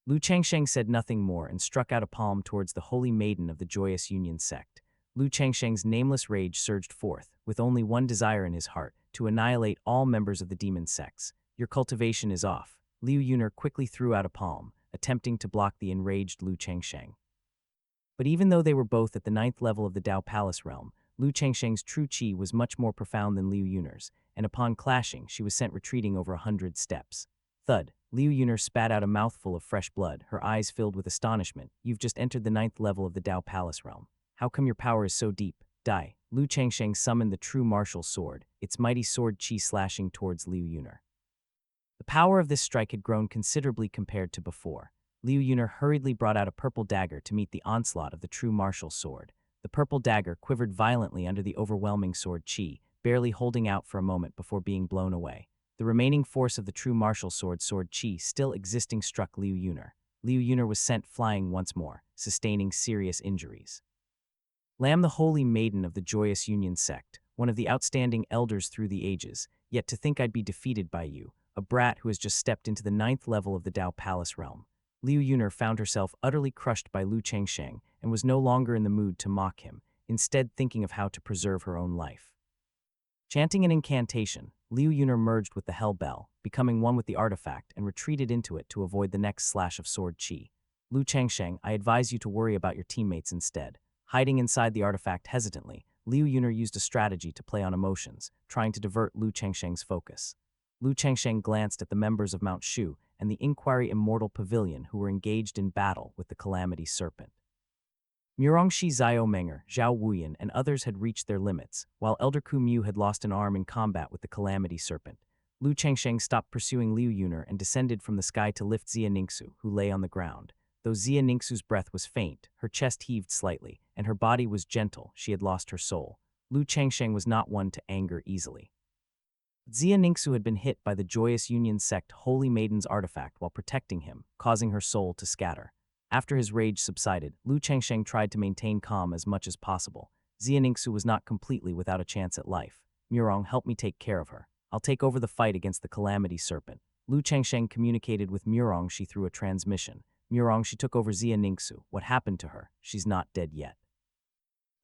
Lu Changsheng said nothing more and struck out a palm towards the holy maiden of the Joyous Union sect. Lu Changsheng's nameless rage surged forth, with only one desire in his heart, to annihilate all members of the demon sects. Your cultivation is off. Liu Yuner quickly threw out a palm, attempting to block the enraged Lu Changsheng. But even though they were both at the 9th level of the Dao Palace realm, Lu Changsheng's true qi was much more profound than Liu Yuner's, and upon clashing, she was sent retreating over 100 steps. Thud. Liu Yuner spat out a mouthful of fresh blood, her eyes filled with astonishment. You've just entered the 9th level of the Dao Palace realm. How come your power is so deep? Die. Lu Changsheng summoned the true martial sword, its mighty sword qi slashing towards Liu Yuner. The power of this strike had grown considerably compared to before. Liu Yuner hurriedly brought out a purple dagger to meet the onslaught of the true martial sword. The purple dagger quivered violently under the overwhelming sword qi, barely holding out for a moment before being blown away. The remaining force of the true martial sword qi still existing struck Liu Yuner. Liu Yuner was sent flying once more, sustaining serious injuries. Lam, the holy maiden of the Joyous Union sect, one of the outstanding elders through the ages, yet to think I'd be defeated by you, a brat who has just stepped into the 9th level of the Dao Palace realm. Liu Yuner found herself utterly crushed by Lu Changsheng and was no longer in the mood to mock him, instead thinking of how to preserve her own life. Chanting an incantation, Liu Yuner merged with the Hell Bell, becoming one with the artifact and retreated into it to avoid the next slash of sword qi. Lu Changsheng, I advise you to worry about your teammates instead. Hiding inside the artifact hesitantly, Liu Yuner used a strategy to play on emotions, trying to divert Lu Changsheng's focus. Lu Changsheng glanced at the members of Mount Shu and the Inquiry Immortal Pavilion who were engaged in battle with the Calamity Serpent. Murongshi Xiaomenger, Zhao Wuyan, and others had reached their limits, while Elder Ku Mu had lost an arm in combat with the Calamity Serpent. Lu Changsheng stopped pursuing Liu Yuner and descended from the sky to lift Xia Ningxu, who lay on the ground. Though Xia Ningxu's breath was faint, her chest heaved slightly, and her body was gentle, she had lost her soul. Lu Changsheng was not one to anger easily. Xia Ningxu had been hit by the Joyous Union sect Holy Maiden's artifact while protecting him, causing her soul to scatter. After his rage subsided, Lu Changsheng tried to maintain calm as much as possible. Xia Ningxu was not completely without a chance at life. Murong, help me take care of her. I'll take over the fight against the Calamity Serpent. Lu Changsheng communicated with Murongshi through a transmission. Murongshi took over Xia Ningxu. What happened to her? She's not dead yet.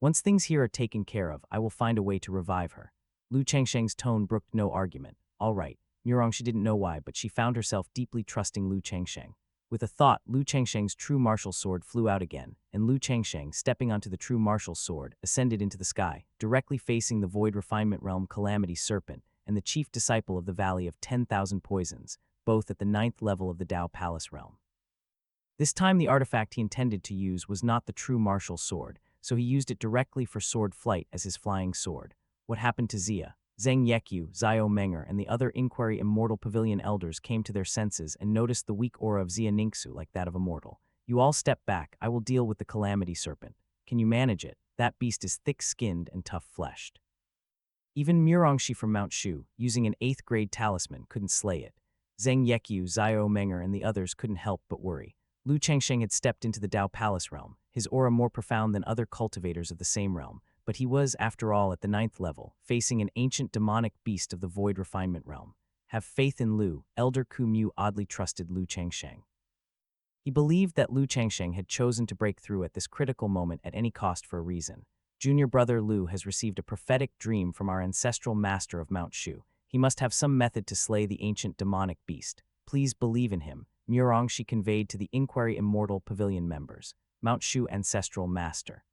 Once things here are taken care of, I will find a way to revive her. Lu Changsheng's tone brooked no argument. All right. Murongshi didn't know why, but she found herself deeply trusting Lu Changsheng. With a thought, Lu Changsheng's true martial sword flew out again, and Lu Changsheng, stepping onto the true martial sword, ascended into the sky, directly facing the Void Refinement Realm Calamity Serpent and the chief disciple of the Valley of 10,000 Poisons, both at the 9th level of the Dao Palace realm. This time the artifact he intended to use was not the true martial sword, so he used it directly for sword flight as his flying sword. What happened to Xia? Zheng Yekyu, Xiao Menger, and the other Inquiry Immortal Pavilion elders came to their senses and noticed the weak aura of Xia Ningxu like that of a mortal. You all step back, I will deal with the Calamity Serpent. Can you manage it? That beast is thick-skinned and tough-fleshed. Even Murongshi from Mount Shu, using an 8th grade talisman, couldn't slay it. Zheng Yekyu, Xiao Menger, and the others couldn't help but worry. Lu Changsheng had stepped into the Dao Palace realm, his aura more profound than other cultivators of the same realm, but he was, after all, at the 9th level, facing an ancient demonic beast of the Void Refinement realm. Have faith in Lu. Elder Ku Mu oddly trusted Lu Changsheng. He believed that Lu Changsheng had chosen to break through at this critical moment at any cost for a reason. Junior brother Lu has received a prophetic dream from our ancestral master of Mount Shu. He must have some method to slay the ancient demonic beast. Please believe in him. Murongshi conveyed to the Inquiry Immortal Pavilion members. Mount Shu Ancestral Master.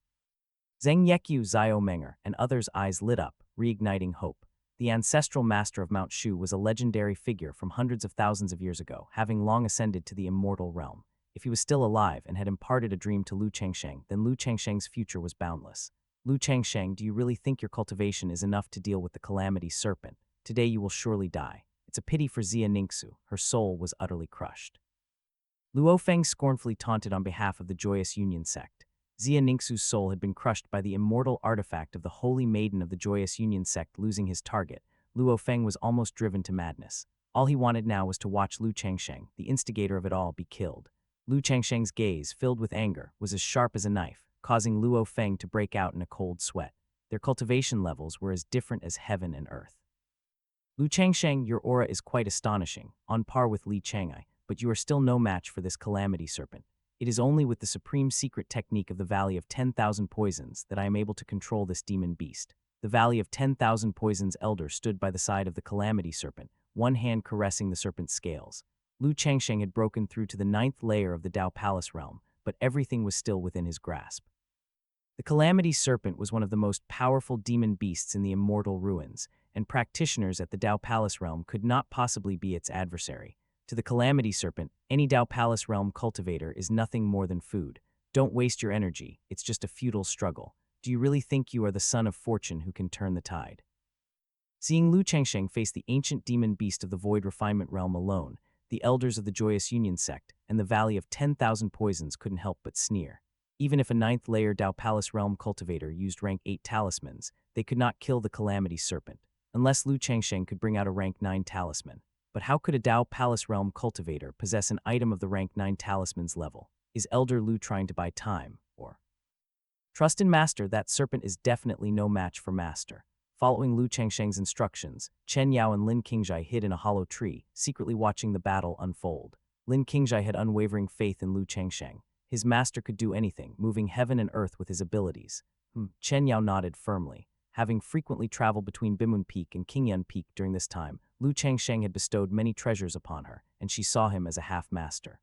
Zheng Yekyu, Xiao Menger, and others' eyes lit up, reigniting hope. The ancestral master of Mount Shu was a legendary figure from hundreds of thousands of years ago, having long ascended to the immortal realm. If he was still alive and had imparted a dream to Lu Changsheng, then Lu Changsheng's future was boundless. Lu Changsheng, do you really think your cultivation is enough to deal with the Calamity Serpent? Today you will surely die. It's a pity for Xia Ningxu. Her soul was utterly crushed. Luo Feng scornfully taunted on behalf of the Joyous Union sect. Xia Ningxu's soul had been crushed by the immortal artifact of the Holy Maiden of the Joyous Union sect losing his target. Luo Feng was almost driven to madness. All he wanted now was to watch Lu Changsheng, the instigator of it all, be killed. Lu Changsheng's gaze, filled with anger, was as sharp as a knife, causing Luo Feng to break out in a cold sweat. Their cultivation levels were as different as heaven and earth. Lu Changsheng, your aura is quite astonishing, on par with Li Chang'ai, but you are still no match for this calamity serpent. It is only with the supreme secret technique of the Valley of 10,000 Poisons that I am able to control this demon beast. The Valley of 10,000 Poisons elder stood by the side of the calamity serpent, one hand caressing the serpent's scales. Lu Changsheng had broken through to the 9th layer of the Dao Palace realm, but everything was still within his grasp. The Calamity Serpent was one of the most powerful demon beasts in the immortal ruins, and practitioners at the Dao Palace realm could not possibly be its adversary. To the Calamity Serpent, any Dao Palace realm cultivator is nothing more than food. Don't waste your energy, it's just a futile struggle. Do you really think you are the son of fortune who can turn the tide? Seeing Lu Changsheng face the ancient demon beast of the Void Refinement realm alone, the elders of the Joyous Union sect and the Valley of 10,000 Poisons couldn't help but sneer. Even if a 9th layer Dao Palace realm cultivator used rank 8 talismans, they could not kill the Calamity Serpent, unless Lu Changsheng could bring out a rank 9 talisman. But how could a Dao Palace realm cultivator possess an item of the rank 9 talisman's level? Is Elder Lu trying to buy time, or? Trust in Master, that serpent is definitely no match for Master. Following Lu Changsheng's instructions, Chen Yao and Lin Qingzhai hid in a hollow tree, secretly watching the battle unfold. Lin Qingzhai had unwavering faith in Lu Changsheng. His master could do anything, moving heaven and earth with his abilities. Chen Yao nodded firmly. Having frequently traveled between Bimun Peak and Qingyun Peak during this time, Lu Changsheng had bestowed many treasures upon her, and she saw him as a half-master.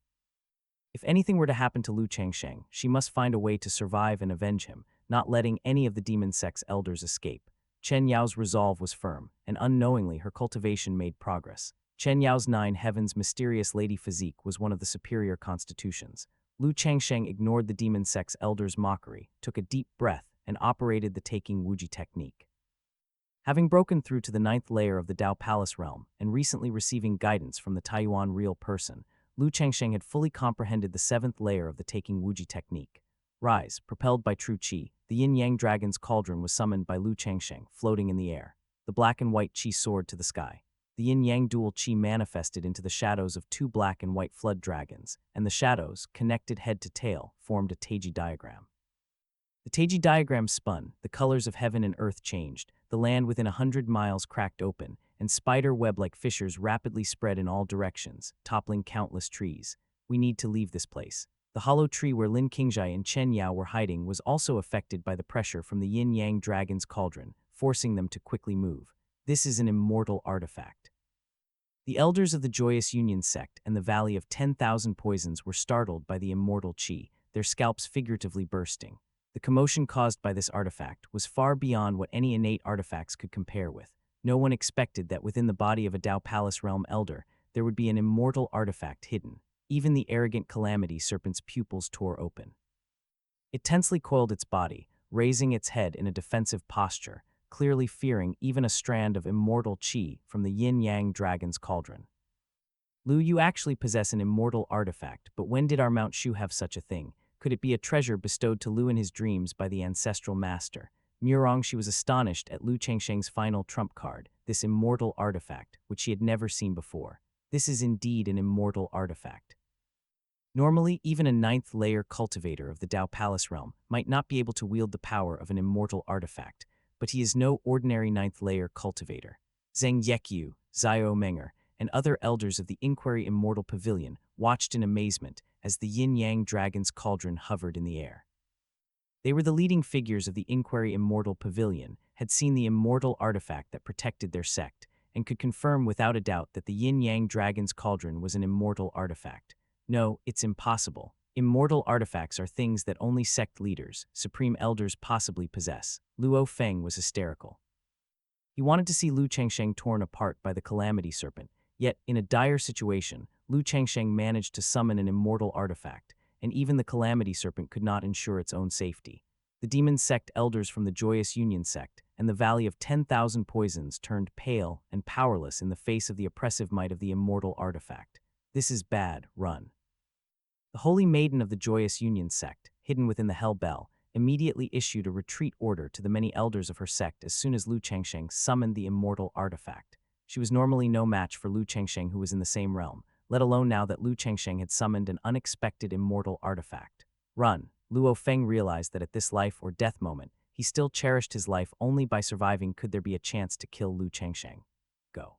If anything were to happen to Lu Changsheng, she must find a way to survive and avenge him, not letting any of the demon sect's elders escape. Chen Yao's resolve was firm, and unknowingly her cultivation made progress. Chen Yao's 9 Heavens mysterious lady physique was one of the superior constitutions. Lu Changsheng ignored the demon sect's elders' mockery, took a deep breath, and operated the taking Wuji technique. Having broken through to the 9th layer of the Dao Palace realm, and recently receiving guidance from the Taiyuan real person, Lu Changsheng had fully comprehended the 7th layer of the taking Wuji technique. Rise, propelled by true qi, the yin-yang dragon's cauldron was summoned by Lu Changsheng, floating in the air. The black and white qi soared to the sky. The yin-yang dual qi manifested into the shadows of 2 black and white flood dragons, and the shadows, connected head to tail, formed a Teiji diagram. The Teiji diagram spun, the colors of heaven and earth changed, the land within 100 miles cracked open, and spider web-like fissures rapidly spread in all directions, toppling countless trees. We need to leave this place. The hollow tree where Lin Qingzhai and Chen Yao were hiding was also affected by the pressure from the yin-yang dragon's cauldron, forcing them to quickly move. This is an immortal artifact. The elders of the Joyous Union sect and the Valley of 10,000 Poisons were startled by the immortal qi, their scalps figuratively bursting. The commotion caused by this artifact was far beyond what any innate artifacts could compare with. No one expected that within the body of a Dao Palace realm elder, there would be an immortal artifact hidden. Even the arrogant Calamity Serpent's pupils tore open. It tensely coiled its body, raising its head in a defensive posture, clearly fearing even a strand of immortal qi from the yin-yang dragon's cauldron. Lu, you actually possess an immortal artifact, but when did our Mount Shu have such a thing? Could it be a treasure bestowed to Lu in his dreams by the ancestral master? Murong, she was astonished at Lu Changsheng's final trump card, this immortal artifact, which she had never seen before. This is indeed an immortal artifact. Normally, even a 9th layer cultivator of the Dao Palace realm might not be able to wield the power of an immortal artifact, but he is no ordinary 9th layer cultivator. Zheng Yekyu, Zio Menger, and other elders of the Inquiry Immortal Pavilion watched in amazement as the yin-yang dragon's cauldron hovered in the air. They were the leading figures of the Inquiry Immortal Pavilion, had seen the immortal artifact that protected their sect, and could confirm without a doubt that the yin-yang dragon's cauldron was an immortal artifact. No, it's impossible. Immortal artifacts are things that only sect leaders, supreme elders possibly possess. Luo Feng was hysterical. He wanted to see Lu Changsheng torn apart by the Calamity Serpent, yet, in a dire situation, Lu Changsheng managed to summon an immortal artifact, and even the Calamity Serpent could not ensure its own safety. The demon sect elders from the Joyous Union sect and the Valley of 10,000 Poisons turned pale and powerless in the face of the oppressive might of the immortal artifact. This is bad, run. The Holy Maiden of the Joyous Union sect, hidden within the Hell Bell, immediately issued a retreat order to the many elders of her sect as soon as Lu Changsheng summoned the immortal artifact. She was normally no match for Lu Changsheng, who was in the same realm, let alone now that Lu Changsheng had summoned an unexpected immortal artifact. Run. Luo Feng realized that at this life or death moment, he still cherished his life only by surviving could there be a chance to kill Lu Changsheng. Go.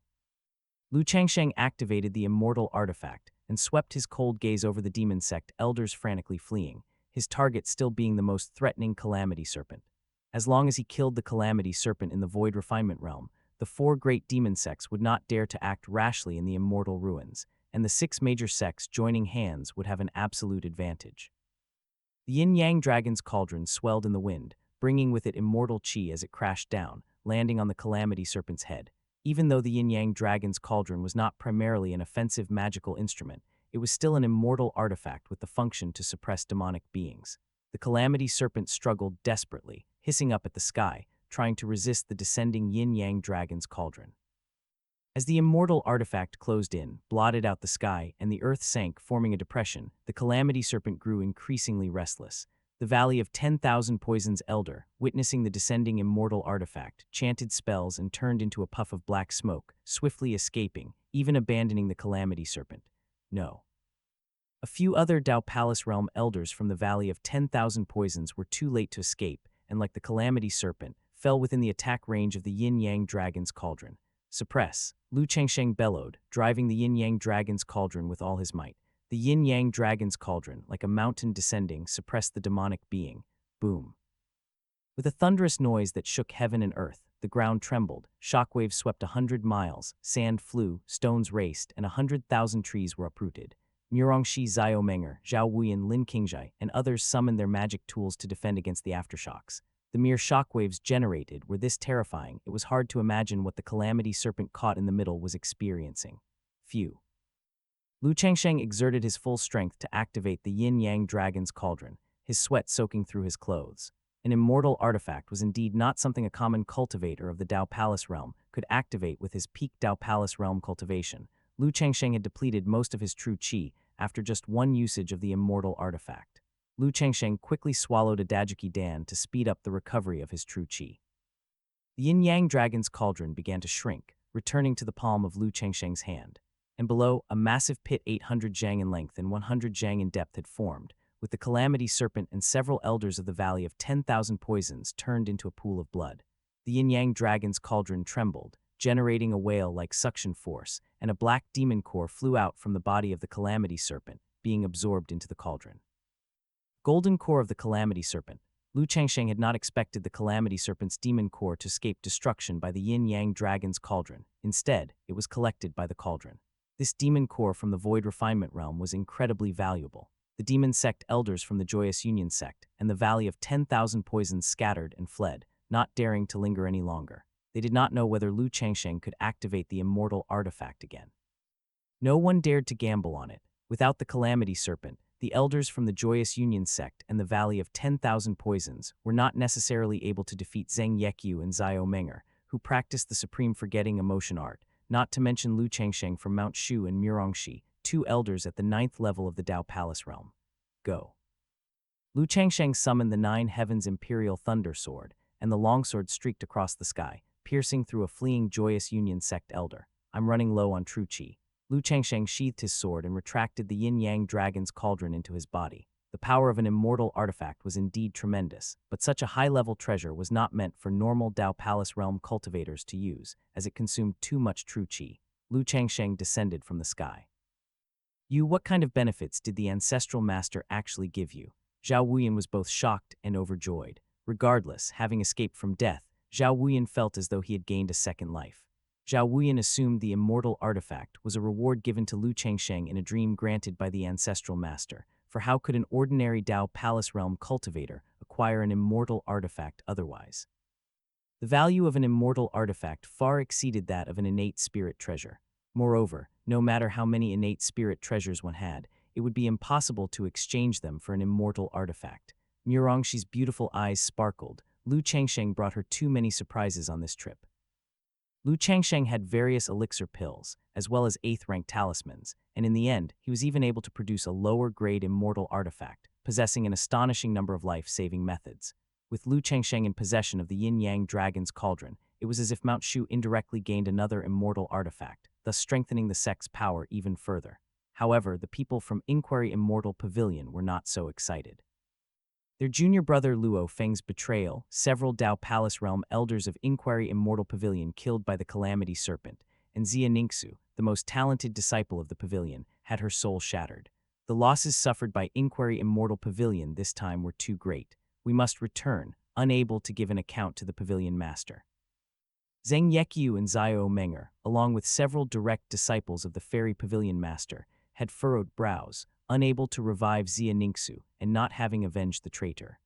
Lu Changsheng activated the immortal artifact, and swept his cold gaze over the demon sect elders frantically fleeing, his target still being the most threatening Calamity Serpent. As long as he killed the Calamity Serpent in the Void Refinement Realm, the 4 great demon sects would not dare to act rashly in the Immortal Ruins, and the 6 major sects joining hands would have an absolute advantage. The yin-yang dragon's cauldron swelled in the wind, bringing with it immortal chi as it crashed down, landing on the Calamity Serpent's head. Even though the yin-yang dragon's cauldron was not primarily an offensive magical instrument, it was still an immortal artifact with the function to suppress demonic beings. The Calamity Serpent struggled desperately, hissing up at the sky, trying to resist the descending yin-yang dragon's cauldron. As the immortal artifact closed in, blotted out the sky, and the earth sank, forming a depression, the Calamity Serpent grew increasingly restless. The Valley of 10,000 Poisons elder, witnessing the descending immortal artifact, chanted spells and turned into a puff of black smoke, swiftly escaping, even abandoning the Calamity Serpent. No. A few other Dao Palace Realm elders from the Valley of 10,000 Poisons were too late to escape, and like the Calamity Serpent, fell within the attack range of the yin-yang dragon's cauldron. Suppress, Lu Changsheng bellowed, driving the yin-yang dragon's cauldron with all his might. The yin-yang dragon's cauldron, like a mountain descending, suppressed the demonic being. Boom. With a thunderous noise that shook heaven and earth, the ground trembled, shockwaves swept 100 miles, sand flew, stones raced, and 100,000 trees were uprooted. Murongxi Zhao Menger, Zhao Wuyan Lin Qingjai, and others summoned their magic tools to defend against the aftershocks. The mere shockwaves generated were this terrifying, it was hard to imagine what the Calamity Serpent caught in the middle was experiencing. Phew. Lu Changsheng exerted his full strength to activate the yin-yang dragon's cauldron, his sweat soaking through his clothes. An immortal artifact was indeed not something a common cultivator of the Dao Palace realm could activate with his peak Dao Palace realm cultivation. Lu Changsheng had depleted most of his true qi after just one usage of the immortal artifact. Lu Changsheng quickly swallowed a Dajuki Dan to speed up the recovery of his true qi. The yin-yang dragon's cauldron began to shrink, returning to the palm of Lu Changsheng's hand. And below, a massive pit 800 zhang in length and 100 zhang in depth had formed, with the Calamity Serpent and several elders of the Valley of 10,000 Poisons turned into a pool of blood. The yin-yang dragon's cauldron trembled, generating a whale-like suction force, and a black demon core flew out from the body of the Calamity Serpent, being absorbed into the cauldron. Golden core of the Calamity Serpent. Lu Changsheng had not expected the Calamity Serpent's demon core to escape destruction by the yin-yang dragon's cauldron. Instead, it was collected by the cauldron. This demon core from the Void Refinement Realm was incredibly valuable. The demon sect elders from the Joyous Union sect and the Valley of 10,000 Poisons scattered and fled, not daring to linger any longer. They did not know whether Lu Changsheng could activate the immortal artifact again. No one dared to gamble on it. Without the Calamity Serpent, the elders from the Joyous Union sect and the Valley of 10,000 Poisons were not necessarily able to defeat Zheng Yekyu and Zhao Menger, who practiced the supreme forgetting emotion art, not to mention Lu Changsheng from Mount Shu and Murongxi, 2 elders at the 9th level of the Dao Palace realm. Go. Lu Changsheng summoned the 9 Heavens Imperial Thunder Sword, and the longsword streaked across the sky, piercing through a fleeing Joyous Union sect elder. I'm running low on true qi. Lu Changsheng sheathed his sword and retracted the yin-yang dragon's cauldron into his body. The power of an immortal artifact was indeed tremendous, but such a high-level treasure was not meant for normal Dao Palace realm cultivators to use, as it consumed too much true qi. Lu Changsheng descended from the sky. What kind of benefits did the ancestral master actually give you? Zhao Wuyan was both shocked and overjoyed. Regardless, having escaped from death, Zhao Wuyan felt as though he had gained a second life. Zhao Wuyan assumed the immortal artifact was a reward given to Lu Changsheng in a dream granted by the ancestral master, for how could an ordinary Dao Palace realm cultivator acquire an immortal artifact otherwise? The value of an immortal artifact far exceeded that of an innate spirit treasure. Moreover, no matter how many innate spirit treasures one had, it would be impossible to exchange them for an immortal artifact. Murongxi's beautiful eyes sparkled. Lu Changsheng brought her too many surprises on this trip. Lu Changsheng had various elixir pills, as well as 8th-rank talismans, and in the end, he was even able to produce a lower-grade immortal artifact, possessing an astonishing number of life-saving methods. With Lu Changsheng in possession of the yin-yang dragon's cauldron, it was as if Mount Shu indirectly gained another immortal artifact, thus strengthening the sect's power even further. However, the people from Inquiry Immortal Pavilion were not so excited. Their junior brother Luo Feng's betrayal, several Dao Palace realm elders of Inquiry Immortal Pavilion killed by the Calamity Serpent, and Xia Ningxu, the most talented disciple of the pavilion, had her soul shattered. The losses suffered by Inquiry Immortal Pavilion this time were too great. We must return, unable to give an account to the pavilion master. Zheng Yekyu and Zhao Menger, along with several direct disciples of the fairy pavilion master, had furrowed brows, unable to revive Xia Ningxu and not having avenged the traitor.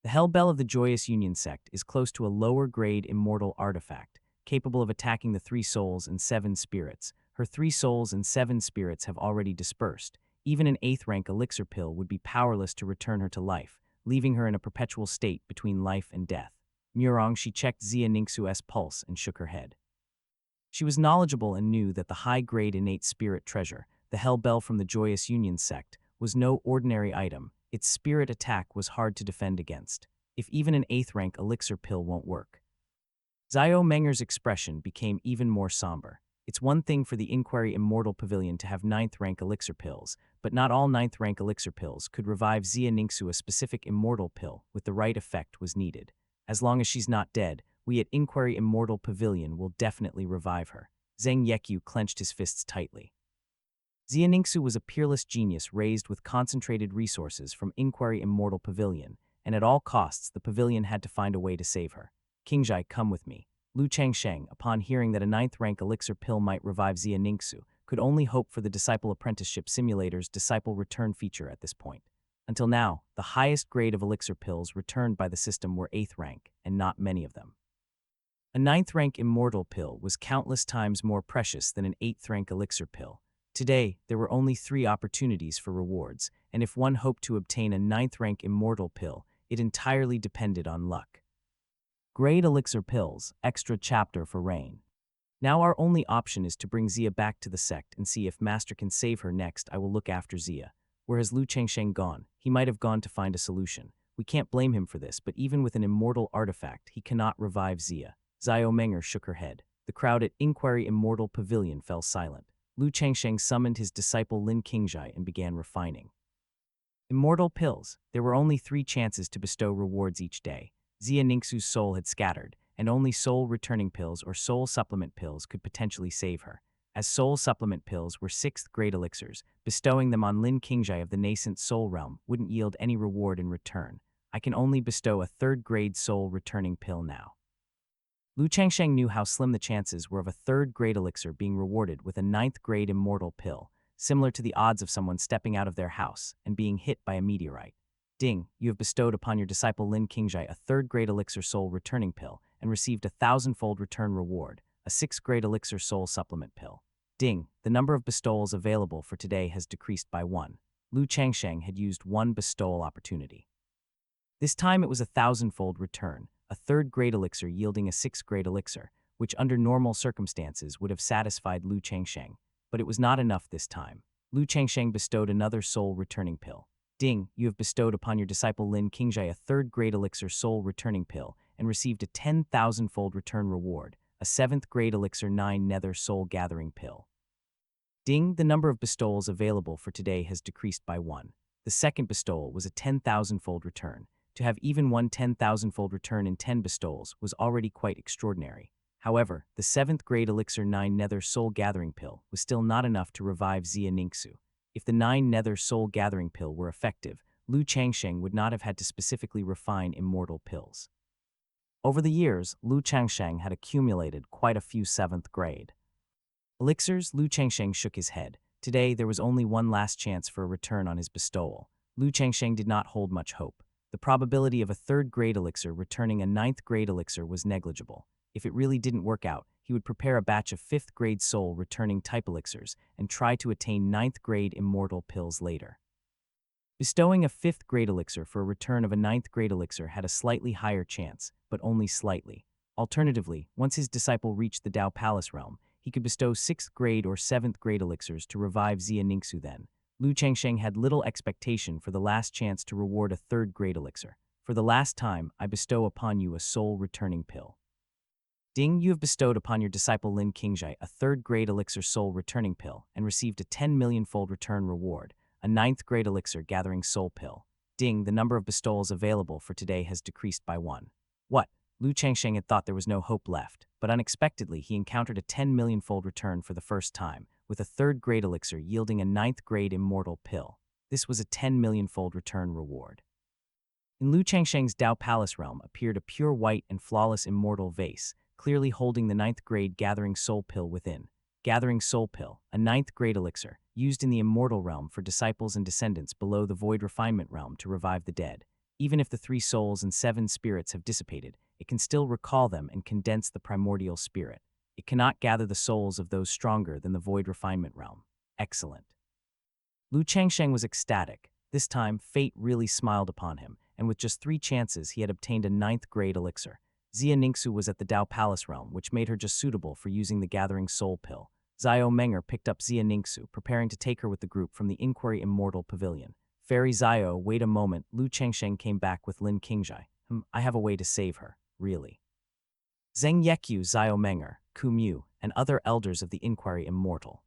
The Hellbell of the Joyous Union sect is close to a lower-grade immortal artifact, capable of attacking the 3 souls and 7 spirits. Her 3 souls and 7 spirits have already dispersed. Even an 8th-rank elixir pill would be powerless to return her to life, leaving her in a perpetual state between life and death. Murong, she checked Xia Ningxu's pulse and shook her head. She was knowledgeable and knew that the high-grade innate spirit treasure, the Hellbell from the Joyous Union sect, was no ordinary item. Its spirit attack was hard to defend against, if even an 8th-rank elixir pill won't work. Zhao Menger's expression became even more somber. It's one thing for the Inquiry Immortal Pavilion to have 9th-rank elixir pills, but not all 9th-rank elixir pills could revive Xia Ningxu. A specific immortal pill with the right effect was needed. As long as she's not dead, we at Inquiry Immortal Pavilion will definitely revive her. Zheng Yekyu clenched his fists tightly. Xia Ningxu was a peerless genius raised with concentrated resources from Inquiry Immortal Pavilion, and at all costs the pavilion had to find a way to save her. Qingzhai, come with me. Lu Changsheng, upon hearing that a 9th-rank elixir pill might revive Xia Ningxu, could only hope for the Disciple Apprenticeship Simulator's Disciple Return feature at this point. Until now, the highest grade of elixir pills returned by the system were 8th rank, and not many of them. A 9th-rank immortal pill was countless times more precious than an 8th-rank elixir pill. Today, there were only 3 opportunities for rewards, and if one hoped to obtain a 9th-rank immortal pill, it entirely depended on luck. Grade elixir pills, extra chapter for Rain. Now our only option is to bring Xia back to the sect and see if Master can save her next. I will look after Xia. Where has Lu Changsheng gone? He might have gone to find a solution. We can't blame him for this, but even with an immortal artifact, he cannot revive Xia. Zhao Menger shook her head. The crowd at Inquiry Immortal Pavilion fell silent. Lu Changsheng summoned his disciple Lin Qingzhai and began refining. Immortal pills. There were only 3 chances to bestow rewards each day. Xia Ningxu's soul had scattered, and only soul returning pills or soul supplement pills could potentially save her. As soul supplement pills were 6th grade elixirs, bestowing them on Lin Qingzhai of the nascent soul realm wouldn't yield any reward in return. I can only bestow a 3rd grade soul returning pill now. Lu Changsheng knew how slim the chances were of a 3rd grade elixir being rewarded with a 9th grade immortal pill, similar to the odds of someone stepping out of their house and being hit by a meteorite. Ding, you have bestowed upon your disciple Lin Qingzhai a 3rd grade elixir soul returning pill and received a 1,000-fold return reward, a 6th grade elixir soul supplement pill. Ding, the number of bestowals available for today has decreased by 1. Lu Changsheng had used 1 bestowal opportunity. This time it was a 1,000-fold return, a 3rd grade elixir yielding a 6th grade elixir, which under normal circumstances would have satisfied Lu Changsheng, but it was not enough this time. Lu Changsheng bestowed another soul returning pill. Ding, you have bestowed upon your disciple Lin Qingzhai a 3rd grade elixir soul returning pill and received a 10,000-fold return reward, a 7th grade elixir 9 nether soul gathering pill. Ding, the number of bestowals available for today has decreased by 1. The second bestowal was a 10,000-fold return. To have even one 10,000-fold return in 10 bestowals was already quite extraordinary. However, the 7th grade elixir 9 nether soul gathering pill was still not enough to revive Xia Ningxu. If the 9 nether soul gathering pill were effective, Lu Changsheng would not have had to specifically refine immortal pills. Over the years, Lu Changsheng had accumulated quite a few 7th grade elixirs. Lu Changsheng shook his head. Today, there was only one last chance for a return on his bestowal. Lu Changsheng did not hold much hope. The probability of a 3rd grade elixir returning a 9th grade elixir was negligible. If it really didn't work out, he would prepare a batch of 5th grade soul returning type elixirs and try to attain 9th grade immortal pills later. Bestowing a 5th grade elixir for a return of a 9th grade elixir had a slightly higher chance, but only slightly. Alternatively, once his disciple reached the Dao Palace realm, he could bestow 6th grade or 7th grade elixirs to revive Xia Ningxu then. Lu Changsheng had little expectation for the last chance to reward a 3rd grade elixir. For the last time, I bestow upon you a soul returning pill. Ding, you have bestowed upon your disciple Lin Qingzhai a 3rd grade elixir soul returning pill and received a 10 million-fold return reward, a 9th grade elixir gathering soul pill. Ding, the number of bestowals available for today has decreased by 1. What? Lu Changsheng had thought there was no hope left, but unexpectedly he encountered a 10 million-fold return for the first time. with a third-grade elixir yielding a ninth-grade immortal pill. This was a 10 million-fold return reward. In Lu Changsheng's Dao Palace realm appeared a pure white and flawless immortal vase, clearly holding the ninth-grade Gathering Soul Pill within. Gathering Soul Pill, a ninth-grade elixir, used in the immortal realm for disciples and descendants below the void refinement realm to revive the dead. Even if the 3 souls and 7 spirits have dissipated, it can still recall them and condense the primordial spirit. It cannot gather the souls of those stronger than the void refinement realm. Excellent. Lu Changsheng was ecstatic. This time, fate really smiled upon him, and with just 3 chances, he had obtained a 9th-grade elixir. Xia Ningsu was at the Dao Palace realm, which made her just suitable for using the Gathering Soul Pill. Zio Menger picked up Xia Ningsu, preparing to take her with the group from the Inquiry Immortal Pavilion. Fairy Zio, wait a moment, Lu Changsheng came back with Lin Qingjai. I have a way to save her, really. Zheng Yekyu, Zio Menger, Kumyu, and other elders of the Inquiry Immortal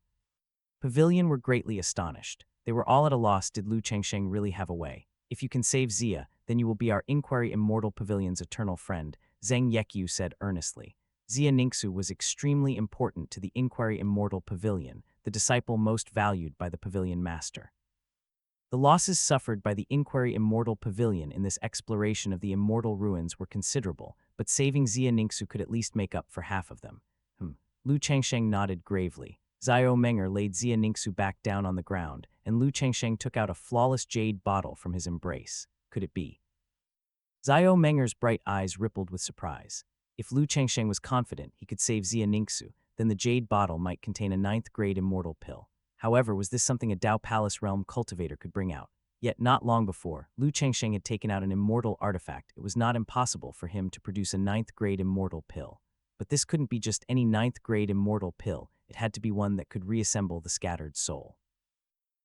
Pavilion were greatly astonished. They were all at a loss. Did Lu Changsheng really have a way? If you can save Xia, then you will be our Inquiry Immortal Pavilion's eternal friend, Zheng Yekyu said earnestly. Xia Ningsu was extremely important to the Inquiry Immortal Pavilion, the disciple most valued by the pavilion master. The losses suffered by the Inquiry Immortal Pavilion in this exploration of the immortal ruins were considerable, but saving Xia Ningsu could at least make up for half of them. Lu Changsheng nodded gravely. Zio Menger laid Xia Ningsu back down on the ground, and Lu Changsheng took out a flawless jade bottle from his embrace. Could it be? Zio Menger's bright eyes rippled with surprise. If Lu Changsheng was confident he could save Xia Ningsu, then the jade bottle might contain a 9th-grade immortal pill. However, was this something a Dao Palace realm cultivator could bring out? Yet not long before, Lu Changsheng had taken out an immortal artifact. It was not impossible for him to produce a 9th-grade immortal pill. But this couldn't be just any 9th-grade immortal pill. It had to be one that could reassemble the scattered soul.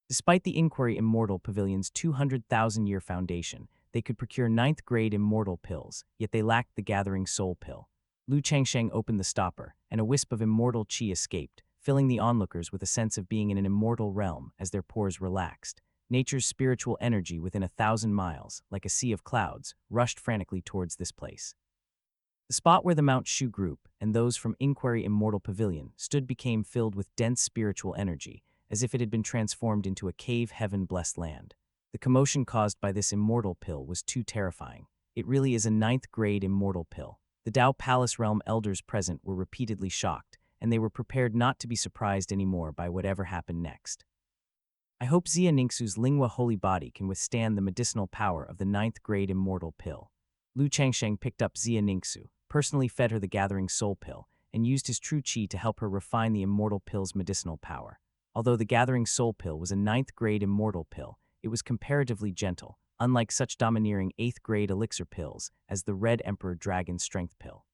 Despite the Inquiry Immortal Pavilion's 200,000-year foundation, they could procure 9th-grade immortal pills, yet they lacked the Gathering Soul Pill. Lu Changsheng opened the stopper, and a wisp of immortal qi escaped, filling the onlookers with a sense of being in an immortal realm as their pores relaxed. Nature's spiritual energy within 1,000 miles, like a sea of clouds, rushed frantically towards this place. The spot where the Mount Shu group and those from Inquiry Immortal Pavilion stood became filled with dense spiritual energy, as if it had been transformed into a cave heaven-blessed land. The commotion caused by this immortal pill was too terrifying. It really is a 9th-grade immortal pill. The Dao Palace realm elders present were repeatedly shocked, and they were prepared not to be surprised anymore by whatever happened next. I hope Xia Ningsu's Lingua holy body can withstand the medicinal power of the 9th-grade immortal pill. Lu Changsheng picked up Xia Ningsu, personally fed her the Gathering Soul Pill, and used his true qi to help her refine the immortal pill's medicinal power. Although the Gathering Soul Pill was a 9th-grade immortal pill, it was comparatively gentle, unlike such domineering 8th-grade elixir pills as the Red Emperor Dragon Strength Pill.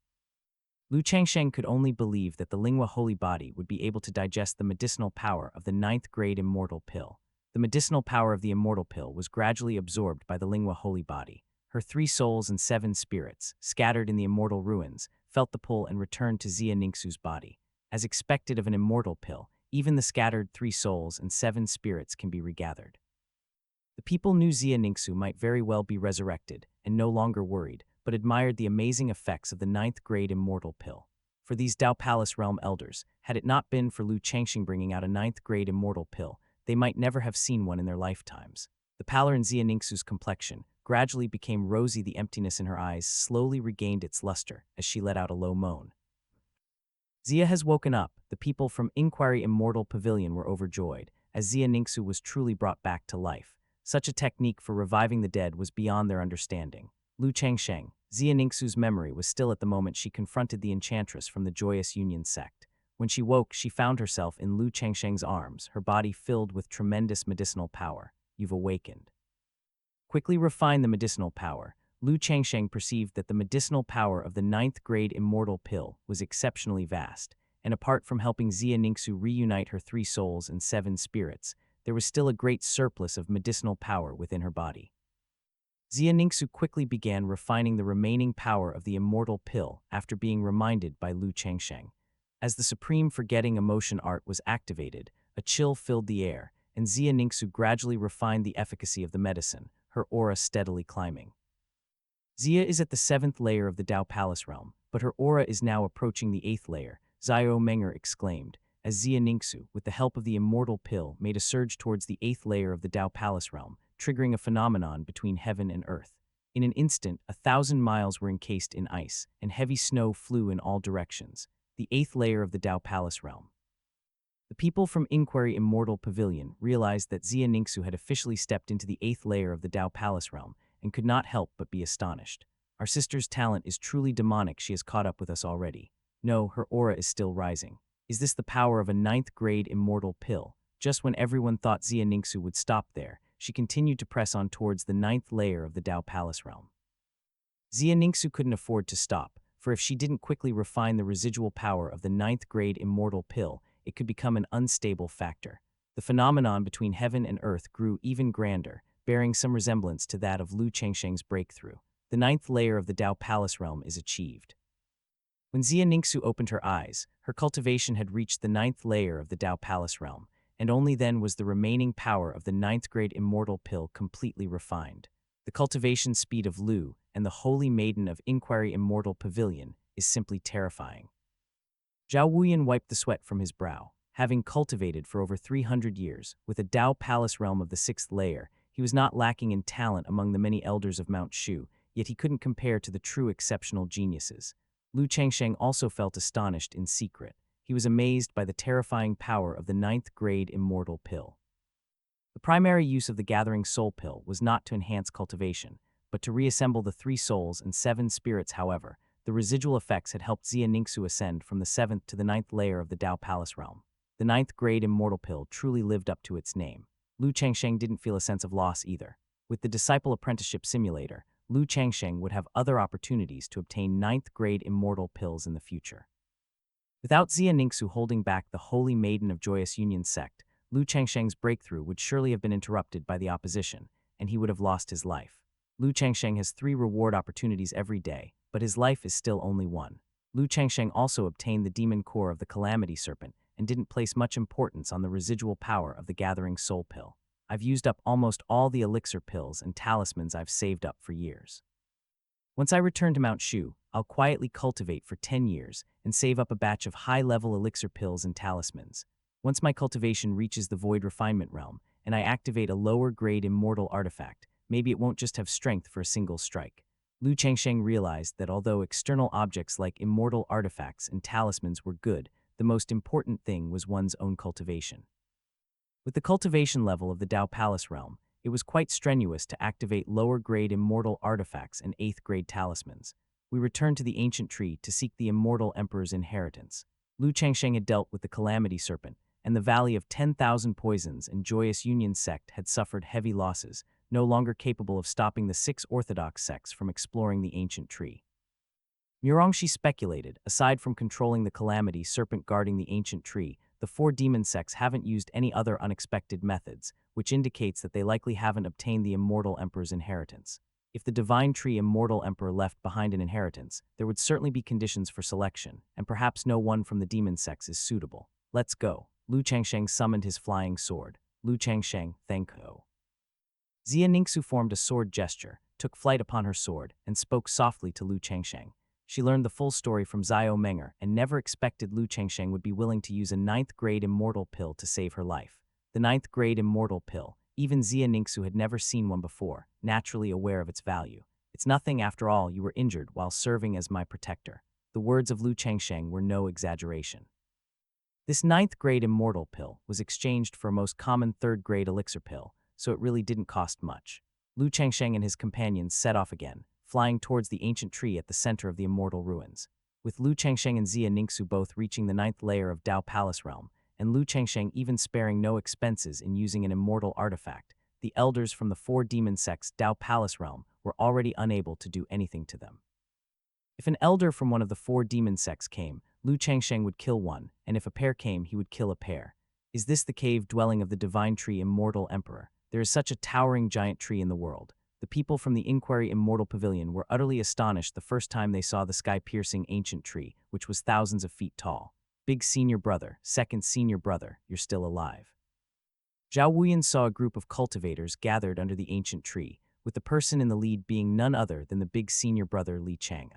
Lu Changsheng could only believe that the Lingua holy body would be able to digest the medicinal power of the 9th-grade immortal pill. The medicinal power of the immortal pill was gradually absorbed by the Lingua holy body. Her 3 souls and 7 spirits, scattered in the immortal ruins, felt the pull and returned to Xia Ningsu's body. As expected of an immortal pill, even the scattered 3 souls and 7 spirits can be regathered. The people knew Xia Ningsu might very well be resurrected, and no longer worried, but admired the amazing effects of the 9th-grade immortal pill. For these Dao Palace realm elders, had it not been for Lu Changsheng bringing out a 9th-grade immortal pill, they might never have seen one in their lifetimes. The pallor in Xia Ningsu's complexion gradually became rosy. The emptiness in her eyes slowly regained its luster as she let out a low moan. Xia has woken up. The people from Inquiry Immortal Pavilion were overjoyed, as Xia Ningsu was truly brought back to life. Such a technique for reviving the dead was beyond their understanding. Lu Changsheng, Xia Ningsu's memory was still at the moment she confronted the enchantress from the Joyous Union sect. When she woke, she found herself in Lu Changsheng's arms, her body filled with tremendous medicinal power. You've awakened. Quickly refine the medicinal power. Lu Changsheng perceived that the medicinal power of the 9th-grade immortal pill was exceptionally vast, and apart from helping Xia Ningsu reunite her 3 souls and 7 spirits, there was still a great surplus of medicinal power within her body. Xia Ningsu quickly began refining the remaining power of the immortal pill after being reminded by Lu Changsheng. As the supreme forgetting emotion art was activated, a chill filled the air, and Xia Ningsu gradually refined the efficacy of the medicine, her aura steadily climbing. Xia is at the 7th layer of the Dao Palace realm, but her aura is now approaching the 8th layer, Zio Menger exclaimed. as Xia Ningxu, with the help of the immortal pill, made a surge towards the 8th layer of the Dao Palace realm, triggering a phenomenon between heaven and earth. In an instant, 1,000 miles were encased in ice, and heavy snow flew in all directions. The 8th layer of the Dao Palace realm. The people from Inquiry Immortal Pavilion realized that Xia Ningxu had officially stepped into the 8th layer of the Dao Palace realm and could not help but be astonished. Our sister's talent is truly demonic. She has caught up with us already. No, her aura is still rising. Is this the power of a 9th grade immortal pill? Just when everyone thought Xia Ningxu would stop there, she continued to press on towards the 9th layer of the Dao Palace realm. Xia Ningxu couldn't afford to stop, for if she didn't quickly refine the residual power of the 9th grade immortal pill, it could become an unstable factor. The phenomenon between heaven and earth grew even grander, bearing some resemblance to that of Lu Chengsheng's breakthrough. The 9th layer of the Dao Palace realm is achieved. When Xia Ningxu opened her eyes, her cultivation had reached the 9th layer of the Dao Palace realm, and only then was the remaining power of the 9th grade immortal pill completely refined. The cultivation speed of Lu and the Holy Maiden of Inquiry Immortal Pavilion is simply terrifying. Zhao Wuyan wiped the sweat from his brow. Having cultivated for over 300 years, with a Dao Palace realm of the 6th layer, he was not lacking in talent among the many elders of Mount Shu, yet he couldn't compare to the true exceptional geniuses. Lu Chengsheng also felt astonished in secret. He was amazed by the terrifying power of the 9th grade immortal pill. The primary use of the Gathering Soul pill was not to enhance cultivation, but to reassemble the 3 souls and 7 spirits. However, the residual effects had helped Xia Ningxu ascend from the 7th to the 9th layer of the Dao Palace realm. The 9th grade immortal pill truly lived up to its name. Lu Chengsheng didn't feel a sense of loss either. With the Disciple Apprenticeship Simulator, Lu Chengsheng would have other opportunities to obtain 9th grade immortal pills in the future. Without Xia Ningxu holding back the Holy Maiden of Joyous Union sect, Lu Chengsheng's breakthrough would surely have been interrupted by the opposition, and he would have lost his life. Lu Chengsheng has 3 reward opportunities every day, but his life is still only 1. Lu Chengsheng also obtained the demon core of the Calamity Serpent and didn't place much importance on the residual power of the Gathering Soul pill. I've used up almost all the elixir pills and talismans I've saved up for years. Once I return to Mount Shu, I'll quietly cultivate for 10 years and save up a batch of high-level elixir pills and talismans. Once my cultivation reaches the Void Refinement realm, and I activate a lower-grade immortal artifact, maybe it won't just have strength for a single strike. Lu Chengsheng realized that although external objects like immortal artifacts and talismans were good, the most important thing was one's own cultivation. With the cultivation level of the Dao Palace realm, it was quite strenuous to activate lower-grade immortal artifacts and 8th-grade talismans. We returned to the ancient tree to seek the immortal emperor's inheritance. Lu Chengsheng had dealt with the Calamity Serpent, and the Valley of 10,000 Poisons and Joyous Union sect had suffered heavy losses, no longer capable of stopping the 6 orthodox sects from exploring the ancient tree. Murongxi speculated, aside from controlling the Calamity Serpent guarding the ancient tree, the 4 demon sects haven't used any other unexpected methods, which indicates that they likely haven't obtained the immortal emperor's inheritance. If the divine tree immortal emperor left behind an inheritance, there would certainly be conditions for selection, and perhaps no one from the demon sects is suitable. Let's go. Lu Chengsheng summoned his flying sword. Lu Chengsheng, thank you. Xia Ningxu formed a sword gesture, took flight upon her sword, and spoke softly to Lu Chengsheng. She learned the full story from Zhao Menger and never expected Lu Chengsheng would be willing to use a 9th grade immortal pill to save her life. The 9th grade immortal pill, even Xia Ningxu had never seen one before, naturally aware of its value. It's nothing after all, you were injured while serving as my protector. The words of Lu Chengsheng were no exaggeration. This 9th grade immortal pill was exchanged for a most common 3rd grade elixir pill, so it really didn't cost much. Lu Chengsheng and his companions set off again, flying towards the ancient tree at the center of the immortal ruins. With Lu Chengsheng and Xia Ningxu both reaching the 9th layer of Dao Palace realm, and Lu Chengsheng even sparing no expenses in using an immortal artifact, the elders from the 4 demon sects' Dao Palace realm were already unable to do anything to them. If an elder from one of the 4 demon sects came, Lu Chengsheng would kill one, and if a pair came, he would kill a pair. Is this the cave dwelling of the divine tree immortal emperor? There is such a towering giant tree in the world. The people from the Inquiry Immortal Pavilion were utterly astonished the first time they saw the sky-piercing ancient tree, which was thousands of feet tall. Big senior brother, second senior brother, you're still alive. Zhao Wuyan saw a group of cultivators gathered under the ancient tree, with the person in the lead being none other than the big senior brother Li Chang.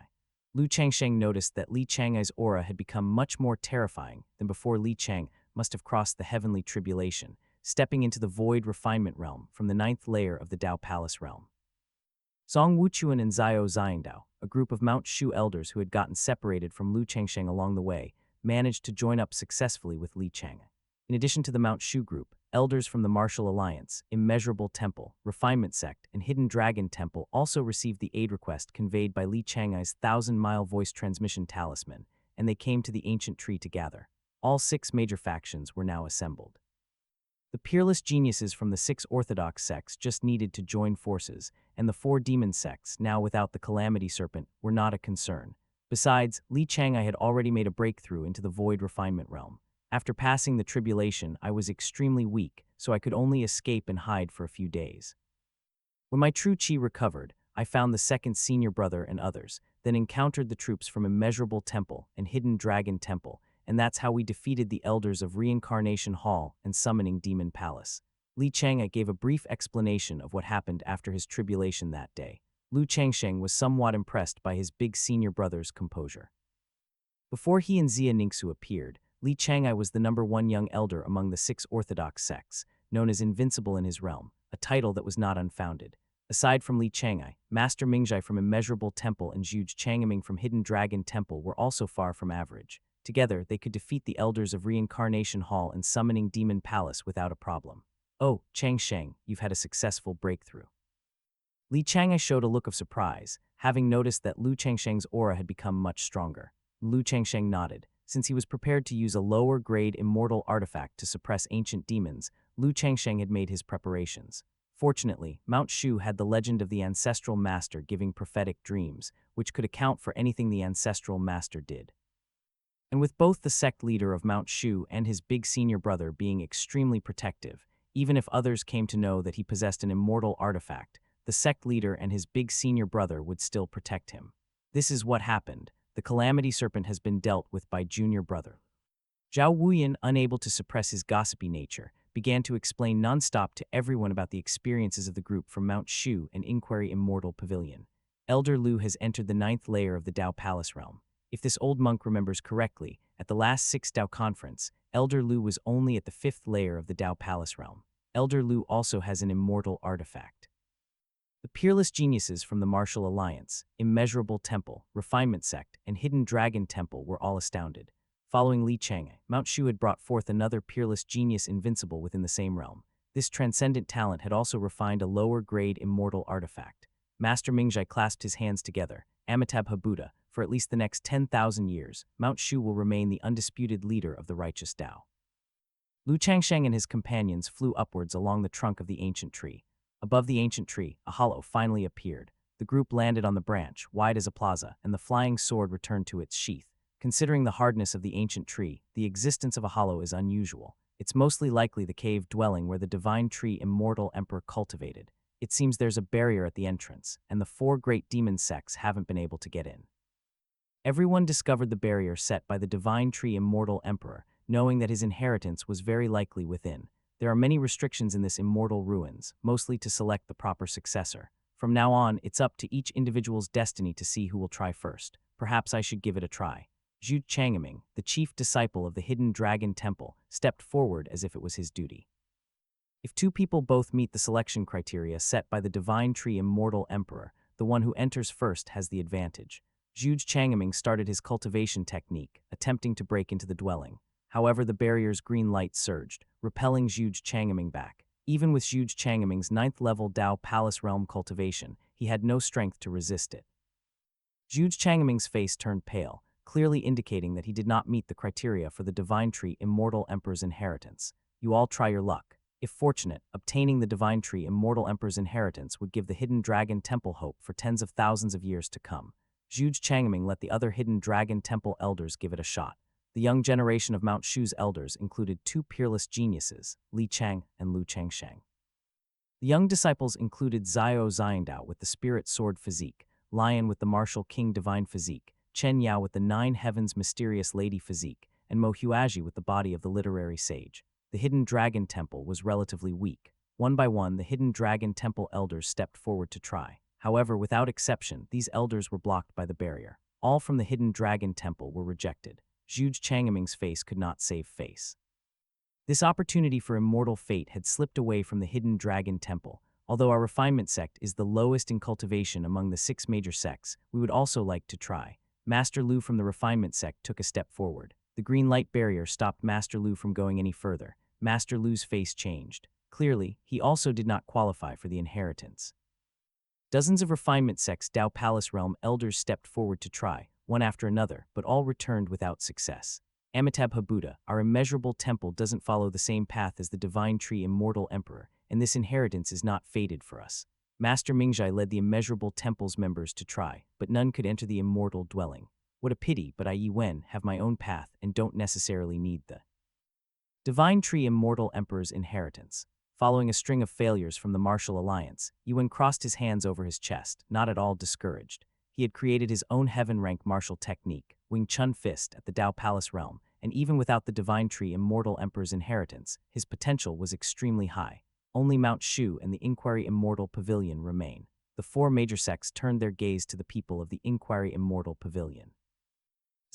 Lu Changsheng noticed that Li Changai's aura had become much more terrifying than before. Li Chang must have crossed the heavenly tribulation, stepping into the void refinement realm from the ninth layer of the Dao Palace realm. Zhang Wuchuan and Zhao Xiangdao, a group of Mount Shu elders who had gotten separated from Lu Changsheng along the way, managed to join up successfully with Li Chang. In addition to the Mount Shu group, elders from the Martial Alliance, Immeasurable Temple, Refinement Sect, and Hidden Dragon Temple also received the aid request conveyed by Li Changai's 1,000-mile voice transmission talisman, and they came to the ancient tree to gather. All 6 major factions were now assembled. The peerless geniuses from the 6 orthodox sects just needed to join forces, and the 4 demon sects, now without the Calamity Serpent, were not a concern. Besides, Li Changai had already made a breakthrough into the void refinement realm. After passing the tribulation, I was extremely weak, so I could only escape and hide for a few days. When my true chi recovered, I found the second senior brother and others, then encountered the troops from Immeasurable Temple and Hidden Dragon Temple, and that's how we defeated the elders of Reincarnation Hall and Summoning Demon Palace. Li Changai gave a brief explanation of what happened after his tribulation that day. Lu Changsheng was somewhat impressed by his big senior brother's composure. Before he and Xia Ningxu appeared, Li Changai was the #1 young elder among the 6 orthodox sects, known as Invincible in his realm, a title that was not unfounded. Aside from Li Changai, Master Mingjai from Immeasurable Temple and Zhuge Changming from Hidden Dragon Temple were also far from average. Together, they could defeat the elders of Reincarnation Hall and Summoning Demon Palace without a problem. "Oh, Chang Sheng, you've had a successful breakthrough." Li Changai showed a look of surprise, having noticed that Lu Changsheng's aura had become much stronger. Lu Changsheng nodded. Since he was prepared to use a lower-grade immortal artifact to suppress ancient demons, Lu Changsheng had made his preparations. Fortunately, Mount Shu had the legend of the ancestral master giving prophetic dreams, which could account for anything the ancestral master did. And with both the sect leader of Mount Shu and his big senior brother being extremely protective, even if others came to know that he possessed an immortal artifact, the sect leader and his big senior brother would still protect him. This is what happened. The Calamity Serpent has been dealt with by junior brother. Zhao Wuyan, unable to suppress his gossipy nature, began to explain nonstop to everyone about the experiences of the group from Mount Shu and Inquiry Immortal Pavilion. Elder Lu has entered the 9th layer of the Dao Palace realm. If this old monk remembers correctly, at the last 6 Dao conference, Elder Lu was only at the 5th layer of the Dao Palace realm. Elder Lu also has an immortal artifact. The peerless geniuses from the Martial Alliance, Immeasurable Temple, Refinement Sect, and Hidden Dragon Temple were all astounded. Following Li Changai, Mount Shu had brought forth another peerless genius invincible within the same realm. This transcendent talent had also refined a lower-grade immortal artifact. Master Mingjai clasped his hands together. Amitabh Buddha, for at least the next 10,000 years, Mount Shu will remain the undisputed leader of the righteous Dao. Lu Changsheng and his companions flew upwards along the trunk of the ancient tree. Above the ancient tree, a hollow finally appeared. The group landed on the branch, wide as a plaza, and the flying sword returned to its sheath. Considering the hardness of the ancient tree, the existence of a hollow is unusual. It's mostly likely the cave dwelling where the divine tree Immortal Emperor cultivated. It seems there's a barrier at the entrance, and the 4 great demon sects haven't been able to get in. Everyone discovered the barrier set by the divine tree Immortal Emperor, knowing that his inheritance was very likely within. There are many restrictions in this immortal ruins, mostly to select the proper successor. From now on, it's up to each individual's destiny to see who will try first. Perhaps I should give it a try. Zhu Changming, the chief disciple of the Hidden Dragon Temple, stepped forward as if it was his duty. If 2 people both meet the selection criteria set by the divine tree Immortal Emperor, the one who enters first has the advantage. Zhu Changming started his cultivation technique, attempting to break into the dwelling. However, the barrier's green light surged, repelling Zhu Changming back. Even with Zhu Changming's 9th-level Dao Palace Realm cultivation, he had no strength to resist it. Zhu Changming's face turned pale, clearly indicating that he did not meet the criteria for the Divine Tree Immortal Emperor's inheritance. You all try your luck. If fortunate, obtaining the Divine Tree Immortal Emperor's inheritance would give the Hidden Dragon Temple hope for tens of thousands of years to come. Zhu Changming let the other Hidden Dragon Temple elders give it a shot. The young generation of Mount Shu's elders included 2 peerless geniuses, Li Chang and Lu Changsheng. The young disciples included Zhao Xiangdao with the Spirit Sword physique, Lion with the Martial King Divine physique, Chen Yao with the 9 Heavens Mysterious Lady physique, and Mo Huaji with the body of the Literary Sage. The Hidden Dragon Temple was relatively weak. One by one, the Hidden Dragon Temple elders stepped forward to try. However, without exception, these elders were blocked by the barrier. all from the hidden dragon temple, were rejected. Zhuge Changming's face could not save face. This opportunity for immortal fate had slipped away from the hidden dragon temple. Although our refinement sect is the lowest in cultivation among the 6 major sects, we would also like to try. Master Lu from the refinement sect took a step forward. The green light barrier stopped Master Lu from going any further. Master Lu's face changed. Clearly, he also did not qualify for the inheritance. Dozens of refinement sects Dao Palace realm elders stepped forward to try, one after another, but all returned without success. Amitabh Buddha, our immeasurable temple, doesn't follow the same path as the divine tree immortal emperor, and this inheritance is not fated for us. Master Mingjai led the immeasurable temple's members to try, but none could enter the immortal dwelling. What a pity, but I, Wen, have my own path and don't necessarily need the divine tree immortal emperor's inheritance. Following a string of failures from the Martial Alliance, Yuan crossed his hands over his chest, not at all discouraged. He had created his own heaven-rank martial technique, Wing Chun Fist, at the Dao Palace realm, and even without the divine tree immortal emperor's inheritance, his potential was extremely high. Only Mount Shu and the Inquiry Immortal Pavilion remain. The 4 major sects turned their gaze to the people of the Inquiry Immortal Pavilion.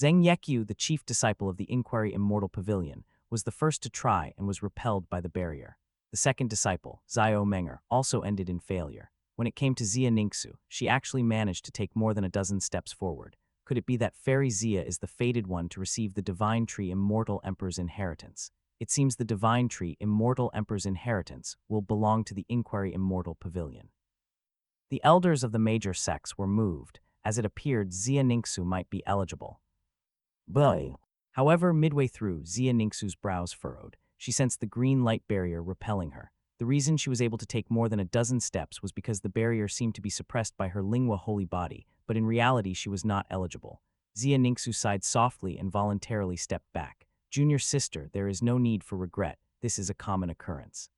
Zheng Yekyu, the chief disciple of the Inquiry Immortal Pavilion, was the first to try and was repelled by the barrier. The second disciple, Xiao Menger, also ended in failure. When it came to Xia Ningxu, she actually managed to take more than a dozen steps forward. Could it be that Fairy Xia is the fated one to receive the Divine Tree Immortal Emperor's inheritance? It seems the Divine Tree Immortal Emperor's inheritance will belong to the Inquiry Immortal Pavilion. The elders of the major sects were moved, as it appeared Xia Ningxu might be eligible. But, however, midway through, Xia Ningxu's brows furrowed. She sensed the green light barrier repelling her. The reason she was able to take more than a dozen steps was because the barrier seemed to be suppressed by her lingua holy body, but in reality she was not eligible. Xia Ningxu sighed softly and voluntarily stepped back. Junior sister, there is no need for regret. This is a common occurrence.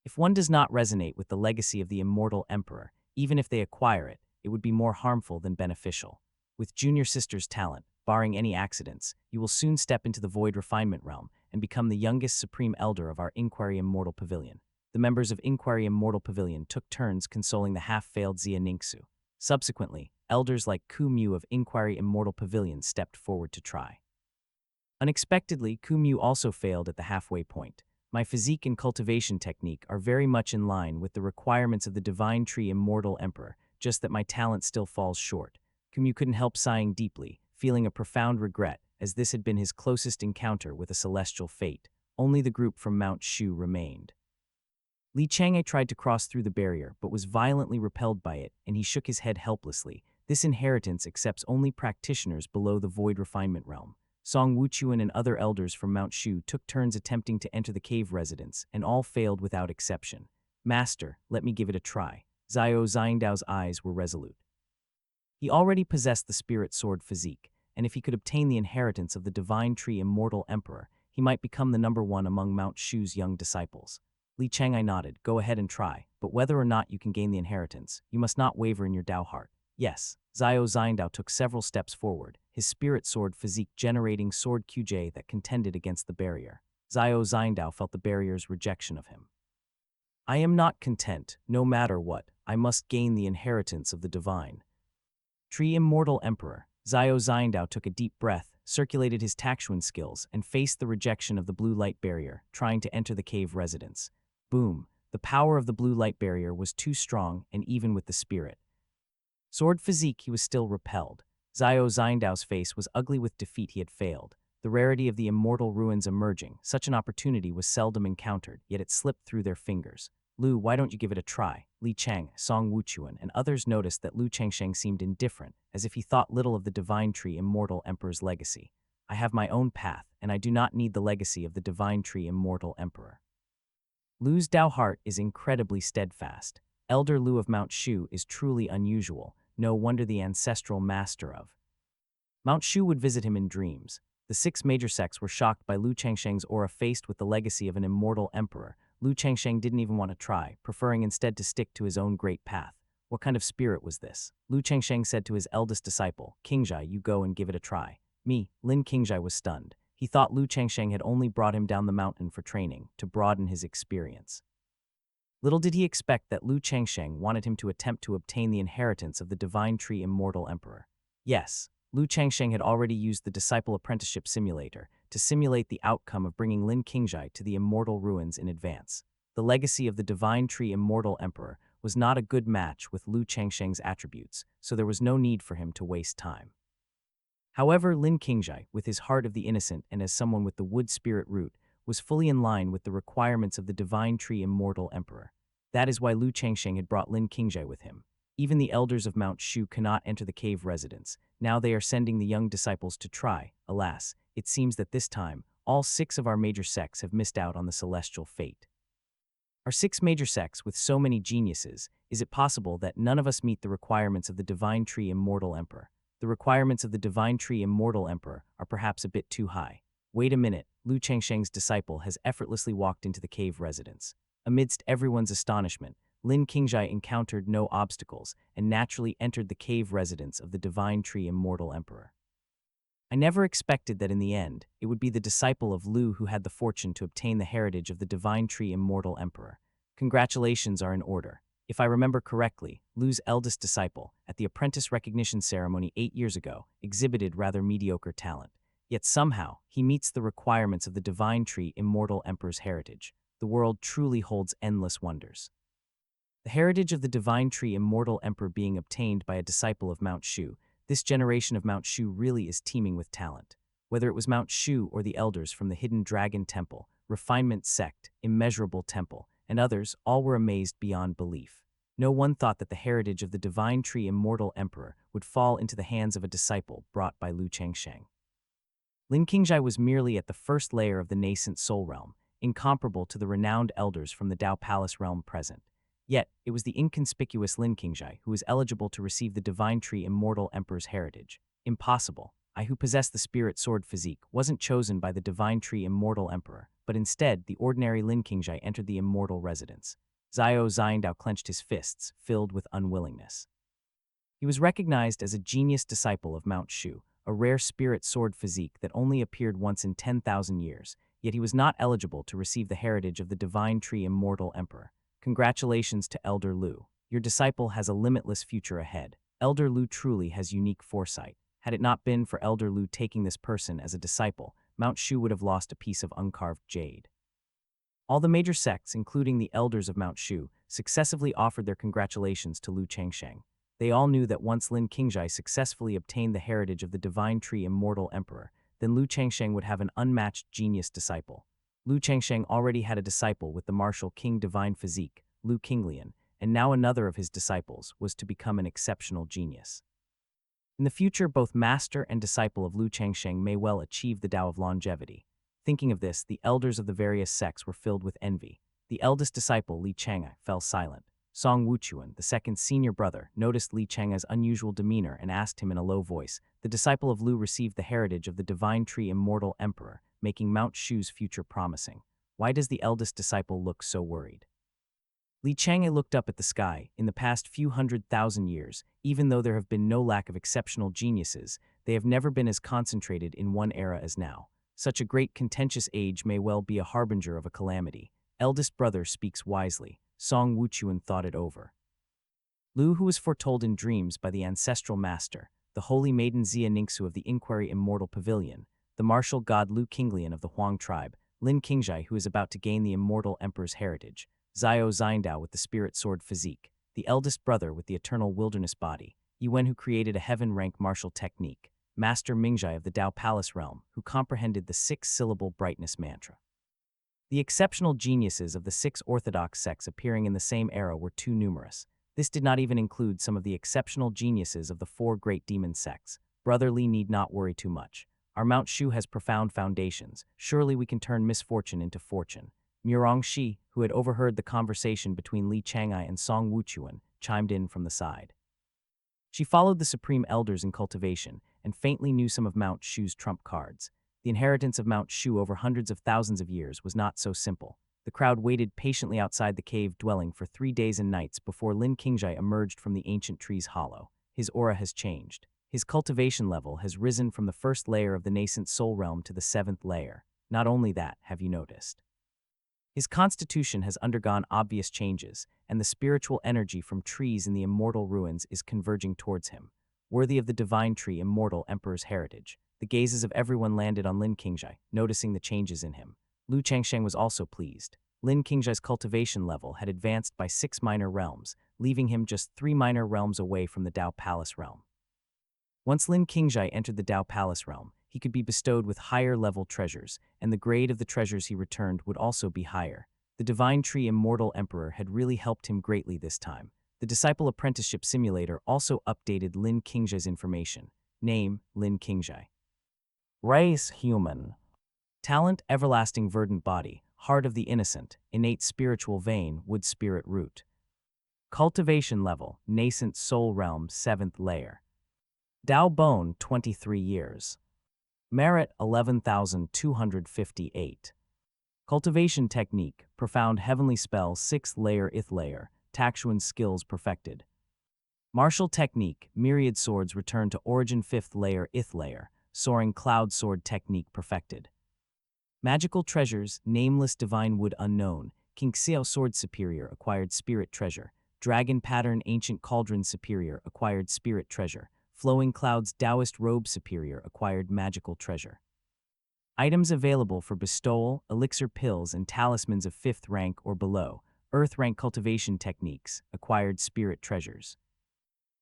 If one does not resonate with the legacy of the immortal emperor, even if they acquire it, it would be more harmful than beneficial. With junior sister's talent, barring any accidents, you will soon step into the void refinement realm and become the youngest supreme elder of our Inquiry Immortal Pavilion. The members of Inquiry Immortal Pavilion took turns consoling the half-failed Xia Ningxu. Subsequently, elders like Ku Mu of Inquiry Immortal Pavilion stepped forward to try. Unexpectedly, Ku Mu also failed at the halfway point. My physique and cultivation technique are very much in line with the requirements of the Divine Tree Immortal Emperor, just that my talent still falls short. Ku Mu couldn't help sighing deeply, feeling a profound regret, as this had been his closest encounter with a celestial fate. Only the group from Mount Shu remained. Li Chang'e tried to cross through the barrier, but was violently repelled by it, and he shook his head helplessly. This inheritance accepts only practitioners below the void refinement realm. Song Wuchuan and other elders from Mount Shu took turns attempting to enter the cave residence, and all failed without exception. Master, let me give it a try. Xiao Xiangdao's eyes were resolute. He already possessed the spirit sword physique, and if he could obtain the inheritance of the Divine Tree Immortal Emperor, he might become the #1 among Mount Shu's young disciples. Li Chang'e nodded. Go ahead and try, but whether or not you can gain the inheritance, you must not waver in your Dao heart. Yes, Xiao Xiangdao took several steps forward, his spirit sword physique generating sword QJ that contended against the barrier. Xiao Xiangdao felt the barrier's rejection of him. I am not content, no matter what, I must gain the inheritance of the Divine Tree Immortal Emperor. Xiao Xiangdao took a deep breath, circulated his Taxuan skills, and faced the rejection of the blue light barrier, trying to enter the cave residence. Boom! The power of the blue light barrier was too strong, and even with the spirit sword physique he was still repelled. Xiao Xiangdao's face was ugly with defeat. He had failed. The rarity of the immortal ruins emerging, such an opportunity was seldom encountered, yet it slipped through their fingers. Lu, why don't you give it a try? Li Chang, Song Wuchuan, and others noticed that Lu Changsheng seemed indifferent, as if he thought little of the Divine Tree Immortal Emperor's legacy. I have my own path, and I do not need the legacy of the Divine Tree Immortal Emperor. Lu's Dao heart is incredibly steadfast. Elder Lu of Mount Shu is truly unusual, no wonder the ancestral master of Mount Shu would visit him in dreams. The 6 major sects were shocked by Lu Changsheng's aura faced with the legacy of an immortal emperor. Lu Changsheng didn't even want to try, preferring instead to stick to his own great path. What kind of spirit was this? Lu Changsheng said to his eldest disciple, Qingzhai, you go and give it a try. Me, Lin Qingzhai was stunned. He thought Lu Changsheng had only brought him down the mountain for training, to broaden his experience. Little did he expect that Lu Changsheng wanted him to attempt to obtain the inheritance of the Divine Tree Immortal Emperor. Yes, Lu Changsheng had already used the Disciple Apprenticeship Simulator to simulate the outcome of bringing Lin Qingjai to the immortal ruins in advance. The legacy of the Divine Tree Immortal Emperor was not a good match with Lu Changsheng's attributes, so there was no need for him to waste time. However, Lin Qingjai, with his heart of the innocent and as someone with the wood spirit root, was fully in line with the requirements of the Divine Tree Immortal Emperor. That is why Lu Changsheng had brought Lin Qingjai with him. Even the elders of Mount Shu cannot enter the cave residence. Now they are sending the young disciples to try. Alas, it seems that this time, all 6 of our major sects have missed out on the celestial fate. Our 6 major sects with so many geniuses, is it possible that none of us meet the requirements of the Divine Tree Immortal Emperor? The requirements of the Divine Tree Immortal Emperor are perhaps a bit too high. Wait a minute, Lu Changsheng's disciple has effortlessly walked into the cave residence. Amidst everyone's astonishment, Lin Qingjai encountered no obstacles and naturally entered the cave residence of the Divine Tree Immortal Emperor. I never expected that in the end, it would be the disciple of Lu who had the fortune to obtain the heritage of the Divine Tree Immortal Emperor. Congratulations are in order. If I remember correctly, Lu's eldest disciple, at the apprentice recognition ceremony 8 years ago, exhibited rather mediocre talent. Yet somehow, he meets the requirements of the Divine Tree Immortal Emperor's heritage. The world truly holds endless wonders. The heritage of the Divine Tree Immortal Emperor being obtained by a disciple of Mount Shu, this generation of Mount Shu really is teeming with talent. Whether it was Mount Shu or the elders from the Hidden Dragon Temple, Refinement Sect, Immeasurable Temple, and others, all were amazed beyond belief. No one thought that the heritage of the Divine Tree Immortal Emperor would fall into the hands of a disciple brought by Lu Changsheng. Lin Qingjai was merely at the first layer of the nascent soul realm, incomparable to the renowned elders from the Dao Palace realm present. Yet, it was the inconspicuous Lin Qingjai who was eligible to receive the Divine Tree Immortal Emperor's heritage. Impossible. I who possessed the spirit sword physique wasn't chosen by the Divine Tree Immortal Emperor, but instead the ordinary Lin Qingjai entered the immortal residence. Xiao Xiandao clenched his fists, filled with unwillingness. He was recognized as a genius disciple of Mount Shu, a rare spirit sword physique that only appeared once in 10,000 years, yet he was not eligible to receive the heritage of the Divine Tree Immortal Emperor. Congratulations to Elder Lu. Your disciple has a limitless future ahead. Elder Lu truly has unique foresight. Had it not been for Elder Lu taking this person as a disciple, Mount Shu would have lost a piece of uncarved jade. All the major sects, including the elders of Mount Shu, successively offered their congratulations to Lu Changsheng. They all knew that once Lin Qingjai successfully obtained the heritage of the Divine Tree Immortal Emperor, then Lu Changsheng would have an unmatched genius disciple. Lu Changsheng already had a disciple with the martial King Divine Physique, Lu Qinglian, and now another of his disciples was to become an exceptional genius. In the future, both master and disciple of Lu Changsheng may well achieve the Tao of longevity. Thinking of this, the elders of the various sects were filled with envy. The eldest disciple, Li Chang'e, fell silent. Song Wuchuan, the second senior brother, noticed Li Chang'e's unusual demeanor and asked him in a low voice. The disciple of Lu received the heritage of the Divine Tree Immortal Emperor, making Mount Shu's future promising. Why does the eldest disciple look so worried? Li Chang'e looked up at the sky. In the past few 100,000 years, even though there have been no lack of exceptional geniuses, they have never been as concentrated in one era as now. Such a great contentious age may well be a harbinger of a calamity. Eldest brother speaks wisely. Song Wuchuan thought it over. Lu, who was foretold in dreams by the ancestral master, the holy maiden Xia Ningxu of the Inquiry Immortal Pavilion, the martial god Lu Qinglian of the Huang tribe, Lin Qingjai who is about to gain the immortal emperor's heritage, Xiao Xiandao with the spirit sword physique, the eldest brother with the eternal wilderness body, Yuan who created a heaven-rank martial technique, Master Mingjai of the Dao Palace realm, who comprehended the 6-syllable brightness mantra. The exceptional geniuses of the 6 orthodox sects appearing in the same era were too numerous. This did not even include some of the exceptional geniuses of the 4 great demon sects. Brother Li need not worry too much. Our Mount Shu has profound foundations. Surely we can turn misfortune into fortune. Murong Shi, who had overheard the conversation between Li Chang'e and Song Wuchuan, chimed in from the side. She followed the supreme elders in cultivation and faintly knew some of Mount Shu's trump cards. The inheritance of Mount Shu over hundreds of thousands of years was not so simple. The crowd waited patiently outside the cave dwelling for 3 days and nights before Lin Qingjai emerged from the ancient tree's hollow. His aura has changed. His cultivation level has risen from the first layer of the nascent soul realm to the 7th layer. Not only that, have you noticed? His constitution has undergone obvious changes, and the spiritual energy from trees in the immortal ruins is converging towards him. worthy of the divine tree immortal emperor's heritage. The gazes of everyone landed on Lin Qingjai, noticing the changes in him. Lu Changsheng was also pleased. Lin Qingjai's cultivation level had advanced by 6 minor realms, leaving him just 3 minor realms away from the Dao Palace realm. Once Lin Qingjai entered the Dao Palace realm, he could be bestowed with higher-level treasures, and the grade of the treasures he returned would also be higher. The Divine Tree Immortal Emperor had really helped him greatly this time. The Disciple Apprenticeship Simulator also updated Lin Qingjai's information. Name, Lin Qingjai. Race, human. Talent, everlasting verdant body, heart of the innocent, innate spiritual vein, wood spirit root. Cultivation level, nascent soul realm, 7th layer. Dao Bone, 23 years. Merit, 11,258. Cultivation technique, profound heavenly spell, 6th layer, 5th layer, Takshuan skills perfected. Martial technique, myriad swords return to origin, 5th layer, 5th layer, soaring cloud sword technique perfected. Magical treasures, nameless divine wood unknown, King Xiao sword superior acquired spirit treasure, dragon pattern ancient cauldron superior acquired spirit treasure, flowing clouds Taoist robe superior acquired magical treasure. Items available for bestowal, elixir pills and talismans of 5th rank or below, earth rank cultivation techniques, acquired spirit treasures.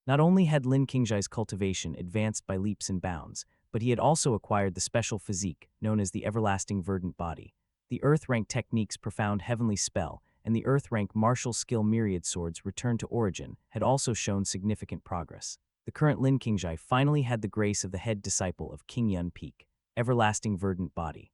Not only had Lin Qingjai's cultivation advanced by leaps and bounds, but he had also acquired the special physique known as the everlasting verdant body. The earth rank techniques profound heavenly spell and the earth rank martial skill myriad swords return to origin had also shown significant progress. The current Lin Qingjai finally had the grace of the head disciple of King Yun Peak, everlasting verdant body.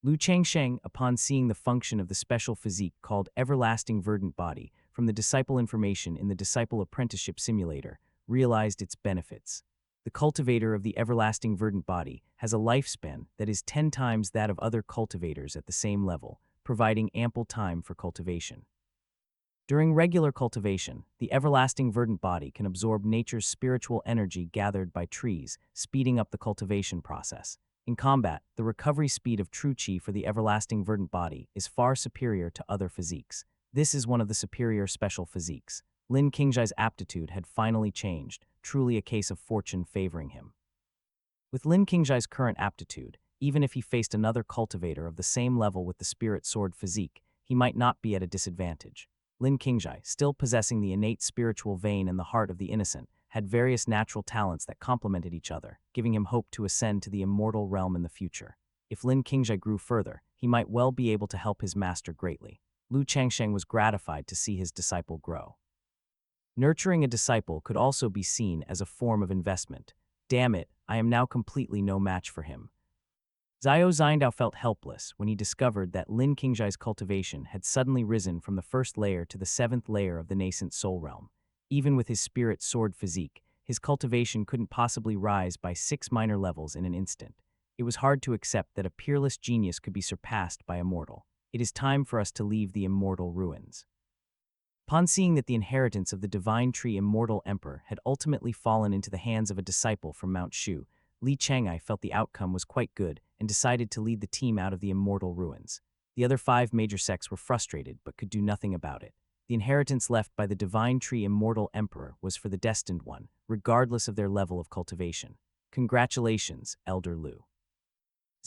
Lu Changsheng, upon seeing the function of the special physique called everlasting verdant body from the disciple information in the disciple apprenticeship simulator, realized its benefits. The cultivator of the everlasting verdant body has a lifespan that is 10 times that of other cultivators at the same level, providing ample time for cultivation. During regular cultivation, the everlasting verdant body can absorb nature's spiritual energy gathered by trees, speeding up the cultivation process. In combat, the recovery speed of true qi for the everlasting verdant body is far superior to other physiques. This is one of the superior special physiques. Lin Qingjai's aptitude had finally changed, truly a case of fortune favoring him. With Lin Qingjai's current aptitude, even if he faced another cultivator of the same level with the spirit sword physique, he might not be at a disadvantage. Lin Qingjai, still possessing the innate spiritual vein and the heart of the innocent, had various natural talents that complemented each other, giving him hope to ascend to the immortal realm in the future. If Lin Qingjai grew further, he might well be able to help his master greatly. Lu Changsheng was gratified to see his disciple grow. Nurturing a disciple could also be seen as a form of investment. Damn it, I am now completely no match for him. Xiao Xindao felt helpless when he discovered that Lin Qingjai's cultivation had suddenly risen from the 1st layer to the 7th layer of the nascent soul realm. Even with his spirit sword physique, his cultivation couldn't possibly rise by 6 minor levels in an instant. It was hard to accept that a peerless genius could be surpassed by a mortal. It is time for us to leave the immortal ruins. Upon seeing that the inheritance of the Divine Tree Immortal Emperor had ultimately fallen into the hands of a disciple from Mount Shu, Li Changai felt the outcome was quite good and decided to lead the team out of the immortal ruins. The other 5 major sects were frustrated but could do nothing about it. The inheritance left by the Divine Tree Immortal Emperor was for the destined one, regardless of their level of cultivation. Congratulations, Elder Lu.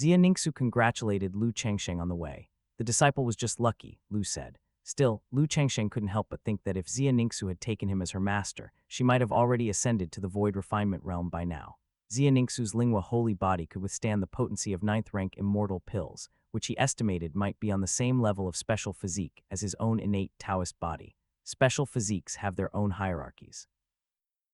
Xia Ningxu congratulated Lu Changsheng on the way. The disciple was just lucky, Lu said. Still, Lu Changsheng couldn't help but think that if Xia Ningxu had taken him as her master, she might have already ascended to the void refinement realm by now. Xia Ningxu's lingua holy body could withstand the potency of 9th rank immortal pills, which he estimated might be on the same level of special physique as his own innate Taoist body. Special physiques have their own hierarchies.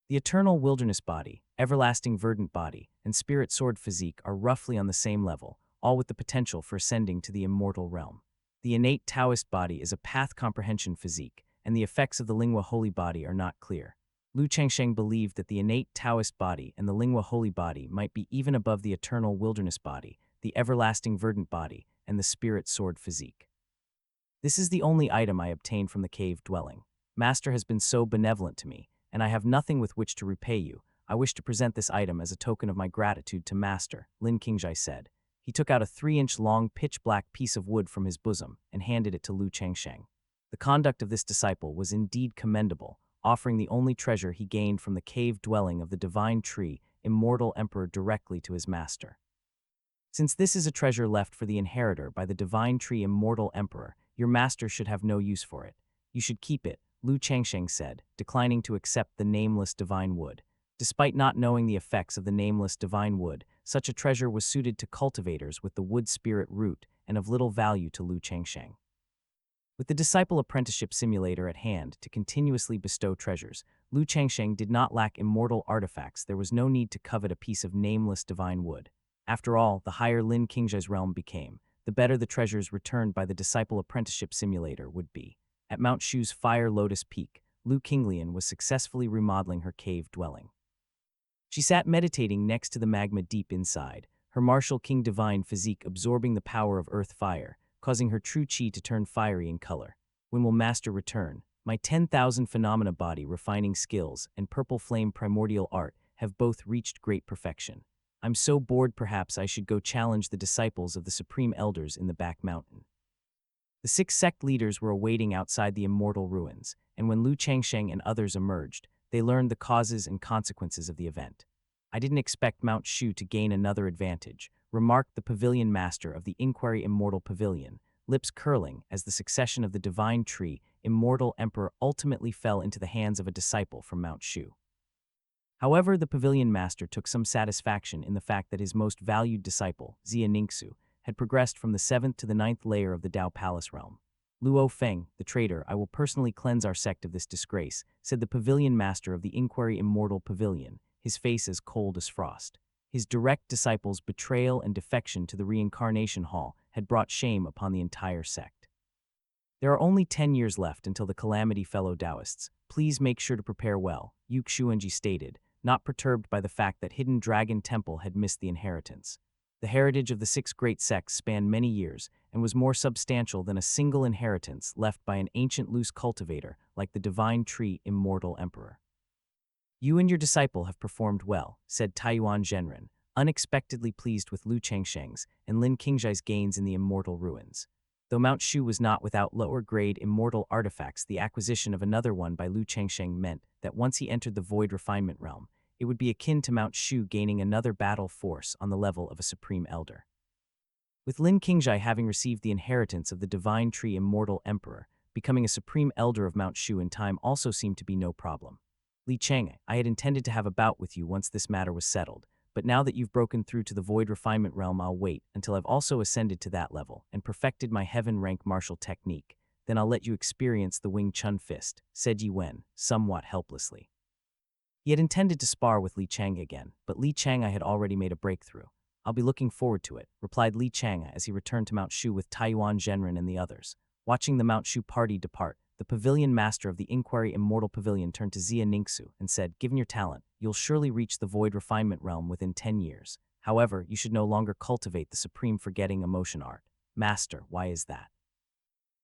The eternal wilderness body, everlasting verdant body, and spirit sword physique are roughly on the same level, all with the potential for ascending to the immortal realm. The innate Taoist body is a path comprehension physique, and the effects of the lingua holy body are not clear. Lu Changsheng believed that the innate Taoist body and the lingua holy body might be even above the eternal wilderness body, the everlasting verdant body, and the spirit sword physique. This is the only item I obtained from the cave dwelling. Master has been so benevolent to me, and I have nothing with which to repay you. I wish to present this item as a token of my gratitude to Master, Lin Qingjai said. He took out a 3-inch long pitch-black piece of wood from his bosom and handed it to Lu Changsheng. The conduct of this disciple was indeed commendable. offering the only treasure he gained from the cave dwelling of the divine tree, immortal emperor, directly to his master. Since this is a treasure left for the inheritor by the divine tree immortal emperor, your master should have no use for it. You should keep it, Lu Changsheng said, declining to accept the nameless divine wood. Despite not knowing the effects of the nameless divine wood, such a treasure was suited to cultivators with the wood spirit root and of little value to Lu Changsheng. With the disciple apprenticeship simulator at hand to continuously bestow treasures, Lu Changsheng did not lack immortal artifacts. There was no need to covet a piece of nameless divine wood. After all, the higher Lin Qingzhai's realm became, the better the treasures returned by the disciple apprenticeship simulator would be. At Mount Shu's Fire Lotus Peak, Lu Qinglian was successfully remodeling her cave dwelling. She sat meditating next to the magma deep inside, her martial king divine physique absorbing the power of earth fire, causing her true chi to turn fiery in color. When will master return? My 10,000 phenomena body refining skills and purple flame primordial art have both reached great perfection. I'm so bored, perhaps I should go challenge the disciples of the supreme elders in the back mountain. The 6 sect leaders were awaiting outside the immortal ruins, and when Lu Changsheng and others emerged, they learned the causes and consequences of the event. I didn't expect Mount Shu to gain another advantage, remarked the pavilion master of the Inquiry Immortal Pavilion, lips curling as the succession of the divine tree, immortal emperor, ultimately fell into the hands of a disciple from Mount Shu. However, the pavilion master took some satisfaction in the fact that his most valued disciple, Xia Ningxu, had progressed from the 7th to the 9th layer of the Dao Palace realm. Luo Feng, the traitor, I will personally cleanse our sect of this disgrace, said the pavilion master of the Inquiry Immortal Pavilion, his face as cold as frost. His direct disciples' betrayal and defection to the reincarnation hall had brought shame upon the entire sect. There are only 10 years left until the calamity, fellow Taoists. Please make sure to prepare well, Yu Xuanji stated, not perturbed by the fact that Hidden Dragon Temple had missed the inheritance. The heritage of the 6 great sects spanned many years and was more substantial than a single inheritance left by an ancient loose cultivator like the divine tree immortal emperor. You and your disciple have performed well, said Taiyuan Zhenren, unexpectedly pleased with Lu Changsheng's and Lin Qingzhai's gains in the immortal ruins. Though Mount Shu was not without lower-grade immortal artifacts, the acquisition of another one by Lu Changsheng meant that once he entered the void refinement realm, it would be akin to Mount Shu gaining another battle force on the level of a supreme elder. With Lin Qingzhai having received the inheritance of the divine tree immortal emperor, becoming a supreme elder of Mount Shu in time also seemed to be no problem. Li Cheng, I had intended to have a bout with you once this matter was settled, but now that you've broken through to the void refinement realm, I'll wait until I've also ascended to that level and perfected my heaven rank martial technique. Then I'll let you experience the Wing Chun fist, said Yi Wen, somewhat helplessly. He had intended to spar with Li Chang again, but Li Chang'ai had already made a breakthrough. I'll be looking forward to it, replied Li Chang'ai as he returned to Mount Shu with Taiyuan Zhenren and the others. Watching the Mount Shu party depart, the pavilion master of the Inquiry Immortal Pavilion turned to Xia Ningxu and said, given your talent, you'll surely reach the void refinement realm within 10 years. However, you should no longer cultivate the supreme forgetting emotion art. Master, why is that?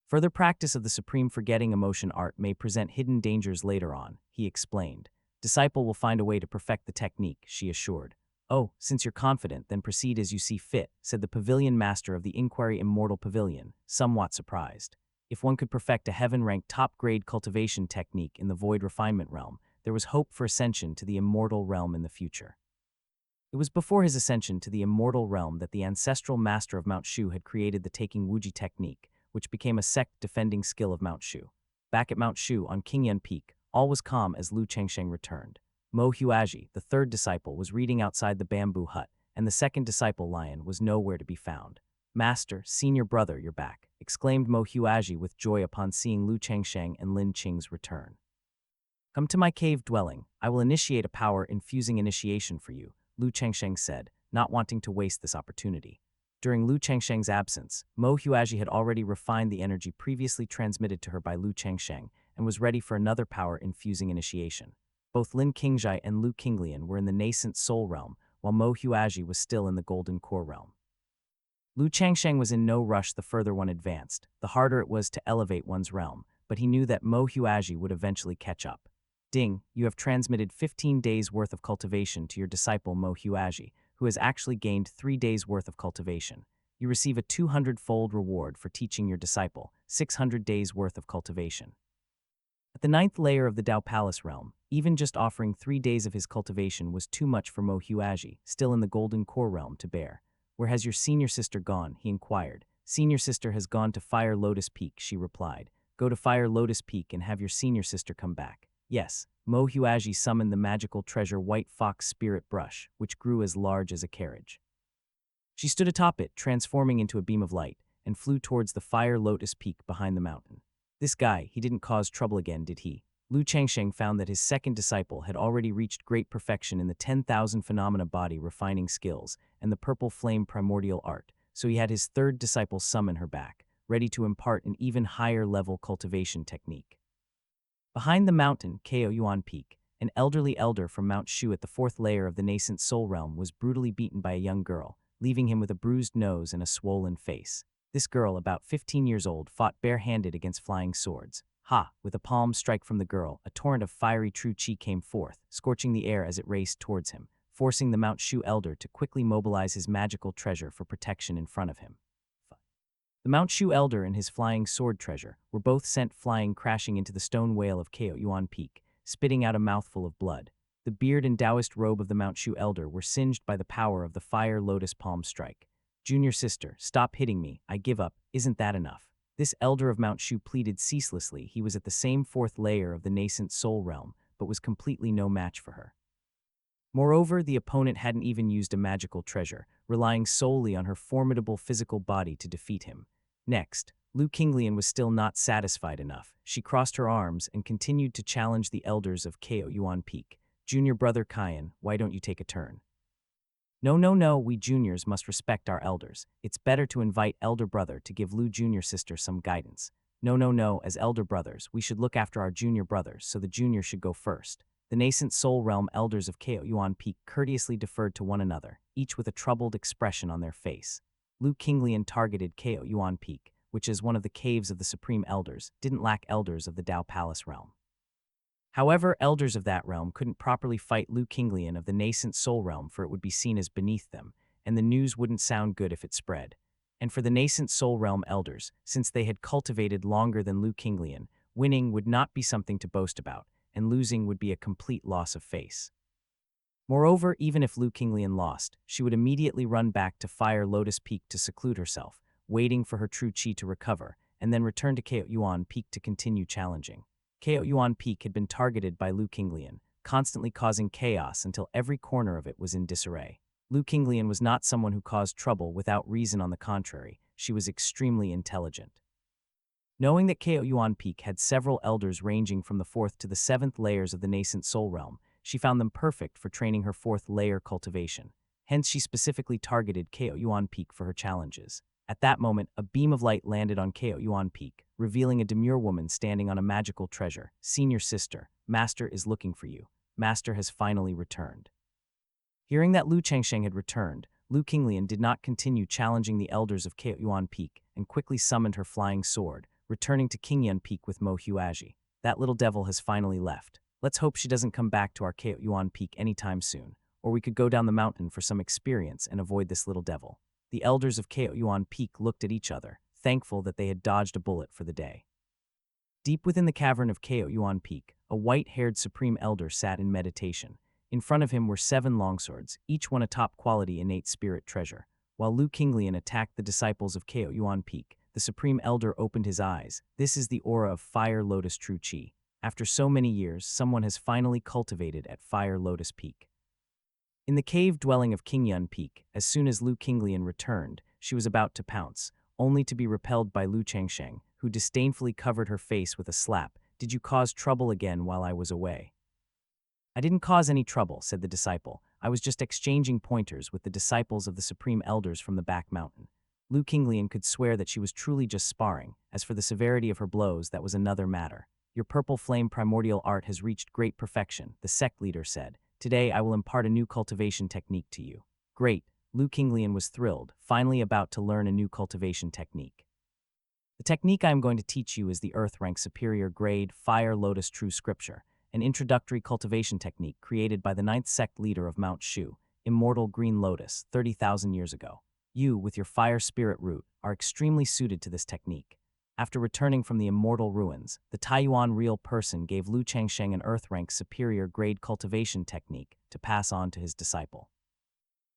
Further practice of the supreme forgetting emotion art may present hidden dangers later on, he explained. Disciple will find a way to perfect the technique, she assured. Oh, since you're confident, then proceed as you see fit, said the pavilion master of the Inquiry Immortal Pavilion, somewhat surprised. If one could perfect a heaven-ranked top-grade cultivation technique in the void refinement realm, there was hope for ascension to the immortal realm in the future. It was before his ascension to the immortal realm that the ancestral master of Mount Shu had created the Taking Wuji technique, which became a sect-defending skill of Mount Shu. Back at Mount Shu on Qingyan Peak, all was calm as Lu Changsheng returned. Mo Huaji, the third disciple, was reading outside the bamboo hut, and the second disciple, Lion, was nowhere to be found. Master, senior brother, you're back, exclaimed Mo Huaji with joy upon seeing Lu Changsheng and Lin Qing's return. Come to my cave dwelling. I will initiate a power-infusing initiation for you, Lu Changsheng said, not wanting to waste this opportunity. During Lu Changsheng's absence, Mo Huaji had already refined the energy previously transmitted to her by Lu Changsheng and was ready for another power-infusing initiation. Both Lin Qingzhai and Lu Qinglian were in the nascent soul realm, while Mo Huaji was still in the golden core realm. Lu Changsheng was in no rush the further one advanced, the harder it was to elevate one's realm, but he knew that Mo Huaji would eventually catch up. Ding, you have transmitted 15 days' worth of cultivation to your disciple Mo Huaji, who has actually gained 3 days' worth of cultivation. You receive a 200-fold reward for teaching your disciple 600 days' worth of cultivation. At the ninth layer of the Dao Palace realm, even just offering 3 days of his cultivation was too much for manhwaedit, still in the Golden Core realm, to bear. "Where has your senior sister gone?" he inquired. "Senior sister has gone to Fire Lotus Peak," she replied. "Go to Fire Lotus Peak and have your senior sister come back." Yes, manhwaedit summoned the magical treasure White Fox Spirit Brush, which grew as large as a carriage. She stood atop it, transforming into a beam of light, and flew towards the Fire Lotus Peak behind the mountain. This guy, he didn't cause trouble again, did he? Lu Changsheng found that his second disciple had already reached great perfection in the 10,000 phenomena body refining skills and the purple flame primordial art, so he had his third disciple summon her back, ready to impart an even higher level cultivation technique. Behind the mountain, Kao Yuan Peak, an elderly elder from Mount Shu at the fourth layer of the nascent soul realm was brutally beaten by a young girl, leaving him with a bruised nose and a swollen face. This girl, about 15 years old, fought bare-handed against flying swords. Ha! With a palm strike from the girl, a torrent of fiery true chi came forth, scorching the air as it raced towards him, forcing the Mount Shu elder to quickly mobilize his magical treasure for protection in front of him. The Mount Shu elder and his flying sword treasure were both sent flying crashing into the stone whale of Kao Yuan Peak, spitting out a mouthful of blood. The beard and Taoist robe of the Mount Shu elder were singed by the power of the fire lotus palm strike. "Junior sister, stop hitting me, I give up, isn't that enough?" This elder of Mount Shu pleaded ceaselessly. He was at the same fourth layer of the nascent soul realm, but was completely no match for her. Moreover, the opponent hadn't even used a magical treasure, relying solely on her formidable physical body to defeat him. Next, Lu Qinglian was still not satisfied enough. She crossed her arms and continued to challenge the elders of Kao Yuan Peak. "Junior brother Kyan, why don't you take a turn?" "No, no, no, we juniors must respect our elders. It's better to invite elder brother to give Lu junior sister some guidance." "No, no, no, as elder brothers, we should look after our junior brothers, so the junior should go first." The nascent soul realm elders of Kao Yuan Peak courteously deferred to one another, each with a troubled expression on their face. Lu Qinglian targeted Kao Yuan Peak, which is one of the caves of the supreme elders, didn't lack elders of the Dao Palace realm. However, elders of that realm couldn't properly fight Lu Qinglian of the nascent soul realm, for it would be seen as beneath them, and the news wouldn't sound good if it spread. And for the nascent soul realm elders, since they had cultivated longer than Lu Qinglian, winning would not be something to boast about, and losing would be a complete loss of face. Moreover, even if Lu Qinglian lost, she would immediately run back to Fire Lotus Peak to seclude herself, waiting for her true chi to recover, and then return to Kao Yuan Peak to continue challenging. Kao Yuan Peak had been targeted by Lu Qinglian, constantly causing chaos until every corner of it was in disarray. Lu Qinglian was not someone who caused trouble without reason. On the contrary, she was extremely intelligent. Knowing that Kao Yuan Peak had several elders ranging from the 4th to the 7th layers of the nascent soul realm, she found them perfect for training her 4th layer cultivation. Hence, she specifically targeted Kao Yuan Peak for her challenges. At that moment, a beam of light landed on Kao Yuan Peak, revealing a demure woman standing on a magical treasure. "Senior sister, Master is looking for you. Master has finally returned." Hearing that Lu Changsheng had returned, Lu Qinglian did not continue challenging the elders of Kao Yuan Peak and quickly summoned her flying sword, returning to Qingyuan Peak with manhwaedit. "That little devil has finally left. Let's hope she doesn't come back to our Kao Yuan Peak anytime soon, or we could go down the mountain for some experience and avoid this little devil." The elders of Kao Yuan Peak looked at each other, thankful that they had dodged a bullet for the day. Deep within the cavern of Kao Yuan Peak, a white-haired supreme elder sat in meditation. In front of him were 7 longswords, each one a top-quality innate spirit treasure. While Lu Qinglian attacked the disciples of Kao Yuan Peak, the supreme elder opened his eyes. "This is the aura of Fire Lotus True Chi. After so many years, someone has finally cultivated at Fire Lotus Peak." In the cave dwelling of Qingyuan Peak, as soon as Lu Qinglian returned, she was about to pounce, only to be repelled by Lu Changsheng, who disdainfully covered her face with a slap. "Did you cause trouble again while I was away?" "I didn't cause any trouble," said the disciple. "I was just exchanging pointers with the disciples of the supreme elders from the back mountain." Lu Qinglian could swear that she was truly just sparring. As for the severity of her blows, that was another matter. "Your purple flame primordial art has reached great perfection," the sect leader said. "Today I will impart a new cultivation technique to you." "Great." Lu Qinglian was thrilled, finally about to learn a new cultivation technique. "The technique I am going to teach you is the Earth Rank Superior Grade Fire Lotus True Scripture, an introductory cultivation technique created by the 9th sect leader of Mount Shu, Immortal Green Lotus, 30,000 years ago. You, with your fire spirit root, are extremely suited to this technique." After returning from the immortal ruins, the Taiyuan real person gave Lu Changsheng an Earth rank superior grade cultivation technique to pass on to his disciple.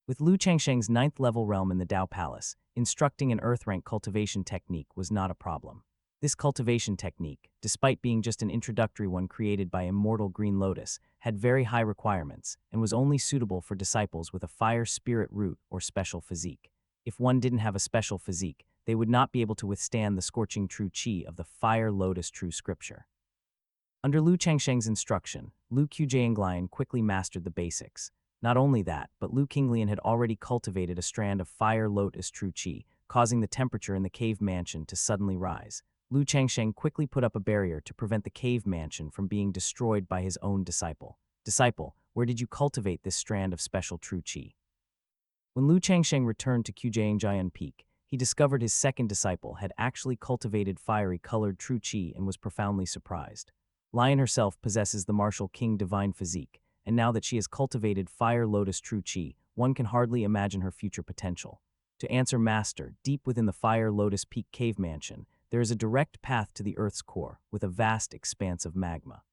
With Lu Changsheng's 9th level realm in the Dao Palace, instructing an Earth rank cultivation technique was not a problem. This cultivation technique, despite being just an introductory one created by Immortal Green Lotus, had very high requirements and was only suitable for disciples with a fire spirit root or special physique. If one didn't have a special physique, they would not be able to withstand the scorching true qi of the fire lotus true scripture. Under Lu Changsheng's instruction, Lu Qijianglian quickly mastered the basics. Not only that, but Lu Qinglian had already cultivated a strand of fire lotus true qi, causing the temperature in the cave mansion to suddenly rise. Lu Changsheng quickly put up a barrier to prevent the cave mansion from being destroyed by his own disciple. Disciple, where did you cultivate this strand of special true qi? When Lu Changsheng returned to Qijianglian Peak, he discovered his second disciple had actually cultivated fiery colored true qi and was profoundly surprised. Lion herself possesses the martial king divine physique, and now that she has cultivated fire lotus true qi, one can hardly imagine her future potential. To answer Master, deep within the fire lotus peak cave mansion, there is a direct path to the Earth's core, with a vast expanse of magma.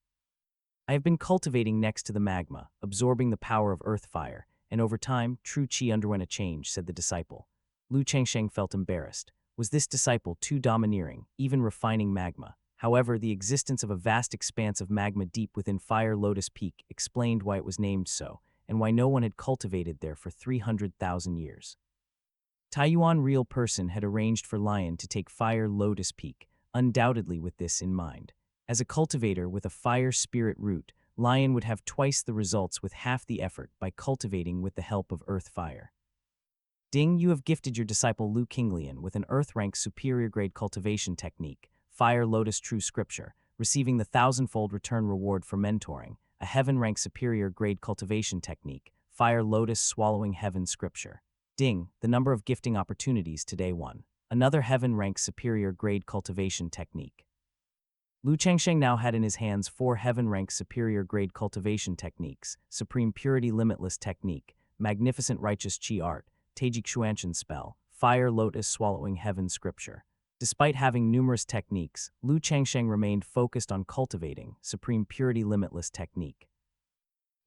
I have been cultivating next to the magma, absorbing the power of earth fire, and over time, true qi underwent a change, said the disciple. Lu Changsheng felt embarrassed. Was this disciple too domineering, even refining magma? However, the existence of a vast expanse of magma deep within Fire Lotus Peak explained why it was named so, and why no one had cultivated there for 300,000 years. Taiyuan Real Person had arranged for Lion to take Fire Lotus Peak, undoubtedly with this in mind. As a cultivator with a fire spirit root, Lion would have twice the results with half the effort by cultivating with the help of earth fire. Ding, you have gifted your disciple Lu Qinglian with an earth rank superior grade cultivation technique, Fire Lotus True Scripture, receiving the 1,000-fold return reward for mentoring, a heaven rank superior grade cultivation technique, Fire Lotus Swallowing Heaven Scripture. Ding, the number of gifting opportunities today 1. Another heaven rank superior grade cultivation technique. Lu Changsheng now had in his hands 4 heaven rank superior grade cultivation techniques, Supreme Purity Limitless Technique, Magnificent Righteous Qi Art, Taijik Xuanshan Spell, Fire Lotus Swallowing Heaven Scripture. Despite having numerous techniques, Lu Changsheng remained focused on cultivating Supreme Purity Limitless Technique.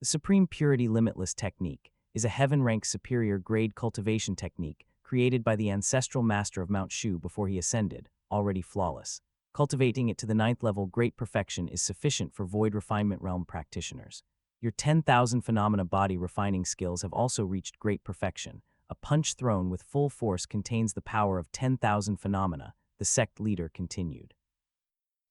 The Supreme Purity Limitless Technique is a heaven rank superior grade cultivation technique created by the ancestral master of Mount Shu before he ascended, already flawless. Cultivating it to the 9th level great perfection is sufficient for Void Refinement Realm practitioners. Your 10,000 phenomena body refining skills have also reached great perfection. A punch thrown with full force contains the power of 10,000 phenomena, the sect leader continued.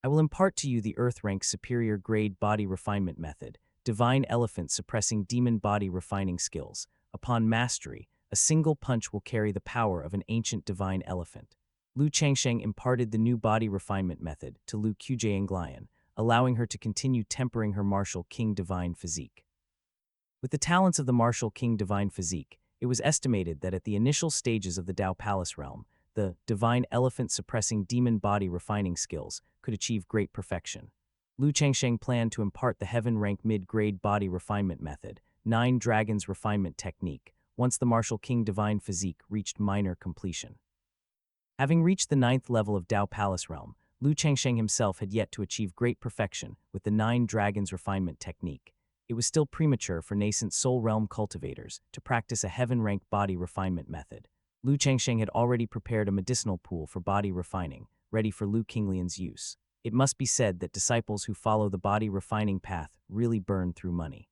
I will impart to you the Earth rank superior grade body refinement method, Divine Elephant suppressing demon body refining skills. Upon mastery, a single punch will carry the power of an ancient divine elephant. Lu Changsheng imparted the new body refinement method to Lu Qijianglian, allowing her to continue tempering her martial king divine physique. With the talents of the martial king divine physique, it was estimated that at the initial stages of the Dao Palace realm, the divine elephant suppressing demon body refining skills could achieve great perfection. Lu Changsheng planned to impart the heaven rank mid-grade body refinement method, 9 Dragons Refinement Technique, once the martial king divine physique reached minor completion. Having reached the 9th level of Dao Palace realm, Lu Changsheng himself had yet to achieve great perfection with the 9 Dragons Refinement Technique. It was still premature for nascent soul realm cultivators to practice a heaven rank body refinement method. Lu Changsheng had already prepared a medicinal pool for body refining, ready for Lu Qinglian's use. It must be said that disciples who follow the body refining path really burn through money.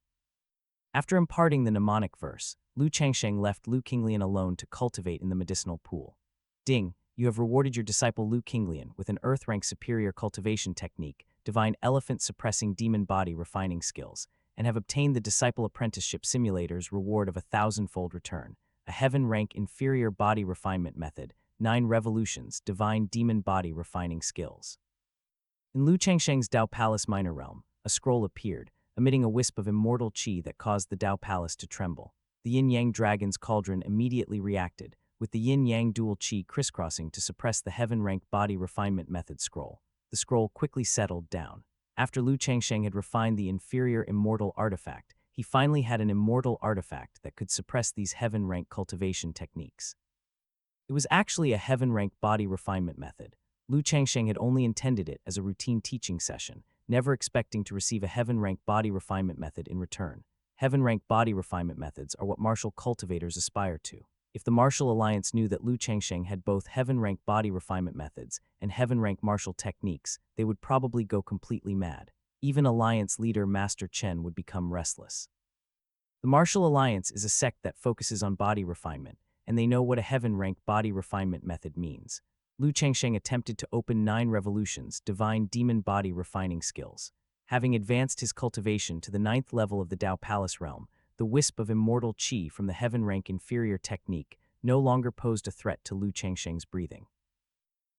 After imparting the mnemonic verse, Lu Changsheng left Lu Qinglian alone to cultivate in the medicinal pool. Ding, you have rewarded your disciple Lu Qinglian with an earth rank superior cultivation technique, Divine Elephant suppressing demon body refining skills, and have obtained the Disciple Apprenticeship Simulator's reward of 1,000-fold return, a heaven rank inferior body refinement method, 9 Revolutions, Divine Demon Body Refining Skills. In Lu Changsheng's Dao Palace Minor Realm, a scroll appeared, emitting a wisp of immortal qi that caused the Dao Palace to tremble. The Yin-Yang Dragon's Cauldron immediately reacted, with the Yin-Yang dual qi crisscrossing to suppress the heaven rank body refinement method scroll. The scroll quickly settled down. After Lu Changsheng had refined the inferior immortal artifact, he finally had an immortal artifact that could suppress these heaven-rank cultivation techniques. It was actually a heaven-rank body refinement method. Lu Changsheng had only intended it as a routine teaching session, never expecting to receive a heaven-rank body refinement method in return. Heaven-rank body refinement methods are what martial cultivators aspire to. If the Martial Alliance knew that Lu Changsheng had both heaven-rank body refinement methods and heaven-rank martial techniques, they would probably go completely mad. Even Alliance leader Master Chen would become restless. The Martial Alliance is a sect that focuses on body refinement, and they know what a heaven-rank body refinement method means. Lu Changsheng attempted to open 9 revolutions, divine demon body refining skills. Having advanced his cultivation to the 9th level of the Dao Palace realm, the wisp of immortal qi from the heaven-rank inferior technique no longer posed a threat to Lu Changsheng's breathing.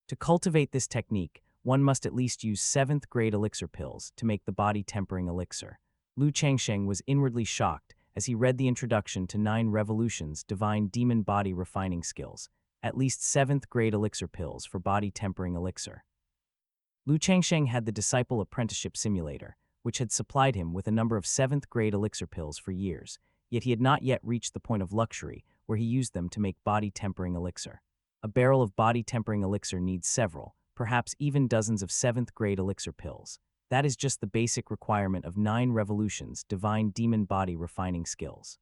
To cultivate this technique, one must at least use 7th grade elixir pills to make the body-tempering elixir. Lu Changsheng was inwardly shocked as he read the introduction to 9 revolutions divine demon body refining skills, at least 7th grade elixir pills for body-tempering elixir. Lu Changsheng had the Disciple Apprenticeship Simulator, which had supplied him with a number of 7th grade elixir pills for years, yet he had not yet reached the point of luxury where he used them to make body-tempering elixir. A barrel of body-tempering elixir needs several, perhaps even dozens of 7th grade elixir pills. That is just the basic requirement of 9 revolutions divine demon body refining skills.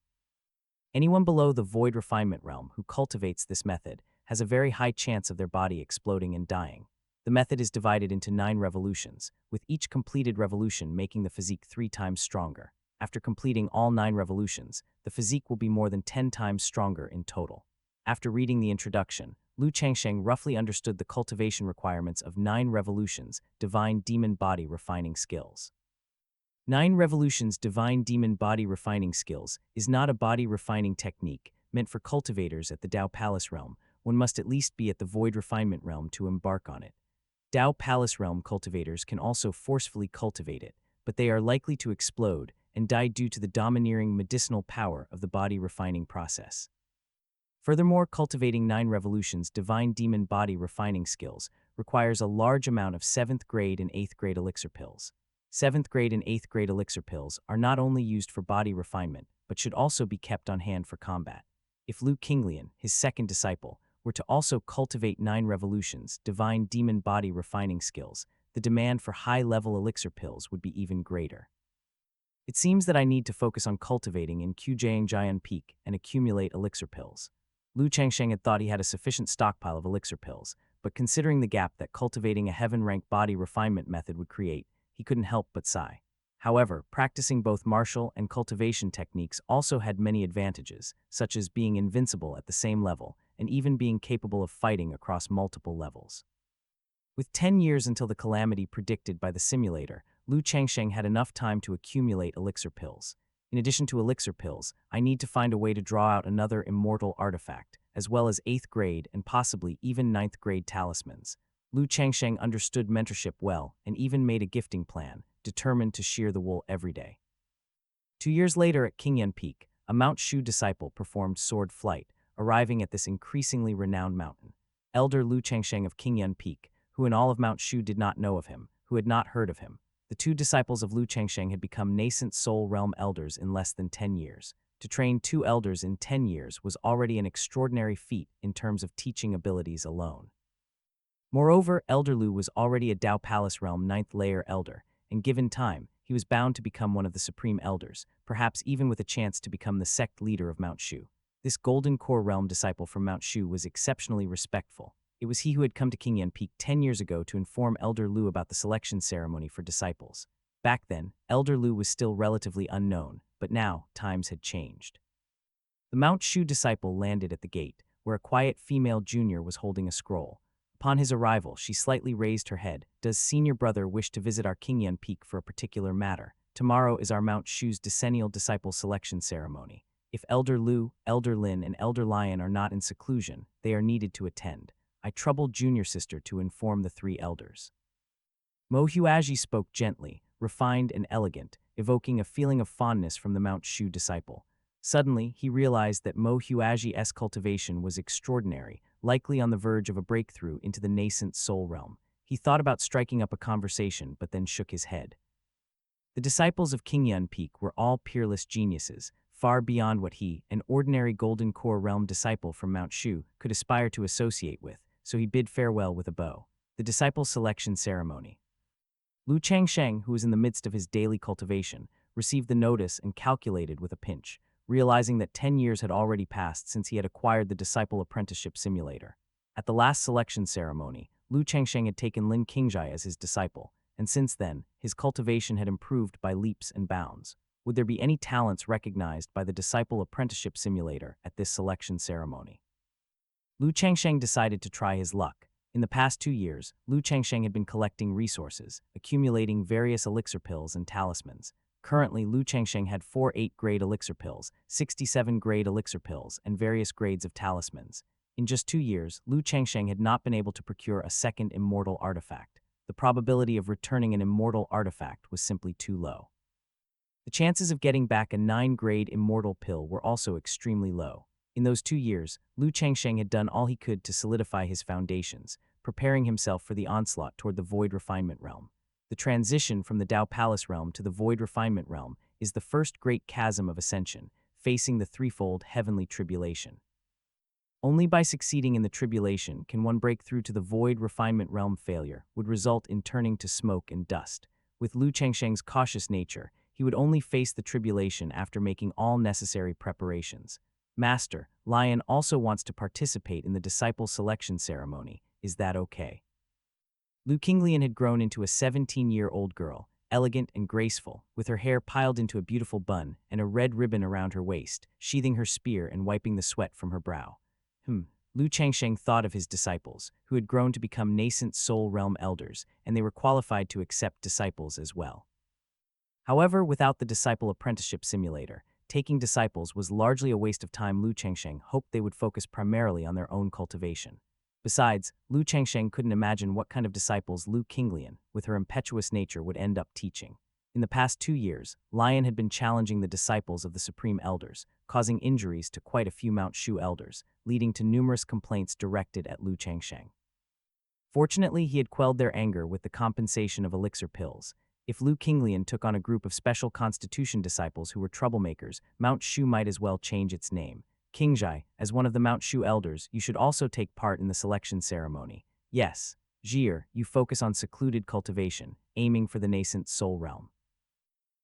Anyone below the void refinement realm who cultivates this method has a very high chance of their body exploding and dying. The method is divided into 9 revolutions, with each completed revolution making the physique 3 times stronger. After completing all 9 revolutions, the physique will be more than 10 times stronger in total. After reading the introduction, Lu Changsheng roughly understood the cultivation requirements of 9 revolutions divine demon body refining skills. 9 revolutions divine demon body refining skills is not a body refining technique meant for cultivators at the Dao Palace realm. One must at least be at the void refinement realm to embark on it. Dao Palace realm cultivators can also forcefully cultivate it, but they are likely to explode and die due to the domineering medicinal power of the body refining process. Furthermore, cultivating 9 revolutions divine demon body refining skills requires a large amount of 7th grade and 8th grade elixir pills. 7th grade and 8th grade elixir pills are not only used for body refinement, but should also be kept on hand for combat. If Lu Qinglian, his second disciple, were to also cultivate 9 revolutions divine demon body refining skills, the demand for high-level elixir pills would be even greater. It seems that I need to focus on cultivating in Jian Peak and accumulate elixir pills. Lu Changsheng had thought he had a sufficient stockpile of elixir pills, but considering the gap that cultivating a heaven-rank body refinement method would create, he couldn't help but sigh. However, practicing both martial and cultivation techniques also had many advantages, such as being invincible at the same level and even being capable of fighting across multiple levels. With 10 years until the calamity predicted by the simulator, Lu Changsheng had enough time to accumulate elixir pills. In addition to elixir pills, I need to find a way to draw out another immortal artifact, as well as 8th grade and possibly even 9th grade talismans. Lu Changsheng understood mentorship well and even made a gifting plan, determined to shear the wool every day. 2 years later at Qingyan Peak, a Mount Shu disciple performed sword flight, arriving at this increasingly renowned mountain. Elder Lu Changsheng of Qingyan Peak, who in all of Mount Shu did not know of him, who had not heard of him. The 2 disciples of Lu Changsheng had become nascent soul realm elders in less than 10 years. To train 2 elders in 10 years was already an extraordinary feat in terms of teaching abilities alone. Moreover, Elder Lu was already a Dao Palace realm 9th layer elder, and given time, he was bound to become one of the supreme elders, perhaps even with a chance to become the sect leader of Mount Shu. This Golden Core realm disciple from Mount Shu was exceptionally respectful. It was he who had come to Qingyan Peak 10 years ago to inform Elder Lu about the selection ceremony for disciples. Back then, Elder Lu was still relatively unknown, but now, times had changed. The Mount Shu disciple landed at the gate, where a quiet female junior was holding a scroll. Upon his arrival, she slightly raised her head. Does senior brother wish to visit our Qingyan Peak for a particular matter? Tomorrow is our Mount Shu's decennial disciple selection ceremony. If Elder Lu, Elder Lin, and Elder Lion are not in seclusion, they are needed to attend. I troubled junior sister to inform the 3 elders. Mo Huaji spoke gently, refined and elegant, evoking a feeling of fondness from the Mount Shu disciple. Suddenly, he realized that Mo Huaji's cultivation was extraordinary, likely on the verge of a breakthrough into the nascent soul realm. He thought about striking up a conversation, but then shook his head. The disciples of Qingyan Peak were all peerless geniuses, far beyond what he, an ordinary Golden Core realm disciple from Mount Shu, could aspire to associate with, so he bid farewell with a bow. The Disciple Selection Ceremony. Lu Changsheng, who was in the midst of his daily cultivation, received the notice and calculated with a pinch, realizing that 10 years had already passed since he had acquired the Disciple Apprenticeship Simulator. At the last selection ceremony, Lu Changsheng had taken Lin Qingjai as his disciple, and since then, his cultivation had improved by leaps and bounds. Would there be any talents recognized by the Disciple Apprenticeship Simulator at this selection ceremony? Lu Changsheng decided to try his luck. In the past 2 years, Lu Changsheng had been collecting resources, accumulating various elixir pills and talismans. Currently, Lu Changsheng had 4 8-grade elixir pills, 67 grade elixir pills, and various grades of talismans. In just 2 years, Lu Changsheng had not been able to procure a second immortal artifact. The probability of returning an immortal artifact was simply too low. The chances of getting back a 9-grade immortal pill were also extremely low. In those 2 years, Lu Changsheng had done all he could to solidify his foundations, preparing himself for the onslaught toward the Void Refinement Realm. The transition from the Dao Palace Realm to the Void Refinement Realm is the first great chasm of ascension, facing the threefold heavenly tribulation. Only by succeeding in the tribulation can one break through to the Void Refinement Realm. Failure would result in turning to smoke and dust. With Lu Changsheng's cautious nature, he would only face the tribulation after making all necessary preparations. Master, Lion also wants to participate in the disciple selection ceremony. Is that okay? Lu Qinglian had grown into a 17-year-old girl, elegant and graceful, with her hair piled into a beautiful bun and a red ribbon around her waist, sheathing her spear and wiping the sweat from her brow. Lu Changsheng thought of his disciples, who had grown to become nascent soul realm elders, and they were qualified to accept disciples as well. However, without the disciple apprenticeship simulator, taking disciples was largely a waste of time. Lu Changsheng hoped they would focus primarily on their own cultivation. Besides, Lu Changsheng couldn't imagine what kind of disciples Lu Qinglian, with her impetuous nature, would end up teaching. In the past 2 years, Lion had been challenging the disciples of the Supreme Elders, causing injuries to quite a few Mount Shu elders, leading to numerous complaints directed at Lu Changsheng. Fortunately, he had quelled their anger with the compensation of elixir pills. If Lu Qinglian took on a group of special constitution disciples who were troublemakers, Mount Shu might as well change its name. Qingjai, as one of the Mount Shu elders, you should also take part in the selection ceremony. Yes, Jir, you focus on secluded cultivation, aiming for the nascent soul realm.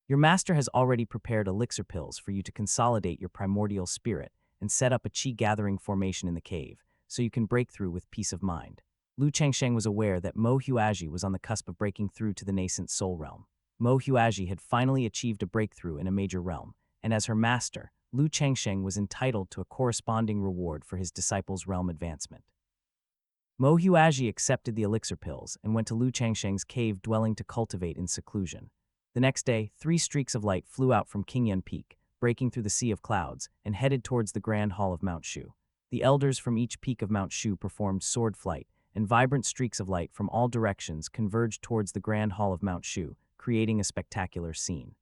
Your master has already prepared elixir pills for you to consolidate your primordial spirit and set up a qi gathering formation in the cave, so you can break through with peace of mind. Lu Changsheng was aware that Mo Huaji was on the cusp of breaking through to the nascent soul realm. Mo Huaji had finally achieved a breakthrough in a major realm, and as her master, Lu Changsheng was entitled to a corresponding reward for his disciple's realm advancement. Mo Huaji accepted the elixir pills and went to Lu Changsheng's cave dwelling to cultivate in seclusion. The next day, 3 streaks of light flew out from Qingyun Peak, breaking through the sea of clouds, and headed towards the Grand Hall of Mount Shu. The elders from each peak of Mount Shu performed sword flight, and vibrant streaks of light from all directions converged towards the Grand Hall of Mount Shu, creating a spectacular scene.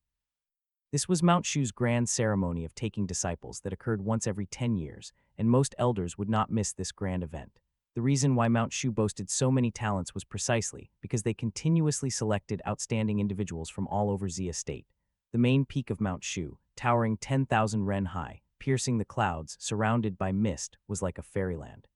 This was Mount Shu's grand ceremony of taking disciples that occurred once every 10 years, and most elders would not miss this grand event. The reason why Mount Shu boasted so many talents was precisely because they continuously selected outstanding individuals from all over Xia State. The main peak of Mount Shu, towering 10,000 ren high, piercing the clouds, surrounded by mist, was like a fairyland.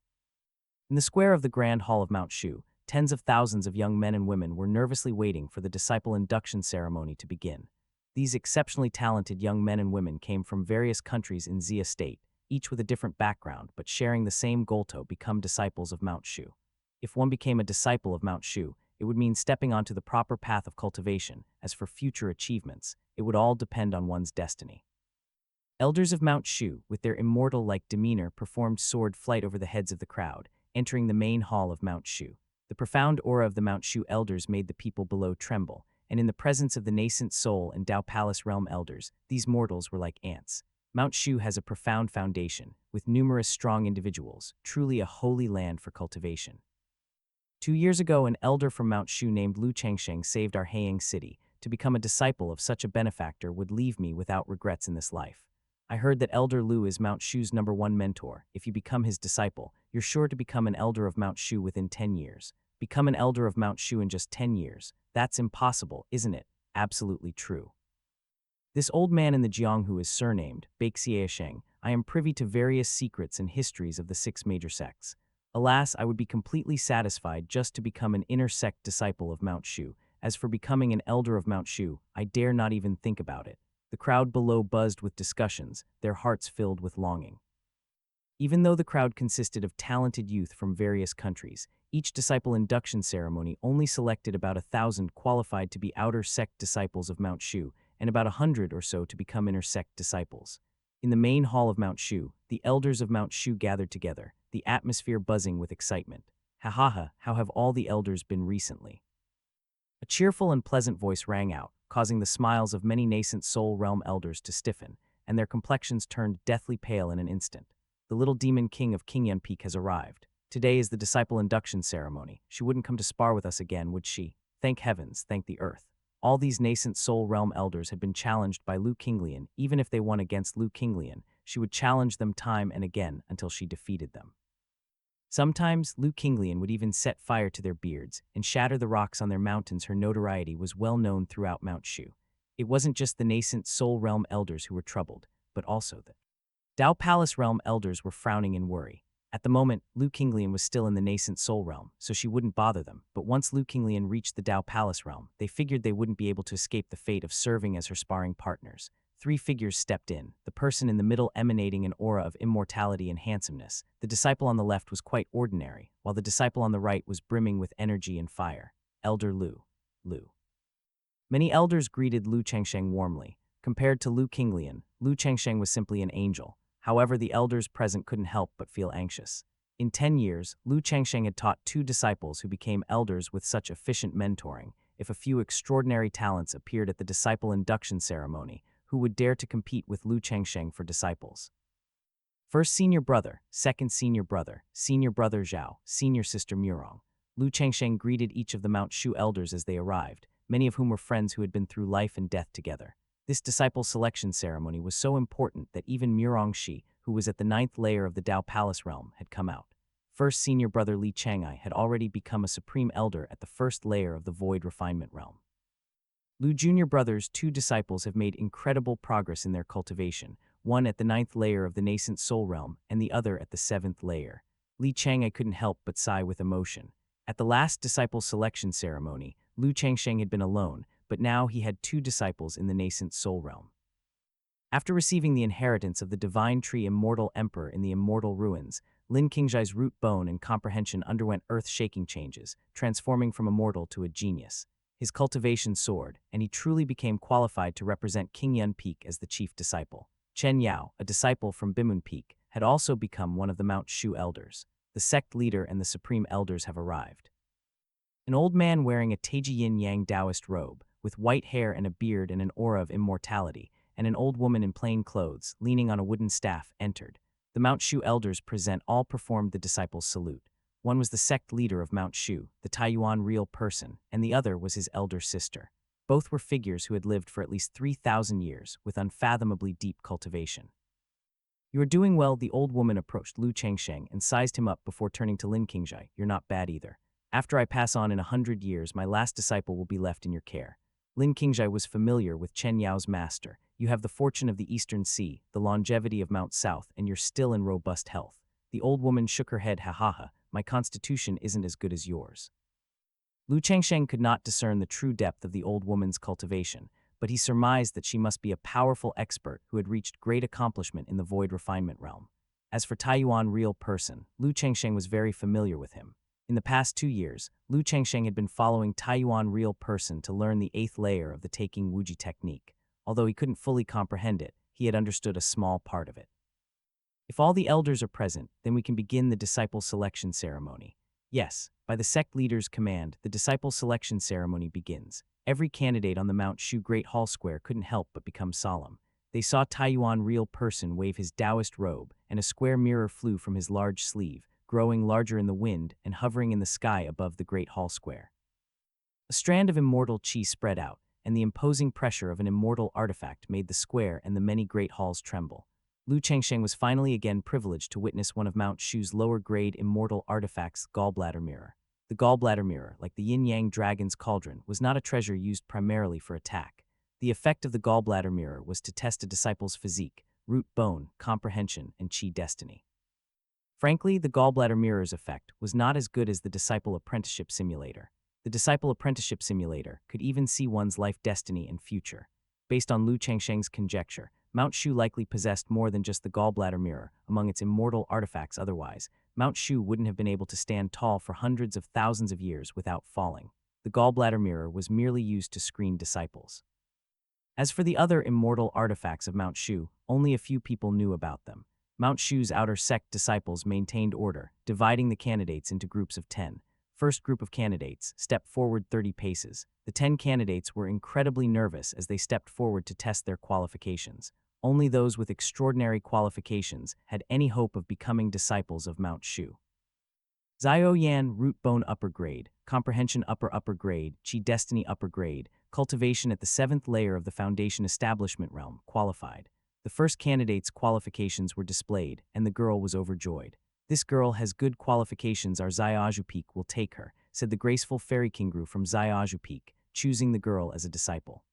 In the square of the Grand Hall of Mount Shu, tens of thousands of young men and women were nervously waiting for the disciple induction ceremony to begin. These exceptionally talented young men and women came from various countries in Xia State, each with a different background but sharing the same goal to become disciples of Mount Shu. If one became a disciple of Mount Shu, it would mean stepping onto the proper path of cultivation. As for future achievements, it would all depend on one's destiny. Elders of Mount Shu, with their immortal-like demeanor, performed sword flight over the heads of the crowd, entering the main hall of Mount Shu. The profound aura of the Mount Shu elders made the people below tremble, and in the presence of the nascent soul and Dao Palace realm elders, these mortals were like ants. Mount Shu has a profound foundation, with numerous strong individuals, truly a holy land for cultivation. 2 years ago, an elder from Mount Shu named Lu Changsheng saved our Haiyang city. To become a disciple of such a benefactor would leave me without regrets in this life. I heard that Elder Lu is Mount Shu's #1 mentor. If you become his disciple, you're sure to become an elder of Mount Shu within 10 years. Become an elder of Mount Shu in just 10 years. That's impossible, isn't it? Absolutely true. This old man in the Jianghu is surnamed Baixiesheng. I am privy to various secrets and histories of the 6 major sects. Alas, I would be completely satisfied just to become an inner sect disciple of Mount Shu. As for becoming an elder of Mount Shu, I dare not even think about it. The crowd below buzzed with discussions, their hearts filled with longing. Even though the crowd consisted of talented youth from various countries, each disciple induction ceremony only selected about 1,000 qualified to be outer sect disciples of Mount Shu, and about 100 or so to become inner sect disciples. In the main hall of Mount Shu, the elders of Mount Shu gathered together, the atmosphere buzzing with excitement. Ha ha ha, how have all the elders been recently? A cheerful and pleasant voice rang out, causing the smiles of many nascent soul realm elders to stiffen, and their complexions turned deathly pale in an instant. The little demon king of Qingyan Peak has arrived. Today is the disciple induction ceremony. She wouldn't come to spar with us again, would she? Thank heavens, thank the earth. All these nascent soul realm elders had been challenged by Lu Qinglian. Even if they won against Lu Qinglian, she would challenge them time and again until she defeated them. Sometimes, Lu Qinglian would even set fire to their beards and shatter the rocks on their mountains. Her notoriety was well known throughout Mount Shu. It wasn't just the nascent soul realm elders who were troubled, but also the Dao Palace realm elders were frowning in worry. At the moment, Lu Qinglian was still in the nascent soul realm, so she wouldn't bother them. But once Lu Qinglian reached the Dao Palace realm, they figured they wouldn't be able to escape the fate of serving as her sparring partners. Three figures stepped in, the person in the middle emanating an aura of immortality and handsomeness. The disciple on the left was quite ordinary, while the disciple on the right was brimming with energy and fire. Elder Lu. Lu. Many elders greeted Lu Changsheng warmly. Compared to Lu Qinglian, Lu Changsheng was simply an angel. However, the elders present couldn't help but feel anxious. In 10 years, Lu Changsheng had taught 2 disciples who became elders with such efficient mentoring. If a few extraordinary talents appeared at the disciple induction ceremony, who would dare to compete with Lu Changsheng for disciples? First senior brother, second senior brother Zhao, senior sister Murong. Lu Changsheng greeted each of the Mount Shu elders as they arrived, many of whom were friends who had been through life and death together. This disciple selection ceremony was so important that even Murong Shi, who was at the 9th layer of the Dao Palace realm, had come out. First senior brother Li Chang'ai had already become a supreme elder at the 1st layer of the Void Refinement realm. Lu junior brother's 2 disciples have made incredible progress in their cultivation, one at the 9th layer of the nascent soul realm and the other at the 7th layer. Li Chang'ai couldn't help but sigh with emotion. At the last disciple selection ceremony, Lu Changsheng had been alone, but now he had 2 disciples in the nascent soul realm. After receiving the inheritance of the divine tree immortal emperor in the immortal ruins, Lin Qingzhai's root bone and comprehension underwent earth-shaking changes, transforming from immortal to a genius. His cultivation soared, and he truly became qualified to represent Qingyan Peak as the chief disciple. Chen Yao, a disciple from Bimun Peak, had also become one of the Mount Shu elders. The sect leader and the supreme elders have arrived. An old man wearing a Taiji Yin-Yang Taoist robe, with white hair and a beard and an aura of immortality, and an old woman in plain clothes, leaning on a wooden staff, entered. The Mount Shu elders all performed the disciples' salute. One was the sect leader of Mount Shu, the Taiyuan real person, and the other was his elder sister. Both were figures who had lived for at least 3,000 years, with unfathomably deep cultivation. "You are doing well," the old woman approached Lu Changsheng and sized him up before turning to Lin Qingzhai. "You're not bad either. After I pass on in 100 years, my last disciple will be left in your care." Lin Qingzhai was familiar with Chen Yao's master. "You have the fortune of the Eastern Sea, the longevity of Mount South, and you're still in robust health." The old woman shook her head. "Ha ha ha, my constitution isn't as good as yours." Lu Changsheng could not discern the true depth of the old woman's cultivation, but he surmised that she must be a powerful expert who had reached great accomplishment in the Void Refinement realm. As for Taiyuan real person, Lu Changsheng was very familiar with him. In the past 2 years, Lu Changsheng had been following Taiyuan real person to learn the 8th layer of the Taking Wuji technique. Although he couldn't fully comprehend it, he had understood a small part of it. "If all the elders are present, then we can begin the disciple selection ceremony." Yes, by the sect leader's command, the disciple selection ceremony begins. Every candidate on the Mount Shu Great Hall Square couldn't help but become solemn. They saw Taiyuan real person wave his Taoist robe, and a square mirror flew from his large sleeve, growing larger in the wind and hovering in the sky above the Great Hall Square. A strand of immortal qi spread out, and the imposing pressure of an immortal artifact made the square and the many great halls tremble. Lu Changsheng was finally again privileged to witness one of Mount Shu's lower-grade immortal artifacts, gallbladder mirror. The gallbladder mirror, like the yin-yang dragon's cauldron, was not a treasure used primarily for attack. The effect of the gallbladder mirror was to test a disciple's physique, root bone, comprehension, and qi destiny. Frankly, the gallbladder mirrors effect was not as good as the disciple apprenticeship simulator. The disciple apprenticeship simulator could even see one's life destiny and future. Based on Lu Changsheng's conjecture, Mount Shu likely possessed more than just the gallbladder mirror among its immortal artifacts. Otherwise, Mount Shu wouldn't have been able to stand tall for hundreds of thousands of years without falling. The gallbladder mirror was merely used to screen disciples. As for the other immortal artifacts of Mount Shu, only a few people knew about them. Mount Shu's outer sect disciples maintained order, dividing the candidates into groups of 10. First group of candidates stepped forward 30 paces. The 10 candidates were incredibly nervous as they stepped forward to test their qualifications. Only those with extraordinary qualifications had any hope of becoming disciples of Mount Shu. Zio Yan Root Bone Upper Grade, Comprehension Upper Grade, Chi Destiny Upper Grade, Cultivation at the 7th layer of the Foundation Establishment Realm, qualified. The first candidate's qualifications were displayed, and the girl was overjoyed. This girl has good qualifications, our Xiaoju Peak will take her, said the graceful fairy Kingru from Xiaoju Peak, choosing the girl as a disciple.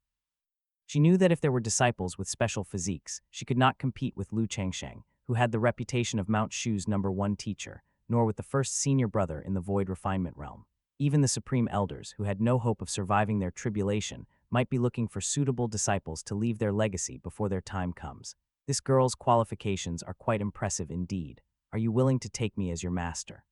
She knew that if there were disciples with special physiques, she could not compete with Lu Changsheng, who had the reputation of Mount Shu's #1 teacher, nor with the first senior brother in the Void Refinement Realm. Even the Supreme Elders, who had no hope of surviving their tribulation, might be looking for suitable disciples to leave their legacy before their time comes. This girl's qualifications are quite impressive indeed. Are you willing to take me as your master?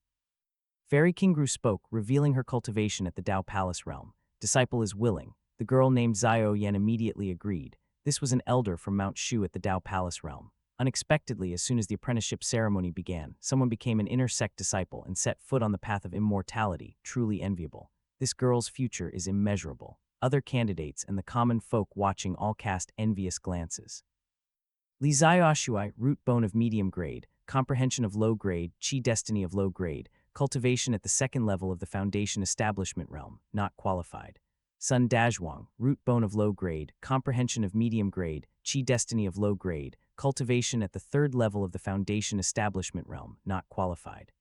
Fairy Kingru spoke, revealing her cultivation at the Dao Palace realm. Disciple is willing. The girl named Zio Yan immediately agreed. This was an elder from Mount Shu at the Dao Palace realm. Unexpectedly, as soon as the apprenticeship ceremony began, someone became an inner sect disciple and set foot on the path of immortality, truly enviable. This girl's future is immeasurable. Other candidates and the common folk watching all cast envious glances. Li Xiaoshui, Root Bone of Medium Grade, Comprehension of Low Grade, Chi Destiny of Low Grade, Cultivation at the 2nd level of the Foundation Establishment Realm, not qualified. Sun Dazhuang, Root Bone of Low Grade, Comprehension of Medium Grade, Chi Destiny of Low Grade, Cultivation at the 3rd level of the Foundation Establishment Realm, not qualified.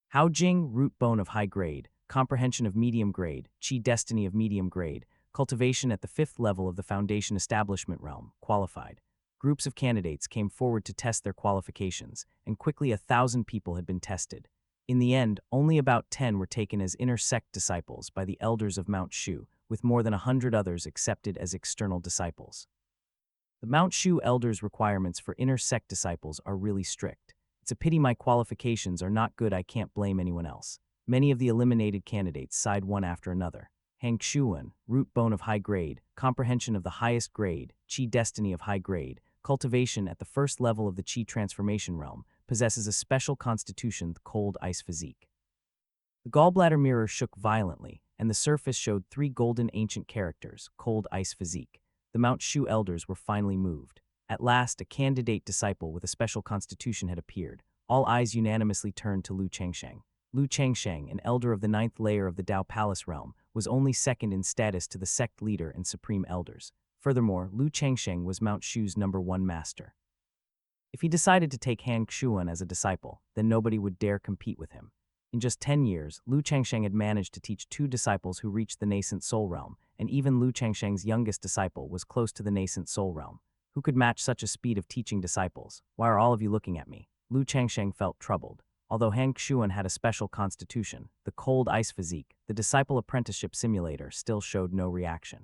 Hao Jing, Root Bone of High Grade, Comprehension of Medium Grade, Chi Destiny of Medium Grade, Cultivation at the 5th level of the Foundation Establishment Realm, qualified. Groups of candidates came forward to test their qualifications, and quickly 1,000 people had been tested. In the end, only about 10 were taken as inner sect disciples by the elders of Mount Shu, with more than 100 others accepted as external disciples. The Mount Shu elders' requirements for inner sect disciples are really strict. It's a pity my qualifications are not good. I can't blame anyone else. Many of the eliminated candidates sighed one after another. Hang Xuan, Root Bone of High Grade, Comprehension of the Highest Grade, Chi Destiny of High Grade, Cultivation at the 1st level of the Chi Transformation Realm, possesses a special constitution, the Cold Ice Physique. The gallbladder mirror shook violently, and the surface showed 3 golden ancient characters, Cold Ice Physique. The Mount Shu elders were finally moved. At last, a candidate disciple with a special constitution had appeared. All eyes unanimously turned to Lu Changsheng. Lu Changsheng, an elder of the 9th layer of the Dao Palace realm, was only second in status to the sect leader and supreme elders. Furthermore, Lu Changsheng was Mount Shu's #1 master. If he decided to take Han Xuan as a disciple, then nobody would dare compete with him. In just 10 years, Lu Changsheng had managed to teach 2 disciples who reached the nascent soul realm, and even Lu Changsheng's youngest disciple was close to the nascent soul realm. Who could match such a speed of teaching disciples? Why are all of you looking at me? Lu Changsheng felt troubled. Although Han Xuan had a special constitution, the Cold Ice Physique, the disciple apprenticeship simulator still showed no reaction.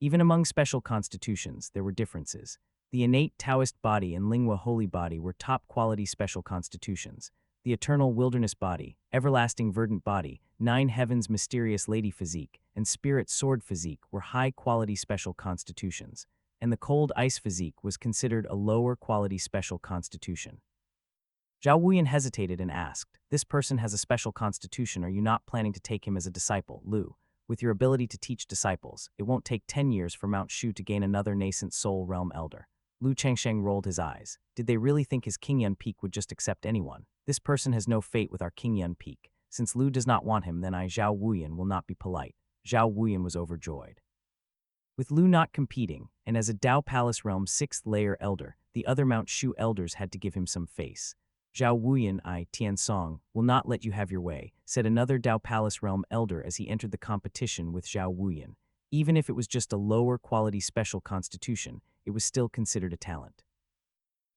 Even among special constitutions, there were differences. The innate Taoist body and Lingua Holy body were top-quality special constitutions. The Eternal Wilderness body, Everlasting Verdant body, 9 Heavens Mysterious Lady Physique, and Spirit Sword Physique were high-quality special constitutions, and the Cold Ice Physique was considered a lower-quality special constitution. Zhao Wuyan hesitated and asked, "This person has a special constitution. Are you not planning to take him as a disciple, Lu? With your ability to teach disciples, it won't take 10 years for Mount Shu to gain another nascent soul realm elder." Lu Changsheng rolled his eyes. Did they really think his Qingyun Peak would just accept anyone? This person has no fate with our Qingyun Peak. Since Lu does not want him, then I, Zhao Wuyan, will not be polite. Zhao Wuyan was overjoyed. With Lu not competing, and as a Dao Palace Realm 6th layer elder, the other Mount Shu elders had to give him some face. Zhao Wuyan, I, Tiansong, will not let you have your way, said another Dao Palace Realm elder as he entered the competition with Zhao Wuyan. Even if it was just a lower quality special constitution, it was still considered a talent.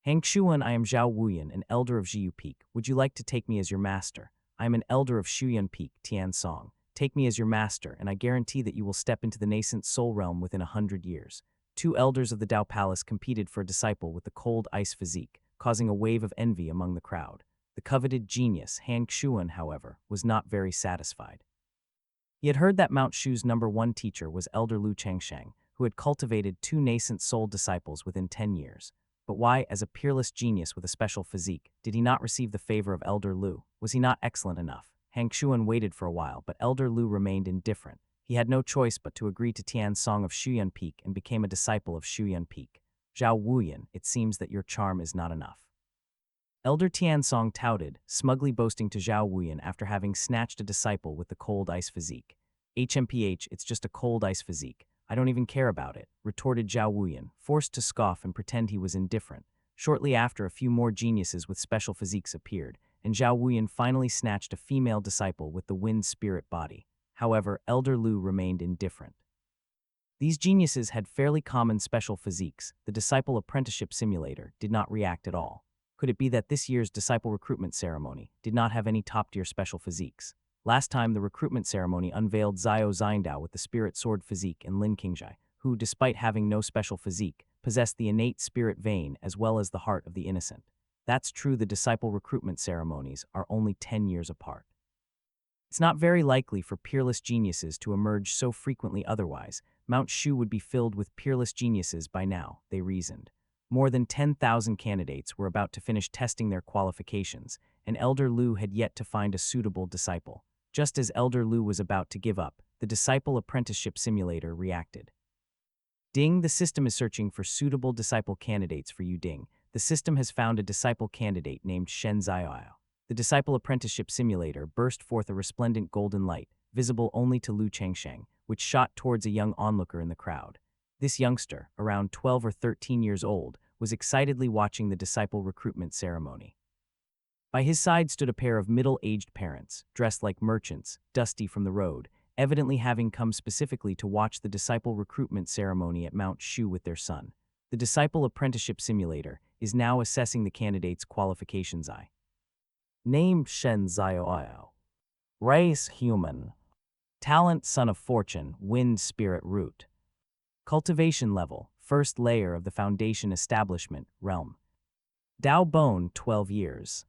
Hang Shuan, I am Zhao Wuyan, an elder of Jiu Peak. Would you like to take me as your master? I am an elder of Shuyan Peak, Tian Song. Take me as your master, and I guarantee that you will step into the nascent soul realm within 100 years. Two elders of the Dao Palace competed for a disciple with the cold ice physique, causing a wave of envy among the crowd. The coveted genius, Han Xuan, however, was not very satisfied. He had heard that Mount Shu's #1 teacher was Elder Lu Changsheng, who had cultivated two nascent soul disciples within 10 years. But why, as a peerless genius with a special physique, did he not receive the favor of Elder Lu? Was he not excellent enough? Han Xuan waited for a while, but Elder Lu remained indifferent. He had no choice but to agree to Tian's Song of Shuyan Peak and became a disciple of Shuyan Peak. Zhao Wuyan, it seems that your charm is not enough. Elder Tian Song touted, smugly boasting to Zhao Wuyan after having snatched a disciple with the cold ice physique. HMPH, it's just a cold ice physique. I don't even care about it, retorted Zhao Wuyan, forced to scoff and pretend he was indifferent. Shortly after, a few more geniuses with special physiques appeared, and Zhao Wuyan finally snatched a female disciple with the wind spirit body. However, Elder Lu remained indifferent. These geniuses had fairly common special physiques. The disciple apprenticeship simulator did not react at all. Could it be that this year's disciple recruitment ceremony did not have any top-tier special physiques? Last time, the recruitment ceremony unveiled Zhao Xindao with the spirit sword physique and Lin Qingjai, who, despite having no special physique, possessed the innate spirit vein as well as the heart of the innocent. That's true, the disciple recruitment ceremonies are only 10 years apart. It's not very likely for peerless geniuses to emerge so frequently otherwise. Mount Shu would be filled with peerless geniuses by now, they reasoned. More than 10,000 candidates were about to finish testing their qualifications, and Elder Lu had yet to find a suitable disciple. Just as Elder Lu was about to give up, the disciple apprenticeship simulator reacted. Ding, the system is searching for suitable disciple candidates for you. Ding, the system has found a disciple candidate named Shen Zaiao. The disciple apprenticeship simulator burst forth a resplendent golden light, visible only to Lu Changsheng, which shot towards a young onlooker in the crowd. This youngster, around 12 or 13 years old, was excitedly watching the disciple recruitment ceremony. By his side stood a pair of middle-aged parents, dressed like merchants, dusty from the road, evidently having come specifically to watch the disciple recruitment ceremony at Mount Shu with their son. The disciple apprenticeship simulator is now assessing the candidate's qualifications. Name Shen Zaiao. Race human. Talent son of fortune, wind spirit root. Cultivation level, first layer of the foundation establishment, realm. Dao Bone, 12 years.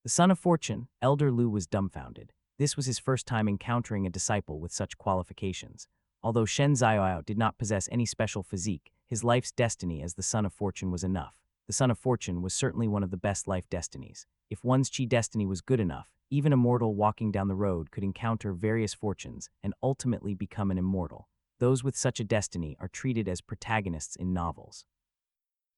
The son of fortune, Elder Lu was dumbfounded. This was his first time encountering a disciple with such qualifications. Although Shen Zaiao did not possess any special physique, his life's destiny as the son of fortune was enough. The son of fortune was certainly one of the best life destinies. If one's chi destiny was good enough, even a mortal walking down the road could encounter various fortunes and ultimately become an immortal. Those with such a destiny are treated as protagonists in novels.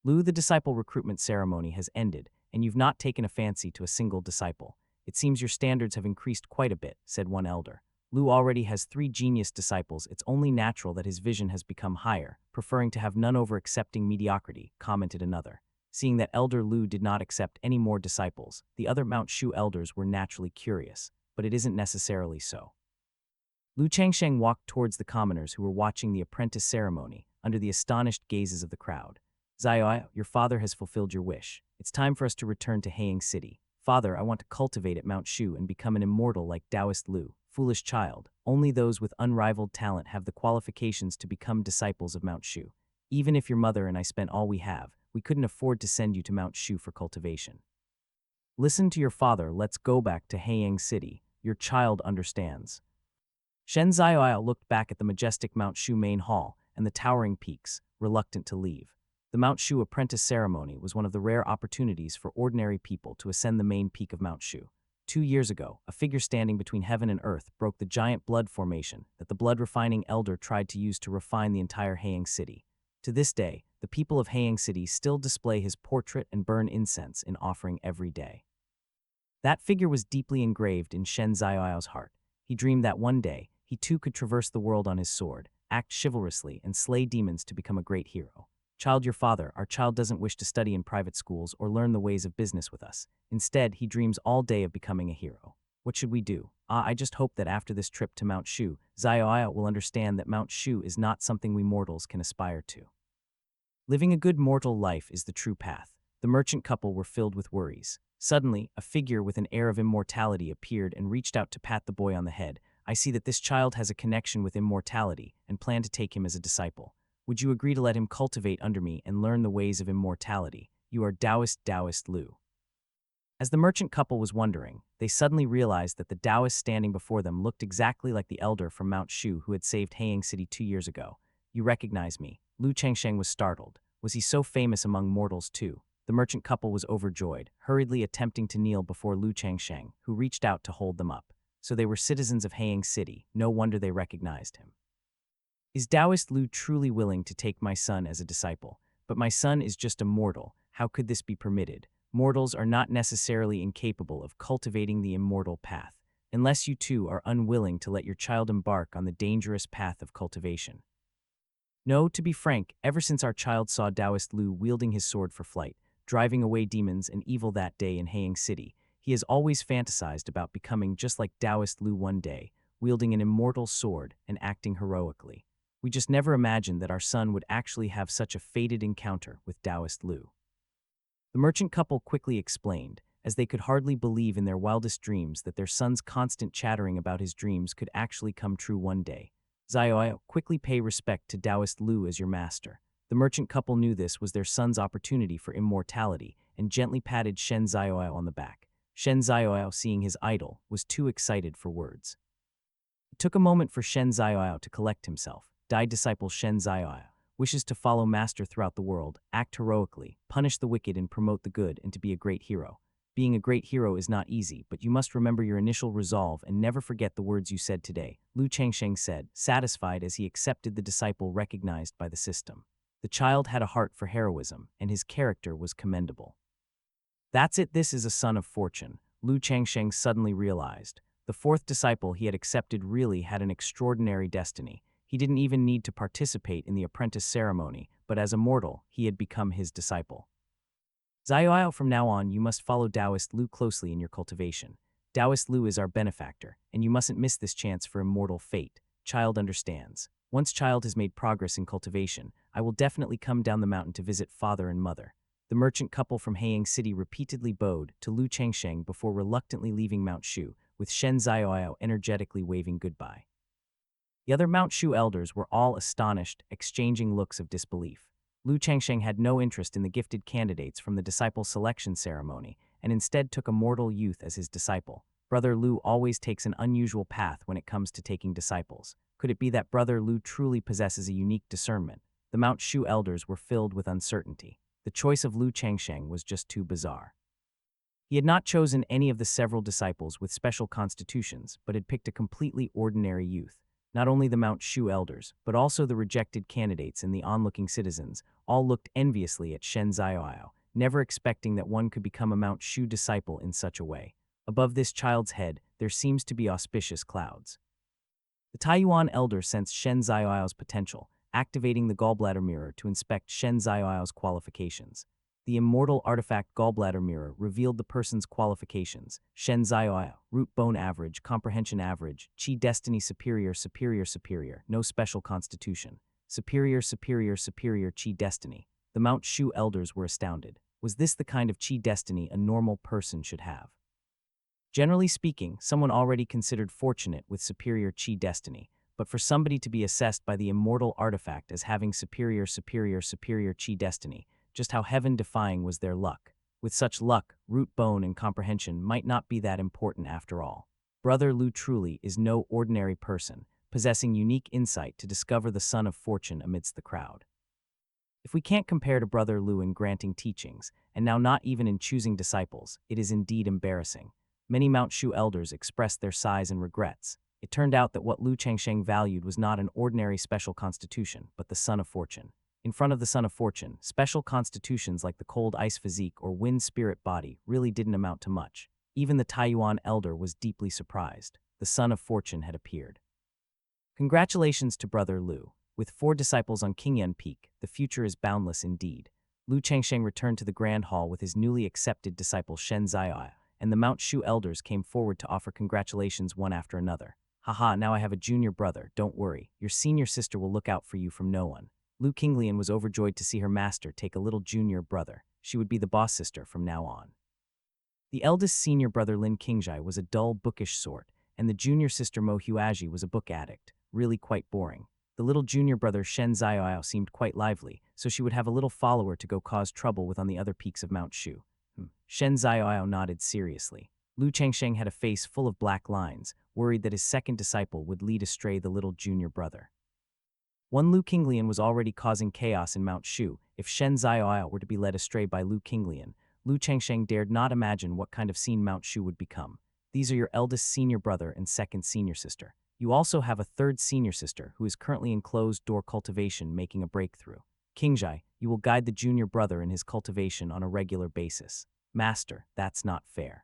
Lu, the disciple recruitment ceremony has ended, and you've not taken a fancy to a single disciple. It seems your standards have increased quite a bit, said one elder. Lu already has 3 genius disciples. It's only natural that his vision has become higher, preferring to have none over accepting mediocrity, commented another. Seeing that Elder Lu did not accept any more disciples, the other Mount Shu elders were naturally curious, but it isn't necessarily so. Lu Changsheng walked towards the commoners who were watching the apprentice ceremony, under the astonished gazes of the crowd. Zaiao, your father has fulfilled your wish. It's time for us to return to Haiyang City. Father, I want to cultivate at Mount Shu and become an immortal like Taoist Lu. Foolish child, only those with unrivaled talent have the qualifications to become disciples of Mount Shu. Even if your mother and I spent all we have, we couldn't afford to send you to Mount Shu for cultivation. Listen to your father, let's go back to Haiyang City. Your child understands. Shen Zaiao looked back at the majestic Mount Shu main hall and the towering peaks, reluctant to leave. The Mount Shu apprentice ceremony was one of the rare opportunities for ordinary people to ascend the main peak of Mount Shu. 2 years ago, a figure standing between heaven and earth broke the giant blood formation that the blood-refining elder tried to use to refine the entire Haiyang City. To this day, the people of Haiyang City still display his portrait and burn incense in offering every day. That figure was deeply engraved in Shen Zaiao's heart. He dreamed that one day, he too could traverse the world on his sword, act chivalrously, and slay demons to become a great hero. Child, your father, our child doesn't wish to study in private schools or learn the ways of business with us. Instead, he dreams all day of becoming a hero. What should we do? I just hope that after this trip to Mount Shu, Zaiao will understand that Mount Shu is not something we mortals can aspire to. Living a good mortal life is the true path. The merchant couple were filled with worries. Suddenly, a figure with an air of immortality appeared and reached out to pat the boy on the head. I see that this child has a connection with immortality and plan to take him as a disciple. Would you agree to let him cultivate under me and learn the ways of immortality? You are Taoist Lu. As the merchant couple was wondering, they suddenly realized that the Taoist standing before them looked exactly like the elder from Mount Shu who had saved Haiyang City 2 years ago. You recognize me. Lu Changsheng was startled. Was he so famous among mortals too? The merchant couple was overjoyed, hurriedly attempting to kneel before Lu Changsheng, who reached out to hold them up. So they were citizens of Haiyang City. No wonder they recognized him. Is Taoist Lu truly willing to take my son as a disciple? But my son is just a mortal. How could this be permitted? Mortals are not necessarily incapable of cultivating the immortal path, unless you too are unwilling to let your child embark on the dangerous path of cultivation. No, to be frank, ever since our child saw Taoist Lu wielding his sword for flight, driving away demons and evil that day in Haiyang City, he has always fantasized about becoming just like Taoist Lu one day, wielding an immortal sword and acting heroically. We just never imagined that our son would actually have such a fated encounter with Taoist Lu. The merchant couple quickly explained, as they could hardly believe in their wildest dreams that their son's constant chattering about his dreams could actually come true one day. Zioao, quickly pay respect to Taoist Lu as your master. The merchant couple knew this was their son's opportunity for immortality and gently patted Shen Zioao on the back. Shen Zioao, seeing his idol, was too excited for words. It took a moment for Shen Zioao to collect himself. Dai disciple Shen Zioao wishes to follow master throughout the world, act heroically, punish the wicked and promote the good, and to be a great hero. Being a great hero is not easy, but you must remember your initial resolve and never forget the words you said today, Lu Changsheng said, satisfied as he accepted the disciple recognized by the system. The child had a heart for heroism, and his character was commendable. That's it, this is a son of fortune, Lu Changsheng suddenly realized. The fourth disciple he had accepted really had an extraordinary destiny. He didn't even need to participate in the apprentice ceremony, but as a mortal, he had become his disciple. Zioao, from now on, you must follow Taoist Lu closely in your cultivation. Taoist Lu is our benefactor, and you mustn't miss this chance for immortal fate. Child understands. Once child has made progress in cultivation, I will definitely come down the mountain to visit father and mother. The merchant couple from Haiyang City repeatedly bowed to Lu Changsheng before reluctantly leaving Mount Shu, with Shen Zioao energetically waving goodbye. The other Mount Shu elders were all astonished, exchanging looks of disbelief. Lu Changsheng had no interest in the gifted candidates from the disciple selection ceremony, and instead took a mortal youth as his disciple. Brother Lu always takes an unusual path when it comes to taking disciples. Could it be that Brother Lu truly possesses a unique discernment? The Mount Shu elders were filled with uncertainty. The choice of Lu Changsheng was just too bizarre. He had not chosen any of the several disciples with special constitutions, but had picked a completely ordinary youth. Not only the Mount Shu elders, but also the rejected candidates and the onlooking citizens, all looked enviously at Shen Zioao, never expecting that one could become a Mount Shu disciple in such a way. Above this child's head, there seems to be auspicious clouds. The Taiyuan elder sensed Shen Zioao's potential, activating the gallbladder mirror to inspect Shen Zioao's qualifications. The immortal artifact gallbladder mirror revealed the person's qualifications: Shen Zioao, root bone average, comprehension average, chi destiny superior, no special constitution, superior, chi destiny. The Mount Shu elders were astounded. Was this the kind of chi destiny a normal person should have? Generally speaking, someone already considered fortunate with superior chi destiny, but for somebody to be assessed by the immortal artifact as having superior chi destiny, just how heaven-defying was their luck. With such luck, root bone and comprehension might not be that important after all. Brother Lu truly is no ordinary person, possessing unique insight to discover the son of fortune amidst the crowd. If we can't compare to Brother Lu in granting teachings, and now not even in choosing disciples, it is indeed embarrassing. Many Mount Shu elders expressed their sighs and regrets. It turned out that what Lu Changsheng valued was not an ordinary special constitution, but the son of fortune. In front of the son of fortune, special constitutions like the cold ice physique or wind spirit body really didn't amount to much. Even the Taiyuan elder was deeply surprised. The son of fortune had appeared. Congratulations to Brother Lu. With 4 disciples on Qingyan Peak, the future is boundless indeed. Lu Changsheng returned to the Grand Hall with his newly accepted disciple Shen Zioao, and the Mount Shu elders came forward to offer congratulations one after another. Haha, now I have a junior brother, don't worry. Your senior sister will look out for you from no one. Lu Qinglian was overjoyed to see her master take a little junior brother. She would be the boss sister from now on. The eldest senior brother Lin Qingjai was a dull, bookish sort, and the junior sister Mo Huaji was a book addict, really quite boring. The little junior brother Shen Ziyao seemed quite lively, so she would have a little follower to go cause trouble with on the other peaks of Mount Shu. Shen Ziyao nodded seriously. Lu Changsheng had a face full of black lines, worried that his second disciple would lead astray the little junior brother. One Lu Qinglian was already causing chaos in Mount Shu. If Shen Ziyao were to be led astray by Lu Qinglian, Lu Changsheng dared not imagine what kind of scene Mount Shu would become. These are your eldest senior brother and second senior sister. You also have a third senior sister who is currently in closed-door cultivation making a breakthrough. Qingjai, you will guide the junior brother in his cultivation on a regular basis. Master, that's not fair.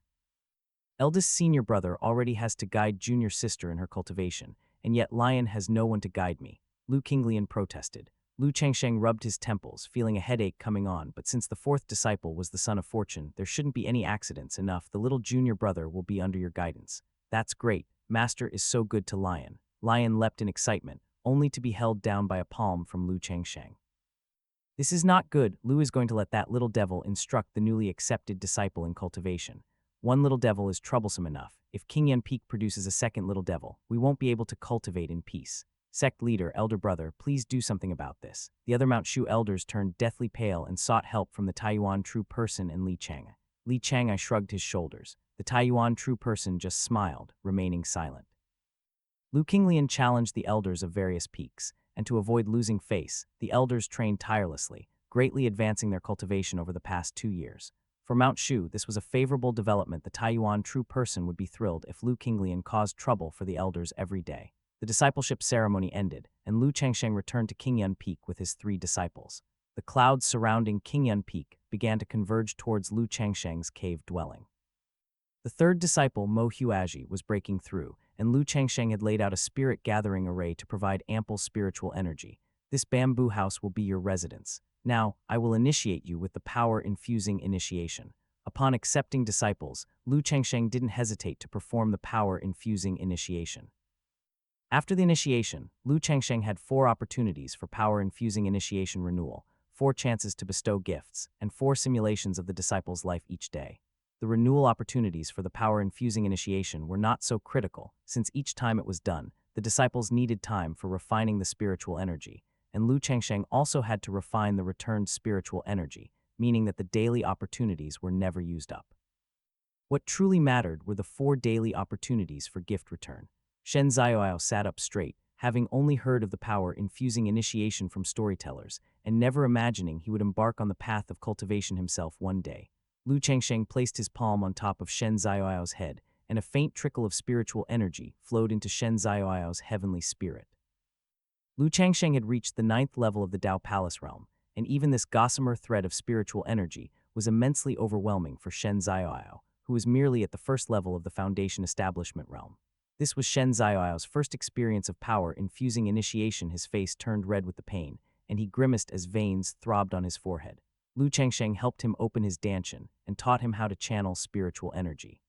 Eldest senior brother already has to guide junior sister in her cultivation, and yet Lion has no one to guide me. Lu Qinglian protested. Lu Changsheng rubbed his temples, feeling a headache coming on, but since the fourth disciple was the son of fortune, there shouldn't be any accidents enough. The little junior brother will be under your guidance. That's great. Master is so good to Lion. Lion leapt in excitement, only to be held down by a palm from Lu Changsheng. This is not good. Lu is going to let that little devil instruct the newly accepted disciple in cultivation. One little devil is troublesome enough. If Qingyan Peak produces a second little devil, we won't be able to cultivate in peace. Sect leader, elder brother, please do something about this. The other Mount Shu elders turned deathly pale and sought help from the Taiyuan true person and Li Chang. Li Chang shrugged his shoulders. The Taiyuan true person just smiled, remaining silent. Lu Qinglian challenged the elders of various peaks, and to avoid losing face, the elders trained tirelessly, greatly advancing their cultivation over the past 2 years. For Mount Shu, this was a favorable development. The Taiyuan true person would be thrilled if Lu Qinglian caused trouble for the elders every day. The discipleship ceremony ended, and Lu Changsheng returned to Qingyun Peak with his 3 disciples. The clouds surrounding Qingyun Peak began to converge towards Lu Changsheng's cave dwelling. The third disciple, Mo Huaji, was breaking through, and Lu Changsheng had laid out a spirit-gathering array to provide ample spiritual energy. This bamboo house will be your residence. Now, I will initiate you with the power-infusing initiation. Upon accepting disciples, Lu Changsheng didn't hesitate to perform the power-infusing initiation. After the initiation, Lu Changsheng had 4 opportunities for power-infusing initiation renewal, 4 chances to bestow gifts, and 4 simulations of the disciple's life each day. The renewal opportunities for the power-infusing initiation were not so critical, since each time it was done, the disciples needed time for refining the spiritual energy, and Lu Changsheng also had to refine the returned spiritual energy, meaning that the daily opportunities were never used up. What truly mattered were the 4 daily opportunities for gift return. Shen Ziyao sat up straight, having only heard of the power-infusing initiation from storytellers, and never imagining he would embark on the path of cultivation himself one day. Lu Changsheng placed his palm on top of Shen Ziyao's head, and a faint trickle of spiritual energy flowed into Shen Ziyao's heavenly spirit. Lu Changsheng had reached the 9th level of the Dao Palace realm, and even this gossamer thread of spiritual energy was immensely overwhelming for Shen Ziyao, who was merely at the 1st level of the Foundation Establishment realm. This was Shen Ziyao first experience of power-infusing initiation. His face turned red with the pain, and he grimaced as veins throbbed on his forehead. Lu Changsheng helped him open his danshan and taught him how to channel spiritual energy.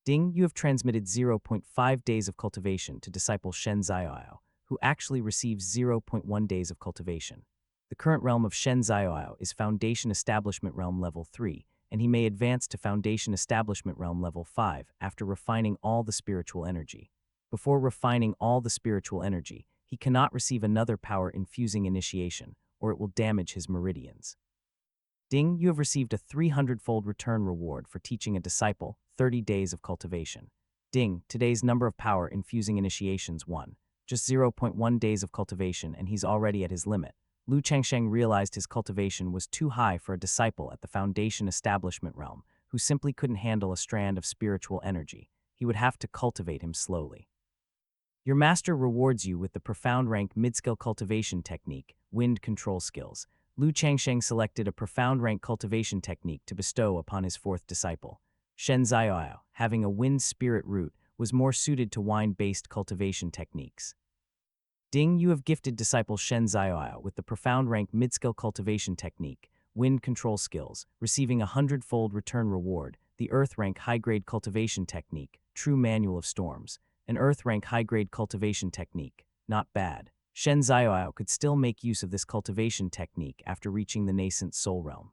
Ding, you have transmitted 0.5 days of cultivation to disciple Shen Ziyao, who actually receives 0.1 days of cultivation. The current realm of Shen Ziyao is Foundation Establishment Realm Level 3, and he may advance to Foundation Establishment Realm Level 5 after refining all the spiritual energy. Before refining all the spiritual energy, he cannot receive another power-infusing initiation, or it will damage his meridians. Ding, you have received a 300-fold return reward for teaching a disciple 30 days of cultivation. Ding, today's number of power-infusing initiations 1. Just 0.1 days of cultivation and he's already at his limit. Lu Changsheng realized his cultivation was too high for a disciple at the Foundation Establishment realm, who simply couldn't handle a strand of spiritual energy. He would have to cultivate him slowly. Your master rewards you with the profound rank mid-skill cultivation technique, wind control skills. Lu Changsheng selected a profound rank cultivation technique to bestow upon his 4th disciple. Shen Ziyao, having a wind spirit root, was more suited to wine-based cultivation techniques. Ding, you have gifted disciple Shen Ziyao with the profound rank mid-skill cultivation technique, wind control skills, receiving a 100-fold return reward, the earth rank high-grade cultivation technique, true manual of storms, an earth rank high-grade cultivation technique, not bad. Shen Zioao could still make use of this cultivation technique after reaching the nascent soul realm.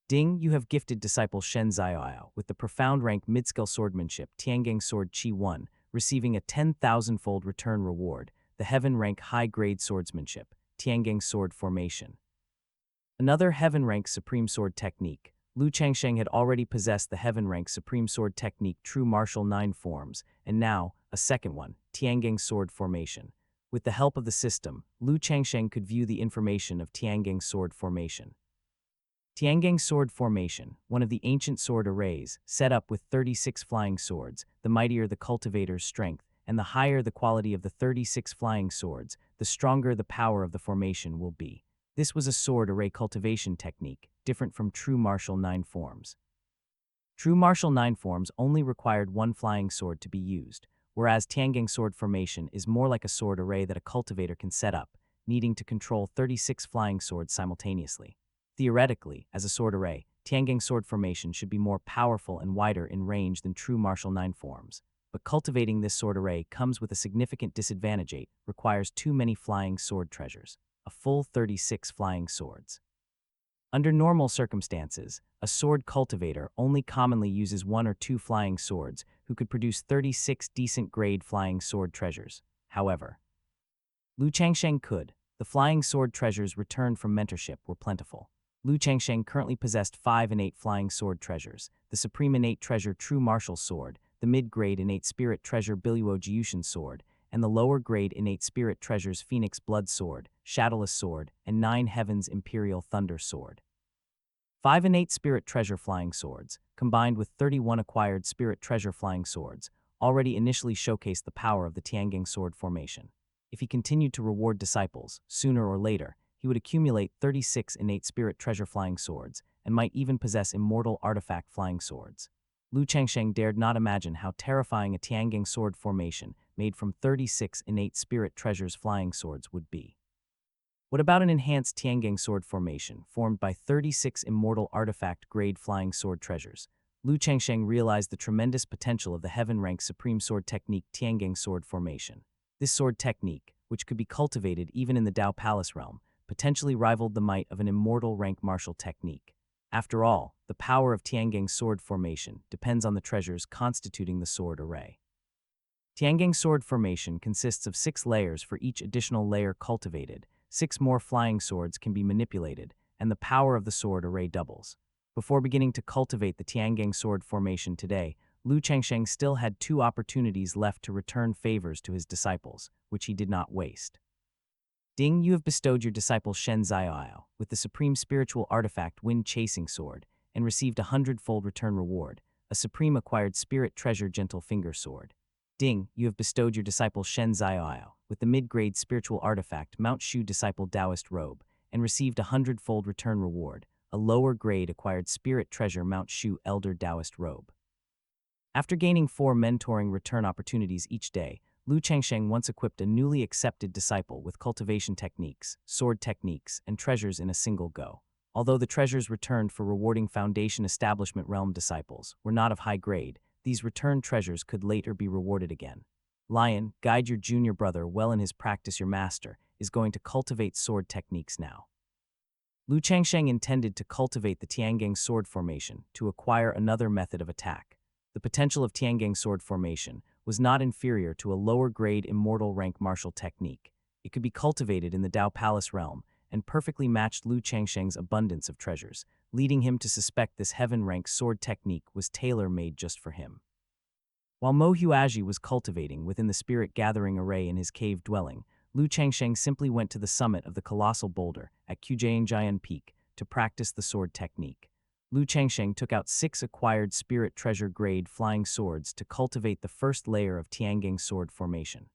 Ding, you have gifted disciple Shen Zioao with the profound rank mid-skill swordsmanship Tiangang Sword Chi 1, receiving a 10,000-fold return reward, the heaven rank high-grade swordsmanship, Tiangang Sword Formation. Another heaven rank supreme sword technique. Lu Changsheng had already possessed the heaven rank supreme sword technique True Martial 9 forms, and now, a second one, Tiangang Sword Formation. With the help of the system, Lu Changsheng could view the information of Tiangang Sword Formation. Tiangang Sword Formation, one of the ancient sword arrays, set up with 36 flying swords, the mightier the cultivator's strength, and the higher the quality of the 36 flying swords, the stronger the power of the formation will be. This was a sword array cultivation technique, different from True Martial 9 forms. True Martial 9 forms only required one flying sword to be used, whereas Tiangang Sword Formation is more like a sword array that a cultivator can set up, needing to control 36 flying swords simultaneously. Theoretically, as a sword array, Tiangang Sword Formation should be more powerful and wider in range than True Martial 9 forms. But cultivating this sword array comes with a significant disadvantage. It requires too many flying sword treasures, a full 36 flying swords. Under normal circumstances, a sword cultivator only commonly uses 1 or 2 flying swords who could produce 36 decent grade flying sword treasures. However, Lu Changsheng could. The flying sword treasures returned from mentorship were plentiful. Lu Changsheng currently possessed 5 innate flying sword treasures, the supreme innate treasure True Martial Sword, the mid-grade innate spirit treasure Biluo Jiushin Sword, and the lower-grade innate spirit treasures Phoenix Blood Sword, Shadowless Sword, and 9 Heavens Imperial Thunder Sword. 5 innate spirit treasure flying swords, combined with 31 acquired spirit treasure flying swords, already initially showcased the power of the Tiangang Sword Formation. If he continued to reward disciples, sooner or later, he would accumulate 36 innate spirit treasure flying swords, and might even possess immortal artifact flying swords. Lu Changsheng dared not imagine how terrifying a Tiangang sword formation made from 36 innate spirit treasures flying swords would be. What about an enhanced Tiangang sword formation formed by 36 immortal artifact-grade flying sword treasures? Lu Changsheng realized the tremendous potential of the heaven-rank supreme sword technique Tiangang sword formation. This sword technique, which could be cultivated even in the Dao Palace realm, potentially rivaled the might of an immortal rank martial technique. After all, the power of Tiangang sword formation depends on the treasures constituting the sword array. Tiangang sword formation consists of 6 layers. For each additional layer cultivated, 6 more flying swords can be manipulated, and the power of the sword array doubles. Before beginning to cultivate the Tiangang sword formation today, Lu Changsheng still had 2 opportunities left to return favors to his disciples, which he did not waste. Ding, you have bestowed your disciple Shen Zioao with the supreme spiritual artifact Wind Chasing Sword and received a 100-fold return reward, a supreme acquired spirit treasure Gentle Finger Sword. Ding, you have bestowed your disciple Shen Zioao with the mid-grade spiritual artifact Mount Shu Disciple Taoist Robe and received a 100-fold return reward, a lower-grade acquired spirit treasure Mount Shu Elder Taoist Robe. After gaining 4 mentoring return opportunities each day, Lu Changsheng once equipped a newly accepted disciple with cultivation techniques, sword techniques, and treasures in a single go. Although the treasures returned for rewarding Foundation Establishment Realm disciples were not of high grade, these returned treasures could later be rewarded again. Lion, guide your junior brother well in his practice. Your master is going to cultivate sword techniques now. Lu Changsheng intended to cultivate the Tiangang sword formation to acquire another method of attack. The potential of Tiangang sword formation was not inferior to a lower-grade immortal rank martial technique. It could be cultivated in the Dao Palace realm and perfectly matched Lu Changsheng's abundance of treasures, leading him to suspect this heaven-rank sword technique was tailor-made just for him. While Mo Huaji was cultivating within the spirit gathering array in his cave dwelling, Lu Changsheng simply went to the summit of the colossal boulder at Jian Peak to practice the sword technique. Lu Changsheng took out 6 acquired spirit treasure grade flying swords to cultivate the first layer of Tiangang sword formation.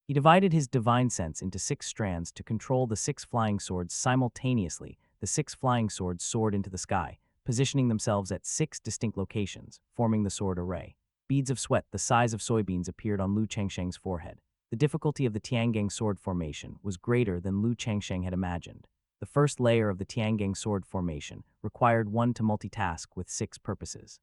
He divided his divine sense into 6 strands to control the 6 flying swords simultaneously. The 6 flying swords soared into the sky, positioning themselves at 6 distinct locations, forming the sword array. Beads of sweat the size of soybeans appeared on Lu Changsheng's forehead. The difficulty of the Tiangang sword formation was greater than Lu Changsheng had imagined. The first layer of the Tiangang sword formation required one to multitask with 6 purposes.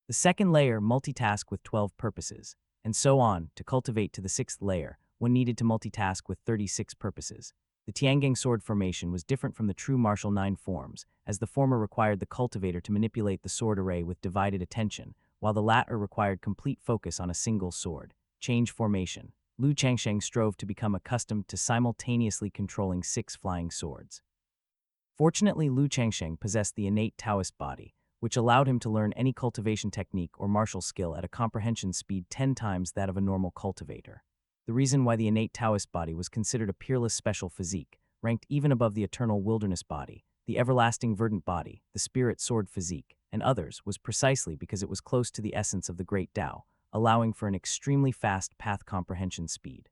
The second layer multitask with 12 purposes, and so on to cultivate to the 6th layer, one needed to multitask with 36 purposes. The Tiangang sword formation was different from the true martial 9 forms, as the former required the cultivator to manipulate the sword array with divided attention, while the latter required complete focus on a single sword. Change formation. Lu Changsheng strove to become accustomed to simultaneously controlling 6 flying swords. Fortunately, Lu Changsheng possessed the innate Taoist body, which allowed him to learn any cultivation technique or martial skill at a comprehension speed 10 times that of a normal cultivator. The reason why the innate Taoist body was considered a peerless special physique, ranked even above the eternal wilderness body, the everlasting verdant body, the spirit sword physique, and others, was precisely because it was close to the essence of the great Tao, allowing for an extremely fast path comprehension speed.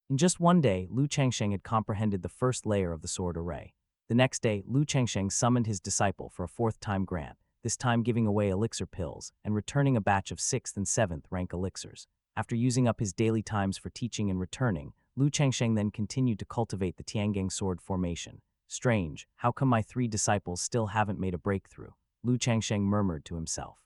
In just one day, Lu Changsheng had comprehended the first layer of the sword array. The next day, Lu Changsheng summoned his disciple for a 4th time grant, this time giving away elixir pills and returning a batch of 6th and 7th rank elixirs. After using up his daily times for teaching and returning, Lu Changsheng then continued to cultivate the Tiangang sword formation. Strange, how come my 3 disciples still haven't made a breakthrough? Lu Changsheng murmured to himself.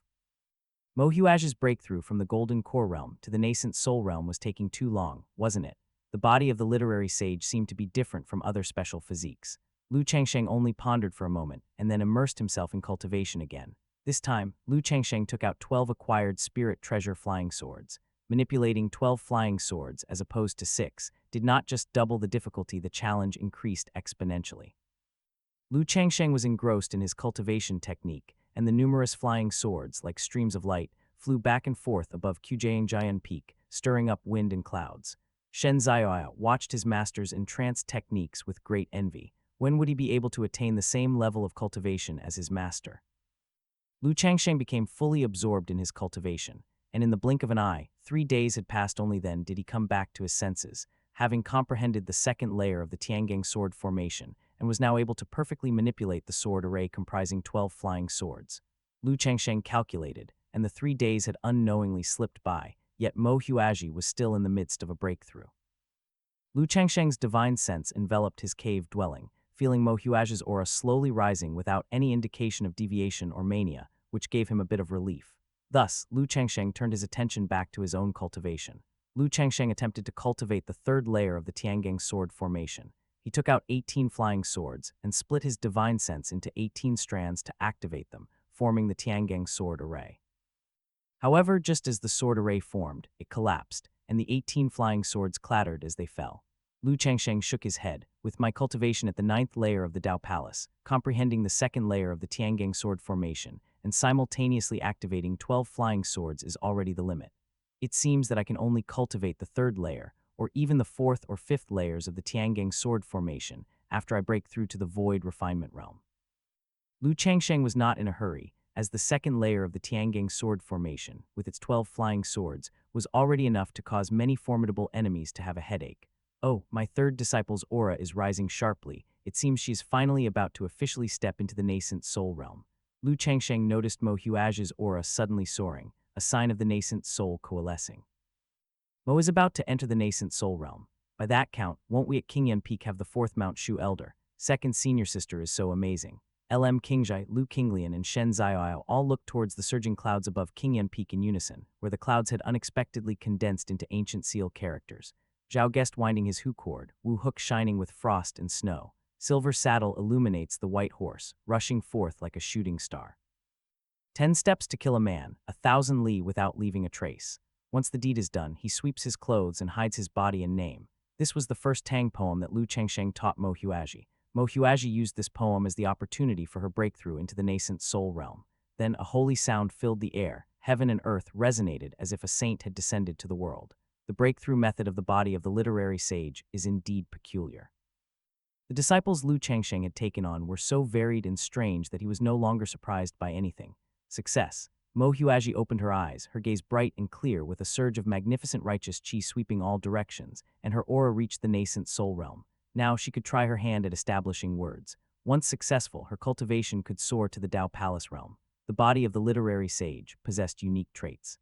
Mo Huazhi's breakthrough from the golden core realm to the nascent soul realm was taking too long, wasn't it? The body of the literary sage seemed to be different from other special physiques. Lu Changsheng only pondered for a moment and then immersed himself in cultivation again. This time, Lu Changsheng took out 12 acquired spirit treasure flying swords. Manipulating 12 flying swords as opposed to 6 did not just double the difficulty, the challenge increased exponentially. Lu Changsheng was engrossed in his cultivation technique, and the numerous flying swords, like streams of light, flew back and forth above Jian Peak, stirring up wind and clouds. Shen Ziyao watched his master's entranced techniques with great envy. When would he be able to attain the same level of cultivation as his master? Lu Changsheng became fully absorbed in his cultivation, and in the blink of an eye, 3 days had passed. Only then did he come back to his senses, having comprehended the 2nd layer of the Tiangang sword formation, and was now able to perfectly manipulate the sword array comprising 12 flying swords. Lu Changsheng calculated, and the 3 days had unknowingly slipped by, yet Mo Huazhi was still in the midst of a breakthrough. Lu Changsheng's divine sense enveloped his cave dwelling, feeling Mo Huazhi's aura slowly rising without any indication of deviation or mania, which gave him a bit of relief. Thus, Lu Changsheng turned his attention back to his own cultivation. Lu Changsheng attempted to cultivate the 3rd layer of the Tiangang sword formation. He took out 18 flying swords and split his divine sense into 18 strands to activate them, forming the Tiangang sword array. However, just as the sword array formed, it collapsed, and the 18 flying swords clattered as they fell. Lu Changsheng shook his head. With my cultivation at the 9th layer of the Dao Palace, comprehending the 2nd layer of the Tiangang sword formation, and simultaneously activating 12 flying swords is already the limit. It seems that I can only cultivate the 3rd layer, or even the 4th or 5th layers of the Tiangang sword formation, after I break through to the void refinement realm. Lu Changsheng was not in a hurry, as the 2nd layer of the Tiangang sword formation, with its 12 flying swords, was already enough to cause many formidable enemies to have a headache. Oh, my 3rd disciple's aura is rising sharply. It seems she is finally about to officially step into the nascent soul realm. Lu Changsheng noticed Mo Huazhi's aura suddenly soaring, a sign of the nascent soul coalescing. Mo is about to enter the nascent soul realm. By that count, won't we at Qingyan Peak have the 4th Mount Shu Elder? 2nd senior sister is so amazing. LM Qingzhai, Lu Qinglian, and Shen Ziyao all looked towards the surging clouds above Qingyan Peak in unison, where the clouds had unexpectedly condensed into ancient seal characters. Zhao Guest winding his Hu cord, Wu Hook shining with frost and snow. Silver saddle illuminates the white horse, rushing forth like a shooting star. 10 steps to kill a man, 1,000 li without leaving a trace. Once the deed is done, he sweeps his clothes and hides his body and name. This was the first Tang poem that Lu Changsheng taught Mo Huazhi. Mo Huazhi used this poem as the opportunity for her breakthrough into the nascent soul realm. Then a holy sound filled the air. Heaven and earth resonated as if a saint had descended to the world. The breakthrough method of the body of the literary sage is indeed peculiar. The disciples Lu Changsheng had taken on were so varied and strange that he was no longer surprised by anything. Success. Mo Huazhi opened her eyes, her gaze bright and clear with a surge of magnificent righteous chi sweeping all directions, and her aura reached the nascent soul realm. Now she could try her hand at establishing words. Once successful, her cultivation could soar to the Dao Palace realm. The body of the literary sage possessed unique traits.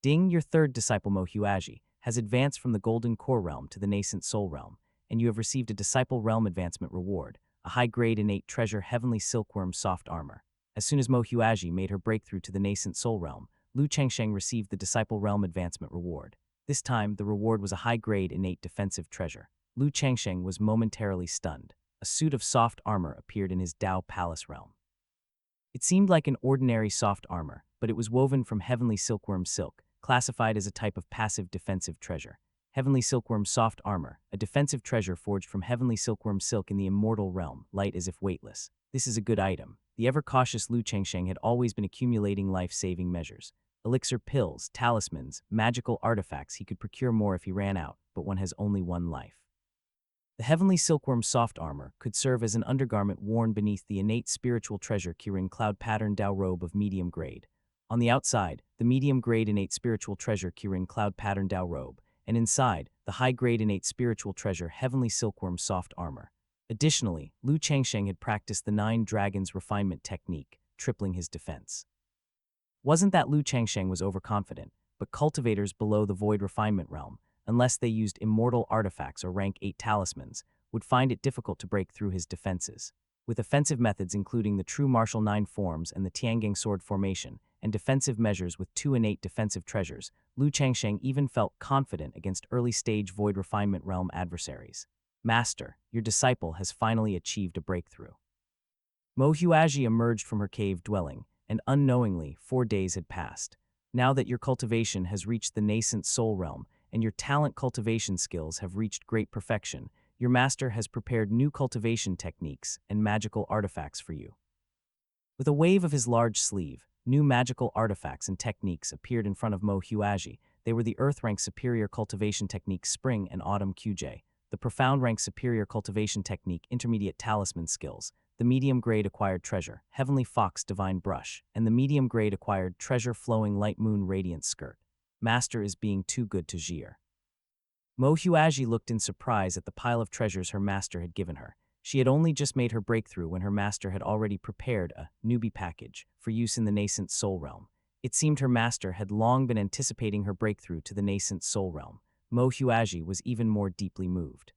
Ding, your 3rd disciple Mo Huazhi has advanced from the golden core realm to the nascent soul realm, and you have received a disciple realm advancement reward, a high-grade innate treasure heavenly silkworm soft armor. As soon as Mo Huazhi made her breakthrough to the nascent soul realm, Lu Changsheng received the disciple realm advancement reward. This time, the reward was a high-grade innate defensive treasure. Lu Changsheng was momentarily stunned. A suit of soft armor appeared in his Dao Palace realm. It seemed like an ordinary soft armor, but it was woven from heavenly silkworm silk, classified as a type of passive defensive treasure. Heavenly silkworm soft armor, a defensive treasure forged from heavenly silkworm silk in the immortal realm, light as if weightless. This is a good item. The ever-cautious Lu Changsheng had always been accumulating life-saving measures. Elixir pills, talismans, magical artifacts. He could procure more if he ran out, but one has only one life. The heavenly silkworm soft armor could serve as an undergarment worn beneath the innate spiritual treasure Kirin cloud pattern Dao robe of medium grade. On the outside, the medium grade innate spiritual treasure Kirin cloud pattern Dao robe, and inside, the high grade innate spiritual treasure heavenly silkworm soft armor. Additionally, Lu Changsheng had practiced the 9 dragons refinement technique, tripling his defense. Wasn't that Lu Changsheng was overconfident, but cultivators below the void refinement realm, unless they used immortal artifacts or rank 8 talismans, would find it difficult to break through his defenses. With offensive methods including the true martial 9 forms and the Tiangang sword formation, and defensive measures with 2 innate defensive treasures, Lu Changsheng even felt confident against early-stage void refinement realm adversaries. Master, your disciple has finally achieved a breakthrough. Mo Huaji emerged from her cave dwelling, and unknowingly 4 days had passed. Now that your cultivation has reached the nascent soul realm, and your talent cultivation skills have reached great perfection, your master has prepared new cultivation techniques and magical artifacts for you. With a wave of his large sleeve, new magical artifacts and techniques appeared in front of Mo Huaji. They were the Earth Rank Superior Cultivation Technique Spring and Autumn QJ, the Profound Rank Superior Cultivation Technique Intermediate Talisman Skills, the Medium Grade Acquired Treasure Heavenly Fox Divine Brush, and the Medium Grade Acquired Treasure Flowing Light Moon Radiant Skirt. Master is being too good to Jir. Mo Huaji looked in surprise at the pile of treasures her master had given her. She had only just made her breakthrough when her master had already prepared a newbie package for use in the nascent soul realm. It seemed her master had long been anticipating her breakthrough to the nascent soul realm. Mo Huaji was even more deeply moved.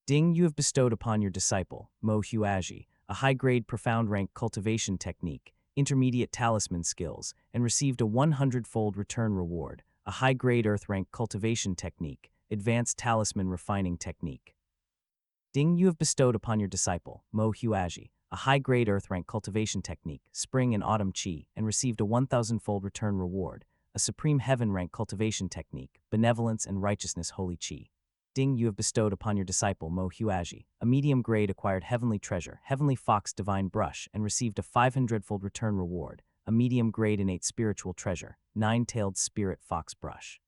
Ding, you have bestowed upon your disciple, Mo Huaji, a high-grade profound rank cultivation technique, intermediate talisman skills, and received a 100-fold return reward, a high-grade earth rank cultivation technique, advanced talisman refining technique. Ding, you have bestowed upon your disciple, Mo Huaji, a high-grade earth rank cultivation technique, spring and autumn chi, and received a 1,000-fold return reward, a supreme heaven rank cultivation technique, benevolence and righteousness holy chi. Ding, you have bestowed upon your disciple Mo Huaji, a medium-grade acquired heavenly treasure, heavenly fox divine brush, and received a 500-fold return reward, a medium-grade innate spiritual treasure, 9-tailed spirit fox brush.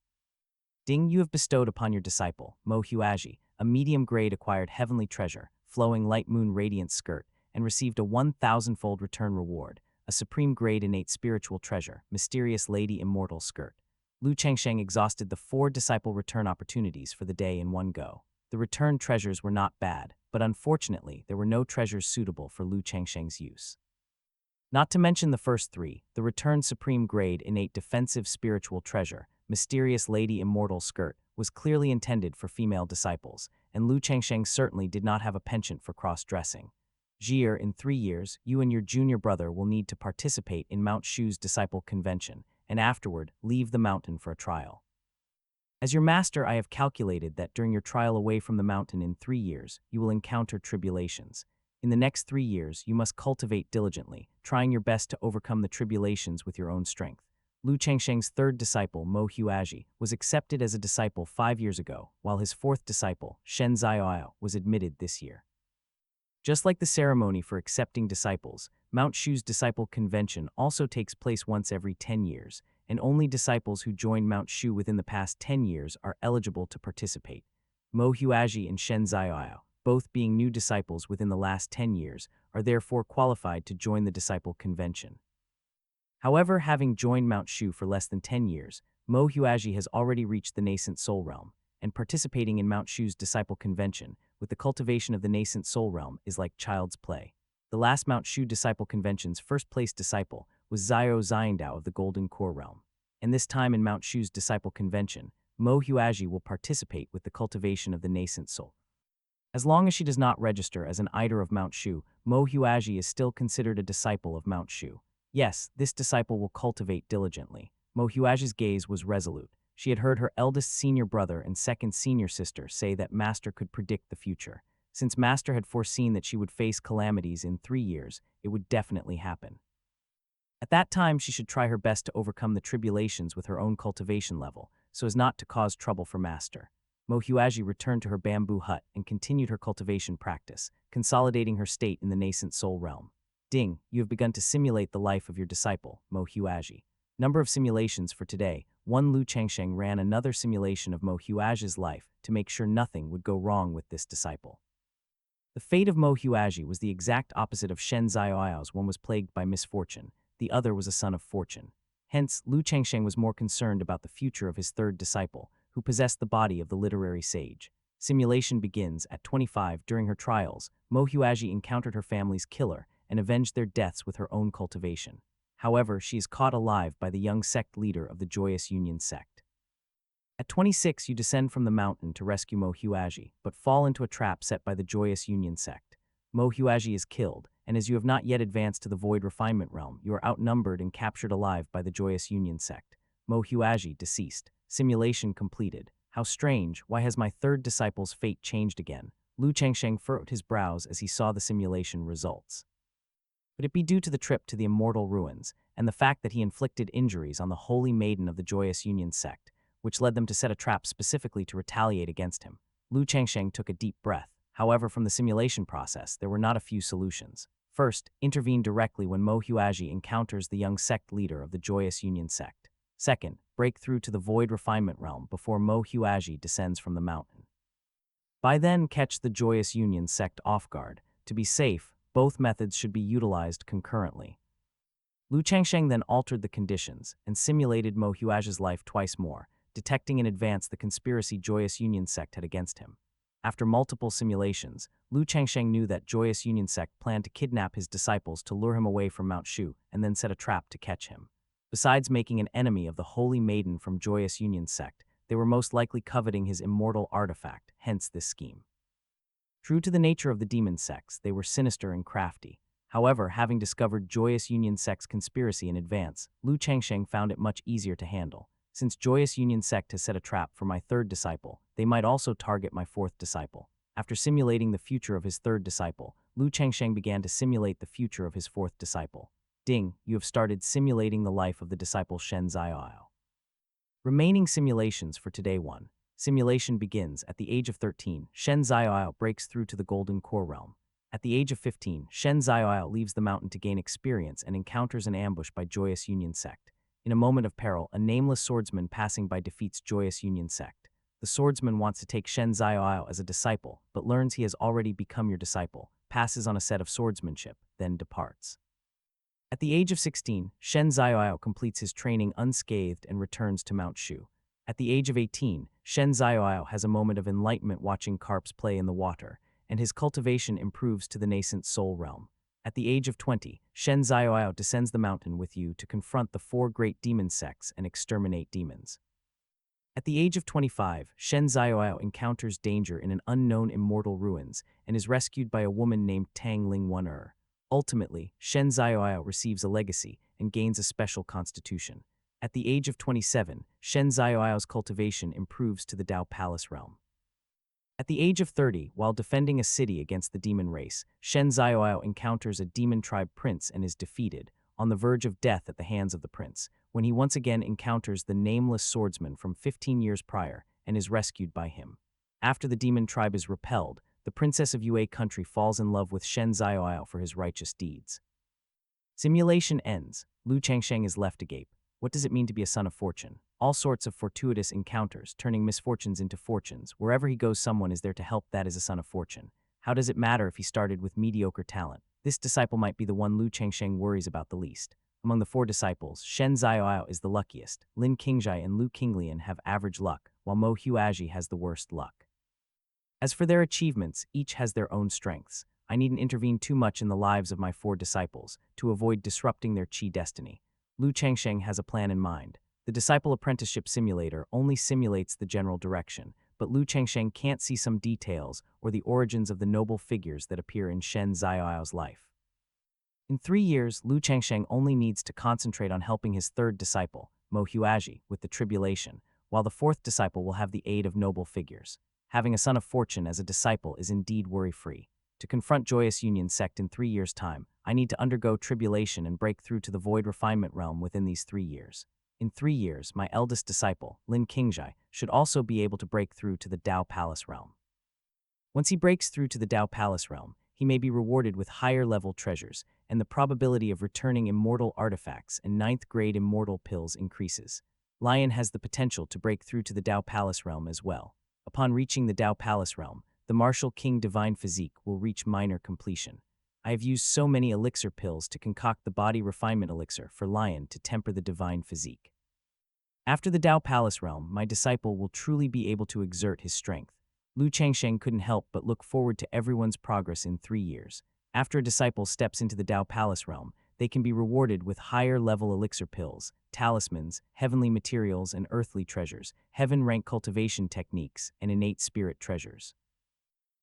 Ding, you have bestowed upon your disciple Mo Huaji, a medium-grade acquired heavenly treasure, flowing light moon radiant skirt, and received a 1,000-fold return reward, a supreme-grade innate spiritual treasure, mysterious lady immortal skirt. Lu Changsheng exhausted the 4 disciple return opportunities for the day in one go. The return treasures were not bad, but unfortunately there were no treasures suitable for Lu Changsheng's use. Not to mention the first 3, the return supreme grade innate defensive spiritual treasure, mysterious lady immortal skirt, was clearly intended for female disciples, and Lu Changsheng certainly did not have a penchant for cross-dressing. Jir, in 3 years, you and your junior brother will need to participate in Mount Shu's disciple convention, and afterward, leave the mountain for a trial. As your master, I have calculated that during your trial away from the mountain in 3 years, you will encounter tribulations. In the next 3 years, you must cultivate diligently, trying your best to overcome the tribulations with your own strength. Lu Changsheng's 3rd disciple, Mo Huaji, was accepted as a disciple 5 years ago, while his 4th disciple, Shen Zaiao, was admitted this year. Just like the ceremony for accepting disciples, Mount Shu's disciple convention also takes place once every 10 years, and only disciples who joined Mount Shu within the past 10 years are eligible to participate. Mo Huaji and Shen Zaiao, both being new disciples within the last 10 years, are therefore qualified to join the disciple convention. However, having joined Mount Shu for less than 10 years, Mo Huaji has already reached the nascent soul realm, and participating in Mount Shu's disciple convention with the cultivation of the nascent soul realm is like child's play. The last Mount Shu disciple convention's first-place disciple was Zhao Xiandao of the Golden Core realm, and this time in Mount Shu's disciple convention, Mo Huaji will participate with the cultivation of the nascent soul. As long as she does not register as an Eider of Mount Shu, Mo Huaji is still considered a disciple of Mount Shu. Yes, this disciple will cultivate diligently. Mo Huaji's gaze was resolute. She had heard her eldest senior brother and second senior sister say that Master could predict the future. Since Master had foreseen that she would face calamities in 3 years, it would definitely happen. At that time, she should try her best to overcome the tribulations with her own cultivation level, so as not to cause trouble for Master. Manhwaedit returned to her bamboo hut and continued her cultivation practice, consolidating her state in the nascent soul realm. Ding, you have begun to simulate the life of your disciple, Manhwaedit. Number of simulations for today. 1. Lu Changsheng ran another simulation of Manhwaedit's life to make sure nothing would go wrong with this disciple. The fate of Manhwaedit was the exact opposite of Shen Zioao's. One was plagued by misfortune, the other was a son of fortune. Hence, Lu Changsheng was more concerned about the future of his third disciple, who possessed the body of the literary sage. Simulation begins at 25. During her trials, Manhwaedit encountered her family's killer and avenged their deaths with her own cultivation. However, she is caught alive by the young sect leader of the Joyous Union sect. At 26, you descend from the mountain to rescue Manhwaedit, but fall into a trap set by the Joyous Union sect. Manhwaedit is killed, and as you have not yet advanced to the Void Refinement Realm, you are outnumbered and captured alive by the Joyous Union sect. Manhwaedit deceased. Simulation completed. How strange, why has my third disciple's fate changed again? Lu Changsheng furrowed his brows as he saw the simulation results. Would it be due to the trip to the immortal ruins, and the fact that he inflicted injuries on the holy maiden of the Joyous Union sect, which led them to set a trap specifically to retaliate against him? Lu Changsheng took a deep breath. However, from the simulation process, there were not a few solutions. First, intervene directly when Manhwaedit encounters the young sect leader of the Joyous Union sect. Second, break through to the Void Refinement Realm before Manhwaedit descends from the mountain. By then, catch the Joyous Union sect off guard. To be safe, both methods should be utilized concurrently. Lu Changsheng then altered the conditions and simulated Manhwaedit's life twice more, detecting in advance the conspiracy Joyous Union sect had against him. After multiple simulations, Lu Changsheng knew that Joyous Union sect planned to kidnap his disciples to lure him away from Mount Shu and then set a trap to catch him. Besides making an enemy of the holy maiden from Joyous Union sect, they were most likely coveting his immortal artifact, hence this scheme. True to the nature of the demon sects, they were sinister and crafty. However, having discovered Joyous Union sect's conspiracy in advance, Lu Changsheng found it much easier to handle. Since Joyous Union sect has set a trap for my third disciple, they might also target my fourth disciple. After simulating the future of his third disciple, Lu Changsheng began to simulate the future of his fourth disciple. Ding, you have started simulating the life of the disciple Shen Zioao. Remaining simulations for today 1. Simulation begins at the age of 13. Shen Zioao breaks through to the Golden Core Realm. At the age of 15, Shen Zioao leaves the mountain to gain experience and encounters an ambush by Joyous Union sect. In a moment of peril, a nameless swordsman passing by defeats Joyous Union sect. The swordsman wants to take Shen Zioao as a disciple, but learns he has already become your disciple, passes on a set of swordsmanship, then departs. At the age of 16, Shen Zioao completes his training unscathed and returns to Mount Shu. At the age of 18, Shen Zioao has a moment of enlightenment watching carps play in the water, and his cultivation improves to the nascent soul realm. At the age of 20, Shen Zioao descends the mountain with you to confront the 4 great demon sects and exterminate demons. At the age of 25, Shen Zioao encounters danger in an unknown immortal ruins and is rescued by a woman named Tang Lingwen. Ultimately, Shen Zioao receives a legacy and gains a special constitution. At the age of 27, Shen Zioao's cultivation improves to the Dao Palace realm. At the age of 30, while defending a city against the demon race, Shen Zioao encounters a demon tribe prince and is defeated, on the verge of death at the hands of the prince, when he once again encounters the nameless swordsman from 15 years prior and is rescued by him. After the demon tribe is repelled, the princess of Yue country falls in love with Shen Zioao for his righteous deeds. Simulation ends. Lu Changsheng is left agape. What does it mean to be a son of fortune? All sorts of fortuitous encounters, turning misfortunes into fortunes. Wherever he goes, someone is there to help. That is a son of fortune. How does it matter if he started with mediocre talent? This disciple might be the one Lu Changsheng worries about the least. Among the 4 disciples, Shen Zioao is the luckiest. Lin Qingjai and Lu Qinglian have average luck, while Manhwaedit has the worst luck. As for their achievements, each has their own strengths. I needn't intervene too much in the lives of my 4 disciples to avoid disrupting their chi destiny. Lu Changsheng has a plan in mind. The Disciple Apprenticeship Simulator only simulates the general direction, but Lu Changsheng can't see some details or the origins of the noble figures that appear in Shen Zioao's life. In 3 years, Lu Changsheng only needs to concentrate on helping his third disciple, Manhwaedit, with the tribulation, while the fourth disciple will have the aid of noble figures. Having a son of fortune as a disciple is indeed worry-free. To confront Joyous Union sect in 3 years' time, I need to undergo tribulation and break through to the void refinement realm within these 3 years. In 3 years, my eldest disciple, Lin Qingjai, should also be able to break through to the Dao Palace realm. Once he breaks through to the Dao Palace realm, he may be rewarded with higher-level treasures, and the probability of returning immortal artifacts and 9th-grade immortal pills increases. Lion has the potential to break through to the Dao Palace realm as well. Upon reaching the Dao Palace realm, the Martial King Divine Physique will reach minor completion. I have used so many elixir pills to concoct the body refinement elixir for Lion to temper the divine physique. After the Dao Palace realm, my disciple will truly be able to exert his strength. Lu Changsheng couldn't help but look forward to everyone's progress in 3 years. After a disciple steps into the Dao Palace realm, they can be rewarded with higher-level elixir pills, talismans, heavenly materials and earthly treasures, heaven-rank cultivation techniques, and innate spirit treasures.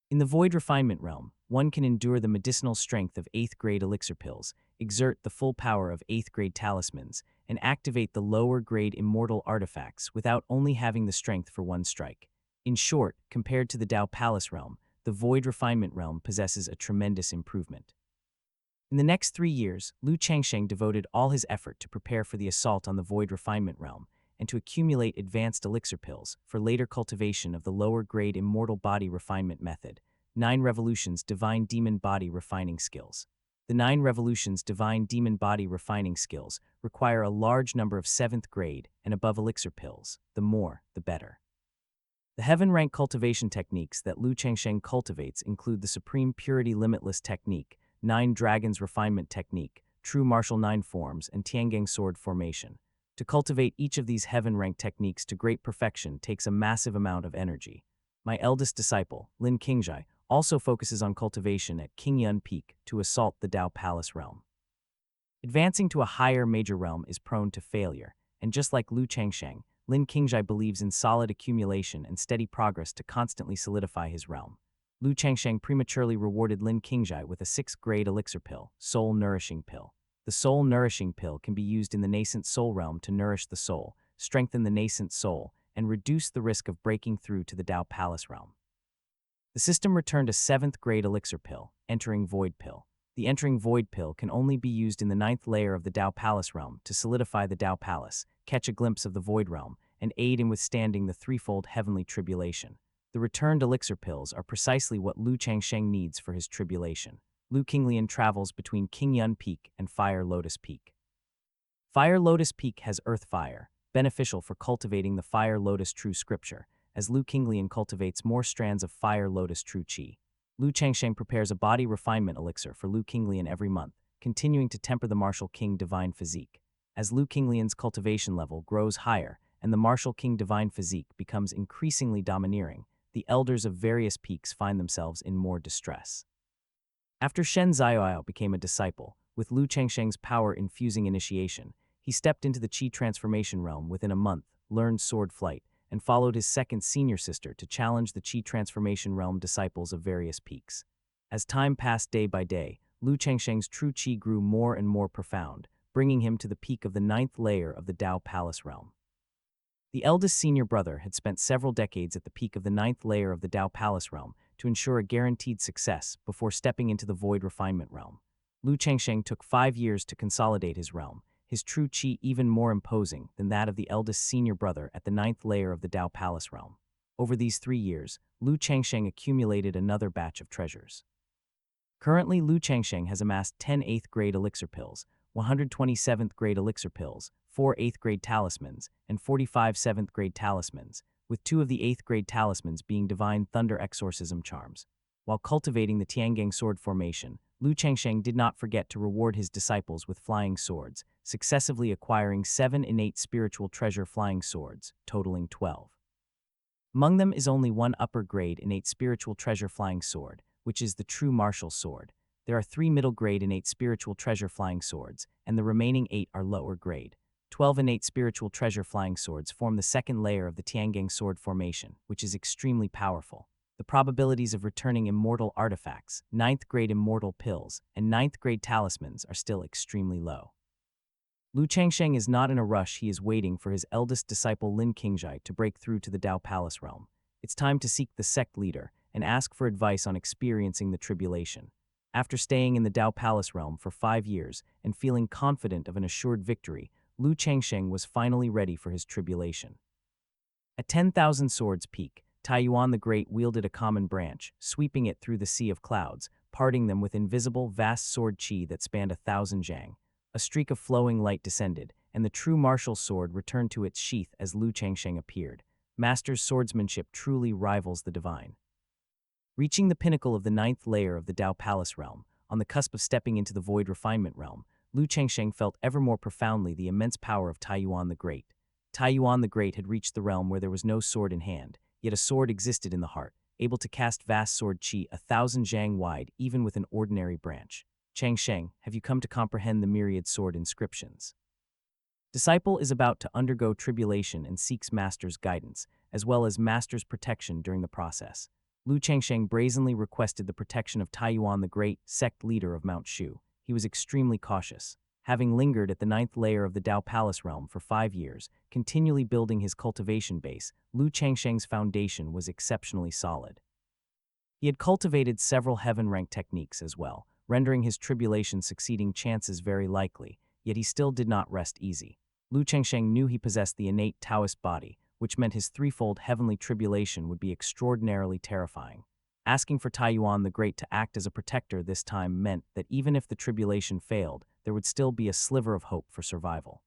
In the Void Refinement realm, one can endure the medicinal strength of 8th-grade elixir pills, exert the full power of 8th-grade talismans, and activate the lower-grade immortal artifacts without only having the strength for one strike. In short, compared to the Dao Palace realm, the Void Refinement realm possesses a tremendous improvement. In the next 3 years, Lu Changsheng devoted all his effort to prepare for the assault on the Void Refinement realm and to accumulate advanced elixir pills for later cultivation of the lower-grade immortal body refinement method, 9 Revolutions Divine Demon Body Refining Skills. The 9 Revolutions Divine Demon Body Refining Skills require a large number of 7th grade and above elixir pills. The more, the better. The heaven-rank cultivation techniques that Lu Changsheng cultivates include the Supreme Purity Limitless Technique, 9 Dragons Refinement Technique, True Martial 9 Forms, and Tiangang Sword Formation. To cultivate each of these heaven-rank techniques to great perfection takes a massive amount of energy. My eldest disciple, Lin Qingjai, also focuses on cultivation at Qingyun Peak to assault the Dao Palace realm. Advancing to a higher major realm is prone to failure, and just like Lu Changsheng, Lin Qingjai believes in solid accumulation and steady progress to constantly solidify his realm. Lu Changsheng prematurely rewarded Lin Qingjai with a 6th-grade elixir pill, Soul Nourishing Pill. The Soul Nourishing Pill can be used in the nascent soul realm to nourish the soul, strengthen the nascent soul, and reduce the risk of breaking through to the Dao Palace realm. The system returned a 7th-grade elixir pill, Entering Void Pill. The Entering Void Pill can only be used in the 9th layer of the Dao Palace realm to solidify the Dao Palace, catch a glimpse of the Void realm, and aid in withstanding the threefold heavenly tribulation. The returned elixir pills are precisely what Lu Changsheng needs for his tribulation. Lu Qinglian travels between Qingyun Peak and Fire Lotus Peak. Fire Lotus Peak has earth fire, beneficial for cultivating the Fire Lotus True Scripture, as Lu Qinglian cultivates more strands of Fire Lotus True Qi. Lu Changsheng prepares a body refinement elixir for Lu Qinglian every month, continuing to temper the Martial King Divine Physique. As Lu Qinglian's cultivation level grows higher and the Martial King Divine Physique becomes increasingly domineering, the elders of various peaks find themselves in more distress. After Shen Ziyao became a disciple, with Lu Changsheng's power-infusing initiation, he stepped into the Qi transformation realm within a month, learned sword flight, and followed his second senior sister to challenge the Qi transformation realm disciples of various peaks. As time passed day by day, Lu Changsheng's true Qi grew more and more profound, bringing him to the peak of the 9th layer of the Dao Palace realm. The eldest senior brother had spent several decades at the peak of the 9th layer of the Dao Palace realm to ensure a guaranteed success before stepping into the Void Refinement realm. Lu Changsheng took 5 years to consolidate his realm, his true Qi even more imposing than that of the eldest senior brother at the 9th layer of the Dao Palace realm. Over these 3 years, Lu Changsheng accumulated another batch of treasures. Currently, Lu Changsheng has amassed 10 8th-grade elixir pills, 120 7th-grade elixir pills, 4 8th-grade talismans, and 45 7th-grade talismans, with 2 of the 8th-grade talismans being Divine Thunder Exorcism charms. While cultivating the Tiangang Sword Formation, Lu Changsheng did not forget to reward his disciples with flying swords, successively acquiring 7 innate spiritual treasure flying swords, totaling 12. Among them is only one upper-grade innate spiritual treasure flying sword, which is the true martial sword. There are 3 middle-grade innate spiritual treasure flying swords, and the remaining 8 are lower-grade. 12 innate spiritual treasure flying swords form the second layer of the Tiangang Sword Formation, which is extremely powerful. The probabilities of returning immortal artifacts, 9th-grade immortal pills, and 9th-grade talismans are still extremely low. Lu Changsheng is not in a rush, he is waiting for his eldest disciple Lin Qingjai to break through to the Dao Palace realm. It's time to seek the sect leader and ask for advice on experiencing the tribulation. After staying in the Dao Palace realm for 5 years and feeling confident of an assured victory, Lu Changsheng was finally ready for his tribulation. At 10,000 Swords Peak, Taiyuan the Great wielded a common branch, sweeping it through the sea of clouds, parting them with invisible, vast sword chi that spanned 1,000 jang. A streak of flowing light descended, and the true martial sword returned to its sheath as Lu Changsheng appeared. Master's swordsmanship truly rivals the divine. Reaching the pinnacle of the 9th layer of the Dao Palace realm, on the cusp of stepping into the Void Refinement realm, Lu Changsheng felt ever more profoundly the immense power of Taiyuan the Great. Taiyuan the Great had reached the realm where there was no sword in hand, yet a sword existed in the heart, able to cast vast sword chi 1,000 jang wide even with an ordinary branch. Changsheng, have you come to comprehend the myriad sword inscriptions? Disciple is about to undergo tribulation and seeks Master's guidance, as well as Master's protection during the process. Lu Changsheng brazenly requested the protection of Taiyuan the Great, sect leader of Mount Shu. He was extremely cautious. Having lingered at the 9th layer of the Dao Palace realm for 5 years, continually building his cultivation base, Lu Changsheng's foundation was exceptionally solid. He had cultivated several heaven-rank techniques as well, rendering his tribulation succeeding chances very likely, yet he still did not rest easy. Lu Changsheng knew he possessed the innate Taoist body, which meant his threefold heavenly tribulation would be extraordinarily terrifying. Asking for Taiyuan the Great to act as a protector this time meant that even if the tribulation failed, there would still be a sliver of hope for survival.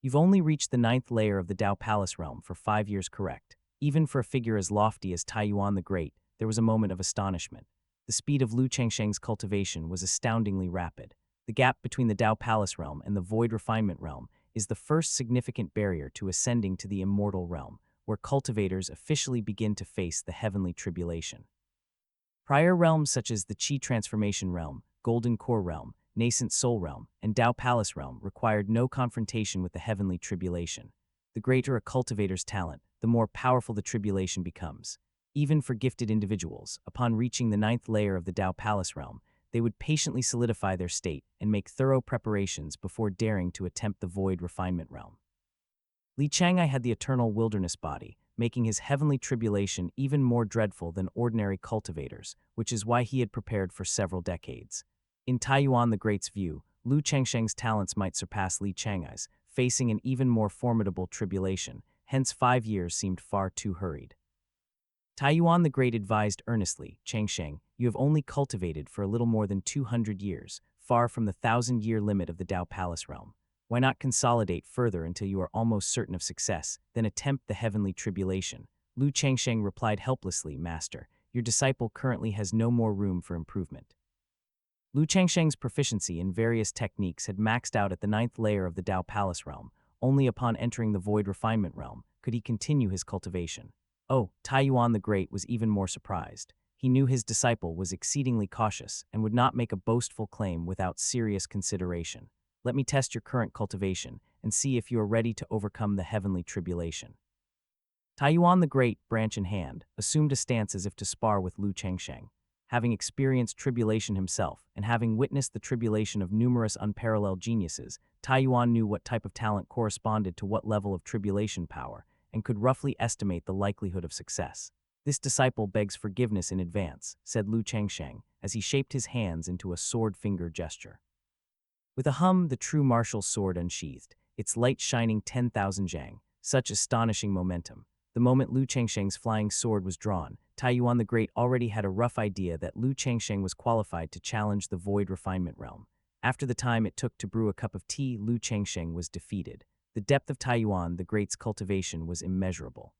You've only reached the 9th layer of the Dao Palace realm for 5 years, correct? Even for a figure as lofty as Taiyuan the Great, there was a moment of astonishment. The speed of Lu Changsheng's cultivation was astoundingly rapid. The gap between the Dao Palace realm and the Void Refinement realm is the first significant barrier to ascending to the immortal realm, where cultivators officially begin to face the heavenly tribulation. Prior realms such as the Qi Transformation realm, Golden Core realm, Nascent Soul realm, and Dao Palace realm required no confrontation with the heavenly tribulation. The greater a cultivator's talent, the more powerful the tribulation becomes. Even for gifted individuals, upon reaching the 9th layer of the Dao Palace realm, they would patiently solidify their state and make thorough preparations before daring to attempt the Void Refinement realm. Li Changai had the eternal wilderness body, making his heavenly tribulation even more dreadful than ordinary cultivators, which is why he had prepared for several decades. In Taiyuan the Great's view, Lu Changsheng's talents might surpass Li Changai's, facing an even more formidable tribulation, hence 5 years seemed far too hurried. Taiyuan the Great advised earnestly, Changsheng, you have only cultivated for a little more than 200 years, far from the 1,000-year limit of the Dao Palace realm. Why not consolidate further until you are almost certain of success, then attempt the heavenly tribulation? Lu Changsheng replied helplessly, Master, your disciple currently has no more room for improvement. Lu Changsheng's proficiency in various techniques had maxed out at the 9th layer of the Dao Palace realm. Only upon entering the Void Refinement realm could he continue his cultivation. Oh, Taiyuan the Great was even more surprised. He knew his disciple was exceedingly cautious and would not make a boastful claim without serious consideration. Let me test your current cultivation and see if you are ready to overcome the heavenly tribulation. Taiyuan the Great, branch in hand, assumed a stance as if to spar with Lu Changsheng. Having experienced tribulation himself and having witnessed the tribulation of numerous unparalleled geniuses, Taiyuan knew what type of talent corresponded to what level of tribulation power and could roughly estimate the likelihood of success. This disciple begs forgiveness in advance, said Lu Changsheng, as he shaped his hands into a sword finger gesture. With a hum, the true martial sword unsheathed, its light shining 10,000 jang, such astonishing momentum. The moment Lu Changsheng's flying sword was drawn, Taiyuan the Great already had a rough idea that Lu Changsheng was qualified to challenge the Void Refinement realm. After the time it took to brew a cup of tea, Lu Changsheng was defeated. The depth of Taiyuan the Great's cultivation was immeasurable.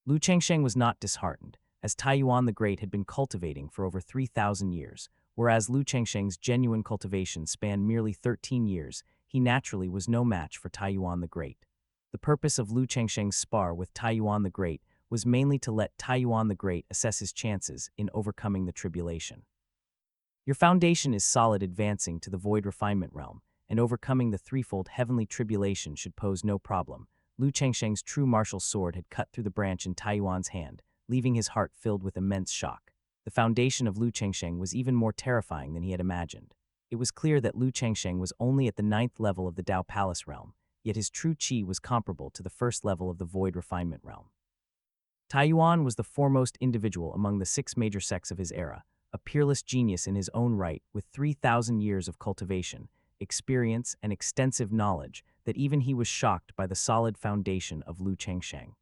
Lu Changsheng was not disheartened, as Taiyuan the Great had been cultivating for over 3,000 years, whereas Lu Changsheng's genuine cultivation spanned merely 13 years, he naturally was no match for Taiyuan the Great. The purpose of Lu Changsheng's spar with Taiyuan the Great was mainly to let Taiyuan the Great assess his chances in overcoming the tribulation. Your foundation is solid, advancing to the Void Refinement realm, and overcoming the threefold heavenly tribulation should pose no problem. Lu Changsheng's true martial sword had cut through the branch in Taiyuan's hand, leaving his heart filled with immense shock. The foundation of Lu Changsheng was even more terrifying than he had imagined. It was clear that Lu Changsheng was only at the ninth level of the Dao Palace realm, yet his true qi was comparable to the first level of the Void Refinement realm. Taiyuan was the foremost individual among the 6 major sects of his era, a peerless genius in his own right with 3,000 years of cultivation, experience, and extensive knowledge that even he was shocked by the solid foundation of Lu Changsheng.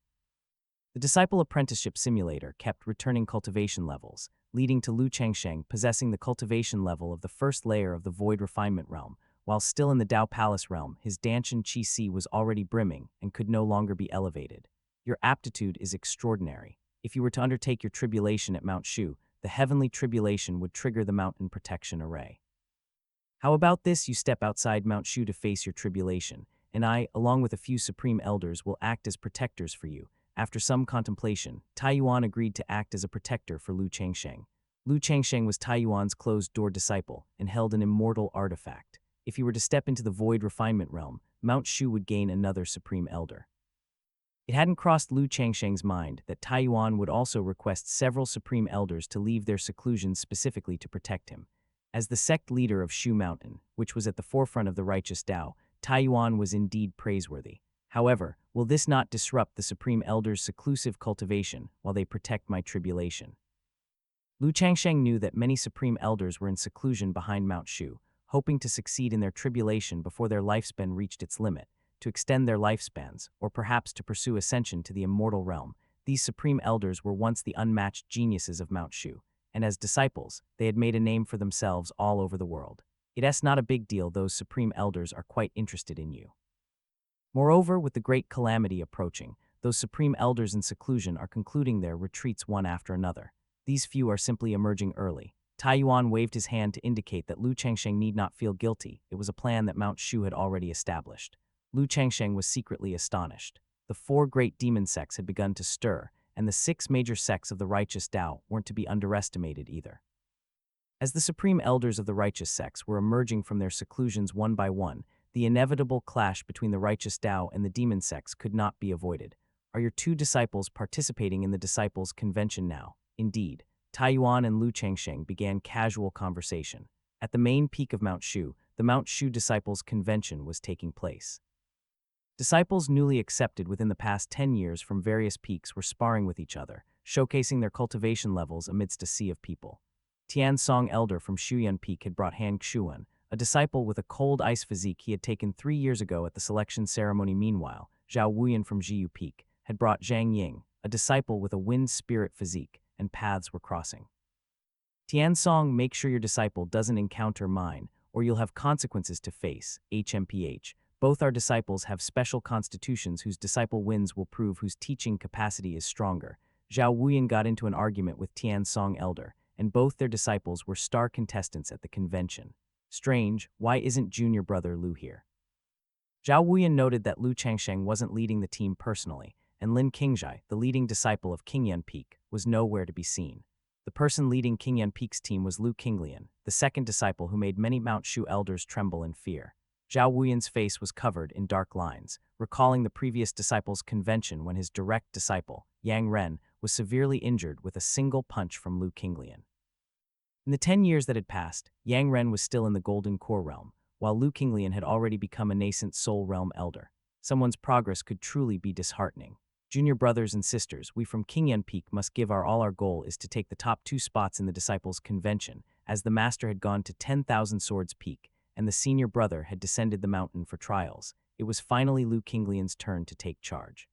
The disciple apprenticeship simulator kept returning cultivation levels, leading to Lu Changsheng possessing the cultivation level of the first layer of the Void Refinement realm. While still in the Dao Palace realm, his Danshan Qi Si was already brimming and could no longer be elevated. Your aptitude is extraordinary. If you were to undertake your tribulation at Mount Shu, the heavenly tribulation would trigger the mountain protection array. How about this? You step outside Mount Shu to face your tribulation, and I, along with a few supreme elders, will act as protectors for you. After some contemplation, Taiyuan agreed to act as a protector for Lu Changsheng. Lu Changsheng was Taiyuan's closed-door disciple and held an immortal artifact. If he were to step into the Void Refinement realm, Mount Shu would gain another supreme elder. It hadn't crossed Lu Changsheng's mind that Taiyuan would also request several supreme elders to leave their seclusion specifically to protect him. As the sect leader of Shu Mountain, which was at the forefront of the righteous Dao, Taiyuan was indeed praiseworthy. However, will this not disrupt the supreme elders' seclusive cultivation while they protect my tribulation? Lu Changsheng knew that many supreme elders were in seclusion behind Mount Shu, hoping to succeed in their tribulation before their lifespan reached its limit, to extend their lifespans, or perhaps to pursue ascension to the immortal realm. These supreme elders were once the unmatched geniuses of Mount Shu, and as disciples, they had made a name for themselves all over the world. It's not a big deal; those supreme elders are quite interested in you. Moreover, with the great calamity approaching, those supreme elders in seclusion are concluding their retreats one after another. These few are simply emerging early. Taiyuan waved his hand to indicate that Lu Changsheng need not feel guilty. It was a plan that Mount Shu had already established. Lu Changsheng was secretly astonished. The 4 great demon sects had begun to stir, and the 6 major sects of the righteous Dao weren't to be underestimated either. As the supreme elders of the righteous sects were emerging from their seclusions one by one, the inevitable clash between the righteous Dao and the demon sects could not be avoided. Are your 2 disciples participating in the disciples' convention now? Indeed, Taiyuan and Lu Changsheng began casual conversation. At the main peak of Mount Shu, the Mount Shu Disciples' Convention was taking place. Disciples newly accepted within the past 10 years from various peaks were sparring with each other, showcasing their cultivation levels amidst a sea of people. Tian Song Elder from Shuyuan Peak had brought Han Xuan, a disciple with a cold ice physique he had taken 3 years ago at the selection ceremony. Meanwhile, Zhao Wuyan from Jiyu Peak had brought Zhang Ying, a disciple with a wind spirit physique, and paths were crossing. Tian Song, make sure your disciple doesn't encounter mine, or you'll have consequences to face. HMPH. Both our disciples have special constitutions whose disciple wins will prove whose teaching capacity is stronger. Zhao Wuyan got into an argument with Tian Song Elder, and both their disciples were star contestants at the convention. Strange, why isn't junior brother Lu here? Zhao Wuyan noted that Lu Changsheng wasn't leading the team personally, and Lin Qingzhai, the leading disciple of Qingyan Peak, was nowhere to be seen. The person leading Qingyan Peak's team was Lu Qinglian, the second disciple who made many Mount Shu elders tremble in fear. Zhao Wuyan's face was covered in dark lines, recalling the previous disciples' convention when his direct disciple, Yang Ren, was severely injured with a single punch from Lu Qinglian. In the 10 years that had passed, Yang Ren was still in the Golden Core realm, while Lu Qinglian had already become a nascent Soul Realm elder. Someone's progress could truly be disheartening. Junior brothers and sisters, we from Qingyan Peak must give all our goal is to take the top 2 spots in the Disciples' Convention, as the master had gone to 10,000 Swords Peak, and the senior brother had descended the mountain for trials. It was finally Lu Qinglian's turn to take charge.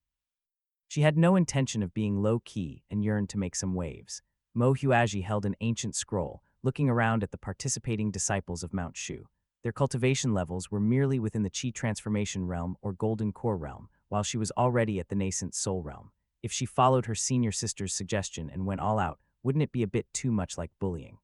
She had no intention of being low-key and yearned to make some waves. Mo Huaji held an ancient scroll, looking around at the participating disciples of Mount Shu. Their cultivation levels were merely within the Qi Transformation realm or Golden Core realm, while she was already at the nascent Soul realm. If she followed her senior sister's suggestion and went all out, wouldn't it be a bit too much like bullying?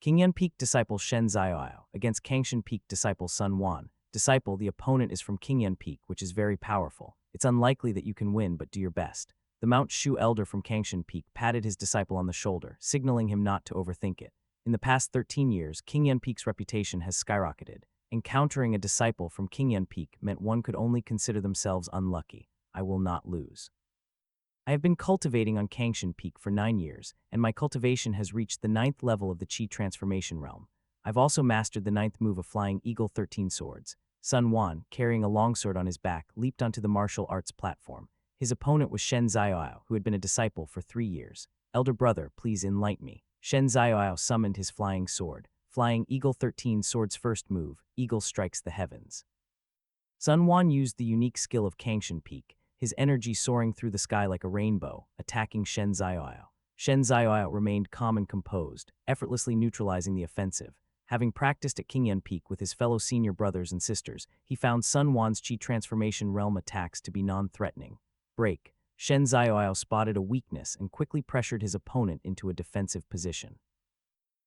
Qingyan Peak disciple Shen Ziyao against Kangshan Peak disciple Sun Wan. Disciple, the opponent is from Qingyan Peak, which is very powerful. It's unlikely that you can win, but do your best. The Mount Shu elder from Kangshan Peak patted his disciple on the shoulder, signaling him not to overthink it. In the past 13 years, Qingyan Peak's reputation has skyrocketed. Encountering a disciple from Qingyan Peak meant one could only consider themselves unlucky. I will not lose. I have been cultivating on Kangshan Peak for 9 years, and my cultivation has reached the 9th level of the Qi Transformation realm. I've also mastered the ninth move of Flying Eagle 13 Swords. Sun Quan, carrying a longsword on his back, leaped onto the martial arts platform. His opponent was Shen Zioao, who had been a disciple for 3 years. Elder brother, please enlighten me. Shen Zioao summoned his flying sword. Flying Eagle 13 Sword's first move, Eagle strikes the heavens. Sun Quan used the unique skill of Kangshan Peak, his energy soaring through the sky like a rainbow, attacking Shen Zioao. Shen Zioao remained calm and composed, effortlessly neutralizing the offensive. Having practiced at Qingyan Peak with his fellow senior brothers and sisters, he found Sun Wan's Qi transformation realm attacks to be non-threatening. Break. Shen Zioao spotted a weakness and quickly pressured his opponent into a defensive position.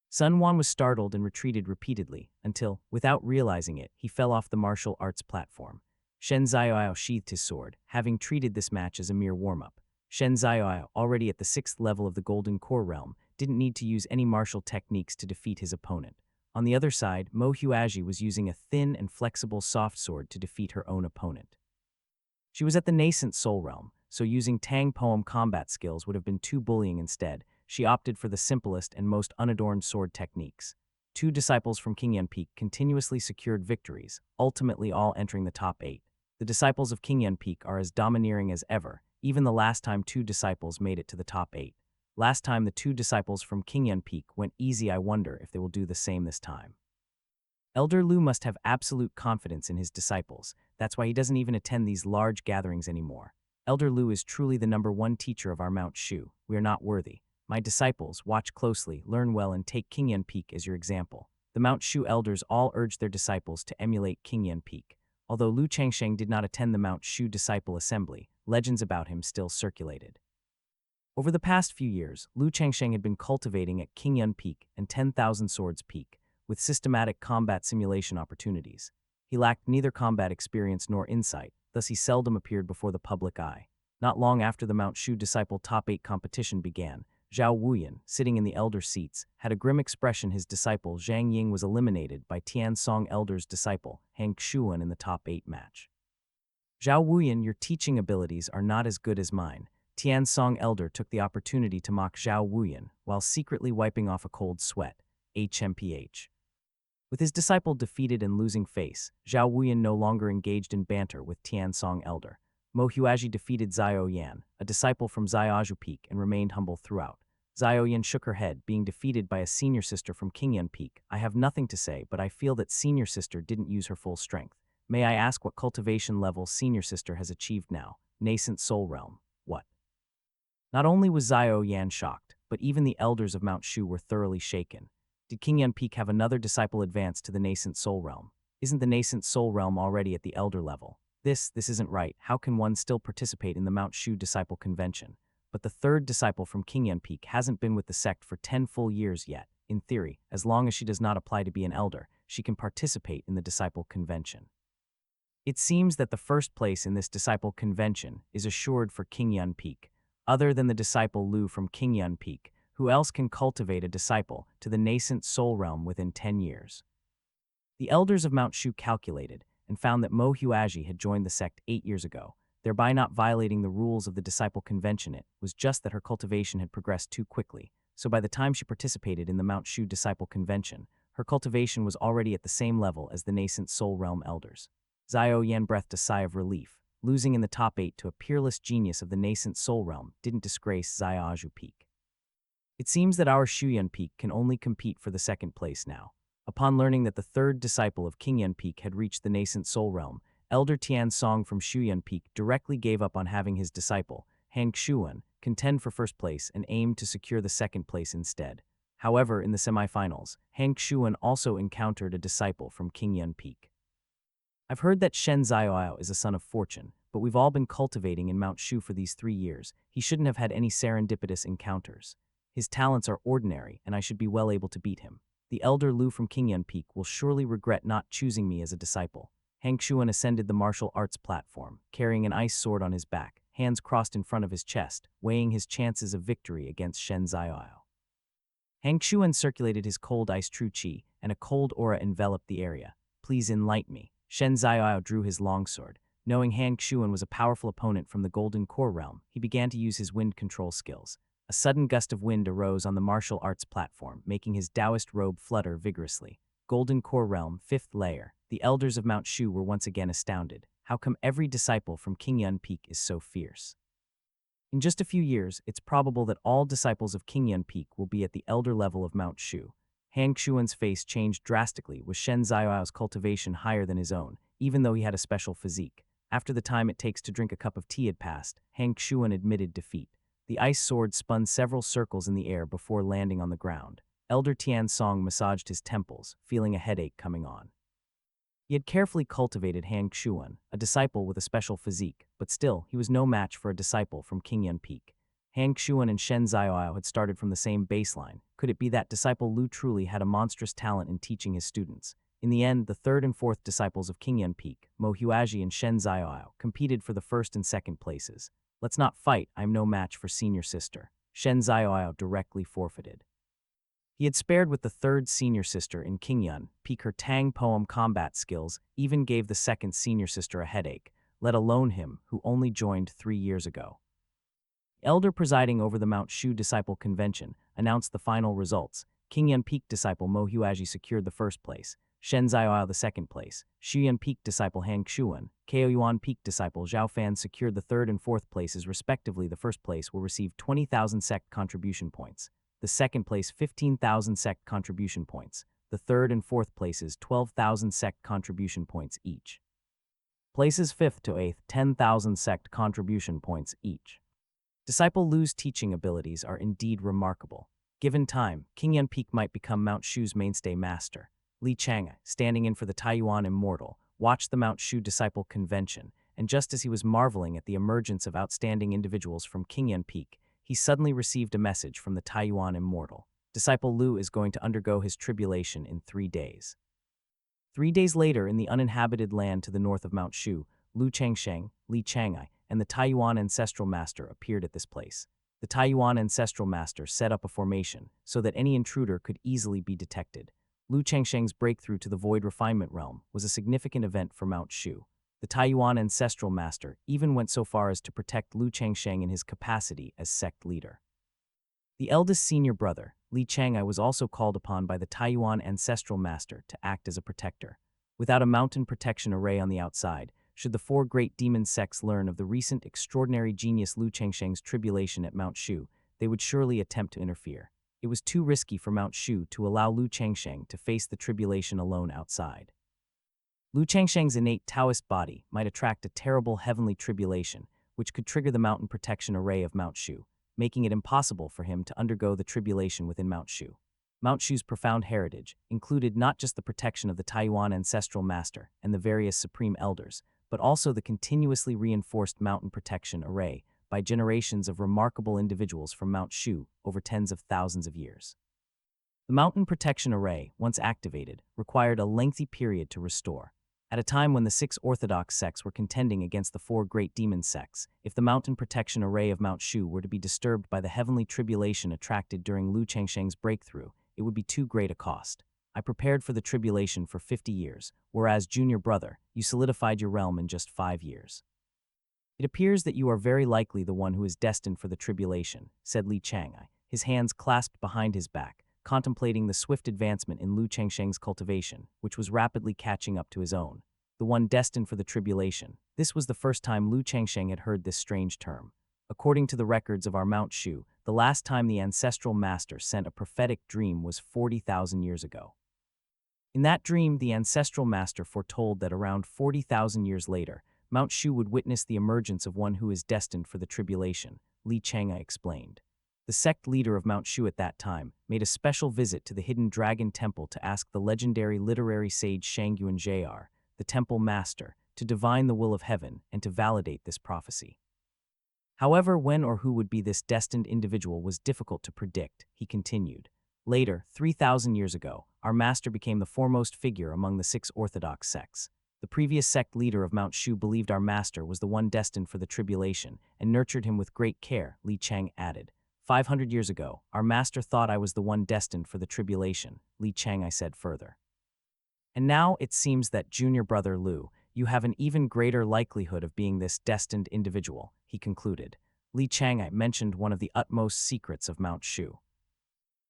Sun Quan was startled and retreated repeatedly, until, without realizing it, he fell off the martial arts platform. Shen Zioao sheathed his sword, having treated this match as a mere warm-up. Shen Zioao, already at the 6th level of the Golden Core realm, didn't need to use any martial techniques to defeat his opponent. On the other side, Mo Huaji was using a thin and flexible soft sword to defeat her own opponent. She was at the nascent soul realm, so using Tang poem combat skills would have been too bullying instead. She opted for the simplest and most unadorned sword techniques. 2 disciples from Qingyan Peak continuously secured victories, ultimately all entering the top 8. The disciples of Qingyan Peak are as domineering as ever, even the last time 2 disciples made it to the top 8. Last time the 2 disciples from Qingyan Peak went easy. I wonder if they will do the same this time. Elder Lu must have absolute confidence in his disciples. That's why he doesn't even attend these large gatherings anymore. Elder Lu is truly the #1 teacher of our Mount Shu. We are not worthy. My disciples, watch closely, learn well, and take Qingyan Peak as your example. The Mount Shu elders all urged their disciples to emulate Qingyan Peak. Although Lu Changsheng did not attend the Mount Shu disciple assembly, legends about him still circulated. Over the past few years, Lu Changsheng had been cultivating at Qingyan Peak and 10,000 Swords Peak, with systematic combat simulation opportunities. He lacked neither combat experience nor insight, thus he seldom appeared before the public eye. Not long after the Mount Shu disciple top 8 competition began, Zhao Wuyan, sitting in the elder seats, had a grim expression. His disciple Zhang Ying was eliminated by Tian Song elder's disciple, Hang Xuan, in the top 8 match. Zhao Wuyan, your teaching abilities are not as good as mine. Tian Song elder took the opportunity to mock Zhao Wuyan while secretly wiping off a cold sweat. HMPH. With his disciple defeated and losing face, Zhao Wuyan no longer engaged in banter with Tian Song elder. Mo Huaji defeated Zio Yan, a disciple from Xiaozhu Peak, and remained humble throughout. Zio Yan shook her head, being defeated by a senior sister from Qingyan Peak. I have nothing to say, but I feel that senior sister didn't use her full strength. May I ask what cultivation level senior sister has achieved now? Nascent soul realm. What? Not only was Zio Yan shocked, but even the elders of Mount Shu were thoroughly shaken. Did Qingyan Peak have another disciple advance to the nascent soul realm? Isn't the nascent soul realm already at the elder level? This isn't right. How can one still participate in the Mount Shu disciple convention? But the 3rd disciple from Qingyan Peak hasn't been with the sect for 10 full years yet. In theory, as long as she does not apply to be an elder, she can participate in the disciple convention. It seems that the first place in this disciple convention is assured for Qingyan Peak. Other than the disciple Lu from Qingyan Peak, who else can cultivate a disciple to the nascent soul realm within 10 years? The elders of Mount Shu calculated and found that Mo Huaji had joined the sect 8 years ago, thereby not violating the rules of the disciple convention. It was just that her cultivation had progressed too quickly, so by the time she participated in the Mount Shu disciple convention, her cultivation was already at the same level as the nascent soul realm elders. Zio Yan breathed a sigh of relief. Losing in the top 8 to a peerless genius of the nascent soul realm didn't disgrace Xiaozhu Peak. It seems that our Shuyan Peak can only compete for the 2nd place now. Upon learning that the 3rd disciple of Qingyan Peak had reached the nascent soul realm, Elder Tian Song from Shuyan Peak directly gave up on having his disciple, Hang Xuan, contend for 1st place and aimed to secure the 2nd place instead. However, in the semifinals, Hang Xuan also encountered a disciple from Qingyan Peak. I've heard that Shen Zioao is a son of fortune, but we've all been cultivating in Mount Shu for these 3 years. He shouldn't have had any serendipitous encounters. His talents are ordinary, and I should be well able to beat him. The elder Lu from Qingyan Peak will surely regret not choosing me as a disciple. Hang Xuan ascended the martial arts platform, carrying an ice sword on his back, hands crossed in front of his chest, weighing his chances of victory against Shen Zioao. Hang Xuan circulated his cold ice true qi, and a cold aura enveloped the area. Please enlighten me. Shen Zioao drew his longsword. Knowing Hang Xuan was a powerful opponent from the Golden Core realm, he began to use his wind control skills. A sudden gust of wind arose on the martial arts platform, making his Taoist robe flutter vigorously. Golden Core Realm, 5th layer. The elders of Mount Shu were once again astounded. How come every disciple from King Yun Peak is so fierce? In just a few years, it's probable that all disciples of King Yun Peak will be at the elder level of Mount Shu. Hang Xuan's face changed drastically, with Shen Ziyuao's cultivation higher than his own, even though he had a special physique. After the time it takes to drink a cup of tea had passed, Hang Xuan admitted defeat. The ice sword spun several circles in the air before landing on the ground. Elder Tian Song massaged his temples, feeling a headache coming on. He had carefully cultivated Hang Xuan, a disciple with a special physique, but still, he was no match for a disciple from King Yun Peak. Hang Xuan and Shen Ziyuao had started from the same baseline. Could it be that disciple Lu truly had a monstrous talent in teaching his students? In the end, the third and fourth disciples of King Yun Peak, Mo Huaji and Shen Ziyuao, competed for the first and second places. Let's not fight, I'm no match for senior sister. Shen Ziyuao directly forfeited. He had spared with the third senior sister in King Yun Peak her Tang poem combat skills, even gave the second senior sister a headache, let alone him, who only joined 3 years ago. The elder presiding over the Mount Shu Disciple Convention announced the final results. King Yun Peak disciple Mo Huaji secured the first place, Shen Ziyuao the second place, Shuyuan Peak disciple Hang Xuan, Ko Yuan Peak disciple Zhao Fan secured the third and fourth places respectively. The first place will receive 20,000 sect contribution points. The second place 15,000 sect contribution points. The third and fourth places 12,000 sect contribution points each. Places 5th to 8th 10,000 sect contribution points each. Disciple Lu's teaching abilities are indeed remarkable. Given time, King Yun Peak might become Mount Shu's mainstay master. Li Chang'e, standing in for the Taiyuan Immortal, watched the Mount Shu Disciple Convention, and just as he was marveling at the emergence of outstanding individuals from King Yun Peak, he suddenly received a message from the Taiyuan Immortal. Disciple Lu is going to undergo his tribulation in 3 days. 3 days later, in the uninhabited land to the north of Mount Shu, Lu Changsheng, Li Chang'e, and the Taiyuan Ancestral Master appeared at this place. The Taiyuan Ancestral Master set up a formation so that any intruder could easily be detected. Lu Changsheng's breakthrough to the Void Refinement Realm was a significant event for Mount Shu. The Taiyuan Ancestral Master even went so far as to protect Lu Changsheng in his capacity as sect leader. The eldest senior brother, Li Chang'e, was also called upon by the Taiyuan Ancestral Master to act as a protector. Without a mountain protection array on the outside, should the 4 great demon sects learn of the recent extraordinary genius Lu Changsheng's tribulation at Mount Shu, they would surely attempt to interfere. It was too risky for Mount Shu to allow Lu Changsheng to face the tribulation alone outside. Lu Changsheng's innate Taoist body might attract a terrible heavenly tribulation, which could trigger the mountain protection array of Mount Shu, making it impossible for him to undergo the tribulation within Mount Shu. Mount Shu's profound heritage included not just the protection of the Taiyuan Ancestral Master and the various Supreme Elders, but also the continuously reinforced mountain protection array by generations of remarkable individuals from Mount Shu over tens of thousands of years. The mountain protection array, once activated, required a lengthy period to restore. At a time when the 6 orthodox sects were contending against the 4 great demon sects, if the mountain protection array of Mount Shu were to be disturbed by the heavenly tribulation attracted during Lu Changsheng's breakthrough, it would be too great a cost. I prepared for the tribulation for 50 years, whereas, junior brother, you solidified your realm in just 5 years. It appears that you are very likely the one who is destined for the tribulation, said Li Chang'e, his hands clasped behind his back, contemplating the swift advancement in Lu Changsheng's cultivation, which was rapidly catching up to his own. The one destined for the tribulation. This was the first time Lu Changsheng had heard this strange term. According to the records of our Mount Shu, the last time the Ancestral Master sent a prophetic dream was 40,000 years ago. In that dream, the Ancestral Master foretold that around 40,000 years later, Mount Shu would witness the emergence of one who is destined for the tribulation, Li Chang'e explained. The sect leader of Mount Shu at that time made a special visit to the hidden dragon temple to ask the legendary literary sage Shangyuan Jr., the temple master, to divine the will of heaven and to validate this prophecy. However, when or who would be this destined individual was difficult to predict, he continued. Later, 3,000 years ago, our master became the foremost figure among the 6 orthodox sects. The previous sect leader of Mount Shu believed our master was the one destined for the tribulation and nurtured him with great care, Li Chang'e added. 500 years ago, our master thought I was the one destined for the tribulation, Li Chang'e said further. And now it seems that junior brother Lu, you have an even greater likelihood of being this destined individual, he concluded. Li Chang'ai mentioned one of the utmost secrets of Mount Shu.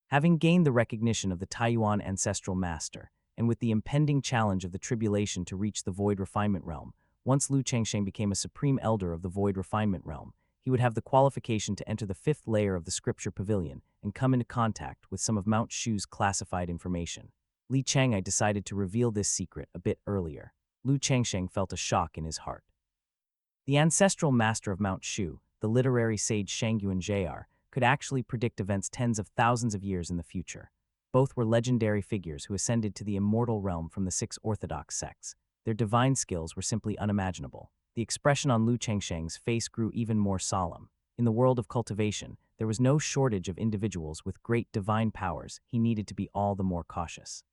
Having gained the recognition of the Taiyuan ancestral master, and with the impending challenge of the tribulation to reach the void refinement realm, once Lu Changsheng became a supreme elder of the void refinement realm, he would have the qualification to enter the fifth layer of the scripture pavilion and come into contact with some of Mount Shu's classified information. Li Chang'ai decided to reveal this secret a bit earlier. Lu Changsheng felt a shock in his heart. The ancestral master of Mount Shu, the literary sage Shangyuan Jr., could actually predict events tens of thousands of years in the future. Both were legendary figures who ascended to the immortal realm from the 6 orthodox sects. Their divine skills were simply unimaginable. The expression on Lu Changsheng's face grew even more solemn. In the world of cultivation, there was no shortage of individuals with great divine powers. He needed to be all the more cautious.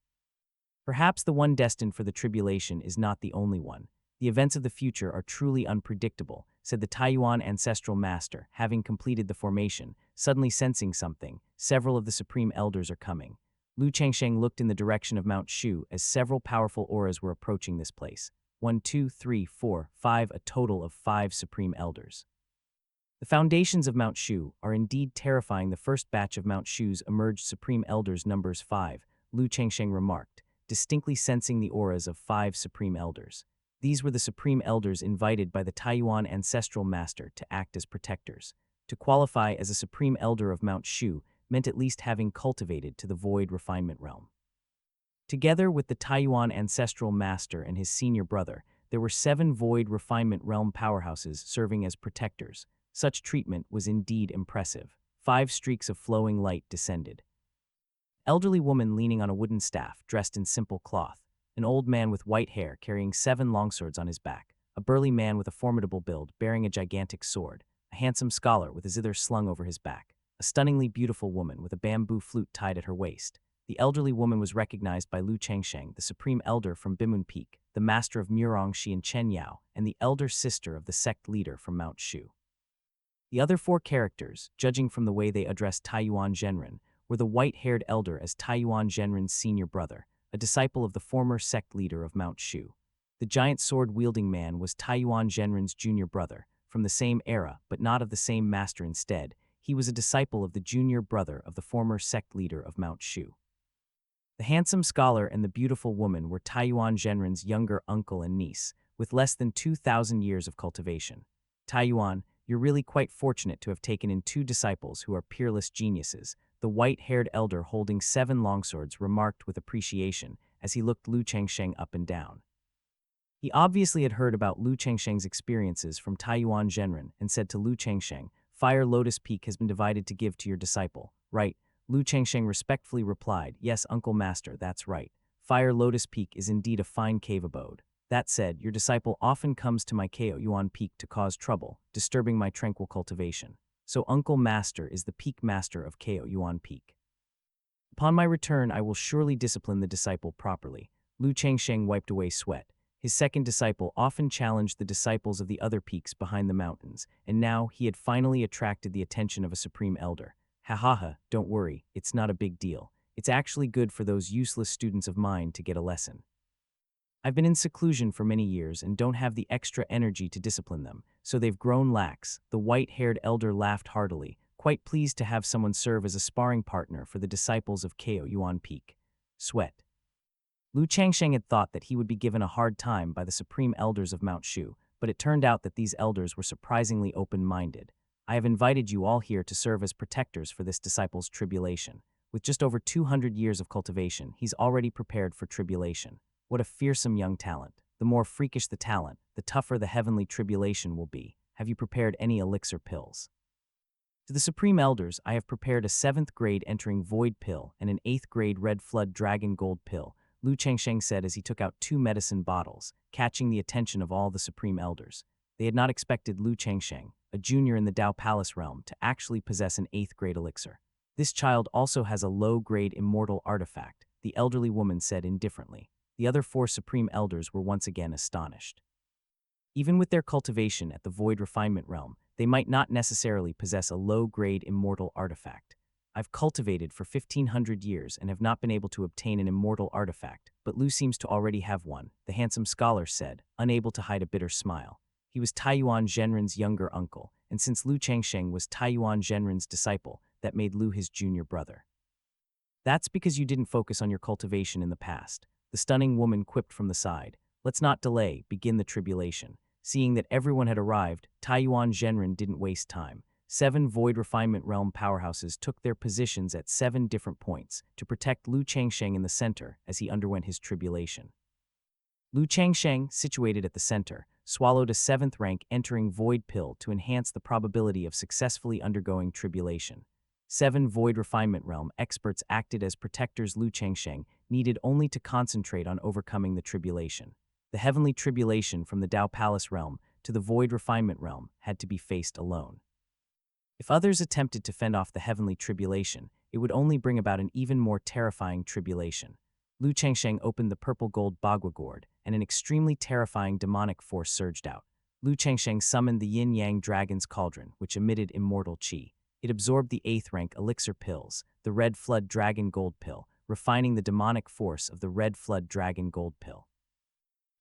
Perhaps the one destined for the tribulation is not the only one. The events of the future are truly unpredictable, said the Taiyuan ancestral master, having completed the formation. Suddenly sensing something, several of the supreme elders are coming. Lu Changsheng looked in the direction of Mount Shu as several powerful auras were approaching this place. 1, 2, 3, 4, 5, a total of 5 supreme elders. The foundations of Mount Shu are indeed terrifying. The first batch of Mount Shu's emerged supreme elders numbers 5, Lu Changsheng remarked, distinctly sensing the auras of 5 supreme elders. These were the supreme elders invited by the Taiyuan ancestral master to act as protectors. To qualify as a supreme elder of Mount Shu meant at least having cultivated to the void refinement realm. Together with the Taiyuan ancestral master and his senior brother, there were 7 void refinement realm powerhouses serving as protectors. Such treatment was indeed impressive. 5 streaks of flowing light descended. Elderly woman leaning on a wooden staff, dressed in simple cloth. An old man with white hair carrying 7 longswords on his back. A burly man with a formidable build bearing a gigantic sword. A handsome scholar with a zither slung over his back. A stunningly beautiful woman with a bamboo flute tied at her waist. The elderly woman was recognized by Lu Changsheng, the supreme elder from Bimun Peak, the master of Murong Shi and Chen Yao, and the elder sister of the sect leader from Mount Shu. The other 4 characters, judging from the way they addressed Taiyuan Zhenren, were the white-haired elder as Taiyuan Zhenren's senior brother, a disciple of the former sect leader of Mount Shu. The giant sword-wielding man was Taiyuan Zhenren's junior brother, from the same era but not of the same master. Instead, he was a disciple of the junior brother of the former sect leader of Mount Shu. The handsome scholar and the beautiful woman were Taiyuan Zhenren's younger uncle and niece, with less than 2,000 years of cultivation. Taiyuan, you're really quite fortunate to have taken in 2 disciples who are peerless geniuses, the white-haired elder holding 7 longswords remarked with appreciation as he looked Lu Changsheng up and down. He obviously had heard about Lu Changsheng's experiences from Taiyuan Zhenren and said to Lu Changsheng, Fire Lotus Peak has been divided to give to your disciple, right? Lu Changsheng respectfully replied, Yes, Uncle Master, that's right. Fire Lotus Peak is indeed a fine cave abode. That said, your disciple often comes to my Kao Yuan Peak to cause trouble, disturbing my tranquil cultivation. So Uncle Master is the Peak Master of Kao Yuan Peak. Upon my return, I will surely discipline the disciple properly. Lu Changsheng wiped away sweat. His second disciple often challenged the disciples of the other peaks behind the mountains, and now he had finally attracted the attention of a supreme elder. Ha ha ha, don't worry, it's not a big deal. It's actually good for those useless students of mine to get a lesson. I've been in seclusion for many years and don't have the extra energy to discipline them, so they've grown lax. The white-haired elder laughed heartily, quite pleased to have someone serve as a sparring partner for the disciples of Kao Yuan Peak. Sweat. Lu Changsheng had thought that he would be given a hard time by the supreme elders of Mount Shu, but it turned out that these elders were surprisingly open-minded. I have invited you all here to serve as protectors for this disciple's tribulation. With just over 200 years of cultivation, he's already prepared for tribulation. What a fearsome young talent. The more freakish the talent, the tougher the heavenly tribulation will be. Have you prepared any elixir pills? To the Supreme Elders, I have prepared a 7th grade entering void pill and an 8th grade red flood dragon gold pill, Lu Changsheng said as he took out 2 medicine bottles, catching the attention of all the Supreme Elders. They had not expected Lu Changsheng, a junior in the Dao Palace realm, to actually possess an 8th grade elixir. This child also has a low-grade immortal artifact, the elderly woman said indifferently. The other 4 Supreme Elders were once again astonished. Even with their cultivation at the Void Refinement Realm, they might not necessarily possess a low-grade immortal artifact. I've cultivated for 1,500 years and have not been able to obtain an immortal artifact, but Lu seems to already have one, the handsome scholar said, unable to hide a bitter smile. He was Taiyuan Zhenren's younger uncle, and since Lu Changsheng was Taiyuan Zhenren's disciple, that made Lu his junior brother. That's because you didn't focus on your cultivation in the past. The stunning woman quipped from the side. Let's not delay, begin the tribulation. Seeing that everyone had arrived, Taiyuan Zhenren didn't waste time. 7 Void Refinement Realm powerhouses took their positions at 7 different points to protect Lu Changsheng in the center as he underwent his tribulation. Lu Changsheng, situated at the center, swallowed a 7th rank entering Void Pill to enhance the probability of successfully undergoing tribulation. 7 Void Refinement Realm experts acted as protectors. Lu Changsheng needed only to concentrate on overcoming the tribulation. The heavenly tribulation from the Dao Palace realm to the Void Refinement realm had to be faced alone. If others attempted to fend off the heavenly tribulation, it would only bring about an even more terrifying tribulation. Lu Changsheng opened the purple-gold Bagua gourd, and an extremely terrifying demonic force surged out. Lu Changsheng summoned the Yin-Yang Dragon's Cauldron, which emitted immortal qi. It absorbed the 8th rank elixir pills, the Red Flood Dragon Gold Pill, refining the demonic force of the Red Flood Dragon Gold Pill.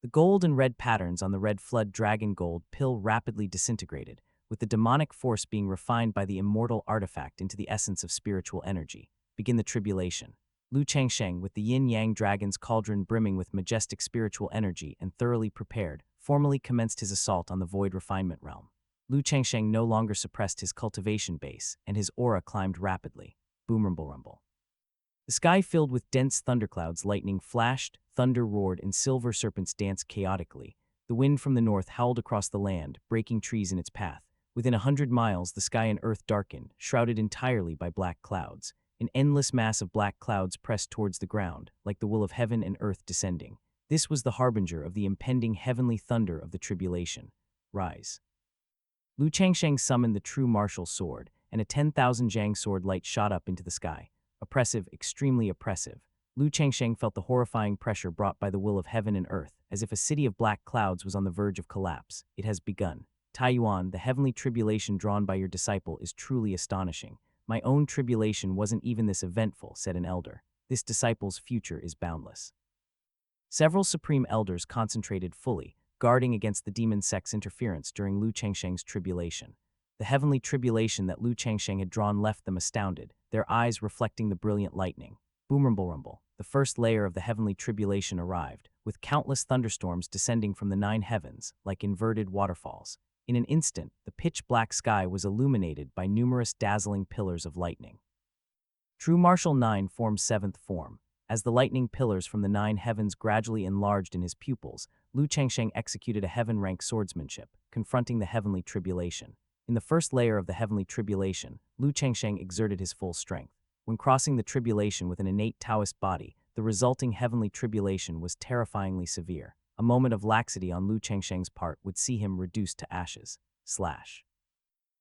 The gold and red patterns on the Red Flood Dragon Gold Pill rapidly disintegrated, with the demonic force being refined by the immortal artifact into the essence of spiritual energy. Begin the tribulation. Lu Changsheng, with the Yin-Yang Dragon's Cauldron brimming with majestic spiritual energy and thoroughly prepared, formally commenced his assault on the Void Refinement realm. Lu Changsheng no longer suppressed his cultivation base, and his aura climbed rapidly. Boom rumble rumble. The sky filled with dense thunderclouds, lightning flashed, thunder roared, and silver serpents danced chaotically. The wind from the north howled across the land, breaking trees in its path. Within 100 miles, the sky and earth darkened, shrouded entirely by black clouds. An endless mass of black clouds pressed towards the ground, like the will of heaven and earth descending. This was the harbinger of the impending heavenly thunder of the tribulation. Rise. Lu Changsheng summoned the true martial sword, and a 10,000 Zhang sword light shot up into the sky. Oppressive, extremely oppressive. Lu Changsheng felt the horrifying pressure brought by the will of heaven and earth, as if a city of black clouds was on the verge of collapse. It has begun. Taiyuan, the heavenly tribulation drawn by your disciple is truly astonishing. My own tribulation wasn't even this eventful, said an elder. This disciple's future is boundless. Several supreme elders concentrated fully, guarding against the demon sect's interference during Lu Changsheng's tribulation. The heavenly tribulation that Lu Changsheng had drawn left them astounded, their eyes reflecting the brilliant lightning. Boom rumble rumble. The first layer of the heavenly tribulation arrived, with countless thunderstorms descending from the 9 heavens, like inverted waterfalls. In an instant, the pitch-black sky was illuminated by numerous dazzling pillars of lightning. True Martial 9 formed 7th form. As the lightning pillars from the 9 heavens gradually enlarged in his pupils, Lu Changsheng executed a heaven-rank swordsmanship, confronting the heavenly tribulation. In the first layer of the heavenly tribulation, Lu Changsheng exerted his full strength. When crossing the tribulation with an innate Taoist body, the resulting heavenly tribulation was terrifyingly severe. A moment of laxity on Lu Changsheng's part would see him reduced to ashes. Slash.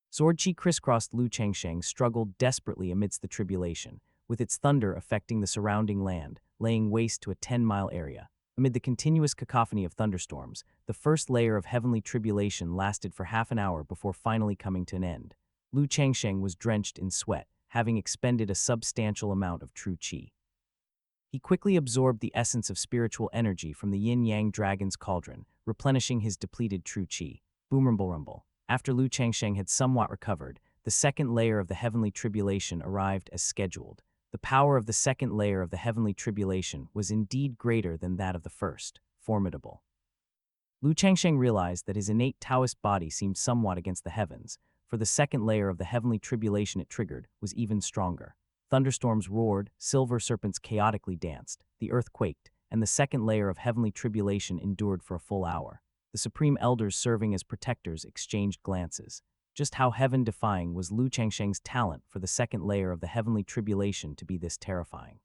Sword Qi crisscrossed. Lu Changsheng struggled desperately amidst the tribulation, with its thunder affecting the surrounding land, laying waste to a 10-mile area. Amid the continuous cacophony of thunderstorms, the first layer of heavenly tribulation lasted for half an hour before finally coming to an end. Lu Changsheng was drenched in sweat, having expended a substantial amount of true qi. He quickly absorbed the essence of spiritual energy from the Yin-Yang Dragon's Cauldron, replenishing his depleted true qi. Boom rumble rumble. After Lu Changsheng had somewhat recovered, the second layer of the heavenly tribulation arrived as scheduled. The power of the second layer of the heavenly tribulation was indeed greater than that of the first, formidable. Lu Changsheng realized that his innate Taoist body seemed somewhat against the heavens, for the second layer of the heavenly tribulation it triggered was even stronger. Thunderstorms roared, silver serpents chaotically danced, the earth quaked, and the second layer of heavenly tribulation endured for a full hour. The supreme elders serving as protectors exchanged glances. Just how heaven-defying was Lu Changsheng's talent for the second layer of the heavenly tribulation to be this terrifying?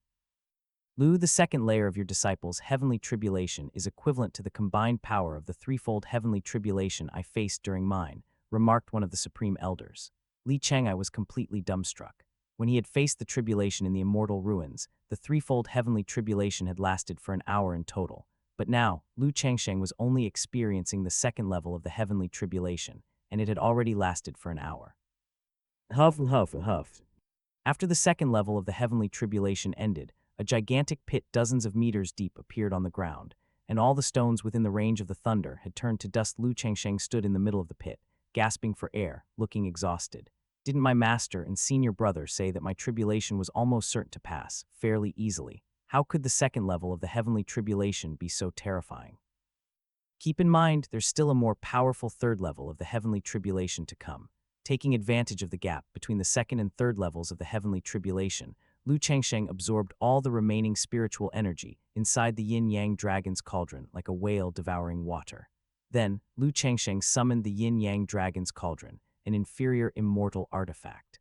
Lu, the second layer of your disciples' heavenly tribulation is equivalent to the combined power of the threefold heavenly tribulation I faced during mine, remarked one of the supreme elders. Li Chang'ai was completely dumbstruck. When he had faced the tribulation in the immortal ruins, the threefold heavenly tribulation had lasted for an hour in total. But now, Lu Changsheng was only experiencing the second level of the heavenly tribulation, and it had already lasted for an hour. Huff and huff and huff. After the second level of the heavenly tribulation ended, a gigantic pit dozens of meters deep appeared on the ground, and all the stones within the range of the thunder had turned to dust. Lu Changsheng stood in the middle of the pit, gasping for air, looking exhausted. Didn't my master and senior brother say that my tribulation was almost certain to pass, fairly easily? How could the second level of the heavenly tribulation be so terrifying? Keep in mind, there's still a more powerful third level of the heavenly tribulation to come. Taking advantage of the gap between the second and third levels of the heavenly tribulation, Lu Changsheng absorbed all the remaining spiritual energy inside the yin-yang dragon's cauldron like a whale devouring water. Then, Lu Changsheng summoned the yin-yang dragon's cauldron, an inferior immortal artifact.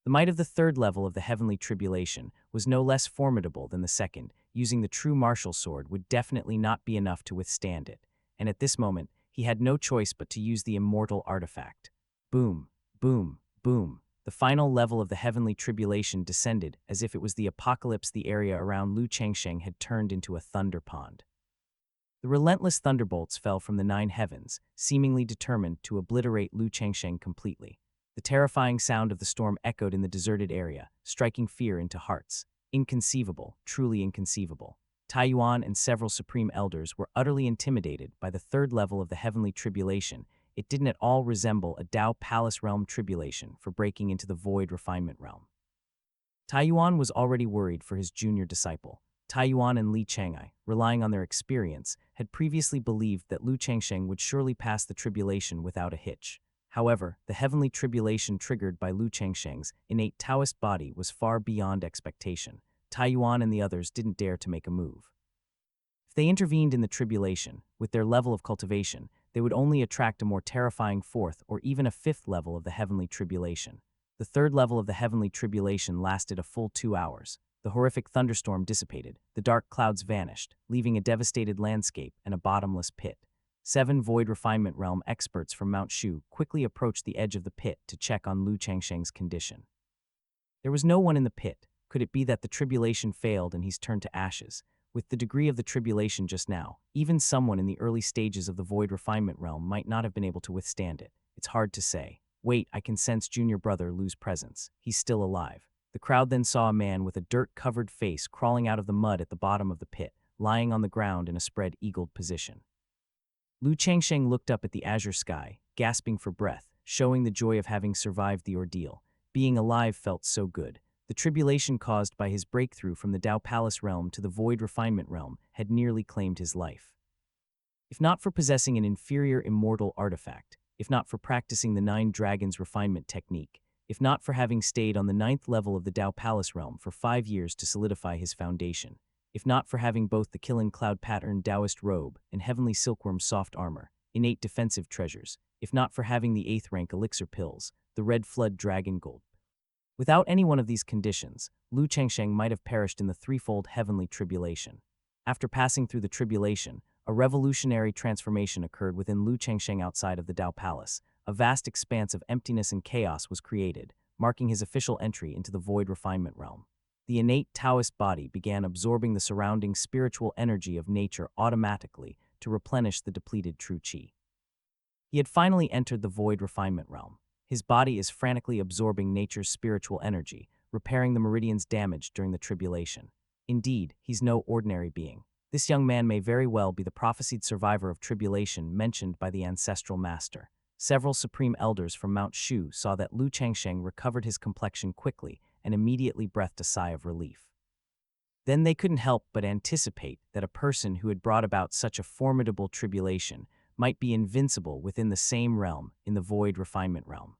The might of the third level of the heavenly tribulation was no less formidable than the second. Using the true martial sword would definitely not be enough to withstand it, and at this moment, he had no choice but to use the immortal artifact. Boom, boom, boom. The final level of the heavenly tribulation descended as if it was the apocalypse. The area around Lu Changsheng had turned into a thunder pond. The relentless thunderbolts fell from the 9 heavens, seemingly determined to obliterate Lu Changsheng completely. The terrifying sound of the storm echoed in the deserted area, striking fear into hearts. Inconceivable, truly inconceivable. Taiyuan and several supreme elders were utterly intimidated by the third level of the heavenly tribulation. It didn't at all resemble a Dao Palace realm tribulation for breaking into the void refinement realm. Taiyuan was already worried for his junior disciple. Taiyuan and Li Changai, relying on their experience, had previously believed that Lu Changsheng would surely pass the tribulation without a hitch. However, the heavenly tribulation triggered by Lu Changsheng's innate Taoist body was far beyond expectation. Taiyuan and the others didn't dare to make a move. If they intervened in the tribulation, with their level of cultivation, they would only attract a more terrifying fourth or even a fifth level of the heavenly tribulation. The third level of the heavenly tribulation lasted a full 2 hours. The horrific thunderstorm dissipated, the dark clouds vanished, leaving a devastated landscape and a bottomless pit. 7 Void Refinement Realm experts from Mount Shu quickly approached the edge of the pit to check on Lu Changsheng's condition. There was no one in the pit. Could it be that the tribulation failed and he's turned to ashes? With the degree of the tribulation just now, even someone in the early stages of the Void Refinement Realm might not have been able to withstand it. It's hard to say. Wait, I can sense junior brother Lu's presence. He's still alive. The crowd then saw a man with a dirt-covered face crawling out of the mud at the bottom of the pit, lying on the ground in a spread-eagled position. Lu Changsheng looked up at the azure sky, gasping for breath, showing the joy of having survived the ordeal. Being alive felt so good. The tribulation caused by his breakthrough from the Dao Palace realm to the Void Refinement realm had nearly claimed his life. If not for possessing an inferior immortal artifact, if not for practicing the 9 Dragons refinement technique, if not for having stayed on the 9th level of the Dao Palace realm for 5 years to solidify his foundation, if not for having both the Killing Cloud pattern Taoist robe and Heavenly Silkworm soft armor, innate defensive treasures, if not for having the 8th rank elixir pills, the Red Flood Dragon Gold. Without any one of these conditions, Lu Changsheng might have perished in the threefold heavenly tribulation. After passing through the tribulation, a revolutionary transformation occurred within Lu Changsheng outside of the Dao Palace. A vast expanse of emptiness and chaos was created, marking his official entry into the Void Refinement realm. The innate Taoist body began absorbing the surrounding spiritual energy of nature automatically to replenish the depleted true qi. He had finally entered the Void Refinement realm. His body is frantically absorbing nature's spiritual energy, repairing the meridians damaged during the tribulation. Indeed, he's no ordinary being. This young man may very well be the prophesied survivor of tribulation mentioned by the ancestral master. Several supreme elders from Mount Shu saw that Lu Changsheng recovered his complexion quickly and immediately breathed a sigh of relief. Then they couldn't help but anticipate that a person who had brought about such a formidable tribulation might be invincible within the same realm in the Void Refinement realm.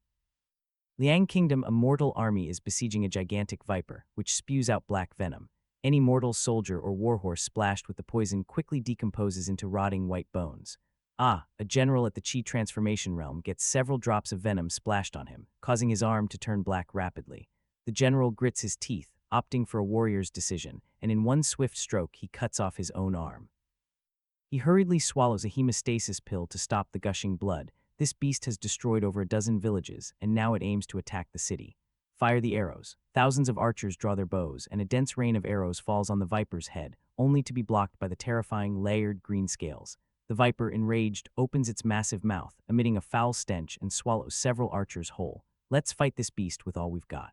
Liang Kingdom, a mortal army, is besieging a gigantic viper, which spews out black venom. Any mortal soldier or warhorse splashed with the poison quickly decomposes into rotting white bones. A general at the Qi Transformation Realm gets several drops of venom splashed on him, causing his arm to turn black rapidly. The general grits his teeth, opting for a warrior's decision, and in one swift stroke he cuts off his own arm. He hurriedly swallows a hemostasis pill to stop the gushing blood. This beast has destroyed over a dozen villages, and now it aims to attack the city. Fire the arrows. Thousands of archers draw their bows, and a dense rain of arrows falls on the viper's head, only to be blocked by the terrifying layered green scales. The viper, enraged, opens its massive mouth, emitting a foul stench, and swallows several archers whole. Let's fight this beast with all we've got.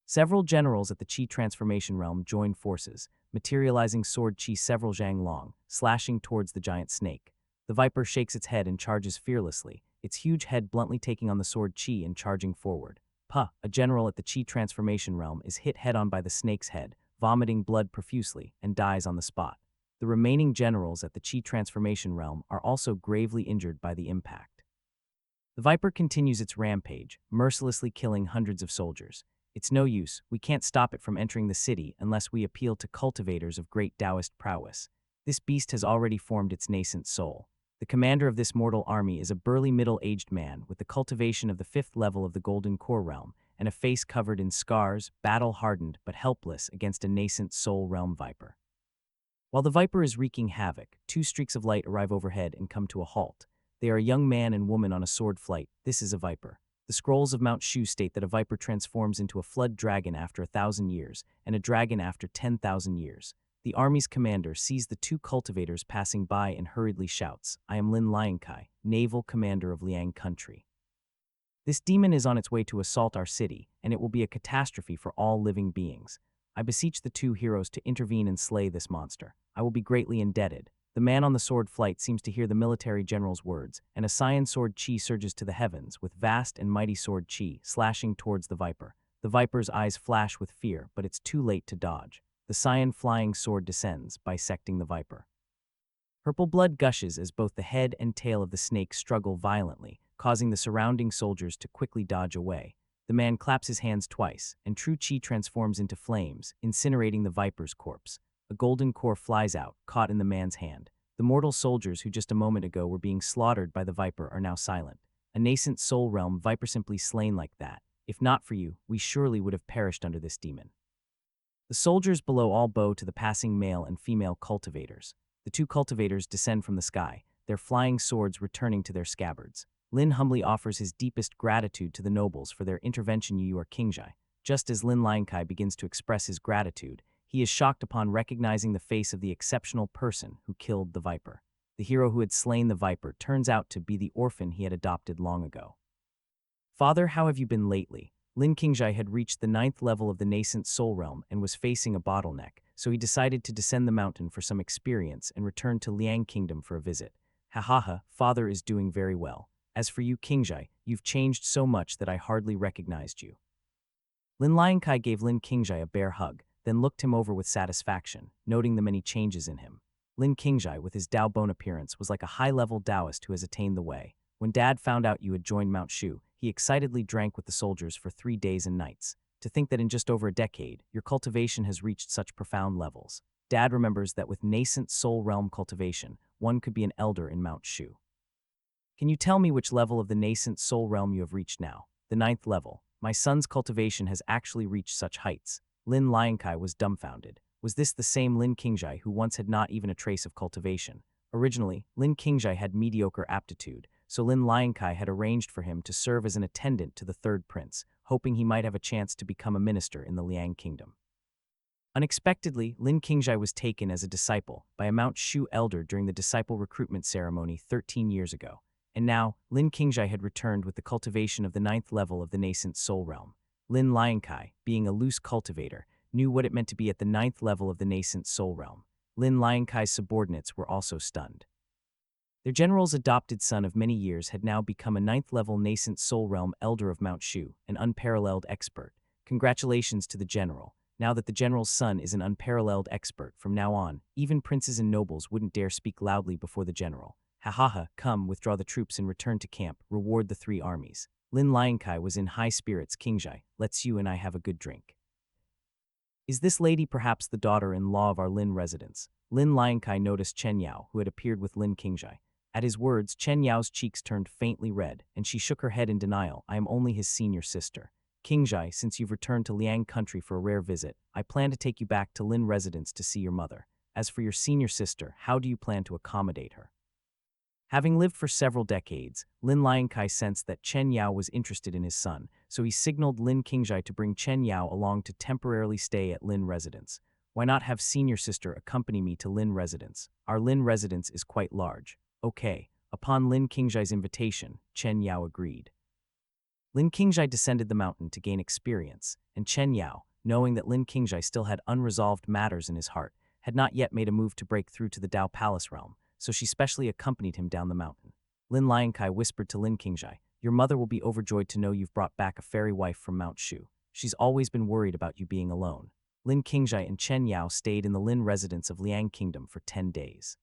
Several generals at the Qi Transformation Realm join forces, materializing sword Qi several zhang long, slashing towards the giant snake. The viper shakes its head and charges fearlessly, its huge head bluntly taking on the sword Qi and charging forward. Puh, a general at the Qi transformation realm is hit head-on by the snake's head, vomiting blood profusely, and dies on the spot. The remaining generals at the Qi transformation realm are also gravely injured by the impact. The Viper continues its rampage, mercilessly killing hundreds of soldiers. It's no use, we can't stop it from entering the city unless we appeal to cultivators of great Taoist prowess. This beast has already formed its nascent soul. The commander of this mortal army is a burly middle-aged man with the cultivation of the 5th level of the Golden Core realm and a face covered in scars, battle-hardened but helpless against a nascent soul realm Viper. While the Viper is wreaking havoc, 2 streaks of light arrive overhead and come to a halt. They are a young man and woman on a sword flight. This is a Viper. The scrolls of Mount Shu state that a Viper transforms into a flood dragon after 1,000 years and a dragon after 10,000 years. The army's commander sees the 2 cultivators passing by and hurriedly shouts, "I am Lin Liankai, naval commander of Liang country. This demon is on its way to assault our city, and it will be a catastrophe for all living beings. I beseech the 2 heroes to intervene and slay this monster. I will be greatly indebted." The man on the sword flight seems to hear the military general's words, and a Saiyan sword Qi surges to the heavens with vast and mighty sword Qi slashing towards the Viper. The Viper's eyes flash with fear, but it's too late to dodge. The Saiyan flying sword descends, bisecting the Viper. Purple blood gushes as both the head and tail of the snake struggle violently, causing the surrounding soldiers to quickly dodge away. The man claps his hands twice, and true Qi transforms into flames, incinerating the Viper's corpse. A golden core flies out, caught in the man's hand. The mortal soldiers who just a moment ago were being slaughtered by the Viper are now silent. A nascent soul realm Viper simply slain like that. If not for you, we surely would have perished under this demon. The soldiers below all bow to the passing male and female cultivators. The 2 cultivators descend from the sky, their flying swords returning to their scabbards. Lin humbly offers his deepest gratitude to the nobles for their intervention. You are Kingjai. Just as Lin Liankai begins to express his gratitude, he is shocked upon recognizing the face of the exceptional person who killed the Viper. The hero who had slain the Viper turns out to be the orphan he had adopted long ago. "Father, how have you been lately?" Lin Kingjai had reached the 9th level of the nascent soul realm and was facing a bottleneck, so he decided to descend the mountain for some experience and return to Liang Kingdom for a visit. "Ha, father is doing very well. As for you, Kingjai, you've changed so much that I hardly recognized you." Lin Liankai gave Lin Kingjai a bear hug, then looked him over with satisfaction, noting the many changes in him. Lin Kingjai, with his Dao bone appearance, was like a high-level Taoist who has attained the way. When Dad found out you had joined Mount Shu, he excitedly drank with the soldiers for 3 days and nights. To think that in just over a decade, your cultivation has reached such profound levels. Dad remembers that with nascent soul realm cultivation, one could be an elder in Mount Shu. "Can you tell me which level of the nascent soul realm you have reached now?" "The 9th level. My son's cultivation has actually reached such heights." Lin Liankai was dumbfounded. Was this the same Lin Kingjai who once had not even a trace of cultivation? Originally, Lin Kingjai had mediocre aptitude, so Lin Liankai had arranged for him to serve as an attendant to the 3rd prince, hoping he might have a chance to become a minister in the Liang Kingdom. Unexpectedly, Lin Kingjai was taken as a disciple by a Mount Shu elder during the disciple recruitment ceremony 13 years ago, and now Lin Kingjai had returned with the cultivation of the 9th level of the nascent soul realm. Lin Liankai, being a loose cultivator, knew what it meant to be at the 9th level of the nascent soul realm. Lin Liankai's subordinates were also stunned. Their general's adopted son of many years had now become a 9th level nascent soul realm elder of Mount Shu, an unparalleled expert. Congratulations to the general. Now that the general's son is an unparalleled expert, from now on, even princes and nobles wouldn't dare speak loudly before the general. "Ha, come, withdraw the troops and return to camp, reward the 3 armies." Lin Liankai was in high spirits. "Kingjai, let's you and I have a good drink. Is this lady perhaps the daughter-in-law of our Lin residents?" Lin Liankai noticed Chen Yao, who had appeared with Lin Kingjai. At his words, Chen Yao's cheeks turned faintly red, and she shook her head in denial. "I am only his senior sister. Kingjai, since you've returned to Liang country for a rare visit, I plan to take you back to Lin residence to see your mother. As for your senior sister, how do you plan to accommodate her?" Having lived for several decades, Lin Liankai sensed that Chen Yao was interested in his son, so he signaled Lin Kingjai to bring Chen Yao along to temporarily stay at Lin residence. "Why not have senior sister accompany me to Lin residence? Our Lin residence is quite large." "Okay." Upon Lin Kingjai's invitation, Chen Yao agreed. Lin Kingjai descended the mountain to gain experience, and Chen Yao, knowing that Lin Kingjai still had unresolved matters in his heart, had not yet made a move to break through to the Dao Palace realm, so she specially accompanied him down the mountain. Lin Liankai whispered to Lin Qingjai, "Your mother will be overjoyed to know you've brought back a fairy wife from Mount Shu. She's always been worried about you being alone." Lin Qingjai and Chen Yao stayed in the Lin residence of Liang Kingdom for 10 days.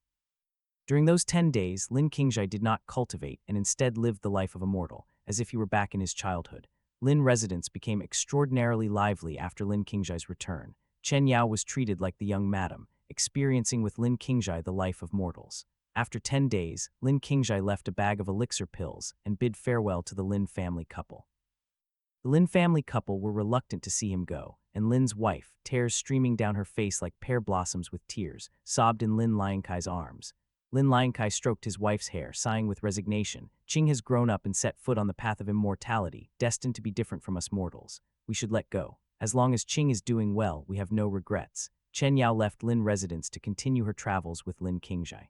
During those 10 days, Lin Qingjai did not cultivate and instead lived the life of a mortal, as if he were back in his childhood. Lin residence became extraordinarily lively after Lin Qingjai's return. Chen Yao was treated like the young madam, experiencing with Lin Qingjai the life of mortals. After 10 days, Lin Qingjai left a bag of elixir pills and bid farewell to the Lin family couple. The Lin family couple were reluctant to see him go, and Lin's wife, tears streaming down her face like pear blossoms with tears, sobbed in Lin Liankai's arms. Lin Liankai stroked his wife's hair, sighing with resignation. "Qing has grown up and set foot on the path of immortality, destined to be different from us mortals. We should let go. As long as Qing is doing well, we have no regrets." Chen Yao left Lin residence to continue her travels with Lin Qingjai.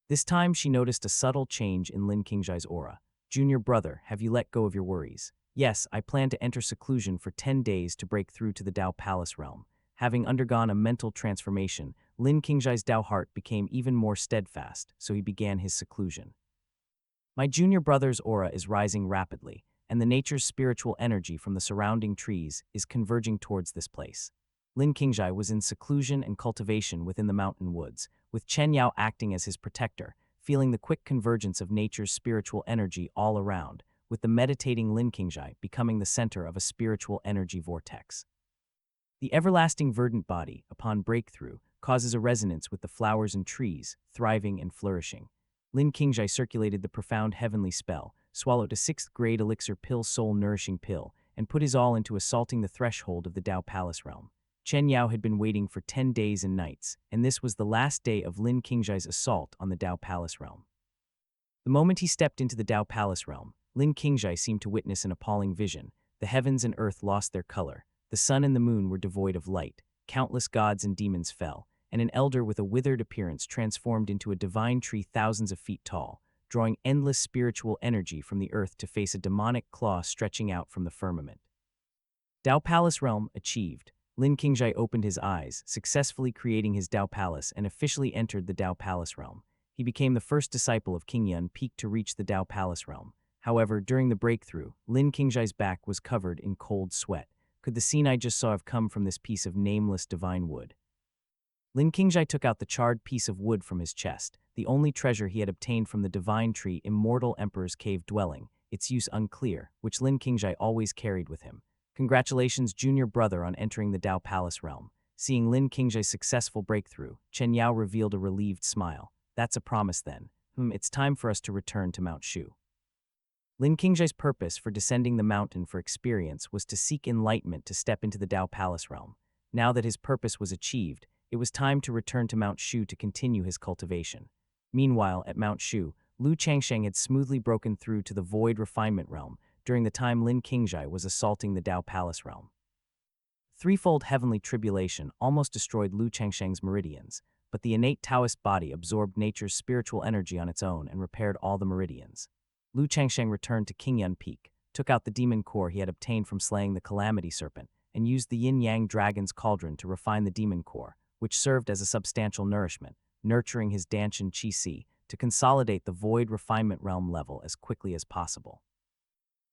This time she noticed a subtle change in Lin Qingjai's aura. "Junior brother, have you let go of your worries?" "Yes, I plan to enter seclusion for 10 days to break through to the Dao Palace realm." Having undergone a mental transformation, Lin Qingjai's Dao heart became even more steadfast, so he began his seclusion. "My junior brother's aura is rising rapidly, and the nature's spiritual energy from the surrounding trees is converging towards this place." Lin Qingjai was in seclusion and cultivation within the mountain woods, with Chen Yao acting as his protector, feeling the quick convergence of nature's spiritual energy all around, with the meditating Lin Qingjai becoming the center of a spiritual energy vortex. The everlasting verdant body, upon breakthrough, causes a resonance with the flowers and trees, thriving and flourishing. Lin Qingjai circulated the profound heavenly spell, swallowed a 6th-grade elixir pill soul-nourishing pill, and put his all into assaulting the threshold of the Dao Palace realm. Chen Yao had been waiting for 10 days and nights, and this was the last day of Lin Qingjai's assault on the Dao Palace realm. The moment he stepped into the Dao Palace realm, Lin Qingjai seemed to witness an appalling vision. The heavens and earth lost their color. The sun and the moon were devoid of light. Countless gods and demons fell, and an elder with a withered appearance transformed into a divine tree thousands of feet tall, drawing endless spiritual energy from the earth to face a demonic claw stretching out from the firmament. Dao Palace realm achieved. Lin Qingjai opened his eyes, successfully creating his Dao Palace, and officially entered the Dao Palace realm. He became the first disciple of King Yun Peak to reach the Dao Palace realm. However, during the breakthrough, Lin Qingjai's back was covered in cold sweat. Could the scene I just saw have come from this piece of nameless divine wood? Lin Qingjai took out the charred piece of wood from his chest, the only treasure he had obtained from the divine tree Immortal Emperor's cave dwelling, its use unclear, which Lin Qingjai always carried with him. "Congratulations, junior brother, on entering the Dao Palace realm." Seeing Lin Qingjai's successful breakthrough, Chen Yao revealed a relieved smile. "That's a promise then. It's time for us to return to Mount Shu." Lin Qingjai's purpose for descending the mountain for experience was to seek enlightenment to step into the Dao Palace realm. Now that his purpose was achieved, it was time to return to Mount Shu to continue his cultivation. Meanwhile, at Mount Shu, Lu Changsheng had smoothly broken through to the void refinement realm during the time Lin Qingjai was assaulting the Dao Palace realm. Threefold heavenly tribulation almost destroyed Lu Changsheng's meridians, but the innate Taoist body absorbed nature's spiritual energy on its own and repaired all the meridians. Lu Changsheng returned to Qingyun Peak, took out the demon core he had obtained from slaying the Calamity Serpent, and used the yin-yang dragon's cauldron to refine the demon core, which served as a substantial nourishment, nurturing his Danshan Qi-Si to consolidate the void refinement realm level as quickly as possible.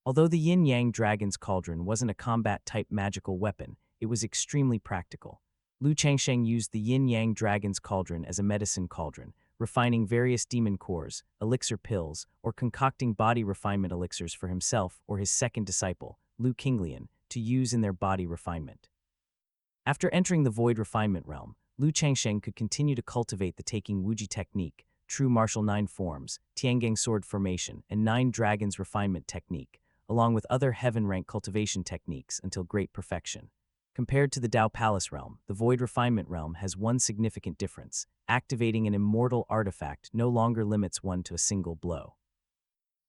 Although the yin-yang dragon's cauldron wasn't a combat-type magical weapon, it was extremely practical. Lu Changsheng used the yin-yang dragon's cauldron as a medicine cauldron, refining various demon cores, elixir pills, or concocting body refinement elixirs for himself or his second disciple, Lu Qinglian, to use in their body refinement. After entering the void refinement realm, Lu Changsheng could continue to cultivate the Taking Wuji technique, True Martial 9 forms, Tiangang sword formation, and 9 dragons refinement technique, along with other heaven-rank cultivation techniques until great perfection. Compared to the Dao Palace realm, the Void Refinement realm has one significant difference. Activating an immortal artifact no longer limits one to a single blow.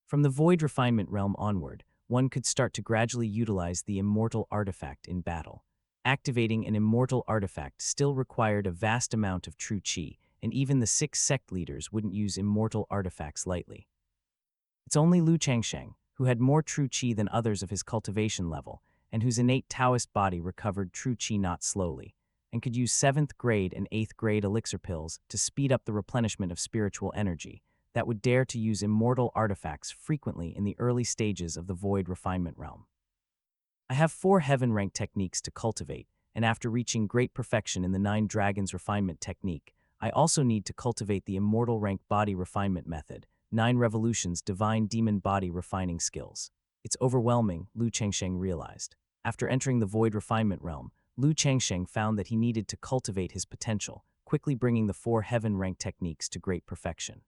From the Void Refinement realm onward, one could start to gradually utilize the immortal artifact in battle. Activating an immortal artifact still required a vast amount of true qi, and even the 6 sect leaders wouldn't use immortal artifacts lightly. It's only Lu Changsheng, who had more true qi than others of his cultivation level, and whose innate Taoist body recovered true qi not slowly, and could use 7th grade and 8th grade elixir pills to speed up the replenishment of spiritual energy, that would dare to use immortal artifacts frequently in the early stages of the void refinement realm. I have 4 heaven rank techniques to cultivate, and after reaching great perfection in the 9 dragons refinement technique, I also need to cultivate the immortal rank body refinement method, 9 revolutions divine demon body refining skills. It's overwhelming, Lu Changsheng realized. After entering the void refinement realm, Lu Changsheng found that he needed to cultivate his potential, quickly bringing the 4 heaven rank techniques to great perfection.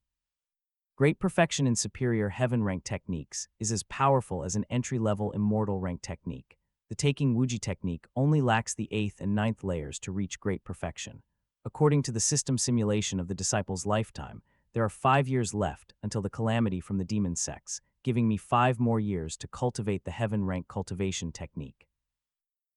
Great perfection in superior heaven rank techniques is as powerful as an entry-level immortal rank technique. The Taking Wuji technique only lacks the 8th and 9th layers to reach great perfection. According to the system simulation of the disciple's lifetime, there are 5 years left until the calamity from the demon sects, giving me 5 more years to cultivate the heaven rank cultivation technique.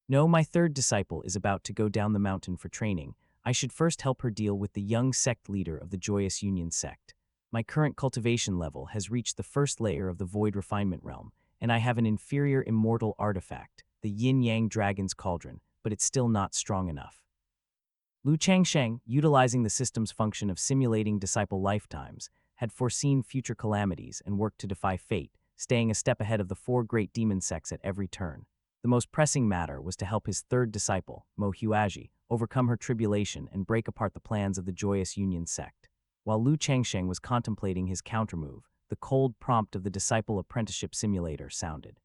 No, my 3rd disciple is about to go down the mountain for training. I should first help her deal with the young sect leader of the Joyous Union sect. My current cultivation level has reached the 1st layer of the void refinement realm, and I have an inferior immortal artifact, the Yin-Yang Dragon's Cauldron, but it's still not strong enough. Lu Changsheng, utilizing the system's function of simulating disciple lifetimes, had foreseen future calamities and worked to defy fate, staying a step ahead of the 4 great demon sects at every turn. The most pressing matter was to help his 3rd disciple, Mo Huaji, overcome her tribulation and break apart the plans of the Joyous Union sect. While Lu Changsheng was contemplating his countermove, the cold prompt of the disciple apprenticeship simulator sounded.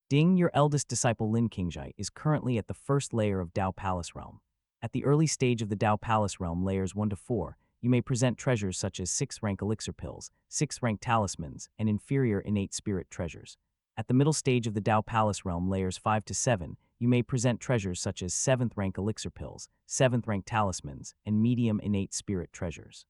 Ding, your eldest disciple Lin Qingjai is currently at the 1st layer of Dao Palace realm. At the early stage of the Dao Palace realm, layers 1 to 4, you may present treasures such as 6th rank elixir pills, 6th rank talismans, and inferior innate spirit treasures. At the middle stage of the Dao Palace realm, layers 5 to 7, you may present treasures such as 7th rank elixir pills, 7th rank talismans, and medium innate spirit treasures.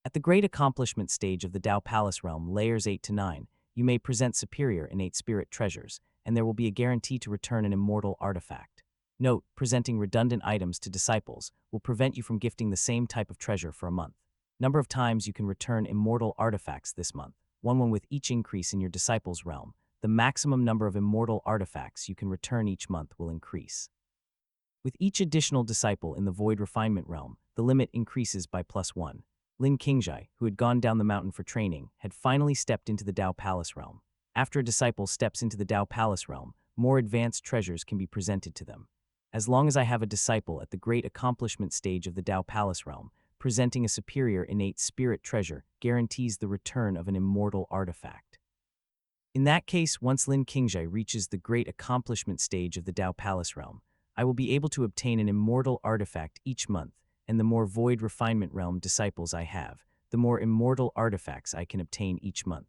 At the great accomplishment stage of the Dao Palace realm, layers 8 to 9, you may present superior innate spirit treasures, and there will be a guarantee to return an immortal artifact. Note, presenting redundant items to disciples will prevent you from gifting the same type of treasure for a month. Number of times you can return immortal artifacts this month, one with each increase in your disciple's realm. The maximum number of immortal artifacts you can return each month will increase. With each additional disciple in the void refinement realm, the limit increases by +1. Lin Qingjai, who had gone down the mountain for training, had finally stepped into the Dao Palace realm. After a disciple steps into the Dao Palace realm, more advanced treasures can be presented to them. As long as I have a disciple at the great accomplishment stage of the Dao Palace realm, presenting a superior innate spirit treasure guarantees the return of an immortal artifact. In that case, once Lin Qingjai reaches the great accomplishment stage of the Dao Palace realm, I will be able to obtain an immortal artifact each month, and the more void refinement realm disciples I have, the more immortal artifacts I can obtain each month.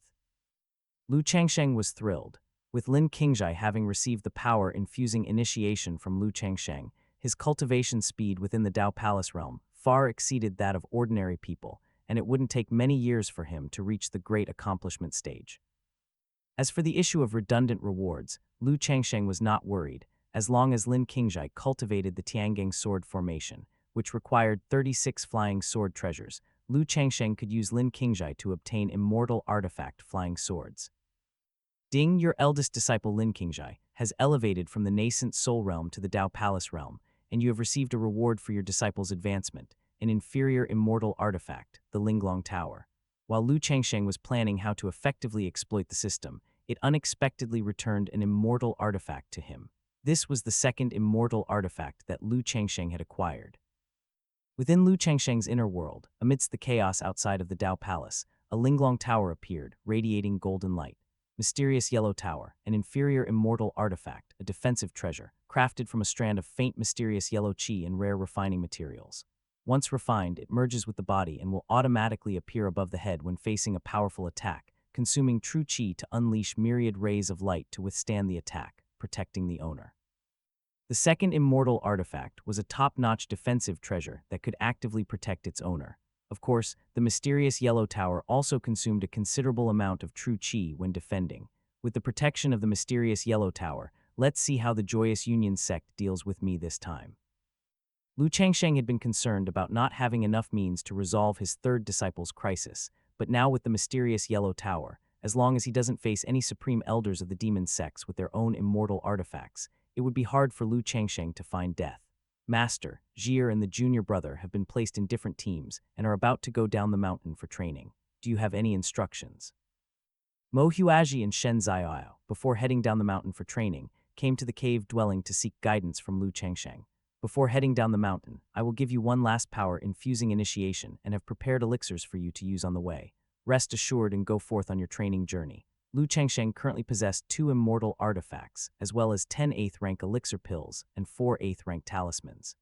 Lu Changsheng was thrilled. With Lin Qingjai having received the power-infusing initiation from Lu Changsheng, his cultivation speed within the Dao Palace realm far exceeded that of ordinary people, and it wouldn't take many years for him to reach the great accomplishment stage. As for the issue of redundant rewards, Lu Changsheng was not worried, as long as Lin Qingjai cultivated the Tiangang sword formation, which required 36 flying sword treasures. Lu Changsheng could use Lin Qingjai to obtain immortal artifact flying swords. Ding, your eldest disciple Lin Qingjai has elevated from the nascent soul realm to the Dao Palace realm, and you have received a reward for your disciple's advancement, an inferior immortal artifact, the Linglong Tower. While Lu Changsheng was planning how to effectively exploit the system, it unexpectedly returned an immortal artifact to him. This was the 2nd immortal artifact that Lu Changsheng had acquired. Within Lu Changsheng's inner world, amidst the chaos outside of the Dao Palace, a Linglong Tower appeared, radiating golden light. Mysterious Yellow Tower, an inferior immortal artifact, a defensive treasure, crafted from a strand of faint mysterious yellow qi and rare refining materials. Once refined, it merges with the body and will automatically appear above the head when facing a powerful attack, consuming true qi to unleash myriad rays of light to withstand the attack, protecting the owner. The 2nd immortal artifact was a top-notch defensive treasure that could actively protect its owner. Of course, the mysterious Yellow Tower also consumed a considerable amount of true qi when defending. With the protection of the mysterious Yellow Tower, let's see how the Joyous Union sect deals with me this time. Lu Changsheng had been concerned about not having enough means to resolve his 3rd disciple's crisis, but now with the mysterious Yellow Tower, as long as he doesn't face any supreme elders of the demon sects with their own immortal artifacts, it would be hard for Lu Changsheng to find death. Master, Jir and the junior brother have been placed in different teams and are about to go down the mountain for training. Do you have any instructions? Mo Huaji and Shen Zaiao, before heading down the mountain for training, came to the cave dwelling to seek guidance from Lu Changsheng. Before heading down the mountain, I will give you one last power-infusing initiation and have prepared elixirs for you to use on the way. Rest assured and go forth on your training journey. Lu Changsheng currently possessed 2 immortal artifacts, as well as 10 8th rank elixir pills and 4 8th rank talismans.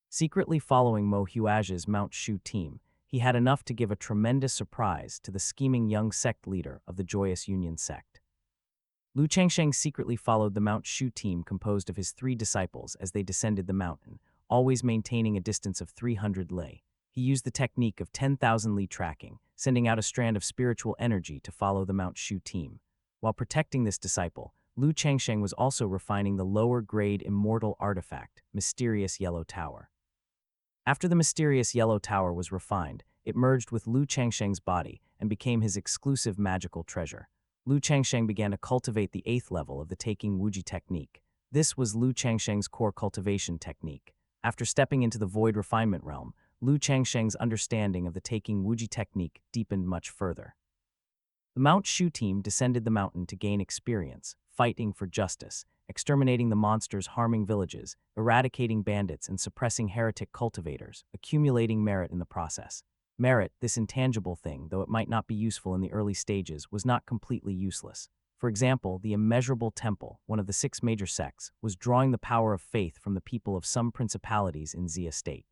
Secretly following Mo Huaji's Mount Shu team, he had enough to give a tremendous surprise to the scheming young sect leader of the Joyous Union sect. Lu Changsheng secretly followed the Mount Shu team composed of his 3 disciples as they descended the mountain, always maintaining a distance of 300 li. He used the technique of 10,000 li tracking, sending out a strand of spiritual energy to follow the Mount Shu team. While protecting this disciple, Lu Changsheng was also refining the lower-grade immortal artifact, Mysterious Yellow Tower. After the Mysterious Yellow Tower was refined, it merged with Lu Changsheng's body and became his exclusive magical treasure. Lu Changsheng began to cultivate the 8th level of the Taking Wuji technique. This was Lu Changsheng's core cultivation technique. After stepping into the Void Refinement realm, Lu Changsheng's understanding of the Taking Wuji technique deepened much further. The Mount Shu team descended the mountain to gain experience, fighting for justice, exterminating the monsters harming villages, eradicating bandits and suppressing heretic cultivators, accumulating merit in the process. Merit, this intangible thing, though it might not be useful in the early stages, was not completely useless. For example, the Immeasurable Temple, one of the 6 major sects, was drawing the power of faith from the people of some principalities in Xia state.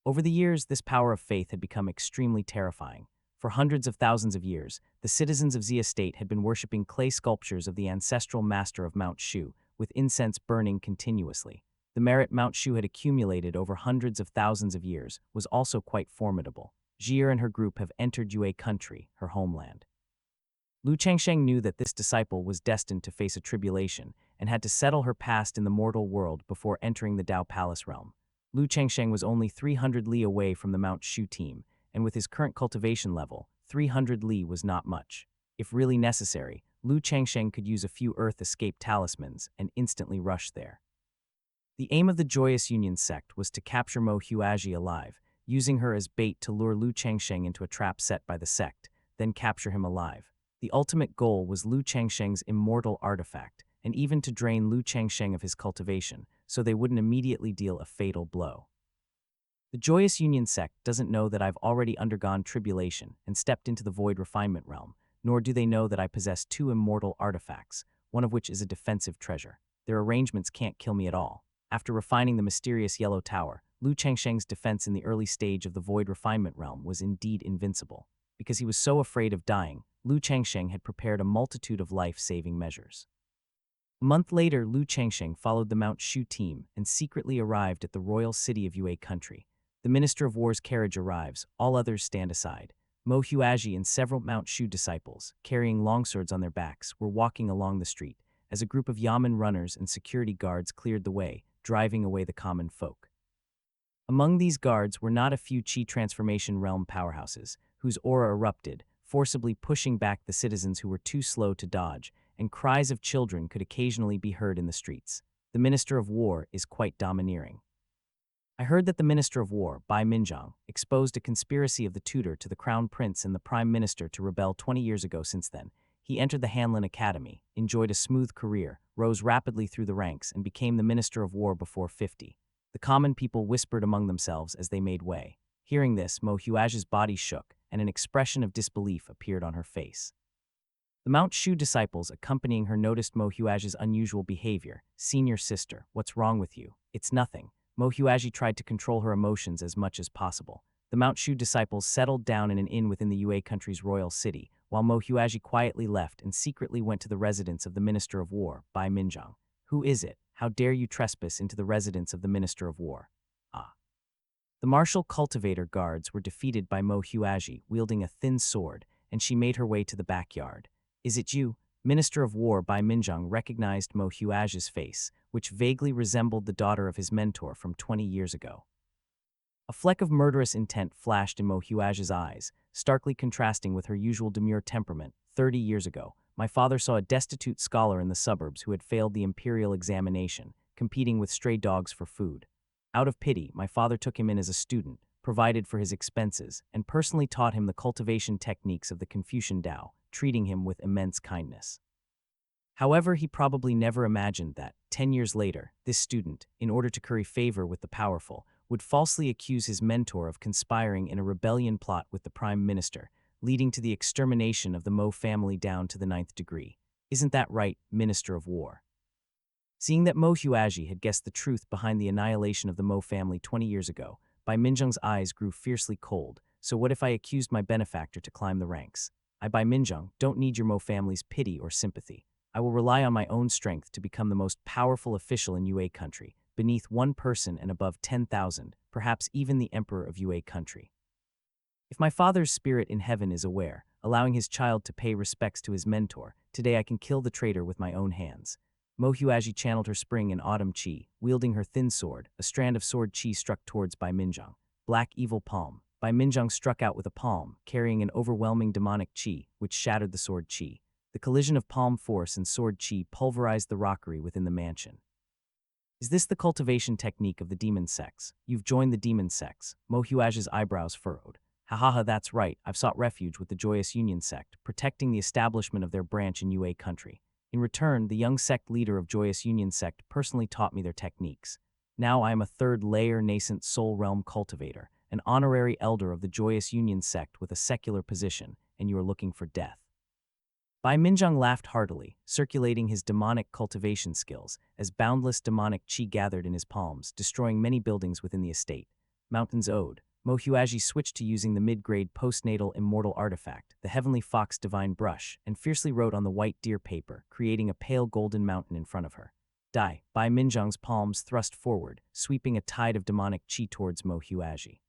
Over the years, this power of faith had become extremely terrifying. For hundreds of thousands of years, the citizens of Xia state had been worshipping clay sculptures of the ancestral master of Mount Shu, with incense burning continuously. The merit Mount Shu had accumulated over hundreds of thousands of years was also quite formidable. Jir and her group have entered Yue country, her homeland. Lu Changsheng knew that this disciple was destined to face a tribulation and had to settle her past in the mortal world before entering the Dao Palace realm. Lu Changsheng was only 300 li away from the Mount Shu team, and with his current cultivation level, 300 li was not much. If really necessary, Lu Changsheng could use a few Earth Escape talismans and instantly rush there. The aim of the Joyous Union sect was to capture Mo Huaji alive, using her as bait to lure Lu Changsheng into a trap set by the sect, then capture him alive. The ultimate goal was Lu Changsheng's immortal artifact, and even to drain Lu Changsheng of his cultivation, so they wouldn't immediately deal a fatal blow. The Joyous Union sect doesn't know that I've already undergone tribulation and stepped into the Void Refinement realm, nor do they know that I possess 2 immortal artifacts, one of which is a defensive treasure. Their arrangements can't kill me at all. After refining the Mysterious Yellow Tower, Lu Changsheng's defense in the early stage of the Void Refinement realm was indeed invincible. Because he was so afraid of dying, Lu Changsheng had prepared a multitude of life-saving measures. A month later, Lu Changsheng followed the Mount Shu team and secretly arrived at the royal city of Yue country. The Minister of War's carriage arrives, all others stand aside. Mo Huaji and several Mount Shu disciples, carrying longswords on their backs, were walking along the street, as a group of yamen runners and security guards cleared the way, driving away the common folk. Among these guards were not a few Qi Transformation Realm powerhouses, whose aura erupted, forcibly pushing back the citizens who were too slow to dodge, and cries of children could occasionally be heard in the streets. The Minister of War is quite domineering. I heard that the Minister of War, Bai Minzhang, exposed a conspiracy of the tutor to the Crown Prince and the Prime Minister to rebel 20 years ago. Since then, he entered the Hanlin Academy, enjoyed a smooth career, rose rapidly through the ranks, and became the Minister of War before 50. The common people whispered among themselves as they made way. Hearing this, Mo Huaji's body shook, and an expression of disbelief appeared on her face. The Mount Shu disciples accompanying her noticed Mo Huaji's unusual behavior. "Senior sister, what's wrong with you?" "It's nothing." Mo Huaji tried to control her emotions as much as possible. The Mount Shu disciples settled down in an inn within the Yue country's royal city, while Mo Huaji quietly left and secretly went to the residence of the Minister of War, Bai Minzhang. "Who is it? How dare you trespass into the residence of the Minister of War?" "Ah." The martial cultivator guards were defeated by Mo Huaji, wielding a thin sword, and she made her way to the backyard. "Is it you?" Minister of War Bai Minzhang recognized Mo Huaji's face, which vaguely resembled the daughter of his mentor from 20 years ago. A fleck of murderous intent flashed in Mo Huaji's eyes, starkly contrasting with her usual demure temperament. 30 years ago, my father saw a destitute scholar in the suburbs who had failed the imperial examination, competing with stray dogs for food. Out of pity, my father took him in as a student, provided for his expenses, and personally taught him the cultivation techniques of the Confucian Tao, treating him with immense kindness. However, he probably never imagined that, 10 years later, this student, in order to curry favor with the powerful, would falsely accuse his mentor of conspiring in a rebellion plot with the prime minister, leading to the extermination of the Mo family down to the 9th degree. Isn't that right, Minister of War? Seeing that Mo Huaji had guessed the truth behind the annihilation of the Mo family 20 years ago, Bai Minzheng's eyes grew fiercely cold. So what if I accused my benefactor to climb the ranks? I, Bai Minzheng, don't need your Mo family's pity or sympathy. I will rely on my own strength to become the most powerful official in Yue country, beneath one person and above 10,000, perhaps even the emperor of Yue country. If my father's spirit in heaven is aware, allowing his child to pay respects to his mentor, today I can kill the traitor with my own hands. Mo Huaji channeled her spring and autumn chi, wielding her thin sword. A strand of sword chi struck towards Bai Minzheng. Black evil palm. Bai Minzheng struck out with a palm, carrying an overwhelming demonic chi, which shattered the sword chi. The collision of palm force and sword chi pulverized the rockery within the mansion. Is this the cultivation technique of the demon sects? You've joined the demon sects. Mo Huaji's eyebrows furrowed. Ha, that's right, I've sought refuge with the Joyous Union sect, protecting the establishment of their branch in Yue country. In return, the young sect leader of Joyous Union sect personally taught me their techniques. Now I am a third-layer nascent soul realm cultivator, an honorary elder of the Joyous Union sect with a secular position, and you are looking for death. Bai Minzheng laughed heartily, circulating his demonic cultivation skills, as boundless demonic chi gathered in his palms, destroying many buildings within the estate. Mountains owed. Mo Huaji switched to using the mid-grade postnatal immortal artifact, the Heavenly Fox Divine Brush, and fiercely wrote on the white deer paper, creating a pale golden mountain in front of her. Bai Minzheng's palms thrust forward, sweeping a tide of demonic chi towards Mo Huaji.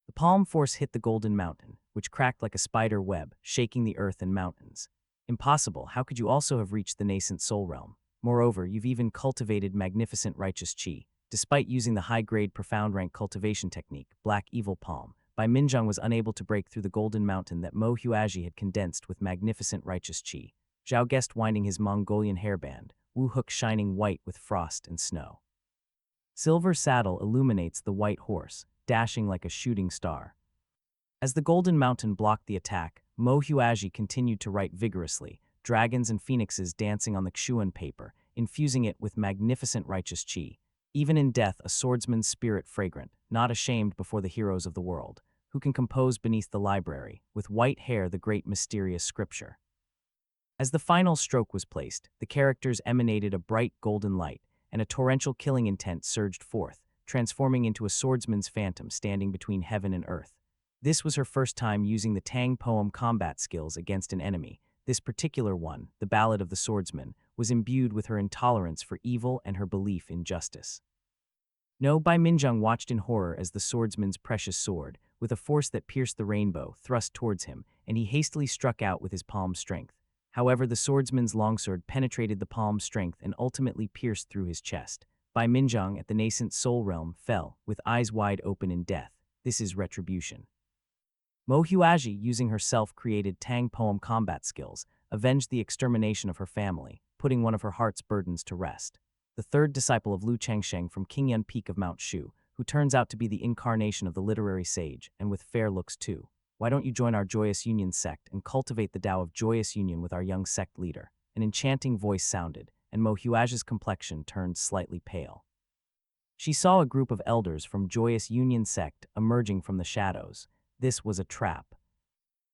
The palm force hit the golden mountain, which cracked like a spider web, shaking the earth and mountains. Impossible, how could you also have reached the nascent soul realm? Moreover, you've even cultivated magnificent righteous chi. Despite using the high-grade profound rank cultivation technique, Black Evil Palm, Bai Minzheng was unable to break through the golden mountain that Mo Huaji had condensed with magnificent righteous chi. Zhao Guest winding his Mongolian hairband, Wu Hook shining white with frost and snow. Silver saddle illuminates the white horse, dashing like a shooting star. As the golden mountain blocked the attack, Mo Huaji continued to write vigorously, dragons and phoenixes dancing on the Xuan paper, infusing it with magnificent righteous chi. Even in death, a swordsman's spirit fragrant, not ashamed before the heroes of the world, who can compose beneath the library, with white hair the great mysterious scripture. As the final stroke was placed, the characters emanated a bright golden light, and a torrential killing intent surged forth, transforming into a swordsman's phantom standing between heaven and earth. This was her first time using the Tang poem combat skills against an enemy. This particular one, the Ballad of the Swordsman, was imbued with her intolerance for evil and her belief in justice. No, Bai Minzheng watched in horror as the swordsman's precious sword, with a force that pierced the rainbow, thrust towards him, and he hastily struck out with his palm's strength. However, the swordsman's longsword penetrated the palm's strength and ultimately pierced through his chest. Bai Minzheng, at the nascent soul realm, fell, with eyes wide open in death. This is retribution. Mo Huaji, using her self-created Tang poem combat skills, avenged the extermination of her family, putting one of her heart's burdens to rest. The third disciple of Lu Changsheng from Qingyun Peak of Mount Shu, who turns out to be the incarnation of the literary sage, and with fair looks too. Why don't you join our Joyous Union sect and cultivate the Tao of Joyous Union with our young sect leader? An enchanting voice sounded, and Mo Huaji's complexion turned slightly pale. She saw a group of elders from Joyous Union sect emerging from the shadows. This was a trap.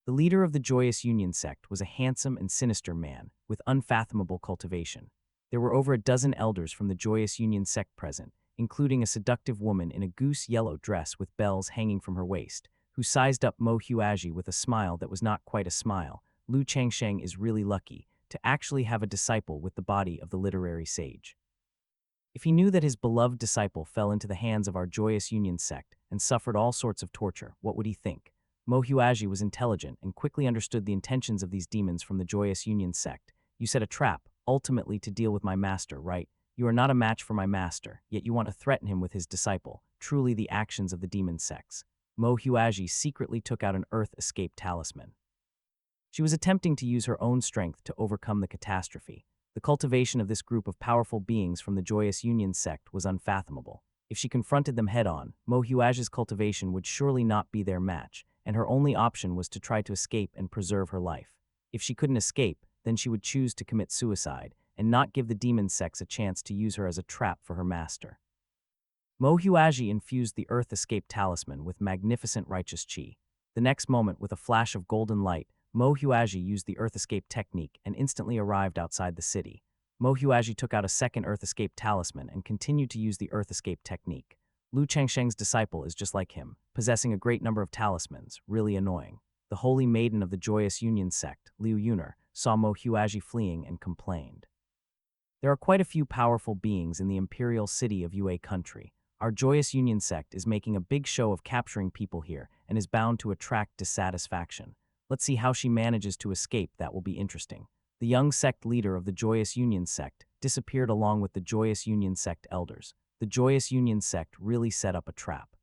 The leader of the Joyous Union sect was a handsome and sinister man, with unfathomable cultivation. There were over a dozen elders from the Joyous Union sect present, including a seductive woman in a goose-yellow dress with bells hanging from her waist, who sized up Mo Huaji with a smile that was not quite a smile. Lu Changsheng is really lucky to actually have a disciple with the body of the literary sage. If he knew that his beloved disciple fell into the hands of our Joyous Union sect and suffered all sorts of torture, what would he think? Mo Huaji was intelligent and quickly understood the intentions of these demons from the Joyous Union sect. You set a trap, ultimately to deal with my master, right? You are not a match for my master, yet you want to threaten him with his disciple. Truly the actions of the demon sects. Mo Huaji secretly took out an Earth Escape talisman. She was attempting to use her own strength to overcome the catastrophe. The cultivation of this group of powerful beings from the Joyous Union sect was unfathomable. If she confronted them head-on, Mohuaj's cultivation would surely not be their match, and her only option was to try to escape and preserve her life. If she couldn't escape, then she would choose to commit suicide and not give the demon sex a chance to use her as a trap for her master. Mohuaji infused the Earth Escape Talisman with magnificent righteous chi. The next moment, with a flash of golden light, Mohuaji used the Earth Escape technique and instantly arrived outside the city. Mohuaji took out a second Earth Escape Talisman and continued to use the Earth Escape technique. Lu Chengsheng's disciple is just like him, possessing a great number of talismans, really annoying. The holy maiden of the Joyous Union sect, Liu Yuner, saw Mohuaji fleeing and complained. There are quite a few powerful beings in the imperial city of Yue country. Our Joyous Union sect is making a big show of capturing people here and is bound to attract dissatisfaction. Let's see how she manages to escape. That will be interesting. The young sect leader of the Joyous Union sect disappeared along with the Joyous Union sect elders. The Joyous Union sect really set up a trap.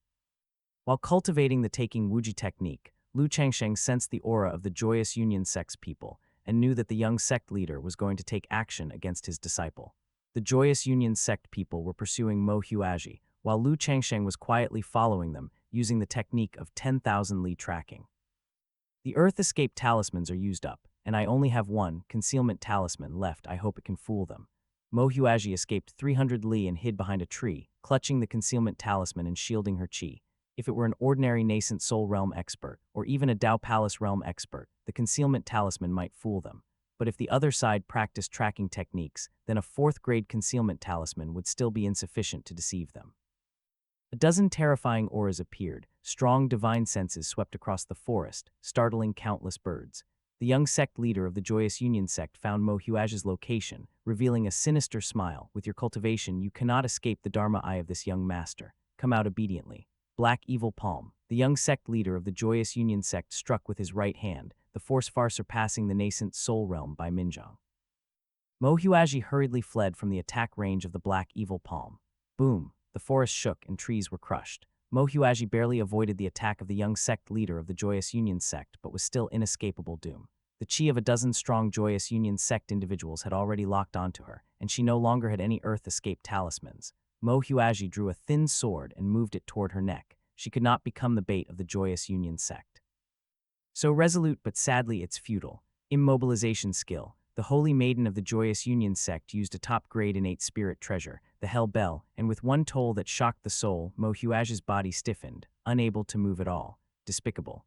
While cultivating the taking Wuji technique, Lu Chengsheng sensed the aura of the Joyous Union sect's people and knew that the young sect leader was going to take action against his disciple. The Joyous Union sect people were pursuing Mo Huaji, while Lu Chengsheng was quietly following them using the technique of 10,000 li tracking. The Earth Escape talismans are used up, and I only have one concealment talisman left. I hope it can fool them. Mo Huaji escaped 300 li and hid behind a tree, clutching the concealment talisman and shielding her chi. If it were an ordinary nascent soul realm expert, or even a Dao Palace realm expert, the concealment talisman might fool them. But if the other side practiced tracking techniques, then a 4th grade concealment talisman would still be insufficient to deceive them. A dozen terrifying auras appeared. Strong divine senses swept across the forest, startling countless birds. The young sect leader of the Joyous Union sect found Mo Huaji's location, revealing a sinister smile. With your cultivation, you cannot escape the Dharma eye of this young master. Come out obediently. Black Evil Palm. The young sect leader of the Joyous Union sect struck with his right hand, the force far surpassing the nascent soul realm by Minjiang. Mo Huaji hurriedly fled from the attack range of the Black Evil Palm. Boom! The forest shook and trees were crushed. Mo Huaji barely avoided the attack of the young sect leader of the Joyous Union sect, but was still inescapable doom. The chi of a dozen strong Joyous Union sect individuals had already locked onto her, and she no longer had any Earth Escape talismans. Mo Huaji drew a thin sword and moved it toward her neck. She could not become the bait of the Joyous Union sect. So resolute, but sadly it's futile. Immobilization skill. The Holy Maiden of the Joyous Union sect used a top-grade innate spirit treasure, the Hell Bell, and with one toll that shocked the soul, Mo Huaji's body stiffened, unable to move at all. Despicable.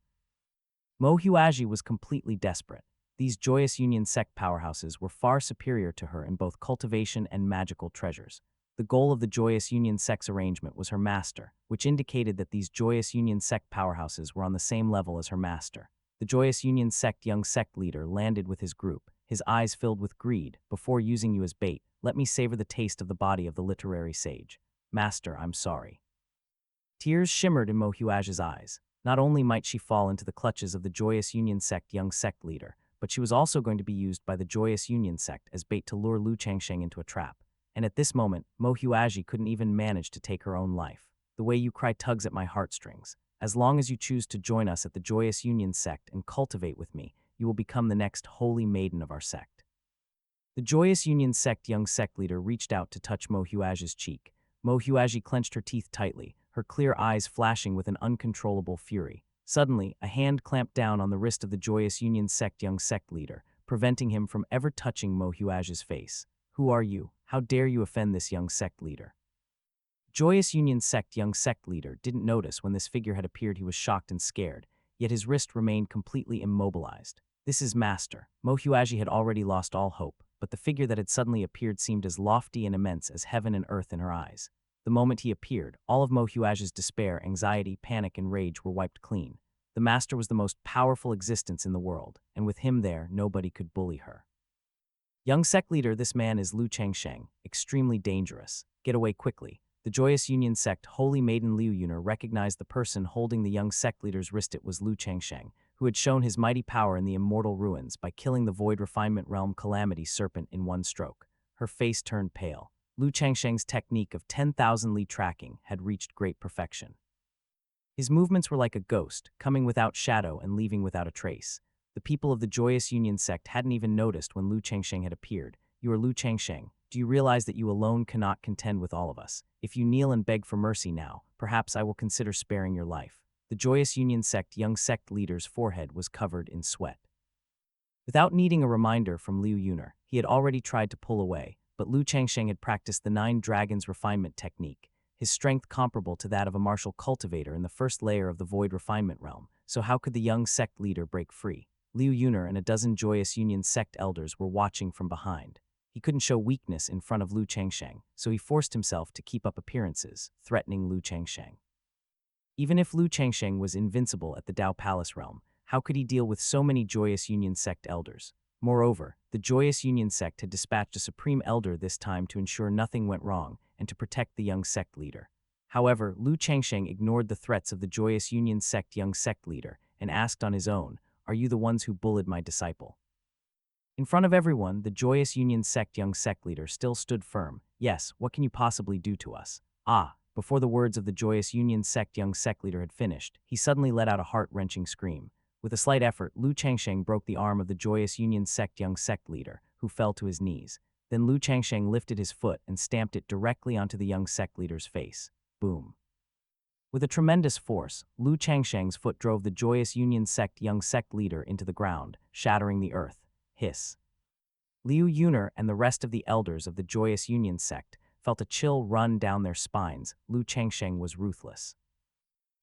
Mo Huaji was completely desperate. These Joyous Union sect powerhouses were far superior to her in both cultivation and magical treasures. The goal of the Joyous Union sect's arrangement was her master, which indicated that these Joyous Union sect powerhouses were on the same level as her master. The Joyous Union sect young sect leader landed with his group, his eyes filled with greed. Before using you as bait, let me savor the taste of the body of the literary sage. Master, I'm sorry. Tears shimmered in Mo Huaji's eyes. Not only might she fall into the clutches of the Joyous Union sect young sect leader, but she was also going to be used by the Joyous Union sect as bait to lure Lu Chengsheng into a trap. And at this moment, Mo Huaji couldn't even manage to take her own life. The way you cry tugs at my heartstrings. As long as you choose to join us at the Joyous Union sect and cultivate with me, you will become the next holy maiden of our sect. The Joyous Union sect young sect leader reached out to touch Mo Huaji's cheek. Mo Huaji clenched her teeth tightly, her clear eyes flashing with an uncontrollable fury. Suddenly, a hand clamped down on the wrist of the Joyous Union sect young sect leader, preventing him from ever touching Mo Huaji's face. Who are you? How dare you offend this young sect leader? Joyous Union sect young sect leader didn't notice when this figure had appeared. He was shocked and scared, yet his wrist remained completely immobilized. This is master. Mo Huaji had already lost all hope, but the figure that had suddenly appeared seemed as lofty and immense as heaven and earth in her eyes. The moment he appeared, all of Mo Huaji's despair, anxiety, panic, and rage were wiped clean. The master was the most powerful existence in the world, and with him there, nobody could bully her. Young sect leader, this man is Lu Chengsheng, extremely dangerous. Get away quickly. The Joyous Union sect Holy Maiden Liu Yuner recognized the person holding the young sect leader's wrist. It was Lu Chengsheng, who had shown his mighty power in the immortal ruins by killing the Void Refinement Realm Calamity Serpent in one stroke. Her face turned pale. Lu Chengsheng's technique of 10,000 li tracking had reached great perfection. His movements were like a ghost, coming without shadow and leaving without a trace. The people of the Joyous Union sect hadn't even noticed when Lu Chengsheng had appeared. You are Lu Chengsheng, Do you realize that you alone cannot contend with all of us? If you kneel and beg for mercy now, perhaps I will consider sparing your life." The Joyous Union Sect young sect leader's forehead was covered in sweat. Without needing a reminder from Liu Yuner, he had already tried to pull away, but Lu Changsheng had practiced the 9 Dragons refinement technique, his strength comparable to that of a martial cultivator in the first layer of the Void refinement realm, so how could the young sect leader break free? Liu Yuner and a dozen Joyous Union sect elders were watching from behind. He couldn't show weakness in front of Lu Changsheng, so he forced himself to keep up appearances, threatening Lu Changsheng. Even if Lu Changsheng was invincible at the Dao Palace realm, how could he deal with so many Joyous Union sect elders? Moreover, the Joyous Union sect had dispatched a supreme elder this time to ensure nothing went wrong and to protect the young sect leader. However, Lu Changsheng ignored the threats of the Joyous Union sect young sect leader and asked on his own, "Are you the ones who bullied my disciple?" In front of everyone, the Joyous Union sect young sect leader still stood firm. "Yes, what can you possibly do to us?" Before the words of the Joyous Union sect young sect leader had finished, he suddenly let out a heart-wrenching scream. With a slight effort, Lu Changsheng broke the arm of the Joyous Union sect young sect leader, who fell to his knees. Then Lu Changsheng lifted his foot and stamped it directly onto the young sect leader's face. Boom. With a tremendous force, Lu Changsheng's foot drove the Joyous Union sect young sect leader into the ground, shattering the earth. Hiss. Liu Yuner and the rest of the elders of the Joyous Union sect felt a chill run down their spines. Lu Changsheng was ruthless.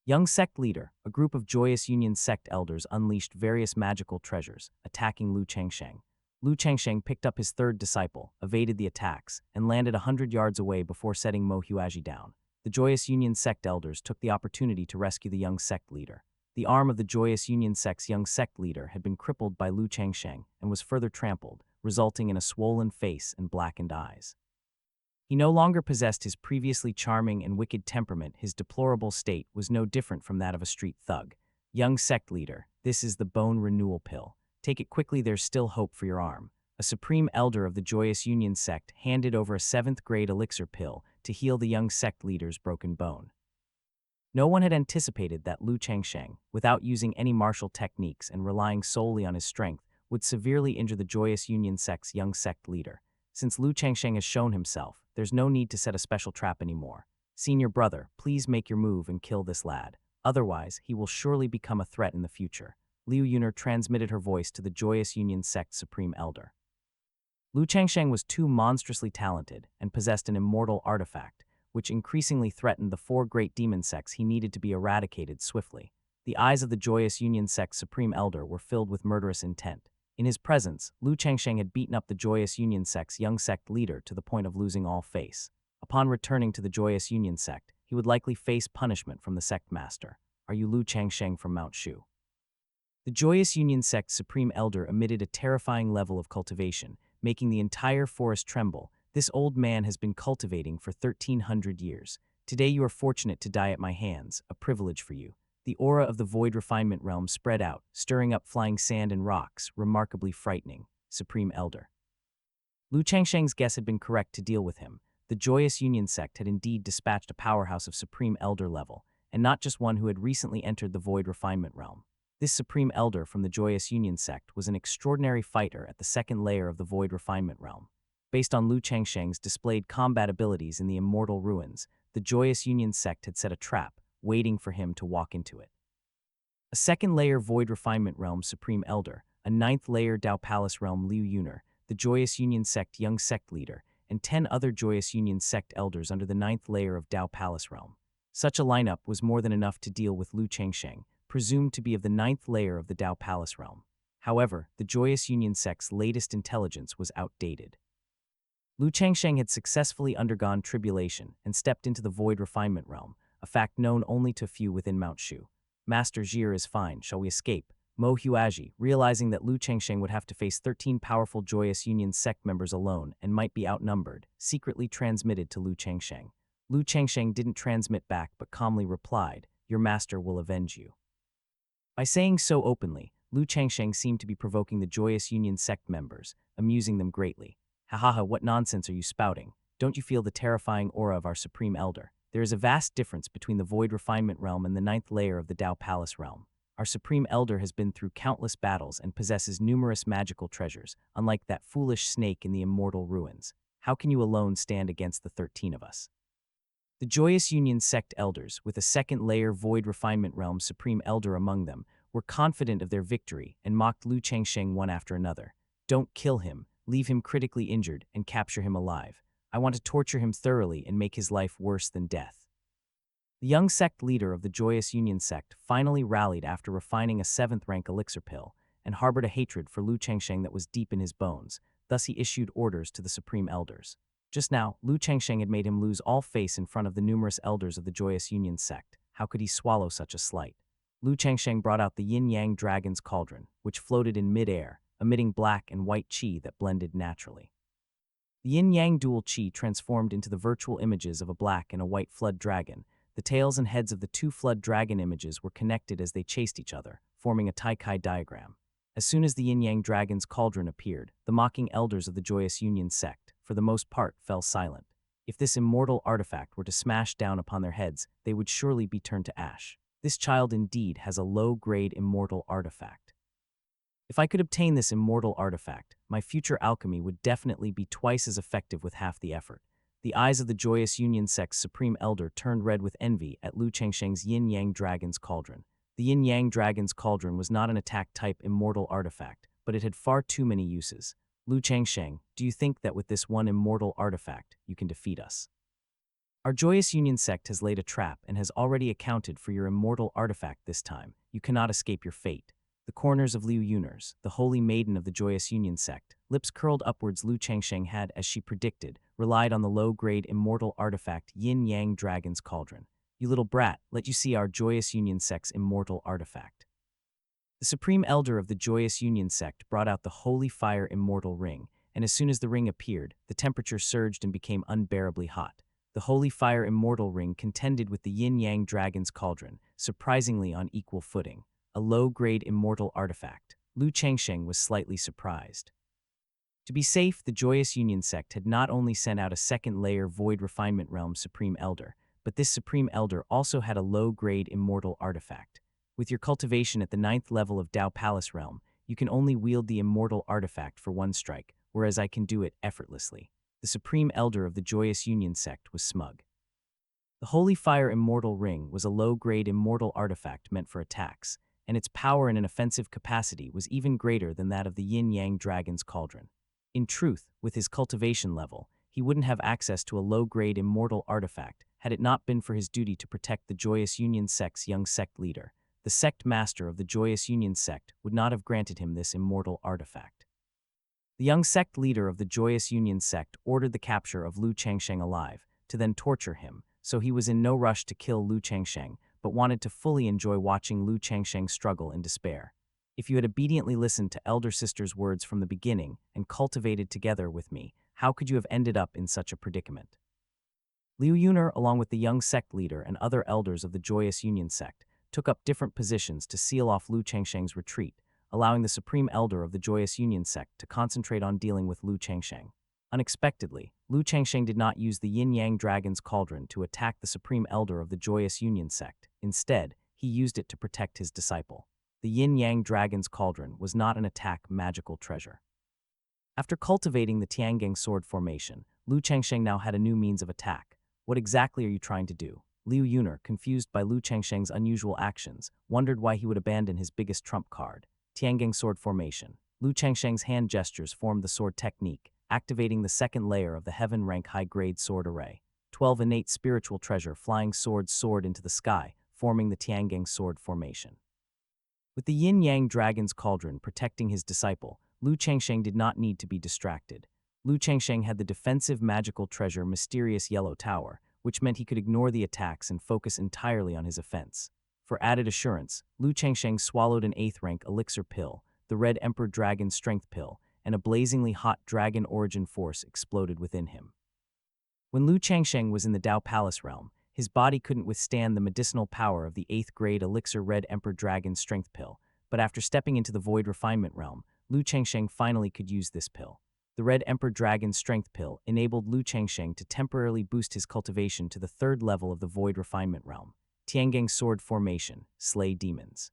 Young sect leader, a group of Joyous Union sect elders unleashed various magical treasures, attacking Lu Changsheng. Lu Changsheng picked up his third disciple, evaded the attacks, and landed 100 yards away before setting Mo Huaji down. The Joyous Union sect elders took the opportunity to rescue the young sect leader. The arm of the Joyous Union sect's young sect leader had been crippled by Lu Changsheng and was further trampled, resulting in a swollen face and blackened eyes. He no longer possessed his previously charming and wicked temperament. His deplorable state was no different from that of a street thug. "Young sect leader, this is the bone renewal pill. Take it quickly, there's still hope for your arm." A supreme elder of the Joyous Union sect handed over a 7th grade elixir pill to heal the young sect leader's broken bone. No one had anticipated that Lu Changsheng, without using any martial techniques and relying solely on his strength, would severely injure the Joyous Union sect's young sect leader. Since Lu Changsheng has shown himself, there's no need to set a special trap anymore. "Senior brother, please make your move and kill this lad. Otherwise, he will surely become a threat in the future." Liu Yuner transmitted her voice to the Joyous Union sect's supreme elder. Lu Changsheng was too monstrously talented and possessed an immortal artifact, which increasingly threatened the 4 great demon sects he needed to be eradicated swiftly. The eyes of the Joyous Union sect's supreme elder were filled with murderous intent. In his presence, Lu Changsheng had beaten up the Joyous Union sect's young sect leader to the point of losing all face. Upon returning to the Joyous Union sect, he would likely face punishment from the sect master. "Are you Lu Changsheng from Mount Shu?" The Joyous Union sect's supreme elder emitted a terrifying level of cultivation, making the entire forest tremble. "This old man has been cultivating for 1,300 years. Today you are fortunate to die at my hands, a privilege for you." The aura of the Void refinement realm spread out, stirring up flying sand and rocks, remarkably frightening. Supreme Elder. Lu Changsheng's guess had been correct to deal with him. The Joyous Union sect had indeed dispatched a powerhouse of Supreme Elder level, and not just one who had recently entered the Void refinement realm. This Supreme Elder from the Joyous Union sect was an extraordinary fighter at the 2nd layer of the Void refinement realm. Based on Lu Changsheng's displayed combat abilities in the Immortal Ruins, the Joyous Union sect had set a trap, waiting for him to walk into it. A 2nd layer Void refinement realm Supreme Elder, a 9th layer Dao Palace realm Liu Yuner, the Joyous Union sect young sect leader, and 10 other Joyous Union sect elders under the 9th layer of Dao Palace realm. Such a lineup was more than enough to deal with Lu Changsheng, presumed to be of the 9th layer of the Dao Palace realm. However, the Joyous Union sect's latest intelligence was outdated. Lu Changsheng had successfully undergone tribulation and stepped into the Void refinement realm, a fact known only to few within Mount Shu. "Master Jir is fine, shall we escape?" Mo Huaji, realizing that Lu Changsheng would have to face 13 powerful Joyous Union sect members alone and might be outnumbered, secretly transmitted to Lu Changsheng. Lu Changsheng didn't transmit back but calmly replied, "Your master will avenge you." By saying so openly, Lu Changsheng seemed to be provoking the Joyous Union sect members, amusing them greatly. "Hahaha, what nonsense are you spouting? Don't you feel the terrifying aura of our Supreme Elder? There is a vast difference between the Void refinement realm and the 9th layer of the Dao Palace realm. Our Supreme Elder has been through countless battles and possesses numerous magical treasures, unlike that foolish snake in the Immortal Ruins. How can you alone stand against the 13 of us? The Joyous Union sect elders, with a second layer Void Refinement Realm Supreme Elder among them, were confident of their victory and mocked Lu Changsheng one after another. Don't kill him, leave him critically injured, and capture him alive. I want to torture him thoroughly and make his life worse than death. The young sect leader of the Joyous Union sect finally rallied after refining a 7th rank elixir pill and harbored a hatred for Lu Changsheng that was deep in his bones. Thus he issued orders to the Supreme Elders. Just now, Lu Changsheng had made him lose all face in front of the numerous elders of the Joyous Union sect. How could he swallow such a slight? Lu Changsheng brought out the yin-yang dragon's cauldron, which floated in mid-air, emitting black and white qi that blended naturally. The yin-yang dual qi transformed into the virtual images of a black and a white flood dragon. The tails and heads of the 2 flood dragon images were connected as they chased each other, forming a Taikai diagram. As soon as the yin-yang dragon's cauldron appeared, the mocking elders of the Joyous Union sect, for the most part, fell silent. If this immortal artifact were to smash down upon their heads, they would surely be turned to ash. This child indeed has a low-grade immortal artifact. If I could obtain this immortal artifact, my future alchemy would definitely be twice as effective with half the effort. The eyes of the Joyous Union sect's Supreme Elder turned red with envy at Lu Changsheng's yin-yang dragon's cauldron. The yin-yang dragon's cauldron was not an attack-type immortal artifact, but it had far too many uses. Lu Changsheng, do you think that with this one immortal artifact, you can defeat us? Our Joyous Union sect has laid a trap and has already accounted for your immortal artifact this time. You cannot escape your fate. The corners of Liu Yuners, the holy maiden of the Joyous Union sect, lips curled upwards. Lu Changsheng had, as she predicted, relied on the low-grade immortal artifact yin-yang dragon's cauldron. You little brat, let you see our Joyous Union sect's immortal artifact. The Supreme Elder of the Joyous Union sect brought out the Holy Fire Immortal Ring, and as soon as the ring appeared, the temperature surged and became unbearably hot. The Holy Fire Immortal Ring contended with the yin-yang dragon's cauldron, surprisingly on equal footing. A low-grade immortal artifact. Lu Changsheng was slightly surprised. To be safe, the Joyous Union sect had not only sent out a second layer Void Refinement Realm Supreme Elder, but this Supreme Elder also had a low-grade immortal artifact. With your cultivation at the 9th level of Dao Palace Realm, you can only wield the immortal artifact for one strike, whereas I can do it effortlessly. The Supreme Elder of the Joyous Union sect was smug. The Holy Fire Immortal Ring was a low-grade immortal artifact meant for attacks, and its power in an offensive capacity was even greater than that of the yin-yang dragon's cauldron. In truth, with his cultivation level, he wouldn't have access to a low-grade immortal artifact had it not been for his duty to protect the Joyous Union sect's young sect leader. The sect master of the Joyous Union sect would not have granted him this immortal artifact. The young sect leader of the Joyous Union sect ordered the capture of Lu Changsheng alive, to then torture him, so he was in no rush to kill Lu Changsheng, but wanted to fully enjoy watching Lu Changsheng struggle in despair. If you had obediently listened to Elder Sister's words from the beginning and cultivated together with me, how could you have ended up in such a predicament? Liu Yuner, along with the young sect leader and other elders of the Joyous Union sect, took up different positions to seal off Lu Changsheng's retreat, allowing the Supreme Elder of the Joyous Union sect to concentrate on dealing with Lu Changsheng. Unexpectedly, Lu Changsheng did not use the yin-yang dragon's cauldron to attack the Supreme Elder of the Joyous Union sect. Instead, he used it to protect his disciple. The yin-yang dragon's cauldron was not an attack magical treasure. After cultivating the Tiangang sword formation, Lu Changsheng now had a new means of attack. What exactly are you trying to do? Liu Yuner, confused by Lu Changsheng's unusual actions, wondered why he would abandon his biggest trump card. Tiangang sword formation. Lu Changsheng's hand gestures formed the sword technique, activating the second layer of the heaven rank high-grade sword array. 12 innate spiritual treasure flying swords soared into the sky, forming the Tiangang sword formation. With the yin-yang dragon's cauldron protecting his disciple, Lu Changsheng did not need to be distracted. Lu Changsheng had the defensive magical treasure Mysterious Yellow Tower, which meant he could ignore the attacks and focus entirely on his offense. For added assurance, Lu Changsheng swallowed an 8th rank elixir pill, the Red Emperor Dragon Strength pill, and a blazingly hot dragon origin force exploded within him. When Lu Changsheng was in the Dao Palace realm, his body couldn't withstand the medicinal power of the 8th grade elixir Red Emperor Dragon Strength pill, but after stepping into the Void Refinement realm, Lu Changsheng finally could use this pill. The Red Emperor Dragon Strength pill enabled Lu Changsheng to temporarily boost his cultivation to the 3rd level of the Void Refinement realm. Tiangang sword formation, slay demons.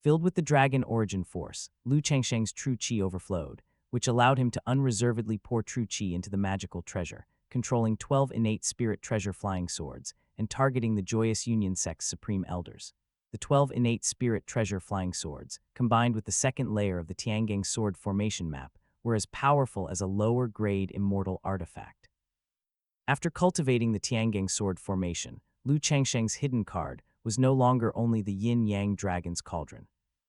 Filled with the dragon origin force, Lu Changsheng's true qi overflowed. which allowed him to unreservedly pour true chi into the magical treasure, controlling 12 innate spirit treasure flying swords and targeting the Joyous Union sect's supreme elders. The 12 innate spirit treasure flying swords, combined with the second layer of the Tiangang sword formation map, were as powerful as a lower-grade immortal artifact. After cultivating the Tiangang sword formation, Lu Changsheng's hidden card was no longer only the yin-yang dragon's cauldron.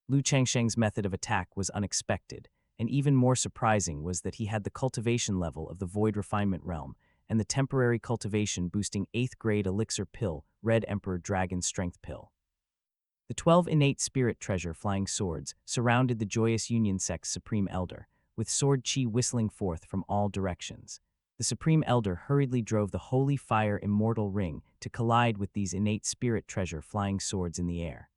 Lu Changsheng's method of attack was unexpected, and even more surprising was that he had the cultivation level of the Void Refinement Realm and the temporary cultivation boosting 8th grade elixir pill, Red Emperor Dragon Strength Pill. The 12 innate spirit treasure flying swords surrounded the Joyous Union sect's supreme elder, with sword chi whistling forth from all directions. The supreme elder hurriedly drove the holy fire immortal ring to collide with these innate spirit treasure flying swords in the air.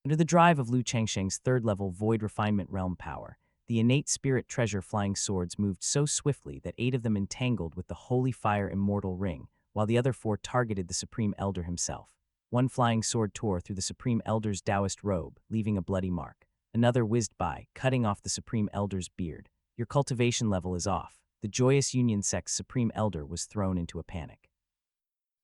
Under the drive of Lu Changsheng's third-level Void Refinement Realm power, the innate spirit treasure flying swords moved so swiftly that 8 of them entangled with the holy fire immortal ring, while the other 4 targeted the supreme elder himself. One flying sword tore through the supreme elder's Taoist robe, leaving a bloody mark. Another whizzed by, cutting off the supreme elder's beard. Your cultivation level is off. The Joyous Union sect's supreme elder was thrown into a panic.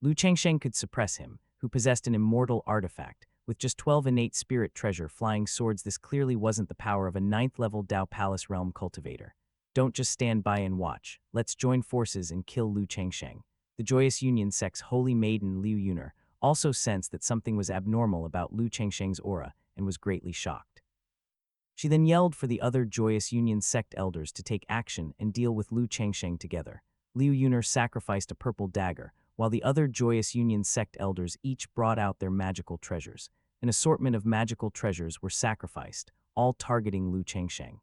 Lu Changsheng could suppress him, who possessed an immortal artifact. With just 12 innate spirit treasure flying swords, this clearly wasn't the power of a 9th-level Dao Palace Realm cultivator. Don't just stand by and watch. Let's join forces and kill Lu Changsheng. The Joyous Union sect's holy maiden Liu Yuner also sensed that something was abnormal about Lu Changsheng's aura and was greatly shocked. She then yelled for the other Joyous Union sect elders to take action and deal with Lu Changsheng together. Liu Yuner sacrificed a purple dagger, while the other Joyous Union sect elders each brought out their magical treasures. An assortment of magical treasures were sacrificed, all targeting Lu Changsheng.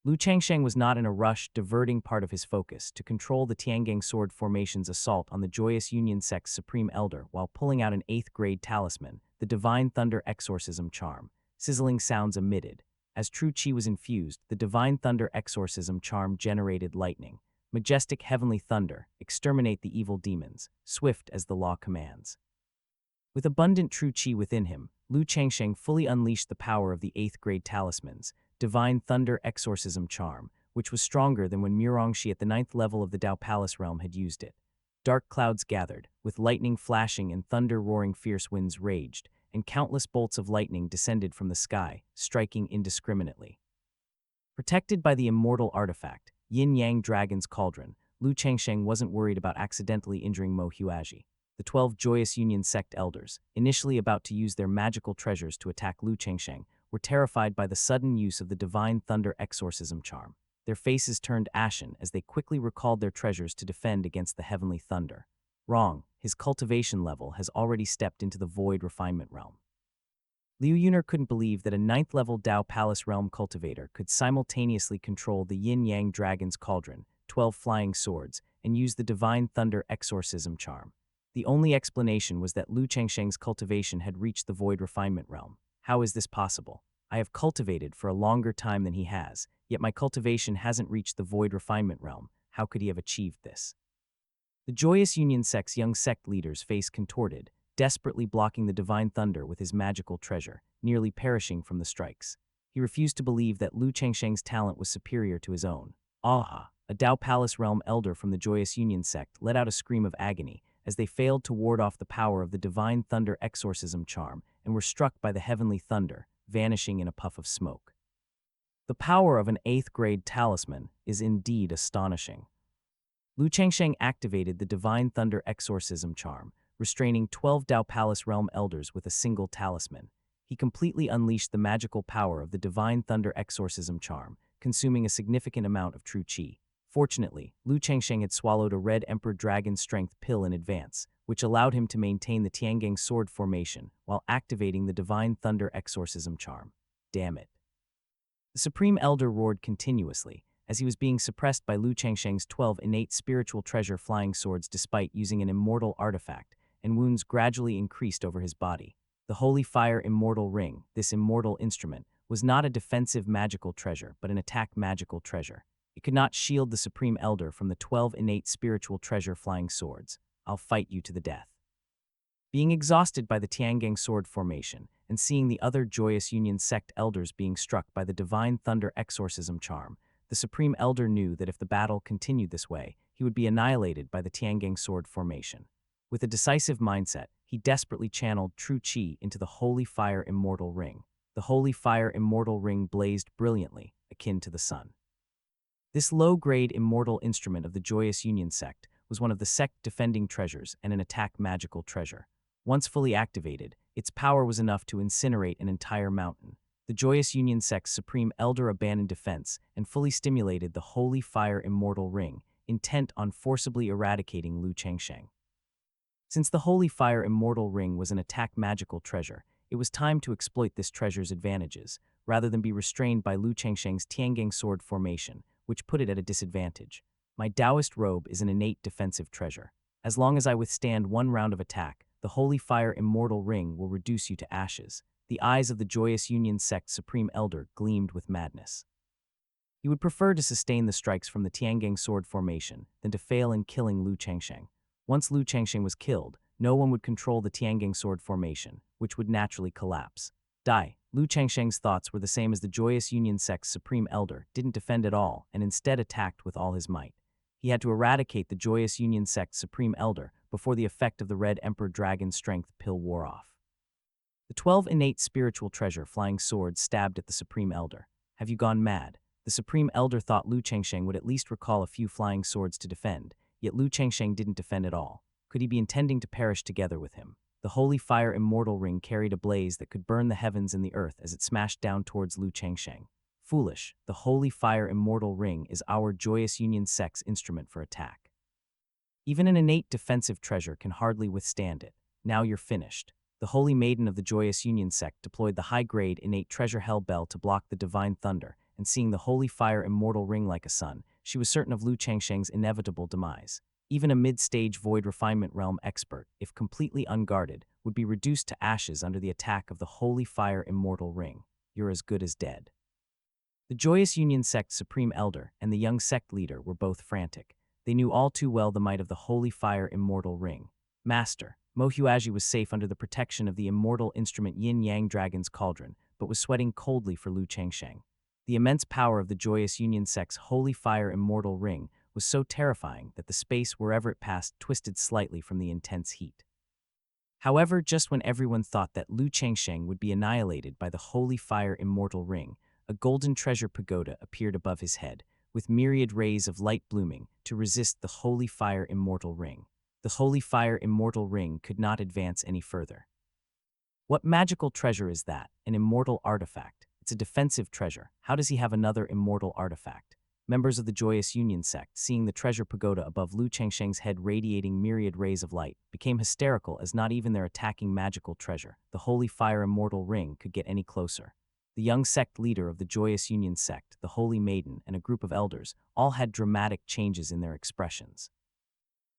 Lu Changsheng was not in a rush, diverting part of his focus to control the Tiangang sword formation's assault on the Joyous Union sect's supreme elder while pulling out an 8th grade talisman, the Divine Thunder Exorcism Charm. Sizzling sounds emitted. As true chi was infused, the Divine Thunder Exorcism Charm generated lightning. Majestic heavenly thunder, exterminate the evil demons, swift as the law commands. With abundant true chi within him, Lu Changsheng fully unleashed the power of the 8th grade talismans, Divine Thunder Exorcism Charm, which was stronger than when Murongxi at the 9th level of the Dao Palace realm had used it. Dark clouds gathered, with lightning flashing and thunder roaring, fierce winds raged, and countless bolts of lightning descended from the sky, striking indiscriminately. Protected by the immortal artifact, Yin-Yang Dragon's Cauldron, Lu Changsheng wasn't worried about accidentally injuring Mo Huaji. The 12 Joyous Union sect elders, initially about to use their magical treasures to attack Lu Changsheng, were terrified by the sudden use of the Divine Thunder Exorcism Charm. Their faces turned ashen as they quickly recalled their treasures to defend against the heavenly thunder. Wrong, his cultivation level has already stepped into the Void Refinement Realm. Liu Yuner couldn't believe that a 9th-level Dao Palace Realm cultivator could simultaneously control the Yin-Yang Dragon's Cauldron, 12 flying swords, and use the Divine Thunder Exorcism Charm. The only explanation was that Lu Changsheng's cultivation had reached the Void Refinement Realm. How is this possible? I have cultivated for a longer time than he has, yet my cultivation hasn't reached the Void Refinement Realm. How could he have achieved this? The Joyous Union sect's young sect leader's face contorted, desperately blocking the Divine Thunder with his magical treasure, nearly perishing from the strikes. He refused to believe that Lu Changsheng's talent was superior to his own. Aha! A Dao Palace Realm elder from the Joyous Union sect let out a scream of agony as they failed to ward off the power of the Divine Thunder Exorcism Charm and were struck by the heavenly thunder, vanishing in a puff of smoke. The power of an 8th grade talisman is indeed astonishing. Lu Changsheng activated the Divine Thunder Exorcism Charm, restraining 12 Dao Palace Realm elders with a single talisman. He completely unleashed the magical power of the Divine Thunder Exorcism Charm, consuming a significant amount of true chi. Fortunately, Lu Changsheng had swallowed a Red Emperor Dragon Strength pill in advance, which allowed him to maintain the Tiangang sword formation while activating the Divine Thunder Exorcism Charm. Damn it. The Supreme Elder roared continuously, as he was being suppressed by Lu Changsheng's 12 innate spiritual treasure flying swords despite using an immortal artifact, and wounds gradually increased over his body. The Holy Fire Immortal Ring, this immortal instrument, was not a defensive magical treasure but an attack magical treasure. It could not shield the Supreme Elder from the 12 innate spiritual treasure flying swords. I'll fight you to the death. Being exhausted by the Tiangang sword formation and seeing the other Joyous Union sect elders being struck by the Divine Thunder Exorcism Charm, the Supreme Elder knew that if the battle continued this way, he would be annihilated by the Tiangang sword formation. With a decisive mindset, he desperately channeled true qi into the Holy Fire Immortal Ring. The Holy Fire Immortal Ring blazed brilliantly, akin to the sun. This low-grade immortal instrument of the Joyous Union sect was one of the sect-defending treasures and an attack magical treasure. Once fully activated, its power was enough to incinerate an entire mountain. The Joyous Union sect's Supreme Elder abandoned defense and fully stimulated the Holy Fire Immortal Ring, intent on forcibly eradicating Lu Changsheng. Since the Holy Fire Immortal Ring was an attack magical treasure, it was time to exploit this treasure's advantages, rather than be restrained by Lu Changsheng's Tiangang sword formation, which put it at a disadvantage. My Taoist robe is an innate defensive treasure. As long as I withstand one round of attack, the Holy Fire Immortal Ring will reduce you to ashes. The eyes of the Joyous Union sect Supreme Elder gleamed with madness. He would prefer to sustain the strikes from the Tiangang sword formation than to fail in killing Lu Changsheng. Once Lu Changsheng was killed, no one would control the Tiangang sword formation, which would naturally collapse. Lu Changsheng's thoughts were the same as the Joyous Union sect's Supreme Elder didn't defend at all and instead attacked with all his might. He had to eradicate the Joyous Union sect's Supreme Elder before the effect of the Red Emperor Dragon Strength pill wore off. The 12 innate spiritual treasure flying swords stabbed at the Supreme Elder. Have you gone mad? The Supreme Elder thought Lu Changsheng would at least recall a few flying swords to defend, yet Lu Changsheng didn't defend at all. Could he be intending to perish together with him? The Holy Fire Immortal Ring carried a blaze that could burn the heavens and the earth as it smashed down towards Lu Changsheng. Foolish, the Holy Fire Immortal Ring is our Joyous Union sect's instrument for attack. Even an innate defensive treasure can hardly withstand it. Now you're finished. The Holy Maiden of the Joyous Union sect deployed the high-grade innate treasure Hell Bell to block the divine thunder, and seeing the Holy Fire Immortal Ring like a sun, she was certain of Lu Changsheng's inevitable demise. Even a mid-stage Void Refinement Realm expert, if completely unguarded, would be reduced to ashes under the attack of the Holy Fire Immortal Ring. You're as good as dead. The Joyous Union sect's Supreme Elder and the young sect leader were both frantic. They knew all too well the might of the Holy Fire Immortal Ring. Master, Mo Huaji was safe under the protection of the immortal instrument Yin Yang Dragon's Cauldron, but was sweating coldly for Lu Changsheng. The immense power of the Joyous Union sect's Holy Fire Immortal Ring was so terrifying that the space wherever it passed twisted slightly from the intense heat. However, just when everyone thought that Lu Changsheng would be annihilated by the Holy Fire Immortal Ring, a golden treasure pagoda appeared above his head, with myriad rays of light blooming to resist the Holy Fire Immortal Ring. The Holy Fire Immortal Ring could not advance any further. What magical treasure is that? An immortal artifact. It's a defensive treasure. How does he have another immortal artifact? Members of the Joyous Union sect, seeing the treasure pagoda above Lu Changsheng's head radiating myriad rays of light, became hysterical as not even their attacking magical treasure, the Holy Fire Immortal Ring, could get any closer. The young sect leader of the Joyous Union sect, the Holy Maiden, and a group of elders all had dramatic changes in their expressions.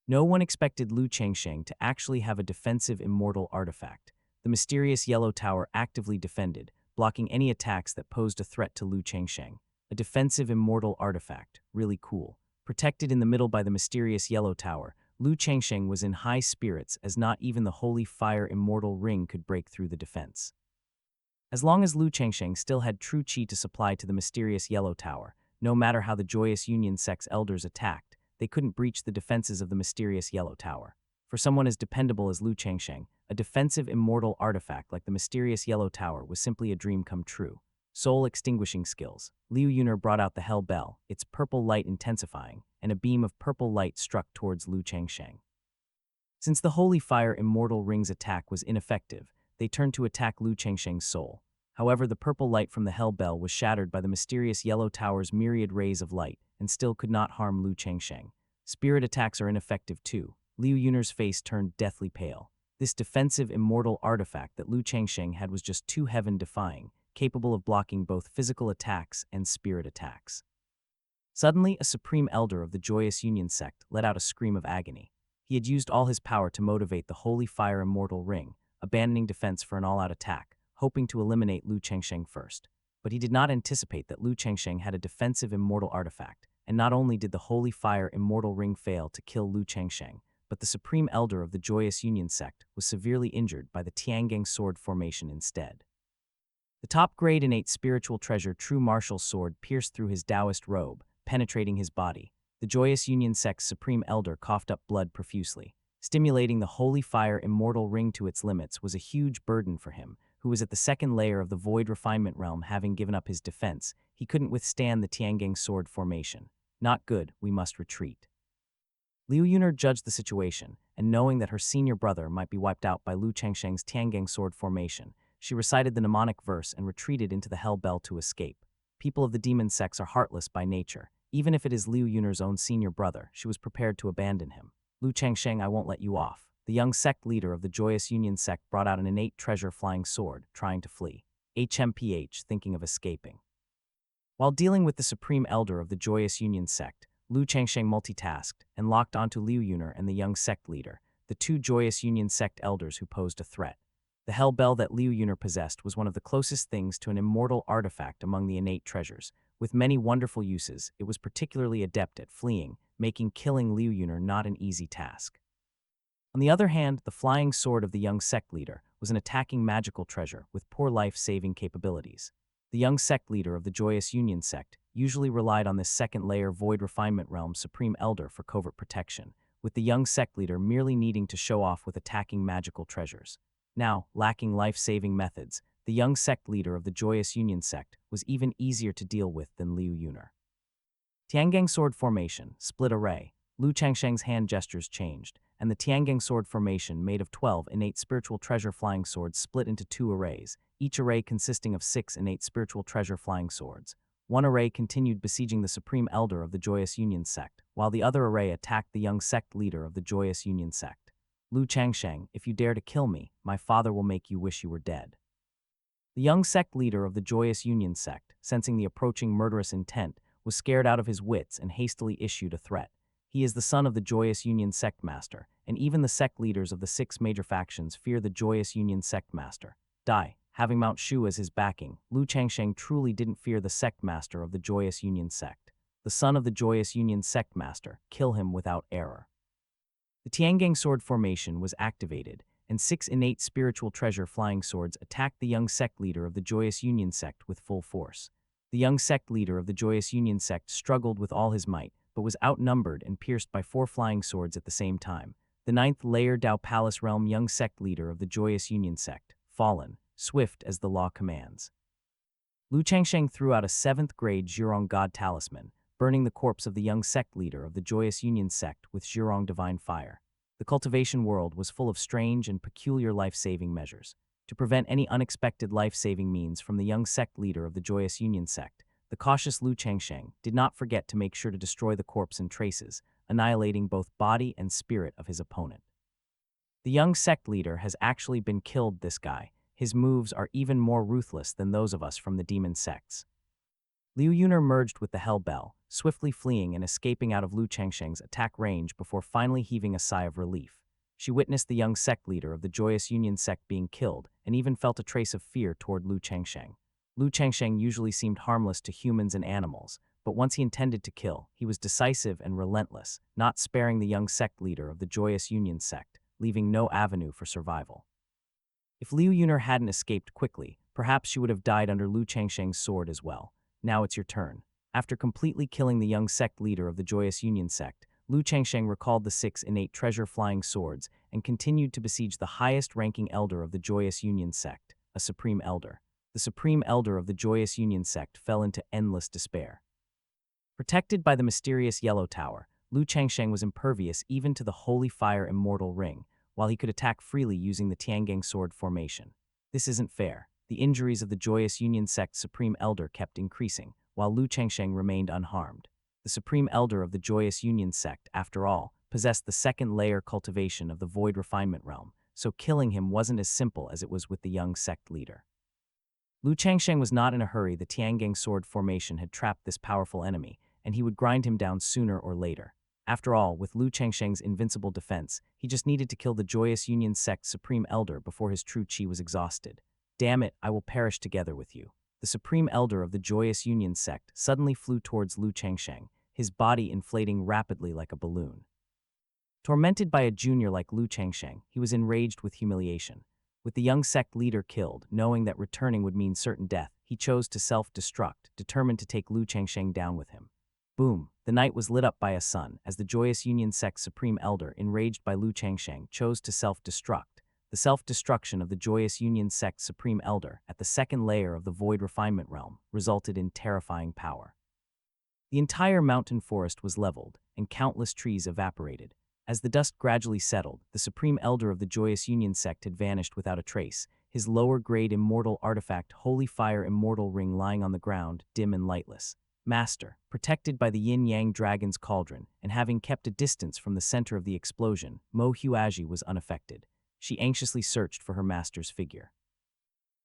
No one expected Lu Changsheng to actually have a defensive immortal artifact. The mysterious Yellow Tower actively defended, blocking any attacks that posed a threat to Lu Changsheng. A defensive immortal artifact, really cool. Protected in the middle by the mysterious Yellow Tower, Lu Changsheng was in high spirits as not even the Holy Fire Immortal Ring could break through the defense. As long as Lu Changsheng still had true qi to supply to the mysterious Yellow Tower, no matter how the Joyous Union sect's elders attacked, they couldn't breach the defenses of the mysterious Yellow Tower. For someone as dependable as Lu Changsheng, a defensive immortal artifact like the mysterious Yellow Tower was simply a dream come true. Soul-extinguishing skills. Liu Yuner brought out the Hell Bell, its purple light intensifying, and a beam of purple light struck towards Lu Changsheng. Since the Holy Fire Immortal Ring's attack was ineffective, they turned to attack Lu Changsheng's soul. However, the purple light from the Hell Bell was shattered by the mysterious Yellow Tower's myriad rays of light, and still could not harm Lu Changsheng. Spirit attacks are ineffective too. Liu Yuner's face turned deathly pale. This defensive immortal artifact that Lu Changsheng had was just too heaven-defying, capable of blocking both physical attacks and spirit attacks. Suddenly, a Supreme Elder of the Joyous Union sect let out a scream of agony. He had used all his power to motivate the Holy Fire Immortal Ring, abandoning defense for an all-out attack, hoping to eliminate Lu Changsheng first. But he did not anticipate that Lu Changsheng had a defensive immortal artifact, and not only did the Holy Fire Immortal Ring fail to kill Lu Changsheng, but the Supreme Elder of the Joyous Union sect was severely injured by the Tiangang sword formation instead. The top-grade innate spiritual treasure true martial sword pierced through his Taoist robe, penetrating his body. The joyous union sect's supreme elder coughed up blood profusely. Stimulating the holy fire immortal ring to its limits was a huge burden for him, who was at the second layer of the void refinement realm. Having given up his defense, he couldn't withstand the Tiangang sword formation. Not good, we must retreat. Liu Yuner judged the situation, and knowing that her senior brother might be wiped out by Lu Changsheng's Tiangang sword formation, she recited the mnemonic verse and retreated into the Hell Bell to escape. People of the demon sects are heartless by nature. Even if it is Liu Yuner's own senior brother, she was prepared to abandon him. Lu Changsheng, I won't let you off. The young sect leader of the Joyous Union sect brought out an innate treasure flying sword, trying to flee. HMPH, thinking of escaping. While dealing with the supreme elder of the Joyous Union sect, Lu Changsheng multitasked and locked onto Liu Yuner and the young sect leader, the two Joyous Union sect elders who posed a threat. The Hell Bell that Liu Yuner possessed was one of the closest things to an immortal artifact among the innate treasures. With many wonderful uses, it was particularly adept at fleeing, making killing Liu Yuner not an easy task. On the other hand, the flying sword of the young sect leader was an attacking magical treasure with poor life-saving capabilities. The young sect leader of the Joyous Union sect usually relied on this second-layer void refinement realm's supreme elder for covert protection, with the young sect leader merely needing to show off with attacking magical treasures. Now, lacking life-saving methods, the young sect leader of the Joyous Union sect was even easier to deal with than Liu Yuner. Tiangang sword formation, split array. Lu Changsheng's hand gestures changed, and the Tiangang sword formation made of 12 innate spiritual treasure flying swords split into 2 arrays, each array consisting of 6 innate spiritual treasure flying swords. One array continued besieging the supreme elder of the Joyous Union sect, while the other array attacked the young sect leader of the Joyous Union sect. Lu Changsheng, if you dare to kill me, my father will make you wish you were dead. The young sect leader of the Joyous Union sect, sensing the approaching murderous intent, was scared out of his wits and hastily issued a threat. He is the son of the Joyous Union sect master, and even the sect leaders of the 6 major factions fear the Joyous Union sect master. Having Mount Shu as his backing, Lu Changsheng truly didn't fear the sect master of the Joyous Union sect. The son of the Joyous Union sect master, kill him without error. The Tiangang sword formation was activated, and 6 innate spiritual treasure flying swords attacked the young sect leader of the Joyous Union sect with full force. The young sect leader of the Joyous Union sect struggled with all his might, but was outnumbered and pierced by 4 flying swords at the same time. The 9th layer Dao Palace Realm young sect leader of the Joyous Union sect, fallen, swift as the law commands. Lu Changsheng threw out a 7th grade Zhurong God Talisman, burning the corpse of the young sect leader of the Joyous Union sect with Zhurong Divine Fire. The cultivation world was full of strange and peculiar life-saving measures. To prevent any unexpected life-saving means from the young sect leader of the Joyous Union sect, the cautious Lu Changsheng did not forget to make sure to destroy the corpse and traces, annihilating both body and spirit of his opponent. The young sect leader has actually been killed, this guy. His moves are even more ruthless than those of us from the demon sects. Liu Yuner merged with the Hell Bell, swiftly fleeing and escaping out of Lu Changsheng's attack range before finally heaving a sigh of relief. She witnessed the young sect leader of the Joyous Union sect being killed and even felt a trace of fear toward Lu Changsheng. Lu Changsheng usually seemed harmless to humans and animals, but once he intended to kill, he was decisive and relentless, not sparing the young sect leader of the Joyous Union sect, leaving no avenue for survival. If Liu Yuner hadn't escaped quickly, perhaps she would have died under Lu Changsheng's sword as well. Now it's your turn. After completely killing the young sect leader of the Joyous Union sect, Lu Changsheng recalled the 6 innate treasure-flying swords and continued to besiege the highest-ranking elder of the Joyous Union sect, a supreme elder. The supreme elder of the Joyous Union sect fell into endless despair. Protected by the mysterious Yellow Tower, Lu Changsheng was impervious even to the Holy Fire Immortal Ring, while he could attack freely using the Tiangang sword formation. This isn't fair. The injuries of the Joyous Union sect's supreme elder kept increasing, while Lu Changsheng remained unharmed. The supreme elder of the Joyous Union sect, after all, possessed the 2nd layer cultivation of the void refinement realm, so killing him wasn't as simple as it was with the young sect leader. Lu Changsheng was not in a hurry. The Tiangang sword formation had trapped this powerful enemy, and he would grind him down sooner or later. After all, with Lu Changsheng's invincible defense, he just needed to kill the Joyous Union sect's supreme elder before his true chi was exhausted. Damn it, I will perish together with you. The supreme elder of the Joyous Union sect suddenly flew towards Lu Changsheng, his body inflating rapidly like a balloon. Tormented by a junior like Lu Changsheng, he was enraged with humiliation. With the young sect leader killed, knowing that returning would mean certain death, he chose to self-destruct, determined to take Lu Changsheng down with him. Boom! The night was lit up by a sun, as the Joyous Union sect's supreme elder, enraged by Lu Changsheng, chose to self-destruct. The self-destruction of the Joyous Union sect's supreme elder, at the second layer of the Void Refinement realm, resulted in terrifying power. The entire mountain forest was leveled, and countless trees evaporated. As the dust gradually settled, the supreme elder of the Joyous Union sect had vanished without a trace, his lower-grade immortal artifact Holy Fire Immortal Ring lying on the ground, dim and lightless. Master, protected by the yin-yang dragon's cauldron, and having kept a distance from the center of the explosion, Mo Huaji was unaffected. She anxiously searched for her master's figure.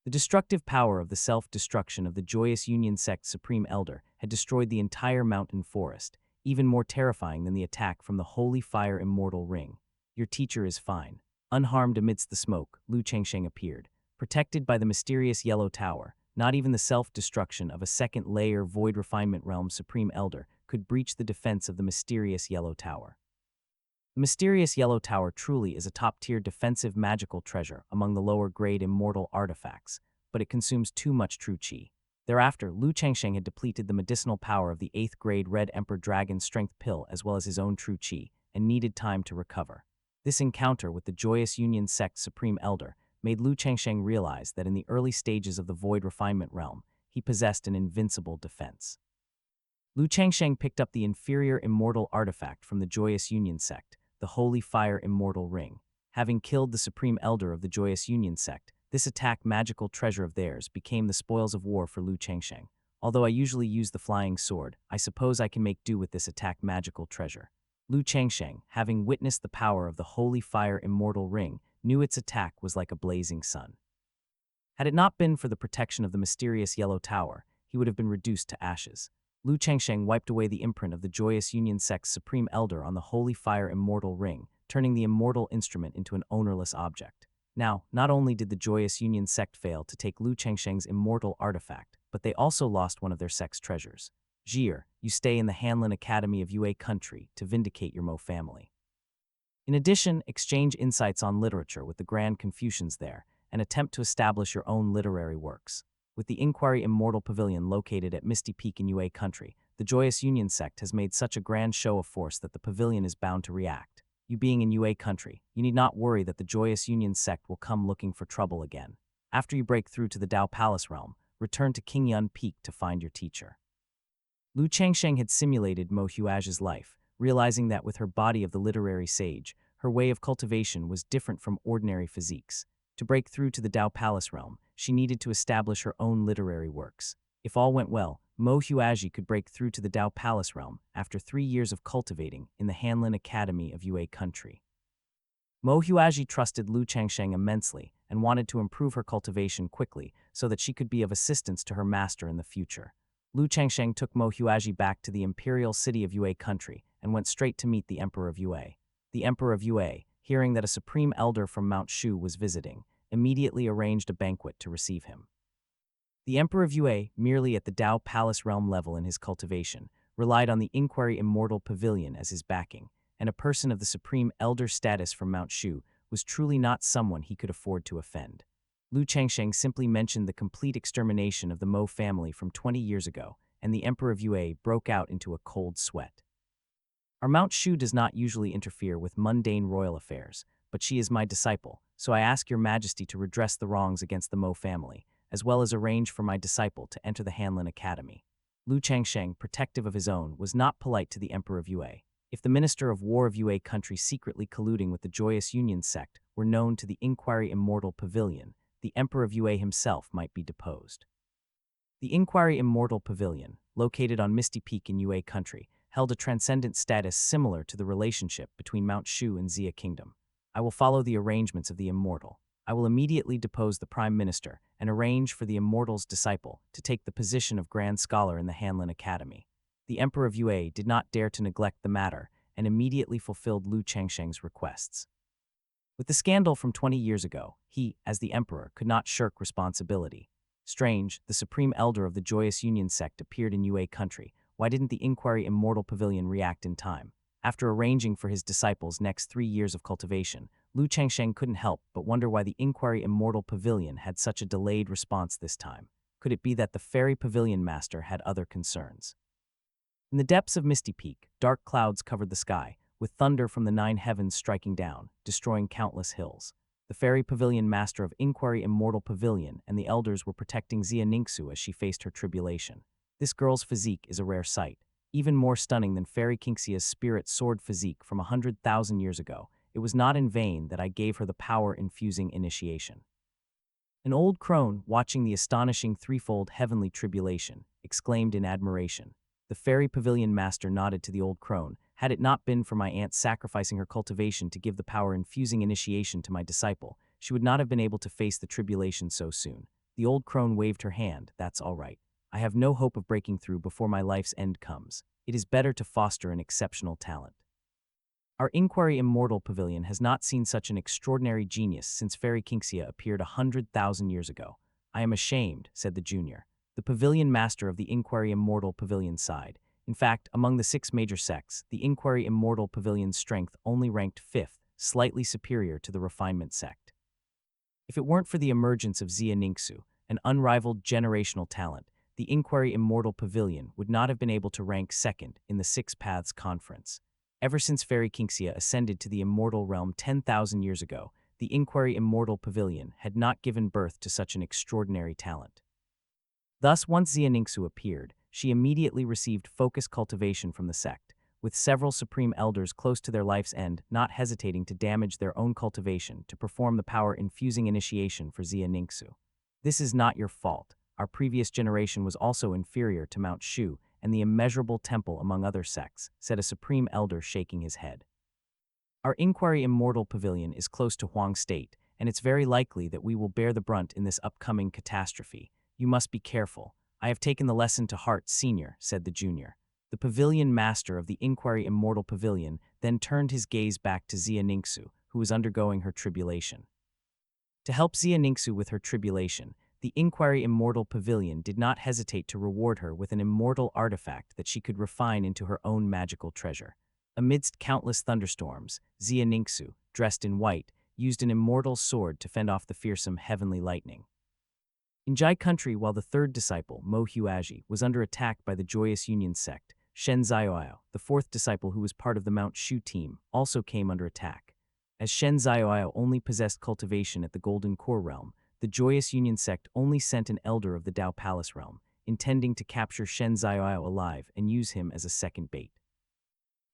The destructive power of the self-destruction of the Joyous Union sect's supreme elder had destroyed the entire mountain forest, even more terrifying than the attack from the Holy Fire Immortal Ring. Your teacher is fine. Unharmed amidst the smoke, Lu Changsheng appeared. Protected by the mysterious Yellow Tower, not even the self-destruction of a second-layer Void Refinement Realm Supreme Elder could breach the defense of the mysterious Yellow Tower. The mysterious Yellow Tower truly is a top-tier defensive magical treasure among the lower-grade immortal artifacts, but it consumes too much true qi. Thereafter, Lu Changsheng had depleted the medicinal power of the 8th-grade Red Emperor Dragon Strength Pill as well as his own true qi, and needed time to recover. This encounter with the Joyous Union sect's Supreme Elder made Lu Changsheng realize that in the early stages of the Void Refinement realm, he possessed an invincible defense. Lu Changsheng picked up the inferior immortal artifact from the Joyous Union sect, the Holy Fire Immortal Ring. Having killed the Supreme Elder of the Joyous Union sect, this attack magical treasure of theirs became the spoils of war for Lu Changsheng. Although I usually use the flying sword, I suppose I can make do with this attack magical treasure. Lu Changsheng, having witnessed the power of the Holy Fire Immortal Ring, knew its attack was like a blazing sun. Had it not been for the protection of the mysterious Yellow Tower, he would have been reduced to ashes. Lu Changsheng wiped away the imprint of the Joyous Union sect's Supreme Elder on the Holy Fire Immortal Ring, turning the immortal instrument into an ownerless object. Now, not only did the Joyous Union sect fail to take Lu Changsheng's immortal artifact, but they also lost one of their sect's treasures. Jir, you stay in the Hanlin Academy of Yue Country to vindicate your Mo family. In addition, exchange insights on literature with the Grand Confucians there, and attempt to establish your own literary works. With the Inquiry Immortal Pavilion located at Misty Peak in Yue Country, the Joyous Union sect has made such a grand show of force that the pavilion is bound to react. You being in Yue Country, you need not worry that the Joyous Union sect will come looking for trouble again. After you break through to the Dao Palace realm, return to Qingyun Peak to find your teacher. Lu Changsheng had simulated Mo Huaji's life, realizing that with her body of the literary sage, her way of cultivation was different from ordinary physiques. To break through to the Dao Palace realm, she needed to establish her own literary works. If all went well, Mo Huaji could break through to the Dao Palace realm after 3 years of cultivating in the Hanlin Academy of Yue Country. Mo Huaji trusted Lu Changsheng immensely and wanted to improve her cultivation quickly so that she could be of assistance to her master in the future. Lu Changsheng took Mo Huaji back to the imperial city of Yue Country and went straight to meet the Emperor of Yue. The Emperor of Yue, hearing that a supreme elder from Mount Shu was visiting, immediately arranged a banquet to receive him. The Emperor of Yue, merely at the Dao Palace realm level in his cultivation, relied on the Inquiry Immortal Pavilion as his backing, and a person of the supreme elder status from Mount Shu was truly not someone he could afford to offend. Lu Changsheng simply mentioned the complete extermination of the Mo family from 20 years ago, and the Emperor of Yue broke out into a cold sweat. Our Mount Shu does not usually interfere with mundane royal affairs, but she is my disciple, so I ask your majesty to redress the wrongs against the Mo family, as well as arrange for my disciple to enter the Hanlin Academy. Lu Changsheng, protective of his own, was not polite to the Emperor of Yue. If the Minister of War of Yue Country secretly colluding with the Joyous Union sect were known to the Inquiry Immortal Pavilion, the Emperor of Yue himself might be deposed. The Inquiry Immortal Pavilion, located on Misty Peak in Yue Country, held a transcendent status similar to the relationship between Mount Shu and Xia Kingdom. I will follow the arrangements of the Immortal. I will immediately depose the Prime Minister and arrange for the Immortal's disciple to take the position of Grand Scholar in the Hanlin Academy. The Emperor of Yue did not dare to neglect the matter and immediately fulfilled Lu Changsheng's requests. With the scandal from 20 years ago, he, as the Emperor, could not shirk responsibility. Strange, the Supreme Elder of the Joyous Union sect appeared in Yue Country. Why didn't the Inquiry Immortal Pavilion react in time? After arranging for his disciples' next 3 years of cultivation, Lu Changsheng couldn't help but wonder why the Inquiry Immortal Pavilion had such a delayed response this time. Could it be that the Fairy Pavilion Master had other concerns? In the depths of Misty Peak, dark clouds covered the sky, with thunder from the nine heavens striking down, destroying countless hills. The Fairy Pavilion Master of Inquiry Immortal Pavilion and the elders were protecting Xia Ningxu as she faced her tribulation. This girl's physique is a rare sight, even more stunning than Fairy Kingxia's spirit sword physique from 100,000 years ago. It was not in vain that I gave her the power-infusing initiation. An old crone, watching the astonishing threefold heavenly tribulation, exclaimed in admiration. The Fairy Pavilion Master nodded to the old crone. Had it not been for my aunt sacrificing her cultivation to give the power-infusing initiation to my disciple, she would not have been able to face the tribulation so soon. The old crone waved her hand. That's all right. I have no hope of breaking through before my life's end comes. It is better to foster an exceptional talent. Our Inquiry Immortal Pavilion has not seen such an extraordinary genius since Fairy Kingxia appeared 100,000 years ago. I am ashamed, said the junior. The pavilion master of the Inquiry Immortal Pavilion sighed. In fact, among the 6 major sects, the Inquiry Immortal Pavilion's strength only ranked 5th, slightly superior to the Refinement sect. If it weren't for the emergence of Xia Ningxu, an unrivaled generational talent, the Inquiry Immortal Pavilion would not have been able to rank 2nd in the 6 Paths Conference. Ever since Fairy Kingxia ascended to the immortal realm 10,000 years ago, the Inquiry Immortal Pavilion had not given birth to such an extraordinary talent. Thus, once Xia Ningxu appeared, she immediately received focused cultivation from the sect, with several supreme elders close to their life's end not hesitating to damage their own cultivation to perform the power-infusing initiation for Xia Ningxu. This is not your fault. Our previous generation was also inferior to Mount Shu and the immeasurable temple among other sects, said a supreme elder shaking his head. Our Inquiry Immortal Pavilion is close to Huang State, and it's very likely that we will bear the brunt in this upcoming catastrophe. You must be careful. I have taken the lesson to heart, senior, said the junior. The pavilion master of the Inquiry Immortal Pavilion then turned his gaze back to Xia Ningxu, who was undergoing her tribulation. To help Xia Ningxu with her tribulation, the Inquiry Immortal Pavilion did not hesitate to reward her with an immortal artifact that she could refine into her own magical treasure. Amidst countless thunderstorms, Xia Ningxu, dressed in white, used an immortal sword to fend off the fearsome heavenly lightning. In Jai country, while the third disciple, Mo Huaji, was under attack by the Joyous Union sect, Shen Zioao, the fourth disciple who was part of the Mount Shu team, also came under attack. As Shen Zioao only possessed cultivation at the Golden Core realm, the Joyous Union sect only sent an elder of the Dao Palace realm, intending to capture Shen Zioao alive and use him as a second bait.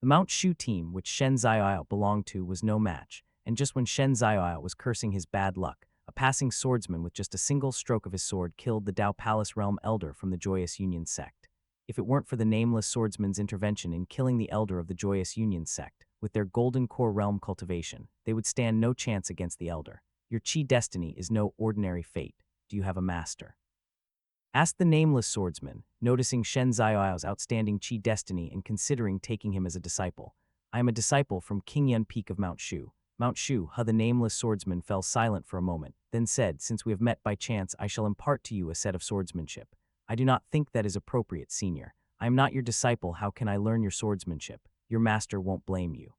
The Mount Shu team, which Shen Zioao belonged to, was no match, and just when Shen Zioao was cursing his bad luck, a passing swordsman with just a single stroke of his sword killed the Dao Palace realm elder from the Joyous Union sect. If it weren't for the nameless swordsman's intervention in killing the elder of the Joyous Union sect, with their Golden Core realm cultivation, they would stand no chance against the elder. Your chi destiny is no ordinary fate. Do you have a master? Asked the nameless swordsman, noticing Shen Zioao's outstanding chi destiny and considering taking him as a disciple. I am a disciple from Qingyun Peak of Mount Shu. Mount Shu, the nameless swordsman fell silent for a moment, then said, since we have met by chance, I shall impart to you a set of swordsmanship. I do not think that is appropriate, senior. I am not your disciple, how can I learn your swordsmanship? Your master won't blame you.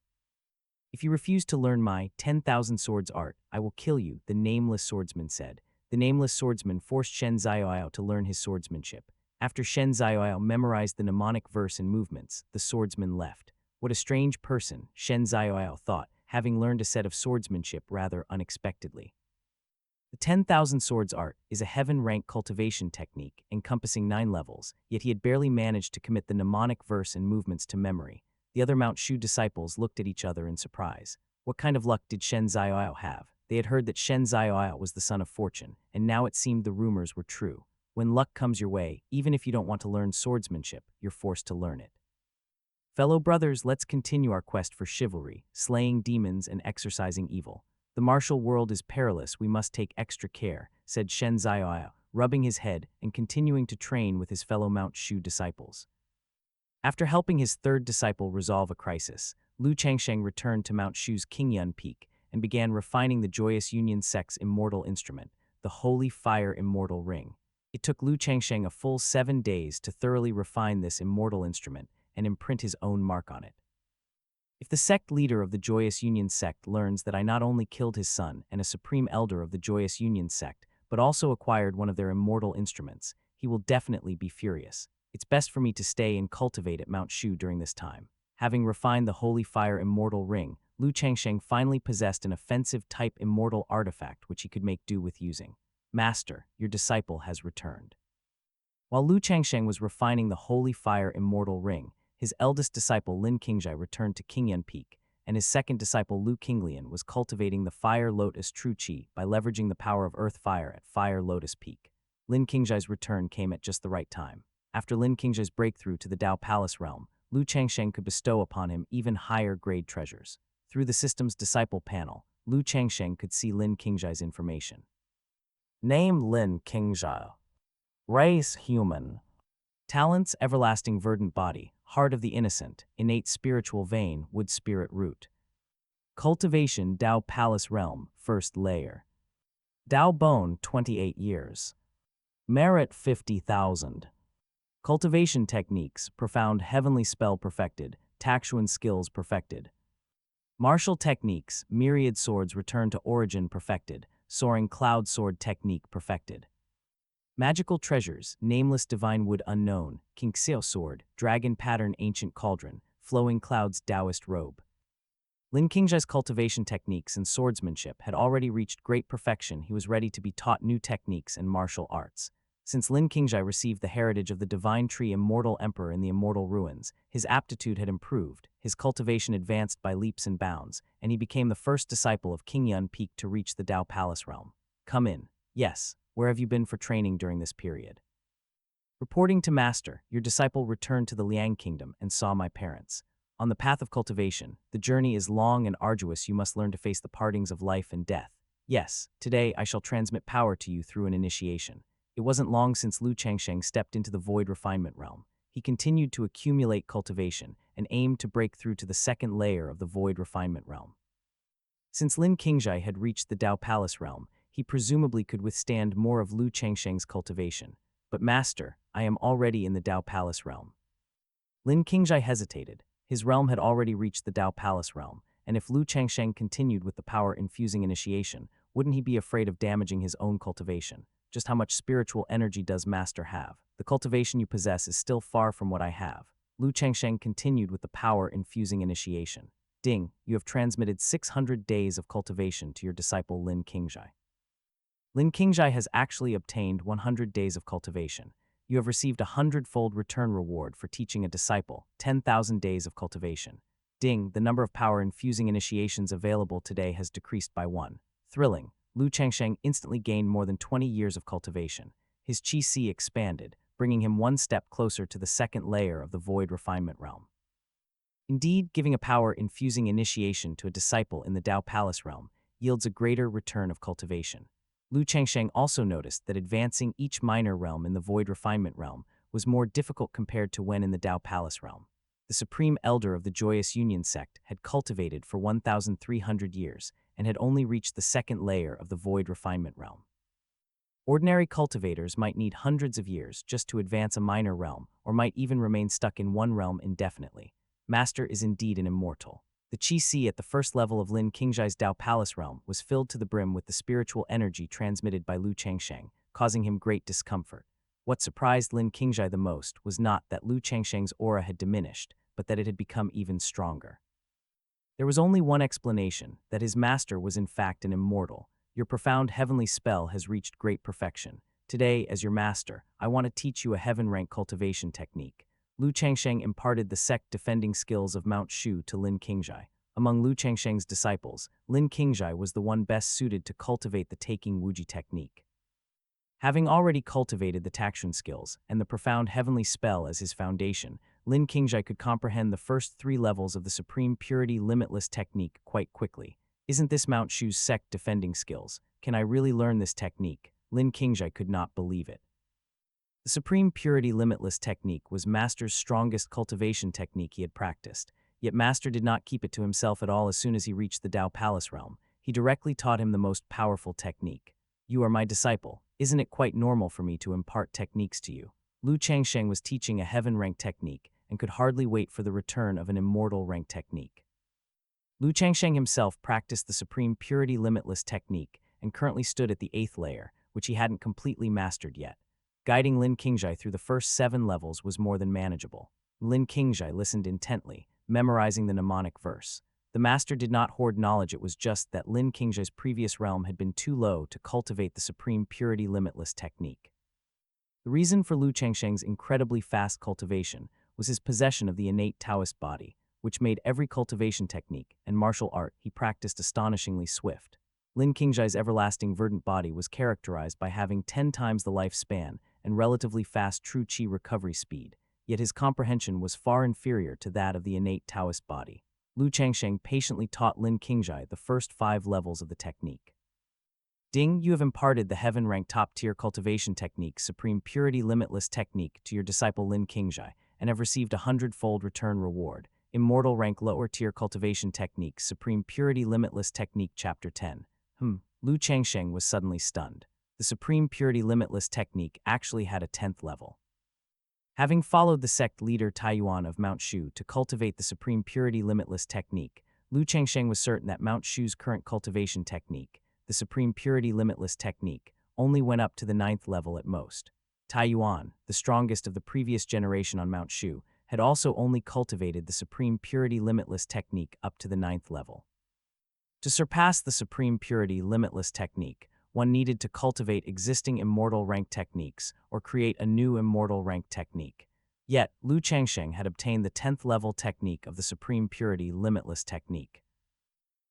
If you refuse to learn my 10,000 swords art, I will kill you, the nameless swordsman said. The nameless swordsman forced Shen Zioao to learn his swordsmanship. After Shen Zioao memorized the mnemonic verse and movements, the swordsman left. What a strange person, Shen Zioao thought, having learned a set of swordsmanship rather unexpectedly. The 10,000 swords art is a heaven-rank cultivation technique encompassing 9 levels, yet he had barely managed to commit the mnemonic verse and movements to memory. The other Mount Shu disciples looked at each other in surprise. What kind of luck did Shen Zioao have? They had heard that Shen Zioao was the son of fortune, and now it seemed the rumors were true. When luck comes your way, even if you don't want to learn swordsmanship, you're forced to learn it. Fellow brothers, let's continue our quest for chivalry, slaying demons and exorcising evil. The martial world is perilous, we must take extra care, said Shen Zioao, rubbing his head and continuing to train with his fellow Mount Shu disciples. After helping his third disciple resolve a crisis, Lu Changsheng returned to Mount Shu's Qingyun Peak and began refining the Joyous Union sect's immortal instrument, the Holy Fire Immortal Ring. It took Lu Changsheng a full 7 days to thoroughly refine this immortal instrument and imprint his own mark on it. If the sect leader of the Joyous Union sect learns that I not only killed his son and a supreme elder of the Joyous Union sect, but also acquired one of their immortal instruments, he will definitely be furious. It's best for me to stay and cultivate at Mount Shu during this time. Having refined the Holy Fire Immortal Ring, Lu Changsheng finally possessed an offensive-type immortal artifact which he could make do with using. Master, your disciple has returned. While Lu Changsheng was refining the Holy Fire Immortal Ring, his eldest disciple Lin Qingjai returned to Qingyan Peak, and his second disciple Lu Qinglian was cultivating the Fire Lotus True Qi by leveraging the power of Earth Fire at Fire Lotus Peak. Lin Qingjai's return came at just the right time. After Lin Qingjai's breakthrough to the Dao Palace realm, Lu Changsheng could bestow upon him even higher-grade treasures. Through the system's disciple panel, Lu Changsheng could see Lin Qingjai's information. Name Lin Qingjai. Race human. Talents everlasting verdant body, heart of the innocent, innate spiritual vein, wood spirit root. Cultivation Dao Palace realm, first layer. Dao bone 28 years. Merit 50,000. Cultivation techniques, profound heavenly spell perfected, Takshuan skills perfected. Martial techniques, myriad swords return to origin perfected, soaring cloud sword technique perfected. Magical treasures, nameless divine wood unknown, Qingxiao sword, dragon pattern ancient cauldron, flowing clouds Taoist robe. Lin Qingjai's cultivation techniques and swordsmanship had already reached great perfection. He was ready to be taught new techniques and martial arts. Since Lin Qingjai received the heritage of the divine tree Immortal Emperor in the Immortal Ruins, his aptitude had improved, his cultivation advanced by leaps and bounds, and he became the first disciple of Qingyan Peak to reach the Dao Palace realm. Come in. Yes. Where have you been for training during this period? Reporting to Master, your disciple returned to the Liang Kingdom and saw my parents. On the path of cultivation, the journey is long and arduous. You must learn to face the partings of life and death. Yes, today I shall transmit power to you through an initiation. It wasn't long since Lu Changsheng stepped into the void refinement realm. He continued to accumulate cultivation and aimed to break through to the second layer of the void refinement realm. Since Lin Qingjai had reached the Dao Palace realm, he presumably could withstand more of Lu Changsheng's cultivation. But Master, I am already in the Dao Palace realm. Lin Qingjai hesitated. His realm had already reached the Dao Palace realm, and if Lu Changsheng continued with the power-infusing initiation, wouldn't he be afraid of damaging his own cultivation? Just how much spiritual energy does Master have? The cultivation you possess is still far from what I have. Lu Changsheng continued with the power-infusing initiation. Ding, you have transmitted 600 days of cultivation to your disciple Lin Qingjai. Lin Qingjai has actually obtained 100 days of cultivation. You have received a 100-fold return reward for teaching a disciple, 10,000 days of cultivation. Ding, the number of power-infusing initiations available today has decreased by 1. Thrilling, Lu Changsheng instantly gained more than 20 years of cultivation. His Qi expanded, bringing him one step closer to the second layer of the void refinement realm. Indeed, giving a power-infusing initiation to a disciple in the Dao Palace realm yields a greater return of cultivation. Lu Changsheng also noticed that advancing each minor realm in the void refinement realm was more difficult compared to when in the Dao Palace realm. The Supreme Elder of the Joyous Union sect had cultivated for 1,300 years and had only reached the second layer of the void refinement realm. Ordinary cultivators might need hundreds of years just to advance a minor realm, or might even remain stuck in one realm indefinitely. Master is indeed an immortal. The Qi at the first level of Lin Qingjai's Dao Palace realm was filled to the brim with the spiritual energy transmitted by Lu Changsheng, causing him great discomfort. What surprised Lin Qingjai the most was not that Lu Changsheng's aura had diminished, but that it had become even stronger. There was only one explanation, that his master was in fact an immortal. Your profound heavenly spell has reached great perfection. Today, as your master, I want to teach you a heaven-rank cultivation technique. Lu Changsheng imparted the sect-defending skills of Mount Shu to Lin Qingjai. Among Lu Changsheng's disciples, Lin Qingjai was the one best suited to cultivate the taking Wuji technique. Having already cultivated the Takshuan skills and the profound heavenly spell as his foundation, Lin Qingjai could comprehend the first 3 levels of the Supreme Purity Limitless technique quite quickly. Isn't this Mount Shu's sect-defending skills? Can I really learn this technique? Lin Qingjai could not believe it. The Supreme Purity Limitless technique was Master's strongest cultivation technique he had practiced, yet Master did not keep it to himself at all. As soon as he reached the Dao Palace realm, he directly taught him the most powerful technique. You are my disciple. Isn't it quite normal for me to impart techniques to you? Lu Changsheng was teaching a heaven-rank technique and could hardly wait for the return of an immortal rank technique. Lu Changsheng himself practiced the Supreme Purity Limitless technique and currently stood at the 8th layer, which he hadn't completely mastered yet. Guiding Lin Qingzhai through the first 7 levels was more than manageable. Lin Qingzhai listened intently, memorizing the mnemonic verse. The master did not hoard knowledge, it was just that Lin Qingzhai's previous realm had been too low to cultivate the Supreme Purity Limitless technique. The reason for Lu Changsheng's incredibly fast cultivation was his possession of the innate Taoist body, which made every cultivation technique and martial art he practiced astonishingly swift. Lin Qingzhai's everlasting verdant body was characterized by having 10 times the lifespan and relatively fast true qi recovery speed, yet his comprehension was far inferior to that of the innate Taoist body. Lu Changsheng patiently taught Lin Qingzhai the first 5 levels of the technique. Ding, you have imparted the heaven-ranked top-tier cultivation technique, Supreme Purity Limitless technique, to your disciple Lin Qingzhai, and have received a 100-fold return reward. Immortal rank lower-tier cultivation technique, Supreme Purity Limitless technique, Chapter 10. Lu Changsheng was suddenly stunned. The Supreme Purity Limitless technique actually had a 10th level. Having followed the sect leader Taiyuan of Mount Shu to cultivate the Supreme Purity Limitless technique, Lu Changsheng was certain that Mount Shu's current cultivation technique, the Supreme Purity Limitless technique, only went up to the 9th level at most. Taiyuan, the strongest of the previous generation on Mount Shu, had also only cultivated the Supreme Purity Limitless technique up to the 9th level. To surpass the Supreme Purity Limitless technique, one needed to cultivate existing immortal rank techniques or create a new immortal rank technique. Yet, Lu Changsheng had obtained the 10th level technique of the Supreme Purity Limitless technique.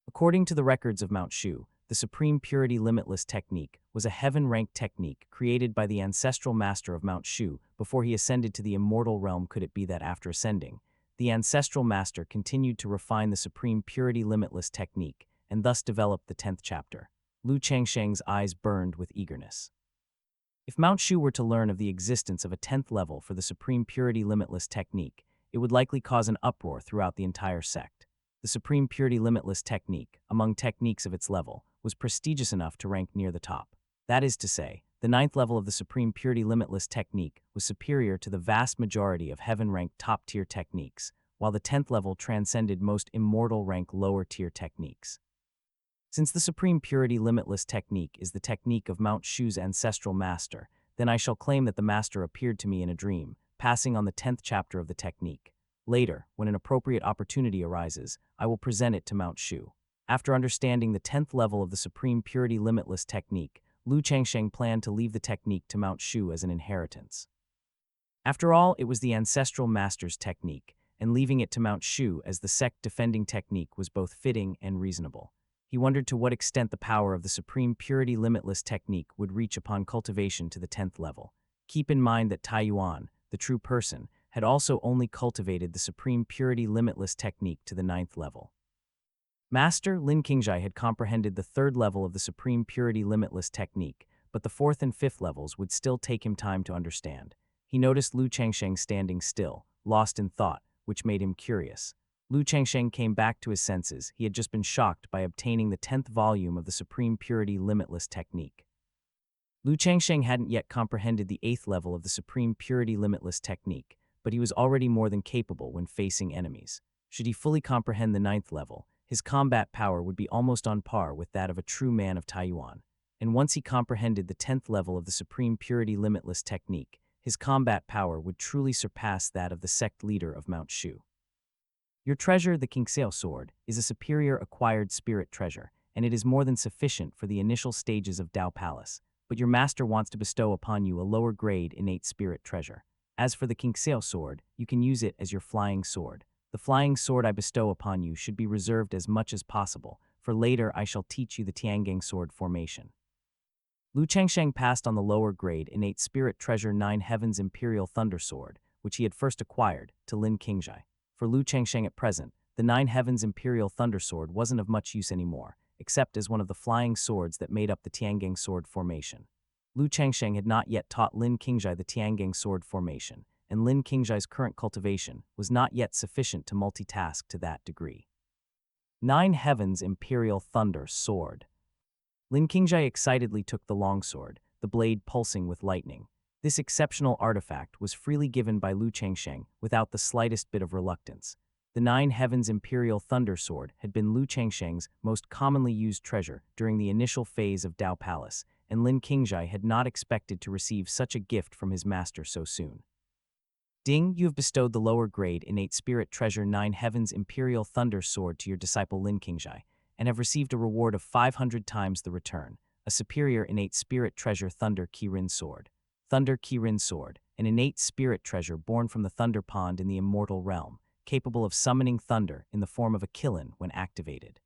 According to the records of Mount Shu, the Supreme Purity Limitless technique was a heaven-ranked technique created by the ancestral master of Mount Shu before he ascended to the immortal realm. Could it be that after ascending, the ancestral master continued to refine the Supreme Purity Limitless technique and thus developed the 10th chapter? Lu Changsheng's eyes burned with eagerness. If Mount Shu were to learn of the existence of a 10th level for the Supreme Purity Limitless technique, it would likely cause an uproar throughout the entire sect. The Supreme Purity Limitless technique, among techniques of its level, was prestigious enough to rank near the top. That is to say, the 9th level of the Supreme Purity Limitless technique was superior to the vast majority of heaven-ranked top-tier techniques, while the 10th level transcended most immortal rank lower-tier techniques. Since the Supreme Purity Limitless technique is the technique of Mount Shu's ancestral master, then I shall claim that the master appeared to me in a dream, passing on the 10th chapter of the technique. Later, when an appropriate opportunity arises, I will present it to Mount Shu. After understanding the 10th level of the Supreme Purity Limitless technique, Lu Changsheng planned to leave the technique to Mount Shu as an inheritance. After all, it was the ancestral master's technique, and leaving it to Mount Shu as the sect-defending technique was both fitting and reasonable. He wondered to what extent the power of the Supreme Purity Limitless technique would reach upon cultivation to the 10th level. Keep in mind that Taiyuan, the true person, had also only cultivated the Supreme Purity Limitless technique to the 9th level. Master Lin Qingzhai had comprehended the 3rd level of the Supreme Purity Limitless technique, but the 4th and 5th levels would still take him time to understand. He noticed Lu Changsheng standing still, lost in thought, which made him curious. Lu Changsheng came back to his senses. He had just been shocked by obtaining the 10th volume of the Supreme Purity Limitless technique. Lu Changsheng hadn't yet comprehended the 8th level of the Supreme Purity Limitless technique, but he was already more than capable when facing enemies. Should he fully comprehend the 9th level, his combat power would be almost on par with that of a true man of Taiyuan. And once he comprehended the 10th level of the Supreme Purity Limitless technique, his combat power would truly surpass that of the sect leader of Mount Shu. Your treasure, the Qingxiao sword, is a superior acquired spirit treasure, and it is more than sufficient for the initial stages of Dao Palace, but your master wants to bestow upon you a lower-grade innate spirit treasure. As for the Qingxiao sword, you can use it as your flying sword. The flying sword I bestow upon you should be reserved as much as possible, for later I shall teach you the Tiangang sword formation. Lu Changsheng passed on the lower-grade innate spirit treasure 9 Heavens Imperial Thunder Sword, which he had first acquired, to Lin Qingzhai. For Lu Changsheng at present, the 9 Heavens Imperial Thunder Sword wasn't of much use anymore, except as one of the flying swords that made up the Tiangang sword formation. Lu Changsheng had not yet taught Lin Qingzhai the Tiangang sword formation, and Lin Qingzhai's current cultivation was not yet sufficient to multitask to that degree. 9 Heavens Imperial Thunder Sword. Lin Qingzhai excitedly took the longsword, the blade pulsing with lightning. This exceptional artifact was freely given by Lu Changsheng without the slightest bit of reluctance. The Nine Heavens Imperial Thunder Sword had been Lu Changsheng's most commonly used treasure during the initial phase of Dao Palace, and Lin Qingzhai had not expected to receive such a gift from his master so soon. Ding, you have bestowed the lower grade innate spirit treasure Nine Heavens Imperial Thunder Sword to your disciple Lin Qingzhai, and have received a reward of 500 times the return, a superior innate spirit treasure Thunder Kirin Sword. Thunder Kirin Sword, an innate spirit treasure born from the Thunder Pond in the immortal realm, capable of summoning thunder in the form of a Qilin when activated.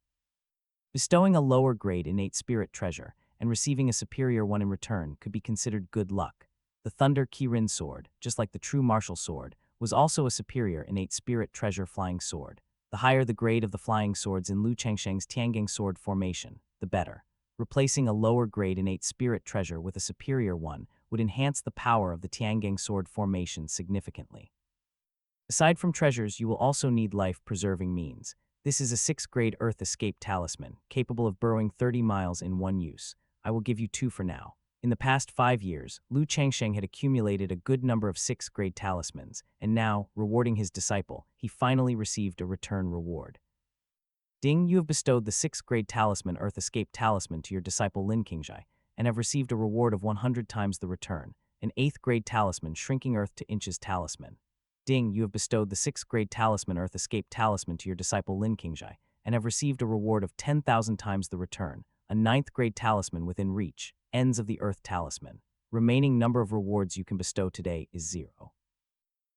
Bestowing a lower grade innate spirit treasure and receiving a superior one in return could be considered good luck. The Thunder Kirin Sword, just like the true martial sword, was also a superior innate spirit treasure flying sword. The higher the grade of the flying swords in Lu Changsheng's Tiangang sword formation, the better. Replacing a lower grade innate spirit treasure with a superior one would enhance the power of the Tiangang sword formation significantly. Aside from treasures, you will also need life-preserving means. This is a 6th grade Earth Escape Talisman, capable of burrowing 30 miles in one use. I will give you 2 for now. In the past 5 years, Lu Changsheng had accumulated a good number of 6th grade talismans, and now, rewarding his disciple, he finally received a return reward. Ding, you have bestowed the 6th grade talisman Earth Escape Talisman to your disciple Lin Qingzhai, and have received a reward of 100 times the return, an 8th grade talisman Shrinking Earth to Inches Talisman. Ding, you have bestowed the 6th grade talisman Earth Escape Talisman to your disciple Lin Qingzhai, and have received a reward of 10,000 times the return, a 9th grade talisman within reach, Ends of the Earth Talisman. Remaining number of rewards you can bestow today is 0.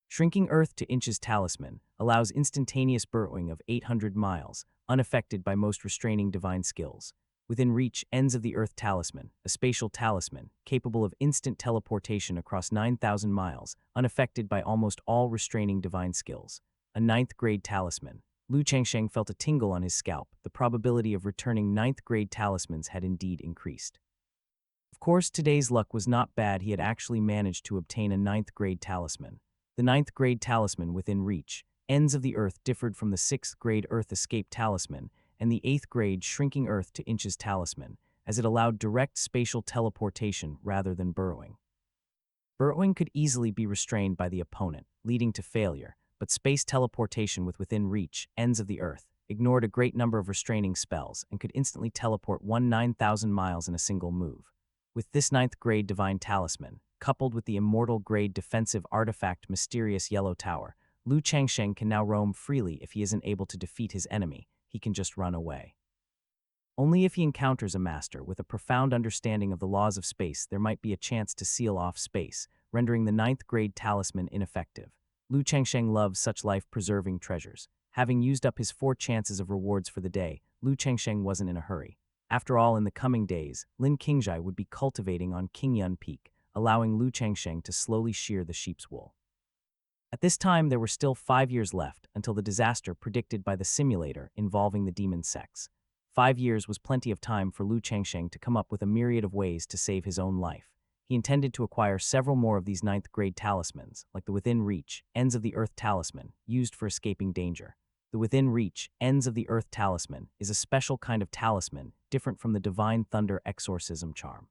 Shrinking Earth to Inches Talisman allows instantaneous burrowing of 800 miles, unaffected by most restraining divine skills. Within reach, Ends of the Earth Talisman, a spatial talisman, capable of instant teleportation across 9,000 miles, unaffected by almost all restraining divine skills. A 9th grade talisman. Lu Changsheng felt a tingle on his scalp. The probability of returning 9th grade talismans had indeed increased. Of course, today's luck was not bad. He had actually managed to obtain a 9th grade talisman. The 9th grade talisman within reach, Ends of the Earth, differed from the 6th grade Earth Escape Talisman and the 8th grade Shrinking Earth to Inches Talisman, as it allowed direct spatial teleportation rather than burrowing. Burrowing could easily be restrained by the opponent, leading to failure, but space teleportation with within reach, Ends of the Earth, ignored a great number of restraining spells and could instantly teleport 9,000 miles in a single move. With this 9th grade Divine Talisman, coupled with the immortal grade defensive artifact Mysterious Yellow Tower, Lu Changsheng can now roam freely. If he isn't able to defeat his enemy, he can just run away. Only if he encounters a master with a profound understanding of the laws of space there might be a chance to seal off space, rendering the 9th grade talisman ineffective. Lu Changsheng loves such life-preserving treasures. Having used up his 4 chances of rewards for the day, Lu Changsheng wasn't in a hurry. After all, in the coming days, Lin Qingzhai would be cultivating on Qingyun Peak, allowing Lu Changsheng to slowly shear the sheep's wool. At this time, there were still 5 years left until the disaster predicted by the simulator involving the demon sects. 5 years was plenty of time for Lu Changsheng to come up with a myriad of ways to save his own life. He intended to acquire several more of these 9th grade talismans, like the Within Reach, Ends of the Earth Talisman, used for escaping danger. The Within Reach, Ends of the Earth Talisman is a special kind of talisman, different from the Divine Thunder Exorcism Charm.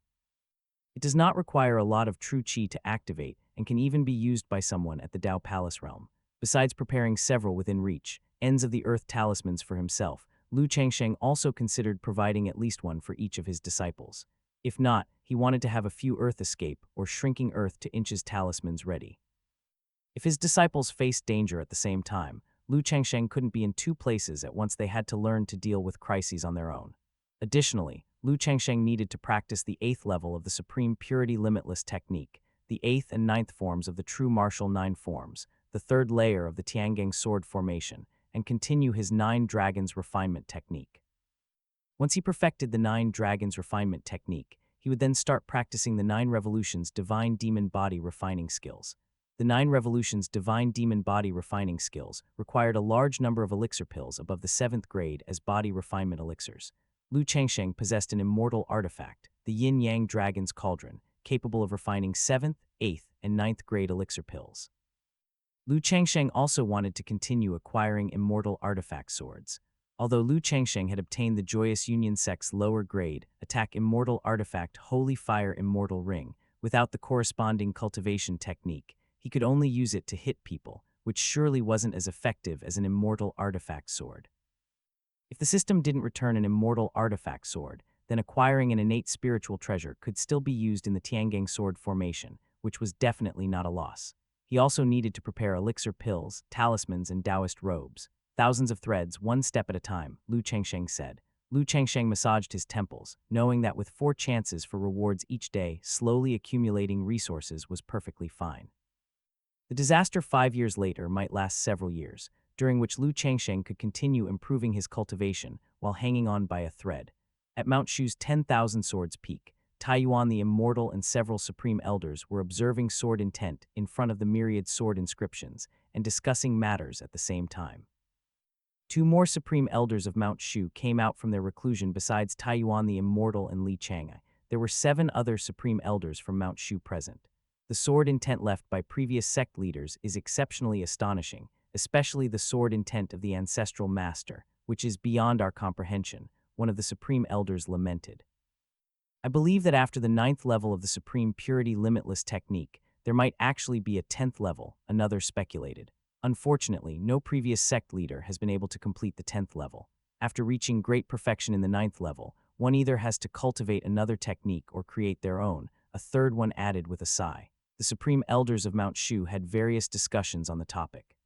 It does not require a lot of true chi to activate and can even be used by someone at the Dao Palace realm. Besides preparing several Within Reach, Ends of the Earth talismans for himself, Lu Changsheng also considered providing at least one for each of his disciples. If not, he wanted to have a few Earth Escape or Shrinking Earth to Inches talismans ready. If his disciples faced danger at the same time, Lu Changsheng couldn't be in 2 places at once. They had to learn to deal with crises on their own. Additionally, Lu Changsheng needed to practice the 8th level of the Supreme Purity Limitless Technique, the 8th and 9th forms of the True Martial 9 forms, the 3rd layer of the Tiangang Sword Formation, and continue his 9 Dragons Refinement Technique. Once he perfected the 9 Dragons Refinement Technique, he would then start practicing the 9 Revolutions Divine Demon Body Refining Skills. The 9 Revolutions Divine Demon Body Refining Skills required a large number of elixir pills above the 7th grade as body refinement elixirs. Lu Changsheng possessed an immortal artifact, the Yin-Yang Dragon's Cauldron, capable of refining 7th, 8th, and 9th grade elixir pills. Lu Changsheng also wanted to continue acquiring immortal artifact swords. Although Lu Changsheng had obtained the Joyous Union sect's lower grade, attack immortal artifact Holy Fire Immortal Ring, without the corresponding cultivation technique, he could only use it to hit people, which surely wasn't as effective as an immortal artifact sword. If the system didn't return an immortal artifact sword, then acquiring an innate spiritual treasure could still be used in the Tiangang sword formation, which was definitely not a loss. He also needed to prepare elixir pills, talismans, and Taoist robes. Thousands of threads, one step at a time, Lu Changsheng said. Lu Changsheng massaged his temples, knowing that with 4 chances for rewards each day, slowly accumulating resources was perfectly fine. The disaster 5 years later might last several years, during which Lu Changsheng could continue improving his cultivation while hanging on by a thread. At Mount Shu's 10,000 swords peak, Taiyuan the Immortal and several supreme elders were observing sword intent in front of the myriad sword inscriptions and discussing matters at the same time. 2 more supreme elders of Mount Shu came out from their reclusion besides Taiyuan the Immortal and Li Chang'ai. There were 7 other supreme elders from Mount Shu present. The sword intent left by previous sect leaders is exceptionally astonishing, especially the sword intent of the ancestral master, which is beyond our comprehension, one of the supreme elders lamented. I believe that after the 9th level of the Supreme Purity Limitless technique, there might actually be a 10th level, another speculated. Unfortunately, no previous sect leader has been able to complete the 10th level. After reaching great perfection in the 9th level, one either has to cultivate another technique or create their own, a third one added with a sigh. The Supreme Elders of Mount Shu had various discussions on the topic.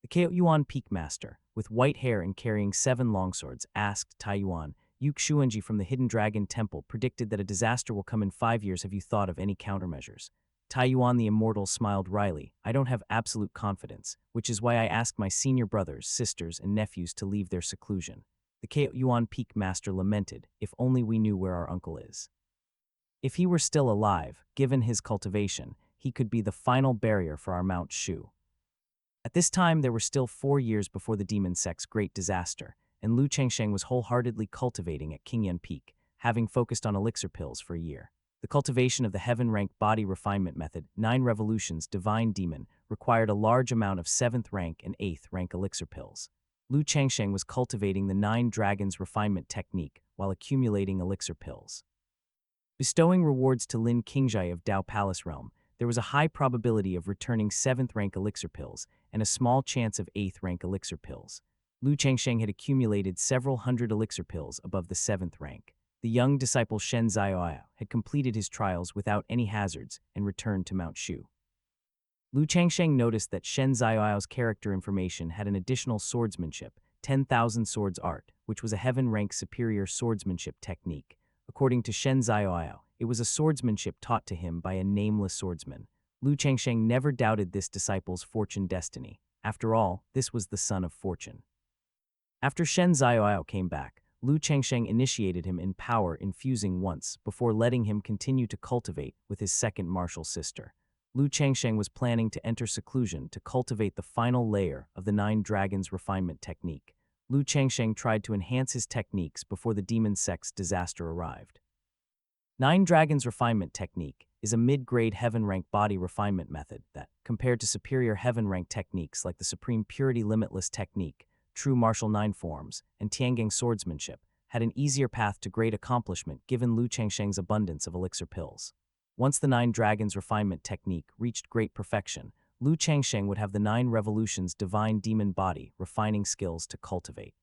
The Kaoyuan Peak Master, with white hair and carrying 7 longswords, asked Taiyuan, Yu Xuanji from the Hidden Dragon Temple predicted that a disaster will come in 5 years. Have you thought of any countermeasures? Taiyuan the Immortal smiled wryly. I don't have absolute confidence, which is why I asked my senior brothers, sisters, and nephews to leave their seclusion. The Kaoyuan Peak Master lamented, if only we knew where our uncle is. If he were still alive, given his cultivation, he could be the final barrier for our Mount Shu. At this time, there were still 4 years before the demon sect's great disaster, and Lu Changsheng was wholeheartedly cultivating at Qingyan Peak, having focused on elixir pills for a year. The cultivation of the heaven-rank body refinement method, 9 revolutions divine demon, required a large amount of 7th rank and 8th rank elixir pills. Lu Changsheng was cultivating the 9 dragons refinement technique while accumulating elixir pills. Bestowing rewards to Lin Qingzhai of Dao Palace Realm, there was a high probability of returning 7th rank elixir pills and a small chance of 8th rank elixir pills. Lu Changsheng had accumulated several hundred elixir pills above the 7th rank. The young disciple Shen Zioao had completed his trials without any hazards and returned to Mount Shu. Lu Changsheng noticed that Shen Zioao's character information had an additional swordsmanship, 10,000 swords art, which was a heaven-rank superior swordsmanship technique. According to Shen Zioao, it was a swordsmanship taught to him by a nameless swordsman. Lu Changsheng never doubted this disciple's fortune destiny. After all, this was the son of fortune. After Shen Zioao came back, Lu Changsheng initiated him in power infusing once before letting him continue to cultivate with his second martial sister. Lu Changsheng was planning to enter seclusion to cultivate the final layer of the 9 dragons refinement technique. Lu Changsheng tried to enhance his techniques before the demon sect's disaster arrived. 9 dragons refinement technique is a mid-grade heaven-rank body refinement method that, compared to superior heaven-rank techniques like the Supreme Purity Limitless technique, True Martial 9 forms, and Tiangang swordsmanship, had an easier path to great accomplishment given Lu Changsheng's abundance of elixir pills. Once the 9 dragons refinement technique reached great perfection, Lu Changsheng would have the 9 revolutions divine demon body refining skills to cultivate.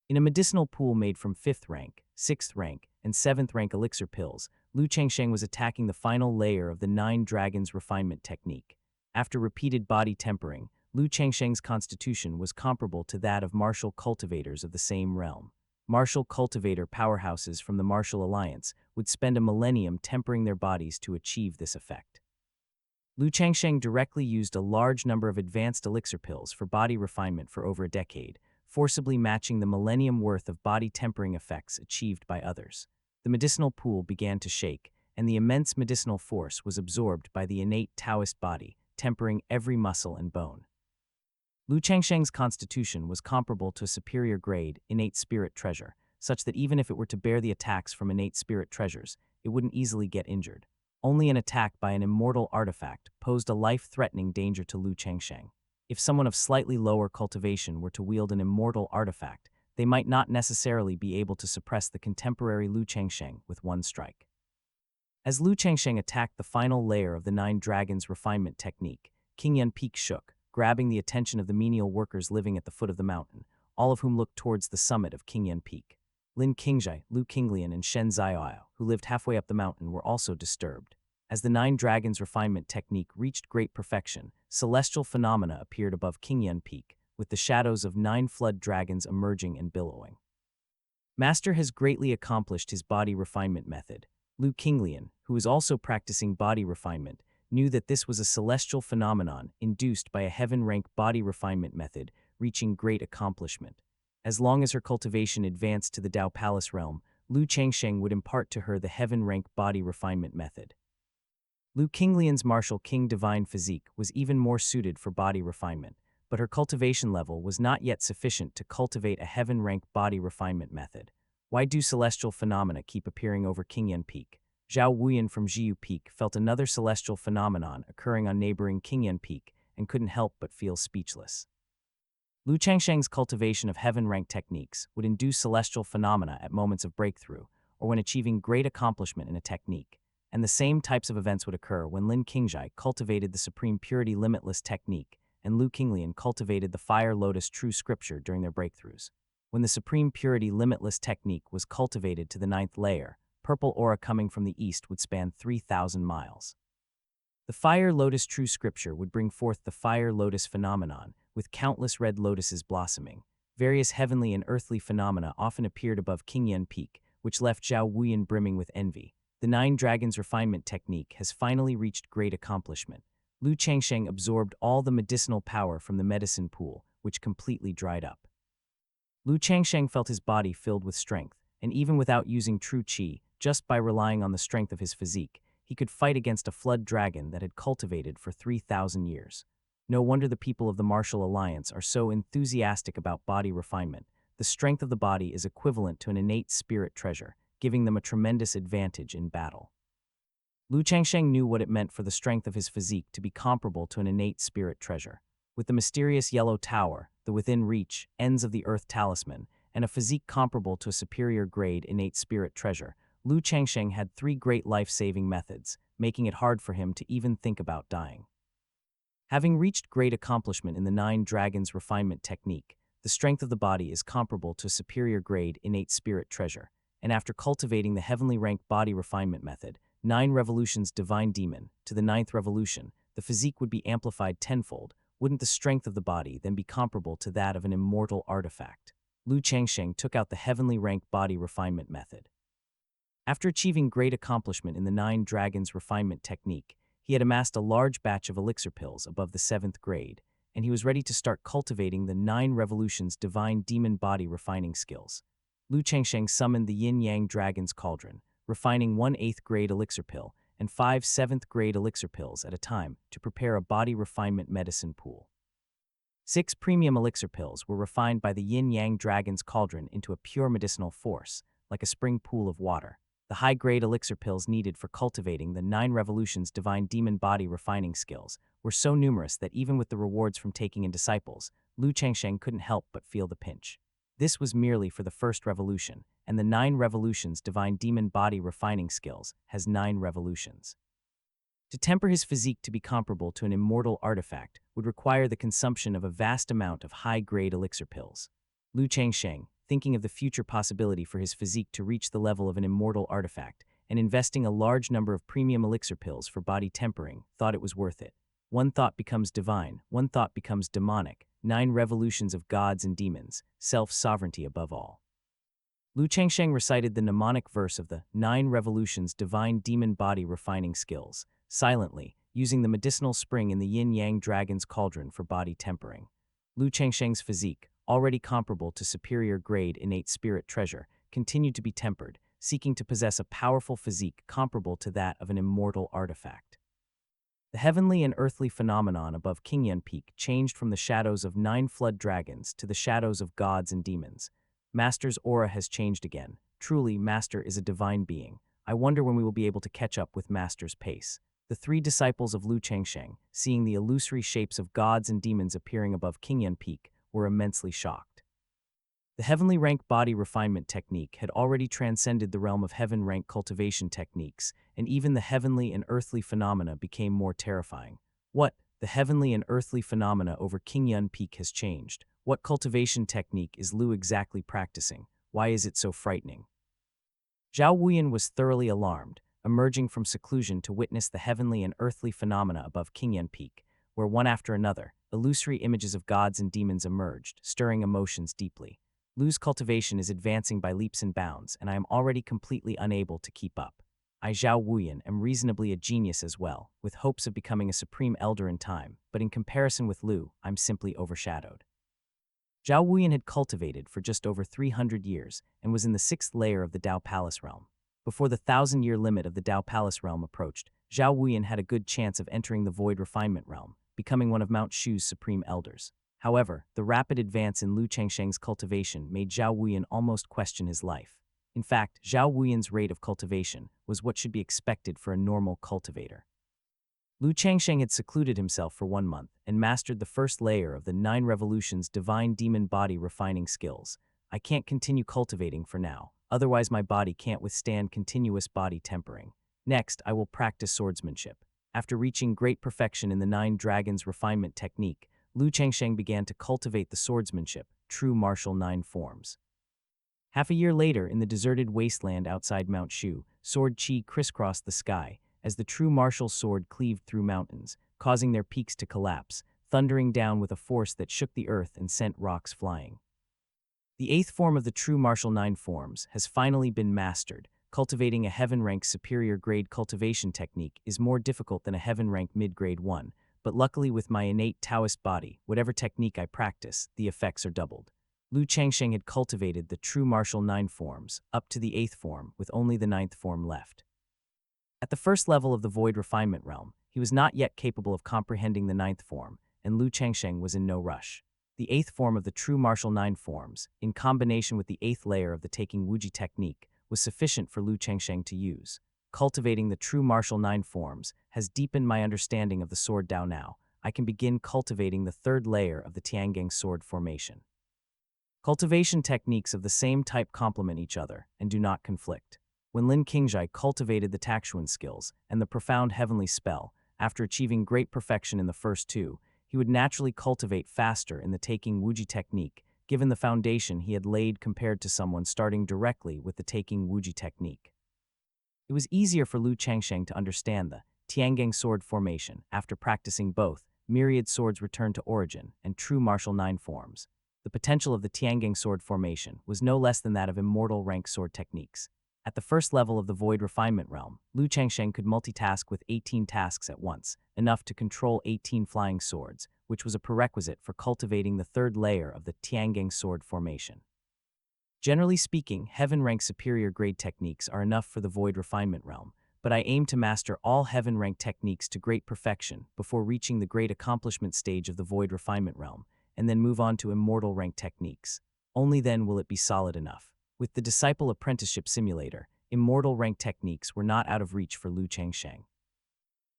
In a medicinal pool made from 5th rank, 6th rank, and 7th rank elixir pills, Lu Changsheng was attacking the final layer of the 9 dragons refinement technique. After repeated body tempering, Lu Changsheng's constitution was comparable to that of martial cultivators of the same realm. Martial cultivator powerhouses from the Martial Alliance would spend a millennium tempering their bodies to achieve this effect. Lu Changsheng directly used a large number of advanced elixir pills for body refinement for over a decade, forcibly matching the millennium worth of body tempering effects achieved by others. The medicinal pool began to shake, and the immense medicinal force was absorbed by the innate Taoist body, tempering every muscle and bone. Lu Changsheng's constitution was comparable to a superior grade, innate spirit treasure, such that even if it were to bear the attacks from innate spirit treasures, it wouldn't easily get injured. Only an attack by an immortal artifact posed a life-threatening danger to Lu Changsheng. If someone of slightly lower cultivation were to wield an immortal artifact, they might not necessarily be able to suppress the contemporary Lu Changsheng with one strike. As Lu Changsheng attacked the final layer of the 9 dragons refinement technique, Qingyan Peak shook, grabbing the attention of the menial workers living at the foot of the mountain, all of whom looked towards the summit of Qingyan Peak. Lin Qingzhai, Lu Qinglian, and Shen Zaiao, who lived halfway up the mountain, were also disturbed. As the 9 dragons refinement technique reached great perfection, celestial phenomena appeared above Qingyan Peak, with the shadows of 9 flood dragons emerging and billowing. Master has greatly accomplished his body refinement method. Lu Qinglian, who was also practicing body refinement, knew that this was a celestial phenomenon induced by a heaven-rank body refinement method reaching great accomplishment. As long as her cultivation advanced to the Dao Palace realm, Lu Changsheng would impart to her the heaven-rank body refinement method. Lu Qinglian's martial king divine physique was even more suited for body refinement, but her cultivation level was not yet sufficient to cultivate a heaven-rank body refinement method. Why do celestial phenomena keep appearing over Qingyan Peak? Zhao Wuyan from Jiu Peak felt another celestial phenomenon occurring on neighboring Qingyan Peak and couldn't help but feel speechless. Lu Changsheng's cultivation of heaven-rank techniques would induce celestial phenomena at moments of breakthrough or when achieving great accomplishment in a technique, and the same types of events would occur when Lin Qingzhai cultivated the Supreme Purity Limitless technique and Lu Qinglian cultivated the Fire Lotus True Scripture during their breakthroughs. When the Supreme Purity Limitless technique was cultivated to the 9th layer, purple aura coming from the east would span 3,000 miles. The Fire Lotus True Scripture would bring forth the Fire Lotus phenomenon, with countless red lotuses blossoming. Various heavenly and earthly phenomena often appeared above Qingyan Peak, which left Zhao Wuyan brimming with envy. The 9 dragons refinement technique has finally reached great accomplishment. Lu Changsheng absorbed all the medicinal power from the medicine pool, which completely dried up. Lu Changsheng felt his body filled with strength, and even without using true qi, just by relying on the strength of his physique, he could fight against a flood dragon that had cultivated for 3,000 years. No wonder the people of the Martial Alliance are so enthusiastic about body refinement. The strength of the body is equivalent to an innate spirit treasure, giving them a tremendous advantage in battle. Lu Changsheng knew what it meant for the strength of his physique to be comparable to an innate spirit treasure. With the mysterious yellow tower, the within reach, ends of the earth talisman, and a physique comparable to a superior grade innate spirit treasure, Lu Changsheng had 3 great life-saving methods, making it hard for him to even think about dying. Having reached great accomplishment in the 9 dragons refinement technique, the strength of the body is comparable to a superior grade innate spirit treasure, and after cultivating the heavenly rank body refinement method, 9 revolutions divine demon, to the 9th revolution, the physique would be amplified tenfold. Wouldn't the strength of the body then be comparable to that of an immortal artifact? Lu Changsheng took out the heavenly rank body refinement method. After achieving great accomplishment in the 9 dragons refinement technique, he had amassed a large batch of elixir pills above the 7th grade, and he was ready to start cultivating the 9 revolutions divine demon body refining skills. Lu Changsheng summoned the yin-yang dragon's cauldron, refining 1 8th grade elixir pill and 5 7th grade elixir pills at a time to prepare a body refinement medicine pool. 6 premium elixir pills were refined by the yin-yang dragon's cauldron into a pure medicinal force, like a spring pool of water. The high-grade elixir pills needed for cultivating the 9 revolutions divine demon body refining skills were so numerous that even with the rewards from taking in disciples, Lu Changsheng couldn't help but feel the pinch. This was merely for the first revolution, and the 9 revolutions divine demon body refining skills has 9 revolutions. To temper his physique to be comparable to an immortal artifact would require the consumption of a vast amount of high-grade elixir pills. Lu Changsheng, thinking of the future possibility for his physique to reach the level of an immortal artifact and investing a large number of premium elixir pills for body tempering, thought it was worth it. One thought becomes divine, one thought becomes demonic, 9 revolutions of gods and demons, self-sovereignty above all. Lu Changsheng recited the mnemonic verse of the 9 revolutions divine demon body refining skills, silently, using the medicinal spring in the yin-yang dragon's cauldron for body tempering. Lu Changsheng's physique, already comparable to superior grade innate spirit treasure, continued to be tempered, seeking to possess a powerful physique comparable to that of an immortal artifact. The heavenly and earthly phenomenon above Qingyan Peak changed from the shadows of 9 flood dragons to the shadows of gods and demons. Master's aura has changed again. Truly, Master is a divine being. I wonder when we will be able to catch up with Master's pace. The 3 disciples of Lu Changsheng, seeing the illusory shapes of gods and demons appearing above Qingyan Peak, were immensely shocked. The heavenly rank body refinement technique had already transcended the realm of heaven rank cultivation techniques, and even the heavenly and earthly phenomena became more terrifying. What? the heavenly and earthly phenomena over Qingyun Peak has changed. What cultivation technique is Lu exactly practicing? Why is it so frightening? Zhao Wuyan was thoroughly alarmed, emerging from seclusion to witness the heavenly and earthly phenomena above Qingyun Peak, where one after another, illusory images of gods and demons emerged, stirring emotions deeply. Lu's cultivation is advancing by leaps and bounds, and I am already completely unable to keep up. I, Zhao Wuyan, am reasonably a genius as well, with hopes of becoming a supreme elder in time, but in comparison with Lu, I'm simply overshadowed. Zhao Wuyan had cultivated for just over 300 years and was in the 6th layer of the Dao Palace realm. Before the 1,000-year limit of the Dao Palace realm approached, Zhao Wuyan had a good chance of entering the Void Refinement realm, becoming one of Mount Shu's supreme elders. However, the rapid advance in Lu Changsheng's cultivation made Zhao Wuyan almost question his life. In fact, Zhao Wuyan's rate of cultivation was what should be expected for a normal cultivator. Lu Changsheng had secluded himself for 1 month and mastered the first layer of the 9 Revolutions Divine Demon Body refining skills. I can't continue cultivating for now, otherwise my body can't withstand continuous body tempering. Next, I will practice swordsmanship. After reaching great perfection in the 9 Dragons refinement technique, Lu Changsheng began to cultivate the swordsmanship, true martial 9 forms. Half a year later, in the deserted wasteland outside Mount Shu, sword chi crisscrossed the sky, as the true martial sword cleaved through mountains, causing their peaks to collapse, thundering down with a force that shook the earth and sent rocks flying. The 8th form of the true martial 9 forms has finally been mastered. Cultivating a heaven-rank superior grade cultivation technique is more difficult than a heaven-rank mid-grade one, but luckily with my innate Taoist body, whatever technique I practice, the effects are doubled. Lu Changsheng had cultivated the true martial 9 forms, up to the 8th form, with only the 9th form left. At the first level of the Void Refinement realm, he was not yet capable of comprehending the 9th form, and Lu Changsheng was in no rush. The 8th form of the true martial 9 forms, in combination with the 8th layer of the Taking Wuji technique, was sufficient for Lu Changsheng to use. Cultivating the true martial 9 forms has deepened my understanding of the sword Dao now. I can begin cultivating the 3rd layer of the Tiangang sword formation. Cultivation techniques of the same type complement each other and do not conflict. When Lin Qingzhai cultivated the Takshuan skills and the profound heavenly spell, after achieving great perfection in the first 2, he would naturally cultivate faster in the Taking Wuji technique, given the foundation he had laid compared to someone starting directly with the Taking Wuji technique. It was easier for Lu Changsheng to understand the Tiangang sword formation after practicing both myriad swords return to origin and true martial 9 forms. The potential of the Tiangang sword formation was no less than that of immortal rank sword techniques. At the first level of the Void Refinement realm, Lu Changsheng could multitask with 18 tasks at once, enough to control 18 flying swords, which was a prerequisite for cultivating the 3rd layer of the Tiangang sword formation. Generally speaking, heaven-rank superior grade techniques are enough for the Void Refinement realm, but I aim to master all heaven-rank techniques to great perfection before reaching the great accomplishment stage of the Void Refinement realm, and then move on to immortal rank techniques. Only then will it be solid enough. With the Disciple Apprenticeship Simulator, immortal rank techniques were not out of reach for Lu Changsheng.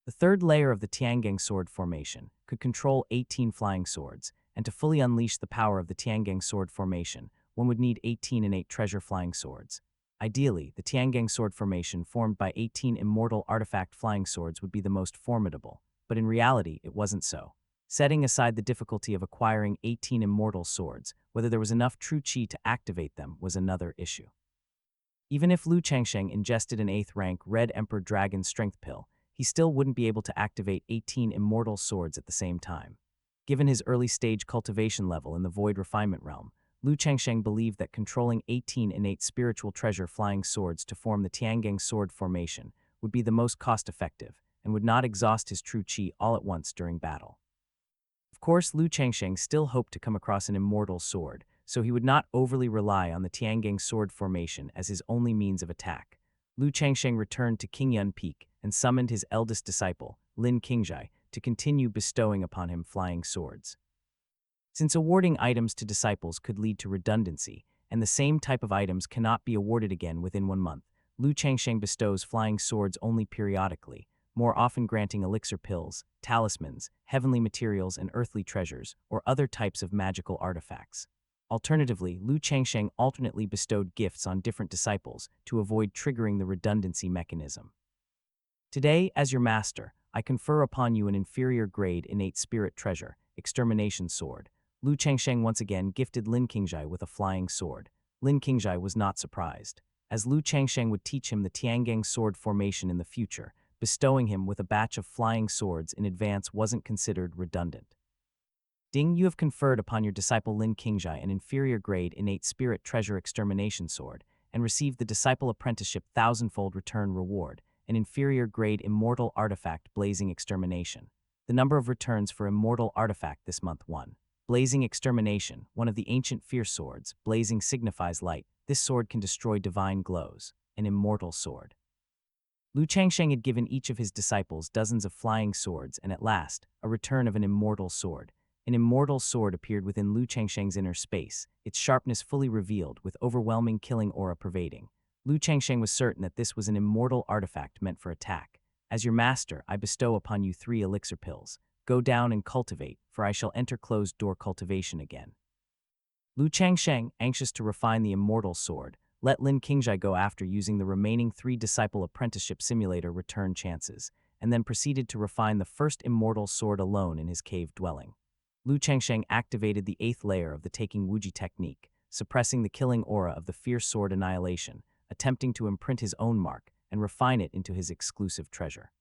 The 3rd layer of the Tiangang sword formation could control 18 flying swords, and to fully unleash the power of the Tiangang sword formation, one would need 18 innate treasure flying swords. Ideally, the Tiangang sword formation formed by 18 immortal artifact flying swords would be the most formidable, but in reality it wasn't so. Setting aside the difficulty of acquiring 18 immortal swords, whether there was enough true chi to activate them was another issue. Even if Lu Changsheng ingested an 8th rank Red Emperor Dragon strength pill, he still wouldn't be able to activate 18 immortal swords at the same time. Given his early stage cultivation level in the Void Refinement realm, Lu Changsheng believed that controlling 18 innate spiritual treasure flying swords to form the Tiangang sword formation would be the most cost-effective and would not exhaust his true chi all at once during battle. Of course, Lu Changsheng still hoped to come across an immortal sword, so he would not overly rely on the Tiangang sword formation as his only means of attack. Lu Changsheng returned to Qingyun Peak and summoned his eldest disciple, Lin Qingzhai, to continue bestowing upon him flying swords. Since awarding items to disciples could lead to redundancy, and the same type of items cannot be awarded again within 1 month, Lu Changsheng bestows flying swords only periodically, more often granting elixir pills, talismans, heavenly materials and earthly treasures, or other types of magical artifacts. Alternatively, Lu Changsheng alternately bestowed gifts on different disciples to avoid triggering the redundancy mechanism. Today, as your master, I confer upon you an inferior grade innate spirit treasure, extermination sword. Lu Changsheng once again gifted Lin Qingjai with a flying sword. Lin Qingjai was not surprised, as Lu Changsheng would teach him the Tiangang sword formation in the future. Bestowing him with a batch of flying swords in advance wasn't considered redundant. Ding, you have conferred upon your disciple Lin Qingjai an inferior grade innate spirit treasure extermination sword, and received the disciple apprenticeship thousandfold return reward, an inferior grade immortal artifact blazing extermination. The number of returns for immortal artifact this month 1. Blazing extermination, one of the ancient fierce swords. Blazing signifies light. This sword can destroy divine glows. An immortal sword. Lu Changsheng had given each of his disciples dozens of flying swords, and at last, a return of an immortal sword. An immortal sword appeared within Lu Changsheng's inner space, its sharpness fully revealed, with overwhelming killing aura pervading. Lu Changsheng was certain that this was an immortal artifact meant for attack. As your master, I bestow upon you 3 elixir pills. Go down and cultivate, for I shall enter closed-door cultivation again. Lu Changsheng, anxious to refine the immortal sword, let Lin Qingjai go after using the remaining 3 disciple apprenticeship simulator return chances, and then proceeded to refine the first immortal sword alone in his cave dwelling. Lu Changsheng activated the 8th layer of the Taking Wuji technique, suppressing the killing aura of the fierce sword annihilation, attempting to imprint his own mark and refine it into his exclusive treasure.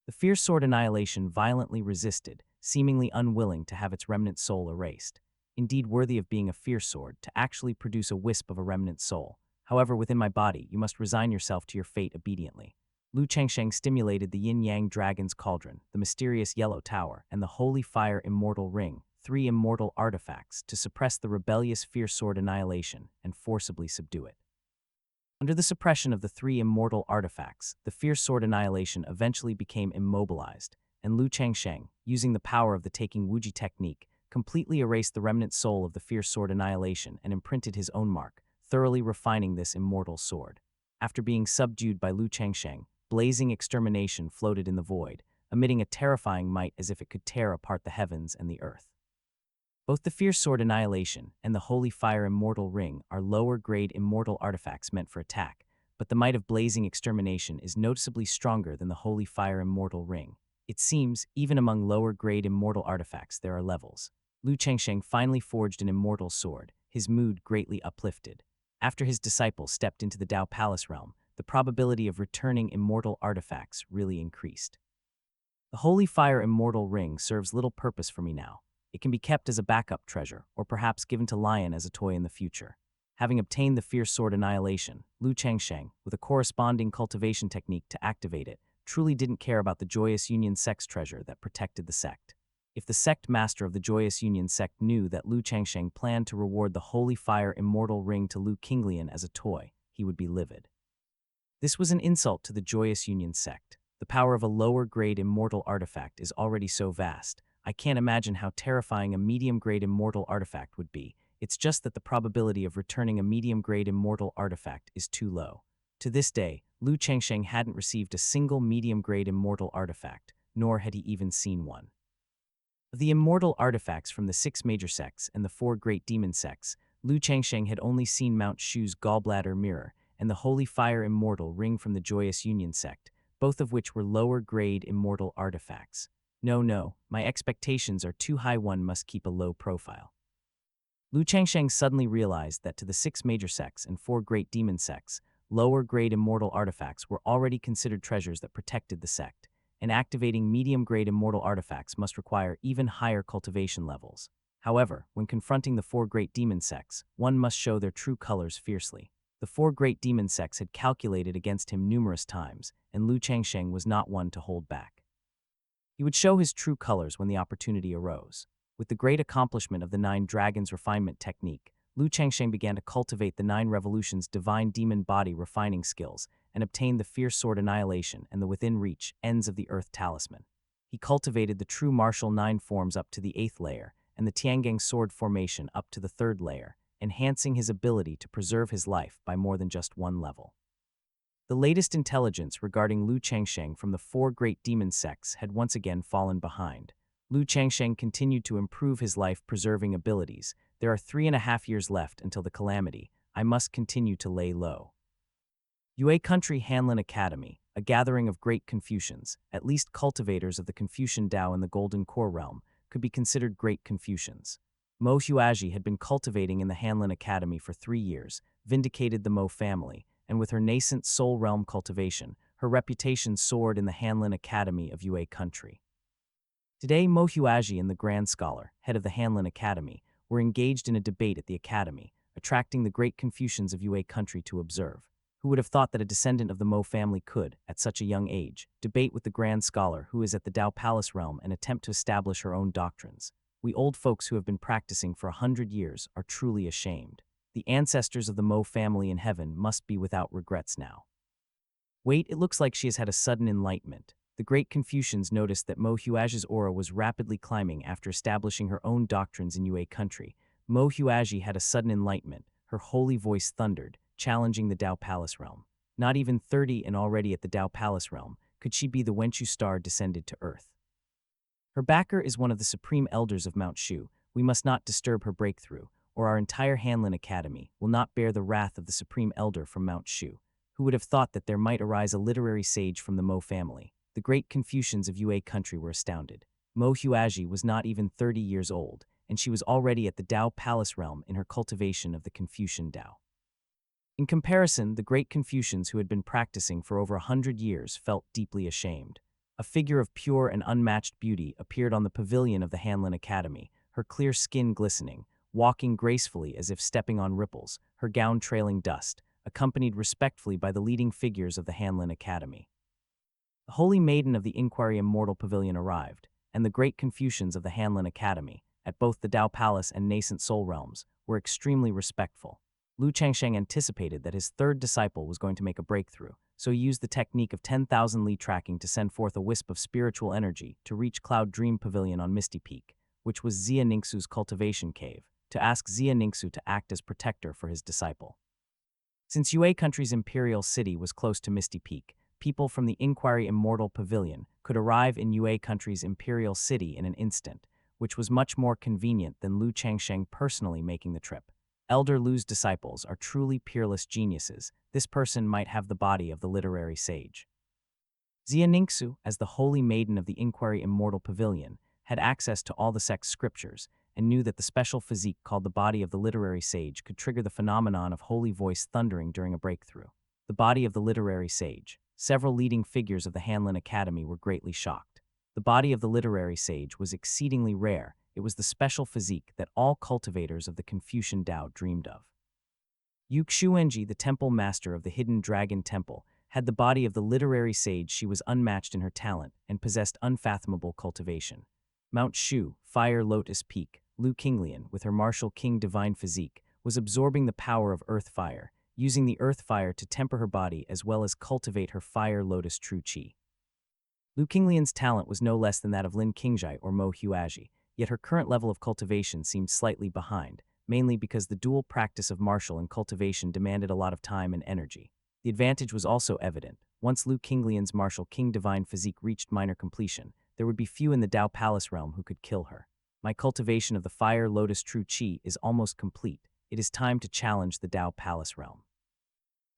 The fierce sword annihilation violently resisted, seemingly unwilling to have its remnant soul erased. Indeed worthy of being a fierce sword, to actually produce a wisp of a remnant soul. However, within my body, you must resign yourself to your fate obediently. Lu Changsheng stimulated the Yin-Yang Dragon's Cauldron, the mysterious Yellow Tower, and the Holy Fire Immortal Ring, 3 immortal artifacts, to suppress the rebellious fierce sword annihilation and forcibly subdue it. Under the suppression of the 3 immortal artifacts, the fierce sword annihilation eventually became immobilized, and Lu Changsheng, using the power of the Taking Wuji technique, completely erased the remnant soul of the fierce sword annihilation and imprinted his own mark, thoroughly refining this immortal sword. After being subdued by Lu Changsheng, blazing extermination floated in the void, emitting a terrifying might as if it could tear apart the heavens and the earth. Both the fierce sword annihilation and the Holy Fire Immortal Ring are lower-grade immortal artifacts meant for attack, but the might of blazing extermination is noticeably stronger than the Holy Fire Immortal Ring. It seems, even among lower-grade immortal artifacts there are levels. Lu Changsheng finally forged an immortal sword, his mood greatly uplifted. After his disciple stepped into the Dao Palace realm, the probability of returning immortal artifacts really increased. The Holy Fire Immortal Ring serves little purpose for me now. It can be kept as a backup treasure, or perhaps given to Lion as a toy in the future. Having obtained the fierce sword annihilation, Lu Changsheng, with a corresponding cultivation technique to activate it, truly didn't care about the Joyous Union sect's treasure that protected the sect. If the sect master of the Joyous Union sect knew that Lu Changsheng planned to reward the Holy Fire Immortal Ring to Lu Qinglian as a toy, he would be livid. This was an insult to the Joyous Union sect. The power of a lower-grade immortal artifact is already so vast, I can't imagine how terrifying a medium-grade immortal artifact would be. It's just that the probability of returning a medium-grade immortal artifact is too low. To this day, Lu Changsheng hadn't received a single medium-grade immortal artifact, nor had he even seen one. Of the immortal artifacts from the 6 major sects and the 4 great demon sects, Lu Changsheng had only seen Mount Shu's gallbladder mirror and the Holy Fire Immortal Ring from the Joyous Union sect, both of which were lower-grade immortal artifacts. No, my expectations are too high, one must keep a low profile. Lu Changsheng suddenly realized that to the 6 major sects and 4 great demon sects, lower-grade immortal artifacts were already considered treasures that protected the sect, and activating medium-grade immortal artifacts must require even higher cultivation levels. However, when confronting the 4 great demon sects, one must show their true colors fiercely. The 4 great demon sects had calculated against him numerous times, and Lu Changsheng was not one to hold back. He would show his true colors when the opportunity arose. With the great accomplishment of the 9 Dragons refinement technique, Lu Changsheng began to cultivate the 9 Revolutions divine demon body refining skills and obtained the fierce sword annihilation and the within reach ends of the earth talisman. He cultivated the true martial 9 forms up to the 8th layer and the Tiangang sword formation up to the 3rd layer, enhancing his ability to preserve his life by more than just one level. The latest intelligence regarding Lu Changsheng from the 4 great demon sects had once again fallen behind. Lu Changsheng continued to improve his life-preserving abilities. There are 3.5 years left until the calamity. I must continue to lay low. Yue Country Hanlin Academy, a gathering of great Confucians, at least cultivators of the Confucian Tao in the Golden Core realm, could be considered great Confucians. Mo Huaji had been cultivating in the Hanlin Academy for 3 years, vindicated the Mo family, and with her nascent soul realm cultivation, her reputation soared in the Hanlin Academy of Yue Country. Today, Mo Huaji and the Grand Scholar, head of the Hanlin Academy, were engaged in a debate at the Academy, attracting the great Confucians of Yue Country to observe. Who would have thought that a descendant of the Mo family could, at such a young age, debate with the Grand Scholar who is at the Dao Palace realm and attempt to establish her own doctrines? We old folks who have been practicing for 100 years are truly ashamed. The ancestors of the Mo family in heaven must be without regrets now. Wait, it looks like she has had a sudden enlightenment. The great Confucians noticed that Mo Huaji's aura was rapidly climbing after establishing her own doctrines in Yue Country. Mo Huaji had a sudden enlightenment. Her holy voice thundered, challenging the Dao Palace realm. Not even 30 and already at the Dao Palace realm, could she be the Wenchu star descended to earth? Her backer is one of the supreme elders of Mount Shu. We must not disturb her breakthrough, or our entire Hanlin Academy will not bear the wrath of the supreme elder from Mount Shu. Who would have thought that there might arise a literary sage from the Mo family? The great Confucians of Yue Country were astounded. Mo Huaji was not even 30 years old, and she was already at the Dao Palace realm in her cultivation of the Confucian Tao. In comparison, the great Confucians who had been practicing for over 100 years felt deeply ashamed. A figure of pure and unmatched beauty appeared on the pavilion of the Hanlin Academy, her clear skin glistening, walking gracefully as if stepping on ripples, her gown trailing dust, accompanied respectfully by the leading figures of the Hanlin Academy. The holy maiden of the Inquiry Immortal Pavilion arrived, and the great Confucians of the Hanlin Academy, at both the Dao Palace and nascent soul realms, were extremely respectful. Lu Changsheng anticipated that his third disciple was going to make a breakthrough, so he used the technique of 10,000 li tracking to send forth a wisp of spiritual energy to reach Cloud Dream Pavilion on Misty Peak, which was Xia Ningxu's cultivation cave, to ask Xia Ningxu to act as protector for his disciple. Since Yue Country's imperial city was close to Misty Peak, people from the Inquiry Immortal Pavilion could arrive in Yue Country's imperial city in an instant, which was much more convenient than Lu Changsheng personally making the trip. Elder Lu's disciples are truly peerless geniuses. This person might have the body of the literary sage. Xia Ningxu, as the holy maiden of the Inquiry Immortal Pavilion, had access to all the sect's scriptures and knew that the special physique called the body of the literary sage could trigger the phenomenon of holy voice thundering during a breakthrough. The body of the literary sage. Several leading figures of the Hanlin Academy were greatly shocked. The body of the literary sage was exceedingly rare. It was the special physique that all cultivators of the Confucian Tao dreamed of. Yu Xuenji, the temple master of the Hidden Dragon Temple, had the body of the literary sage. She was unmatched in her talent and possessed unfathomable cultivation. Mount Shu, Fire Lotus Peak, Lu Qinglian, with her martial king divine physique, was absorbing the power of earth fire, using the earth fire to temper her body as well as cultivate her Fire Lotus true qi. Lu Qinglian's talent was no less than that of Lin Qingjai or Mo Huaji, yet her current level of cultivation seemed slightly behind, mainly because the dual practice of martial and cultivation demanded a lot of time and energy. The advantage was also evident. Once Lu Qinglian's martial king divine physique reached minor completion, there would be few in the Dao Palace realm who could kill her. My cultivation of the Fire Lotus true qi is almost complete. It is time to challenge the Dao Palace realm.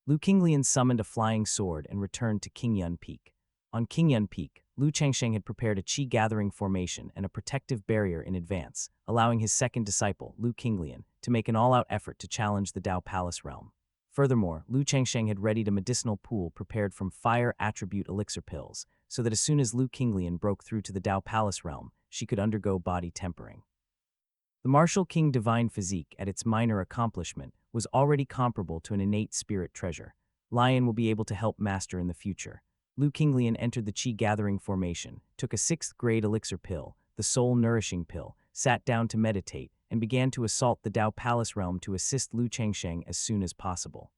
Lu Qinglian summoned a flying sword and returned to Qingyun Peak. On Qingyun Peak, Lu Changsheng had prepared a qi-gathering formation and a protective barrier in advance, allowing his second disciple, Lu Qinglian, to make an all-out effort to challenge the Dao Palace realm. Furthermore, Lu Changsheng had readied a medicinal pool prepared from fire attribute elixir pills, so that as soon as Lu Qinglian broke through to the Dao Palace realm, she could undergo body tempering. The martial king divine physique, at its minor accomplishment, was already comparable to an innate spirit treasure. Lion will be able to help master in the future. Lu Qinglian entered the qi-gathering formation, took a 6th-grade elixir pill, the soul-nourishing pill, sat down to meditate, and began to assault the Dao Palace realm to assist Lu Changsheng as soon as possible.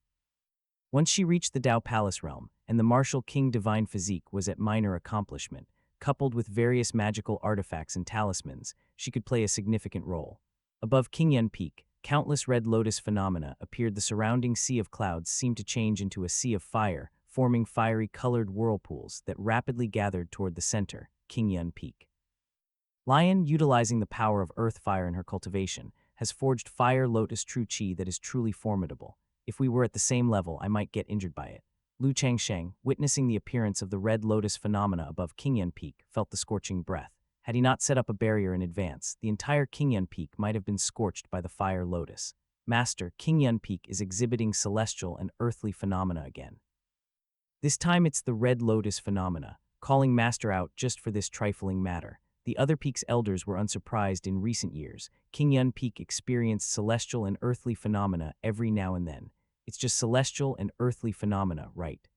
Once she reached the Dao Palace realm, and the martial king divine physique was at minor accomplishment, coupled with various magical artifacts and talismans, she could play a significant role. Above Qingyun Peak, countless red lotus phenomena appeared. The surrounding sea of clouds seemed to change into a sea of fire, forming fiery-colored whirlpools that rapidly gathered toward the center, Qingyun Peak. Lion, utilizing the power of earth fire in her cultivation, has forged Fire Lotus true qi that is truly formidable. If we were at the same level, I might get injured by it. Lu Changsheng, witnessing the appearance of the red lotus phenomena above Qingyun Peak, felt the scorching breath. Had he not set up a barrier in advance, the entire Qingyun Peak might have been scorched by the fire lotus. Master, Qingyun Peak is exhibiting celestial and earthly phenomena again. This time it's the red lotus phenomena, calling Master out just for this trifling matter. The other peak's elders were unsurprised. In recent years, Qingyun Peak experienced celestial and earthly phenomena every now and then. It's just celestial and earthly phenomena, right?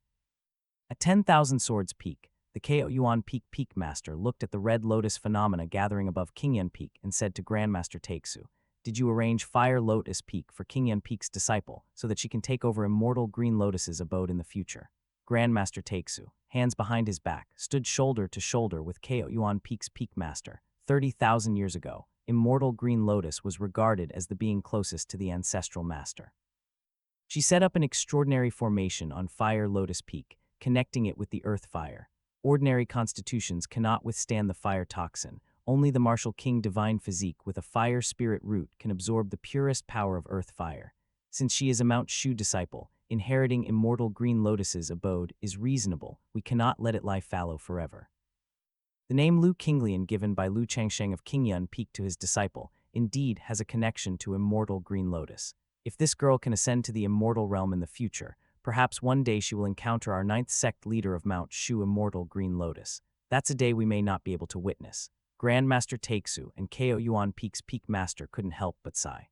At 10,000 Swords Peak, the Ko Yuan Peak Master looked at the red lotus phenomena gathering above Qingyun Peak and said to Grandmaster Takesu, "Did you arrange Fire Lotus Peak for Qingyun Peak's disciple so that she can take over Immortal Green Lotus's abode in the future?" Grandmaster Takesu, hands behind his back, stood shoulder to shoulder with Ko Yuan Peak's Peak Master. 30,000 years ago, Immortal Green Lotus was regarded as the being closest to the ancestral master. She set up an extraordinary formation on Fire Lotus Peak, connecting it with the earth fire. Ordinary constitutions cannot withstand the fire toxin. Only the martial king divine physique with a fire spirit root can absorb the purest power of earth fire. Since she is a Mount Shu disciple, inheriting Immortal Green Lotus's abode is reasonable. We cannot let it lie fallow forever. The name Lu Qinglian given by Lu Changsheng of Qingyun Peak to his disciple indeed has a connection to Immortal Green Lotus. If this girl can ascend to the immortal realm in the future, perhaps one day she will encounter our 9th sect leader of Mount Shu, Immortal Green Lotus. That's a day we may not be able to witness. Grandmaster Takesu and Ko Yuan Peak's Peak Master couldn't help but sigh.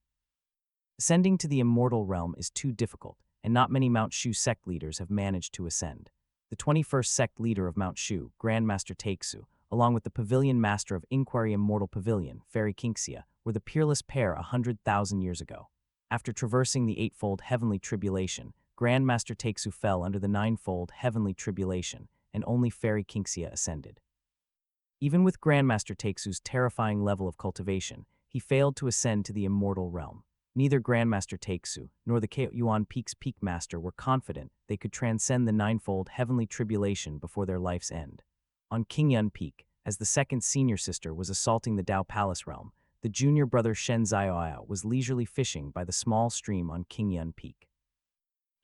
Ascending to the immortal realm is too difficult, and not many Mount Shu sect leaders have managed to ascend. The 21st sect leader of Mount Shu, Grandmaster Takesu, along with the Pavilion Master of Inquiry Immortal Pavilion, Fairy Kinxia, were the peerless pair 100,000 years ago. After traversing the eightfold heavenly tribulation, Grandmaster Takesu fell under the ninefold heavenly tribulation, and only Fairy Kinxia ascended. Even with Grandmaster Takesu's terrifying level of cultivation, he failed to ascend to the immortal realm. Neither Grandmaster Takesu nor the Ko Yuan Peak's Peak Master were confident they could transcend the ninefold heavenly tribulation before their life's end. On Qingyun Peak, as the second senior sister was assaulting the Dao Palace realm, the junior brother Shen Zioao was leisurely fishing by the small stream on Qingyun Peak.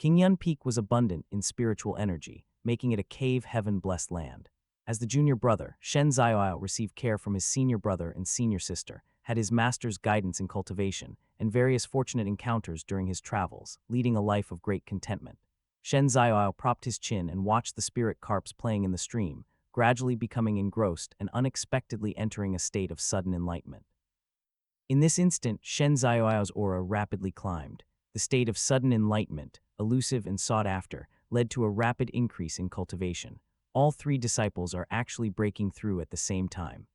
Qingyun Peak was abundant in spiritual energy, making it a cave heaven-blessed land. As the junior brother, Shen Zioao received care from his senior brother and senior sister, had his master's guidance in cultivation, and various fortunate encounters during his travels, leading a life of great contentment. Shen Zioao propped his chin and watched the spirit carps playing in the stream, gradually becoming engrossed and unexpectedly entering a state of sudden enlightenment. In this instant, Shen Zioao's aura rapidly climbed. The state of sudden enlightenment, elusive and sought after, led to a rapid increase in cultivation. All three disciples are actually breaking through at the same time.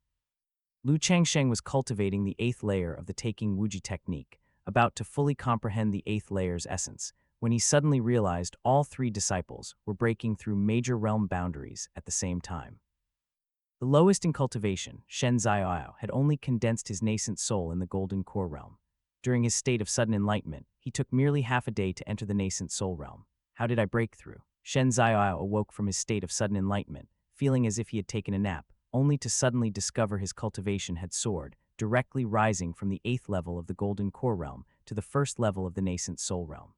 Lu Changsheng was cultivating the 8th layer of the Taking Wuji technique, about to fully comprehend the 8th layer's essence, when he suddenly realized all three disciples were breaking through major realm boundaries at the same time. The lowest in cultivation, Shen Zioao, had only condensed his nascent soul in the golden core realm. During his state of sudden enlightenment, he took merely half a day to enter the nascent soul realm. How did I break through? Shen Zioao awoke from his state of sudden enlightenment, feeling as if he had taken a nap, only to suddenly discover his cultivation had soared, directly rising from the 8th level of the golden core realm to the 1st level of the nascent soul realm.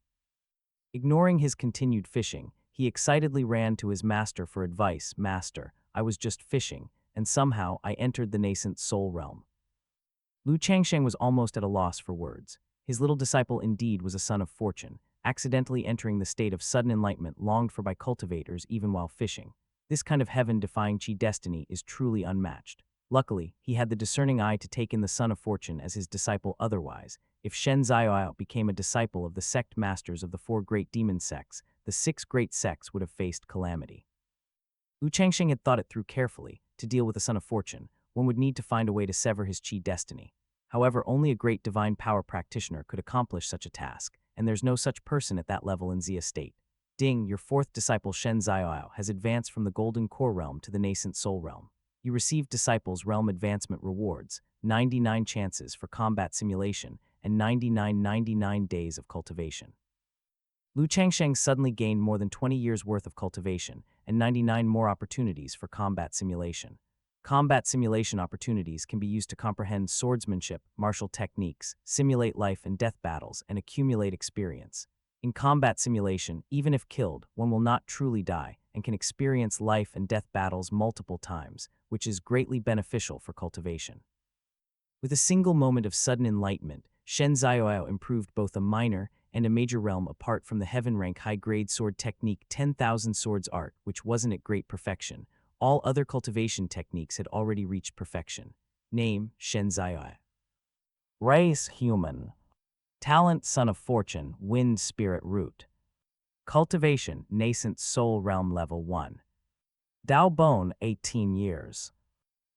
Ignoring his continued fishing, he excitedly ran to his master for advice. "Master, I was just fishing, and somehow I entered the nascent soul realm." Lu Changsheng was almost at a loss for words. His little disciple indeed was a son of fortune, accidentally entering the state of sudden enlightenment longed for by cultivators even while fishing. This kind of heaven-defying chi destiny is truly unmatched. Luckily, he had the discerning eye to take in the son of fortune as his disciple. Otherwise, if Shen Zioao became a disciple of the sect masters of the 4 great demon sects, the 6 great sects would have faced calamity. Lu Changsheng had thought it through carefully. To deal with a son of fortune, one would need to find a way to sever his chi destiny. However, only a great divine power practitioner could accomplish such a task, and there's no such person at that level in Zia state. Ding, your 4th disciple Shen Zioao has advanced from the golden core realm to the nascent soul realm. You received disciples realm advancement rewards, 99 chances for combat simulation, and 99 days of cultivation. Lu Changsheng suddenly gained more than 20 years' worth of cultivation and 99 more opportunities for combat simulation. Combat simulation opportunities can be used to comprehend swordsmanship, martial techniques, simulate life and death battles, and accumulate experience. In combat simulation, even if killed, one will not truly die and can experience life and death battles multiple times, which is greatly beneficial for cultivation. With a single moment of sudden enlightenment, Shen Zioao improved both a minor and a major realm apart from the heaven rank high-grade sword technique 10,000 Swords Art, which wasn't at great perfection. All other cultivation techniques had already reached perfection. Name, Shen Zioao. Race, human. Talent, son of fortune, wind spirit root. Cultivation, nascent soul realm level 1. Dao bone, 18 years.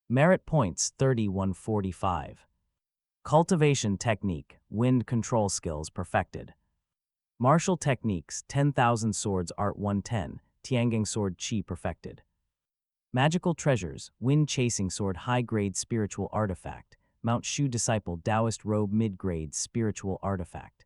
Merit points, 3145. Cultivation technique, wind control skills perfected. Martial techniques, 10,000 Swords Art 110, Tiangang Sword Chi perfected. Magical treasures, wind chasing sword high-grade spiritual artifact, Mount Shu Disciple Taoist Robe mid-grade spiritual artifact.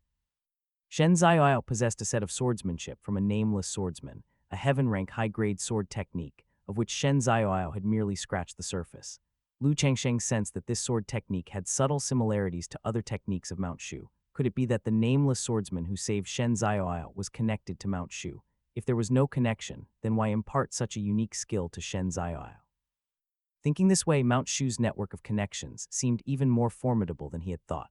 Shen Zioao possessed a set of swordsmanship from a nameless swordsman, a heaven-rank high-grade sword technique, of which Shen Zioao had merely scratched the surface. Lu Changsheng sensed that this sword technique had subtle similarities to other techniques of Mount Shu. Could it be that the nameless swordsman who saved Shen Zioao was connected to Mount Shu? If there was no connection, then why impart such a unique skill to Shen Zioao? Thinking this way, Mount Shu's network of connections seemed even more formidable than he had thought.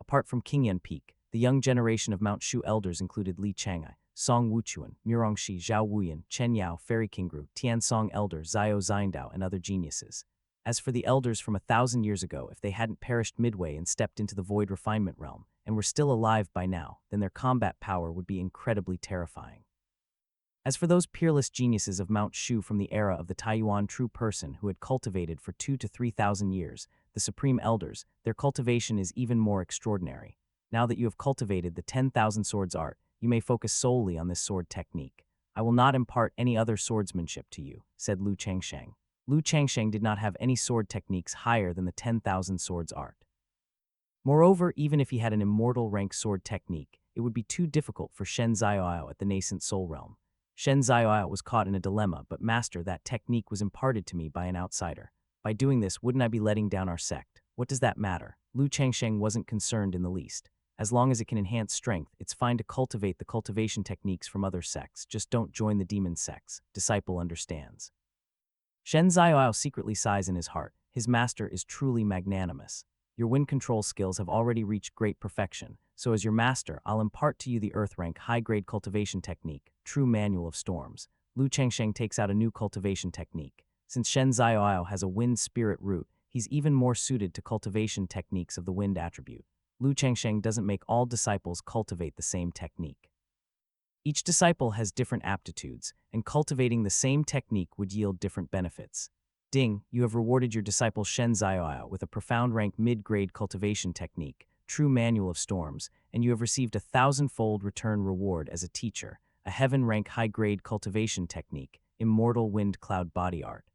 Apart from Qingyan Peak, the young generation of Mount Shu elders included Li Chang'ai, Song Wuchuan, Murongxi, Zhao Wuyan, Chen Yao, Fairy Kingru, Tiansong Elder, Zhao Xindao, and other geniuses. As for the elders from 1,000 years ago, if they hadn't perished midway and stepped into the void refinement realm, and were still alive by now, then their combat power would be incredibly terrifying. As for those peerless geniuses of Mount Shu from the era of the Taiyuan true person who had cultivated for 2,000 to 3,000 years, the supreme elders, their cultivation is even more extraordinary. Now that you have cultivated the 10,000 Swords Art, you may focus solely on this sword technique. I will not impart any other swordsmanship to you, said Lu Changsheng. Lu Changsheng did not have any sword techniques higher than the 10,000 Swords Art. Moreover, even if he had an immortal rank sword technique, it would be too difficult for Shen Zioao at the nascent soul realm. Shen Zioao was caught in a dilemma, but master, that technique was imparted to me by an outsider. By doing this, wouldn't I be letting down our sect? What does that matter? Lu Changsheng wasn't concerned in the least. As long as it can enhance strength, it's fine to cultivate the cultivation techniques from other sects, just don't join the demon sects. Disciple understands. Shen Zioao secretly sighs in his heart. His master is truly magnanimous. Your wind control skills have already reached great perfection, so as your master, I'll impart to you the Earth rank high-grade cultivation technique, True Manual of Storms. Lu Changsheng takes out a new cultivation technique. Since Shen Zioao has a wind spirit root, he's even more suited to cultivation techniques of the wind attribute. Lu Changsheng doesn't make all disciples cultivate the same technique. Each disciple has different aptitudes, and cultivating the same technique would yield different benefits. Ding, you have rewarded your disciple Shen Zioao with a profound rank mid-grade cultivation technique, True Manual of Storms, and you have received a 1,000-fold return reward as a teacher, a heaven rank high-grade cultivation technique, Immortal Wind Cloud Body Art.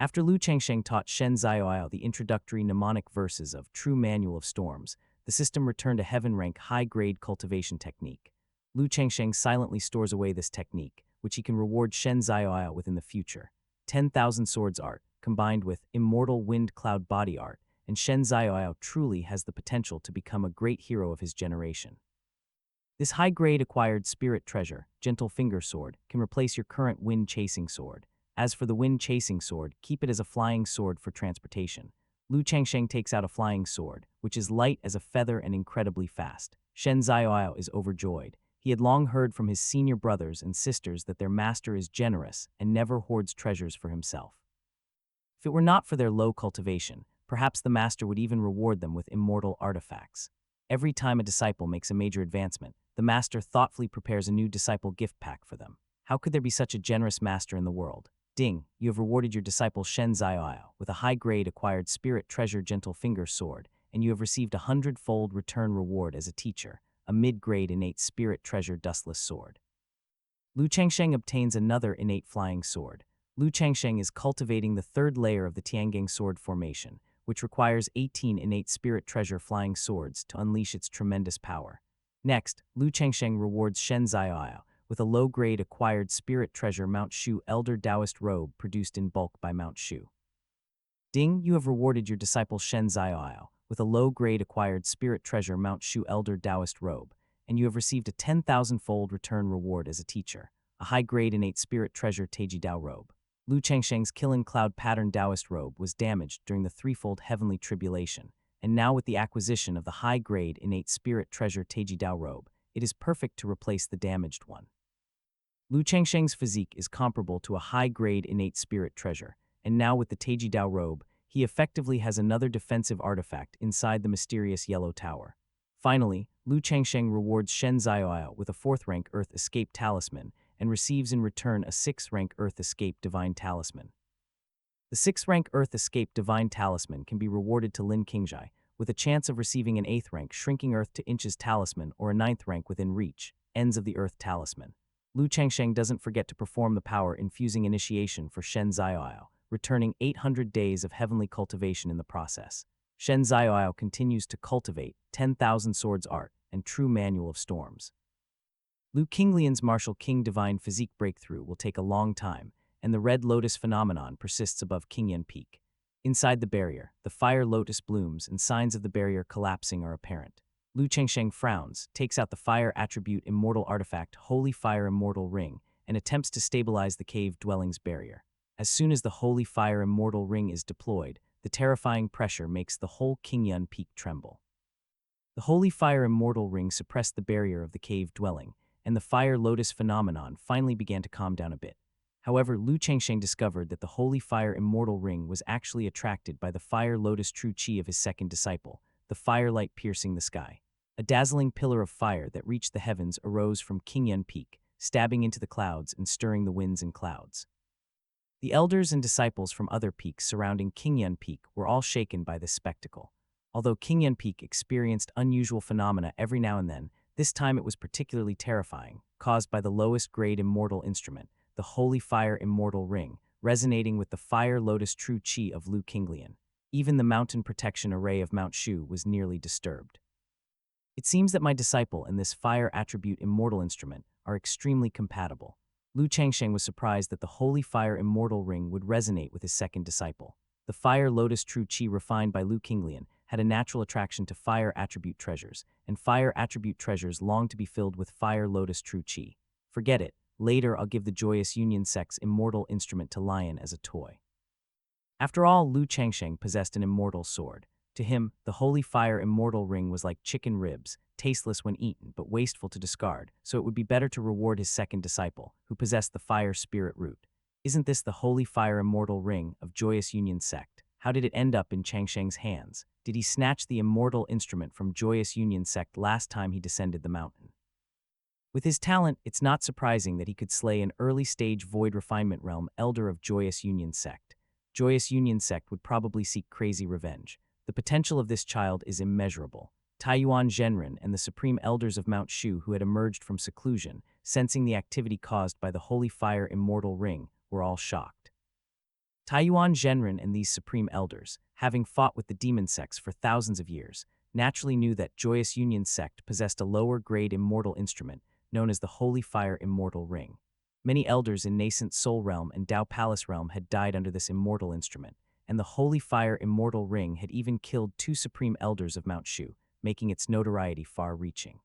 After Lu Changsheng taught Shen Zioao the introductory mnemonic verses of True Manual of Storms, the system returned a heaven rank high-grade cultivation technique. Lu Changsheng silently stores away this technique, which he can reward Shen Zioao with in the future. 10,000 Swords Art, combined with Immortal Wind Cloud Body Art, and Shen Zioao truly has the potential to become a great hero of his generation. This high-grade acquired spirit treasure, Gentle Finger Sword, can replace your current wind chasing sword. As for the wind chasing sword, keep it as a flying sword for transportation. Lu Changsheng takes out a flying sword, which is light as a feather and incredibly fast. Shen Zioao is overjoyed. He had long heard from his senior brothers and sisters that their master is generous and never hoards treasures for himself. If it were not for their low cultivation, perhaps the master would even reward them with immortal artifacts. Every time a disciple makes a major advancement, the master thoughtfully prepares a new disciple gift pack for them. How could there be such a generous master in the world? Ding, you have rewarded your disciple Shen Zioao with a high-grade acquired spirit treasure Gentle Finger Sword, and you have received a 100-fold return reward as a teacher, a mid-grade innate spirit treasure Dustless Sword. Lu Changsheng obtains another innate flying sword. Lu Changsheng is cultivating the third layer of the Tiangang sword formation, which requires 18 innate spirit treasure flying swords to unleash its tremendous power. Next, Lu Changsheng rewards Shen Zioao with a low-grade acquired spirit treasure Mount Shu Elder Taoist Robe produced in bulk by Mount Shu. Ding, you have rewarded your disciple Shen Zioao with a low-grade acquired spirit treasure Mount Shu Elder Taoist Robe, and you have received a 10,000-fold return reward as a teacher, a high-grade innate spirit treasure Teiji Dao robe. Lu Changsheng's killing cloud pattern Taoist robe was damaged during the threefold heavenly tribulation, and now with the acquisition of the high-grade innate spirit treasure Teiji Dao robe, it is perfect to replace the damaged one. Lu Changsheng's physique is comparable to a high-grade innate spirit treasure, and now with the Teiji Dao robe, he effectively has another defensive artifact inside the mysterious Yellow Tower. Finally, Lu Changsheng rewards Shen Zioao with a 4th-rank Earth Escape Talisman and receives in return a 6th-rank Earth Escape Divine Talisman. The 6th-rank Earth Escape Divine Talisman can be rewarded to Lin Qingjai, with a chance of receiving an 8th-rank Shrinking Earth to Inches Talisman or a 9th-rank Within Reach, Ends of the Earth Talisman. Lu Changsheng doesn't forget to perform the power-infusing initiation for Shen Zioao, returning 800 days of heavenly cultivation in the process. Shen Zioao continues to cultivate 10,000 Swords Art and True Manual of Storms. Lu Qinglian's Martial King Divine Physique breakthrough will take a long time, and the Red Lotus phenomenon persists above Qingyan Peak. Inside the barrier, the fire lotus blooms and signs of the barrier collapsing are apparent. Lu Changsheng frowns, takes out the fire attribute immortal artifact Holy Fire Immortal Ring, and attempts to stabilize the cave dwelling's barrier. As soon as the Holy Fire Immortal Ring is deployed, the terrifying pressure makes the whole Qingyan Peak tremble. The Holy Fire Immortal Ring suppressed the barrier of the cave dwelling, and the fire lotus phenomenon finally began to calm down a bit. However, Lu Changsheng discovered that the Holy Fire Immortal Ring was actually attracted by the fire lotus true chi of his second disciple, the firelight piercing the sky. A dazzling pillar of fire that reached the heavens arose from Qingyan Peak, stabbing into the clouds and stirring the winds and clouds. The elders and disciples from other peaks surrounding Qingyan Peak were all shaken by this spectacle. Although Qingyan Peak experienced unusual phenomena every now and then, this time it was particularly terrifying, caused by the lowest grade immortal instrument, the Holy Fire Immortal Ring, resonating with the Fire Lotus True Chi of Lu Qinglian. Even the mountain protection array of Mount Shu was nearly disturbed. It seems that my disciple and this fire attribute immortal instrument are extremely compatible. Lu Changsheng was surprised that the Holy Fire Immortal Ring would resonate with his second disciple. The Fire Lotus True Chi refined by Lu Qinglian had a natural attraction to fire attribute treasures, and fire attribute treasures longed to be filled with Fire Lotus True Chi. Forget it, later I'll give the Joyous Union Sect's immortal instrument to Lion as a toy. After all, Lu Changsheng possessed an immortal sword. To him, the Holy Fire Immortal Ring was like chicken ribs, tasteless when eaten but wasteful to discard, so it would be better to reward his second disciple, who possessed the Fire Spirit Root. Isn't this the Holy Fire Immortal Ring of Joyous Union Sect? How did it end up in Changsheng's hands? Did he snatch the immortal instrument from Joyous Union Sect last time he descended the mountain? With his talent, it's not surprising that he could slay an early-stage Void Refinement Realm elder of Joyous Union Sect. Joyous Union Sect would probably seek crazy revenge. The potential of this child is immeasurable. Taiyuan Zhenren and the Supreme Elders of Mount Shu who had emerged from seclusion, sensing the activity caused by the Holy Fire Immortal Ring, were all shocked. Taiyuan Zhenren and these Supreme Elders, having fought with the demon sects for thousands of years, naturally knew that Joyous Union Sect possessed a lower-grade immortal instrument known as the Holy Fire Immortal Ring. Many elders in nascent Soul Realm and Dao Palace Realm had died under this immortal instrument, and the Holy Fire Immortal Ring had even killed 2 Supreme Elders of Mount Shu, making its notoriety far-reaching.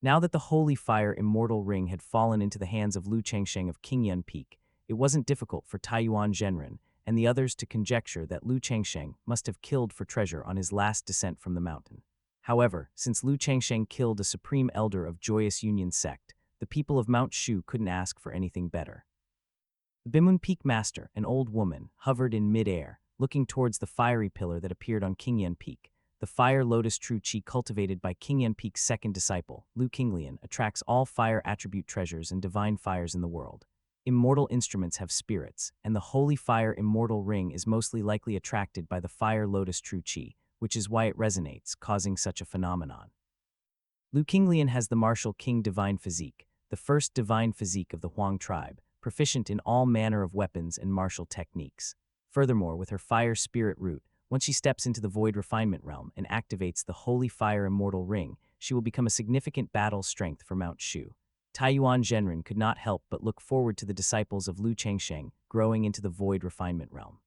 Now that the Holy Fire Immortal Ring had fallen into the hands of Lu Changsheng of Qingyan Peak, it wasn't difficult for Taiyuan Zhenren and the others to conjecture that Lu Changsheng must have killed for treasure on his last descent from the mountain. However, since Lu Changsheng killed a Supreme Elder of Joyous Union Sect, the people of Mount Shu couldn't ask for anything better. The Bimun Peak Master, an old woman, hovered in mid-air, looking towards the fiery pillar that appeared on Qingyan Peak. The Fire Lotus True Chi cultivated by Qingyan Peak's second disciple, Lu Qinglian, attracts all fire attribute treasures and divine fires in the world. Immortal instruments have spirits, and the Holy Fire Immortal Ring is mostly likely attracted by the Fire Lotus True Chi, which is why it resonates, causing such a phenomenon. Lu Qinglian has the Martial King Divine Physique, the first divine physique of the Huang tribe, proficient in all manner of weapons and martial techniques. Furthermore, with her Fire Spirit Root, once she steps into the Void Refinement Realm and activates the Holy Fire Immortal Ring, she will become a significant battle strength for Mount Shu. Taiyuan Zhenren could not help but look forward to the disciples of Lu Changsheng growing into the Void Refinement Realm.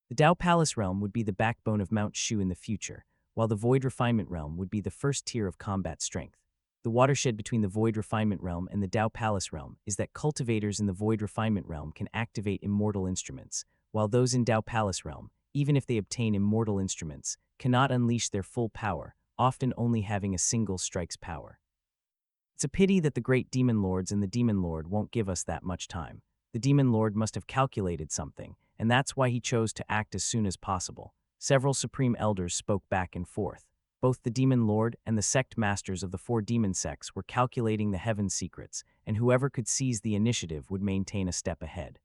The Dao Palace Realm would be the backbone of Mount Shu in the future, while the Void Refinement Realm would be the first tier of combat strength. The watershed between the Void Refinement Realm and the Tao Palace Realm is that cultivators in the Void Refinement Realm can activate immortal instruments, while those in Tao Palace Realm, even if they obtain immortal instruments, cannot unleash their full power, often only having a single strike's power. It's a pity that the great Demon Lords and the Demon Lord won't give us that much time. The Demon Lord must have calculated something, and that's why he chose to act as soon as possible. Several Supreme Elders spoke back and forth. Both the Demon Lord and the sect masters of the 4 demon sects were calculating the heaven secrets, and whoever could seize the initiative would maintain a step ahead.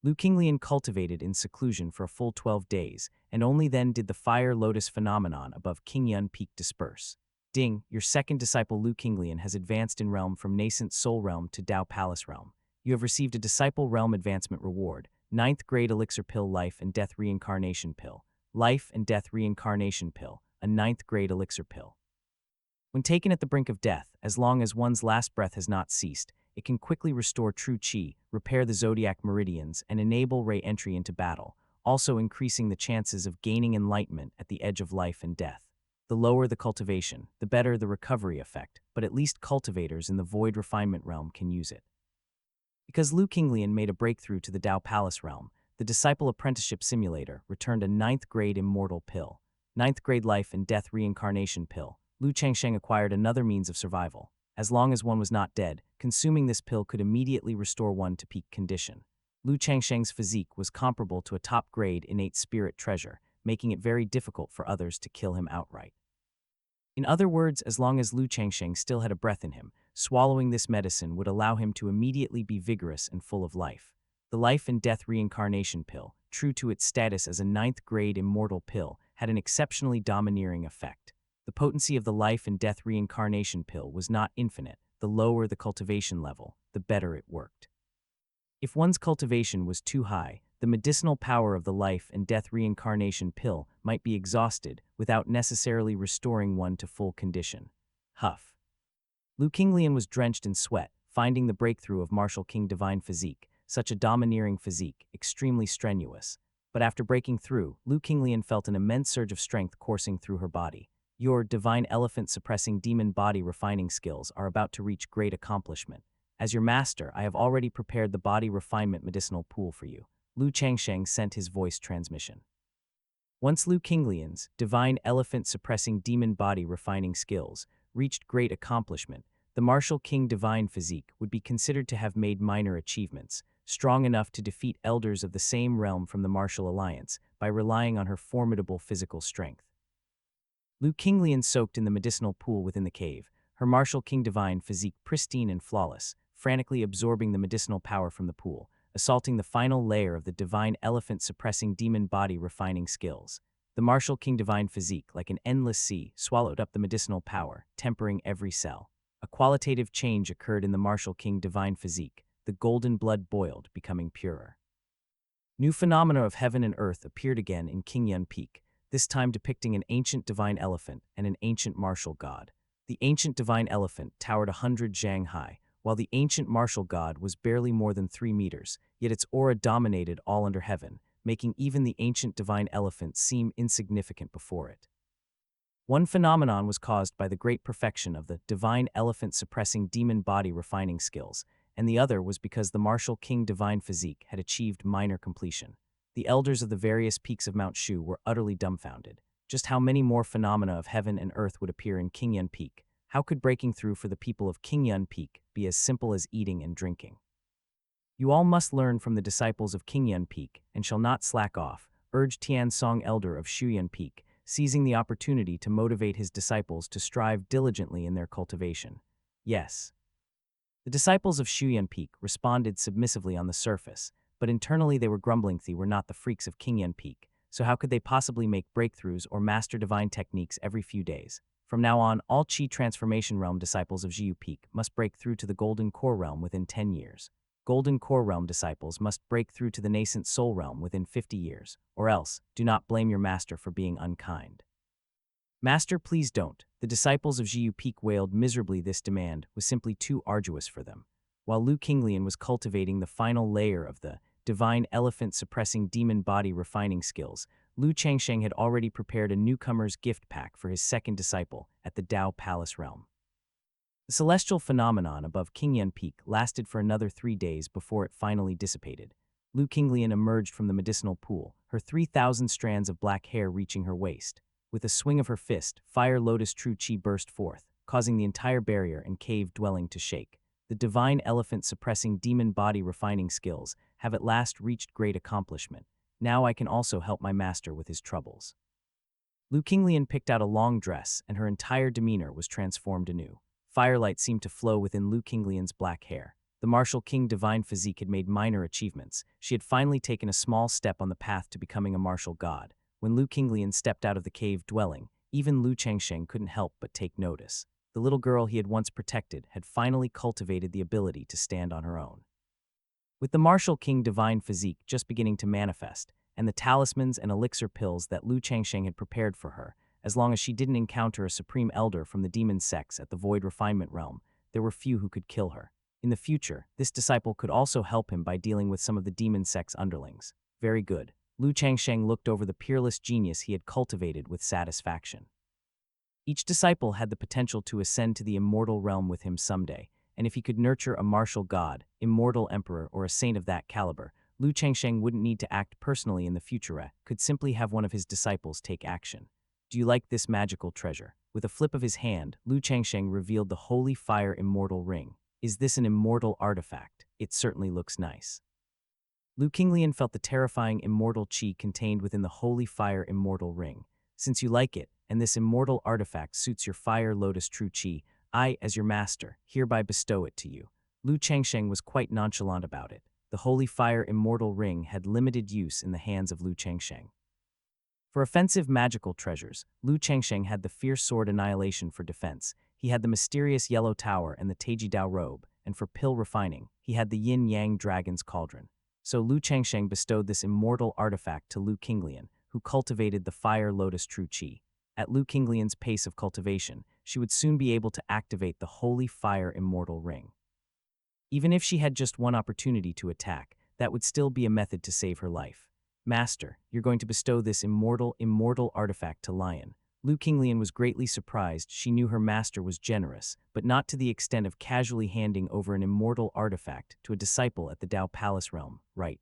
Liu Qinglian cultivated in seclusion for a full 12 days, and only then did the fire lotus phenomenon above Qingyun Peak disperse. Ding, your second disciple Liu Qinglian has advanced in realm from nascent soul realm to Tao Palace realm. You have received a disciple realm advancement reward, 9th grade elixir pill life and death reincarnation pill. Life and death reincarnation pill, a 9th grade elixir pill. When taken at the brink of death, as long as one's last breath has not ceased, it can quickly restore true chi, repair the zodiac meridians, and enable re-entry into battle, also increasing the chances of gaining enlightenment at the edge of life and death. The lower the cultivation, the better the recovery effect, but at least cultivators in the Void Refinement Realm can use it. Because Liu Qinglian made a breakthrough to the Tao Palace Realm, the Disciple Apprenticeship Simulator returned a 9th grade immortal pill, 9th grade life and death reincarnation pill. Liu Changsheng acquired another means of survival. As long as one was not dead, consuming this pill could immediately restore one to peak condition. Liu Changsheng's physique was comparable to a top-grade innate spirit treasure, making it very difficult for others to kill him outright. In other words, as long as Liu Changsheng still had a breath in him, swallowing this medicine would allow him to immediately be vigorous and full of life. The life and death reincarnation pill, true to its status as a 9th grade immortal pill, had an exceptionally domineering effect. The potency of the life and death reincarnation pill was not infinite. The lower the cultivation level, the better it worked. If one's cultivation was too high, the medicinal power of the life and death reincarnation pill might be exhausted without necessarily restoring one to full condition. Huff. Liu Qinglian was drenched in sweat, finding the breakthrough of Martial King Divine Physique, such a domineering physique, extremely strenuous. But after breaking through, Liu Qinglian felt an immense surge of strength coursing through her body. Your divine elephant suppressing demon body refining skills are about to reach great accomplishment. As your master, I have already prepared the body refinement medicinal pool for you. Liu Changsheng sent his voice transmission. Once Liu Qinglian's divine elephant suppressing demon body refining skills reached great accomplishment, the Martial King Divine Physique would be considered to have made minor achievements, strong enough to defeat elders of the same realm from the Martial Alliance by relying on her formidable physical strength. Liu Qinglian soaked in the medicinal pool within the cave, her Martial King Divine Physique pristine and flawless, frantically absorbing the medicinal power from the pool, assaulting the final layer of the divine elephant suppressing demon body refining skills. The Martial King Divine Physique, like an endless sea, swallowed up the medicinal power, tempering every cell. A qualitative change occurred in the Martial King Divine Physique, the golden blood boiled, becoming purer. New phenomena of heaven and earth appeared again in Qingyun Peak, this time depicting an ancient divine elephant and an ancient martial god. The ancient divine elephant towered 100 zhang high, while the ancient martial god was barely more than 3 meters, yet its aura dominated all under heaven, making even the ancient divine elephant seem insignificant before it. One phenomenon was caused by the great perfection of the divine elephant suppressing demon body refining skills, and the other was because the Martial King Divine Physique had achieved minor completion. The elders of the various peaks of Mount Shu were utterly dumbfounded. Just how many more phenomena of heaven and earth would appear in Qingyun Peak? How could breaking through for the people of Qingyun Peak be as simple as eating and drinking? You all must learn from the disciples of Qingyun Peak and shall not slack off, urged Tian Song, elder of Shuyun Peak, seizing the opportunity to motivate his disciples to strive diligently in their cultivation. Yes. The disciples of Shuyun Peak responded submissively on the surface, but internally they were grumbling they were not the freaks of Qingyun Peak, so how could they possibly make breakthroughs or master divine techniques every few days? From now on, all Qi Transformation Realm disciples of Zhiyu Peak must break through to the Golden Core Realm within 10 years. Golden Core Realm disciples must break through to the Nascent Soul Realm within 50 years, or else, do not blame your master for being unkind. Master, please don't. The disciples of Zhiyu Peak wailed miserably. This demand was simply too arduous for them. While Liu Qinglian was cultivating the final layer of the divine elephant suppressing demon body refining skills, Liu Changsheng had already prepared a newcomer's gift pack for his second disciple at the Tao Palace Realm. The celestial phenomenon above Qingyun Peak lasted for another 3 days before it finally dissipated. Lu Qinglian emerged from the medicinal pool, her 3,000 strands of black hair reaching her waist. With a swing of her fist, Fire Lotus True Chi burst forth, causing the entire barrier and cave dwelling to shake. The divine elephant suppressing demon body refining skills have at last reached great accomplishment. Now I can also help my master with his troubles. Lu Qinglian picked out a long dress, and her entire demeanor was transformed anew. Firelight seemed to flow within Lu Qinglian's black hair. The martial king divine physique had made minor achievements. She had finally taken a small step on the path to becoming a martial god. When Lu Qinglian stepped out of the cave dwelling, even Lu Changsheng couldn't help but take notice. The little girl he had once protected had finally cultivated the ability to stand on her own. With the martial king divine physique just beginning to manifest, and the talismans and elixir pills that Lu Changsheng had prepared for her, as long as she didn't encounter a supreme elder from the demon sects at the Void Refinement Realm, there were few who could kill her. In the future, this disciple could also help him by dealing with some of the demon sect's underlings. Very good. Lu Changsheng looked over the peerless genius he had cultivated with satisfaction. Each disciple had the potential to ascend to the immortal realm with him someday, and if he could nurture a martial god, immortal emperor, or a saint of that caliber, Lu Changsheng wouldn't need to act personally in the future, could simply have one of his disciples take action. Do you like this magical treasure? With a flip of his hand, Lu Changsheng revealed the Holy Fire Immortal Ring. Is this an immortal artifact? It certainly looks nice. Lu Qinglian felt the terrifying immortal chi contained within the Holy Fire Immortal Ring. Since you like it, and this immortal artifact suits your Fire Lotus True Chi, I, as your master, hereby bestow it to you. Lu Changsheng was quite nonchalant about it. The Holy Fire Immortal Ring had limited use in the hands of Lu Changsheng. For offensive magical treasures, Lu Changsheng had the Fierce Sword Annihilation for defense. He had the mysterious Yellow Tower and the Taiji Dao Robe, and for pill refining, he had the Yin Yang Dragon's Cauldron. So Lu Changsheng bestowed this immortal artifact to Lu Qinglian, who cultivated the Fire Lotus True Chi. At Lu Qinglian's pace of cultivation, she would soon be able to activate the Holy Fire Immortal Ring. Even if she had just one opportunity to attack, that would still be a method to save her life. Master, you're going to bestow this immortal artifact to Lion. Lu Qinglian was greatly surprised. She knew her master was generous, but not to the extent of casually handing over an immortal artifact to a disciple at the Dao Palace realm, right?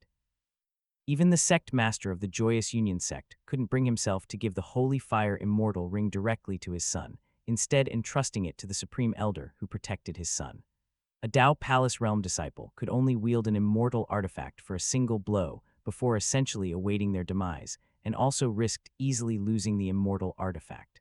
Even the sect master of the Joyous Union sect couldn't bring himself to give the Holy Fire Immortal Ring directly to his son, instead entrusting it to the Supreme Elder who protected his son. A Dao Palace realm disciple could only wield an immortal artifact for a single blow before essentially awaiting their demise, and also risked easily losing the immortal artifact.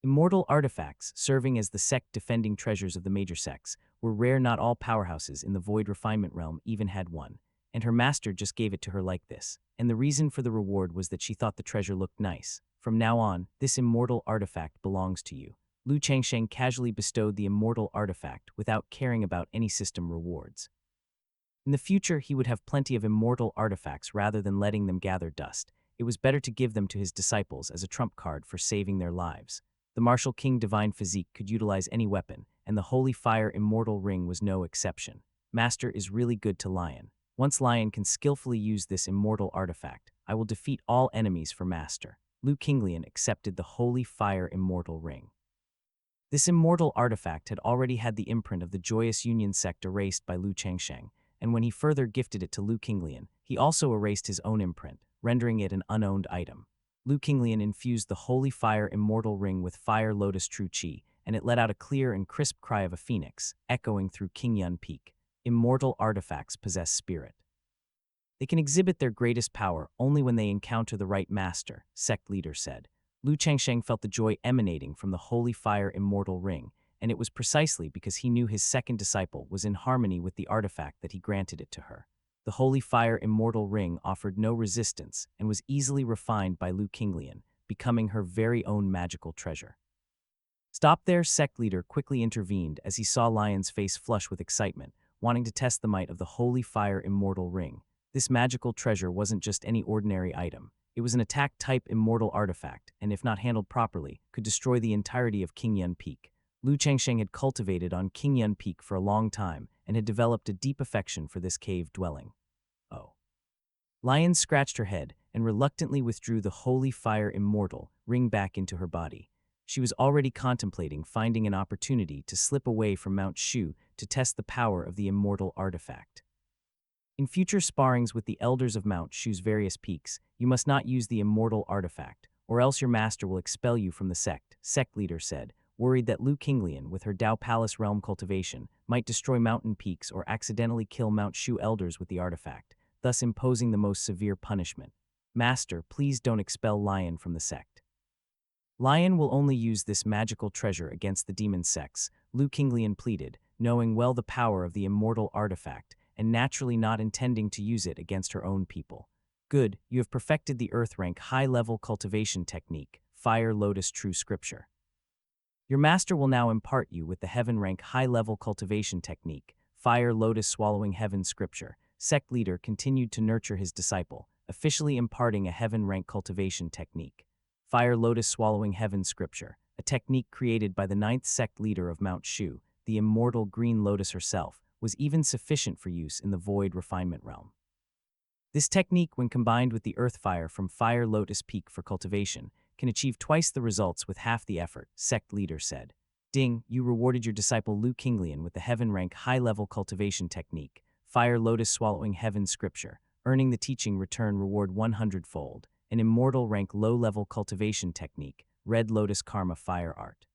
Immortal artifacts, serving as the sect-defending treasures of the major sects, were rare. Not all powerhouses in the Void Refinement Realm even had one, and her master just gave it to her like this, and the reason for the reward was that she thought the treasure looked nice. From now on, this immortal artifact belongs to you. Lu Changsheng casually bestowed the immortal artifact without caring about any system rewards. In the future, he would have plenty of immortal artifacts rather than letting them gather dust. It was better to give them to his disciples as a trump card for saving their lives. The martial king divine physique could utilize any weapon, and the Holy Fire Immortal Ring was no exception. Master is really good to Lion. Once Lion can skillfully use this immortal artifact, I will defeat all enemies for Master. Lu Qinglian accepted the Holy Fire Immortal Ring. This immortal artifact had already had the imprint of the Joyous Union sect erased by Lu Changsheng, and when he further gifted it to Lu Qinglian, he also erased his own imprint, rendering it an unowned item. Lu Qinglian infused the Holy Fire Immortal Ring with Fire Lotus True Chi, and it let out a clear and crisp cry of a phoenix, echoing through Qingyun Peak. Immortal artifacts possess spirit. They can exhibit their greatest power only when they encounter the right master, sect leader said. Lu Changsheng felt the joy emanating from the Holy Fire Immortal Ring, and it was precisely because he knew his second disciple was in harmony with the artifact that he granted it to her. The Holy Fire Immortal Ring offered no resistance and was easily refined by Lu Qinglian, becoming her very own magical treasure. Stop there, sect leader quickly intervened as he saw Lion's face flush with excitement, wanting to test the might of the Holy Fire Immortal Ring. This magical treasure wasn't just any ordinary item. It was an attack-type immortal artifact, and if not handled properly, could destroy the entirety of Qingyun Peak. Lu Changsheng had cultivated on Qingyun Peak for a long time and had developed a deep affection for this cave dwelling. Oh. Lion scratched her head and reluctantly withdrew the Holy Fire Immortal Ring back into her body. She was already contemplating finding an opportunity to slip away from Mount Shu to test the power of the immortal artifact. In future sparrings with the elders of Mount Shu's various peaks, you must not use the immortal artifact, or else your master will expel you from the sect leader said, worried that Lu Qinglian, with her Dao Palace realm cultivation, might destroy mountain peaks or accidentally kill Mount Shu elders with the artifact, thus imposing the most severe punishment. Master, please don't expel Lion from the sect. Lion will only use this magical treasure against the demon sects, Lu Qinglian pleaded, knowing well the power of the immortal artifact, and naturally not intending to use it against her own people. Good, you have perfected the Earth Rank high-level cultivation technique, Fire Lotus True Scripture. Your master will now impart you with the Heaven Rank high-level cultivation technique, Fire Lotus Swallowing Heaven Scripture. Sect leader continued to nurture his disciple, officially imparting a Heaven Rank cultivation technique, Fire Lotus Swallowing Heaven Scripture, a technique created by the 9th sect leader of Mount Shu, the immortal Green Lotus herself, was even sufficient for use in the Void Refinement realm. This technique, when combined with the Earth Fire from Fire Lotus Peak for cultivation, can achieve twice the results with half the effort, sect leader said. Ding, you rewarded your disciple Lu Qinglian with the Heaven Rank high-level cultivation technique, Fire Lotus Swallowing Heaven Scripture, earning the teaching return reward 100-fold, an immortal rank low-level cultivation technique, Red Lotus Karma Fire Art.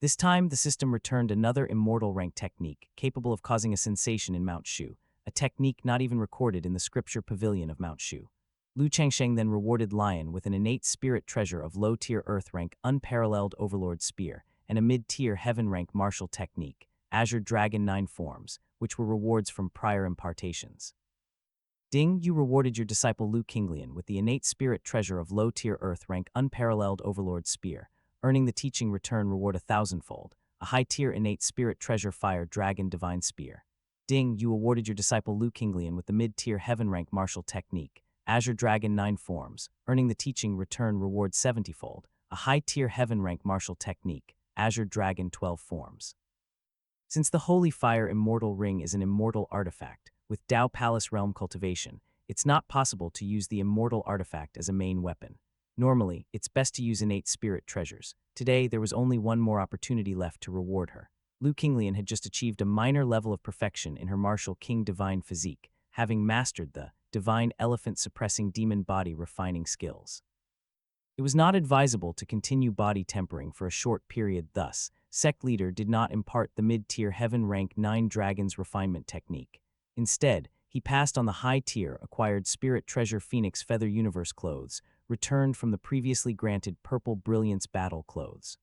This time, the system returned another immortal rank technique, capable of causing a sensation in Mount Shu, a technique not even recorded in the scripture pavilion of Mount Shu. Lu Changsheng then rewarded Lion with an innate spirit treasure of low-tier Earth rank Unparalleled Overlord Spear and a mid-tier Heaven rank martial technique, Azure Dragon 9 Forms, which were rewards from prior impartations. Ding, you rewarded your disciple Lu Qinglian with the innate spirit treasure of low-tier Earth rank Unparalleled Overlord Spear, earning the teaching return reward 1,000-fold, a high-tier innate spirit treasure Fire Dragon Divine Spear. Ding, you awarded your disciple Lu Qinglian with the mid-tier Heaven rank martial technique, Azure Dragon 9 Forms, earning the teaching return reward 70-fold, a high-tier Heaven rank martial technique, Azure Dragon 12 Forms. Since the Holy Fire Immortal Ring is an immortal artifact, with Dao Palace realm cultivation, it's not possible to use the immortal artifact as a main weapon. Normally, it's best to use innate spirit treasures. Today, there was only one more opportunity left to reward her. Lu Qinglian had just achieved a minor level of perfection in her martial king divine physique, having mastered the divine elephant suppressing demon body refining skills. It was not advisable to continue body tempering for a short period, thus, sect leader did not impart the mid-tier Heaven rank 9 Dragons refinement technique. Instead, he passed on the high-tier acquired Spirit Treasure Phoenix Feather Universe clothes, returned from the previously granted Purple Brilliance Battle clothes.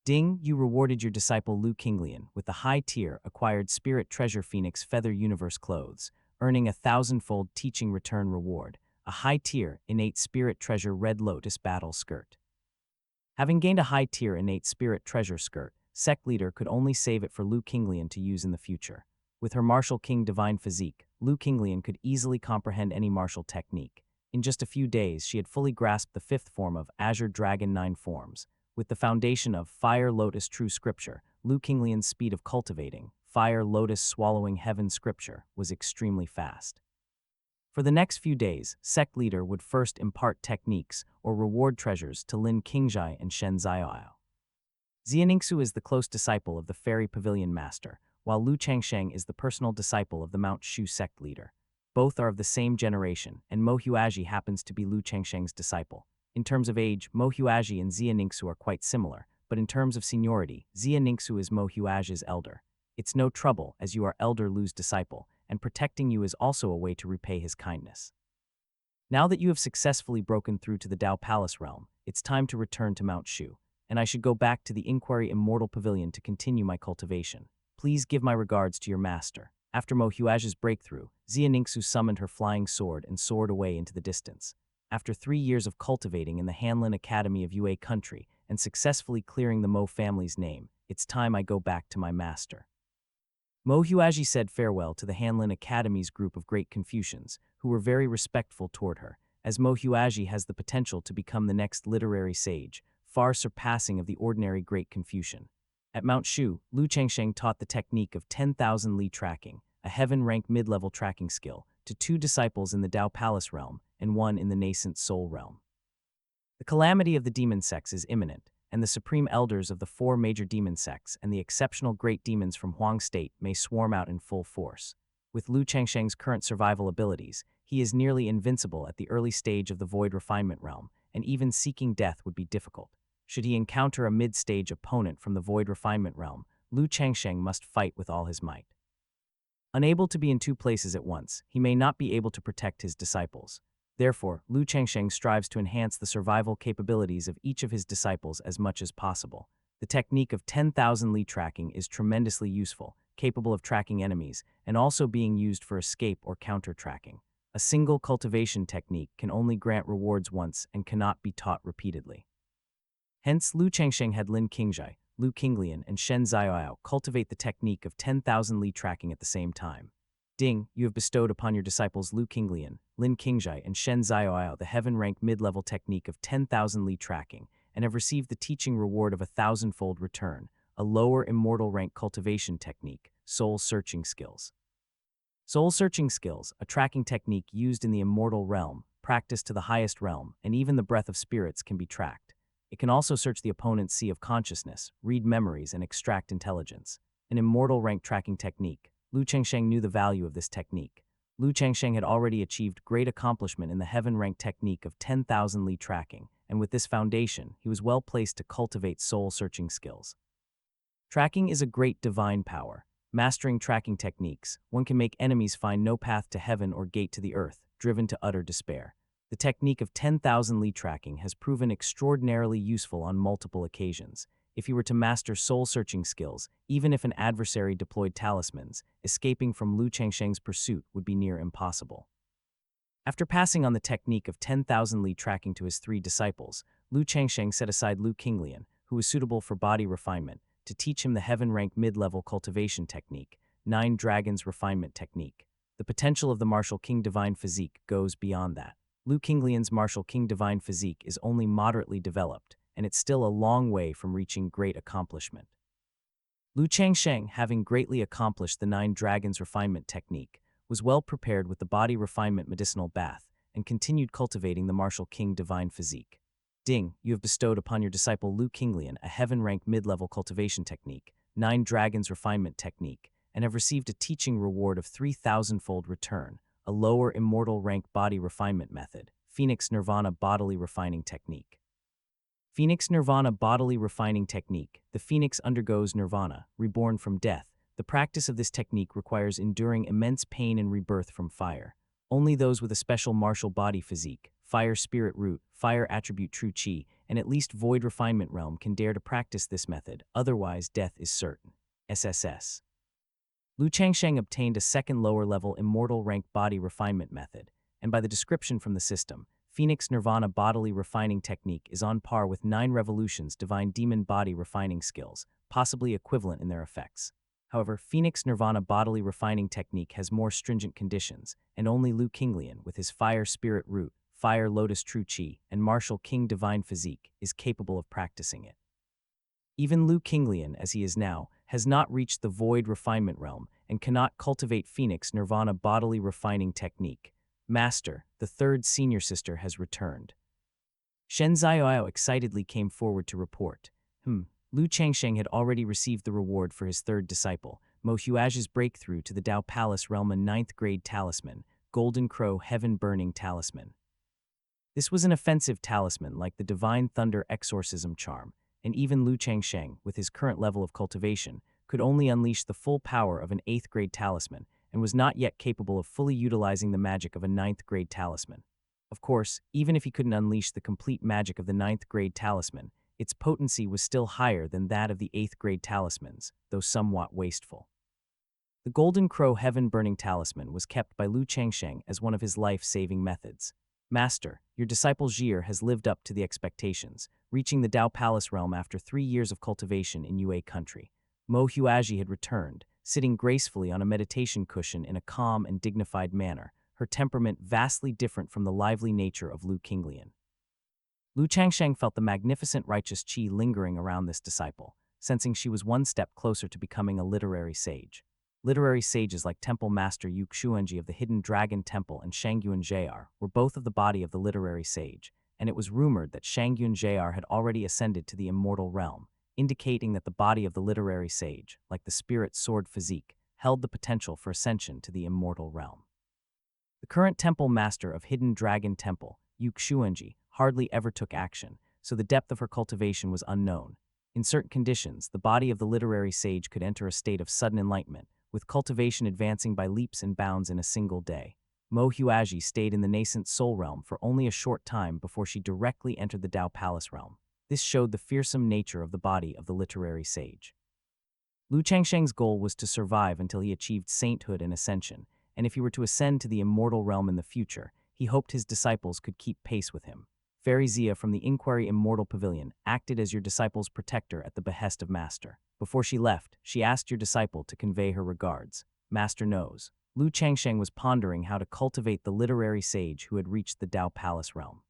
Ding, you rewarded your disciple Lu Qinglian with the high-tier acquired Spirit Treasure Phoenix Feather Universe clothes, earning 1,000-fold teaching return reward, a high-tier innate Spirit Treasure Red Lotus Battle skirt. Having gained a high-tier innate Spirit Treasure skirt, sect leader could only save it for Lu Qinglian to use in the future. With her martial king divine physique, Lu Qinglian could easily comprehend any martial technique. In just a few days, she had fully grasped the 5th form of Azure Dragon 9 Forms. With the foundation of Fire Lotus True Scripture, Lu Qinglian's speed of cultivating Fire Lotus Swallowing Heaven Scripture was extremely fast. For the next few days, sect leader would first impart techniques or reward treasures to Lin Qingzhai and Shen Ziyao. Xianingsu is the close disciple of the Fairy Pavilion Master, while Lu Changsheng is the personal disciple of the Mount Shu sect leader. Both are of the same generation, and Mo Huaji happens to be Lu Changsheng's disciple. In terms of age, Mo Huaji and Xianingsu are quite similar, but in terms of seniority, Xianingsu is Mo Huaji's elder. It's no trouble, as you are elder Lu's disciple, and protecting you is also a way to repay his kindness. Now that you have successfully broken through to the Dao Palace realm, it's time to return to Mount Shu, and I should go back to the Inquiry Immortal Pavilion to continue my cultivation. Please give my regards to your master. After Mo Huaji's breakthrough, Xianingsu summoned her flying sword and soared away into the distance. After 3 years of cultivating in the Hanlin Academy of Yue Country and successfully clearing the Mo family's name, it's time I go back to my master. Mo Huaji said farewell to the Hanlin Academy's group of great Confucians, who were very respectful toward her, as Mo Huaji has the potential to become the next literary sage, far surpassing of the ordinary great Confucian. At Mount Shu, Lu Changsheng taught the technique of 10,000 li tracking, a heaven-rank mid-level tracking skill, to 2 disciples in the Dao Palace realm and 1 in the nascent Soul realm. The calamity of the demon sects is imminent. and the supreme elders of the 4 major demon sects and the exceptional great demons from Huang State may swarm out in full force. With Lu Changsheng's current survival abilities, he is nearly invincible at the early stage of the Void Refinement realm, and even seeking death would be difficult. Should he encounter a mid-stage opponent from the Void Refinement realm, Lu Changsheng must fight with all his might. Unable to be in 2 places at once, he may not be able to protect his disciples. Therefore, Lu Changsheng strives to enhance the survival capabilities of each of his disciples as much as possible. The technique of 10,000 li tracking is tremendously useful, capable of tracking enemies, and also being used for escape or counter-tracking. A single cultivation technique can only grant rewards once and cannot be taught repeatedly. Hence, Lu Changsheng had Lin Qingzhai, Lu Qinglian, and Shen Zhaoyao cultivate the technique of 10,000 li tracking at the same time. Ding, you have bestowed upon your disciples Lu Qinglian, Lin Qingzhai, and Shen Zhaoyao the heaven-rank mid-level technique of 10,000 li tracking, and have received the teaching reward of 1,000-fold return, a lower immortal rank cultivation technique, soul-searching skills. Soul-searching skills, a tracking technique used in the immortal realm, practiced to the highest realm, and even the breath of spirits can be tracked. It can also search the opponent's sea of consciousness, read memories, and extract intelligence. An immortal rank tracking technique. Lu Changsheng knew the value of this technique. Lu Changsheng had already achieved great accomplishment in the heaven-rank technique of 10,000 li tracking, and with this foundation, he was well placed to cultivate soul-searching skills. Tracking is a great divine power. Mastering tracking techniques, one can make enemies find no path to heaven or gate to the earth, driven to utter despair. The technique of 10,000 li tracking has proven extraordinarily useful on multiple occasions. If he were to master soul-searching skills, even if an adversary deployed talismans, escaping from Lu Changsheng's pursuit would be near impossible. After passing on the technique of 10,000 li tracking to his 3 disciples, Lu Changsheng set aside Lu Qinglian, who was suitable for body refinement, to teach him the heaven-rank mid-level cultivation technique, 9 Dragons Refinement Technique. The potential of the Martial King Divine Physique goes beyond that. Lu Qinglian's Martial King Divine Physique is only moderately developed, and it's still a long way from reaching great accomplishment. Lu Changsheng, having greatly accomplished the 9 Dragons Refinement Technique, was well prepared with the Body Refinement Medicinal Bath, and continued cultivating the Martial King Divine Physique. Ding, you have bestowed upon your disciple Lu Qinglian a heaven-rank mid-level cultivation technique, 9 Dragons Refinement Technique, and have received a teaching reward of 3,000-fold return, a lower immortal rank body refinement method, Phoenix Nirvana Bodily Refining Technique. Phoenix Nirvana Bodily Refining Technique. The Phoenix undergoes nirvana, reborn from death. The practice of this technique requires enduring immense pain and rebirth from fire. Only those with a special martial body physique, fire spirit root, fire attribute true chi, and at least void refinement realm can dare to practice this method, otherwise death is certain. SSS. Lu Changsheng obtained a second lower-level immortal rank body refinement method, and by the description from the system, Phoenix Nirvana Bodily Refining Technique is on par with 9 Revolutions Divine Demon Body Refining Skills, possibly equivalent in their effects. However, Phoenix Nirvana Bodily Refining Technique has more stringent conditions, and only Lu Qinglian, with his Fire Spirit Root, Fire Lotus True Chi, and Martial King Divine Physique, is capable of practicing it. Even Lu Qinglian, as he is now, has not reached the Void Refinement realm and cannot cultivate Phoenix Nirvana Bodily Refining Technique. Master, the 3rd senior sister has returned. Shen Zhaoyao excitedly came forward to report. Lu Changsheng had already received the reward for his 3rd disciple, Mo Huazhi's breakthrough to the Dao Palace realm, a 9th grade talisman, Golden Crow Heaven Burning Talisman. This was an offensive talisman like the Divine Thunder Exorcism Charm, and even Lu Changsheng, with his current level of cultivation, could only unleash the full power of an 8th grade talisman, and was not yet capable of fully utilizing the magic of a 9th grade talisman. Of course, even if he couldn't unleash the complete magic of the 9th grade talisman, its potency was still higher than that of the 8th grade talismans, though somewhat wasteful. The Golden Crow Heaven Burning Talisman was kept by Lu Changsheng as one of his life-saving methods. Master, your disciple Jir has lived up to the expectations, reaching the Dao Palace realm after 3 years of cultivation in Yue country. Mo Huazhi had returned, sitting gracefully on a meditation cushion in a calm and dignified manner, her temperament vastly different from the lively nature of Lu Qinglian. Lu Changsheng felt the magnificent righteous qi lingering around this disciple, sensing she was one step closer to becoming a literary sage. Literary sages like Temple Master Yu Xuanji of the Hidden Dragon Temple and Shangyuan Jr. were both of the body of the literary sage, and it was rumored that Shangyun Jr. had already ascended to the immortal realm, indicating that the body of the literary sage, like the spirit sword physique, held the potential for ascension to the immortal realm. The current temple master of Hidden Dragon Temple, Yu Xuanji, hardly ever took action, so the depth of her cultivation was unknown. In certain conditions, the body of the literary sage could enter a state of sudden enlightenment, with cultivation advancing by leaps and bounds in a single day. Mo Huaji stayed in the nascent soul realm for only a short time before she directly entered the Dao Palace realm. This showed the fearsome nature of the body of the literary sage. Lu Changsheng's goal was to survive until he achieved sainthood and ascension, and if he were to ascend to the immortal realm in the future, he hoped his disciples could keep pace with him. Fairy Zia from the Inquiry Immortal Pavilion acted as your disciple's protector at the behest of Master. Before she left, she asked your disciple to convey her regards. Master knows. Lu Changsheng was pondering how to cultivate the literary sage who had reached the Dao Palace realm.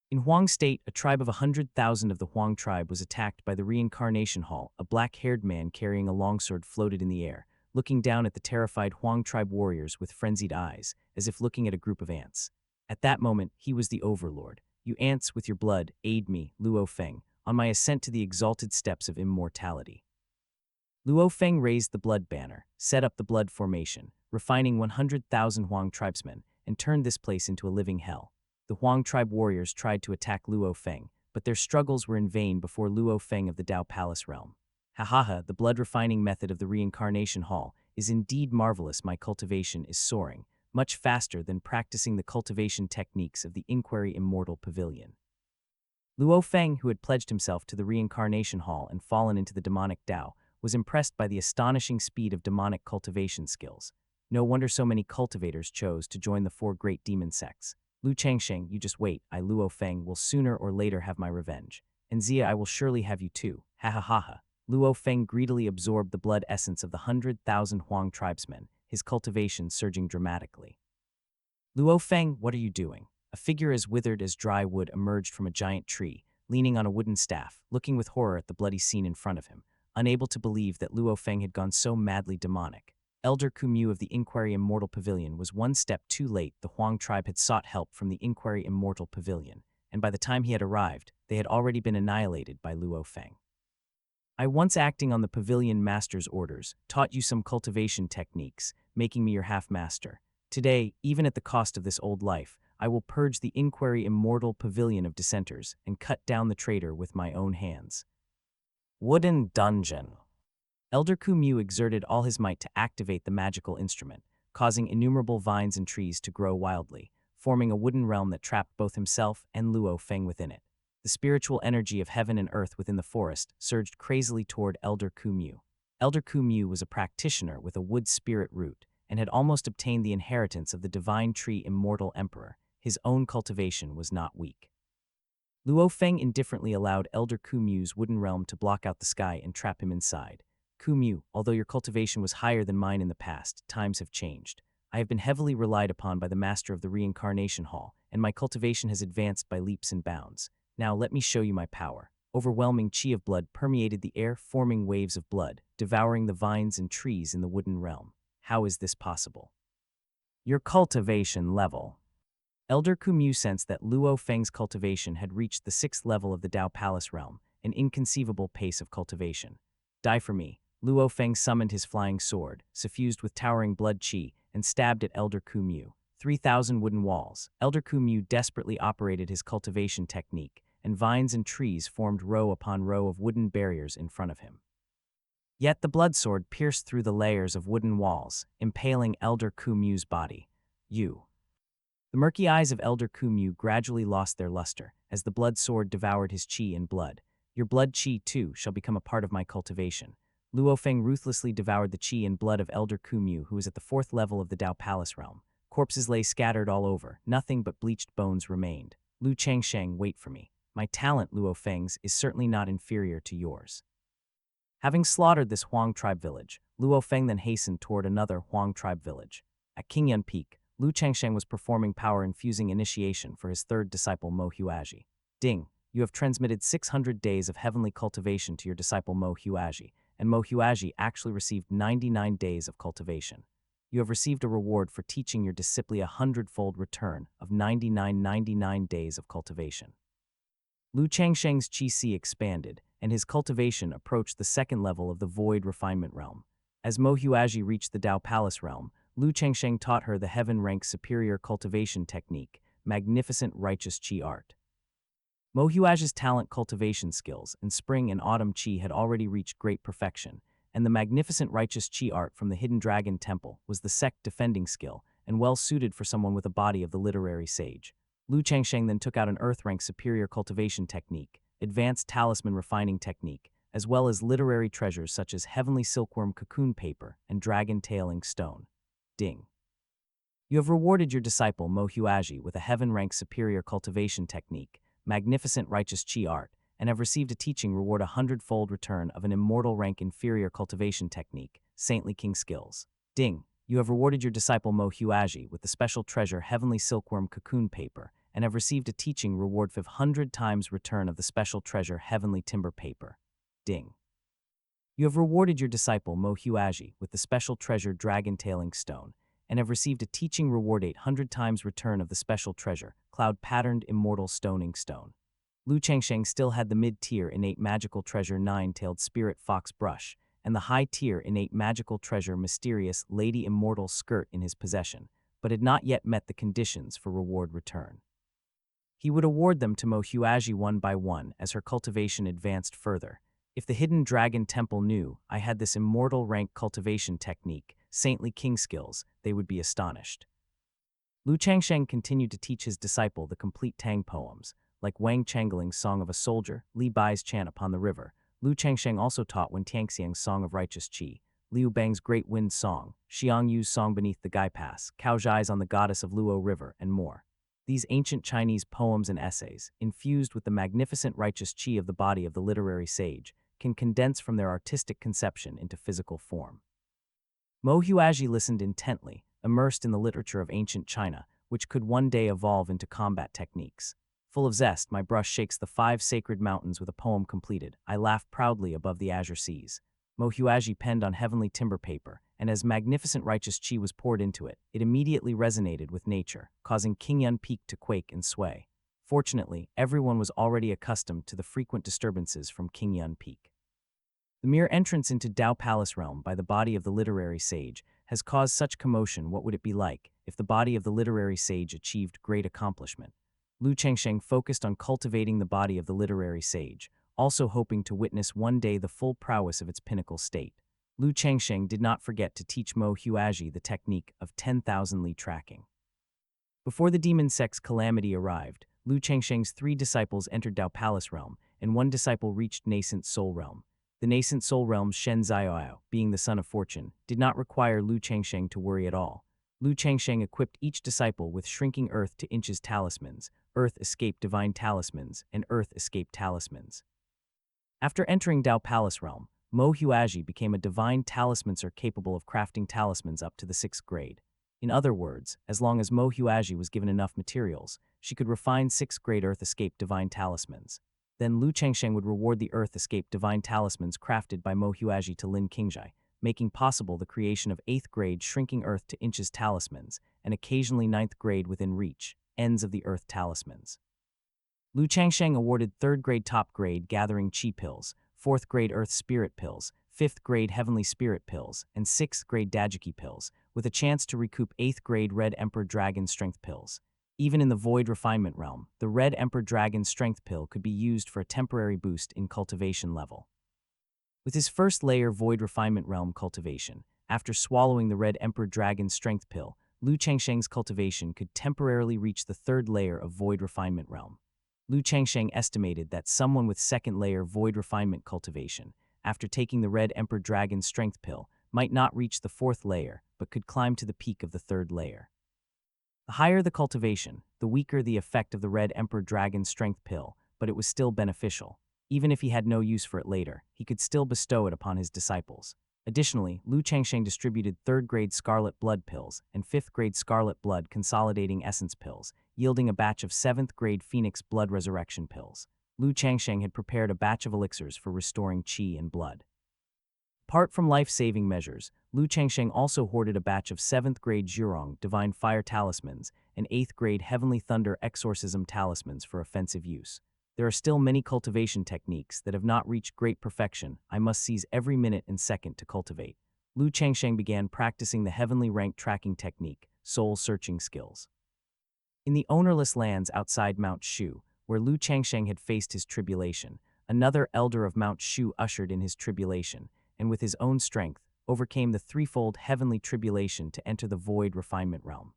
In Huang State, a tribe of 100,000 of the Huang tribe was attacked by the Reincarnation Hall. A black-haired man carrying a longsword floated in the air, looking down at the terrified Huang tribe warriors with frenzied eyes, as if looking at a group of ants. At that moment, he was the overlord. You ants with your blood, aid me, Luo Feng, on my ascent to the exalted steps of immortality. Luo Feng raised the blood banner, set up the blood formation, refining 100,000 Huang tribesmen, and turned this place into a living hell. The Huang tribe warriors tried to attack Luo Feng, but their struggles were in vain before Luo Feng of the Dao Palace realm. Ha, the blood-refining method of the Reincarnation Hall is indeed marvelous. My cultivation is soaring, much faster than practicing the cultivation techniques of the Inquiry Immortal Pavilion. Luo Feng, who had pledged himself to the Reincarnation Hall and fallen into the demonic Dao, was impressed by the astonishing speed of demonic cultivation skills. No wonder so many cultivators chose to join the 4 great demon sects. Lu Changsheng, you just wait, I Luo Feng will sooner or later have my revenge. And Zia, I will surely have you too. Ha. Luo Feng greedily absorbed the blood essence of the 100,000 Huang tribesmen, his cultivation surging dramatically. Luo Feng, what are you doing? A figure as withered as dry wood emerged from a giant tree, leaning on a wooden staff, looking with horror at the bloody scene in front of him, unable to believe that Luo Feng had gone so madly demonic. Elder Kumyu of the Inquiry Immortal Pavilion was one step too late. The Huang tribe had sought help from the Inquiry Immortal Pavilion, and by the time he had arrived, they had already been annihilated by Luo Feng. I, once acting on the Pavilion Master's orders, taught you some cultivation techniques, making me your half-master. Today, even at the cost of this old life, I will purge the Inquiry Immortal Pavilion of dissenters and cut down the traitor with my own hands. Wooden Dungeon. Elder Kumyu exerted all his might to activate the magical instrument, causing innumerable vines and trees to grow wildly, forming a wooden realm that trapped both himself and Luo Feng within it. The spiritual energy of heaven and earth within the forest surged crazily toward Elder Kumyu. Elder Kumyu was a practitioner with a wood spirit root, and had almost obtained the inheritance of the divine tree immortal emperor. His own cultivation was not weak. Luo Feng indifferently allowed Elder Kumyu's wooden realm to block out the sky and trap him inside. Kumyu, although your cultivation was higher than mine in the past, times have changed. I have been heavily relied upon by the master of the Reincarnation Hall, and my cultivation has advanced by leaps and bounds. Now let me show you my power. Overwhelming chi of blood permeated the air, forming waves of blood, devouring the vines and trees in the wooden realm. How is this possible? Your cultivation level. Elder Kumyu sensed that Luo Feng's cultivation had reached the 6th level of the Dao Palace realm, an inconceivable pace of cultivation. Die for me. Luo Feng summoned his flying sword, suffused with towering blood chi, and stabbed at Elder Kumyu. 3,000 wooden walls. Elder Kumyu desperately operated his cultivation technique, and vines and trees formed row upon row of wooden barriers in front of him. Yet the blood sword pierced through the layers of wooden walls, impaling Elder Kumyu's body. The murky eyes of Elder Kumyu gradually lost their luster, as the blood sword devoured his chi and blood. Your blood chi, too, shall become a part of my cultivation. Luo Feng ruthlessly devoured the chi and blood of Elder Kumyu, who was at the 4th level of the Dao Palace realm. Corpses lay scattered all over, nothing but bleached bones remained. Lu Changsheng, wait for me. My talent, Luo Feng's, is certainly not inferior to yours. Having slaughtered this Huang tribe village, Luo Feng then hastened toward another Huang tribe village. At Qingyun Peak, Lu Changsheng was performing power-infusing initiation for his 3rd disciple Mo Huaji. Ding, you have transmitted 600 days of heavenly cultivation to your disciple Mo Huaji, and Mo Huaji actually received 99 days of cultivation. You have received a reward for teaching your disciple a hundredfold return of 99 days of cultivation. Lu Changsheng's qi expanded, and his cultivation approached the second level of the void refinement realm. As Mo Huaji reached the Dao Palace realm, Lu Changsheng taught her the heaven-rank superior cultivation technique, magnificent righteous qi art. Mo Huaji's talent cultivation skills and spring and autumn qi had already reached great perfection, and the magnificent righteous qi art from the Hidden Dragon Temple was the sect defending skill and well suited for someone with a body of the literary sage. Lu Changsheng then took out an earth-rank superior cultivation technique, advanced talisman refining technique, as well as literary treasures such as heavenly silkworm cocoon paper and dragon tailing stone. Ding. You have rewarded your disciple Mo Huaji with a heaven-rank superior cultivation technique, magnificent righteous qi art, and have received a teaching reward a hundredfold return of an immortal rank inferior cultivation technique, saintly king skills. Ding. You have rewarded your disciple Mo Huaji with the special treasure heavenly silkworm cocoon paper, and have received a teaching reward 500 times return of the special treasure heavenly timber paper. Ding. You have rewarded your disciple Mo Huaji with the special treasure dragon tailing stone, and have received a teaching reward 800 times return of the special treasure cloud-patterned immortal stoning stone. Lu Changsheng still had the mid-tier innate magical treasure nine-tailed spirit fox brush, and the high-tier innate magical treasure mysterious lady immortal skirt in his possession, but had not yet met the conditions for reward return. He would award them to Mo Huaji one by one as her cultivation advanced further. If the Hidden Dragon Temple knew I had this immortal rank cultivation technique, saintly king skills, they would be astonished. Lu Changsheng continued to teach his disciple the complete Tang poems, like Wang Changling's Song of a Soldier, Li Bai's Chant Upon the River. Lu Changsheng also taught Wen Tianxiang's Song of Righteous Qi, Liu Bang's Great Wind Song, Xiang Yu's Song Beneath the Gai Pass, Cao Zhai's On the Goddess of Luo River, and more. These ancient Chinese poems and essays, infused with the magnificent righteous qi of the body of the literary sage, can condense from their artistic conception into physical form. Mo Huaji listened intently, immersed in the literature of ancient China, which could one day evolve into combat techniques. Full of zest, my brush shakes the 5 sacred mountains with a poem completed. I laugh proudly above the azure seas. Mo Huaji penned on heavenly timber paper, and as magnificent righteous qi was poured into it, it immediately resonated with nature, causing Qingyun Peak to quake and sway. Fortunately, everyone was already accustomed to the frequent disturbances from Qingyun Peak. The mere entrance into Dao Palace realm by the body of the literary sage has caused such commotion. What would it be like if the body of the literary sage achieved great accomplishment? Lu Changsheng focused on cultivating the body of the literary sage, also hoping to witness one day the full prowess of its pinnacle state. Lu Changsheng did not forget to teach Mo Huaji the technique of 10,000 li tracking. Before the demon sect's calamity arrived, Lu Changsheng's 3 disciples entered Dao Palace realm, and 1 disciple reached nascent soul realm. The nascent soul realm Shen Zaiao, being the son of fortune, did not require Lu Changsheng to worry at all. Lu Changsheng equipped each disciple with shrinking earth to inches talismans, earth escape divine talismans, and earth escape talismans. After entering Dao Palace realm, Mo Huaji became a divine talismancer capable of crafting talismans up to the 6th grade. In other words, as long as Mo Huaji was given enough materials, she could refine 6th grade earth escape divine talismans. Then Lu Changsheng would reward the earth escape divine talismans crafted by Mo Huaji to Lin Qingjai, making possible the creation of 8th grade shrinking earth to inches talismans, and occasionally 9th grade within reach, ends of the earth talismans. Lu Changsheng awarded 3rd grade top grade gathering chi pills, 4th grade earth spirit pills, 5th grade heavenly spirit pills, and 6th grade dajiki pills, with a chance to recoup 8th grade red emperor dragon strength pills. Even in the void refinement realm, the red emperor dragon strength pill could be used for a temporary boost in cultivation level. With his first layer void refinement realm cultivation, after swallowing the red emperor dragon strength pill, Lu Changsheng's cultivation could temporarily reach the 3rd layer of void refinement realm. Lu Changsheng estimated that someone with 2nd layer void refinement cultivation, after taking the red emperor dragon strength pill, might not reach the 4th layer, but could climb to the peak of the 3rd layer. The higher the cultivation, the weaker the effect of the red emperor dragon strength pill, but it was still beneficial. Even if he had no use for it later, he could still bestow it upon his disciples. Additionally, Lu Changsheng distributed 3rd grade scarlet blood pills and 5th grade scarlet blood consolidating essence pills, yielding a batch of 7th grade phoenix blood resurrection pills. Lu Changsheng had prepared a batch of elixirs for restoring qi and blood. Apart from life-saving measures, Lu Changsheng also hoarded a batch of 7th grade Zhurong Divine Fire Talismans and 8th grade Heavenly Thunder Exorcism Talismans for offensive use. There are still many cultivation techniques that have not reached great perfection. I must seize every minute and second to cultivate. Lu Changsheng began practicing the heavenly rank tracking technique, soul-searching skills. In the ownerless lands outside Mount Shu, where Lu Changsheng had faced his tribulation, another elder of Mount Shu ushered in his tribulation, and with his own strength, overcame the threefold heavenly tribulation to enter the void refinement realm.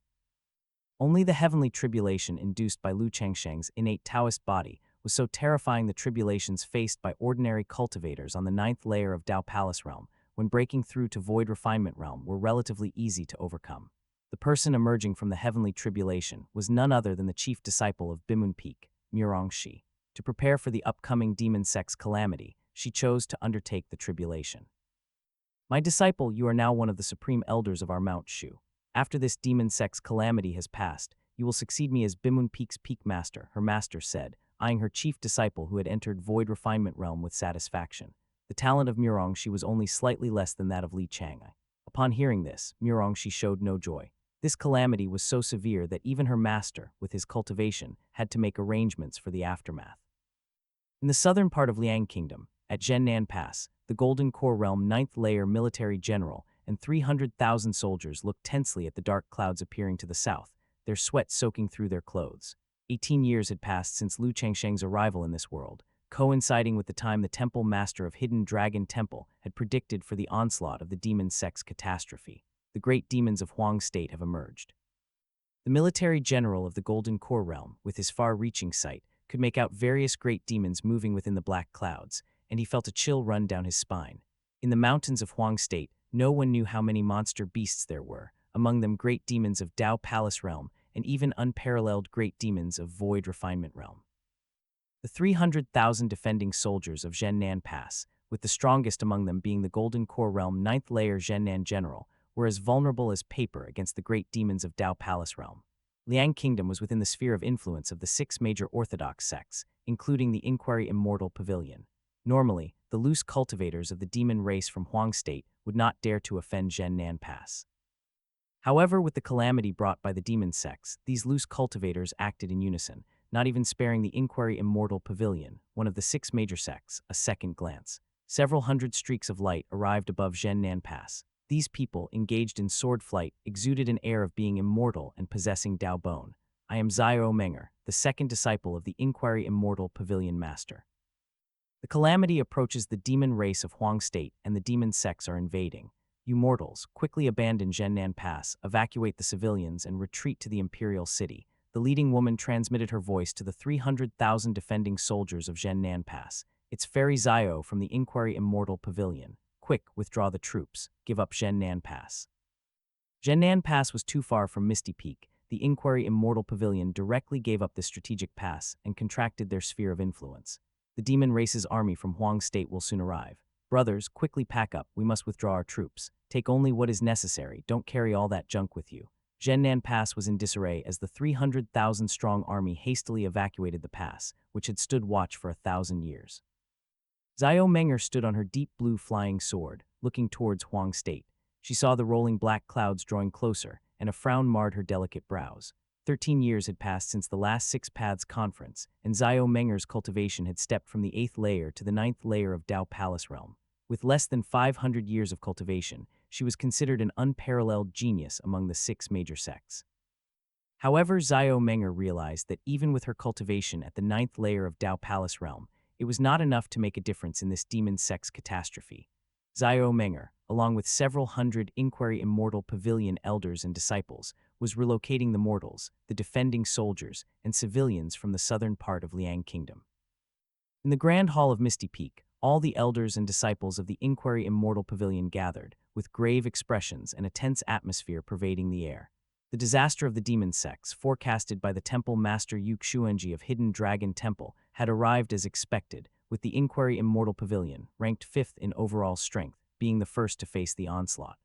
Only the heavenly tribulation induced by Lu Changsheng's innate Taoist body was so terrifying the tribulations faced by ordinary cultivators on the 9th layer of Dao Palace realm, when breaking through to void refinement realm, were relatively easy to overcome. The person emerging from the heavenly tribulation was none other than the chief disciple of Bimun Peak, Murong Shi. To prepare for the upcoming demon sect's calamity, she chose to undertake the tribulation. My disciple, you are now one of the supreme elders of our Mount Shu. After this demon sect's calamity has passed, you will succeed me as Bimun Peak's peak master, her master said, eyeing her chief disciple who had entered void refinement realm with satisfaction. The talent of Murong Shi was only slightly less than that of Li Chang. Upon hearing this, Murong Shi showed no joy. This calamity was so severe that even her master, with his cultivation, had to make arrangements for the aftermath. In the southern part of Liang Kingdom, at Zhennan Pass, the Golden Core Realm 9th Layer military general and 300,000 soldiers looked tensely at the dark clouds appearing to the south, their sweat soaking through their clothes. 18 years had passed since Lu Changsheng's arrival in this world, coinciding with the time the Temple Master of Hidden Dragon Temple had predicted for the onslaught of the demon sect's catastrophe. The great demons of Huang State have emerged. The military general of the Golden Core Realm, with his far-reaching sight, could make out various great demons moving within the black clouds, and he felt a chill run down his spine. In the mountains of Huang State, no one knew how many monster beasts there were, among them great demons of Dao Palace Realm and even unparalleled great demons of Void Refinement Realm. The 300,000 defending soldiers of Zhennan Pass, with the strongest among them being the Golden Core Realm 9th Layer Zhennan General, were as vulnerable as paper against the great demons of Dao Palace Realm. Liang Kingdom was within the sphere of influence of the 6 major orthodox sects, including the Inquiry Immortal Pavilion. Normally, the loose cultivators of the demon race from Huang State would not dare to offend Zhennan Pass. However, with the calamity brought by the demon sects, these loose cultivators acted in unison, not even sparing the Inquiry Immortal Pavilion, one of the 6 major sects, a second glance. Several hundred streaks of light arrived above Zhennan Pass. These people, engaged in sword flight, exuded an air of being immortal and possessing Dao Bone. I am Zio Menger, the second disciple of the Inquiry Immortal Pavilion Master. The calamity approaches the demon race of Huang State, and the demon sects are invading. You mortals, quickly abandon Zhennan Pass, evacuate the civilians, and retreat to the Imperial City. The leading woman transmitted her voice to the 300,000 defending soldiers of Zhennan Pass. It's Fairy Zio from the Inquiry Immortal Pavilion. Quick, withdraw the troops. Give up Zhennan Pass. Zhennan Pass was too far from Misty Peak. The Inquiry Immortal Pavilion directly gave up this strategic pass and contracted their sphere of influence. The demon race's army from Huang State will soon arrive. Brothers, quickly pack up. We must withdraw our troops. Take only what is necessary. Don't carry all that junk with you. Zhennan Pass was in disarray as the 300,000-strong army hastily evacuated the pass, which had stood watch for 1,000 years. Zio Menger stood on her deep blue flying sword, looking towards Huang State. She saw the rolling black clouds drawing closer, and a frown marred her delicate brows. 13 years had passed since the last 6 Paths conference, and Zio Menger's cultivation had stepped from the 8th layer to the 9th layer of Dao Palace Realm. With less than 500 years of cultivation, she was considered an unparalleled genius among the 6 major sects. However, Zio Menger realized that even with her cultivation at the 9th layer of Dao Palace Realm, it was not enough to make a difference in this demon sect's catastrophe. Zio Menger, along with several hundred Inquiry Immortal Pavilion elders and disciples, was relocating the mortals, the defending soldiers, and civilians from the southern part of Liang Kingdom. In the Grand Hall of Misty Peak, all the elders and disciples of the Inquiry Immortal Pavilion gathered, with grave expressions and a tense atmosphere pervading the air. The disaster of the demon sects, forecasted by the Temple Master Yu Xuanji of Hidden Dragon Temple, had arrived as expected, with the Inquiry Immortal Pavilion, ranked 5th in overall strength, being the first to face the onslaught.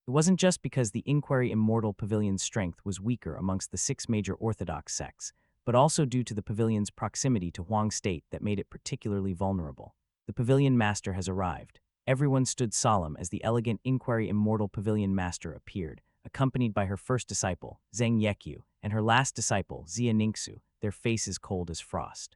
It wasn't just because the Inquiry Immortal Pavilion's strength was weaker amongst the 6 major orthodox sects, but also due to the pavilion's proximity to Huang State that made it particularly vulnerable. The pavilion master has arrived. Everyone stood solemn as the elegant Inquiry Immortal Pavilion Master appeared, accompanied by her first disciple, Zheng Yekyu, and her last disciple, Xia Ningxu, their faces cold as frost.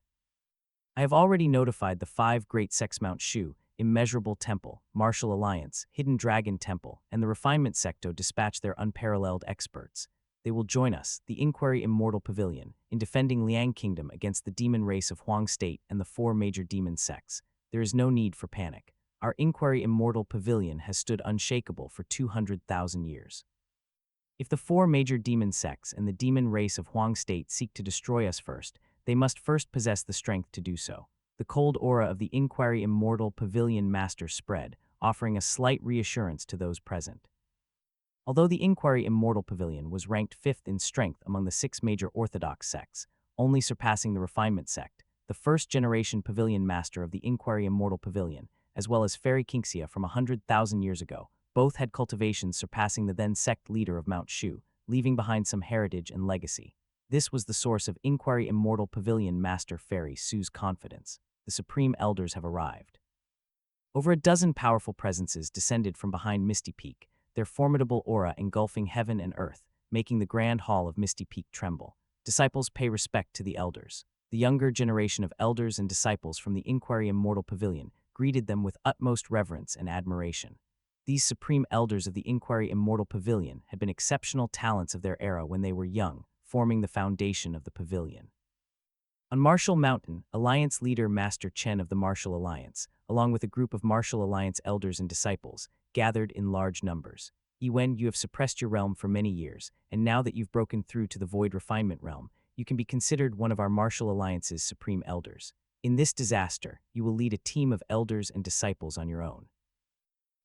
I have already notified the 5 great sects: Mount Shu, Immeasurable Temple, Martial Alliance, Hidden Dragon Temple, and the Refinement Secto dispatch their unparalleled experts. They will join us, the Inquiry Immortal Pavilion, in defending Liang Kingdom against the demon race of Huang State and the 4 major demon sects. There is no need for panic. Our Inquiry Immortal Pavilion has stood unshakable for 200,000 years. If the 4 major demon sects and the demon race of Huang State seek to destroy us first, they must first possess the strength to do so. The cold aura of the Inquiry Immortal Pavilion Master spread, offering a slight reassurance to those present. Although the Inquiry Immortal Pavilion was ranked 5th in strength among the 6 major orthodox sects, only surpassing the Refinement sect, the first-generation Pavilion Master of the Inquiry Immortal Pavilion, as well as Fairy Kingxia from 100,000 years ago, both had cultivations surpassing the then sect leader of Mount Shu, leaving behind some heritage and legacy. This was the source of Inquiry Immortal Pavilion Master Fairy Su's confidence. The Supreme Elders have arrived. Over a dozen powerful presences descended from behind Misty Peak, their formidable aura engulfing heaven and earth, making the grand hall of Misty Peak tremble. Disciples pay respect to the elders. The younger generation of elders and disciples from the Inquiry Immortal Pavilion greeted them with utmost reverence and admiration. These supreme elders of the Inquiry Immortal Pavilion had been exceptional talents of their era when they were young, forming the foundation of the pavilion. On Martial Mountain, Alliance leader Master Chen of the Martial Alliance, along with a group of Martial Alliance elders and disciples, gathered in large numbers. Yiwen, you have suppressed your realm for many years, and now that you've broken through to the Void Refinement realm, you can be considered one of our Martial Alliance's supreme elders. In this disaster, you will lead a team of elders and disciples on your own.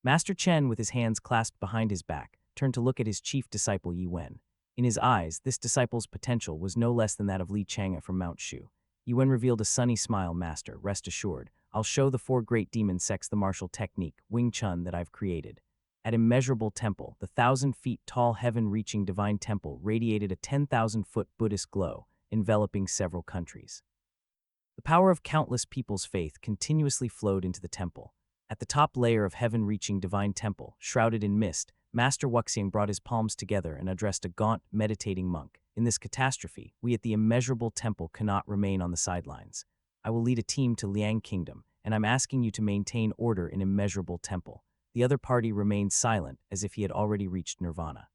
Master Chen, with his hands clasped behind his back, turned to look at his chief disciple Yiwen. In his eyes, this disciple's potential was no less than that of Li Chang'e from Mount Shu. Yiwen revealed a sunny smile. Master, rest assured, I'll show the 4 great demon sects the martial technique, Wing Chun, that I've created. At Immeasurable Temple, the 1,000-feet-tall heaven-reaching divine temple radiated a 10,000-foot Buddhist glow, enveloping several countries. The power of countless people's faith continuously flowed into the temple. At the top layer of heaven-reaching divine temple, shrouded in mist, Master Wuxiang brought his palms together and addressed a gaunt, meditating monk. In this catastrophe, we at the Immeasurable Temple cannot remain on the sidelines. I will lead a team to Liang Kingdom, and I'm asking you to maintain order in Immeasurable Temple. The other party remained silent, as if he had already reached nirvana.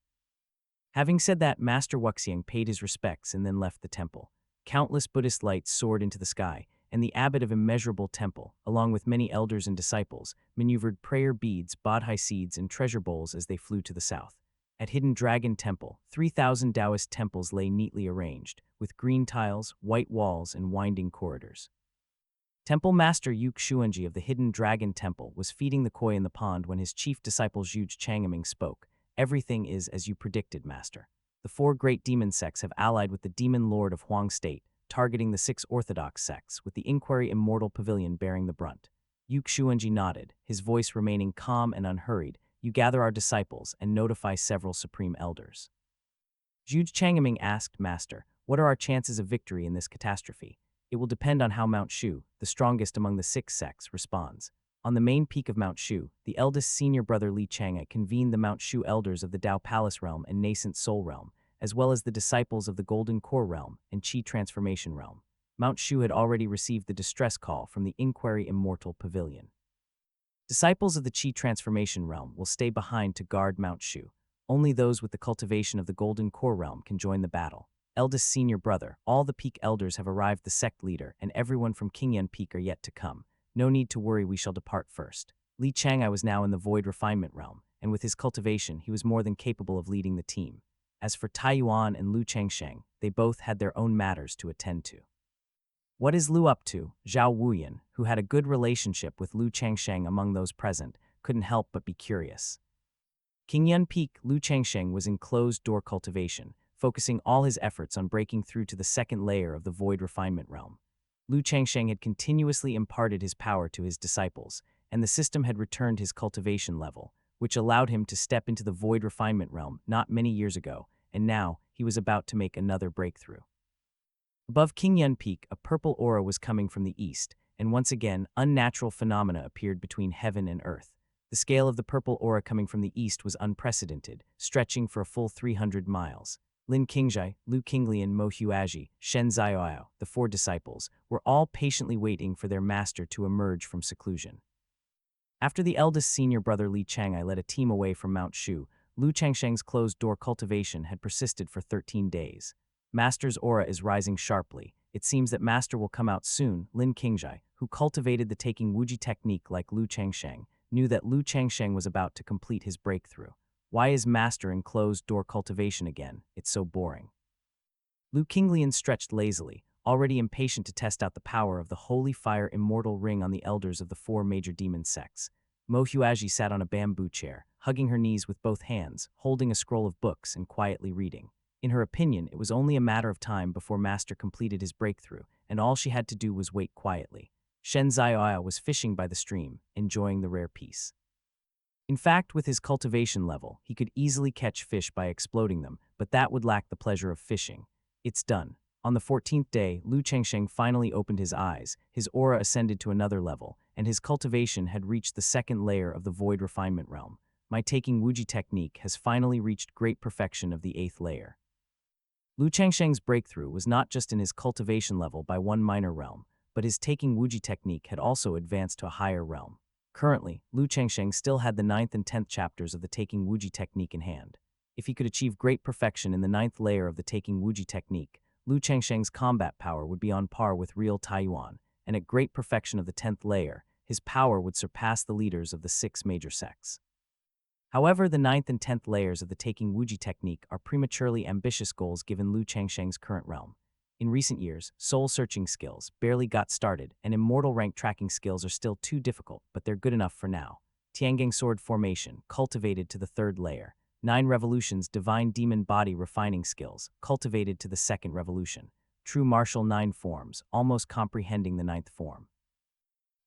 Having said that, Master Wuxiang paid his respects and then left the temple. Countless Buddhist lights soared into the sky, and the abbot of Immeasurable Temple, along with many elders and disciples, maneuvered prayer beads, bodhi seeds, and treasure bowls as they flew to the south. At Hidden Dragon Temple, 3,000 Taoist temples lay neatly arranged, with green tiles, white walls, and winding corridors. Temple Master Yu Xuanji of the Hidden Dragon Temple was feeding the koi in the pond when his chief disciple Zhu Changming spoke. Everything is as you predicted, Master. The 4 great demon sects have allied with the demon lord of Huang State, targeting the 6 orthodox sects, with the Inquiry Immortal Pavilion bearing the brunt. Yu Xuanji nodded, his voice remaining calm and unhurried. You gather our disciples and notify several supreme elders. Zhu Changming asked, Master, what are our chances of victory in this catastrophe? It will depend on how Mount Shu, the strongest among the 6 sects, responds. On the main peak of Mount Shu, the eldest senior brother Li Chang'e convened the Mount Shu elders of the Dao Palace realm and Nascent Soul realm, as well as the disciples of the Golden Core realm and Qi Transformation realm. Mount Shu had already received the distress call from the Inquiry Immortal Pavilion. Disciples of the Qi Transformation realm will stay behind to guard Mount Shu. Only those with the cultivation of the Golden Core realm can join the battle. Eldest senior brother, all the peak elders have arrived, the sect leader, and everyone from Qingyan Peak are yet to come. No need to worry, we shall depart first. Li Chang'e was now in the Void Refinement realm, and with his cultivation, he was more than capable of leading the team. As for Tai Yuan and Lu Changsheng, they both had their own matters to attend to. What is Lu up to? Zhao Wuyan, who had a good relationship with Lu Changsheng among those present, couldn't help but be curious. Qingyan Peak, Lu Changsheng was in closed-door cultivation, focusing all his efforts on breaking through to the second layer of the Void Refinement realm. Lu Changsheng had continuously imparted his power to his disciples, and the system had returned his cultivation level, which allowed him to step into the Void Refinement realm not many years ago, and now he was about to make another breakthrough. Above Qingyan Peak, a purple aura was coming from the east, and once again, unnatural phenomena appeared between heaven and earth. The scale of the purple aura coming from the east was unprecedented, stretching for a full 300 miles. Lin Qingjai, Lu Qinglian, Mo Huaji, Shen Ziyao, the four disciples, were all patiently waiting for their master to emerge from seclusion. After the eldest senior brother Li Chang'ai led a team away from Mount Shu, Lu Changsheng's closed-door cultivation had persisted for 13 days. Master's aura is rising sharply. It seems that Master will come out soon. Lin Qingjai, who cultivated the taking Wuji technique like Lu Changsheng, knew that Lu Changsheng was about to complete his breakthrough. Why is Master in closed-door cultivation again? It's so boring. Lu Qinglian stretched lazily, already impatient to test out the power of the holy fire immortal ring on the elders of the four major demon sects. Mo Huaji sat on a bamboo chair, hugging her knees with both hands, holding a scroll of books and quietly reading. In her opinion, it was only a matter of time before Master completed his breakthrough, and all she had to do was wait quietly. Shen Ziyao was fishing by the stream, enjoying the rare piece. In fact, with his cultivation level, he could easily catch fish by exploding them, but that would lack the pleasure of fishing. It's done. On the 14th day, Lu Changsheng finally opened his eyes, his aura ascended to another level, and his cultivation had reached the second layer of the void refinement realm. My taking Wuji technique has finally reached great perfection of the 8th layer. Lu Changsheng's breakthrough was not just in his cultivation level by one minor realm, but his taking Wuji technique had also advanced to a higher realm. Currently, Lu Changsheng still had the 9th and 10th chapters of the taking Wuji technique in hand. If he could achieve great perfection in the 9th layer of the taking Wuji technique, Lu Changsheng's combat power would be on par with real Taiyuan, and at great perfection of the 10th layer, his power would surpass the leaders of the 6 major sects. However, the 9th and 10th layers of the taking Wuji technique are prematurely ambitious goals given Lu Changsheng's current realm. In recent years, soul-searching skills barely got started, and immortal rank tracking skills are still too difficult, but they're good enough for now. Tiangang sword formation, cultivated to the 3rd layer. 9 revolutions divine demon body refining skills, cultivated to the 2nd revolution. True martial 9 forms, almost comprehending the 9th form.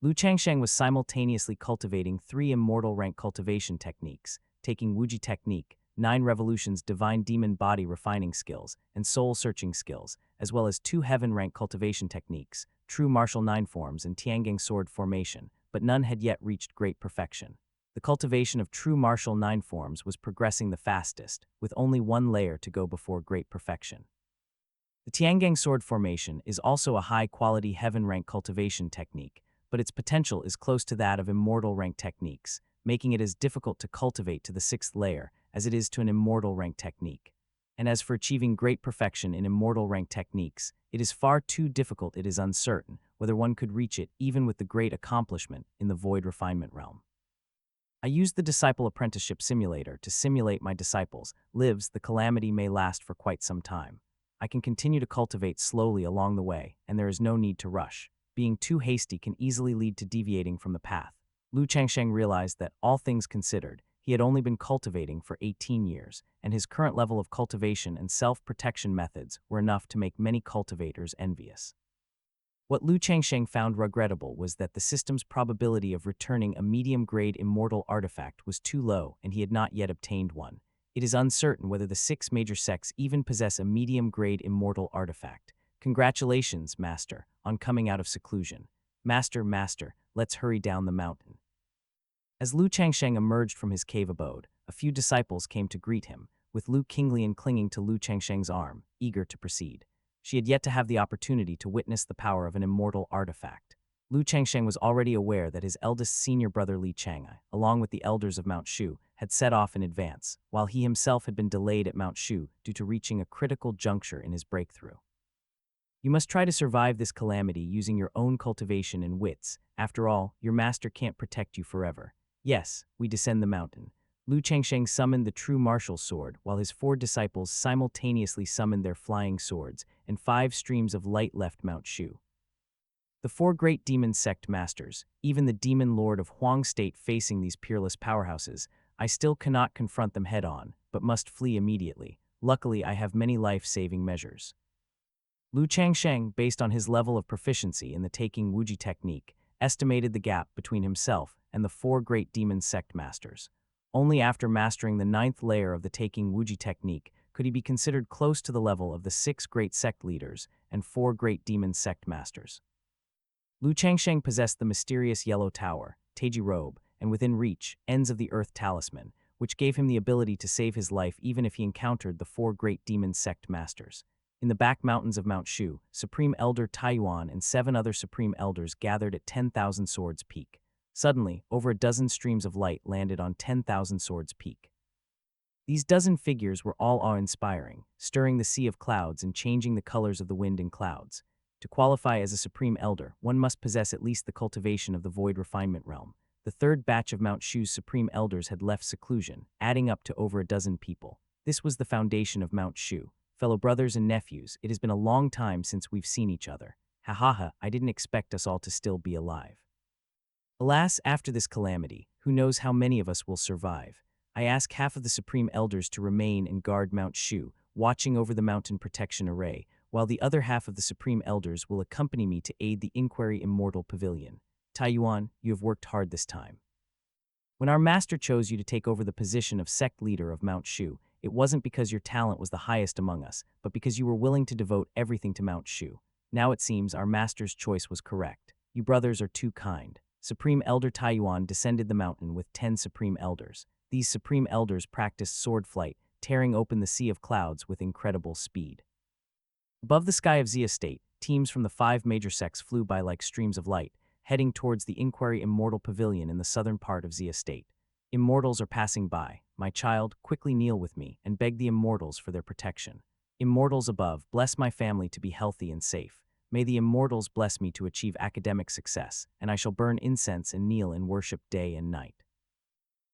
Lu Changsheng was simultaneously cultivating 3 immortal rank cultivation techniques, taking Wuji technique, 9 revolutions divine demon body refining skills, and soul-searching skills, as well as 2 heaven rank cultivation techniques, true martial 9 forms and Tiangang sword formation, but none had yet reached great perfection. The cultivation of true martial 9 forms was progressing the fastest, with only 1 layer to go before great perfection. The Tiangang sword formation is also a high-quality heaven rank cultivation technique, but its potential is close to that of immortal rank techniques, making it as difficult to cultivate to the 6th layer as it is to an immortal rank technique. And as for achieving great perfection in immortal rank techniques, it is far too difficult. It is uncertain whether one could reach it even with the great accomplishment in the void refinement realm. I used the disciple apprenticeship simulator to simulate my disciples' lives. The calamity may last for quite some time. I can continue to cultivate slowly along the way, and there is no need to rush. Being too hasty can easily lead to deviating from the path. Lu Changsheng realized that, all things considered, he had only been cultivating for 18 years, and his current level of cultivation and self-protection methods were enough to make many cultivators envious. What Lu Changsheng found regrettable was that the system's probability of returning a medium-grade immortal artifact was too low, and he had not yet obtained one. It is uncertain whether the 6 major sects even possess a medium-grade immortal artifact. Congratulations, Master, on coming out of seclusion. Master, let's hurry down the mountain. As Lu Changsheng emerged from his cave abode, a few disciples came to greet him, with Lu Qinglian clinging to Lu Changsheng's arm, eager to proceed. She had yet to have the opportunity to witness the power of an immortal artifact. Lu Changsheng was already aware that his eldest senior brother Li Chang'ai, along with the elders of Mount Shu, had set off in advance, while he himself had been delayed at Mount Shu due to reaching a critical juncture in his breakthrough. You must try to survive this calamity using your own cultivation and wits. After all, your master can't protect you forever. Yes, we descend the mountain. Lu Changsheng summoned the true martial sword, while his 4 disciples simultaneously summoned their flying swords, and 5 streams of light left Mount Shu. The 4 great demon sect masters, even the demon lord of Huang State facing these peerless powerhouses, I still cannot confront them head-on, but must flee immediately. Luckily, I have many life-saving measures. Lu Changsheng, based on his level of proficiency in the taking Wuji technique, estimated the gap between himself and the 4 great demon sect masters. Only after mastering the 9th layer of the taking Wuji technique could he be considered close to the level of the 6 great sect leaders and 4 great demon sect masters. Lu Changsheng possessed the mysterious yellow tower, Taiji robe, and within reach, ends of the Earth Talisman, which gave him the ability to save his life even if he encountered the 4 great demon sect masters. In the back mountains of Mount Shu, Supreme Elder Taiyuan and 7 other Supreme Elders gathered at 10,000 Swords Peak. Suddenly, over a dozen streams of light landed on 10,000 Swords Peak. These dozen figures were all awe-inspiring, stirring the sea of clouds and changing the colors of the wind and clouds. To qualify as a Supreme Elder, one must possess at least the cultivation of the Void Refinement Realm. The third batch of Mount Shu's Supreme Elders had left seclusion, adding up to over a dozen people. This was the foundation of Mount Shu. Fellow brothers and nephews, it has been a long time since we've seen each other. Ha ha ha, I didn't expect us all to still be alive. Alas, after this calamity, who knows how many of us will survive? I ask half of the Supreme Elders to remain and guard Mount Shu, watching over the mountain protection array, while the other half of the Supreme Elders will accompany me to aid the Inquiry Immortal Pavilion. Taiyuan, you have worked hard this time. When our master chose you to take over the position of sect leader of Mount Shu, it wasn't because your talent was the highest among us, but because you were willing to devote everything to Mount Shu. Now it seems our master's choice was correct. You brothers are too kind. Supreme Elder Taiyuan descended the mountain with 10 Supreme Elders. These Supreme Elders practiced sword flight, tearing open the sea of clouds with incredible speed. Above the sky of Z Estate, teams from the 5 major sects flew by like streams of light, heading towards the Inquiry Immortal Pavilion in the southern part of Z Estate. Immortals are passing by. My child, quickly kneel with me and beg the Immortals for their protection. Immortals above, bless my family to be healthy and safe. May the Immortals bless me to achieve academic success, and I shall burn incense and kneel in worship day and night.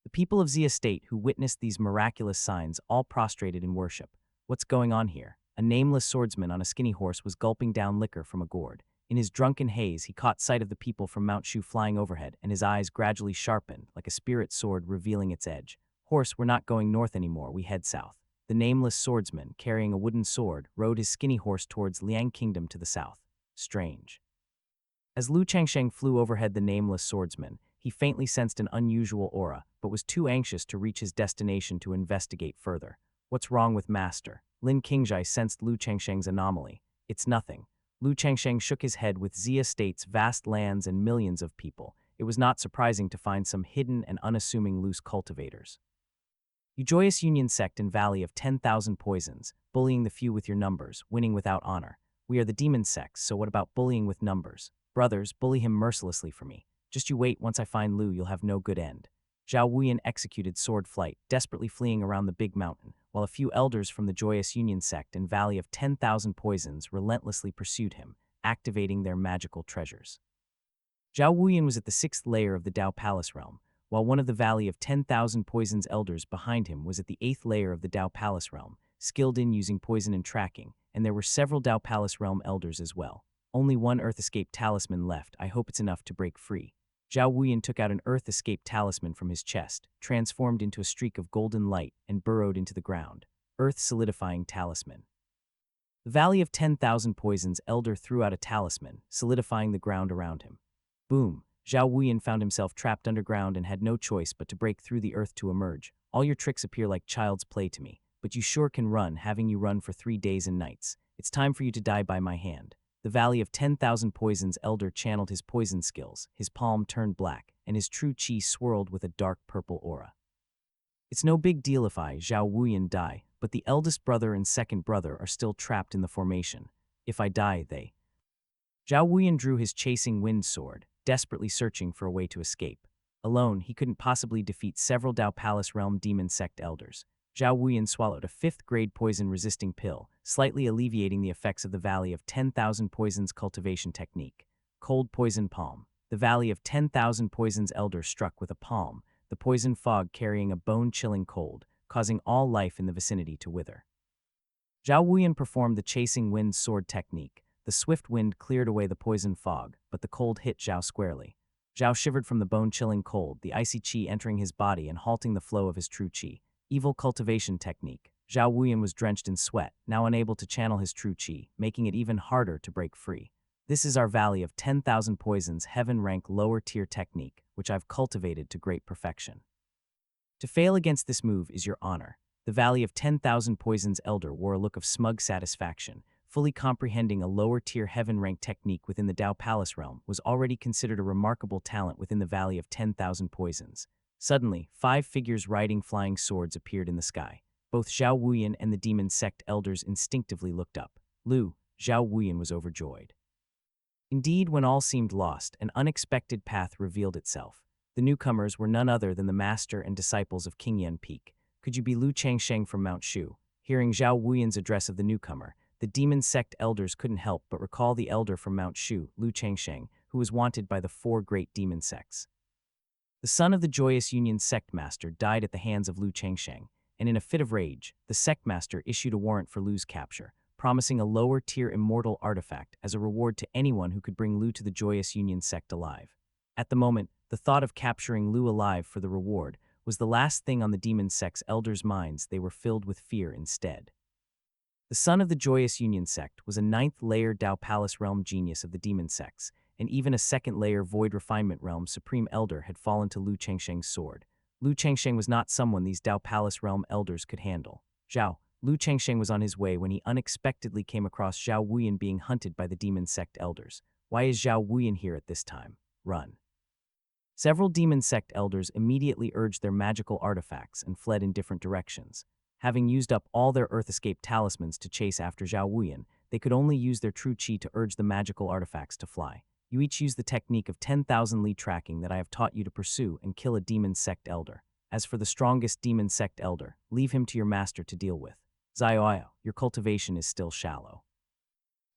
The people of Z Estate who witnessed these miraculous signs all prostrated in worship. What's going on here? A nameless swordsman on a skinny horse was gulping down liquor from a gourd. In his drunken haze, he caught sight of the people from Mount Shu flying overhead, and his eyes gradually sharpened, like a spirit sword revealing its edge. Horse, we're not going north anymore, we head south. The nameless swordsman, carrying a wooden sword, rode his skinny horse towards Liang Kingdom to the south. Strange. As Lu Changsheng flew overhead the nameless swordsman, he faintly sensed an unusual aura, but was too anxious to reach his destination to investigate further. What's wrong with Master? Lin Qingzhai sensed Lu Changsheng's anomaly. It's nothing. Lu Changsheng shook his head. With Z Estate's vast lands and millions of people, it was not surprising to find some hidden and unassuming loose cultivators. You joyous Union sect in Valley of 10,000 Poisons, bullying the few with your numbers, winning without honor. We are the demon sects, so what about bullying with numbers? Brothers, bully him mercilessly for me. Just you wait, once I find Lu, you'll have no good end. Zhao Wuyan executed sword flight, desperately fleeing around the big mountain, while a few elders from the Joyous Union sect and Valley of 10,000 Poisons relentlessly pursued him, activating their magical treasures. Zhao Wuyan was at the 6th layer of the Dao Palace realm, while one of the Valley of 10,000 Poisons elders behind him was at the 8th layer of the Dao Palace realm, skilled in using poison and tracking, and there were several Dao Palace realm elders as well. Only one Earth Escape talisman left. I hope it's enough to break free. Zhao Wuyan took out an Earth Escape talisman from his chest, transformed into a streak of golden light, and burrowed into the ground. Earth Solidifying Talisman. The Valley of 10,000 Poisons elder threw out a talisman, solidifying the ground around him. Boom! Zhao Wuyan found himself trapped underground and had no choice but to break through the earth to emerge. All your tricks appear like child's play to me, but you sure can run, having you run for 3 days and nights. It's time for you to die by my hand. The Valley of 10,000 Poisons elder channeled his poison skills, his palm turned black, and his true chi swirled with a dark purple aura. It's no big deal if I, Zhao Wuyan, die, but the eldest brother and second brother are still trapped in the formation. If I die, they... Zhao Wuyan drew his chasing wind sword, desperately searching for a way to escape. Alone, he couldn't possibly defeat several Dao Palace realm demon sect elders. Zhao Wuyan swallowed a 5th-grade poison-resisting pill, slightly alleviating the effects of the Valley of 10,000 Poisons cultivation technique. Cold Poison Palm. The Valley of 10,000 Poisons elder struck with a palm, the poison fog carrying a bone-chilling cold, causing all life in the vicinity to wither. Zhao Wuyan performed the chasing wind sword technique. The swift wind cleared away the poison fog, but the cold hit Zhao squarely. Zhao shivered from the bone-chilling cold, the icy chi entering his body and halting the flow of his true chi. Evil Cultivation Technique. Zhao Wuyan was drenched in sweat, now unable to channel his true chi, making it even harder to break free. This is our Valley of 10,000 Poisons heaven-rank lower-tier technique, which I've cultivated to great perfection. To fail against this move is your honor. The Valley of 10,000 Poisons elder wore a look of smug satisfaction, fully comprehending a lower-tier heaven-rank technique within the Dao Palace realm was already considered a remarkable talent within the Valley of 10,000 Poisons. Suddenly, 5 figures riding flying swords appeared in the sky. Both Zhao Wuyan and the demon sect elders instinctively looked up. Zhao Wuyan was overjoyed. Indeed, when all seemed lost, an unexpected path revealed itself. The newcomers were none other than the master and disciples of King Yan Peak. Could you be Lu Changsheng from Mount Shu? Hearing Zhao Wuyan's address of the newcomer, the demon sect elders couldn't help but recall the elder from Mount Shu, Lu Changsheng, who was wanted by the 4 great demon sects. The son of the Joyous Union sect master died at the hands of Lu Changsheng, and in a fit of rage, the sect master issued a warrant for Lu's capture, promising a lower-tier immortal artifact as a reward to anyone who could bring Lu to the Joyous Union sect alive. At the moment, the thought of capturing Lu alive for the reward was the last thing on the demon sect's elders' minds. They were filled with fear instead. The son of the Joyous Union sect was a 9th-layer Dao Palace realm genius of the demon sects, and even a 2nd-layer Void Refinement realm supreme elder had fallen to Lu Changsheng's sword. Lu Changsheng was not someone these Dao Palace realm elders could handle. Lu Changsheng was on his way when he unexpectedly came across Zhao Wuyan being hunted by the demon sect elders. Why is Zhao Wuyan here at this time? Run. Several demon sect elders immediately urged their magical artifacts and fled in different directions. Having used up all their Earth Escape talismans to chase after Zhao Wuyan, they could only use their true chi to urge the magical artifacts to fly. You each use the technique of 10,000 li tracking that I have taught you to pursue and kill a demon sect elder. As for the strongest demon sect elder, leave him to your master to deal with. Zioio, your cultivation is still shallow.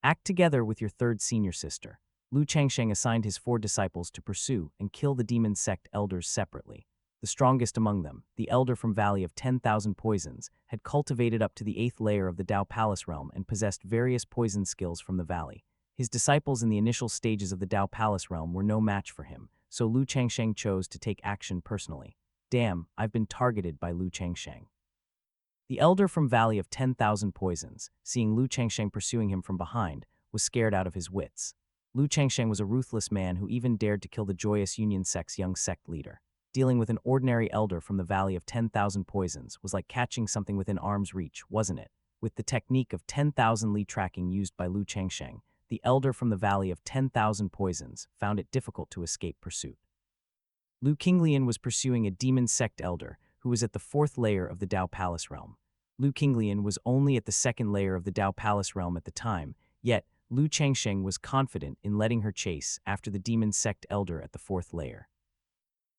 Act together with your 3rd senior sister. Lu Changsheng assigned his 4 disciples to pursue and kill the demon sect elders separately. The strongest among them, the elder from Valley of 10,000 Poisons, had cultivated up to the 8th layer of the Dao Palace realm and possessed various poison skills from the valley. His disciples in the initial stages of the Dao Palace realm were no match for him, so Lu Changsheng chose to take action personally. Damn, I've been targeted by Lu Changsheng. The elder from Valley of 10,000 Poisons, seeing Lu Changsheng pursuing him from behind, was scared out of his wits. Lu Changsheng was a ruthless man who even dared to kill the Joyous Union sect's young sect leader. Dealing with an ordinary elder from the Valley of 10,000 Poisons was like catching something within arm's reach, wasn't it? With the technique of 10,000 li tracking used by Lu Changsheng, the elder from the Valley of 10,000 Poisons found it difficult to escape pursuit. Lu Qinglian was pursuing a demon sect elder who was at the 4th layer of the Dao Palace realm. Lu Qinglian was only at the 2nd layer of the Dao Palace realm at the time, yet Lu Changsheng was confident in letting her chase after the demon sect elder at the 4th layer.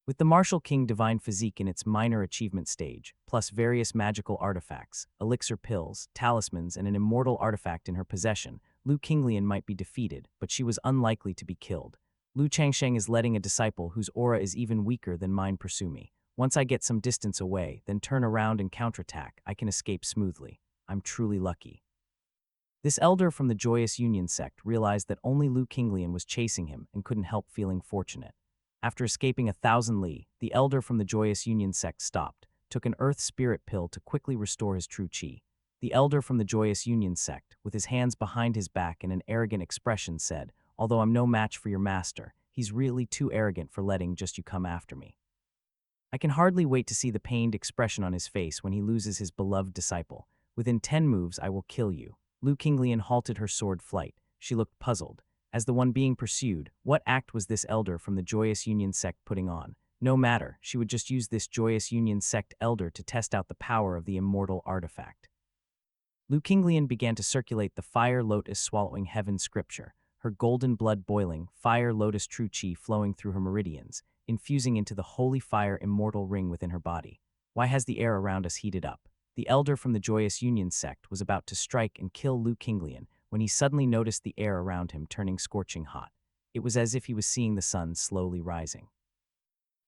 With the Martial King Divine Physique in its minor achievement stage, plus various magical artifacts, elixir pills, talismans, and an immortal artifact in her possession, Lu Qinglian might be defeated, but she was unlikely to be killed. Lu Changsheng is letting a disciple whose aura is even weaker than mine pursue me. Once I get some distance away, then turn around and counterattack, I can escape smoothly. I'm truly lucky. This elder from the Joyous Union sect realized that only Lu Qinglian was chasing him and couldn't help feeling fortunate. After escaping 1,000 li, the elder from the Joyous Union sect stopped, took an earth spirit pill to quickly restore his true chi. The elder from the Joyous Union sect, with his hands behind his back and an arrogant expression, said, "Although I'm no match for your master, he's really too arrogant for letting just you come after me." I can hardly wait to see the pained expression on his face when he loses his beloved disciple. Within 10 moves, I will kill you. Lu Qinglian halted her sword flight. She looked puzzled. As the one being pursued, what act was this elder from the Joyous Union sect putting on? No matter, she would just use this Joyous Union sect elder to test out the power of the immortal artifact. Lu Qinglian began to circulate the fire lotus swallowing heaven scripture, her golden blood boiling, fire lotus true chi flowing through her meridians, infusing into the holy fire immortal ring within her body. Why has the air around us heated up? The elder from the Joyous Union sect was about to strike and kill Lu Qinglian when he suddenly noticed the air around him turning scorching hot. It was as if he was seeing the sun slowly rising.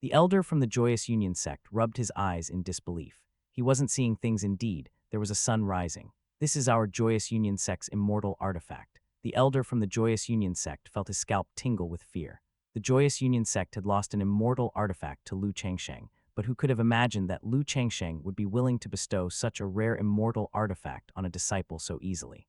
The elder from the Joyous Union sect rubbed his eyes in disbelief. He wasn't seeing things indeed, there was a sun rising. This is our Joyous Union sect's immortal artifact. The elder from the Joyous Union sect felt his scalp tingle with fear. The Joyous Union sect had lost an immortal artifact to Lu Changsheng, but who could have imagined that Lu Changsheng would be willing to bestow such a rare immortal artifact on a disciple so easily?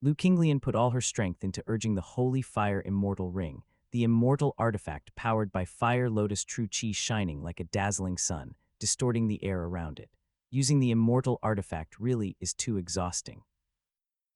Lu Qinglian put all her strength into urging the holy fire immortal ring, the immortal artifact powered by fire lotus true chi shining like a dazzling sun, distorting the air around it. Using the immortal artifact really is too exhausting.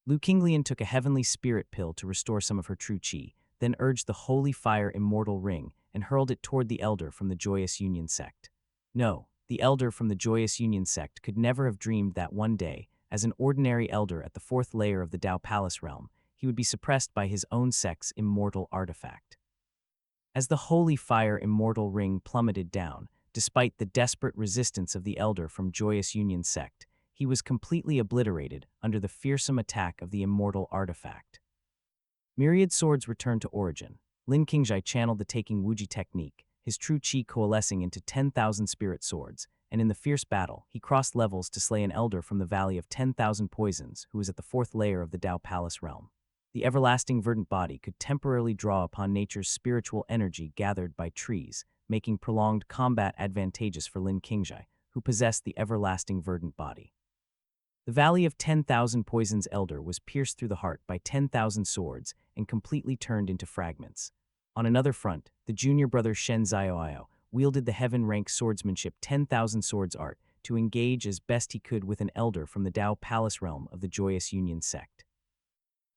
Lu Qinglian took a heavenly spirit pill to restore some of her true qi, then urged the holy fire immortal ring and hurled it toward the elder from the Joyous Union sect. No, the elder from the Joyous Union sect could never have dreamed that one day, as an ordinary elder at the fourth layer of the Dao Palace realm, he would be suppressed by his own sect's immortal artifact. As the holy fire immortal ring plummeted down, despite the desperate resistance of the elder from Joyous Union sect, he was completely obliterated under the fearsome attack of the immortal artifact. Myriad swords returned to origin. Lin Qingzhai channeled the Taking Wuji technique, his true qi coalescing into 10,000 spirit swords, and in the fierce battle, he crossed levels to slay an elder from the Valley of 10,000 Poisons who was at the fourth layer of the Dao Palace realm. The everlasting verdant body could temporarily draw upon nature's spiritual energy gathered by trees, making prolonged combat advantageous for Lin Qingzhai, who possessed the everlasting verdant body. The Valley of 10,000 Poisons elder was pierced through the heart by 10,000 swords and completely turned into fragments. On another front, the junior brother Shen Zioao wielded the heaven-rank swordsmanship 10,000 swords art to engage as best he could with an elder from the Dao Palace realm of the Joyous Union sect.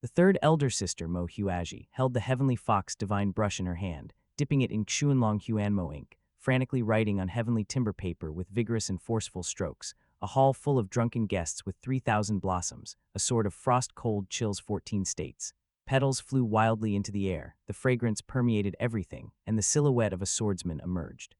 The third elder sister, Mo Huaji, held the heavenly fox divine brush in her hand, dipping it in Xuanlong Huanmo ink, frantically writing on heavenly timber paper with vigorous and forceful strokes, a hall full of drunken guests with 3,000 blossoms, a sword of frost-cold chills 14 states. Petals flew wildly into the air, the fragrance permeated everything, and the silhouette of a swordsman emerged.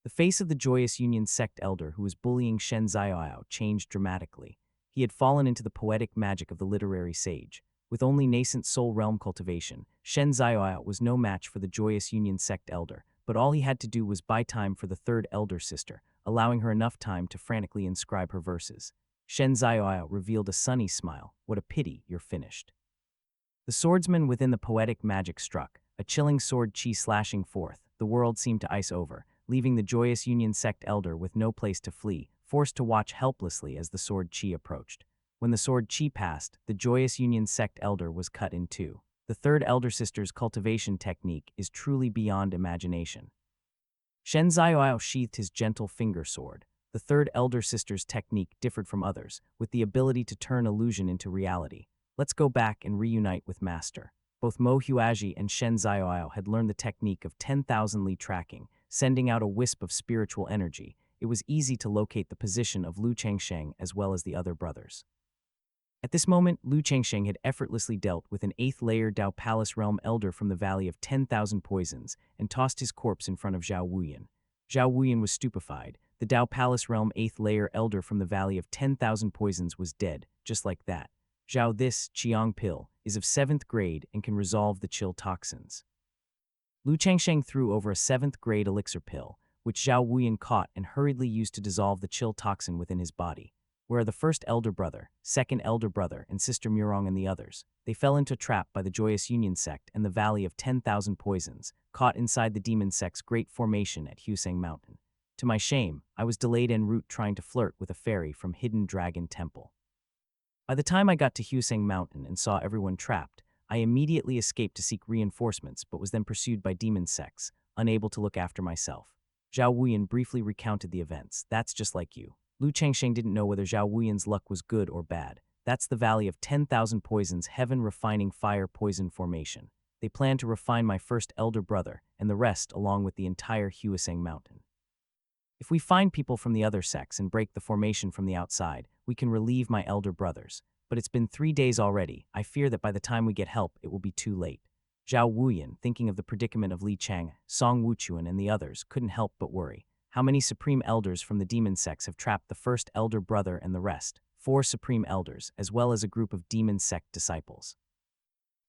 The face of the Joyous Union sect elder who was bullying Shen Zioao changed dramatically. He had fallen into the poetic magic of the literary sage. With only nascent soul realm cultivation, Shen Zioao was no match for the Joyous Union sect elder, but all he had to do was buy time for the third elder sister, allowing her enough time to frantically inscribe her verses. Shen Zioao revealed a sunny smile. What a pity, you're finished. The swordsman within the poetic magic struck, a chilling sword chi slashing forth. The world seemed to ice over, leaving the Joyous Union sect elder with no place to flee, forced to watch helplessly as the sword chi approached. When the sword chi passed, the Joyous Union sect elder was cut in two. The third elder sister's cultivation technique is truly beyond imagination. Shen Zioao sheathed his gentle finger sword. The third elder sister's technique differed from others, with the ability to turn illusion into reality. Let's go back and reunite with Master. Both Mo Huaji and Shen Zioao had learned the technique of 10,000 li tracking, sending out a wisp of spiritual energy. It was easy to locate the position of Lu Changsheng as well as the other brothers. At this moment, Lu Changsheng had effortlessly dealt with an 8th-layer Dao Palace realm elder from the Valley of 10,000 Poisons and tossed his corpse in front of Zhao Wuyan. Zhao Wuyan was stupefied. The Dao Palace realm 8th-layer elder from the Valley of 10,000 Poisons was dead, just like that. Zhao, this Qiang pill is of 7th grade and can resolve the chill toxins. Lu Changsheng threw over a 7th grade elixir pill, which Zhao Wuyan caught and hurriedly used to dissolve the chill toxin within his body. Where are the first elder brother, second elder brother, and sister Murong and the others? They fell into a trap by the Joyous Union sect and the Valley of 10,000 Poisons, caught inside the demon sect's great formation at Husang Mountain. To my shame, I was delayed en route trying to flirt with a fairy from Hidden Dragon Temple. By the time I got to Husang Mountain and saw everyone trapped, I immediately escaped to seek reinforcements but was then pursued by demon sects, unable to look after myself. Zhao Wuyan briefly recounted the events. That's just like you. Lu Changsheng didn't know whether Zhao Wuyan's luck was good or bad. That's the Valley of 10,000 Poisons heaven refining fire poison formation. They plan to refine my first elder brother and the rest along with the entire Husang Mountain. If we find people from the other sects and break the formation from the outside, we can relieve my elder brothers. But it's been 3 days already. I fear that by the time we get help, it will be too late. Zhao Wuyan, thinking of the predicament of Li Chang, Song Wuchuan, and the others, couldn't help but worry. How many supreme elders from the demon sects have trapped the first elder brother and the rest? 4 supreme elders, as well as a group of demon sect disciples.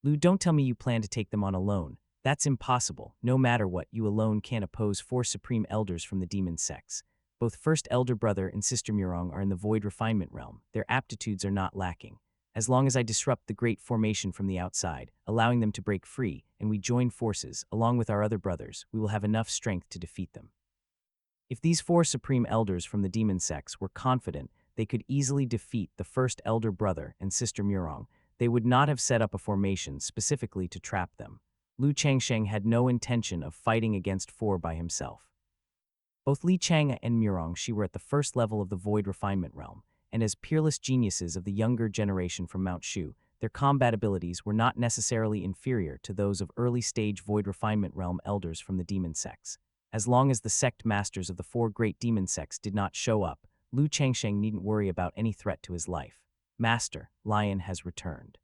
Lu, don't tell me you plan to take them on alone. That's impossible. No matter what, you alone can't oppose 4 supreme elders from the demon sects. Both first elder brother and sister Murong are in the void refinement realm. Their aptitudes are not lacking. As long as I disrupt the great formation from the outside, allowing them to break free, and we join forces, along with our other brothers, we will have enough strength to defeat them. If these 4 supreme elders from the demon sects were confident they could easily defeat the first elder brother and sister Murong, they would not have set up a formation specifically to trap them. Lu Changsheng had no intention of fighting against 4 by himself. Both Li Chang and Murong Shi were at the first level of the void refinement realm, and as peerless geniuses of the younger generation from Mount Shu, their combat abilities were not necessarily inferior to those of early-stage Void Refinement Realm elders from the demon sects. As long as the sect masters of the four great demon sects did not show up, Lu Changsheng needn't worry about any threat to his life. Master, Lion has returned.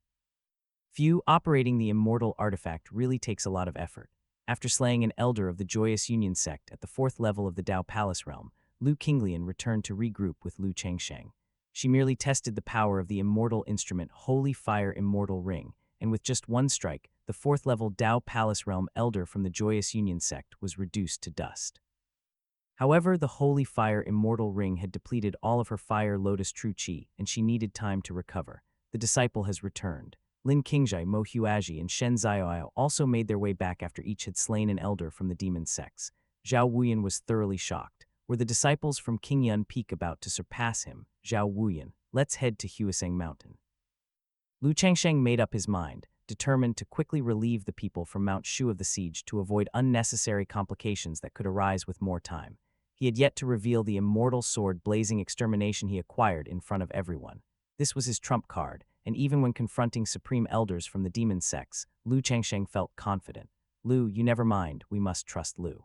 Operating the immortal artifact really takes a lot of effort. After slaying an elder of the Joyous Union sect at the 4th level of the Dao Palace realm, Lu Qinglian returned to regroup with Lu Changsheng. She merely tested the power of the immortal instrument Holy Fire Immortal Ring, and with just one strike, the 4th level Dao Palace realm elder from the Joyous Union sect was reduced to dust. However, the Holy Fire Immortal Ring had depleted all of her Fire Lotus True Qi, and she needed time to recover. The disciple has returned. Lin Qingzhai, Mo Huaji, and Shen Zioao also made their way back after each had slain an elder from the demon sects. Zhao Wuyan was thoroughly shocked. Were the disciples from Qingyun Peak about to surpass him? Zhao Wuyan, let's head to Huaseng Mountain. Lu Changsheng made up his mind, determined to quickly relieve the people from Mount Shu of the siege to avoid unnecessary complications that could arise with more time. He had yet to reveal the immortal sword blazing extermination he acquired in front of everyone. This was his trump card, and even when confronting supreme elders from the demon sects, Lu Changsheng felt confident. Lu, you never mind, we must trust Lu.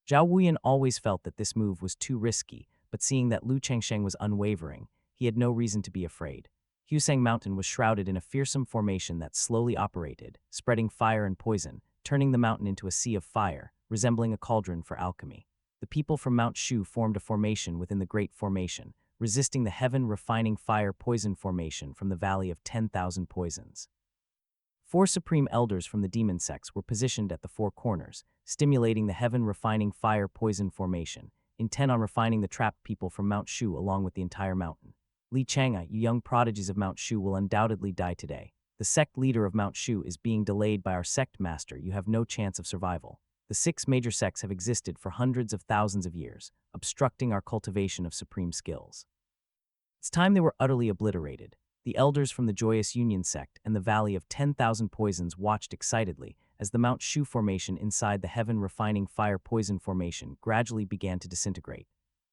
Zhao Wuyan always felt that this move was too risky, but seeing that Lu Changsheng was unwavering, he had no reason to be afraid. Huaseng Mountain was shrouded in a fearsome formation that slowly operated, spreading fire and poison, turning the mountain into a sea of fire, resembling a cauldron for alchemy. The people from Mount Shu formed a formation within the Great Formation, resisting the heaven-refining fire poison formation from the Valley of 10,000 Poisons. 4 supreme elders from the demon sects were positioned at the 4 corners, stimulating the heaven-refining fire poison formation, intent on refining the trapped people from Mount Shu along with the entire mountain. Li Chang'ai, you young prodigies of Mount Shu will undoubtedly die today. The sect leader of Mount Shu is being delayed by our sect master. You have no chance of survival. The 6 major sects have existed for hundreds of thousands of years, obstructing our cultivation of supreme skills. It's time they were utterly obliterated. The elders from the Joyous Union sect and the Valley of 10,000 Poisons watched excitedly as the Mount Shu formation inside the heaven-refining fire poison formation gradually began to disintegrate.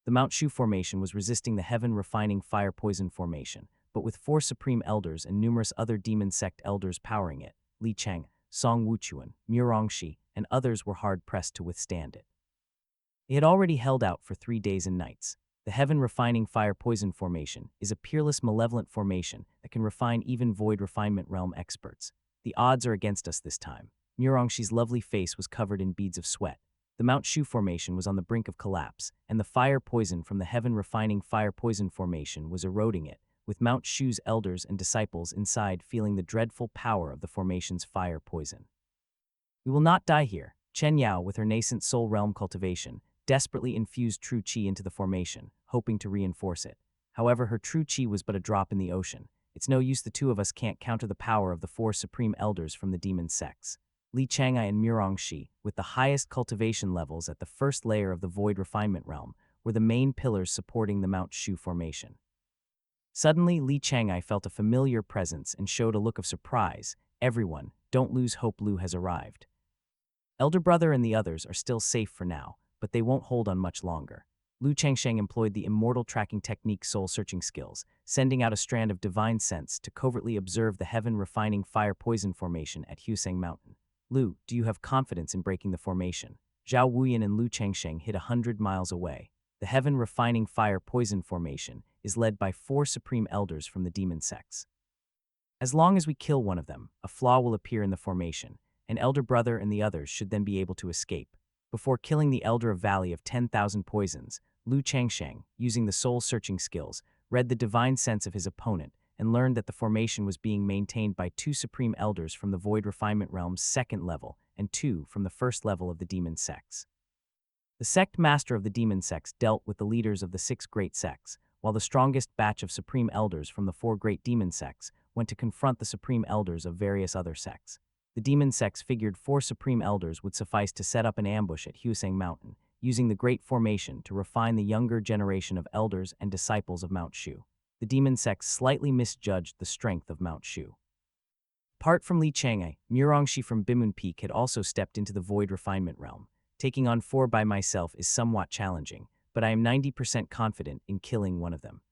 The Mount Shu formation was resisting the heaven-refining fire poison formation, but with 4 supreme elders and numerous other demon sect elders powering it, Li Cheng, Song Wuchuan, Murongxi, and others were hard-pressed to withstand it. It had already held out for 3 days and nights. The heaven-refining fire poison formation is a peerless malevolent formation that can refine even Void Refinement Realm experts. The odds are against us this time. Murongxi's lovely face was covered in beads of sweat. The Mount Shu formation was on the brink of collapse, and the fire poison from the heaven-refining fire poison formation was eroding it, with Mount Shu's elders and disciples inside feeling the dreadful power of the formation's fire poison. We will not die here. Chen Yao, with her nascent soul realm cultivation, desperately infused true qi into the formation, hoping to reinforce it. However, her true qi was but a drop in the ocean. It's no use, the two of us can't counter the power of the 4 supreme elders from the demon sects. Li Chang'ai and Murongxi, with the highest cultivation levels at the first layer of the Void Refinement Realm, were the main pillars supporting the Mount Shu formation. Suddenly, Li Chang'ai felt a familiar presence and showed a look of surprise. Everyone, don't lose hope, Lu has arrived. Elder Brother and the others are still safe for now, but they won't hold on much longer. Lu Changsheng employed the immortal tracking technique soul-searching skills, sending out a strand of divine sense to covertly observe the heaven-refining fire poison formation at Huaseng Mountain. Lu, do you have confidence in breaking the formation? Zhao Wuyan and Lu Changsheng hid 100 miles away. The heaven-refining fire poison formation is led by 4 supreme elders from the demon sects. As long as we kill one of them, a flaw will appear in the formation, and Elder Brother and the others should then be able to escape. Before killing the Elder of Valley of 10,000 Poisons, Lu Changsheng, using the soul-searching skills, read the divine sense of his opponent and learned that the formation was being maintained by 2 supreme elders from the Void Refinement Realm's 2nd level and 2 from the 1st level of the demon sects. The sect master of the demon sects dealt with the leaders of the 6 great sects, while the strongest batch of supreme elders from the 4 great demon sects went to confront the supreme elders of various other sects. The demon sects figured 4 supreme elders would suffice to set up an ambush at Huaseng Mountain, using the Great Formation to refine the younger generation of elders and disciples of Mount Shu. The demon sects slightly misjudged the strength of Mount Shu. Apart from Li Chang'ai, Murongxi from Bimun Peak had also stepped into the Void Refinement Realm. Taking on 4 by myself is somewhat challenging, but I am 90% confident in killing one of them.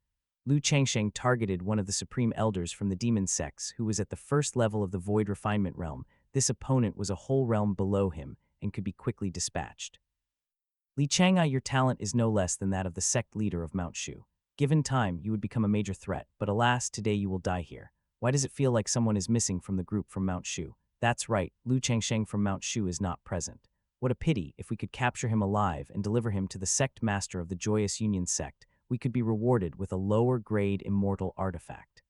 Lu Changsheng targeted one of the supreme elders from the demon sects who was at the first level of the void refinement realm. This opponent was a whole realm below him and could be quickly dispatched. Li Chang'ai, your talent is no less than that of the sect leader of Mount Shu. Given time, you would become a major threat, but alas, today you will die here. Why does it feel like someone is missing from the group from Mount Shu? That's right, Lu Changsheng from Mount Shu is not present. What a pity. If we could capture him alive and deliver him to the sect master of the Joyous Union sect, we could be rewarded with a lower-grade immortal artifact.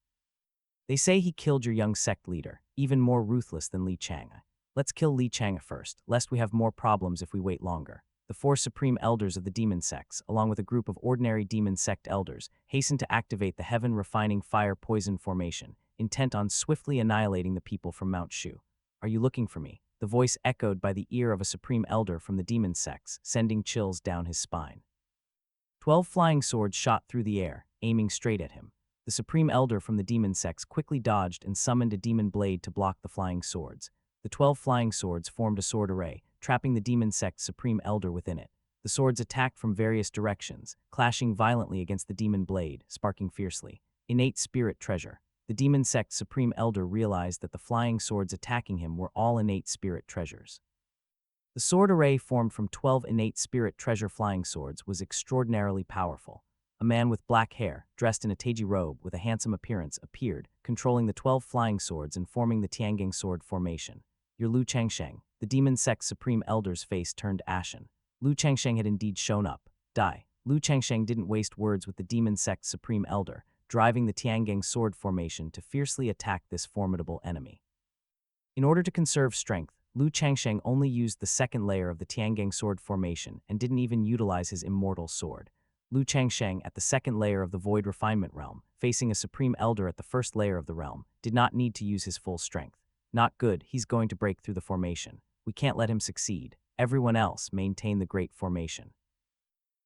They say he killed your young sect leader, even more ruthless than Li Chang'ai. Let's kill Li Chang'ai first, lest we have more problems if we wait longer. The 4 supreme elders of the demon sects, along with a group of ordinary demon sect elders, hasten to activate the heaven-refining fire poison formation, intent on swiftly annihilating the people from Mount Shu. Are you looking for me? The voice echoed by the ear of a supreme elder from the demon sects, sending chills down his spine. 12 flying swords shot through the air, aiming straight at him. The supreme elder from the demon sects quickly dodged and summoned a demon blade to block the flying swords. The 12 flying swords formed a sword array, trapping the demon sect's supreme elder within it. The swords attacked from various directions, clashing violently against the demon blade, sparking fiercely. Innate spirit treasure. The demon sect's supreme elder realized that the flying swords attacking him were all innate spirit treasures. The sword array formed from 12 innate spirit treasure flying swords was extraordinarily powerful. A man with black hair, dressed in a Taiji robe with a handsome appearance, appeared, controlling the 12 flying swords and forming the Tiangang sword formation. Your Lu Changsheng, the demon sect's supreme elder's face turned ashen. Lu Changsheng had indeed shown up. Die. Lu Changsheng didn't waste words with the demon sect's supreme elder, driving the Tiangang sword formation to fiercely attack this formidable enemy. In order to conserve strength, Lu Changsheng only used the second layer of the Tiangang sword formation and didn't even utilize his immortal sword. Lu Changsheng, at the second layer of the void refinement realm, facing a supreme elder at the first layer of the realm, did not need to use his full strength. Not good, he's going to break through the formation. We can't let him succeed. Everyone else maintain the great formation.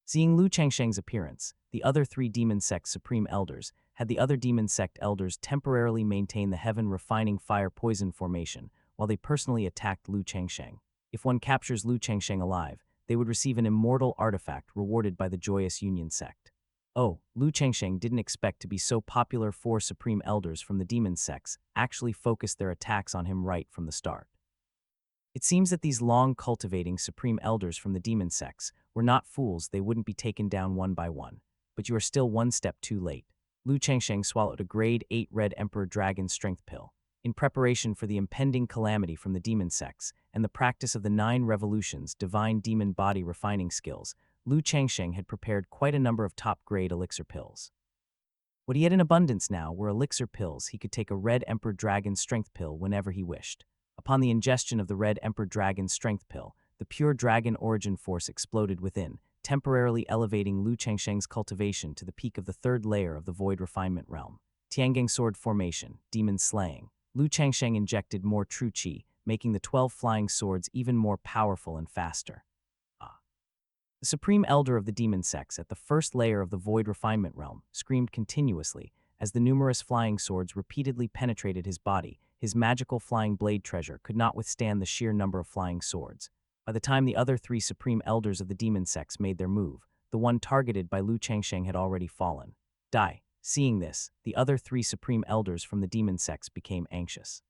Seeing Lu Changsheng's appearance, the other 3 demon sect supreme elders had the other demon sect elders temporarily maintain the heaven refining fire poison formation while they personally attacked Lu Changsheng. If one captures Lu Changsheng alive, they would receive an immortal artifact rewarded by the Joyous Union sect. Oh, Lu Changsheng didn't expect to be so popular. 4 supreme elders from the demon sects actually focused their attacks on him right from the start. It seems that these long-cultivating supreme elders from the demon sects were not fools. They wouldn't be taken down one by one. But you are still one step too late. Lu Changsheng swallowed a grade 8 red emperor dragon strength pill. In preparation for the impending calamity from the demon sects and the practice of the 9 revolutions divine demon body refining skills, Lu Changsheng had prepared quite a number of top-grade elixir pills. What he had in abundance now were elixir pills. He could take a red emperor dragon strength pill whenever he wished. Upon the ingestion of the red emperor dragon strength pill, the pure dragon origin force exploded within, temporarily elevating Lu Changsheng's cultivation to the peak of the 3rd layer of the void refinement realm. Tiangang sword formation, demon slaying. Lu Changsheng injected more true qi, making the 12 flying swords even more powerful and faster. The supreme elder of the demon sects at the 1st layer of the void refinement realm screamed continuously as the numerous flying swords repeatedly penetrated his body. His magical flying blade treasure could not withstand the sheer number of flying swords. By the time the other 3 supreme elders of the demon sects made their move, the one targeted by Lu Changsheng had already fallen. Die. Seeing this, the other 3 supreme elders from the demon sects became anxious.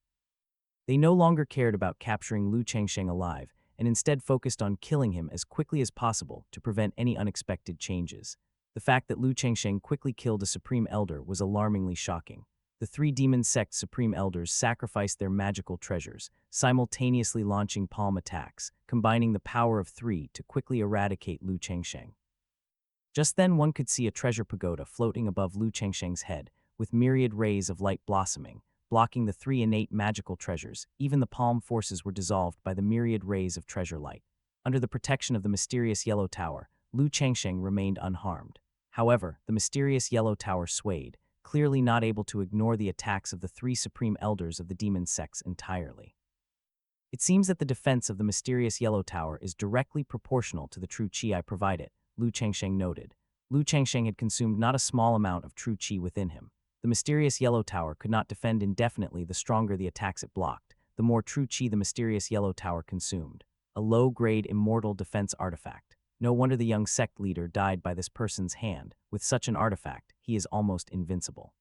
They no longer cared about capturing Lu Changsheng alive, and instead focused on killing him as quickly as possible to prevent any unexpected changes. The fact that Lu Changsheng quickly killed a supreme elder was alarmingly shocking. The 3 demon sect supreme elders sacrificed their magical treasures, simultaneously launching palm attacks, combining the power of 3 to quickly eradicate Lu Changsheng. Just then one could see a treasure pagoda floating above Lu Changsheng's head, with myriad rays of light blossoming, blocking the 3 innate magical treasures. Even the palm forces were dissolved by the myriad rays of treasure light. Under the protection of the mysterious yellow tower, Lu Changsheng remained unharmed. However, the mysterious yellow tower swayed, clearly not able to ignore the attacks of the 3 supreme elders of the demon sects entirely. It seems that the defense of the mysterious yellow tower is directly proportional to the true qi I provide it, Lu Changsheng noted. Lu Changsheng had consumed not a small amount of true qi within him. The mysterious yellow tower could not defend indefinitely. The stronger the attacks it blocked, the more true qi the mysterious yellow tower consumed. A low-grade immortal defense artifact. No wonder the young sect leader died by this person's hand. With such an artifact, he is almost invincible.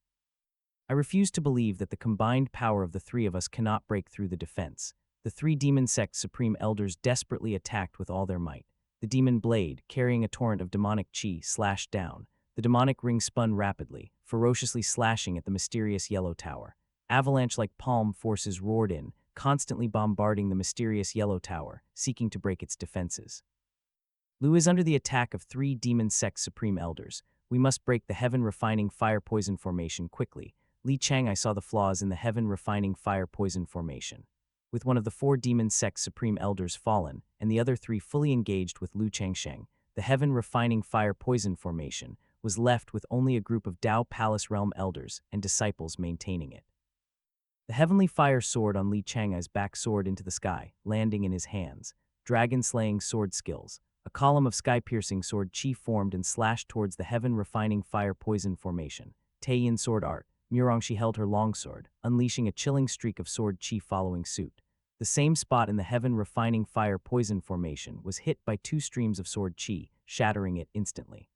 I refuse to believe that the combined power of the three of us cannot break through the defense. The three demon sect's supreme elders desperately attacked with all their might. The demon blade, carrying a torrent of demonic chi, slashed down. The demonic ring spun rapidly, ferociously slashing at the mysterious yellow tower. Avalanche-like palm forces roared in, constantly bombarding the mysterious yellow tower, seeking to break its defenses. Lu is under the attack of three demon sect supreme elders. We must break the heaven-refining fire-poison formation quickly. Li Chang, I saw the flaws in the heaven-refining fire-poison formation. With one of the four demon sect supreme elders fallen, and the other three fully engaged with Lu Changsheng, the heaven-refining fire-poison formation was left with only a group of Dao Palace Realm elders and disciples maintaining it. The heavenly fire sword on Li Changai's back soared into the sky, landing in his hands. Dragon-slaying sword skills. A column of sky-piercing sword chi formed and slashed towards the heaven-refining fire-poison formation. Taiyin sword art. Murongshi held her longsword, unleashing a chilling streak of sword chi following suit. The same spot in the heaven-refining fire-poison formation was hit by two streams of sword chi, shattering it instantly.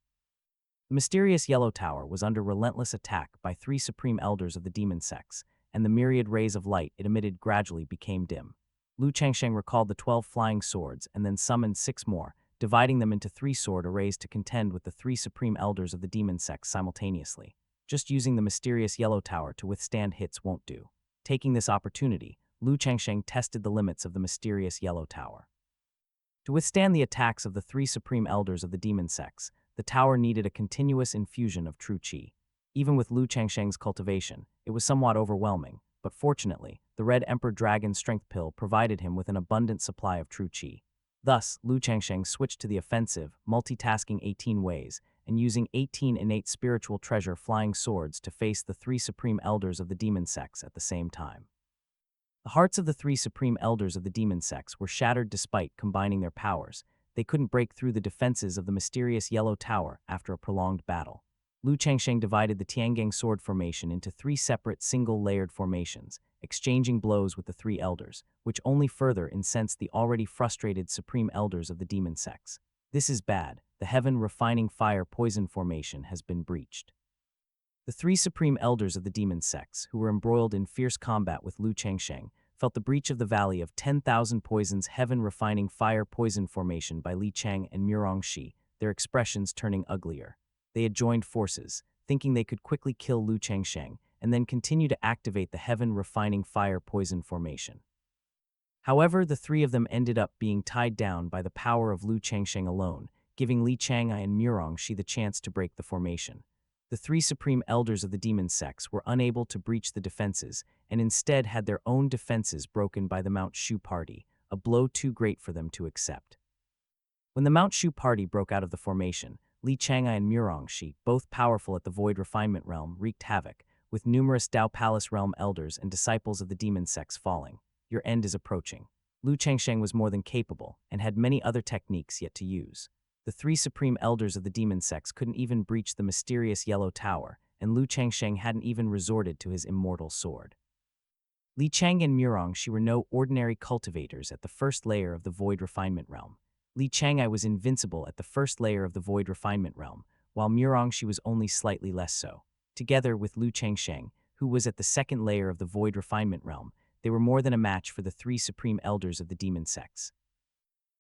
The mysterious yellow tower was under relentless attack by three supreme elders of the demon sects, and the myriad rays of light it emitted gradually became dim. Lu Changsheng recalled the 12 flying swords and then summoned 6 more, dividing them into 3 sword arrays to contend with the 3 supreme elders of the demon sects simultaneously. Just using the mysterious yellow tower to withstand hits won't do. Taking this opportunity, Lu Changsheng tested the limits of the mysterious yellow tower. To withstand the attacks of the 3 supreme elders of the demon sects, the tower needed a continuous infusion of true qi. Even with Lu Changsheng's cultivation, it was somewhat overwhelming, but fortunately, the Red Emperor Dragon Strength Pill provided him with an abundant supply of true qi. Thus, Lu Changsheng switched to the offensive, multitasking 18 ways, and using 18 innate spiritual treasure flying swords to face the 3 supreme elders of the demon sects at the same time. The hearts of the 3 supreme elders of the demon sects were shattered despite combining their powers. They couldn't break through the defenses of the mysterious yellow tower after a prolonged battle. Lu Changsheng divided the Tiangang sword formation into 3 separate single-layered formations, exchanging blows with the 3 elders, which only further incensed the already frustrated supreme elders of the demon sects. This is bad. The heaven-refining fire-poison formation has been breached. The 3 supreme elders of the demon sects, who were embroiled in fierce combat with Lu Changsheng, felt the breach of the Valley of 10,000 Poisons heaven-refining fire-poison formation by Li Chang and Murongshi, their expressions turning uglier. They had joined forces, thinking they could quickly kill Lu Changsheng, and then continue to activate the heaven-refining fire-poison formation. However, the 3 of them ended up being tied down by the power of Lu Changsheng alone, giving Li Changai and Murongshi the chance to break the formation. The 3 supreme elders of the demon sects were unable to breach the defenses, and instead had their own defenses broken by the Mount Shu party, a blow too great for them to accept. When the Mount Shu party broke out of the formation, Li Changai and Murongshi, both powerful at the Void Refinement Realm, wreaked havoc, with numerous Dao Palace Realm elders and disciples of the demon sects falling. Your end is approaching. Lu Changsheng was more than capable, and had many other techniques yet to use. The 3 supreme elders of the demon sects couldn't even breach the mysterious yellow tower, and Lu Changsheng hadn't even resorted to his immortal sword. Li Chang and Murongshi were no ordinary cultivators at the first layer of the Void Refinement Realm. Li Changai was invincible at the first layer of the Void Refinement Realm, while Murongshi was only slightly less so. Together with Lu Changsheng, who was at the second layer of the Void Refinement Realm, they were more than a match for the 3 supreme elders of the demon sects.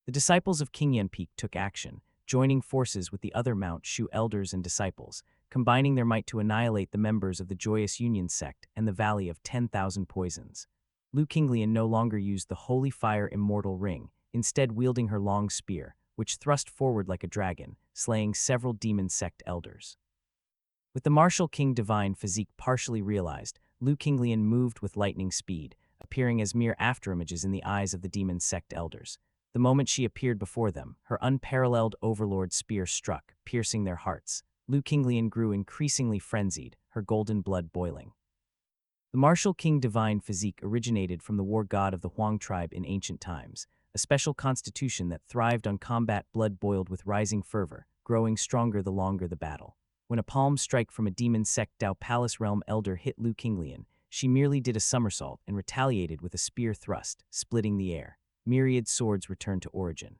The disciples of King Yanpeak took action, joining forces with the other Mount Shu elders and disciples, combining their might to annihilate the members of the Joyous Union sect and the Valley of 10,000 Poisons. Lu Qinglian no longer used the Holy Fire Immortal Ring, instead wielding her long spear, which thrust forward like a dragon, slaying several demon sect elders. With the martial King Divine physique partially realized, Lu Qinglian moved with lightning speed, appearing as mere afterimages in the eyes of the demon sect elders. The moment she appeared before them, her unparalleled overlord spear struck, piercing their hearts. Lu Qinglian grew increasingly frenzied, her golden blood boiling. The martial King Divine physique originated from the war god of the Huang tribe in ancient times, a special constitution that thrived on combat blood boiled with rising fervor, growing stronger the longer the battle. When a palm strike from a demon sect Dao Palace Realm elder hit Lu Qinglian, she merely did a somersault and retaliated with a spear thrust, splitting the air. Myriad swords returned to origin.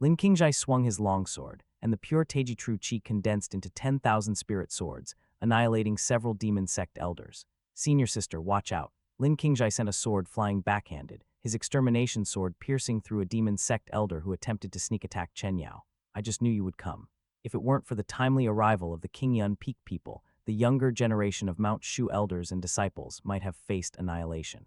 Lin Qingjai swung his longsword, and the pure Teiji True Qi condensed into 10,000 spirit swords, annihilating several demon sect elders. Senior sister, watch out. Lin Qingjai sent a sword flying backhanded, his extermination sword piercing through a demon sect elder who attempted to sneak attack Chen Yao. I just knew you would come. If it weren't for the timely arrival of the Qingyun Peak people, the younger generation of Mount Shu elders and disciples might have faced annihilation.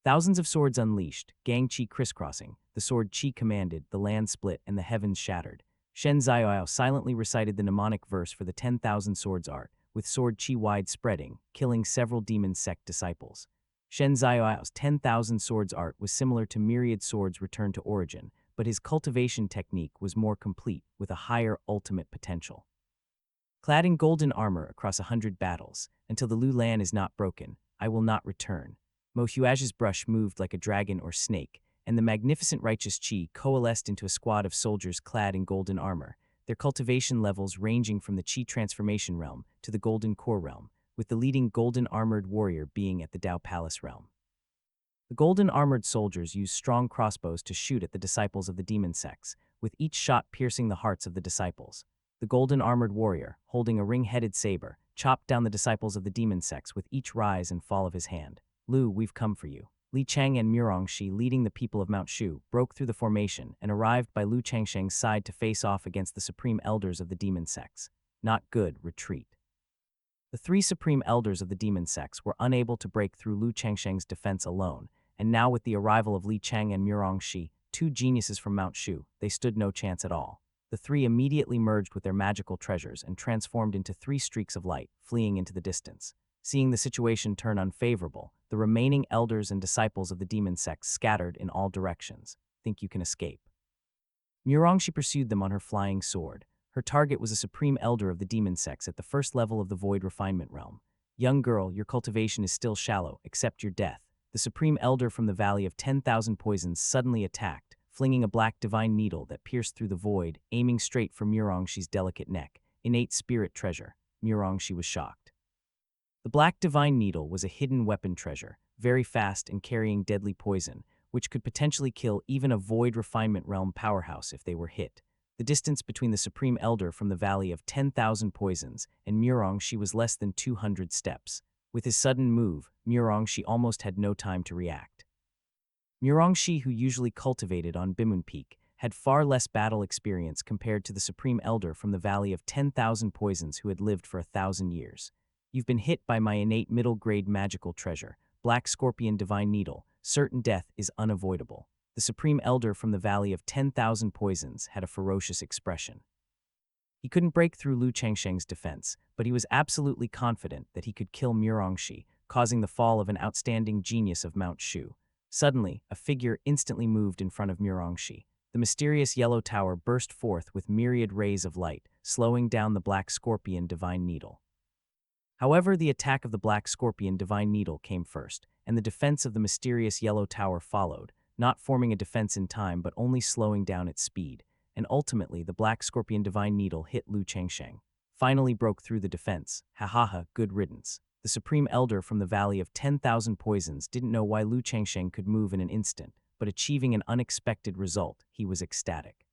Thousands of swords unleashed, gang chi crisscrossing, the sword chi commanded, the land split, and the heavens shattered. Shen Ziyao silently recited the mnemonic verse for the 10,000 swords art, with sword chi wide spreading, killing several demon sect disciples. Shen Ziyao's 10,000 swords art was similar to myriad swords returned to origin, but his cultivation technique was more complete, with a higher ultimate potential. Clad in golden armor across 100 battles, until the Lu Lan is not broken, I will not return. Mo Huage's brush moved like a dragon or snake, and the magnificent righteous Qi coalesced into a squad of soldiers clad in golden armor, their cultivation levels ranging from the Qi transformation realm to the golden core realm, with the leading golden armored warrior being at the Dao Palace realm. The golden armored soldiers used strong crossbows to shoot at the disciples of the demon sects, with each shot piercing the hearts of the disciples. The golden armored warrior, holding a ring-headed saber, chopped down the disciples of the demon sects with each rise and fall of his hand. Lu, we've come for you. Li Chang and Murongxi, leading the people of Mount Shu, broke through the formation and arrived by Lu Changsheng's side to face off against the supreme elders of the demon sects. Not good, retreat. The three supreme elders of the demon sects were unable to break through Lu Changsheng's defense alone, and now with the arrival of Li Chang and Murongxi, two geniuses from Mount Shu, they stood no chance at all. The three immediately merged with their magical treasures and transformed into three streaks of light, fleeing into the distance. Seeing the situation turn unfavorable, the remaining elders and disciples of the demon sects scattered in all directions. Think you can escape. Murongxi pursued them on her flying sword. Her target was a supreme elder of the demon sects at the first level of the void refinement realm. Young girl, your cultivation is still shallow, accept your death. The supreme elder from the Valley of 10,000 Poisons suddenly attacked, flinging a black divine needle that pierced through the void, aiming straight for Murongxi's delicate neck. Innate spirit treasure. Murongxi was shocked. The black divine needle was a hidden weapon treasure, very fast and carrying deadly poison, which could potentially kill even a void refinement realm powerhouse if they were hit. The distance between the supreme elder from the Valley of 10,000 Poisons and Murongxi was less than 200 steps. With his sudden move, Murongxi almost had no time to react. Murongxi, who usually cultivated on Bimun Peak, had far less battle experience compared to the supreme elder from the Valley of 10,000 Poisons who had lived for 1,000 years. You've been hit by my innate middle-grade magical treasure, Black Scorpion Divine Needle. Certain death is unavoidable. The supreme elder from the Valley of 10,000 Poisons had a ferocious expression. He couldn't break through Lu Changsheng's defense, but he was absolutely confident that he could kill Murongxi, causing the fall of an outstanding genius of Mount Shu. Suddenly, a figure instantly moved in front of Murongxi. The mysterious yellow tower burst forth with myriad rays of light, slowing down the Black Scorpion Divine Needle. However, the attack of the Black Scorpion Divine Needle came first, and the defense of the mysterious yellow tower followed, not forming a defense in time but only slowing down its speed, and ultimately the Black Scorpion Divine Needle hit Lu Changsheng. Finally broke through the defense. Ha, good riddance. The Supreme Elder from the Valley of 10,000 Poisons didn't know why Lu Changsheng could move in an instant, but achieving an unexpected result, he was ecstatic.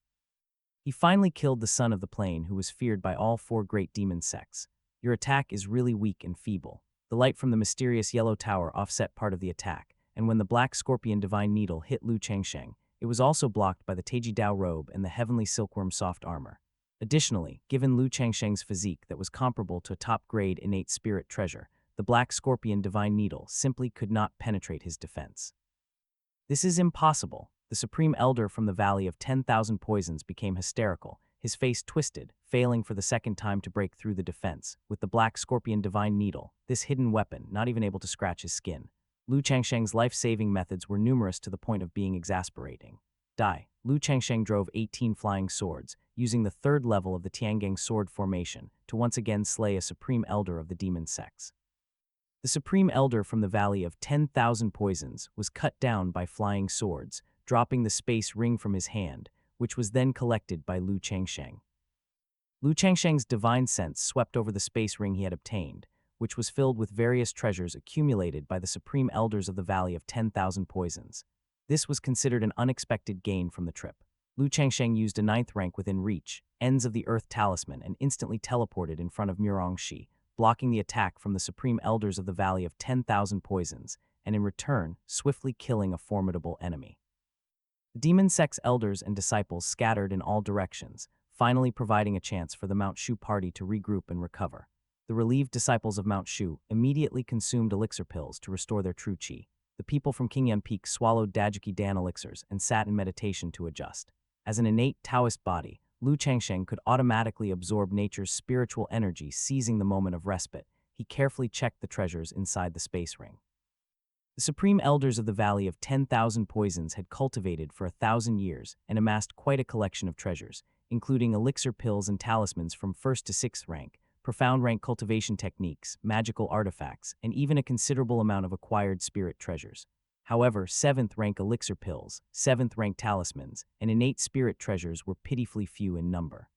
He finally killed the son of the plane who was feared by all four great demon sects. Your attack is really weak and feeble. The light from the mysterious yellow tower offset part of the attack, and when the Black Scorpion Divine Needle hit Lu Changsheng, it was also blocked by the Teiji Dao robe and the Heavenly Silkworm soft armor. Additionally, given Lu Changsheng's physique that was comparable to a top-grade innate spirit treasure, the Black Scorpion Divine Needle simply could not penetrate his defense. This is impossible. The Supreme Elder from the Valley of 10,000 Poisons became hysterical, his face twisted, failing for the second time to break through the defense. With the Black Scorpion Divine Needle, this hidden weapon not even able to scratch his skin. Lu Changsheng's life-saving methods were numerous to the point of being exasperating. Lu Changsheng drove 18 flying swords, using the third level of the Tiangang sword formation, to once again slay a Supreme Elder of the demon sects. The Supreme Elder from the Valley of 10,000 Poisons was cut down by flying swords, dropping the space ring from his hand, which was then collected by Lu Changsheng. Lu Changsheng's divine sense swept over the space ring he had obtained, which was filled with various treasures accumulated by the Supreme Elders of the Valley of 10,000 Poisons. This was considered an unexpected gain from the trip. Lu Changsheng used a ninth rank within reach, ends of the Earth Talisman, and instantly teleported in front of Murongxi, blocking the attack from the Supreme Elders of the Valley of 10,000 Poisons, and in return, swiftly killing a formidable enemy. The demon sect's elders and disciples scattered in all directions, finally providing a chance for the Mount Shu party to regroup and recover. The relieved disciples of Mount Shu immediately consumed elixir pills to restore their true qi. The people from Qingyan Peak swallowed Dajuki Dan elixirs and sat in meditation to adjust. As an innate Taoist body, Lu Changsheng could automatically absorb nature's spiritual energy, seizing the moment of respite. He carefully checked the treasures inside the space ring. The supreme elders of the Valley of 10,000 Poisons had cultivated for 1,000 years and amassed quite a collection of treasures, including elixir pills and talismans from 1st to 6th rank, profound rank cultivation techniques, magical artifacts, and even a considerable amount of acquired spirit treasures. However, 7th rank elixir pills, 7th rank talismans, and innate spirit treasures were pitifully few in number.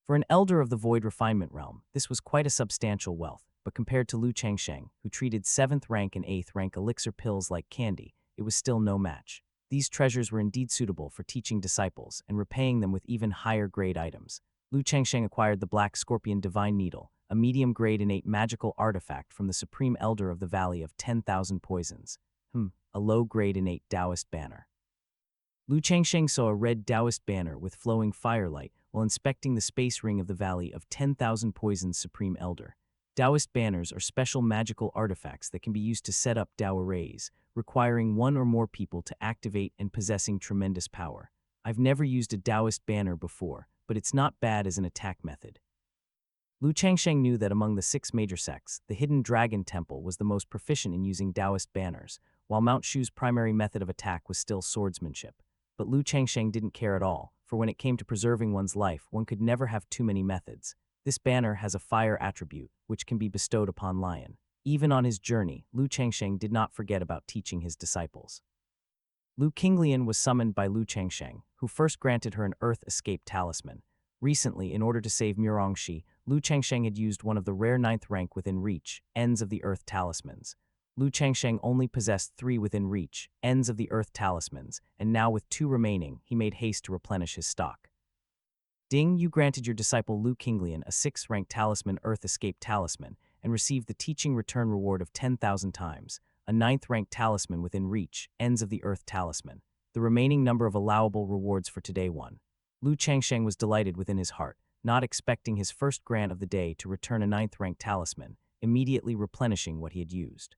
For an elder of the Void Refinement realm, this was quite a substantial wealth, but compared to Lu Changsheng, who treated 7th rank and 8th rank elixir pills like candy, it was still no match. These treasures were indeed suitable for teaching disciples and repaying them with even higher grade items. Lu Changsheng acquired the Black Scorpion Divine Needle, a medium-grade innate magical artifact from the Supreme Elder of the Valley of 10,000 Poisons. A low-grade innate Taoist banner. Lu Changsheng saw a red Taoist banner with flowing firelight while inspecting the space ring of the Valley of 10,000 Poisons Supreme Elder. Taoist banners are special magical artifacts that can be used to set up Tao arrays, requiring one or more people to activate and possessing tremendous power. I've never used a Taoist banner before, but it's not bad as an attack method. Lu Changsheng knew that among the 6 major sects, the Hidden Dragon Temple was the most proficient in using Taoist banners, while Mount Shu's primary method of attack was still swordsmanship. But Lu Changsheng didn't care at all, for when it came to preserving one's life, one could never have too many methods. This banner has a fire attribute, which can be bestowed upon Lion. Even on his journey, Lu Changsheng did not forget about teaching his disciples. Lu Qinglian was summoned by Lu Changsheng, who first granted her an Earth Escape Talisman. Recently, in order to save Murongxi, Lu Changsheng had used one of the rare 9th rank within reach, ends of the Earth Talismans. Lu Changsheng only possessed 3 within reach, ends of the Earth Talismans, and now with 2 remaining, he made haste to replenish his stock. Ding, you granted your disciple Lu Qinglian a 6th rank talisman Earth Escape Talisman and received the teaching return reward of 10,000 times, a 9th rank talisman within reach, ends of the Earth Talisman. The remaining number of allowable rewards for today 1. Lu Changsheng was delighted within his heart, not expecting his first grant of the day to return a 9th rank talisman, immediately replenishing what he had used.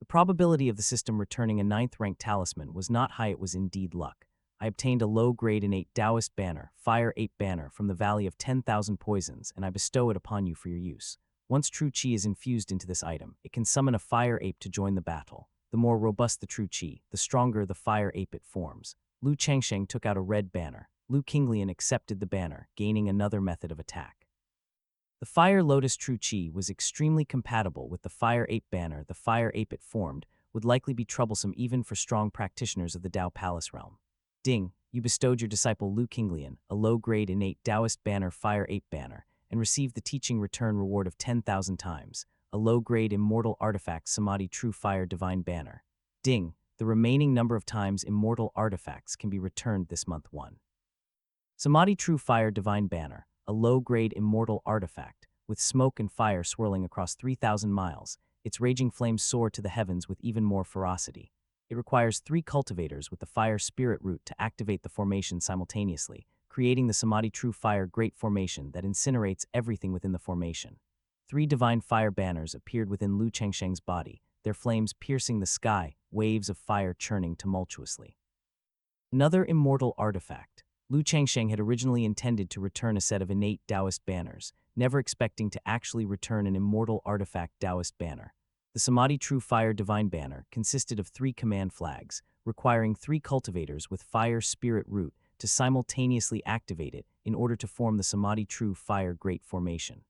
The probability of the system returning a 9th rank talisman was not high, it was indeed luck. I obtained a low-grade innate Taoist banner, Fire 8 banner, from the Valley of 10,000 Poisons, and I bestow it upon you for your use. Once true qi is infused into this item, it can summon a fire ape to join the battle. The more robust the true qi, the stronger the fire ape it forms. Lu Changsheng took out a red banner. Lu Qinglian accepted the banner, gaining another method of attack. The Fire Lotus True Qi was extremely compatible with the Fire Ape banner. The fire ape it formed would likely be troublesome even for strong practitioners of the Tao Palace realm. Ding, you bestowed your disciple Lu Qinglian a low-grade innate Taoist banner Fire Ape banner and received the teaching return reward of 10,000 times, a low-grade immortal artifact Samadhi True Fire Divine banner. Ding, the remaining number of times immortal artifacts can be returned this month 1. Samadhi True Fire Divine banner, a low-grade immortal artifact, with smoke and fire swirling across 3,000 miles, its raging flames soar to the heavens with even more ferocity. It requires 3 cultivators with the fire spirit root to activate the formation simultaneously, creating the Samadhi True Fire Great Formation that incinerates everything within the formation. 3 divine fire banners appeared within Lu Changsheng's body, their flames piercing the sky, waves of fire churning tumultuously. Another immortal artifact. Lu Changsheng had originally intended to return a set of innate Taoist banners, never expecting to actually return an immortal artifact Taoist banner. The Samadhi True Fire Divine banner consisted of 3 command flags, requiring 3 cultivators with fire spirit root to simultaneously activate it in order to form the Samadhi True Fire Great Formation.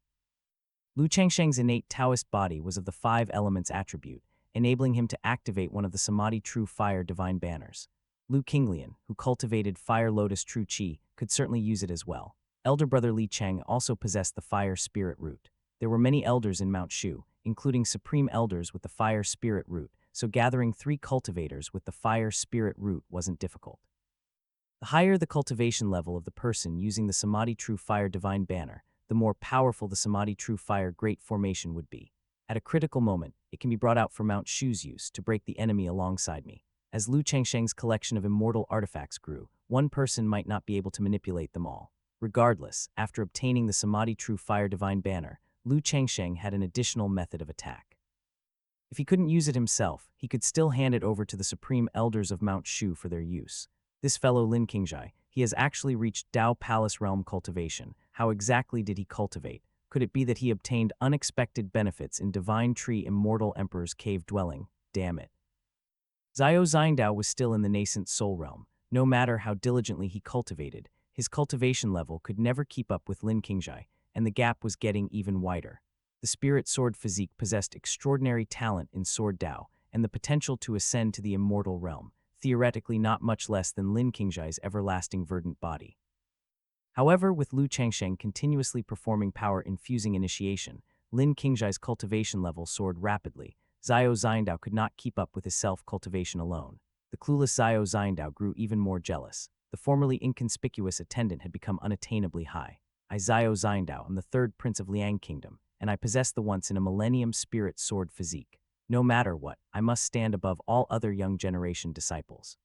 Lu Changsheng's innate Taoist body was of the 5 elements attribute, enabling him to activate one of the Samadhi True Fire Divine banners. Lu Qinglian, who cultivated Fire Lotus True Qi, could certainly use it as well. Elder brother Li Cheng also possessed the Fire Spirit Root. There were many elders in Mount Shu, including supreme elders with the Fire Spirit Root, so gathering 3 cultivators with the Fire Spirit Root wasn't difficult. The higher the cultivation level of the person using the Samadhi True Fire Divine Banner, the more powerful the Samadhi True Fire Great Formation would be. At a critical moment, it can be brought out for Mount Shu's use to break the enemy alongside me. As Lu Changsheng's collection of immortal artifacts grew, one person might not be able to manipulate them all. Regardless, after obtaining the Samadhi True Fire Divine Banner, Lu Changsheng had an additional method of attack. If he couldn't use it himself, he could still hand it over to the Supreme Elders of Mount Shu for their use. This fellow Lin Qingzhai, he has actually reached Dao Palace Realm cultivation. How exactly did he cultivate? Could it be that he obtained unexpected benefits in Divine Tree Immortal Emperor's cave dwelling? Damn it. Xiao Xindao was still in the nascent soul realm. No matter how diligently he cultivated, his cultivation level could never keep up with Lin Qingzhai, and the gap was getting even wider. The spirit sword physique possessed extraordinary talent in sword Dao and the potential to ascend to the immortal realm, theoretically not much less than Lin Qingzhai's everlasting verdant body. However, with Lu Changsheng continuously performing power-infusing initiation, Lin Qingzhai's cultivation level soared rapidly. Xiao Xindao could not keep up with his self-cultivation alone. The clueless Xiao Xindao grew even more jealous. The formerly inconspicuous attendant had become unattainably high. I, Xiao Xindao, am the third prince of Liang Kingdom, and I possess the once-in-a-millennium spirit sword physique. No matter what, I must stand above all other young generation disciples.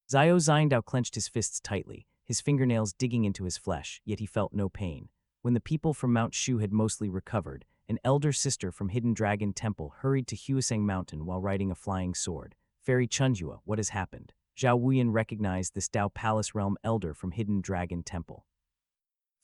Xiao Xindao clenched his fists tightly, his fingernails digging into his flesh, yet he felt no pain. When the people from Mount Shu had mostly recovered, an elder sister from Hidden Dragon Temple hurried to Huaseng Mountain while riding a flying sword. Fairy Chunhua, what has happened? Zhao Wuyan recognized this Dao Palace Realm elder from Hidden Dragon Temple.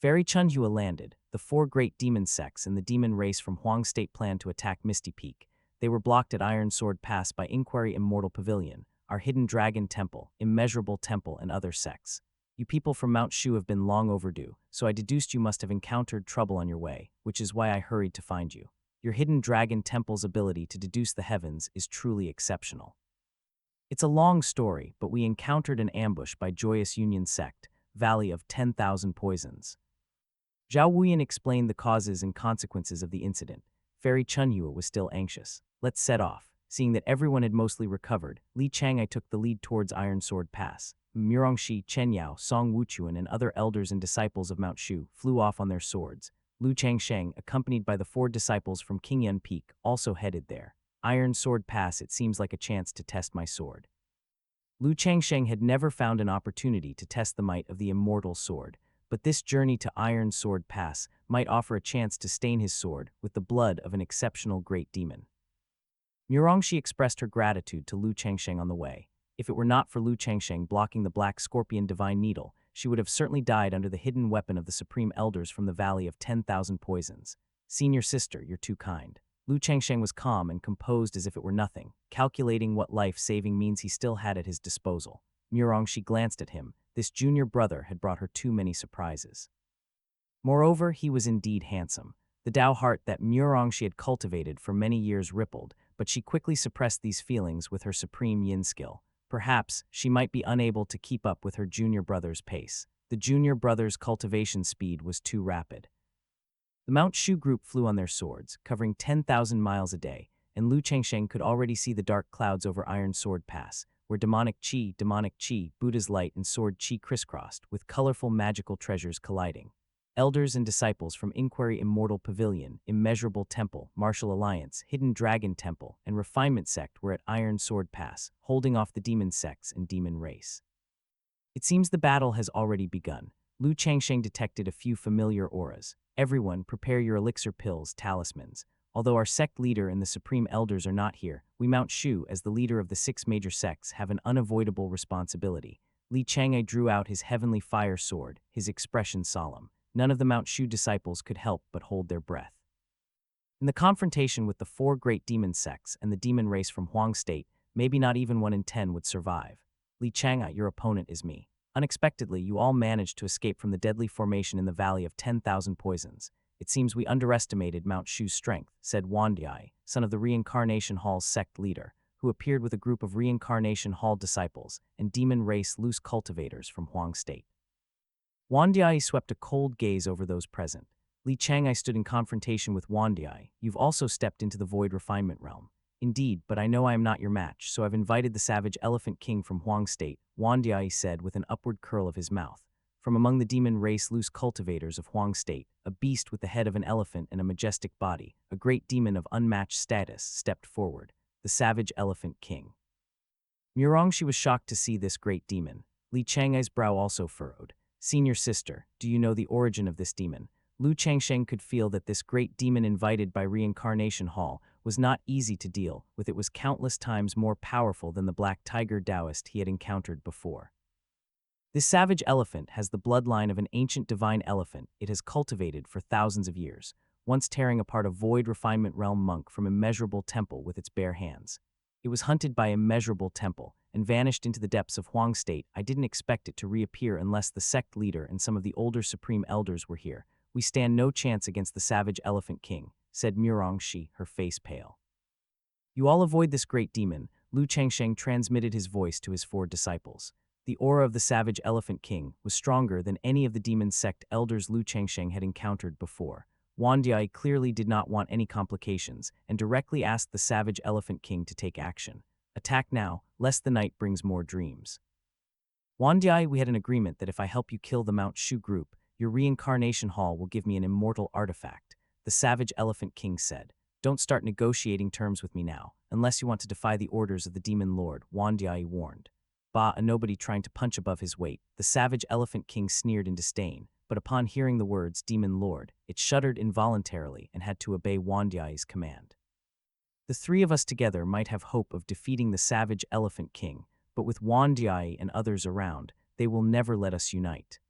Fairy Chunhua landed. The four great demon sects and the demon race from Huang State planned to attack Misty Peak. They were blocked at Iron Sword Pass by Inquiry Immortal Pavilion, our Hidden Dragon Temple, Immeasurable Temple, and other sects. You people from Mount Shu have been long overdue, so I deduced you must have encountered trouble on your way, which is why I hurried to find you. Your Hidden Dragon Temple's ability to deduce the heavens is truly exceptional. It's a long story, but we encountered an ambush by Joyous Union Sect, Valley of 10,000 Poisons. Zhao Wuyan explained the causes and consequences of the incident. Fairy Chunhua was still anxious. Let's set off. Seeing that everyone had mostly recovered, Li Changai took the lead towards Iron Sword Pass. Murongxi, Chen Yao, Song Wuchuan, and other elders and disciples of Mount Shu flew off on their swords. Lu Changsheng, accompanied by the four disciples from Qingyun Peak, also headed there. Iron Sword Pass, it seems like a chance to test my sword. Lu Changsheng had never found an opportunity to test the might of the immortal sword, but this journey to Iron Sword Pass might offer a chance to stain his sword with the blood of an exceptional great demon. Murongxi expressed her gratitude to Lu Changsheng on the way. If it were not for Lu Changsheng blocking the Black Scorpion Divine Needle, she would have certainly died under the hidden weapon of the Supreme Elders from the Valley of 10,000 Poisons. Senior sister, you're too kind. Lu Changsheng was calm and composed as if it were nothing, calculating what life-saving means he still had at his disposal. Murongxi glanced at him. This junior brother had brought her too many surprises. Moreover, he was indeed handsome. The Dao heart that Murongxi had cultivated for many years rippled, but she quickly suppressed these feelings with her supreme yin skill. Perhaps she might be unable to keep up with her junior brother's pace. The junior brother's cultivation speed was too rapid. The Mount Shu group flew on their swords, covering 10,000 miles a day, and Lu Changsheng could already see the dark clouds over Iron Sword Pass, where demonic chi, Buddha's light, and sword chi crisscrossed, with colorful magical treasures colliding. Elders and disciples from Inquiry Immortal Pavilion, Immeasurable Temple, Martial Alliance, Hidden Dragon Temple, and Refinement Sect were at Iron Sword Pass, holding off the demon sects and demon race. It seems the battle has already begun. Lu Changsheng detected a few familiar auras. Everyone, prepare your elixir pills, talismans. Although our sect leader and the Supreme Elders are not here, we Mount Shu, as the leader of the 6 major sects, have an unavoidable responsibility. Li Changai drew out his heavenly fire sword, his expression solemn. None of the Mount Shu disciples could help but hold their breath. In the confrontation with the 4 great demon sects and the demon race from Huang State, maybe not even 1 in 10 would survive. Li Changai, your opponent is me. Unexpectedly, you all managed to escape from the deadly formation in the Valley of 10,000 Poisons. It seems we underestimated Mount Shu's strength, said Wandiai, son of the Reincarnation Hall's sect leader, who appeared with a group of Reincarnation Hall disciples and demon race loose cultivators from Huang State. Wandiai swept a cold gaze over those present. Li Changai stood in confrontation with Wandiai. You've also stepped into the Void Refinement realm. Indeed, but I know I am not your match, so I've invited the Savage Elephant King from Huang State, Wan Diai said with an upward curl of his mouth. From among the demon race loose cultivators of Huang State, a beast with the head of an elephant and a majestic body, a great demon of unmatched status, stepped forward, the savage elephant king. Murongshi was shocked to see this great demon. Li Changai's brow also furrowed. Senior sister, do you know the origin of this demon? Lu Changsheng could feel that this great demon invited by Reincarnation Hall was not easy to deal with. It was countless times more powerful than the black tiger Taoist he had encountered before. This savage elephant has the bloodline of an ancient divine elephant it has cultivated for thousands of years, once tearing apart a void refinement realm monk from immeasurable temple with its bare hands. It was hunted by immeasurable temple and vanished into the depths of Huang State. I didn't expect it to reappear unless the sect leader and some of the older supreme elders were here. We stand no chance against the savage elephant king, said Murongshi, her face pale. You all avoid this great demon, Lu Changsheng transmitted his voice to his 4 disciples. The aura of the savage elephant king was stronger than any of the demon sect elders Lu Changsheng had encountered before. Wan Diai clearly did not want any complications and directly asked the savage elephant king to take action. Attack now, lest the night brings more dreams. Wan Diai, we had an agreement that if I help you kill the Mount Shu group, your reincarnation hall will give me an immortal artifact, the savage elephant king said. Don't start negotiating terms with me now, unless you want to defy the orders of the demon lord, Wan Diai warned. Bah, a nobody trying to punch above his weight, the savage elephant king sneered in disdain, but upon hearing the words demon lord, it shuddered involuntarily and had to obey Wan Diai's command. The 3 of us together might have hope of defeating the savage elephant king, but with Wan Diai and others around, they will never let us unite.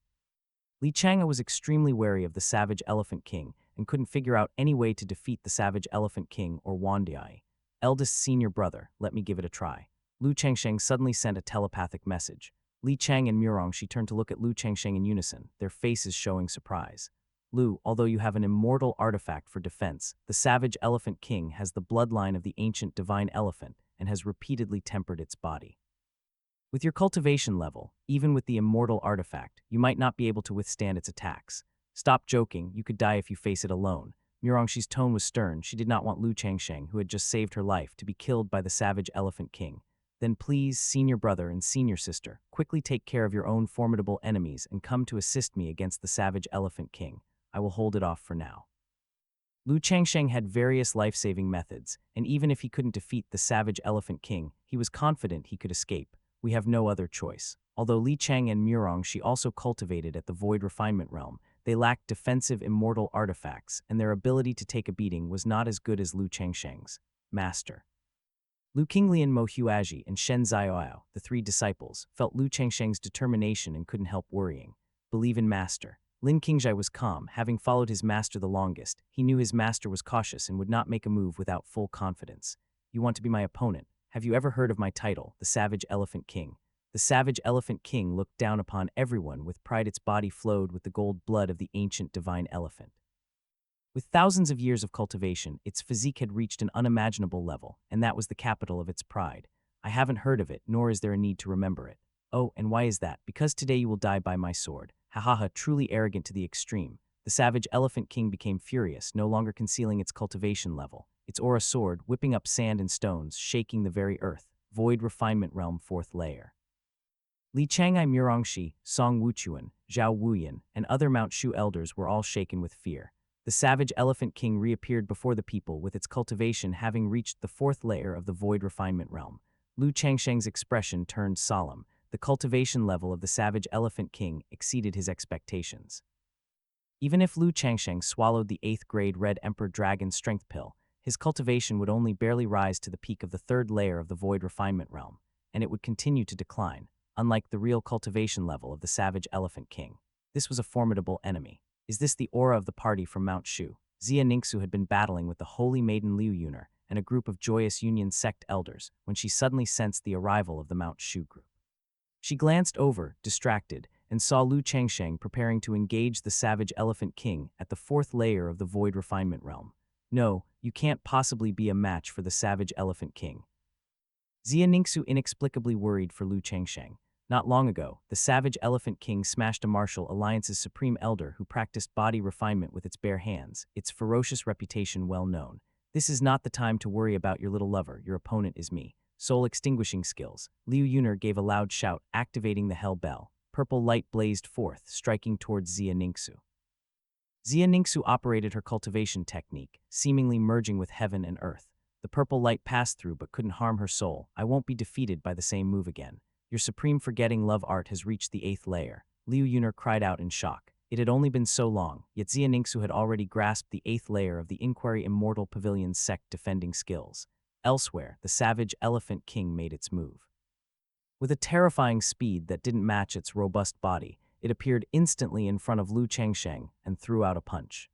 Li Chang'e was extremely wary of the savage elephant king and couldn't figure out any way to defeat the savage elephant king or Wan Diai. Eldest senior brother, let me give it a try. Lu Changsheng suddenly sent a telepathic message. Li Chang and Murongshi turned to look at Lu Changsheng in unison, their faces showing surprise. Lu, although you have an immortal artifact for defense, the savage elephant king has the bloodline of the ancient divine elephant and has repeatedly tempered its body. With your cultivation level, even with the immortal artifact, you might not be able to withstand its attacks. Stop joking, you could die if you face it alone. Murongshi's tone was stern. She did not want Lu Changsheng, who had just saved her life, to be killed by the savage elephant king. Then please, senior brother and senior sister, quickly take care of your own formidable enemies and come to assist me against the savage elephant king. I will hold it off for now. Lu Changsheng had various life-saving methods, and even if he couldn't defeat the savage elephant king, he was confident he could escape. We have no other choice. Although Li Chang and Murongshi also cultivated at the Void Refinement Realm, they lacked defensive immortal artifacts, and their ability to take a beating was not as good as Lu Changsheng's. Master. Lu Qinglian, Mo Huaji, and Shen Zioao, the 3 disciples, felt Lu Changsheng's determination and couldn't help worrying. Believe in Master. Lin Qingjai was calm, having followed his master the longest. He knew his master was cautious and would not make a move without full confidence. You want to be my opponent? Have you ever heard of my title, the Savage Elephant King? The Savage Elephant King looked down upon everyone with pride. Its body flowed with the gold blood of the ancient divine elephant. With thousands of years of cultivation, its physique had reached an unimaginable level, and that was the capital of its pride. I haven't heard of it, nor is there a need to remember it. Oh, and why is that? Because today you will die by my sword. Ha ha ha, truly arrogant to the extreme. The savage elephant king became furious, no longer concealing its cultivation level. Its aura soared, whipping up sand and stones, shaking the very earth. Void Refinement Realm 4th Layer. Li Chang'e, Murongshi, Song Wuchuan, Zhao Wuyan, and other Mount Shu elders were all shaken with fear. The savage elephant king reappeared before the people with its cultivation having reached the 4th layer of the Void Refinement Realm. Lu Changsheng's expression turned solemn. The cultivation level of the savage elephant king exceeded his expectations. Even if Lu Changsheng swallowed the 8th grade Red Emperor Dragon Strength Pill, his cultivation would only barely rise to the peak of the 3rd layer of the Void Refinement Realm, and it would continue to decline, unlike the real cultivation level of the savage elephant king. This was a formidable enemy. Is this the aura of the party from Mount Shu? Xia Ningxu had been battling with the holy maiden Liu Yuner and a group of Joyous Union sect elders when she suddenly sensed the arrival of the Mount Shu group. She glanced over, distracted, and saw Lu Changsheng preparing to engage the savage elephant king at the 4th layer of the Void Refinement Realm. No, you can't possibly be a match for the savage elephant king. Xia Ningxu inexplicably worried for Lu Changsheng. Not long ago, the savage elephant king smashed a martial alliance's supreme elder who practiced body refinement with its bare hands, its ferocious reputation well known. This is not the time to worry about your little lover, your opponent is me. soul extinguishing skills. Liu Yuner gave a loud shout, activating the hell bell. Purple light blazed forth, striking towards Xia Ningxu. Xia Ningxu operated her cultivation technique, seemingly merging with heaven and earth. The purple light passed through but couldn't harm her soul. I won't be defeated by the same move again. Your supreme forgetting love art has reached the 8th layer. Liu Yuner cried out in shock. It had only been so long, yet Xia Ningxu had already grasped the 8th layer of the Inquiry Immortal Pavilion's sect defending skills. Elsewhere, the savage Elephant King made its move. With a terrifying speed that didn't match its robust body, it appeared instantly in front of Lu Changsheng and threw out a punch.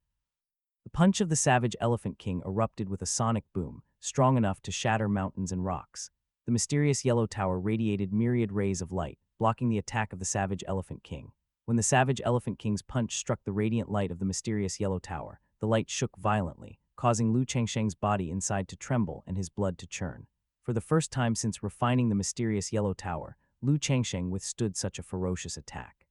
The punch of the savage Elephant King erupted with a sonic boom, strong enough to shatter mountains and rocks. The mysterious yellow tower radiated myriad rays of light, blocking the attack of the savage Elephant King. When the savage Elephant King's punch struck the radiant light of the mysterious yellow tower, the light shook violently, causing Lu Changsheng's body inside to tremble and his blood to churn. For the first time since refining the mysterious yellow tower, Lu Changsheng withstood such a ferocious attack.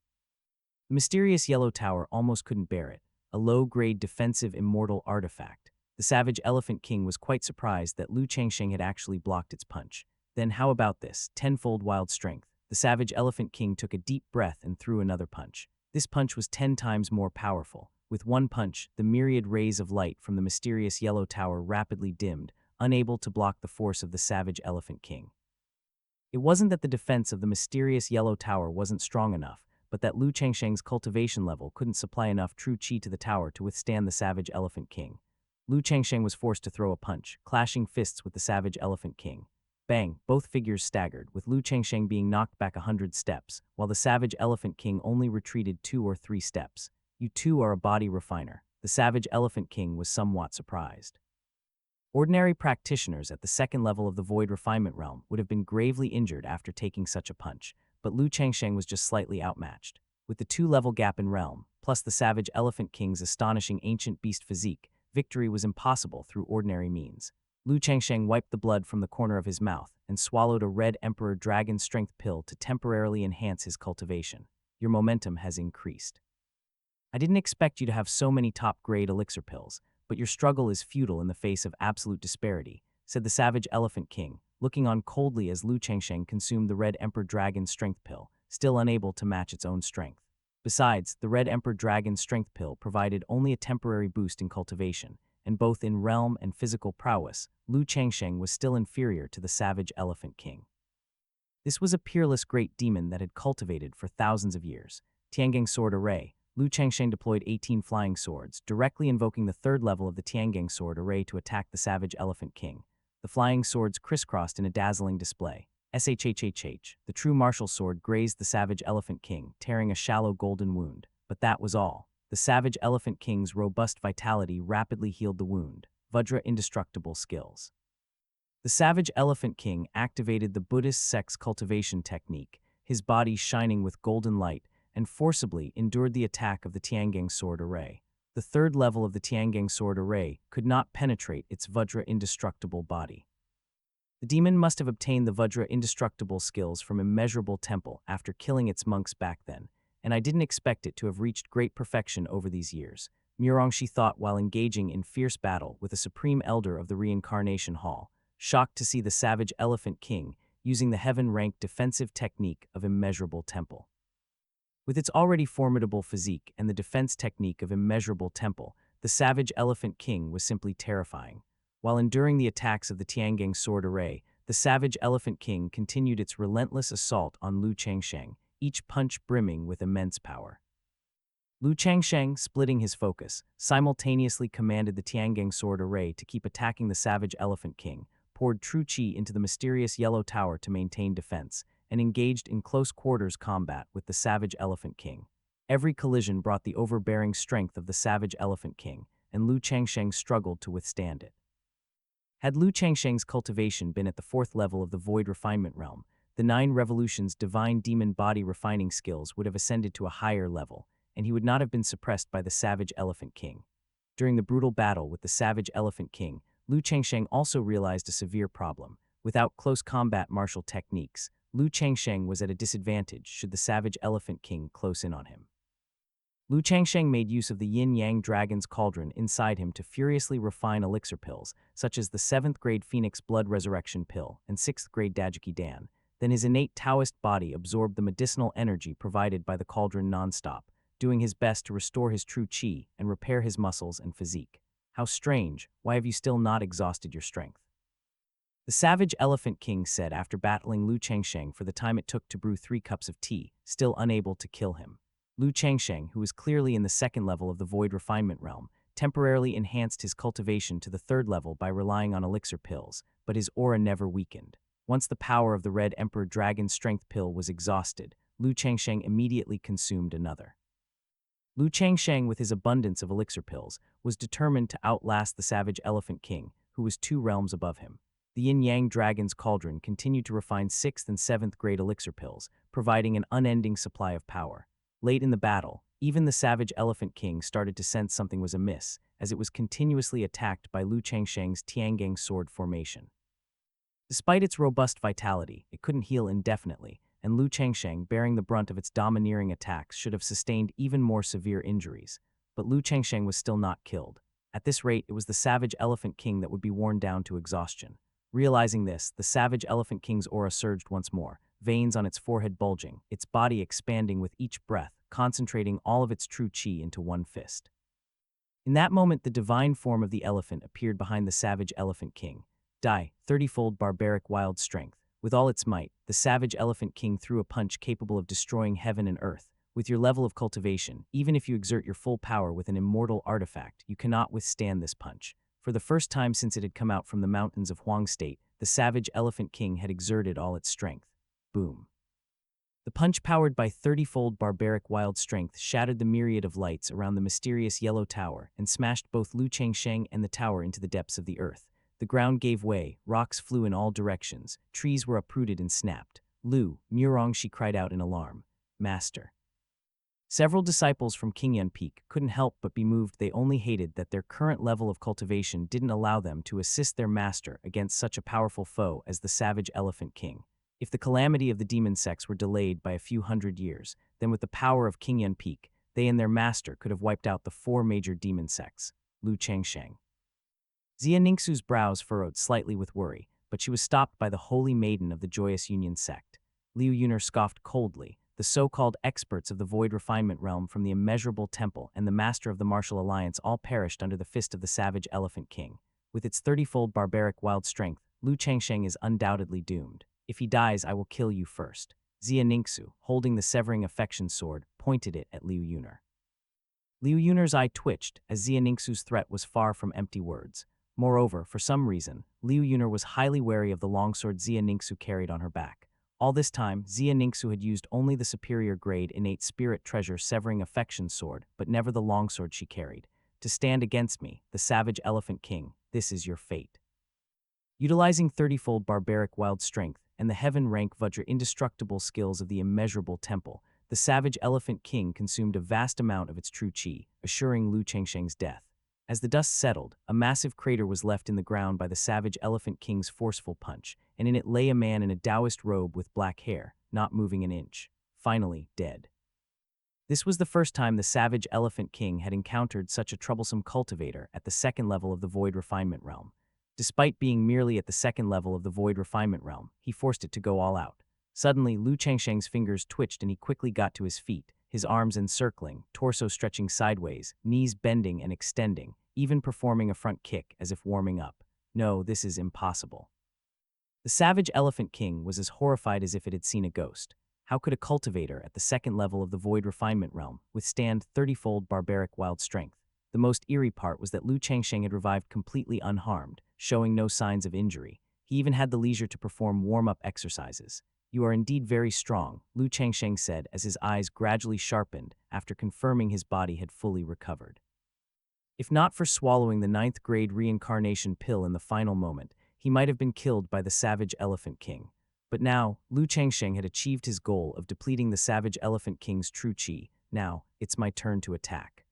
The mysterious yellow tower almost couldn't bear it, a low-grade defensive immortal artifact. The savage Elephant King was quite surprised that Lu Changsheng had actually blocked its punch. Then how about this, tenfold wild strength? The savage Elephant King took a deep breath and threw another punch. This punch was 10 times more powerful. With one punch, the myriad rays of light from the mysterious yellow tower rapidly dimmed, unable to block the force of the savage Elephant King. It wasn't that the defense of the mysterious yellow tower wasn't strong enough, but that Lu Changsheng's cultivation level couldn't supply enough true qi to the tower to withstand the savage Elephant King. Lu Changsheng was forced to throw a punch, clashing fists with the savage Elephant King. Bang, both figures staggered, with Lu Changsheng being knocked back 100 steps, while the savage Elephant King only retreated 2 or 3 steps. You too are a body refiner. The savage Elephant King was somewhat surprised. Ordinary practitioners at the second level of the Void Refinement Realm would have been gravely injured after taking such a punch, but Lu Changsheng was just slightly outmatched. With the 2-level gap in realm, plus the savage Elephant King's astonishing ancient beast physique, victory was impossible through ordinary means. Lu Changsheng wiped the blood from the corner of his mouth and swallowed a red Emperor Dragon Strength pill to temporarily enhance his cultivation. Your momentum has increased. I didn't expect you to have so many top-grade elixir pills, but your struggle is futile in the face of absolute disparity, said the savage Elephant King, looking on coldly as Lu Changsheng consumed the red Emperor Dragon Strength pill, still unable to match its own strength. Besides, the red Emperor Dragon Strength pill provided only a temporary boost in cultivation, and both in realm and physical prowess, Lu Changsheng was still inferior to the savage Elephant King. This was a peerless great demon that had cultivated for thousands of years. Tiangang Sword Array. Lu Changsheng deployed 18 flying swords, directly invoking the 3rd level of the Tiangang Sword Array to attack the savage Elephant King. The flying swords crisscrossed in a dazzling display. SHHHH, the true martial sword grazed the savage Elephant King, tearing a shallow golden wound. But that was all. The savage Elephant King's robust vitality rapidly healed the wound. Vajra indestructible skills. The savage Elephant King activated the Buddhist sect's cultivation technique, his body shining with golden light, and forcibly endured the attack of the Tiangang Sword Array. The 3rd level of the Tiangang Sword Array could not penetrate its Vajra indestructible body. The demon must have obtained the Vajra indestructible skills from Immeasurable Temple after killing its monks back then, and I didn't expect it to have reached great perfection over these years, Murongshi thought while engaging in fierce battle with a supreme elder of the Reincarnation Hall, shocked to see the savage Elephant King using the heaven-ranked defensive technique of Immeasurable Temple. With its already formidable physique and the defense technique of Immeasurable Temple, the savage Elephant King was simply terrifying. While enduring the attacks of the Tiangang Sword Array, the savage Elephant King continued its relentless assault on Lu Changsheng, each punch brimming with immense power. Lu Changsheng, splitting his focus, simultaneously commanded the Tiangang Sword Array to keep attacking the savage Elephant King, poured true qi into the mysterious yellow tower to maintain defense, and engaged in close quarters combat with the savage Elephant King. Every collision brought the overbearing strength of the savage Elephant King, and Lu Changsheng struggled to withstand it. Had Lu Changsheng's cultivation been at the 4th level of the Void Refinement Realm, the 9 Revolutions' divine demon body refining skills would have ascended to a higher level, and he would not have been suppressed by the savage Elephant King. During the brutal battle with the savage Elephant King, Lu Changsheng also realized a severe problem. Without close combat martial techniques, Lu Changsheng was at a disadvantage should the savage Elephant King close in on him. Lu Changsheng made use of the yin-yang dragon's cauldron inside him to furiously refine elixir pills, such as the 7th-grade Phoenix Blood Resurrection Pill and 6th-grade Dajiki Dan. Then his innate Taoist body absorbed the medicinal energy provided by the cauldron nonstop, doing his best to restore his true qi and repair his muscles and physique. How strange, why have you still not exhausted your strength? The Savage Elephant King said after battling Lu Changsheng for the time it took to brew 3 cups of tea, still unable to kill him. Lu Changsheng, who was clearly in the 2nd level of the Void Refinement realm, temporarily enhanced his cultivation to the 3rd level by relying on elixir pills, but his aura never weakened. Once the power of the Red Emperor Dragon Strength Pill was exhausted, Lu Changsheng immediately consumed another. Lu Changsheng, with his abundance of elixir pills, was determined to outlast the Savage Elephant King, who was 2 realms above him. The yin-yang dragon's cauldron continued to refine 6th and 7th grade elixir pills, providing an unending supply of power. Late in the battle, even the Savage Elephant King started to sense something was amiss, as it was continuously attacked by Lu Changsheng's Tiangang sword formation. Despite its robust vitality, it couldn't heal indefinitely, and Lu Changsheng, bearing the brunt of its domineering attacks, should have sustained even more severe injuries. But Lu Changsheng was still not killed. At this rate, it was the Savage Elephant King that would be worn down to exhaustion. Realizing this, the Savage Elephant King's aura surged once more, veins on its forehead bulging, its body expanding with each breath, concentrating all of its true qi into one fist. In that moment, the divine form of the elephant appeared behind the Savage Elephant King. Die, 30-fold barbaric wild strength. With all its might, the Savage Elephant King threw a punch capable of destroying heaven and earth. With your level of cultivation, even if you exert your full power with an immortal artifact, you cannot withstand this punch. For the first time since it had come out from the mountains of Huang State, the Savage Elephant King had exerted all its strength. Boom. The punch, powered by 30-fold barbaric wild strength, shattered the myriad of lights around the mysterious yellow tower and smashed both Lu Changsheng and the tower into the depths of the earth. The ground gave way, rocks flew in all directions, trees were uprooted and snapped. Lu, Murong, she cried out in alarm. Master. Several disciples from Qingyun Peak couldn't help but be moved. They only hated that their current level of cultivation didn't allow them to assist their master against such a powerful foe as the Savage Elephant King. If the calamity of the demon sects were delayed by a few hundred years, then with the power of Qingyun Peak, they and their master could have wiped out the 4 major demon sects. Lu Changsheng. Xia Ningxu's brows furrowed slightly with worry, but she was stopped by the holy maiden of the Joyous Union sect. Liu Yuner scoffed coldly. The so-called experts of the Void Refinement realm from the Immeasurable Temple and the Master of the Martial Alliance all perished under the fist of the Savage Elephant King. With its 30-fold barbaric wild strength, Lu Changsheng is undoubtedly doomed. If he dies, I will kill you first. Xia Ningxu, holding the Severing Affection sword, pointed it at Liu Yuner. Liu Yuner's eye twitched, as Xia Ningxu's threat was far from empty words. Moreover, for some reason, Liu Yuner was highly wary of the longsword Xia Ningxu carried on her back. All this time, Xia Ningxu had used only the superior grade innate spirit treasure Severing Affection sword, but never the longsword she carried. To stand against me, the Savage Elephant King, this is your fate. Utilizing 30-fold barbaric wild strength and the heaven-rank Vajra indestructible skills of the Immeasurable Temple, the Savage Elephant King consumed a vast amount of its true qi, assuring Lu Changsheng's death. As the dust settled, a massive crater was left in the ground by the Savage Elephant King's forceful punch, and in it lay a man in a Taoist robe with black hair, not moving an inch. Finally, dead. This was the first time the Savage Elephant King had encountered such a troublesome cultivator at the 2nd level of the Void Refinement realm. Despite being merely at the 2nd level of the Void Refinement realm, he forced it to go all out. Suddenly, Lu Changsheng's fingers twitched and he quickly got to his feet, his arms encircling, torso stretching sideways, knees bending and extending, even performing a front kick as if warming up. No, this is impossible. The Savage Elephant King was as horrified as if it had seen a ghost. How could a cultivator at the 2nd level of the Void Refinement realm withstand 30-fold barbaric wild strength? The most eerie part was that Lu Changsheng had revived completely unharmed, showing no signs of injury. He even had the leisure to perform warm-up exercises. You are indeed very strong, Lu Changsheng said as his eyes gradually sharpened after confirming his body had fully recovered. If not for swallowing the 9th grade reincarnation pill in the final moment, he might have been killed by the Savage Elephant King. But now, Lu Changsheng had achieved his goal of depleting the Savage Elephant King's true qi. Now, it's my turn to attack.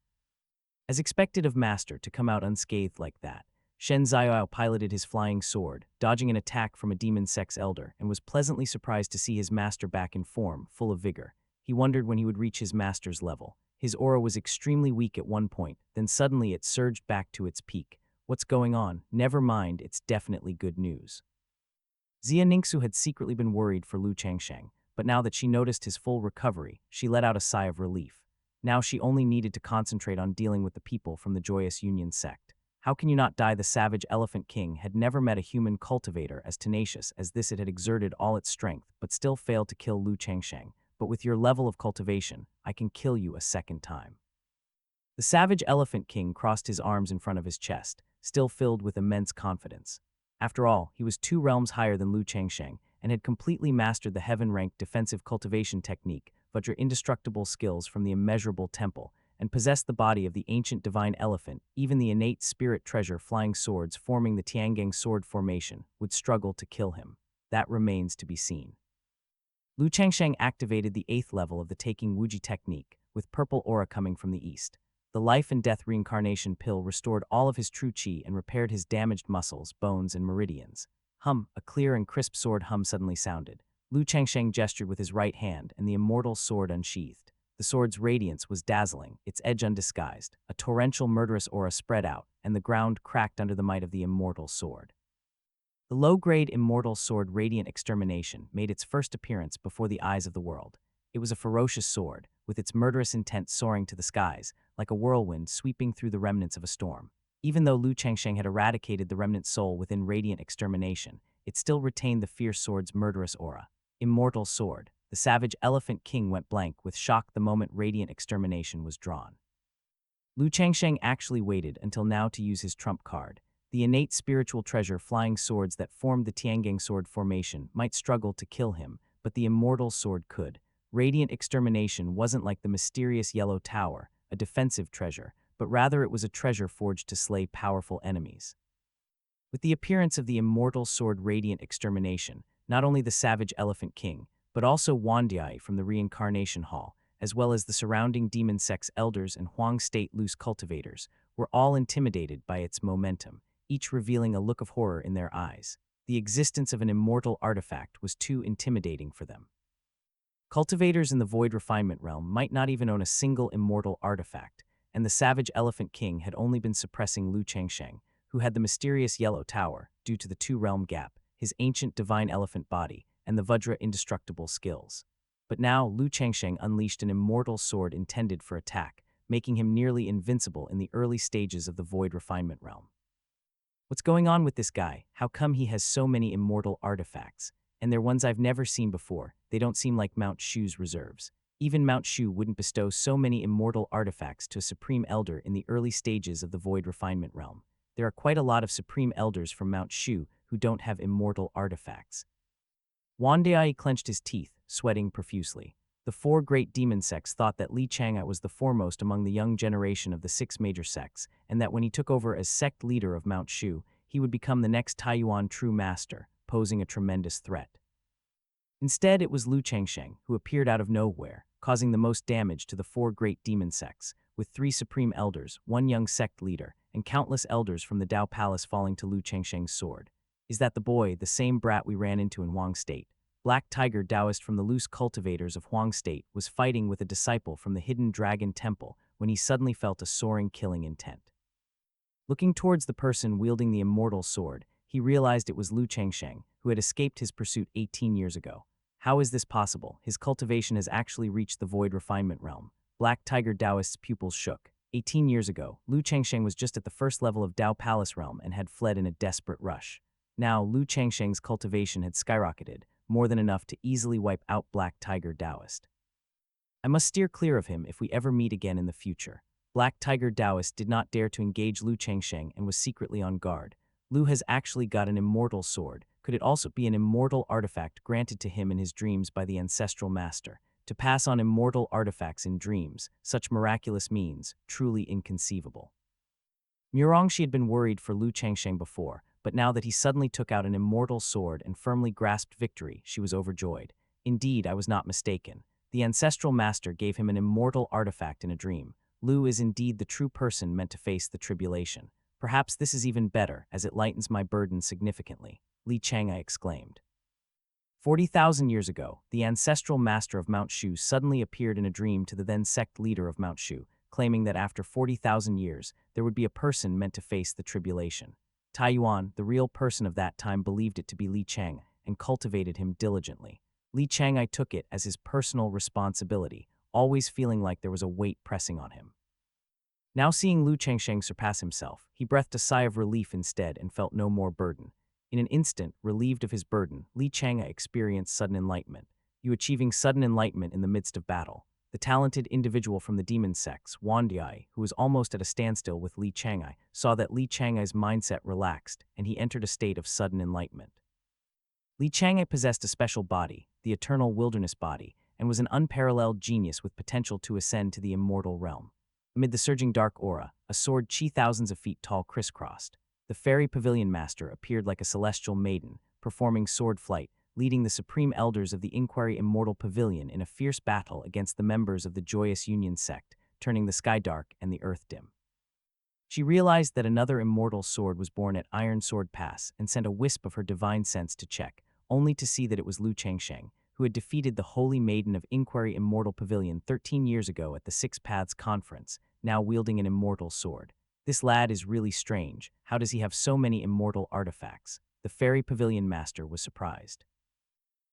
As expected of Master to come out unscathed like that, Shen Ziyao piloted his flying sword, dodging an attack from a demon sex elder, and was pleasantly surprised to see his master back in form, full of vigor. He wondered when he would reach his master's level. His aura was extremely weak at one point, then suddenly it surged back to its peak. What's going on? Never mind, it's definitely good news. Xia Ningxu had secretly been worried for Lu Changsheng, but now that she noticed his full recovery, she let out a sigh of relief. Now she only needed to concentrate on dealing with the people from the Joyous Union sect. How can you not die? The savage Elephant King had never met a human cultivator as tenacious as this. It had exerted all its strength, but still failed to kill Lu Changsheng. But with your level of cultivation, I can kill you a second time. The savage Elephant King crossed his arms in front of his chest, still filled with immense confidence. After all, he was 2 realms higher than Lu Changsheng and had completely mastered the heaven-ranked defensive cultivation technique, Vajra indestructible skills from the immeasurable temple, and possessed the body of the ancient divine elephant. Even the innate spirit treasure flying swords forming the Tiangang sword formation would struggle to kill him. That remains to be seen. Lu Changsheng activated the 8th level of the Taking Wuji technique, with purple aura coming from the east. The life and death reincarnation pill restored all of his true qi and repaired his damaged muscles, bones, and meridians. Hum, a clear and crisp sword hum suddenly sounded. Lu Changsheng gestured with his right hand, and the immortal sword unsheathed. The sword's radiance was dazzling, its edge undisguised. A torrential murderous aura spread out, and the ground cracked under the might of the immortal sword. The low-grade immortal sword Radiant Extermination made its first appearance before the eyes of the world. It was a ferocious sword, with its murderous intent soaring to the skies, like a whirlwind sweeping through the remnants of a storm. Even though Lu Changsheng had eradicated the remnant soul within Radiant Extermination, it still retained the fierce sword's murderous aura. Immortal sword. The savage Elephant King went blank with shock the moment Radiant Extermination was drawn. Lu Changsheng actually waited until now to use his trump card. The innate spiritual treasure flying swords that formed the Tiangang sword formation might struggle to kill him, but the immortal sword could. Radiant Extermination wasn't like the mysterious Yellow Tower, a defensive treasure, but rather it was a treasure forged to slay powerful enemies. With the appearance of the immortal sword Radiant Extermination, not only the savage Elephant King, but also Wandiai from the Reincarnation Hall, as well as the surrounding demon sect's elders and Huang State loose cultivators, were all intimidated by its momentum, each revealing a look of horror in their eyes. The existence of an immortal artifact was too intimidating for them. Cultivators in the Void Refinement realm might not even own a single immortal artifact, and the savage Elephant King had only been suppressing Lu Changsheng, who had the mysterious Yellow Tower, due to the 2-realm gap, his ancient divine elephant body, and the Vajra indestructible skills. But now Lu Changsheng unleashed an immortal sword intended for attack, making him nearly invincible in the early stages of the Void Refinement realm. What's going on with this guy? How come he has so many immortal artifacts? And they're ones I've never seen before. They don't seem like Mount Shu's reserves. Even Mount Shu wouldn't bestow so many immortal artifacts to a Supreme Elder in the early stages of the Void Refinement realm. There are quite a lot of Supreme Elders from Mount Shu who don't have immortal artifacts. Wandiai clenched his teeth, sweating profusely. The 4 great demon sects thought that Li Chang'e was the foremost among the young generation of the 6 major sects, and that when he took over as sect leader of Mount Shu, he would become the next Taiyuan true master, posing a tremendous threat. Instead, it was Lu Changsheng who appeared out of nowhere, causing the most damage to the 4 great demon sects, with 3 supreme elders, 1 young sect leader, and countless elders from the Dao Palace falling to Lu Changsheng's sword. Is that the boy, the same brat we ran into in Huang State? Black Tiger Taoist from the loose cultivators of Huang State was fighting with a disciple from the hidden dragon temple when he suddenly felt a soaring killing intent. Looking towards the person wielding the immortal sword, he realized it was Lu Changsheng, who had escaped his pursuit 18 years ago. How is this possible? His cultivation has actually reached the Void Refinement realm. Black Tiger Taoist's pupils shook. 18 years ago, Lu Changsheng was just at the first level of Dao Palace realm and had fled in a desperate rush. Now, Lu Changsheng's cultivation had skyrocketed, more than enough to easily wipe out Black Tiger Taoist. I must steer clear of him if we ever meet again in the future. Black Tiger Taoist did not dare to engage Lu Changsheng and was secretly on guard. Lu has actually got an immortal sword. Could it also be an immortal artifact granted to him in his dreams by the ancestral master? To pass on immortal artifacts in dreams, such miraculous means, truly inconceivable. Murongshi had been worried for Lu Changsheng before, but now that he suddenly took out an immortal sword and firmly grasped victory, she was overjoyed. Indeed, I was not mistaken. The ancestral master gave him an immortal artifact in a dream. Lu is indeed the true person meant to face the tribulation. Perhaps this is even better, as it lightens my burden significantly, Li Chang'e exclaimed. 40,000 years ago, the ancestral master of Mount Shu suddenly appeared in a dream to the then sect leader of Mount Shu, claiming that after 40,000 years, there would be a person meant to face the tribulation. Taiyuan, the real person of that time, believed it to be Li Chang and cultivated him diligently. Li Chang'ai took it as his personal responsibility, always feeling like there was a weight pressing on him. Now seeing Lu Changsheng surpass himself, he breathed a sigh of relief instead and felt no more burden. In an instant, relieved of his burden, Li Chang'ai experienced sudden enlightenment. You achieving sudden enlightenment in the midst of battle. The talented individual from the demon sects, Wandiai, who was almost at a standstill with Li Chang'ai, saw that Li Chang'ai's mindset relaxed, and he entered a state of sudden enlightenment. Li Chang'ai possessed a special body, the eternal wilderness body, and was an unparalleled genius with potential to ascend to the immortal realm. Amid the surging dark aura, a sword chi thousands of feet tall crisscrossed. The fairy pavilion master appeared like a celestial maiden, performing sword flight, leading the supreme elders of the Inquiry Immortal Pavilion in a fierce battle against the members of the Joyous Union sect, turning the sky dark and the earth dim. She realized that another immortal sword was born at Iron Sword Pass and sent a wisp of her divine sense to check, only to see that it was Lu Changsheng, who had defeated the Holy Maiden of Inquiry Immortal Pavilion 13 years ago at the Six Paths Conference, now wielding an immortal sword. This lad is really strange. How does he have so many immortal artifacts? The fairy pavilion master was surprised.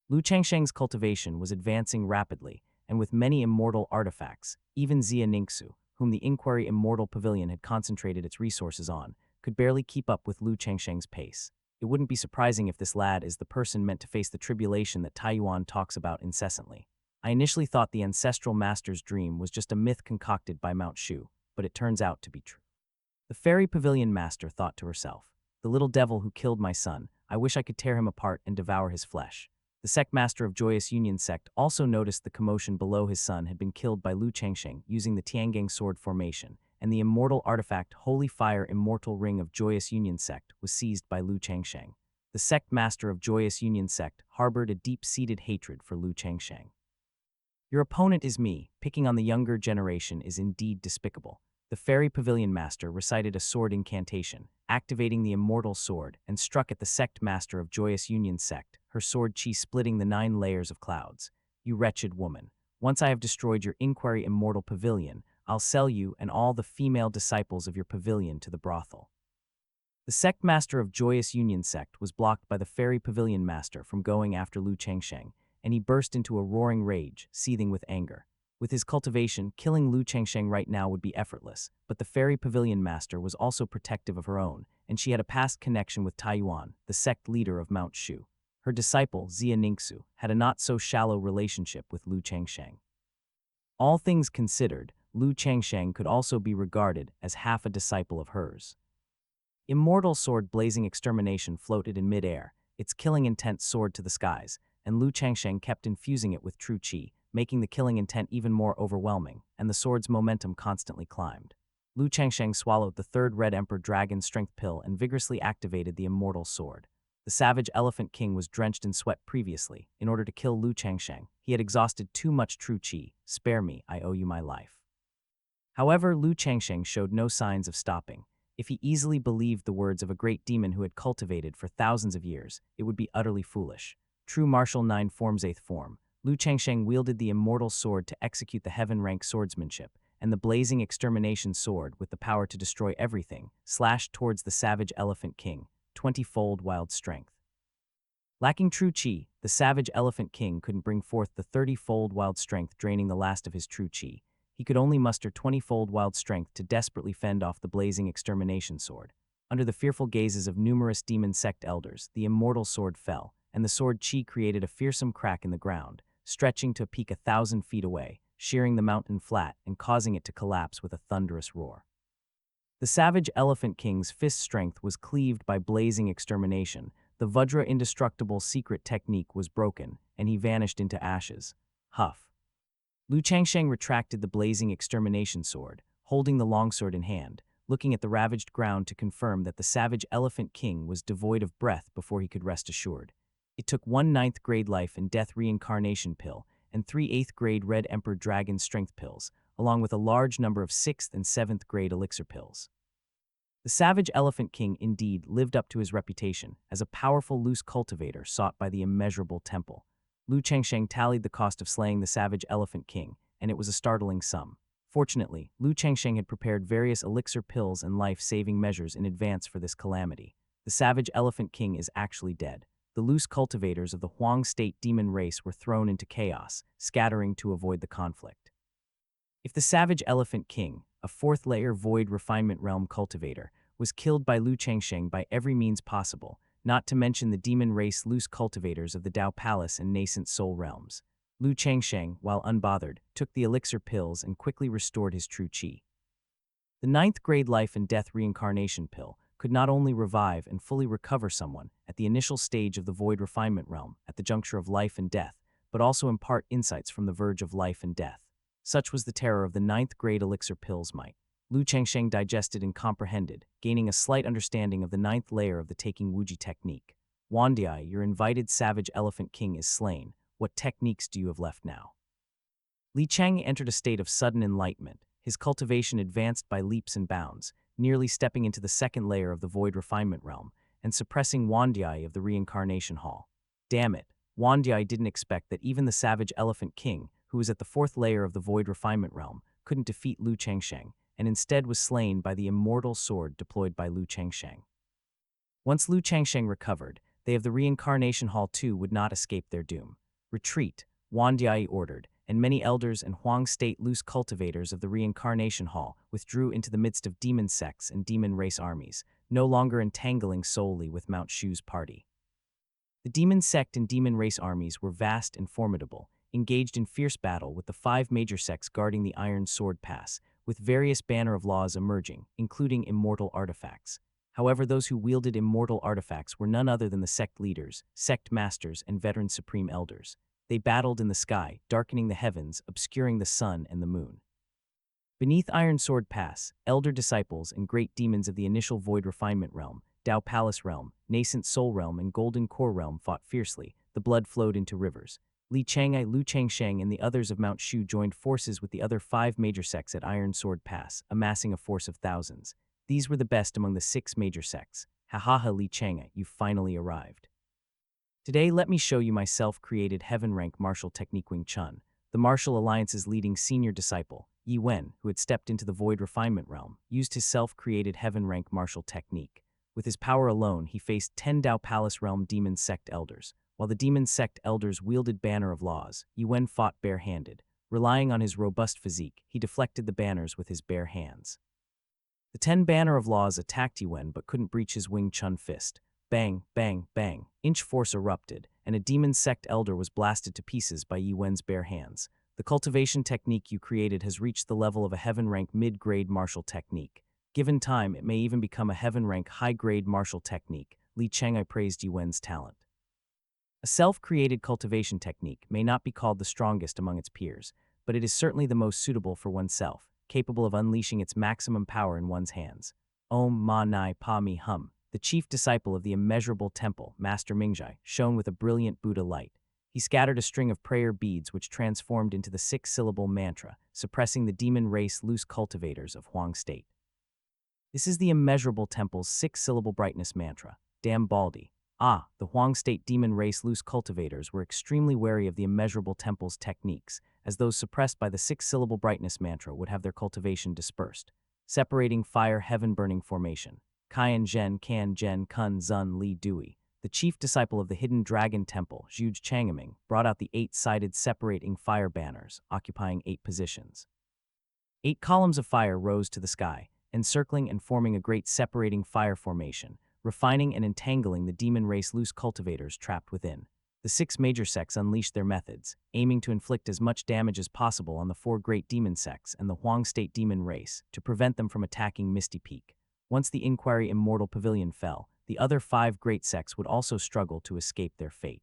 Lu Changsheng's cultivation was advancing rapidly, and with many immortal artifacts, even Xia Ningxu, whom the Inquiry Immortal Pavilion had concentrated its resources on, could barely keep up with Lu Changsheng's pace. It wouldn't be surprising if this lad is the person meant to face the tribulation that Taiyuan talks about incessantly. I initially thought the ancestral master's dream was just a myth concocted by Mount Shu, but it turns out to be true. The fairy pavilion master thought to herself, the little devil who killed my son, I wish I could tear him apart and devour his flesh. The sect master of Joyous Union sect also noticed the commotion below. His son had been killed by Lu Changsheng using the Tiangang sword formation, and the immortal artifact Holy Fire Immortal Ring of Joyous Union sect was seized by Lu Changsheng. The sect master of Joyous Union sect harbored a deep-seated hatred for Lu Changsheng. Your opponent is me. Picking on the younger generation is indeed despicable. The fairy pavilion master recited a sword incantation, activating the immortal sword, and struck at the sect master of Joyous Union sect, her sword chi splitting the 9 layers of clouds. You wretched woman. Once I have destroyed your Inquiry Immortal Pavilion, I'll sell you and all the female disciples of your pavilion to the brothel. The sect master of Joyous Union sect was blocked by the fairy pavilion master from going after Lu Changsheng, and he burst into a roaring rage, seething with anger. With his cultivation, killing Lu Changsheng right now would be effortless, but the fairy pavilion master was also protective of her own, and she had a past connection with Taiyuan, the sect leader of Mount Shu. Her disciple, Xia Ningxu, had a not-so-shallow relationship with Lu Changsheng. All things considered, Lu Changsheng could also be regarded as half a disciple of hers. Immortal Sword Blazing Extermination floated in mid-air, its killing intent soared to the skies, and Lu Changsheng kept infusing it with true qi, making the killing intent even more overwhelming, and the sword's momentum constantly climbed. Lu Changsheng swallowed the third Red Emperor Dragon Strength Pill and vigorously activated the immortal sword. The savage Elephant King was drenched in sweat previously. In order to kill Lu Changsheng, he had exhausted too much true qi. Spare me, I owe you my life. However, Lu Changsheng showed no signs of stopping. If he easily believed the words of a great demon who had cultivated for thousands of years, it would be utterly foolish. True martial 9 form's 8th form, Lu Changsheng wielded the immortal sword to execute the heaven-rank swordsmanship, and the blazing extermination sword with the power to destroy everything, slashed towards the savage Elephant King, 20-fold wild strength. Lacking true qi, the savage Elephant King couldn't bring forth the 30-fold wild strength, draining the last of his true qi. He could only muster 20-fold wild strength to desperately fend off the blazing extermination sword. Under the fearful gazes of numerous demon sect elders, the immortal sword fell, and the sword chi created a fearsome crack in the ground, stretching to a peak 1,000 feet away, shearing the mountain flat and causing it to collapse with a thunderous roar. The savage Elephant King's fist strength was cleaved by blazing extermination. The Vajra indestructible secret technique was broken, and he vanished into ashes. Huff. Lu Changsheng retracted the blazing extermination sword, holding the longsword in hand, looking at the ravaged ground to confirm that the savage Elephant King was devoid of breath before he could rest assured. It took 1 9th grade life and death reincarnation pill and 3 8th grade Red Emperor Dragon strength pills, along with a large number of 6th and 7th grade elixir pills. The savage Elephant King indeed lived up to his reputation as a powerful loose cultivator sought by the immeasurable temple. Lu Changsheng tallied the cost of slaying the savage Elephant King, and it was a startling sum. Fortunately, Lu Changsheng had prepared various elixir pills and life-saving measures in advance for this calamity. The savage Elephant King is actually dead. The loose cultivators of the Huang state demon race were thrown into chaos, scattering to avoid the conflict. If the savage Elephant King, a fourth-layer void refinement realm cultivator, was killed by Lu Changsheng by every means possible, not to mention the demon race loose cultivators of the Dao Palace and nascent soul realms, Lu Changsheng, while unbothered, took the elixir pills and quickly restored his true qi. The ninth-grade life and death reincarnation pill could not only revive and fully recover someone at the initial stage of the void refinement realm at the juncture of life and death, but also impart insights from the verge of life and death. Such was the terror of the ninth-grade elixir pill's might. Lu Changsheng digested and comprehended, gaining a slight understanding of the ninth layer of the Taking Wuji technique. Wandiai, your invited savage Elephant King is slain. What techniques do you have left now? Li Chang entered a state of sudden enlightenment, his cultivation advanced by leaps and bounds, nearly stepping into the second layer of the void refinement realm, and suppressing Wandiai of the reincarnation hall. Damn it, Wandiai didn't expect that even the savage Elephant King, who was at the fourth layer of the void refinement realm, couldn't defeat Lu Changsheng, and instead was slain by the immortal sword deployed by Lu Changsheng. Once Lu Changsheng recovered, they of the reincarnation hall too would not escape their doom. Retreat, Wandiai ordered, and many elders and Huang state loose cultivators of the reincarnation hall withdrew into the midst of demon sects and demon race armies, no longer entangling solely with Mount Shu's party. The demon sect and demon race armies were vast and formidable, engaged in fierce battle with the 5 major sects guarding the Iron Sword Pass, with various banner of laws emerging, including immortal artifacts. However, those who wielded immortal artifacts were none other than the sect leaders, sect masters, and veteran supreme elders. They battled in the sky, darkening the heavens, obscuring the sun and the moon. Beneath Iron Sword Pass, elder disciples and great demons of the initial void refinement realm, Dao Palace realm, nascent soul realm, and golden core realm fought fiercely. The blood flowed into rivers. Li Changai, Lu Changsheng, and the others of Mount Shu joined forces with the other 5 major sects at Iron Sword Pass, amassing a force of thousands. These were the best among the 6 major sects. Ha ha ha, Li Changai, you finally arrived. Today, let me show you my self-created heaven rank martial technique Wing Chun, the Martial Alliance's leading senior disciple. Yi Wen, who had stepped into the void refinement realm, used his self-created heaven rank martial technique. With his power alone, he faced 10 Dao Palace realm demon sect elders. While the demon sect elders wielded banner of laws, Yi Wen fought bare-handed. Relying on his robust physique, he deflected the banners with his bare hands. The 10 banner of laws attacked Yi Wen but couldn't breach his Wing Chun fist. Bang, bang, bang, inch force erupted, and a demon sect elder was blasted to pieces by Yi Wen's bare hands. The cultivation technique you created has reached the level of a heaven-rank mid-grade martial technique. Given time, it may even become a heaven-rank high-grade martial technique. Li Chang'ai praised Yi Wen's talent. A self-created cultivation technique may not be called the strongest among its peers, but it is certainly the most suitable for oneself, capable of unleashing its maximum power in one's hands. Om Ma Nai Pa Mi Hum, the chief disciple of the immeasurable temple, Master Mingjai, shone with a brilliant Buddha light. He scattered a string of prayer beads which transformed into the 6-syllable mantra, suppressing the demon race loose cultivators of Huang State. This is the immeasurable temple's 6-syllable brightness mantra, Dam Baldi. The Huang State demon race loose cultivators were extremely wary of the immeasurable temple's techniques, as those suppressed by the 6-syllable brightness mantra would have their cultivation dispersed. Separating fire heaven burning formation. Kaian Zhen Kan Zhen Kun Zun Li Dui, the chief disciple of the hidden dragon temple, Zhuge Changaming, brought out the 8-sided separating fire banners, occupying 8 positions. 8 columns of fire rose to the sky, encircling and forming a great separating fire formation, refining and entangling the demon race loose cultivators trapped within. The 6 major sects unleashed their methods, aiming to inflict as much damage as possible on the 4 great demon sects and the Huang State demon race to prevent them from attacking Misty Peak. Once the Inquiry Immortal Pavilion fell, the other 5 great sects would also struggle to escape their fate.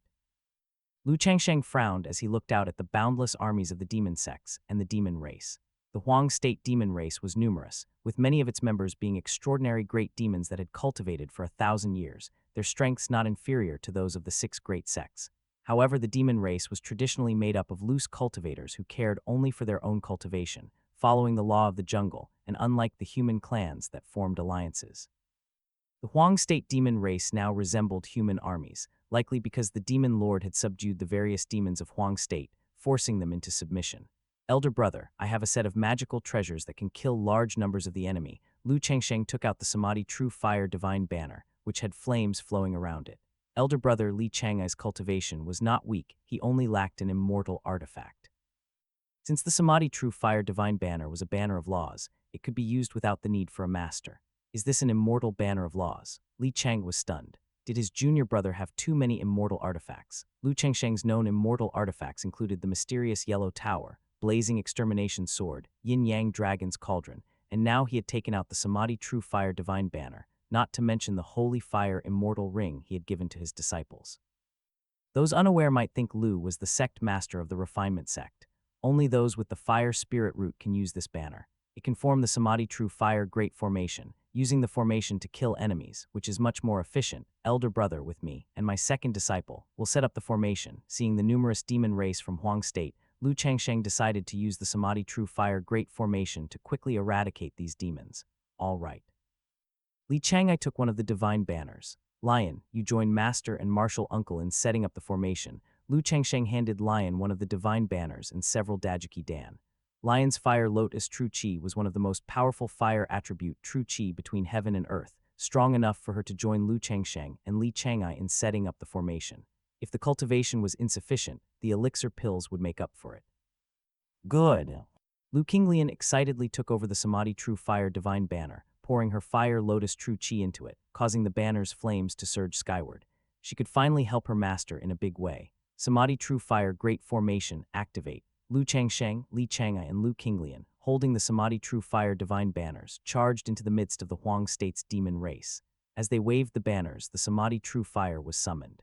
Lu Changsheng frowned as he looked out at the boundless armies of the demon sects and the demon race. The Huang State demon race was numerous, with many of its members being extraordinary great demons that had cultivated for 1,000 years, their strengths not inferior to those of the 6 great sects. However, the demon race was traditionally made up of loose cultivators who cared only for their own cultivation, following the law of the jungle, and unlike the human clans that formed alliances. The Huang state demon race now resembled human armies, likely because the demon lord had subdued the various demons of Huang state, forcing them into submission. Elder brother, I have a set of magical treasures that can kill large numbers of the enemy. Lu Changsheng took out the Samadhi True Fire Divine Banner, which had flames flowing around it. Elder brother Li Changai's cultivation was not weak, he only lacked an immortal artifact. Since the Samadhi True Fire Divine Banner was a banner of laws, it could be used without the need for a master. Is this an immortal banner of laws? Li Chang was stunned. Did his junior brother have too many immortal artifacts? Lu Changsheng's known immortal artifacts included the mysterious Yellow Tower, Blazing Extermination Sword, Yin-Yang Dragon's Cauldron, and now he had taken out the Samadhi True Fire Divine Banner, not to mention the Holy Fire Immortal Ring he had given to his disciples. Those unaware might think Lu was the sect master of the refinement sect. Only those with the fire spirit root can use this banner. It can form the Samadhi True Fire Great Formation, using the formation to kill enemies, which is much more efficient. Elder brother with me, and my second disciple, will set up the formation. Seeing the numerous demon race from Huang State, Lu Changsheng decided to use the Samadhi True Fire Great Formation to quickly eradicate these demons. All right. Li Changai took one of the divine banners. Lion, you join master and martial uncle in setting up the formation. Lu Changsheng handed Lion one of the divine banners and several Dajiki Dan. Lion's Fire Lotus True Chi was one of the most powerful fire attribute True Chi between heaven and earth, strong enough for her to join Lu Changsheng and Li Changai in setting up the formation. If the cultivation was insufficient, the elixir pills would make up for it. Good. Lu Qinglian excitedly took over the Samadhi True Fire Divine Banner, pouring her Fire Lotus True Chi into it, causing the banner's flames to surge skyward. She could finally help her master in a big way. Samadhi True Fire Great Formation, activate. Lu Changsheng, Li Changai, and Lu Qinglian, holding the Samadhi True Fire Divine Banners, charged into the midst of the Huang State's demon race. As they waved the banners, the Samadhi True Fire was summoned.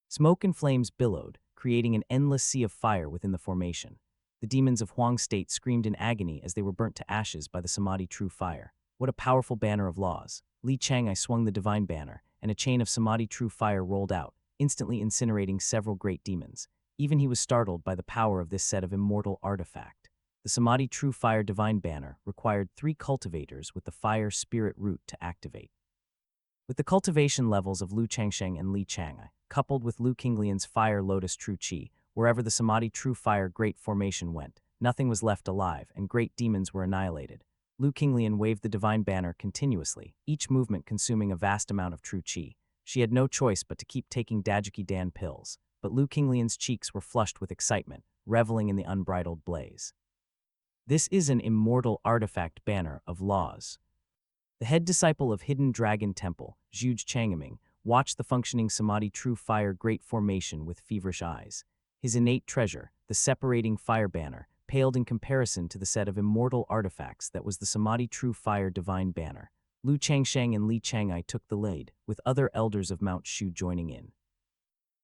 Smoke and flames billowed, creating an endless sea of fire within the formation. The demons of Huang State screamed in agony as they were burnt to ashes by the Samadhi True Fire. What a powerful banner of laws. Li Changai swung the divine banner, and a chain of Samadhi True Fire rolled out, instantly incinerating several great demons. Even he was startled by the power of this set of immortal artifact. The Samadhi True Fire Divine Banner required 3 cultivators with the Fire Spirit Root to activate. With the cultivation levels of Lu Changsheng and Li Changai, coupled with Lu Qinglian's Fire Lotus True Chi, wherever the Samadhi True Fire Great Formation went, nothing was left alive and great demons were annihilated. Lu Qinglian waved the divine banner continuously, each movement consuming a vast amount of True Chi. She had no choice but to keep taking Dajiki Dan pills, but Lu Qinglian's cheeks were flushed with excitement, reveling in the unbridled blaze. This is an immortal artifact banner of laws. The head disciple of Hidden Dragon Temple, Zhuge Changaming, watched the functioning Samadhi True Fire Great Formation with feverish eyes. His innate treasure, the separating fire banner, paled in comparison to the set of immortal artifacts that was the Samadhi True Fire Divine Banner. Lu Changsheng and Li Changai took the lead, with other elders of Mount Shu joining in.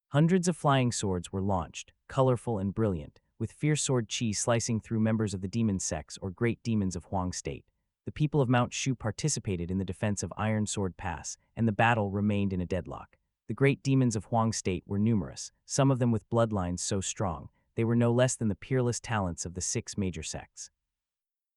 Hundreds of flying swords were launched, colorful and brilliant, with fierce sword chi slicing through members of the demon sects or great demons of Huang State. The people of Mount Shu participated in the defense of Iron Sword Pass, and the battle remained in a deadlock. The great demons of Huang State were numerous, some of them with bloodlines so strong, they were no less than the peerless talents of the 6 major sects.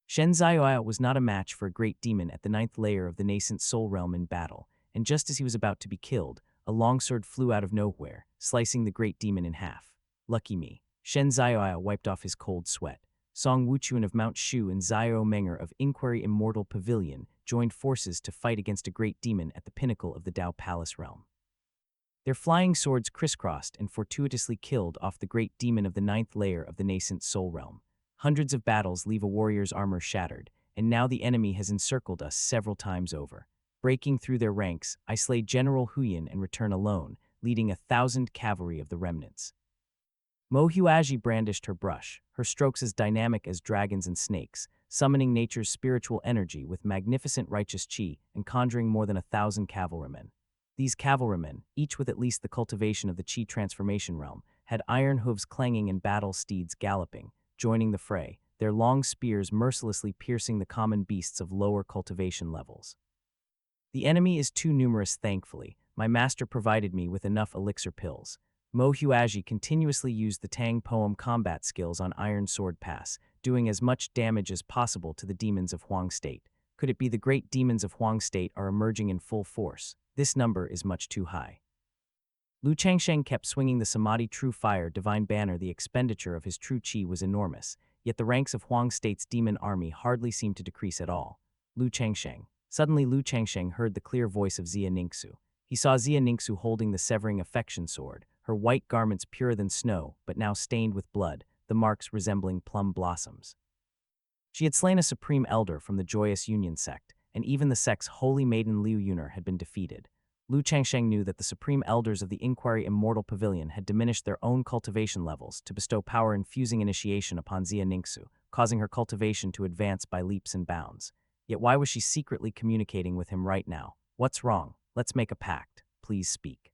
Shen Zioya was not a match for a great demon at the 9th layer of the nascent soul realm in battle, and just as he was about to be killed, a longsword flew out of nowhere, slicing the great demon in half. Lucky me. Shen Zioya wiped off his cold sweat. Song Wuchuan of Mount Shu and Zio Menger of Inquiry Immortal Pavilion joined forces to fight against a great demon at the pinnacle of the Dao Palace realm. Their flying swords crisscrossed and fortuitously killed off the great demon of the 9th layer of the nascent soul realm. Hundreds of battles leave a warrior's armor shattered, and now the enemy has encircled us several times over. Breaking through their ranks, I slay General Huyan and return alone, leading 1,000 cavalry of the remnants. Mo Huaji brandished her brush, her strokes as dynamic as dragons and snakes, summoning nature's spiritual energy with magnificent righteous chi and conjuring more than 1,000 cavalrymen. These cavalrymen, each with at least the cultivation of the chi transformation realm, had iron hooves clanging and battle steeds galloping, joining the fray, their long spears mercilessly piercing the common beasts of lower cultivation levels. The enemy is too numerous, thankfully. My master provided me with enough elixir pills. Mo Huaji continuously used the Tang poem combat skills on Iron Sword Pass, doing as much damage as possible to the demons of Huang State. Could it be the great demons of Huang State are emerging in full force? This number is much too high. Lu Changsheng kept swinging the Samadhi True Fire Divine Banner. The expenditure of his true chi was enormous, yet the ranks of Huang State's demon army hardly seemed to decrease at all. Lu Changsheng. Suddenly Lu Changsheng heard the clear voice of Xia Ningxu. He saw Xia Ningxu holding the severing affection sword, her white garments purer than snow, but now stained with blood, the marks resembling plum blossoms. She had slain a supreme elder from the Joyous Union sect, and even the sect's holy maiden Liu Yuner had been defeated. Lu Changsheng knew that the supreme elders of the Inquiry Immortal Pavilion had diminished their own cultivation levels to bestow power-infusing initiation upon Xia Ningxu, causing her cultivation to advance by leaps and bounds. Yet why was she secretly communicating with him right now? What's wrong? Let's make a pact. Please speak.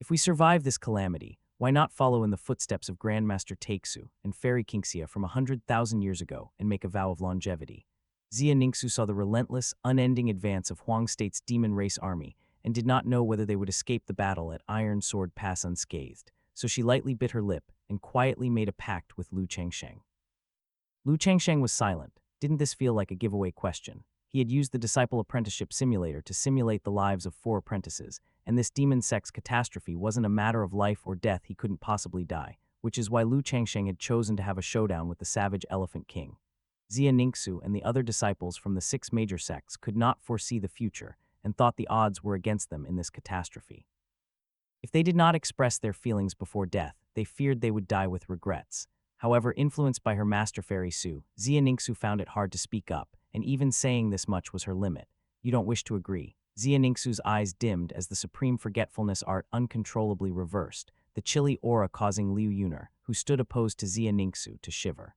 If we survive this calamity, why not follow in the footsteps of Grandmaster Takesu and Fairy Kingxia from 100,000 years ago and make a vow of longevity? Xia Ningxu saw the relentless, unending advance of Huang State's demon race army and did not know whether they would escape the battle at Iron Sword Pass unscathed, so she lightly bit her lip and quietly made a pact with Lu Changsheng. Lu Changsheng was silent. Didn't this feel like a giveaway question? He had used the Disciple Apprenticeship Simulator to simulate the lives of 4 apprentices, and this demon sect's catastrophe wasn't a matter of life or death. He couldn't possibly die, which is why Lu Changsheng had chosen to have a showdown with the savage Elephant King. Xia Ningxu and the other disciples from the 6 major sects could not foresee the future and thought the odds were against them in this catastrophe. If they did not express their feelings before death, they feared they would die with regrets. However, influenced by her master fairy Su, Xia Ningxu found it hard to speak up, and even saying this much was her limit. You don't wish to agree. Xia Ningxu's eyes dimmed as the supreme forgetfulness art uncontrollably reversed, the chilly aura causing Liu Yuner, who stood opposed to Xia Ningxu, to shiver.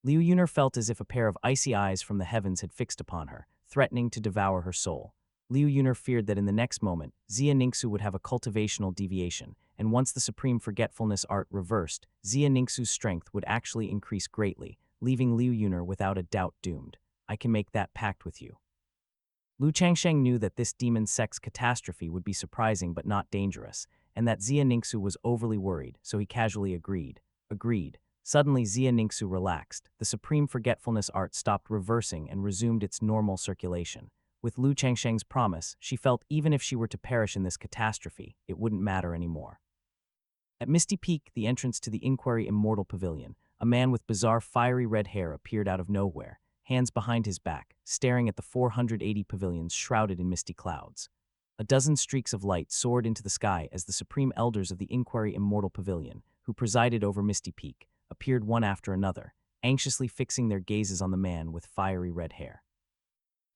Liu Yuner felt as if a pair of icy eyes from the heavens had fixed upon her, threatening to devour her soul. Liu Yuner feared that in the next moment, Xia Ningxu would have a cultivational deviation, and once the supreme forgetfulness art reversed, Xia Ningxu's strength would actually increase greatly, leaving Liu Yuner without a doubt doomed. I can make that pact with you. Lu Changsheng knew that this demon sect's catastrophe would be surprising but not dangerous, and that Xia Ningxu was overly worried, so he casually agreed. Suddenly Xia Ningxu relaxed. The supreme forgetfulness art stopped reversing and resumed its normal circulation. With Lu Changsheng's promise, she felt even if she were to perish in this catastrophe, it wouldn't matter anymore. At Misty Peak, the entrance to the Inquiry Immortal Pavilion, a man with bizarre fiery red hair appeared out of nowhere, hands behind his back, staring at the 480 pavilions shrouded in misty clouds. A dozen streaks of light soared into the sky as the supreme elders of the Inquiry Immortal Pavilion, who presided over Misty Peak, appeared one after another, anxiously fixing their gazes on the man with fiery red hair.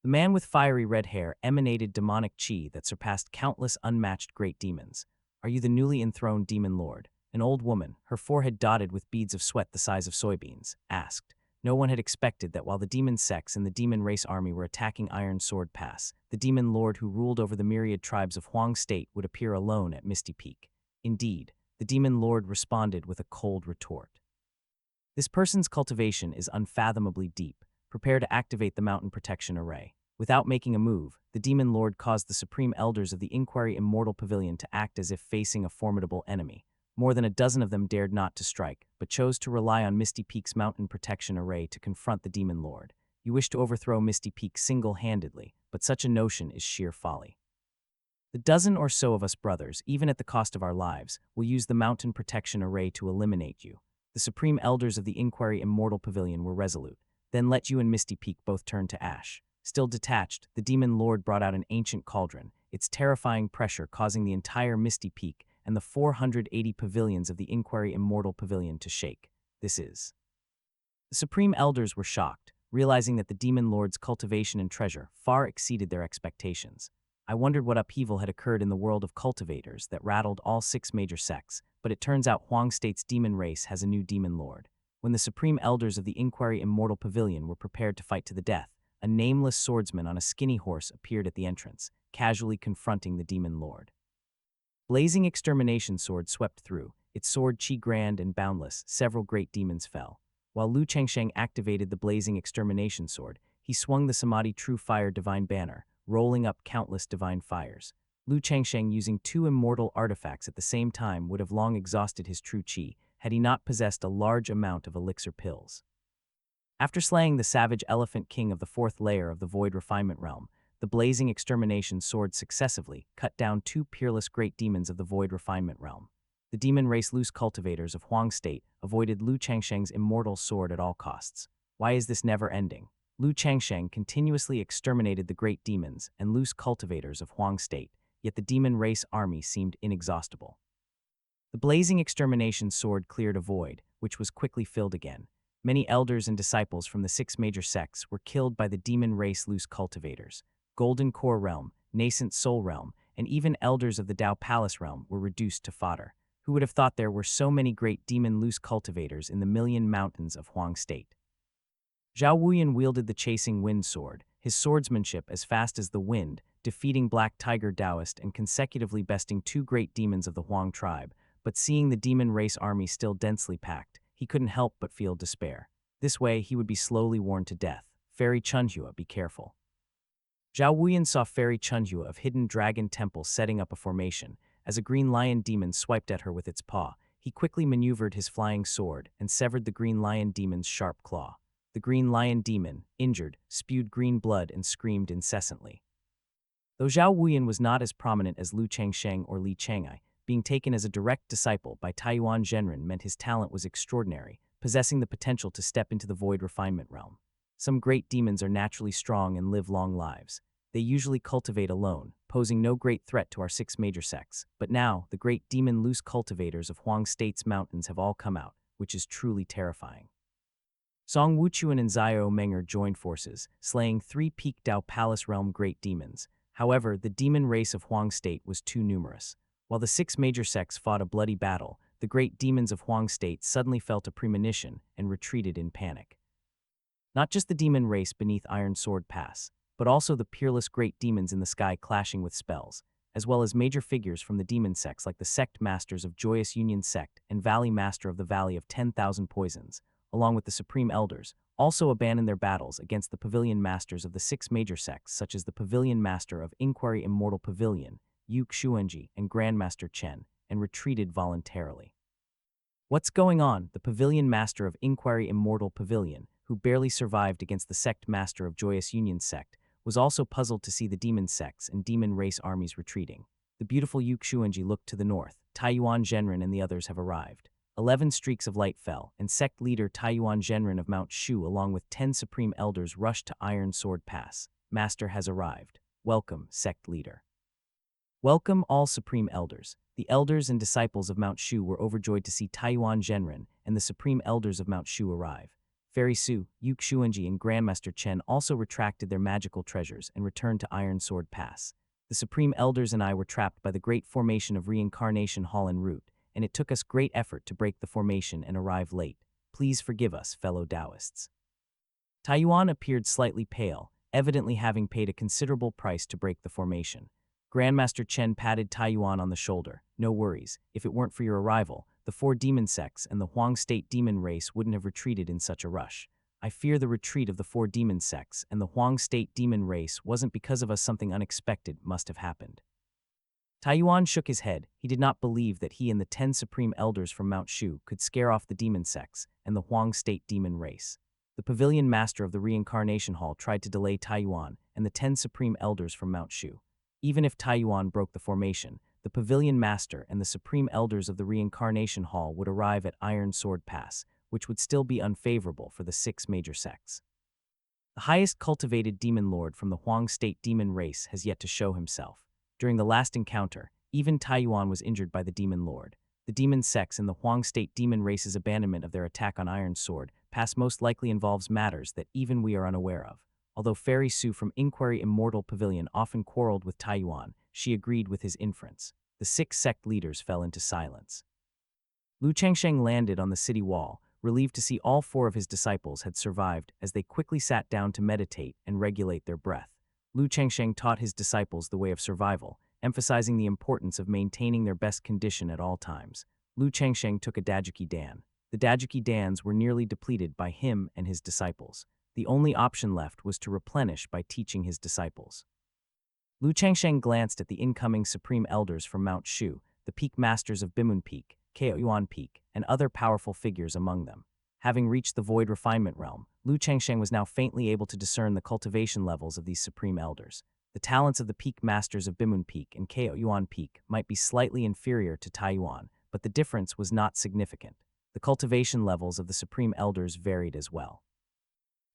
The man with fiery red hair emanated demonic chi that surpassed countless unmatched great demons. Are you the newly enthroned demon lord? An old woman, her forehead dotted with beads of sweat the size of soybeans, asked. No one had expected that while the demon sects and the demon race army were attacking Iron Sword Pass, the demon lord who ruled over the myriad tribes of Huang State would appear alone at Misty Peak. Indeed, the demon lord responded with a cold retort. This person's cultivation is unfathomably deep. Prepare to activate the mountain protection array. Without making a move, the demon lord caused the supreme elders of the Inquiry Immortal Pavilion to act as if facing a formidable enemy. More than a dozen of them dared not to strike, but chose to rely on Misty Peak's mountain protection array to confront the demon lord. You wish to overthrow Misty Peak single-handedly, but such a notion is sheer folly. The dozen or so of us brothers, even at the cost of our lives, will use the mountain protection array to eliminate you. The supreme elders of the Inquiry Immortal Pavilion were resolute. Then let you and Misty Peak both turn to ash. Still detached, the demon lord brought out an ancient cauldron, its terrifying pressure causing the entire Misty Peak and the 480 pavilions of the Inquiry Immortal Pavilion to shake. The supreme elders were shocked, realizing that the demon lord's cultivation and treasure far exceeded their expectations. I wondered what upheaval had occurred in the world of cultivators that rattled all 6 major sects, but it turns out Huang State's demon race has a new demon lord. When the supreme elders of the Inquiry Immortal Pavilion were prepared to fight to the death, a nameless swordsman on a skinny horse appeared at the entrance, casually confronting the demon lord. Blazing extermination sword swept through, its sword chi grand and boundless. Several great demons fell. While Lu Changsheng activated the blazing extermination sword, he swung the Samadhi True Fire Divine Banner, rolling up countless divine fires. Lu Changsheng using two immortal artifacts at the same time would have long exhausted his true qi had he not possessed a large amount of elixir pills. After slaying the savage elephant king of the fourth layer of the Void Refinement Realm, the blazing extermination sword successively cut down two peerless great demons of the Void Refinement Realm. The demon race loose cultivators of Huang State avoided Lu Changsheng's immortal sword at all costs. Why is this never ending? Lu Changsheng continuously exterminated the great demons and loose cultivators of Huang State, yet the demon race army seemed inexhaustible. The blazing extermination sword cleared a void, which was quickly filled again. Many elders and disciples from the six major sects were killed by the demon race loose cultivators. Golden Core Realm, Nascent Soul Realm, and even elders of the Dao Palace Realm were reduced to fodder. Who would have thought there were so many great demon loose cultivators in the Million Mountains of Huang State? Zhao Wuyan wielded the chasing wind sword, his swordsmanship as fast as the wind, defeating Black Tiger Taoist and consecutively besting two great demons of the Huang tribe, but seeing the demon race army still densely packed, he couldn't help but feel despair. This way, he would be slowly worn to death. Fairy Chunhua, be careful. Zhao Wuyan saw Fairy Chunhua of Hidden Dragon Temple setting up a formation. As a green lion demon swiped at her with its paw, he quickly maneuvered his flying sword and severed the green lion demon's sharp claw. The green lion demon, injured, spewed green blood and screamed incessantly. Though Zhao Wuyan was not as prominent as Lu Changsheng or Li Chang'ai, being taken as a direct disciple by Taiyuan Zhenren meant his talent was extraordinary, possessing the potential to step into the Void Refinement Realm. Some great demons are naturally strong and live long lives. They usually cultivate alone, posing no great threat to our six major sects. But now, the great demon loose cultivators of Huang State's mountains have all come out, which is truly terrifying. Song Wuchuan and Zio Menger joined forces, slaying three Peak Dao Palace Realm great demons. However, the demon race of Huang State was too numerous. While the six major sects fought a bloody battle, the great demons of Huang State suddenly felt a premonition and retreated in panic. Not just the demon race beneath Iron Sword Pass, but also the peerless great demons in the sky clashing with spells, as well as major figures from the demon sects like the Sect Masters of Joyous Union Sect and Valley Master of the Valley of 10,000 Poisons, along with the Supreme Elders, also abandoned their battles against the Pavilion Masters of the six major sects such as the Pavilion Master of Inquiry Immortal Pavilion, Yu Xuanji, and Grandmaster Chen, and retreated voluntarily. What's going on? The Pavilion Master of Inquiry Immortal Pavilion, who barely survived against the Sect Master of Joyous Union Sect, was also puzzled to see the demon sects and demon race armies retreating. The beautiful Yu Xuanji looked to the north. Taiyuan Zhenren and the others have arrived. 11 streaks of light fell, and sect leader Taiyuan Zhenren of Mount Shu along with 10 supreme elders rushed to Iron Sword Pass. Master has arrived. Welcome, sect leader. Welcome all supreme elders. The elders and disciples of Mount Shu were overjoyed to see Taiyuan Zhenren and the supreme elders of Mount Shu arrive. Fairy Su, Yu Xuanji, and Grandmaster Chen also retracted their magical treasures and returned to Iron Sword Pass. The supreme elders and I were trapped by the great formation of Reincarnation Hall en route, and it took us great effort to break the formation and arrive late. Please forgive us, fellow Taoists. Taiyuan appeared slightly pale, evidently having paid a considerable price to break the formation. Grandmaster Chen patted Taiyuan on the shoulder. No worries, if it weren't for your arrival, the four demon sects and the Huang State demon race wouldn't have retreated in such a rush. I fear the retreat of the four demon sects and the Huang State demon race wasn't because of us. Something unexpected must have happened. Taiyuan shook his head. He did not believe that he and the 10 supreme elders from Mount Shu could scare off the demon sects and the Huang State demon race. The pavilion master of the Reincarnation Hall tried to delay Taiyuan and the 10 supreme elders from Mount Shu. Even if Taiyuan broke the formation, the pavilion master and the supreme elders of the Reincarnation Hall would arrive at Iron Sword Pass, which would still be unfavorable for the six major sects. The highest cultivated demon lord from the Huang State demon race has yet to show himself. During the last encounter, even Taiyuan was injured by the demon lord. The demon sects and the Huang State demon race's abandonment of their attack on Iron Sword Pass most likely involves matters that even we are unaware of. Although Fairy Su from Inquiry Immortal Pavilion often quarreled with Taiyuan, she agreed with his inference. The six sect leaders fell into silence. Lu Changsheng landed on the city wall, relieved to see all four of his disciples had survived as they quickly sat down to meditate and regulate their breath. Lu Changsheng taught his disciples the way of survival, emphasizing the importance of maintaining their best condition at all times. Lu Changsheng took a Dajuki Dan. The Dajuki Dans were nearly depleted by him and his disciples. The only option left was to replenish by teaching his disciples. Lu Changsheng glanced at the incoming supreme elders from Mount Shu, the peak masters of Bimun Peak, Yuan Peak, and other powerful figures among them. Having reached the void refinement realm, Lu Changsheng was now faintly able to discern the cultivation levels of these supreme elders. The talents of the peak masters of Bimun Peak and Yuan Peak might be slightly inferior to Taiyuan, but the difference was not significant. The cultivation levels of the supreme elders varied as well.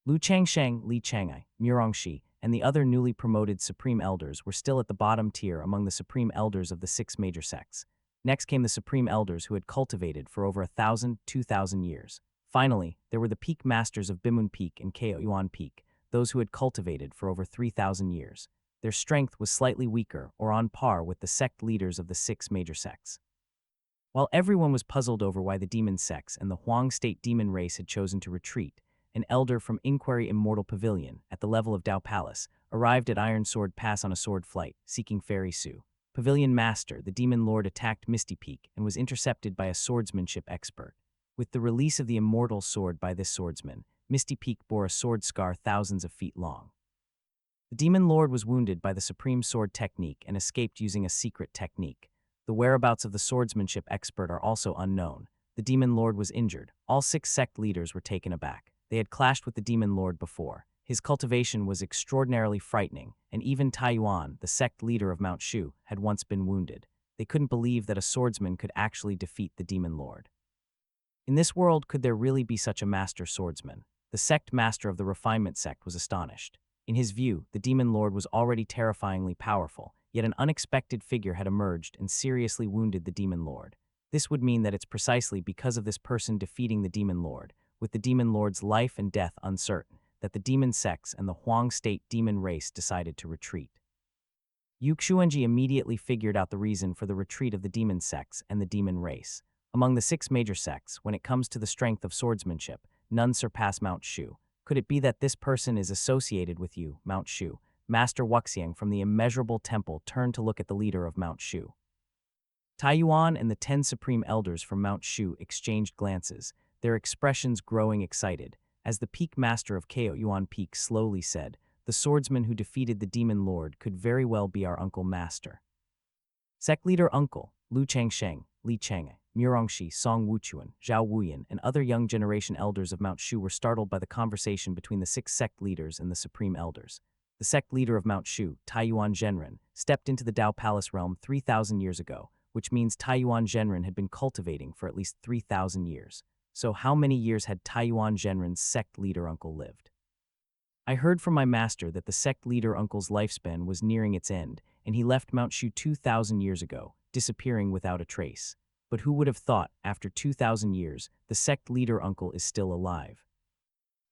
Lu Changsheng, Li Changai, Murongxi, and the other newly promoted supreme elders were still at the bottom tier among the supreme elders of the 6 major sects. Next came the supreme elders who had cultivated for over 1,000, 2,000 years. Finally, there were the peak masters of Bimun Peak and Yuan Peak, those who had cultivated for over 3,000 years. Their strength was slightly weaker or on par with the sect leaders of the 6 major sects. While everyone was puzzled over why the demon sects and the Huang state demon race had chosen to retreat, an elder from Inquiry Immortal Pavilion, at the level of Dao Palace, arrived at Iron Sword Pass on a sword flight, seeking Fairy Su. Pavilion Master, the Demon Lord, attacked Misty Peak and was intercepted by a swordsmanship expert. With the release of the immortal sword by this swordsman, Misty Peak bore a sword scar thousands of feet long. The Demon Lord was wounded by the Supreme Sword technique and escaped using a secret technique. The whereabouts of the swordsmanship expert are also unknown. The Demon Lord was injured. All 6 sect leaders were taken aback. They had clashed with the Demon Lord before. His cultivation was extraordinarily frightening, and even Taiyuan, the sect leader of Mount Shu, had once been wounded. They couldn't believe that a swordsman could actually defeat the Demon Lord. In this world, could there really be such a master swordsman? The sect master of the refinement sect was astonished. In his view, the Demon Lord was already terrifyingly powerful, yet an unexpected figure had emerged and seriously wounded the Demon Lord. This would mean that it's precisely because of this person defeating the Demon Lord, with the Demon Lord's life and death uncertain, that the demon sects and the Huang state demon race decided to retreat. Yu Xuanji immediately figured out the reason for the retreat of the demon sects and the demon race. Among the 6 major sects, when it comes to the strength of swordsmanship, none surpass Mount Shu. Could it be that this person is associated with you, Mount Shu? Master Wuxiang from the immeasurable temple turned to look at the leader of Mount Shu. Taiyuan and the 10 supreme elders from Mount Shu exchanged glances, their expressions growing excited, as the peak master of Yuan Peak slowly said, "The swordsman who defeated the Demon Lord could very well be our uncle master." Sect leader Uncle, Lu Changsheng, Li Changai, Murongxi, Song Wuchuan, Zhao Wuyan, and other young generation elders of Mount Shu were startled by the conversation between the 6 sect leaders and the supreme elders. The sect leader of Mount Shu, Taiyuan Zhenren, stepped into the Dao Palace realm 3,000 years ago, which means Taiyuan Zhenren had been cultivating for at least 3,000 years. So how many years had Taiyuan Zhenren's sect leader uncle lived? I heard from my master that the sect leader uncle's lifespan was nearing its end, and he left Mount Shu 2,000 years ago, disappearing without a trace. But who would have thought, after 2,000 years, the sect leader uncle is still alive?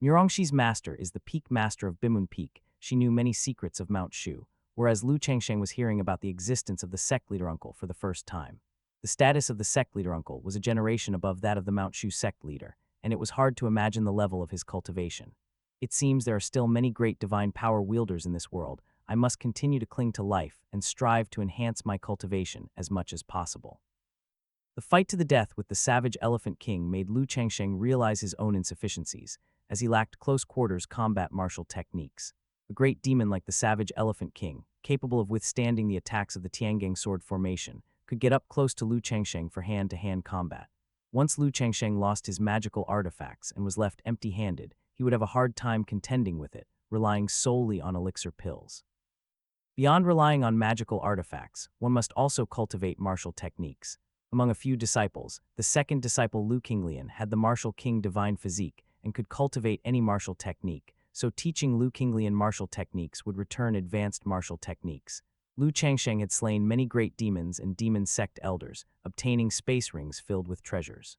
Murongxi's master is the peak master of Bimun Peak. She knew many secrets of Mount Shu, whereas Lu Changsheng was hearing about the existence of the sect leader uncle for the first time. The status of the sect leader uncle was a generation above that of the Mount Shu sect leader, and it was hard to imagine the level of his cultivation. It seems there are still many great divine power wielders in this world. I must continue to cling to life and strive to enhance my cultivation as much as possible. The fight to the death with the savage Elephant King made Lu Changsheng realize his own insufficiencies, as he lacked close-quarters combat martial techniques. A great demon like the savage Elephant King, capable of withstanding the attacks of the Tiangang sword formation, could get up close to Lu Changsheng for hand-to-hand combat. Once Lu Changsheng lost his magical artifacts and was left empty-handed, he would have a hard time contending with it, relying solely on elixir pills. Beyond relying on magical artifacts, one must also cultivate martial techniques. Among a few disciples, the second disciple Lu Qinglian had the martial king divine physique and could cultivate any martial technique, so teaching Lu Qinglian martial techniques would return advanced martial techniques. Lu Changsheng had slain many great demons and demon sect elders, obtaining space rings filled with treasures.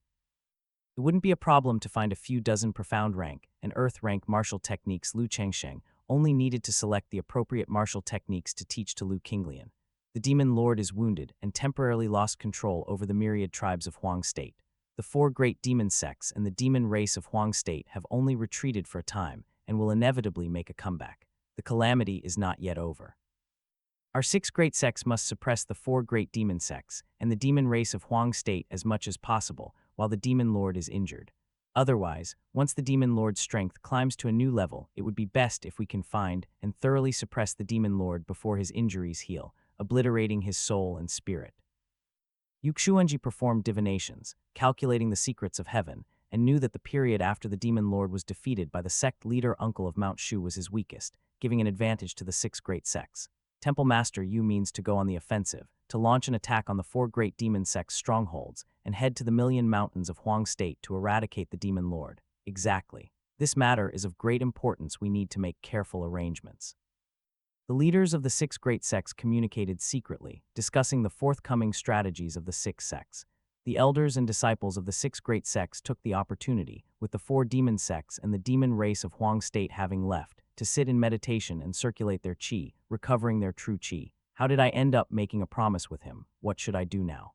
It wouldn't be a problem to find a few dozen profound rank and earth rank martial techniques. Lu Changsheng only needed to select the appropriate martial techniques to teach to Lu Qinglian. The Demon Lord is wounded and temporarily lost control over the myriad tribes of Huang State. The 4 great demon sects and the demon race of Huang State have only retreated for a time and will inevitably make a comeback. The calamity is not yet over. Our 6 great sects must suppress the 4 great demon sects and the demon race of Huang State as much as possible, while the Demon Lord is injured. Otherwise, once the demon lord's strength climbs to a new level, it would be best if we can find and thoroughly suppress the demon lord before his injuries heal, obliterating his soul and spirit. Yuxuanji performed divinations, calculating the secrets of heaven, and knew that the period after the demon lord was defeated by the sect leader uncle of Mount Shu was his weakest, giving an advantage to the 6 great sects. Temple Master Yu means to go on the offensive, to launch an attack on the 4 great demon sects' strongholds, and head to the Million Mountains of Huang State to eradicate the demon lord. Exactly. This matter is of great importance. We need to make careful arrangements. The leaders of the 6 great sects communicated secretly, discussing the forthcoming strategies of the 6 sects. The elders and disciples of the 6 great sects took the opportunity, with the 4 demon sects and the demon race of Huang State having left, to sit in meditation and circulate their qi, recovering their true qi. How did I end up making a promise with him? What should I do now?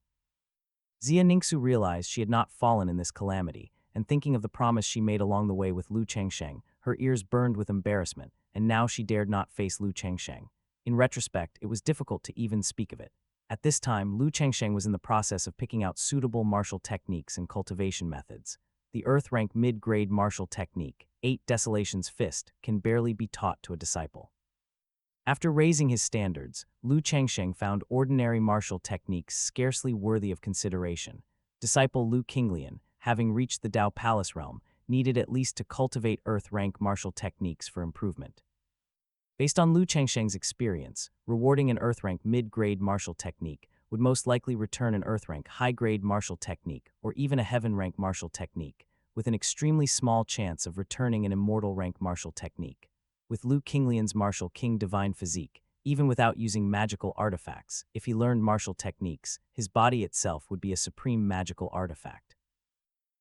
Xia Ningxu realized she had not fallen in this calamity, and thinking of the promise she made along the way with Lu Changsheng, her ears burned with embarrassment, and now she dared not face Lu Changsheng. In retrospect, it was difficult to even speak of it. At this time, Lu Changsheng was in the process of picking out suitable martial techniques and cultivation methods. The Earth-rank mid-grade martial technique, 8 Desolation's Fist, can barely be taught to a disciple. After raising his standards, Lu Changsheng found ordinary martial techniques scarcely worthy of consideration. Disciple Lu Qinglian, having reached the Dao Palace realm, needed at least to cultivate Earth-rank martial techniques for improvement. Based on Lu Changsheng's experience, rewarding an Earth-rank mid-grade martial technique would most likely return an Earth-rank high-grade martial technique or even a Heaven-rank martial technique, with an extremely small chance of returning an Immortal-rank martial technique. With Lu Qinglian's martial King Divine Physique, even without using magical artifacts, if he learned martial techniques, his body itself would be a supreme magical artifact.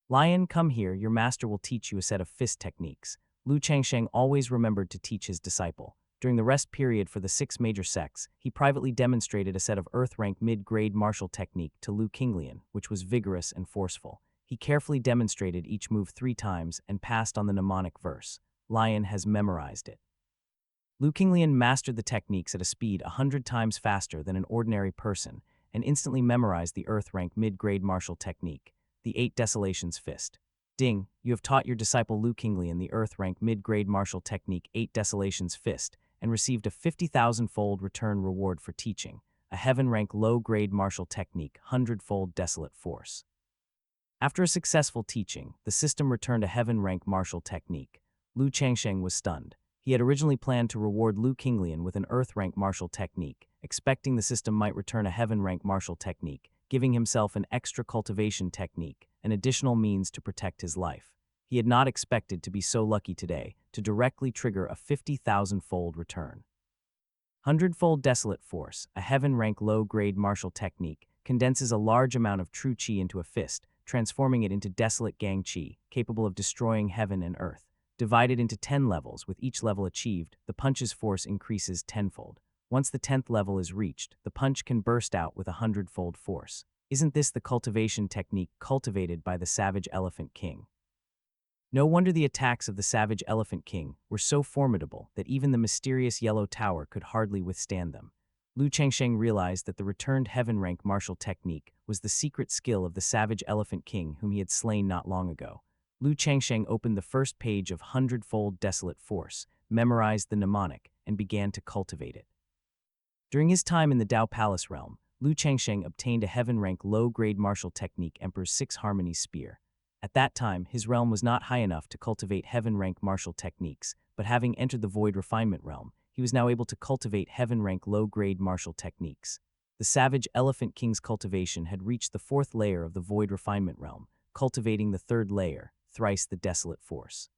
Lion, come here, your master will teach you a set of fist techniques. Lu Changsheng always remembered to teach his disciple. During the rest period for the 6 major sects, he privately demonstrated a set of Earth-rank mid-grade martial technique to Lu Qinglian, which was vigorous and forceful. He carefully demonstrated each move 3 times and passed on the mnemonic verse. Lion has memorized it. Lu Qinglian mastered the techniques at a speed 100 times faster than an ordinary person and instantly memorized the Earth-rank mid-grade martial technique, the 8 Desolation's Fist. Ding, you have taught your disciple Lu Qinglian the Earth-rank mid-grade martial technique 8 Desolation's Fist and received a 50,000-fold return reward for teaching, a Heaven-rank low-grade martial technique 100-fold Desolate Force. After a successful teaching, the system returned a Heaven-rank martial technique. Lu Changsheng was stunned. He had originally planned to reward Lu Qinglian with an Earth-rank martial technique, expecting the system might return a Heaven-rank martial technique, giving himself an extra cultivation technique, an additional means to protect his life. He had not expected to be so lucky today, to directly trigger a 50,000-fold return. 100-fold Desolate Force, a Heaven-rank low-grade martial technique, condenses a large amount of true qi into a fist, transforming it into Desolate Gang Qi, capable of destroying heaven and earth. Divided into 10 levels, with each level achieved, the punch's force increases tenfold. Once the 10th level is reached, the punch can burst out with a 100-fold force. Isn't this the cultivation technique cultivated by the Savage Elephant King? No wonder the attacks of the Savage Elephant King were so formidable that even the mysterious Yellow Tower could hardly withstand them. Lu Changsheng realized that the returned Heaven-rank martial technique was the secret skill of the Savage Elephant King whom he had slain not long ago. Lu Changsheng opened the first page of 100-fold Desolate Force, memorized the mnemonic, and began to cultivate it. During his time in the Dao Palace realm, Lu Changsheng obtained a Heaven-rank low-grade martial technique Emperor's 6 Harmony Spear. At that time, his realm was not high enough to cultivate Heaven-rank martial techniques, but having entered the Void Refinement realm, he was now able to cultivate Heaven-rank low-grade martial techniques. The Savage Elephant King's cultivation had reached the 4th layer of the Void Refinement realm, cultivating the 3rd layer, thrice the Desolate Force.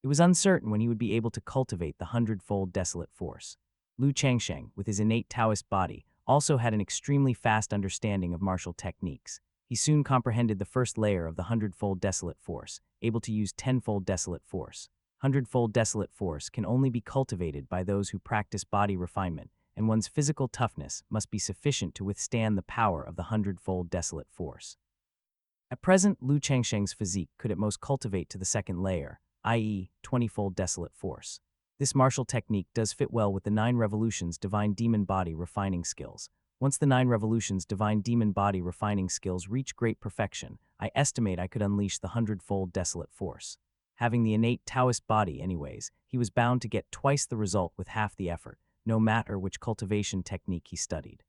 It was uncertain when he would be able to cultivate the 100-fold Desolate Force. Lu Changsheng, with his innate Taoist body, also had an extremely fast understanding of martial techniques. He soon comprehended the 1st layer of the 100-fold Desolate Force, able to use 10-fold Desolate Force. 100-fold Desolate Force can only be cultivated by those who practice body refinement, and one's physical toughness must be sufficient to withstand the power of the 100-fold Desolate Force. At present, Lu Changsheng's physique could at most cultivate to the 2nd layer, i.e., 20-fold Desolate Force. This martial technique does fit well with the 9 Revolutions Divine Demon Body refining skills. Once the 9 revolutions divine demon body refining skills reach great perfection, I estimate I could unleash the 100-fold desolate force. Having the innate Taoist body anyways, he was bound to get twice the result with half the effort, no matter which cultivation technique he studied.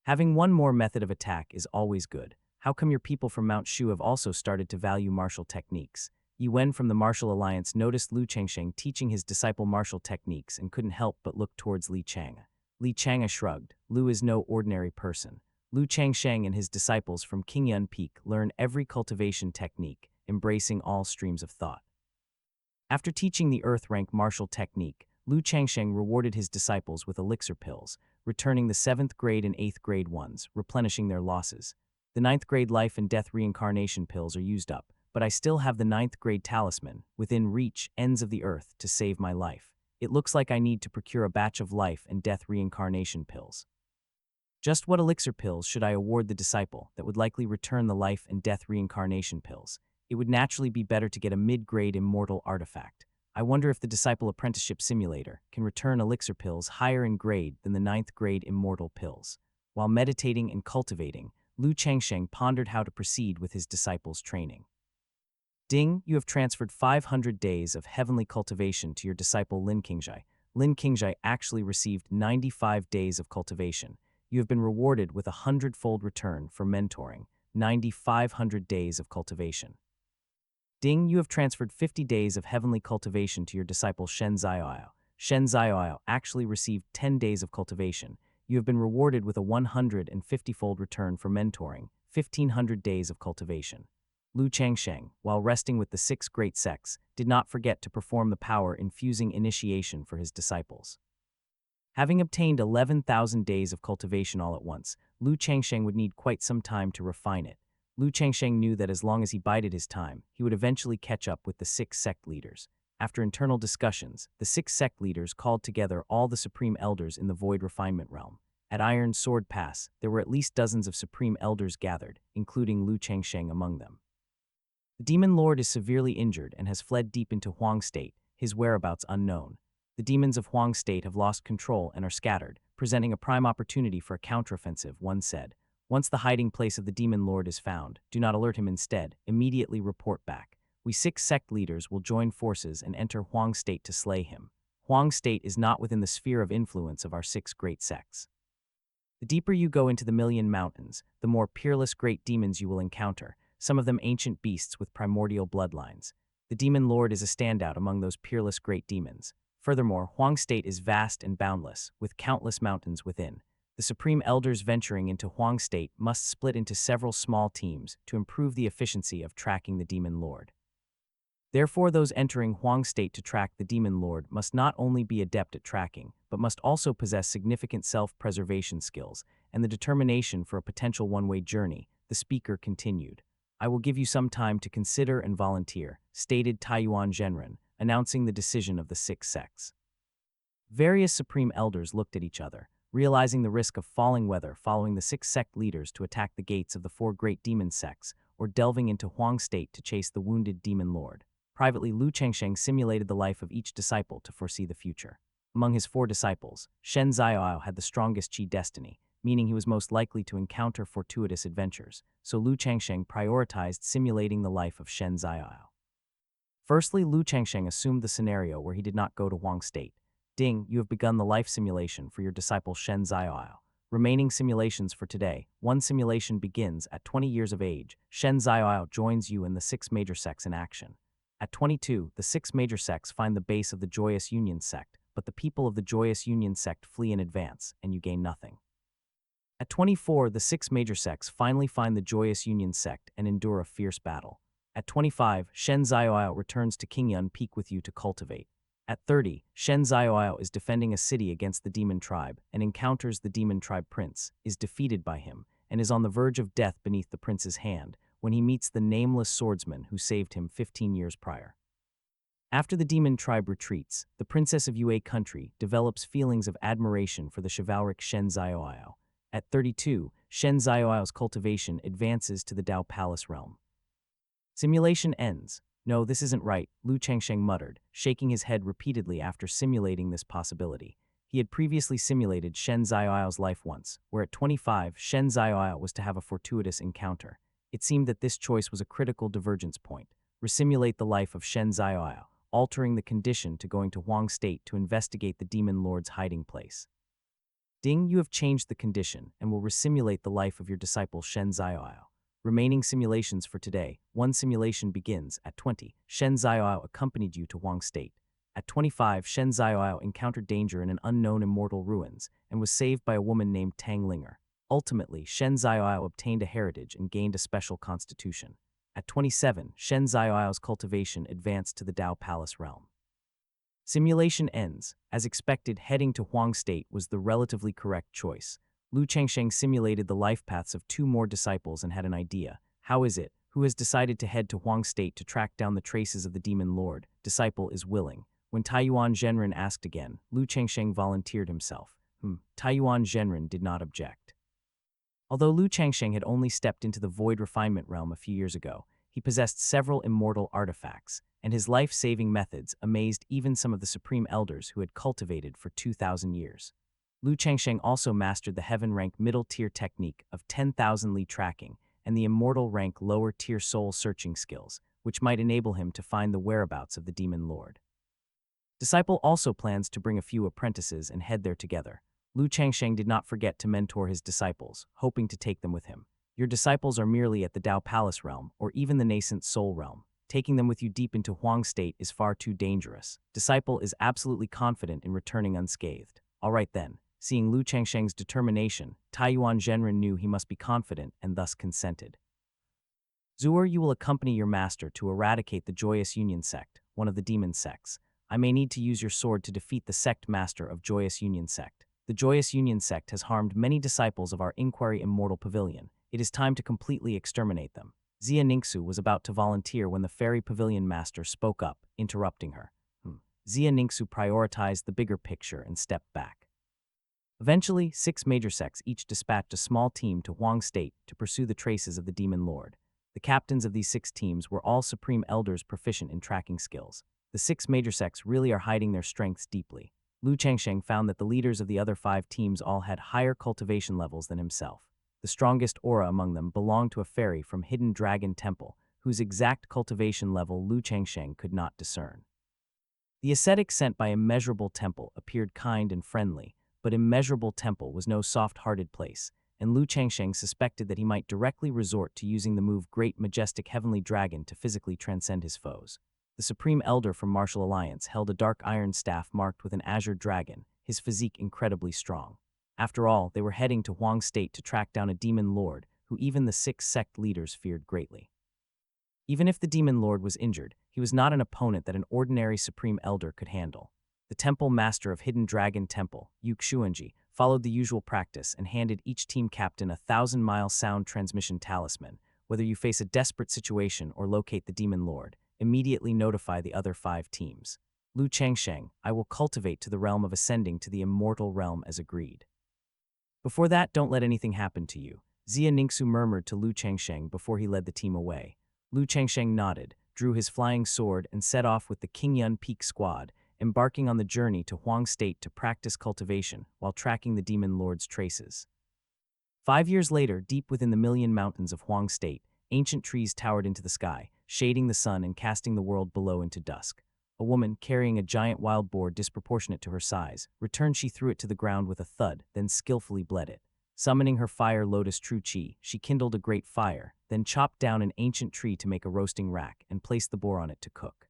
Having one more method of attack is always good. How come your people from Mount Shu have also started to value martial techniques? Yi Wen from the Martial Alliance noticed Lu Changsheng teaching his disciple martial techniques and couldn't help but look towards Li Chang'e. Li Chang'e shrugged. Lu is no ordinary person. Lu Changsheng and his disciples from Qingyun Peak learn every cultivation technique, embracing all streams of thought. After teaching the Earth rank martial technique, Lu Changsheng rewarded his disciples with elixir pills, returning the 7th grade and 8th grade ones, replenishing their losses. The 9th grade life and death reincarnation pills are used up, but I still have the 9th grade talisman, within reach, ends of the earth, to save my life. It looks like I need to procure a batch of life and death reincarnation pills. Just what elixir pills should I award the disciple that would likely return the life and death reincarnation pills? It would naturally be better to get a mid-grade immortal artifact. I wonder if the Disciple Apprenticeship Simulator can return elixir pills higher in grade than the 9th grade immortal pills. While meditating and cultivating, Lu Changsheng pondered how to proceed with his disciples' training. Ding, you have transferred 500 days of heavenly cultivation to your disciple Lin Qingzhai. Lin Qingzhai actually received 95 days of cultivation. You have been rewarded with a 100-fold return for mentoring, 9,500 days of cultivation. Ding, you have transferred 50 days of heavenly cultivation to your disciple Shen Zioao. Shen Zioao actually received 10 days of cultivation. You have been rewarded with a 150-fold return for mentoring, 1,500 days of cultivation. Lu Changsheng, while resting with the 6 great sects, did not forget to perform the power-infusing initiation for his disciples. Having obtained 11,000 days of cultivation all at once, Lu Changsheng would need quite some time to refine it. Lu Changsheng knew that as long as he bided his time, he would eventually catch up with the 6 sect leaders. After internal discussions, the 6 sect leaders called together all the supreme elders in the Void Refinement Realm. At Iron Sword Pass, there were at least dozens of supreme elders gathered, including Lu Changsheng among them. The Demon Lord is severely injured and has fled deep into Huang State, his whereabouts unknown. The demons of Huang State have lost control and are scattered, presenting a prime opportunity for a counteroffensive, one said. Once the hiding place of the Demon Lord is found, do not alert him instead, immediately report back. We 6 sect leaders will join forces and enter Huang State to slay him. Huang State is not within the sphere of influence of our 6 great sects. The deeper you go into the Million Mountains, the more peerless great demons you will encounter, some of them ancient beasts with primordial bloodlines. The Demon Lord is a standout among those peerless great demons. Furthermore, Huang State is vast and boundless, with countless mountains within. The Supreme Elders venturing into Huang State must split into several small teams to improve the efficiency of tracking the Demon Lord. Therefore, those entering Huang State to track the Demon Lord must not only be adept at tracking, but must also possess significant self-preservation skills and the determination for a potential one-way journey, the speaker continued. I will give you some time to consider and volunteer, stated Taiyuan Zhenren, announcing the decision of the 6 sects. Various Supreme Elders looked at each other, realizing the risk of falling whether following the 6 sect leaders to attack the gates of the 4 great demon sects or delving into Huang State to chase the wounded Demon Lord. Privately, Lu Changsheng simulated the life of each disciple to foresee the future. Among his 4 disciples, Shen Zioao had the strongest chi destiny, meaning he was most likely to encounter fortuitous adventures, so Lu Changsheng prioritized simulating the life of Shen Zioao. Firstly, Lu Changsheng assumed the scenario where he did not go to Huang State. Ding, you have begun the life simulation for your disciple Shen Zioao. Remaining simulations for today. 1 simulation begins at 20 years of age. Shen Zioao joins you in the 6 major sects in action. At 22, the 6 major sects find the base of the Joyous Union sect, but the people of the Joyous Union sect flee in advance, and you gain nothing. At 24, the 6 major sects finally find the Joyous Union sect and endure a fierce battle. At 25, Shen Zioao returns to Qingyun Peak with you to cultivate. At 30, Shen Zioao is defending a city against the demon tribe and encounters the demon tribe prince, is defeated by him, and is on the verge of death beneath the prince's hand when he meets the nameless swordsman who saved him 15 years prior. After the demon tribe retreats, the princess of Yue country develops feelings of admiration for the chivalric Shen Zioao. At 32, Shen Zioao's cultivation advances to the Dao Palace realm. Simulation ends. No, this isn't right, Lu Changsheng muttered, shaking his head repeatedly after simulating this possibility. He had previously simulated Shen Zioao's life once, where at 25, Shen Zioao was to have a fortuitous encounter. It seemed that this choice was a critical divergence point. Resimulate the life of Shen Zioao, altering the condition to going to Huang State to investigate the demon lord's hiding place. Ding, you have changed the condition and will resimulate the life of your disciple Shen Zioao. Remaining simulations for today. One simulation begins at 20. Shen Zioao accompanied you to Huang State. At 25, Shen Zioao encountered danger in an unknown immortal ruins and was saved by a woman named Tang Linger. Ultimately, Shen Zioao obtained a heritage and gained a special constitution. At 27, Shen Zioao's cultivation advanced to the Dao Palace realm. Simulation ends. As expected, heading to Huang State was the relatively correct choice. Lu Changsheng simulated the life paths of 2 more disciples and had an idea. How is it? Who has decided to head to Huang State to track down the traces of the demon lord? Disciple is willing. When Taiyuan Zhenren asked again, Lu Changsheng volunteered himself. Taiyuan Zhenren did not object. Although Lu Changsheng had only stepped into the void refinement realm a few years ago, he possessed several immortal artifacts, and his life-saving methods amazed even some of the supreme elders who had cultivated for 2,000 years. Lu Changsheng also mastered the heaven-rank middle-tier technique of 10,000 li tracking and the immortal rank lower-tier soul-searching skills, which might enable him to find the whereabouts of the demon lord. Disciple also plans to bring a few apprentices and head there together. Lu Changsheng did not forget to mentor his disciples, hoping to take them with him. Your disciples are merely at the Dao Palace realm, or even the nascent Soul realm. Taking them with you deep into Huang State is far too dangerous. Disciple is absolutely confident in returning unscathed. All right then. Seeing Lu Changsheng's determination, Taiyuan Zhenren knew he must be confident and thus consented. Zuer, you will accompany your master to eradicate the Joyous Union sect, one of the demon sects. I may need to use your sword to defeat the sect master of Joyous Union sect. The Joyous Union sect has harmed many disciples of our Inquiry Immortal Pavilion. It is time to completely exterminate them. Xia Ningxu was about to volunteer when the Fairy Pavilion Master spoke up, interrupting her. Xia Ningxu prioritized the bigger picture and stepped back. Eventually, 6 major sects each dispatched a small team to Huang State to pursue the traces of the demon lord. The captains of these 6 teams were all supreme elders proficient in tracking skills. The 6 major sects really are hiding their strengths deeply. Lu Changsheng found that the leaders of the other 5 teams all had higher cultivation levels than himself. The strongest aura among them belonged to a fairy from Hidden Dragon Temple, whose exact cultivation level Lu Changsheng could not discern. The ascetic sent by Immeasurable Temple appeared kind and friendly, but Immeasurable Temple was no soft-hearted place, and Lu Changsheng suspected that he might directly resort to using the move Great Majestic Heavenly Dragon to physically transcend his foes. The Supreme Elder from Martial Alliance held a dark iron staff marked with an azure dragon, his physique incredibly strong. After all, they were heading to Huang State to track down a demon lord who even the 6 sect leaders feared greatly. Even if the demon lord was injured, he was not an opponent that an ordinary Supreme Elder could handle. The Temple Master of Hidden Dragon Temple, Yu Xuanji, followed the usual practice and handed each team captain a 1,000-mile sound transmission talisman. Whether you face a desperate situation or locate the demon lord, immediately notify the other 5 teams. Lu Changsheng, I will cultivate to the realm of ascending to the immortal realm as agreed. Before that, don't let anything happen to you, Xia Ningxu murmured to Lu Changsheng before he led the team away. Lu Changsheng nodded, drew his flying sword and set off with the Qingyun Peak squad, embarking on the journey to Huang State to practice cultivation while tracking the demon lord's traces. 5 years later, deep within the Million Mountains of Huang State, ancient trees towered into the sky, shading the sun and casting the world below into dusk. A woman, carrying a giant wild boar disproportionate to her size, returned. She threw it to the ground with a thud, then skillfully bled it. Summoning her fire lotus true chi, she kindled a great fire, then chopped down an ancient tree to make a roasting rack and placed the boar on it to cook.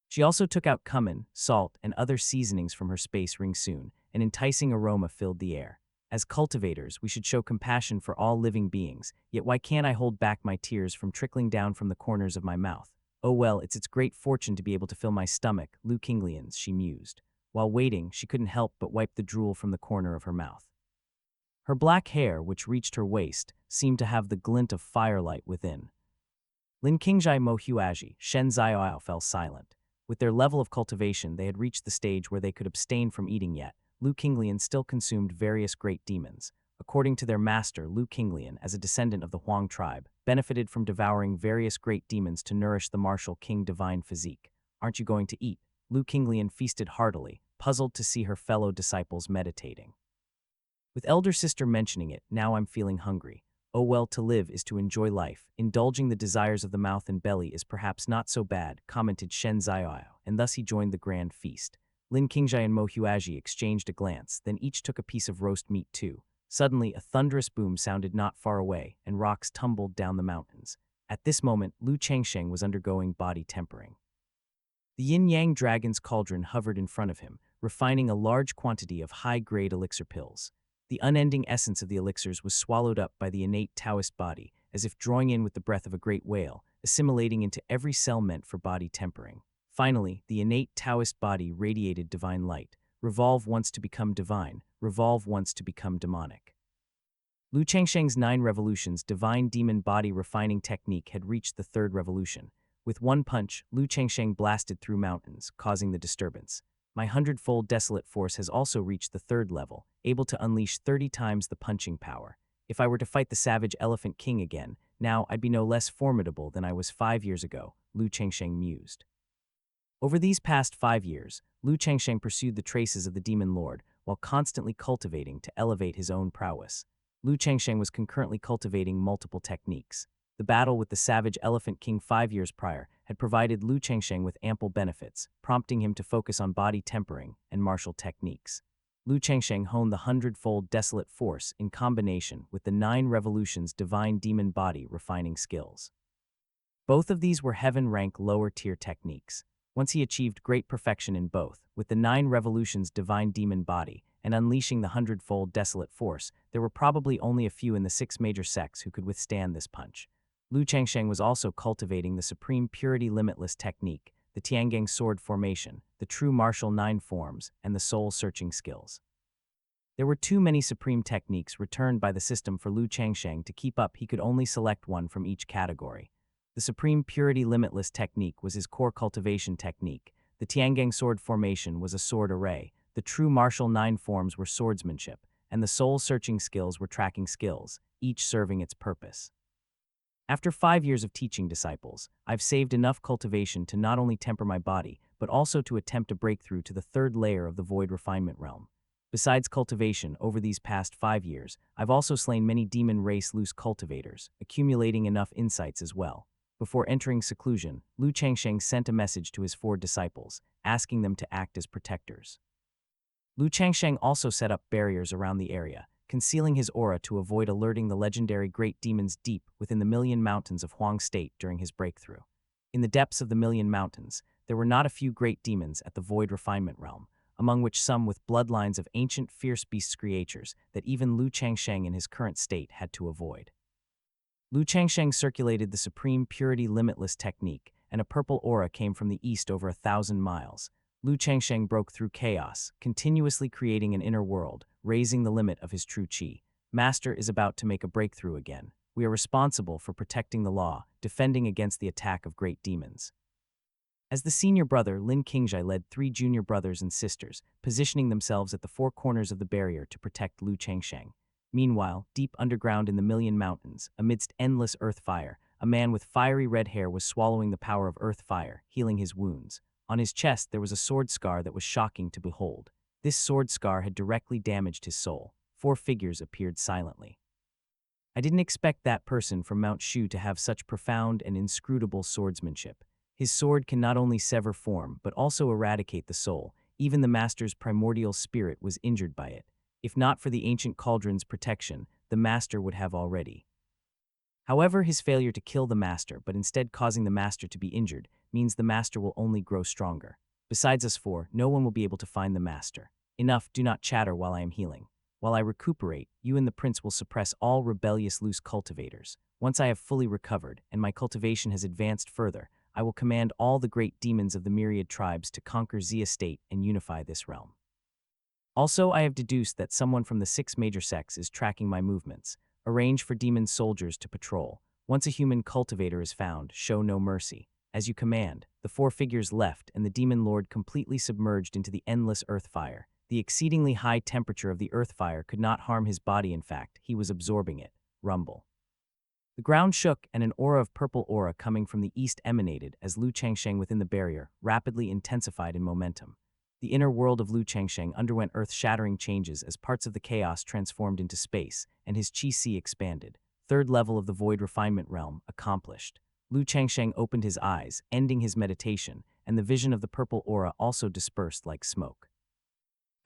She also took out cumin, salt, and other seasonings from her space ring soon. An enticing aroma filled the air. As cultivators, we should show compassion for all living beings, yet why can't I hold back my tears from trickling down from the corners of my mouth? Oh well, it's its great fortune to be able to fill my stomach, Lu Qinglian's, she mused. While waiting, she couldn't help but wipe the drool from the corner of her mouth. Her black hair, which reached her waist, seemed to have the glint of firelight within. Lin Qingjai Mo Huaji, Shen Zioao fell silent. With their level of cultivation, they had reached the stage where they could abstain from eating yet. Lu Qinglian still consumed various great demons. According to their master, Lu Qinglian, as a descendant of the Huang tribe, benefited from devouring various great demons to nourish the martial king divine physique. Aren't you going to eat? Lu Qinglian feasted heartily, puzzled to see her fellow disciples meditating. With elder sister mentioning it, now I'm feeling hungry. Oh well, to live is to enjoy life. Indulging the desires of the mouth and belly is perhaps not so bad, commented Shen Zaiao, and thus he joined the grand feast. Lin Qingjai and Mo Huaji exchanged a glance, then each took a piece of roast meat too. Suddenly, a thunderous boom sounded not far away, and rocks tumbled down the mountains. At this moment, Lu Changsheng was undergoing body tempering. The yin-yang dragon's cauldron hovered in front of him, refining a large quantity of high-grade elixir pills. The unending essence of the elixirs was swallowed up by the innate Taoist body, as if drawing in with the breath of a great whale, assimilating into every cell meant for body tempering. Finally, the innate Taoist body radiated divine light. Revolve once to become divine, revolve once to become demonic. Lu Changsheng's 9 revolutions divine demon body refining technique had reached the 3rd revolution. With one punch, Lu Changsheng blasted through mountains, causing the disturbance. My 100-fold desolate force has also reached the 3rd level, able to unleash 30 times the punching power. If I were to fight the savage Elephant King again, now I'd be no less formidable than I was 5 years ago, Lu Changsheng mused. Over these past 5 years, Lu Changsheng pursued the traces of the demon lord, while constantly cultivating to elevate his own prowess. Lu Changsheng was concurrently cultivating multiple techniques. The battle with the savage Elephant King 5 years prior had provided Lu Changsheng with ample benefits, prompting him to focus on body tempering and martial techniques. Lu Changsheng honed the 100-fold desolate force in combination with the 9 revolutions divine demon body refining skills. Both of these were heaven-rank lower-tier techniques. Once he achieved great perfection in both, with the 9 revolutions divine demon body and unleashing the 100-fold desolate force, there were probably only a few in the 6 major sects who could withstand this punch. Lu Changsheng was also cultivating the supreme purity limitless technique, the Tiangang sword formation, the true martial 9 forms, and the soul-searching skills. There were too many supreme techniques returned by the system for Lu Changsheng to keep up. He could only select one from each category. The supreme purity limitless technique was his core cultivation technique, the Tiangang sword formation was a sword array, the true martial 9 forms were swordsmanship, and the soul-searching skills were tracking skills, each serving its purpose. After 5 years of teaching disciples, I've saved enough cultivation to not only temper my body, but also to attempt a breakthrough to the 3rd layer of the void refinement realm. Besides cultivation, over these past 5 years, I've also slain many demon race loose cultivators, accumulating enough insights as well. Before entering seclusion, Lu Changsheng sent a message to his 4 disciples, asking them to act as protectors. Lu Changsheng also set up barriers around the area, concealing his aura to avoid alerting the legendary great demons deep within the Million Mountains of Huang State during his breakthrough. In the depths of the Million Mountains, there were not a few great demons at the void refinement realm, among which some with bloodlines of ancient fierce beast creatures that even Lu Changsheng in his current state had to avoid. Lu Changsheng circulated the supreme purity limitless technique, and a purple aura came from the east over 1,000 miles. Lu Changsheng broke through chaos, continuously creating an inner world, raising the limit of his true qi. Master is about to make a breakthrough again. We are responsible for protecting the law, defending against the attack of great demons. As the senior brother, Lin Qingjai led 3 junior brothers and sisters, positioning themselves at the 4 corners of the barrier to protect Lu Changsheng. Meanwhile, deep underground in the Million Mountains, amidst endless earth fire, a man with fiery red hair was swallowing the power of earth fire, healing his wounds. On his chest there was a sword scar that was shocking to behold. This sword scar had directly damaged his soul. 4 figures appeared silently. I didn't expect that person from Mount Shu to have such profound and inscrutable swordsmanship. His sword can not only sever form, but also eradicate the soul. Even the master's primordial spirit was injured by it. If not for the ancient cauldron's protection, the master would have already. However, his failure to kill the master, but instead causing the master to be injured, means the master will only grow stronger. Besides us 4, no one will be able to find the master. Enough, do not chatter while I am healing. While I recuperate, you and the prince will suppress all rebellious loose cultivators. Once I have fully recovered, and my cultivation has advanced further, I will command all the great demons of the myriad tribes to conquer Xia State and unify this realm. Also, I have deduced that someone from the 6 major sects is tracking my movements. Arrange for demon soldiers to patrol. Once a human cultivator is found, show no mercy. As you command, the 4 figures left and the demon lord completely submerged into the endless earth fire. The exceedingly high temperature of the earth fire could not harm his body. In fact, he was absorbing it. Rumble. The ground shook and an aura of purple aura coming from the east emanated as Lu Changsheng within the barrier rapidly intensified in momentum. The inner world of Lu Changsheng underwent earth-shattering changes as parts of the chaos transformed into space, and his qi expanded. Third level of the void refinement realm accomplished. Lu Changsheng opened his eyes, ending his meditation, and the vision of the purple aura also dispersed like smoke.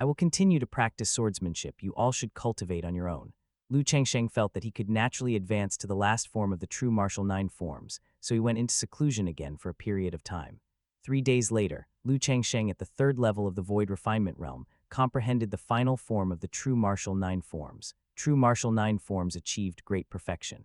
I will continue to practice swordsmanship you all should cultivate on your own. Lu Changsheng felt that he could naturally advance to the last form of the true martial 9 forms, so he went into seclusion again for a period of time. 3 days later, Lu Changsheng at the third level of the void refinement realm comprehended the final form of the true martial 9 forms. True martial 9 forms achieved great perfection.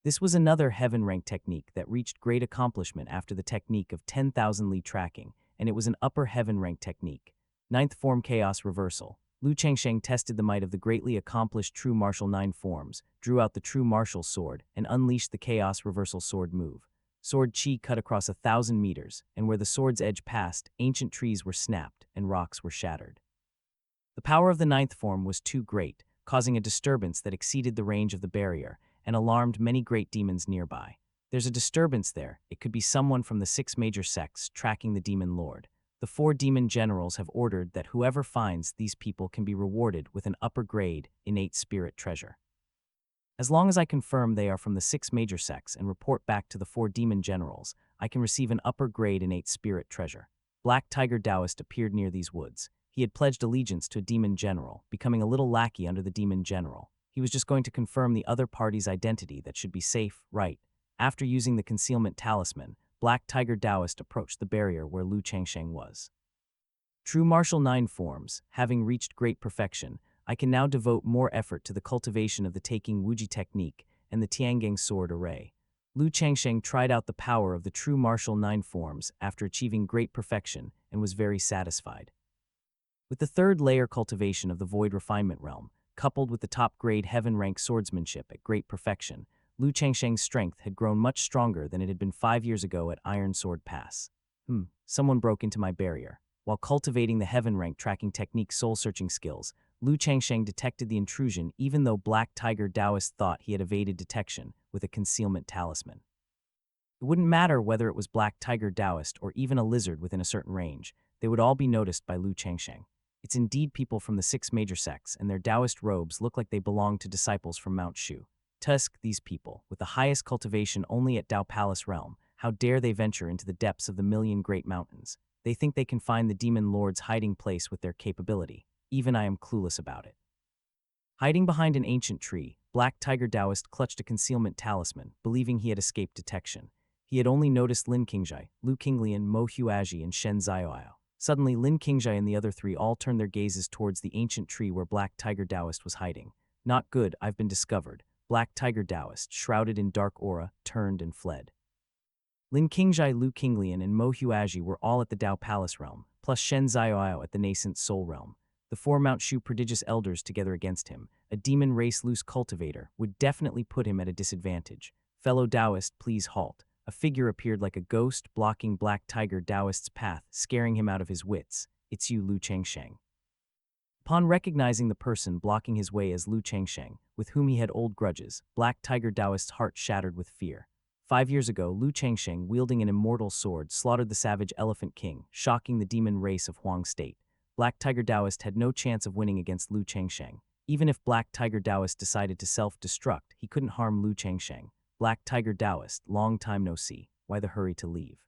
This was another heaven rank technique that reached great accomplishment after the technique of 10,000 li tracking, and it was an upper heaven rank technique. Ninth form chaos reversal. Lu Changsheng tested the might of the greatly accomplished true martial 9 forms, drew out the true martial sword, and unleashed the chaos reversal sword move. Sword chi cut across 1,000 meters, and where the sword's edge passed, ancient trees were snapped and rocks were shattered. The power of the 9th form was too great, causing a disturbance that exceeded the range of the barrier and alarmed many great demons nearby. There's a disturbance there. It could be someone from the 6 major sects tracking the demon lord. The 4 demon generals have ordered that whoever finds these people can be rewarded with an upper grade, innate spirit treasure. As long as I confirm they are from the 6 major sects and report back to the 4 demon generals, I can receive an upper grade innate spirit treasure. Black Tiger Taoist appeared near these woods. He had pledged allegiance to a demon general, becoming a little lackey under the demon general. He was just going to confirm the other party's identity that should be safe, right? After using the concealment talisman, Black Tiger Taoist approached the barrier where Lu Changsheng was. True martial 9 forms, having reached great perfection, I can now devote more effort to the cultivation of the taking Wuji technique and the Tiangang sword array. Lu Changsheng tried out the power of the true martial 9 forms after achieving great perfection and was very satisfied. With the third layer cultivation of the void refinement realm, coupled with the top-grade heaven-rank swordsmanship at great perfection, Lu Changsheng's strength had grown much stronger than it had been 5 years ago at Iron Sword Pass. Someone broke into my barrier. While cultivating the heaven-rank tracking technique soul-searching skills, Lu Changsheng detected the intrusion even though Black Tiger Taoist thought he had evaded detection with a concealment talisman. It wouldn't matter whether it was Black Tiger Taoist or even a lizard within a certain range, they would all be noticed by Lu Changsheng. It's indeed people from the 6 major sects, and their Taoist robes look like they belong to disciples from Mount Shu. Tusk, these people, with the highest cultivation only at Tao Palace realm, how dare they venture into the depths of the million great mountains? They think they can find the demon lord's hiding place with their capability. Even I am clueless about it. Hiding behind an ancient tree, Black Tiger Taoist clutched a concealment talisman, believing he had escaped detection. He had only noticed Lin Qingjai, Lu Qinglian, Mo Huaji, and Shen Zioao. Suddenly, Lin Qingjai and the other 3 all turned their gazes towards the ancient tree where Black Tiger Taoist was hiding. Not good, I've been discovered. Black Tiger Taoist, shrouded in dark aura, turned and fled. Lin Qingjai, Lu Qinglian, and Mo Huaji were all at the Tao Palace realm, plus Shen Zioao at the nascent Soul realm. The 4 Mount Shu prodigious elders together against him, a demon race loose cultivator, would definitely put him at a disadvantage. Fellow Taoist, please halt. A figure appeared like a ghost, blocking Black Tiger Taoist's path, scaring him out of his wits. It's you, Lu Changsheng. Upon recognizing the person blocking his way as Lu Changsheng, with whom he had old grudges, Black Tiger Taoist's heart shattered with fear. 5 years ago, Lu Changsheng, wielding an immortal sword, slaughtered the savage Elephant King, shocking the demon race of Huang State. Black Tiger Taoist had no chance of winning against Lu Changsheng. Even if Black Tiger Taoist decided to self-destruct, he couldn't harm Lu Changsheng. Black Tiger Taoist, long time no see. Why the hurry to leave?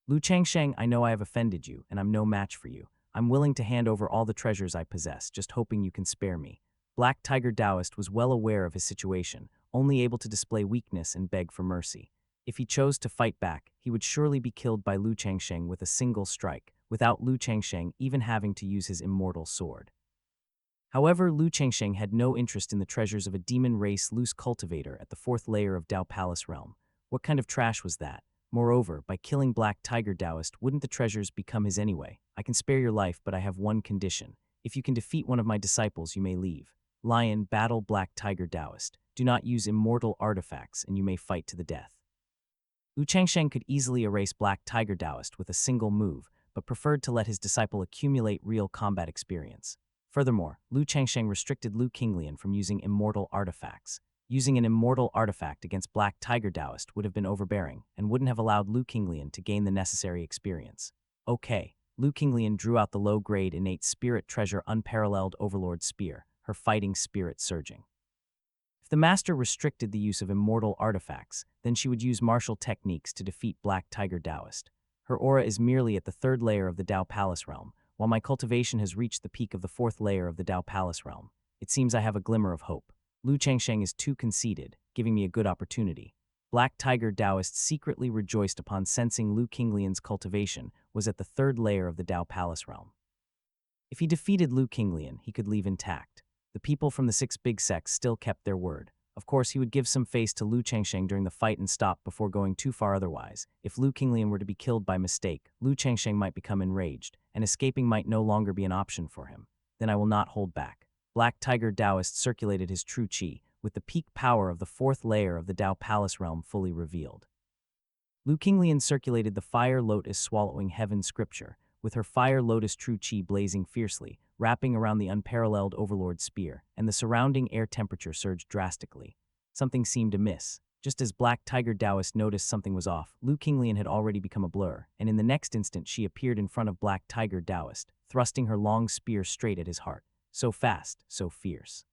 Lu Changsheng, I know I have offended you, and I'm no match for you. I'm willing to hand over all the treasures I possess, just hoping you can spare me. Black Tiger Taoist was well aware of his situation, only able to display weakness and beg for mercy. If he chose to fight back, he would surely be killed by Lu Changsheng with a single strike, without Lu Changsheng even having to use his immortal sword. However, Lu Changsheng had no interest in the treasures of a demon race loose cultivator at the 4th layer of Tao Palace realm. What kind of trash was that? Moreover, by killing Black Tiger Taoist, wouldn't the treasures become his anyway? I can spare your life, but I have one condition. If you can defeat one of my disciples, you may leave. Lion, battle Black Tiger Taoist. Do not use immortal artifacts, and you may fight to the death. Lu Changsheng could easily erase Black Tiger Taoist with a single move, but preferred to let his disciple accumulate real combat experience. Furthermore, Lu Changsheng restricted Lu Qinglian from using immortal artifacts. Using an immortal artifact against Black Tiger Taoist would have been overbearing and wouldn't have allowed Lu Qinglian to gain the necessary experience. Okay, Lu Qinglian drew out the low-grade innate spirit treasure unparalleled overlord spear, her fighting spirit surging. If the master restricted the use of immortal artifacts, then she would use martial techniques to defeat Black Tiger Taoist. Her aura is merely at the third layer of the Tao Palace realm, while my cultivation has reached the peak of the fourth layer of the Tao Palace realm. It seems I have a glimmer of hope. Lu Changsheng is too conceited, giving me a good opportunity. Black Tiger Taoist secretly rejoiced upon sensing Lu Qinglian's cultivation was at the third layer of the Tao Palace realm. If he defeated Lu Qinglian, he could leave intact. The people from the 6 big sects still kept their word. Of course, he would give some face to Lu Changsheng during the fight and stop before going too far otherwise. If Lu Qinglian were to be killed by mistake, Lu Changsheng might become enraged, and escaping might no longer be an option for him. Then I will not hold back. Black Tiger Taoist circulated his true qi, with the peak power of the fourth layer of the Tao Palace realm fully revealed. Lu Qinglian circulated the fire lotus swallowing heaven scripture, with her fire lotus true qi blazing fiercely, wrapping around the unparalleled overlord spear, and the surrounding air temperature surged drastically. Something seemed amiss. Just as Black Tiger Taoist noticed something was off, Lu Qinglian had already become a blur, and in the next instant she appeared in front of Black Tiger Taoist, thrusting her long spear straight at his heart. So fast, so fierce.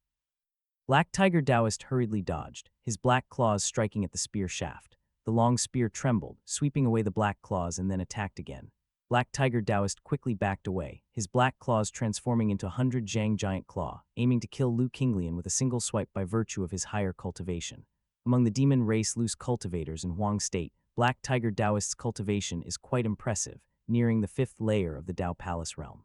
Black Tiger Taoist hurriedly dodged, his black claws striking at the spear shaft. The long spear trembled, sweeping away the black claws and then attacked again. Black Tiger Taoist quickly backed away, his black claws transforming into 100 Zhang giant claw, aiming to kill Lu Qinglian with a single swipe by virtue of his higher cultivation. Among the demon race loose cultivators in Huang State, Black Tiger Taoist's cultivation is quite impressive, nearing the 5th layer of the Tao Palace realm.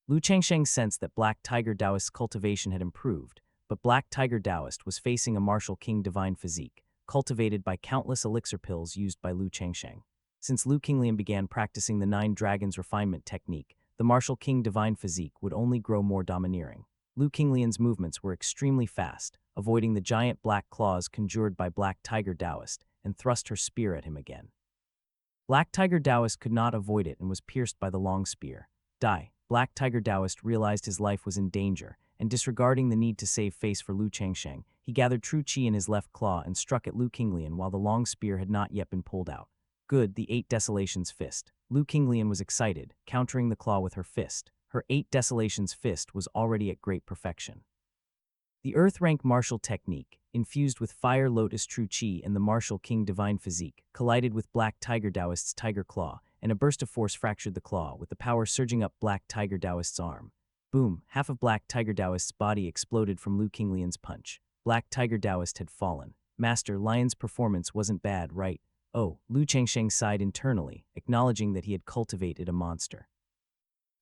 Lu Changsheng sensed that Black Tiger Taoist's cultivation had improved, but Black Tiger Taoist was facing a martial king divine physique, cultivated by countless elixir pills used by Lu Changsheng. Since Lu Qinglian began practicing the 9 Dragons refinement technique, the martial king divine physique would only grow more domineering. Lu Qinglian's movements were extremely fast, avoiding the giant black claws conjured by Black Tiger Taoist, and thrust her spear at him again. Black Tiger Taoist could not avoid it and was pierced by the long spear. Black Tiger Taoist realized his life was in danger, and disregarding the need to save face for Lu Changsheng, he gathered true qi in his left claw and struck at Lu Qinglian while the long spear had not yet been pulled out. Good, the 8 Desolations fist. Lu Qinglian was excited, countering the claw with her fist. Her 8 Desolations fist was already at great perfection. The Earth Rank Martial Technique, infused with Fire Lotus True Qi and the Martial King Divine Physique, collided with Black Tiger Taoist's Tiger Claw, and a burst of force fractured the claw, with the power surging up Black Tiger Taoist's arm. Boom, half of Black Tiger Taoist's body exploded from Lu Qinglian's punch. Black Tiger Taoist had fallen. Master, Lion's performance wasn't bad, right? Oh, Lu Changsheng sighed internally, acknowledging that he had cultivated a monster.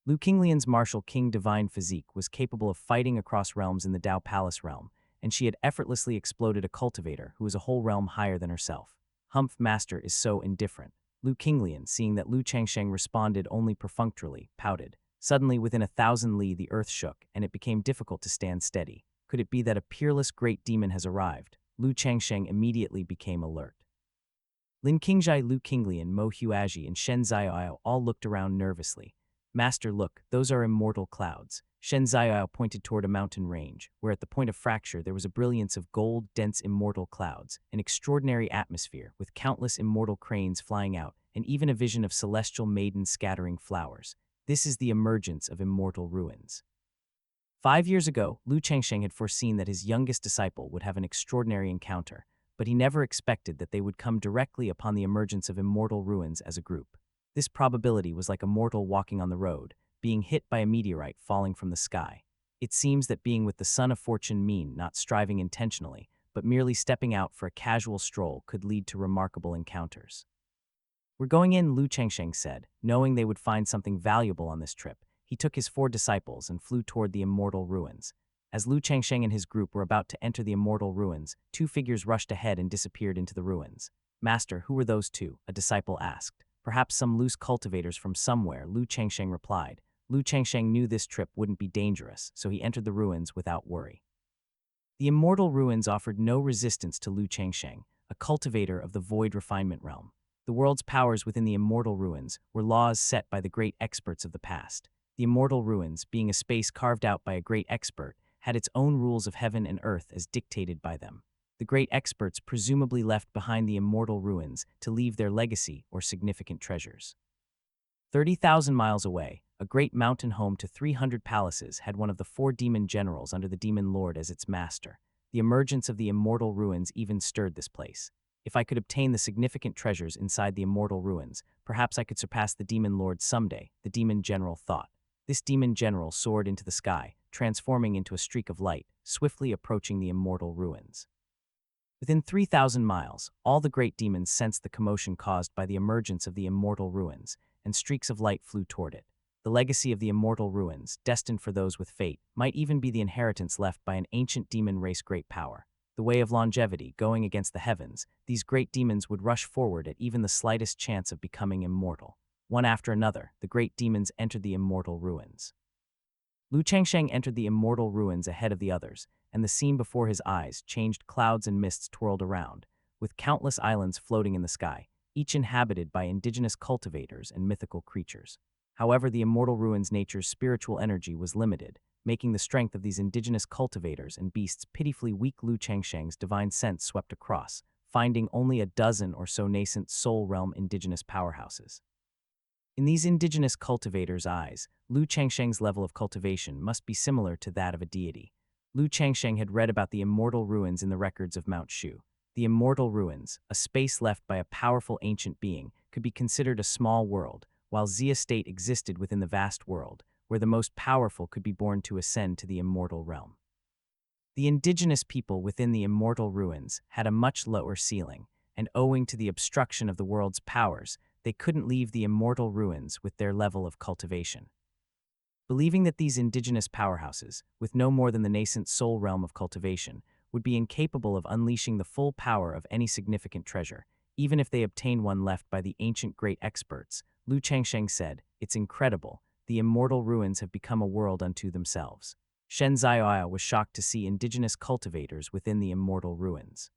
Lu Qinglian's martial king divine physique was capable of fighting across realms in the Tao Palace realm, and she had effortlessly exploded a cultivator who was a whole realm higher than herself. Humph, master is so indifferent. Lu Qinglian, seeing that Lu Changsheng responded only perfunctorily, pouted. Suddenly, within 1,000 li, the earth shook, and it became difficult to stand steady. Could it be that a peerless great demon has arrived? Lu Changsheng immediately became alert. Lin Qingzhai, Lu Qinglian, Mo Huaji, and Shen Ziyao all looked around nervously. Master, look, those are immortal clouds. Shen Ziyao pointed toward a mountain range, where at the point of fracture there was a brilliance of gold, dense immortal clouds, an extraordinary atmosphere with countless immortal cranes flying out, and even a vision of celestial maidens scattering flowers. This is the emergence of immortal ruins. 5 years ago, Lu Changsheng had foreseen that his youngest disciple would have an extraordinary encounter, but he never expected that they would come directly upon the emergence of immortal ruins as a group. This probability was like a mortal walking on the road, being hit by a meteorite falling from the sky. It seems that being with the son of fortune mean not striving intentionally, but merely stepping out for a casual stroll could lead to remarkable encounters. We're going in, Lu Changsheng said, knowing they would find something valuable on this trip. He took his 4 disciples and flew toward the immortal ruins. As Lu Changsheng and his group were about to enter the immortal ruins, 2 figures rushed ahead and disappeared into the ruins. Master, who were those 2? A disciple asked. Perhaps some loose cultivators from somewhere, Lu Changsheng replied. Lu Changsheng knew this trip wouldn't be dangerous, so he entered the ruins without worry. The immortal ruins offered no resistance to Lu Changsheng, a cultivator of the void refinement realm. The world's powers within the immortal ruins were laws set by the great experts of the past. The immortal ruins, being a space carved out by a great expert, had its own rules of heaven and earth as dictated by them. The great experts presumably left behind the immortal ruins to leave their legacy or significant treasures. 30,000 miles away, a great mountain home to 300 palaces had one of the 4 demon generals under the demon lord as its master. The emergence of the immortal ruins even stirred this place. If I could obtain the significant treasures inside the immortal ruins, perhaps I could surpass the demon lord someday, the demon general thought. This demon general soared into the sky, transforming into a streak of light, swiftly approaching the immortal ruins. Within 3,000 miles, all the great demons sensed the commotion caused by the emergence of the immortal ruins, and streaks of light flew toward it. The legacy of the immortal ruins, destined for those with fate, might even be the inheritance left by an ancient demon race great power. The way of longevity, going against the heavens, these great demons would rush forward at even the slightest chance of becoming immortal. One after another, the great demons entered the immortal ruins. Lu Changsheng entered the immortal ruins ahead of the others, and the scene before his eyes changed. Clouds and mists twirled around, with countless islands floating in the sky, each inhabited by indigenous cultivators and mythical creatures. However, the immortal ruins' nature's spiritual energy was limited, making the strength of these indigenous cultivators and beasts pitifully weak. Lu Changsheng's divine sense swept across, finding only a dozen or so nascent soul realm indigenous powerhouses. In these indigenous cultivators' eyes, Lu Changsheng's level of cultivation must be similar to that of a deity. Lu Changsheng had read about the immortal ruins in the records of Mount Shu. The immortal ruins, a space left by a powerful ancient being, could be considered a small world, while Xia state existed within the vast world, where the most powerful could be born to ascend to the immortal realm. The indigenous people within the immortal ruins had a much lower ceiling, and owing to the obstruction of the world's powers, they couldn't leave the immortal ruins with their level of cultivation. Believing that these indigenous powerhouses, with no more than the nascent soul realm of cultivation, would be incapable of unleashing the full power of any significant treasure, even if they obtained one left by the ancient great experts, Lu Changsheng said, "It's incredible, the immortal ruins have become a world unto themselves." Shen Zaiya was shocked to see indigenous cultivators within the immortal ruins.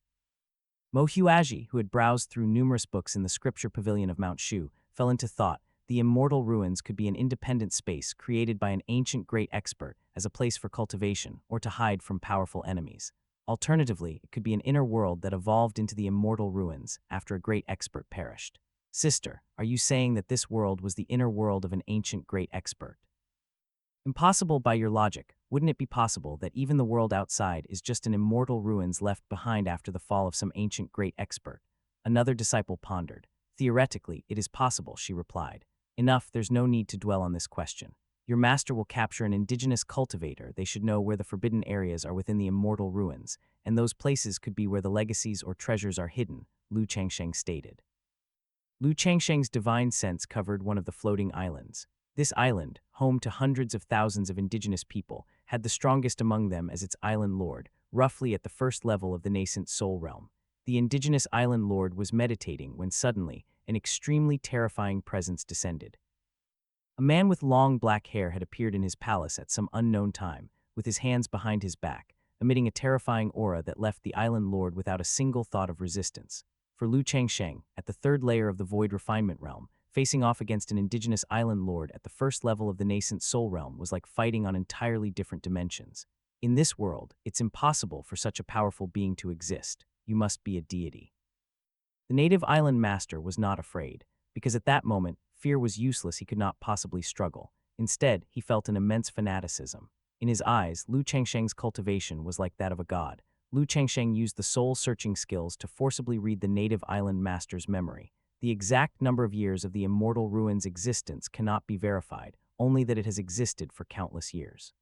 Mo Huaji, who had browsed through numerous books in the scripture pavilion of Mount Shu, fell into thought. The immortal ruins could be an independent space created by an ancient great expert as a place for cultivation or to hide from powerful enemies. Alternatively, it could be an inner world that evolved into the immortal ruins after a great expert perished. Sister, are you saying that this world was the inner world of an ancient great expert? Impossible by your logic, wouldn't it be possible that even the world outside is just an immortal ruins left behind after the fall of some ancient great expert? Another disciple pondered. Theoretically, it is possible, she replied. Enough, there's no need to dwell on this question. Your master will capture an indigenous cultivator. They should know where the forbidden areas are within the immortal ruins, and those places could be where the legacies or treasures are hidden, Lu Changsheng stated. Lu Changsheng's divine sense covered one of the floating islands. This island, home to hundreds of thousands of indigenous people, had the strongest among them as its island lord, roughly at the first level of the nascent soul realm. The indigenous island lord was meditating when suddenly, an extremely terrifying presence descended. A man with long black hair had appeared in his palace at some unknown time, with his hands behind his back, emitting a terrifying aura that left the island lord without a single thought of resistance. For Lu Changsheng, at the third layer of the void refinement realm, facing off against an indigenous island lord at the first level of the nascent soul realm was like fighting on entirely different dimensions. In this world, it's impossible for such a powerful being to exist. You must be a deity. The native island master was not afraid, because at that moment, fear was useless. He could not possibly struggle. Instead, he felt an immense fanaticism. In his eyes, Lu Changsheng's cultivation was like that of a god. Lu Changsheng used the soul-searching skills to forcibly read the native island master's memory. The exact number of years of the immortal ruin's existence cannot be verified, only that it has existed for countless years.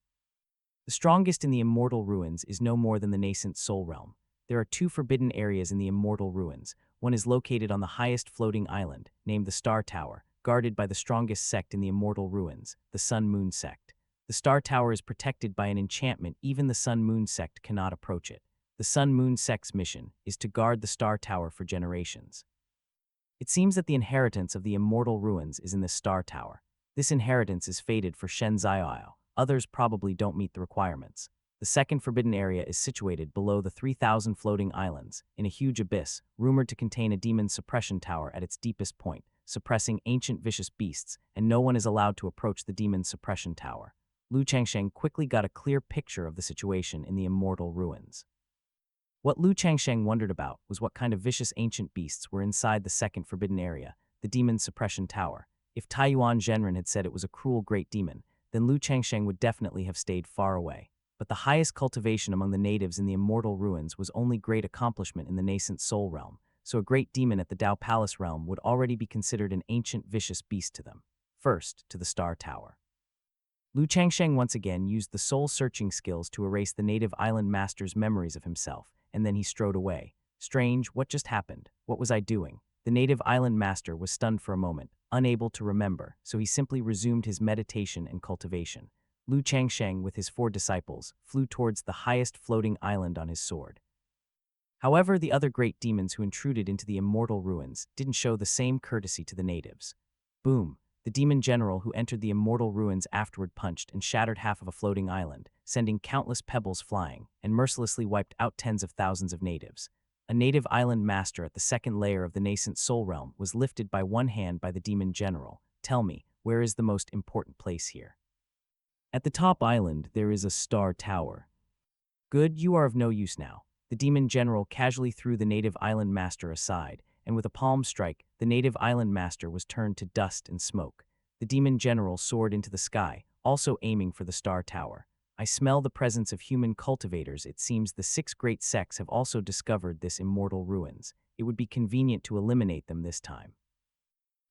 The strongest in the immortal ruins is no more than the nascent soul realm. There are 2 forbidden areas in the immortal ruins. One is located on the highest floating island, named the Star Tower, guarded by the strongest sect in the immortal ruins, the Sun-Moon sect. The Star Tower is protected by an enchantment. Even the Sun-Moon sect cannot approach it. The Sun-Moon sect's mission is to guard the Star Tower for generations. It seems that the inheritance of the immortal ruins is in the Star Tower. This inheritance is fated for Shen Zaiya. Others probably don't meet the requirements. The second forbidden area is situated below the 3,000 floating islands, in a huge abyss, rumored to contain a demon suppression tower at its deepest point, suppressing ancient vicious beasts, and no one is allowed to approach the demon suppression tower. Lu Changsheng quickly got a clear picture of the situation in the immortal ruins. What Lu Changsheng wondered about was what kind of vicious ancient beasts were inside the second forbidden area, the demon suppression tower. If Taiyuan Zhenren had said it was a cruel great demon, then Lu Changsheng would definitely have stayed far away. But the highest cultivation among the natives in the immortal ruins was only great accomplishment in the nascent soul realm, so a great demon at the Dao Palace realm would already be considered an ancient vicious beast to them. First, to the Star Tower. Lu Changsheng once again used the soul-searching skills to erase the native island master's memories of himself, and then he strode away. Strange, what just happened? What was I doing? The native island master was stunned for a moment, unable to remember, so he simply resumed his meditation and cultivation. Lu Changsheng, with his 4 disciples, flew towards the highest floating island on his sword. However, the other great demons who intruded into the immortal ruins didn't show the same courtesy to the natives. Boom! The demon general who entered the immortal ruins afterward punched and shattered half of a floating island, sending countless pebbles flying, and mercilessly wiped out tens of thousands of natives. A native island master at the second layer of the nascent soul realm was lifted by one hand by the demon general. Tell me, where is the most important place here? At the top island, there is a star tower. Good, you are of no use now. The demon general casually threw the native island master aside, and with a palm strike, the native island master was turned to dust and smoke. The demon general soared into the sky, also aiming for the star tower. I smell the presence of human cultivators. It seems the 6 great sects have also discovered this immortal ruins. It would be convenient to eliminate them this time.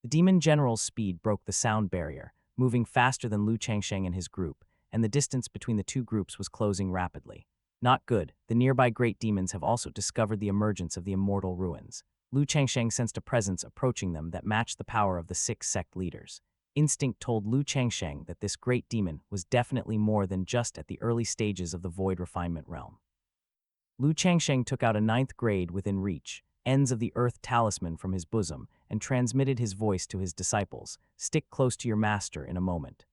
The demon general's speed broke the sound barrier, moving faster than Lu Changsheng and his group, and the distance between the 2 groups was closing rapidly. Not good. The nearby great demons have also discovered the emergence of the immortal ruins. Lu Changsheng sensed a presence approaching them that matched the power of the 6 sect leaders. Instinct told Lu Changsheng that this great demon was definitely more than just at the early stages of the void refinement realm. Lu Changsheng took out a 9th grade within reach, ends of the earth talisman from his bosom, and transmitted his voice to his disciples. Stick close to your master in a moment.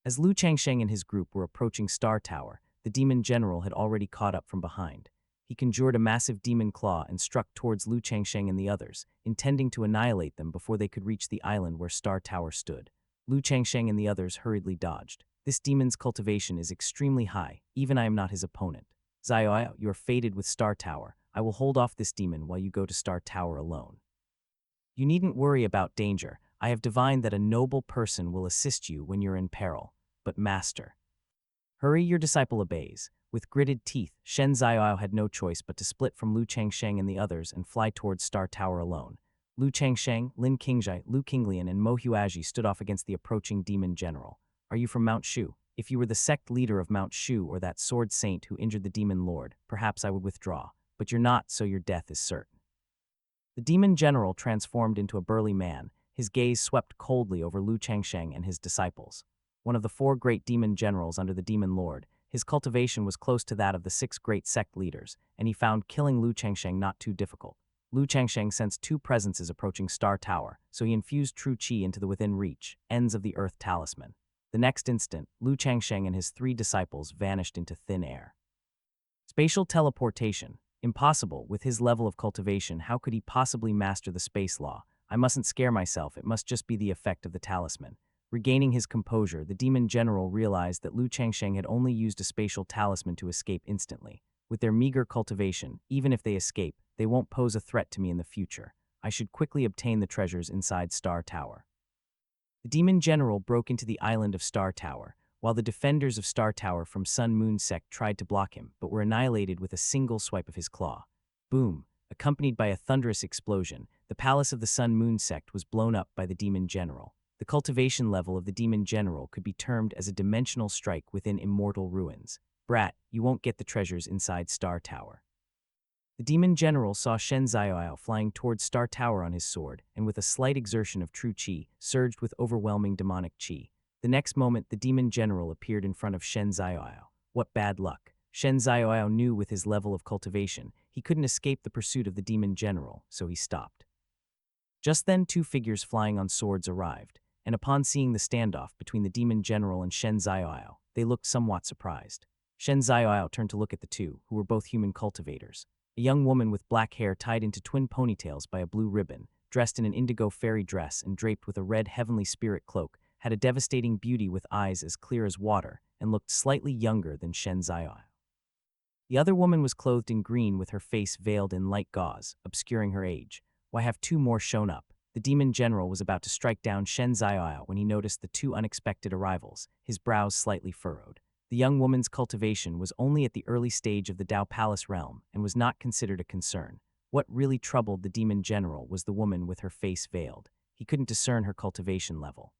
As Lu Changsheng and his group were approaching Star Tower, the demon general had already caught up from behind. He conjured a massive demon claw and struck towards Lu Changsheng and the others, intending to annihilate them before they could reach the island where Star Tower stood. Lu Changsheng and the others hurriedly dodged. This demon's cultivation is extremely high, even I am not his opponent. Zioao, you are fated with Star Tower. I will hold off this demon while you go to Star Tower alone. You needn't worry about danger. I have divined that a noble person will assist you when you're in peril. But master. Hurry, your disciple obeys. With gritted teeth, Shen Zioao had no choice but to split from Lu Changsheng and the others and fly towards Star Tower alone. Lu Changsheng, Lin Qingzhai, Lu Qinglian, and Mo Huaji stood off against the approaching demon general. Are you from Mount Shu? If you were the sect leader of Mount Shu or that sword saint who injured the demon lord, perhaps I would withdraw. But you're not, so your death is certain. The demon general transformed into a burly man. His gaze swept coldly over Lu Changsheng and his disciples. One of the 4 great demon generals under the demon lord, his cultivation was close to that of the 6 great sect leaders, and he found killing Lu Changsheng not too difficult. Lu Changsheng sensed 2 presences approaching Star Tower, so he infused true qi into the within reach, ends of the earth talisman. The next instant, Lu Changsheng and his 3 disciples vanished into thin air. Spatial teleportation. Impossible. With his level of cultivation, how could he possibly master the space law? I mustn't scare myself, it must just be the effect of the talisman. Regaining his composure, the demon general realized that Lu Changsheng had only used a spatial talisman to escape instantly. With their meager cultivation, even if they escape, they won't pose a threat to me in the future. I should quickly obtain the treasures inside Star Tower. The demon general broke into the island of Star Tower, while the defenders of Star Tower from Sun Moon Sect tried to block him, but were annihilated with a single swipe of his claw. Boom! Accompanied by a thunderous explosion, the palace of the Sun Moon Sect was blown up by the demon general. The cultivation level of the demon general could be termed as a dimensional strike within immortal ruins. Brat, you won't get the treasures inside Star Tower. The demon general saw Shen Zioao flying towards Star Tower on his sword, and with a slight exertion of true qi, surged with overwhelming demonic qi. The next moment, the demon general appeared in front of Shen Zioao. What bad luck. Shen Zioao knew with his level of cultivation, he couldn't escape the pursuit of the demon general, so he stopped. Just then, 2 figures flying on swords arrived, and upon seeing the standoff between the demon general and Shen Zioao, they looked somewhat surprised. Shen Zioao turned to look at the 2, who were both human cultivators. A young woman with black hair tied into twin ponytails by a blue ribbon, dressed in an indigo fairy dress and draped with a red heavenly spirit cloak, had a devastating beauty with eyes as clear as water and looked slightly younger than Shen Zioao. The other woman was clothed in green with her face veiled in light gauze, obscuring her age. Why have 2 more shown up? The demon general was about to strike down Shen Ziyao when he noticed the two unexpected arrivals, his brows slightly furrowed. The young woman's cultivation was only at the early stage of the Dao Palace realm and was not considered a concern. What really troubled the demon general was the woman with her face veiled. He couldn't discern her cultivation level.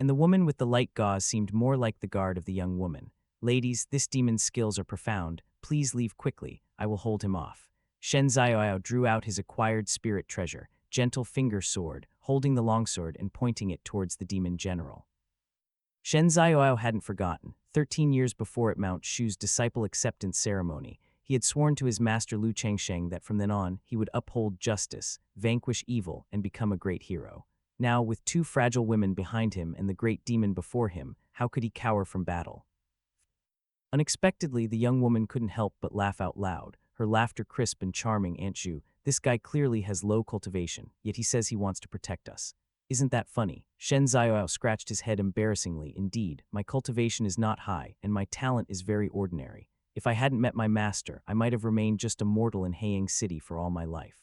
And the woman with the light gauze seemed more like the guard of the young woman. Ladies, this demon's skills are profound. Please leave quickly. I will hold him off. Shen Ziyao drew out his acquired spirit treasure, gentle finger sword, holding the longsword and pointing it towards the demon general. Shen Ziyao hadn't forgotten. 13 years before at Mount Shu's disciple acceptance ceremony, he had sworn to his master Lu Changsheng that from then on he would uphold justice, vanquish evil, and become a great hero. Now, with two fragile women behind him and the great demon before him, how could he cower from battle? Unexpectedly, the young woman couldn't help but laugh out loud, her laughter crisp and charming. Aunt Zhu, this guy clearly has low cultivation, yet he says he wants to protect us. Isn't that funny? Shen Ziyao scratched his head embarrassingly. Indeed, my cultivation is not high, and my talent is very ordinary. If I hadn't met my master, I might have remained just a mortal in Haiyang City for all my life.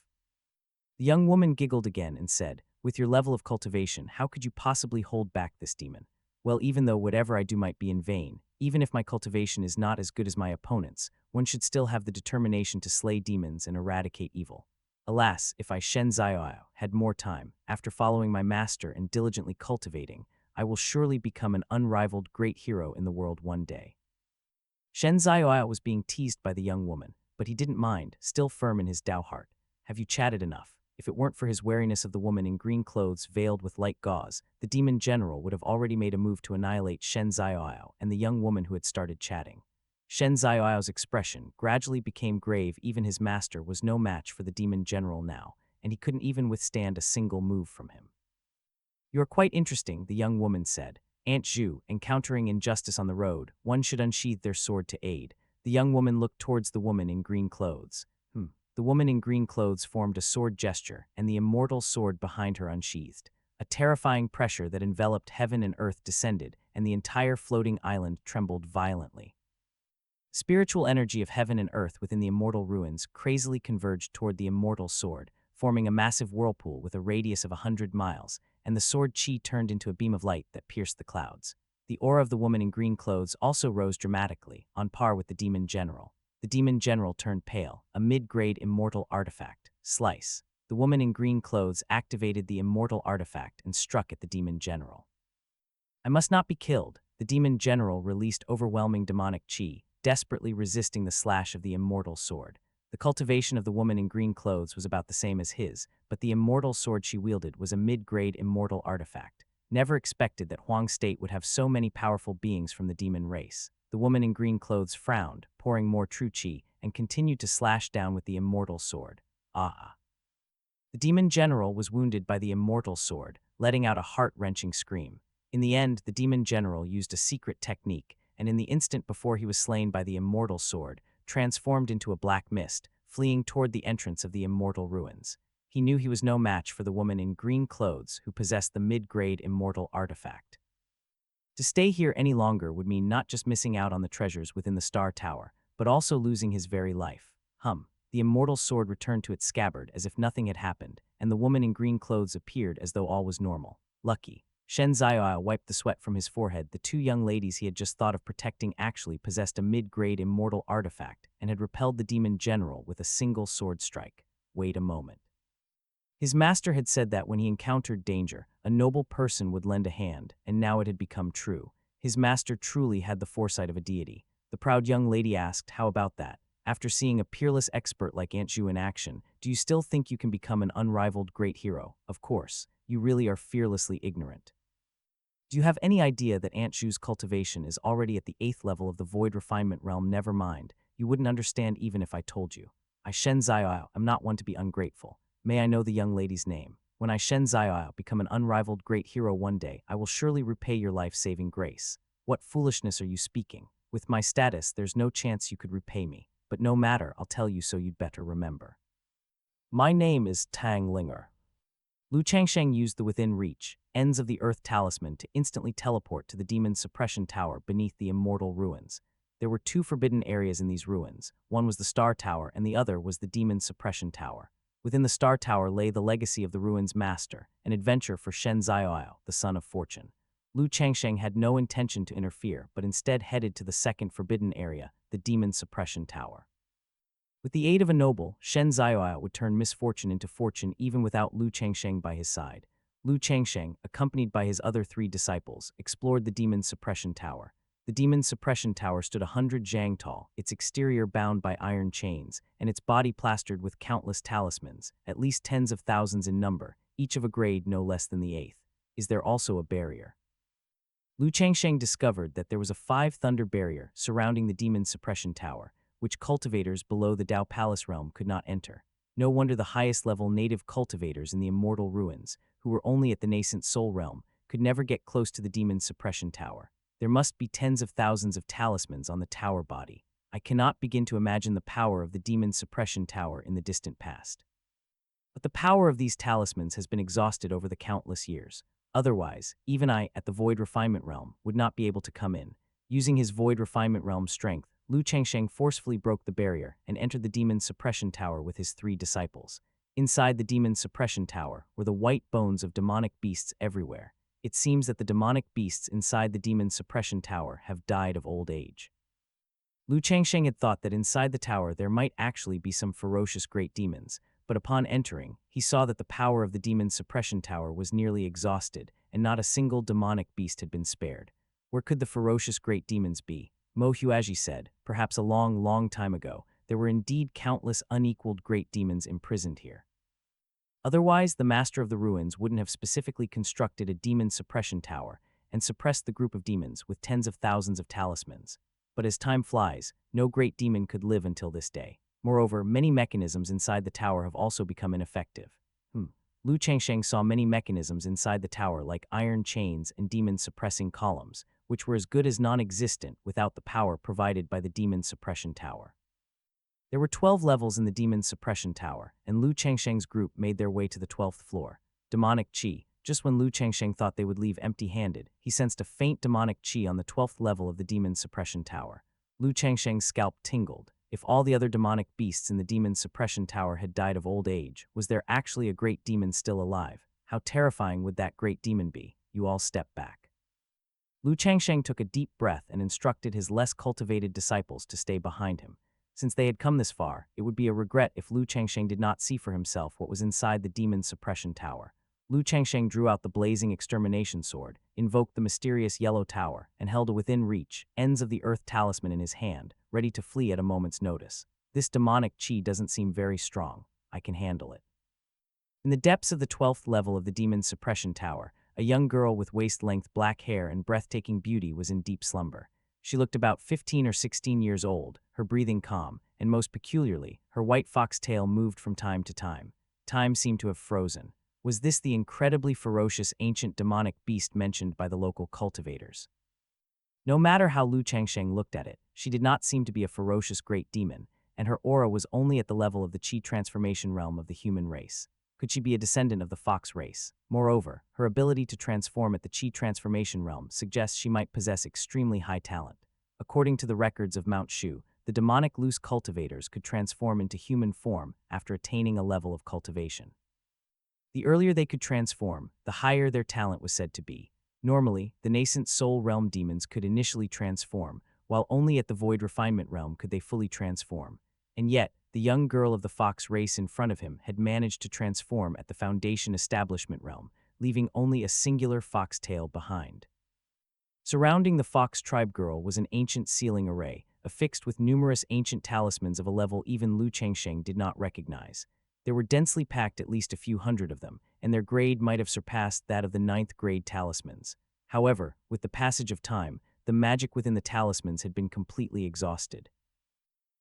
The young woman giggled again and said, with your level of cultivation, how could you possibly hold back this demon? Well, even though whatever I do might be in vain, even if my cultivation is not as good as my opponent's, one should still have the determination to slay demons and eradicate evil. Alas, if I Shen Ziyao had more time, after following my master and diligently cultivating, I will surely become an unrivaled great hero in the world one day. Shen Ziyao was being teased by the young woman, but he didn't mind, still firm in his Dao heart. Have you chatted enough? If it weren't for his wariness of the woman in green clothes veiled with light gauze, the demon general would have already made a move to annihilate Shen Ziyao and the young woman who had started chatting. Shen Ziyao's expression gradually became grave. Even his master was no match for the demon general now, and he couldn't even withstand a single move from him. You are quite interesting, the young woman said. Aunt Zhu, encountering injustice on the road, one should unsheathe their sword to aid. The young woman looked towards the woman in green clothes. The woman in green clothes formed a sword gesture, and the immortal sword behind her unsheathed. A terrifying pressure that enveloped heaven and earth descended, and the entire floating island trembled violently. Spiritual energy of heaven and earth within the immortal ruins crazily converged toward the immortal sword, forming a massive whirlpool with a radius of 100 miles, and the sword chi turned into a beam of light that pierced the clouds. The aura of the woman in green clothes also rose dramatically, on par with the demon general. The demon general turned pale, a mid-grade immortal artifact. Slice. The woman in green clothes activated the immortal artifact and struck at the demon general. I must not be killed. The demon general released overwhelming demonic chi, desperately resisting the slash of the immortal sword. The cultivation of the woman in green clothes was about the same as his, but the immortal sword she wielded was a mid-grade immortal artifact. Never expected that Huang State would have so many powerful beings from the demon race. The woman in green clothes frowned, pouring more true chi, and continued to slash down with the immortal sword. Ah! The demon general was wounded by the immortal sword, letting out a heart-wrenching scream. In the end, the demon general used a secret technique, and in the instant before he was slain by the immortal sword, transformed into a black mist, fleeing toward the entrance of the immortal ruins. He knew he was no match for the woman in green clothes who possessed the mid-grade immortal artifact. To stay here any longer would mean not just missing out on the treasures within the Star Tower, but also losing his very life. The immortal sword returned to its scabbard as if nothing had happened, and the woman in green clothes appeared as though all was normal. Lucky. Shen Ziyao wiped the sweat from his forehead. The two young ladies he had just thought of protecting actually possessed a mid-grade immortal artifact and had repelled the demon general with a single sword strike. Wait a moment. His master had said that when he encountered danger, a noble person would lend a hand, and now it had become true. His master truly had the foresight of a deity. The proud young lady asked, how about that? After seeing a peerless expert like Aunt Zhu in action, do you still think you can become an unrivaled great hero? Of course, you really are fearlessly ignorant. Do you have any idea that Aunt Zhu's cultivation is already at the 8th level of the void refinement realm? Never mind, you wouldn't understand even if I told you. I Shen Ziyao am not one to be ungrateful. May I know the young lady's name? When I Shen Ziyao become an unrivaled great hero one day, I will surely repay your life-saving grace. What foolishness are you speaking? With my status, there's no chance you could repay me. But no matter, I'll tell you so you'd better remember. My name is Tang Linger. Lu Changsheng used the within reach, ends of the earth talisman to instantly teleport to the demon's suppression tower beneath the immortal ruins. There were two forbidden areas in these ruins. One was the Star Tower and the other was the demon's suppression tower. Within the Star Tower lay the legacy of the ruins master, an adventure for Shen Ziyao, the son of fortune. Lu Changsheng had no intention to interfere, but instead headed to the second forbidden area, the Demon Suppression Tower. With the aid of a noble, Shen Ziyao would turn misfortune into fortune even without Lu Changsheng by his side. Lu Changsheng, accompanied by his other 3 disciples, explored the Demon Suppression Tower. The Demon Suppression Tower stood 100 jang tall, its exterior bound by iron chains, and its body plastered with countless talismans, at least tens of thousands in number, each of a grade no less than the 8th. Is there also a barrier? Lu Changsheng discovered that there was a 5-thunder barrier surrounding the Demon Suppression Tower, which cultivators below the Dao Palace realm could not enter. No wonder the highest-level native cultivators in the Immortal Ruins, who were only at the nascent Soul realm, could never get close to the Demon Suppression Tower. There must be tens of thousands of talismans on the tower body. I cannot begin to imagine the power of the Demon Suppression Tower in the distant past. But the power of these talismans has been exhausted over the countless years. Otherwise, even I, at the Void Refinement Realm, would not be able to come in. Using his Void Refinement Realm strength, Lu Changsheng forcefully broke the barrier and entered the Demon Suppression Tower with his 3 disciples. Inside the Demon Suppression Tower were the white bones of demonic beasts everywhere. It seems that the demonic beasts inside the Demon Suppression Tower have died of old age. Lu Changsheng had thought that inside the tower there might actually be some ferocious great demons, but upon entering, he saw that the power of the Demon Suppression Tower was nearly exhausted, and not a single demonic beast had been spared. Where could the ferocious great demons be? Mo Huaji said, perhaps a long, long time ago, there were indeed countless unequaled great demons imprisoned here. Otherwise, the Master of the Ruins wouldn't have specifically constructed a Demon Suppression Tower and suppressed the group of demons with tens of thousands of talismans. But as time flies, no great demon could live until this day. Moreover, many mechanisms inside the tower have also become ineffective. Lu Changsheng saw many mechanisms inside the tower like iron chains and demon-suppressing columns, which were as good as non-existent without the power provided by the Demon Suppression Tower. There were 12 levels in the Demon Suppression Tower, and Lu Changsheng's group made their way to the 12th floor. Demonic Qi. Just when Lu Changsheng thought they would leave empty-handed, he sensed a faint demonic Qi on the 12th level of the Demon Suppression Tower. Lu Changsheng's scalp tingled. If all the other demonic beasts in the Demon Suppression Tower had died of old age, was there actually a great demon still alive? How terrifying would that great demon be? You all step back. Lu Changsheng took a deep breath and instructed his less cultivated disciples to stay behind him. Since they had come this far, it would be a regret if Lu Changsheng did not see for himself what was inside the Demon Suppression Tower. Lu Changsheng drew out the blazing extermination sword, invoked the mysterious yellow tower, and held a within reach, ends of the earth talisman in his hand, ready to flee at a moment's notice. This demonic Qi doesn't seem very strong. I can handle it. In the depths of the 12th level of the Demon Suppression Tower, a young girl with waist-length black hair and breathtaking beauty was in deep slumber. She looked about 15 or 16 years old, her breathing calm, and most peculiarly, her white fox tail moved from time to time. Time seemed to have frozen. Was this the incredibly ferocious ancient demonic beast mentioned by the local cultivators? No matter how Lu Changsheng looked at it, she did not seem to be a ferocious great demon, and her aura was only at the level of the Qi transformation realm of the human race. Could she be a descendant of the fox race? Moreover, her ability to transform at the Qi transformation realm suggests she might possess extremely high talent. According to the records of Mount Shu, the demonic loose cultivators could transform into human form after attaining a level of cultivation. The earlier they could transform, the higher their talent was said to be. Normally, the nascent soul realm demons could initially transform, while only at the void refinement realm could they fully transform. And yet, the young girl of the fox race in front of him had managed to transform at the foundation establishment realm, leaving only a singular fox tail behind. Surrounding the fox tribe girl was an ancient ceiling array, affixed with numerous ancient talismans of a level even Lu Changsheng did not recognize. There were densely packed at least a few hundred of them, and their grade might have surpassed that of the 9th grade talismans. However, with the passage of time, the magic within the talismans had been completely exhausted.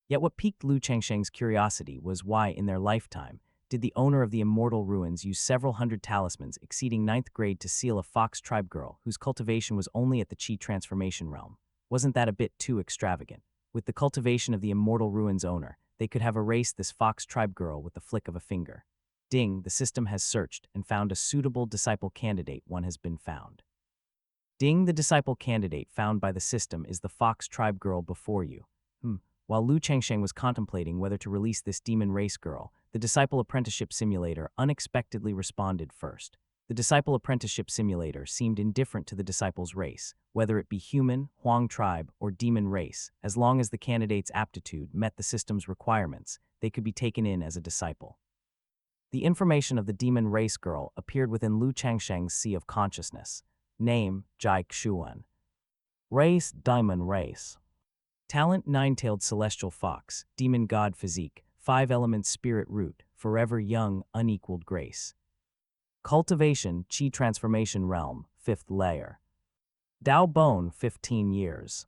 Yet what piqued Lu Changsheng's curiosity was why, in their lifetime, did the owner of the Immortal Ruins use several hundred talismans exceeding 9th grade to seal a fox tribe girl whose cultivation was only at the Qi transformation realm? Wasn't that a bit too extravagant? With the cultivation of the Immortal Ruins owner, they could have erased this fox tribe girl with the flick of a finger. Ding, the system has searched and found a suitable disciple candidate. One has been found. Ding, the disciple candidate found by the system is the fox tribe girl before you. While Lu Changsheng was contemplating whether to release this demon race girl, the Disciple Apprenticeship Simulator unexpectedly responded first. The Disciple Apprenticeship Simulator seemed indifferent to the disciple's race, whether it be human, Huang tribe, or demon race. As long as the candidate's aptitude met the system's requirements, they could be taken in as a disciple. The information of the demon race girl appeared within Lu Changsheng's sea of consciousness. Name, Jai Xuan. Race, diamond race. Talent, nine-tailed celestial fox, demon god physique, 5-element spirit root, forever young, unequaled grace. Cultivation, Qi transformation realm, 5th layer. Dao bone, 15 years.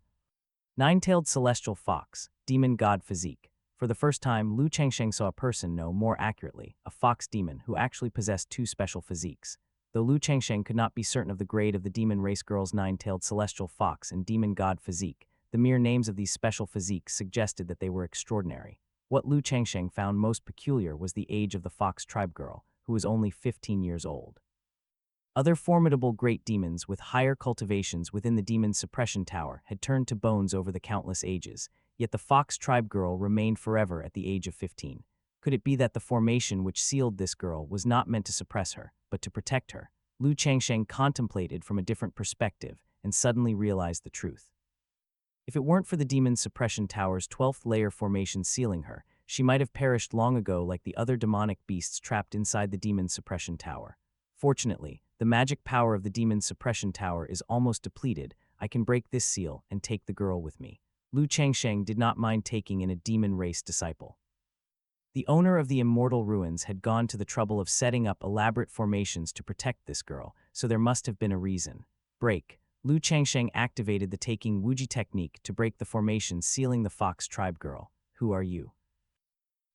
Nine-tailed celestial fox, demon god physique. For the first time, Lu Changsheng saw a person, no, more accurately, a fox demon who actually possessed two special physiques. Though Lu Changsheng could not be certain of the grade of the demon race girl's nine-tailed celestial fox and demon god physique, the mere names of these special physiques suggested that they were extraordinary. What Lu Changsheng found most peculiar was the age of the fox tribe girl, who was only 15 years old. Other formidable great demons with higher cultivations within the demon suppression tower had turned to bones over the countless ages, yet the fox tribe girl remained forever at the age of 15. Could it be that the formation which sealed this girl was not meant to suppress her, but to protect her? Lu Changsheng contemplated from a different perspective and suddenly realized the truth. If it weren't for the demon suppression tower's 12th layer formation sealing her, she might have perished long ago like the other demonic beasts trapped inside the demon suppression tower. Fortunately, the magic power of the demon suppression tower is almost depleted. I can break this seal and take the girl with me. Lu Changsheng did not mind taking in a demon race disciple. The owner of the immortal ruins had gone to the trouble of setting up elaborate formations to protect this girl, so there must have been a reason. Break. Lu Changsheng activated the taking Wuji technique to break the formation sealing the fox tribe girl. Who are you?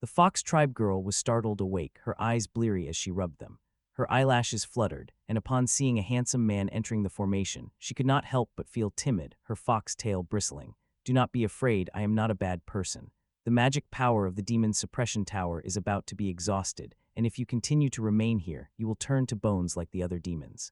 The fox tribe girl was startled awake, her eyes bleary as she rubbed them. Her eyelashes fluttered, and upon seeing a handsome man entering the formation, she could not help but feel timid, her fox tail bristling. Do not be afraid, I am not a bad person. The magic power of the demon suppression tower is about to be exhausted, and if you continue to remain here, you will turn to bones like the other demons.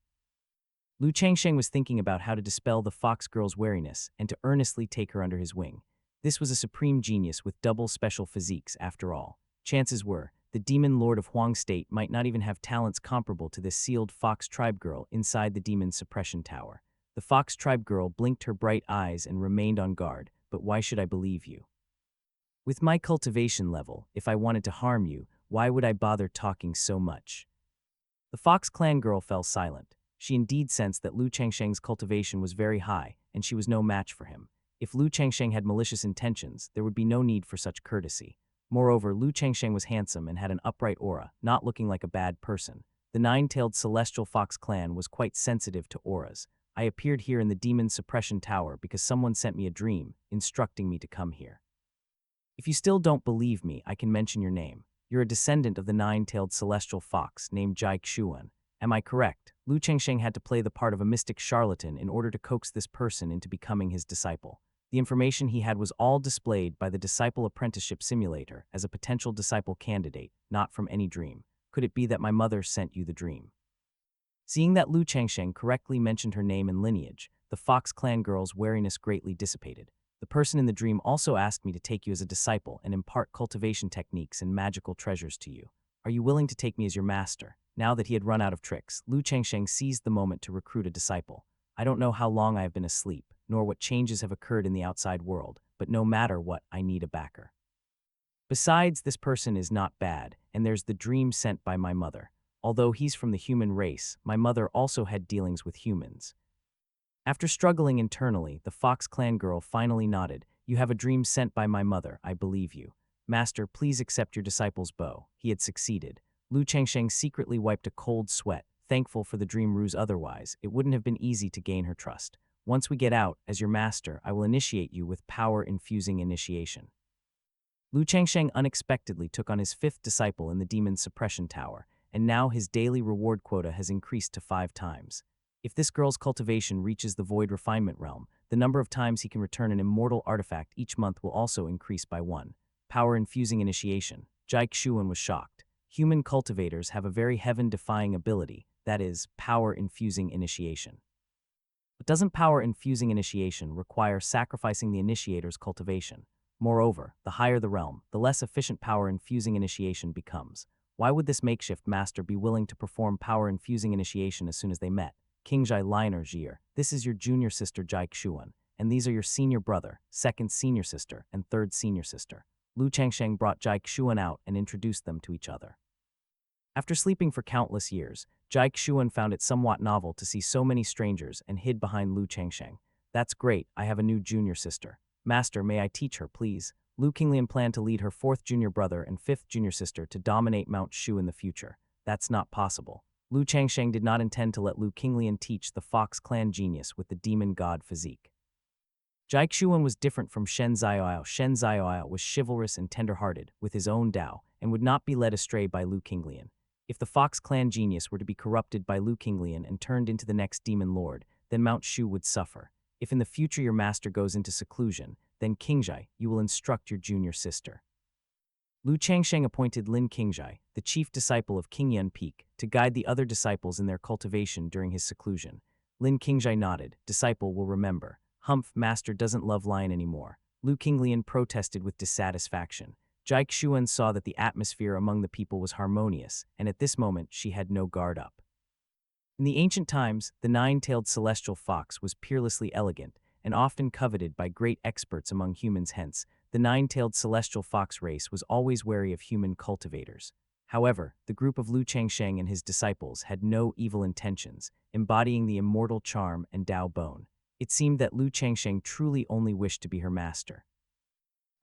Lu Changsheng was thinking about how to dispel the fox girl's wariness and to earnestly take her under his wing. This was a supreme genius with double special physiques, after all. Chances were, the demon lord of Huang State might not even have talents comparable to this sealed fox tribe girl inside the demon suppression tower. The fox tribe girl blinked her bright eyes and remained on guard, but why should I believe you? With my cultivation level, if I wanted to harm you, why would I bother talking so much? The Fox clan girl fell silent. She indeed sensed that Lu Changsheng's cultivation was very high, and she was no match for him. If Lu Changsheng had malicious intentions, there would be no need for such courtesy. Moreover, Lu Changsheng was handsome and had an upright aura, not looking like a bad person. The nine-tailed celestial fox clan was quite sensitive to auras. I appeared here in the demon suppression tower because someone sent me a dream, instructing me to come here. If you still don't believe me, I can mention your name. You're a descendant of the nine-tailed celestial fox named Jai Xuan. Am I correct? Lu Changsheng had to play the part of a mystic charlatan in order to coax this person into becoming his disciple. The information he had was all displayed by the Disciple Apprenticeship Simulator as a potential disciple candidate, not from any dream. Could it be that my mother sent you the dream? Seeing that Lu Changsheng correctly mentioned her name and lineage, the Fox clan girl's wariness greatly dissipated. The person in the dream also asked me to take you as a disciple and impart cultivation techniques and magical treasures to you. Are you willing to take me as your master? Now that he had run out of tricks, Lu Changsheng seized the moment to recruit a disciple. I don't know how long I have been asleep, nor what changes have occurred in the outside world, but no matter what, I need a backer. Besides, this person is not bad, and there's the dream sent by my mother. Although he's from the human race, my mother also had dealings with humans. After struggling internally, the Fox clan girl finally nodded. You have a dream sent by my mother, I believe you. Master, please accept your disciple's bow. He had succeeded. Lu Changsheng secretly wiped a cold sweat, thankful for the dream ruse otherwise. It wouldn't have been easy to gain her trust. Once we get out, as your master, I will initiate you with power-infusing initiation. Lu Changsheng unexpectedly took on his 5th disciple in the demon suppression tower, and now his daily reward quota has increased to 5 times. If this girl's cultivation reaches the void refinement realm, the number of times he can return an immortal artifact each month will also increase by 1. Power-infusing initiation. Jai Xuan was shocked. Human cultivators have a very heaven-defying ability, that is, power-infusing initiation. But doesn't power-infusing initiation require sacrificing the initiator's cultivation? Moreover, the higher the realm, the less efficient power-infusing initiation becomes. Why would this makeshift master be willing to perform power-infusing initiation as soon as they met? Kingjai Liner Jier, this is your junior sister Jai Xuan, and these are your senior brother, second senior sister, and third senior sister. Lu Changsheng brought Jai Xuan out and introduced them to each other. After sleeping for countless years, Jai Xuan found it somewhat novel to see so many strangers and hid behind Lu Changsheng. That's great, I have a new junior sister. Master, may I teach her, please? Lu Qinglian planned to lead her fourth junior brother and fifth junior sister to dominate Mount Shu in the future. That's not possible. Lu Changsheng did not intend to let Lu Qinglian teach the Fox clan genius with the demon god physique. Jai Xuan was different from Shen Zioao. Shen Zioao was chivalrous and tender-hearted, with his own Dao, and would not be led astray by Lu Qinglian. If the Fox clan genius were to be corrupted by Lu Qinglian and turned into the next demon lord, then Mount Shu would suffer. If in the future your master goes into seclusion, then Kingjai, you will instruct your junior sister. Lu Changsheng appointed Lin Kingjai, the chief disciple of King Yun Peak, to guide the other disciples in their cultivation during his seclusion. Lin Kingjai nodded, disciple will remember. Humph, master doesn't love lion anymore. Lu Qinglian protested with dissatisfaction. Jai Xuan saw that the atmosphere among the people was harmonious, and at this moment she had no guard up. In the ancient times, the nine-tailed celestial fox was peerlessly elegant, and often coveted by great experts among humans. Hence, the nine-tailed celestial fox race was always wary of human cultivators. However, the group of Lu Changsheng and his disciples had no evil intentions, embodying the immortal charm and Dao Bone. It seemed that Lu Changsheng truly only wished to be her master.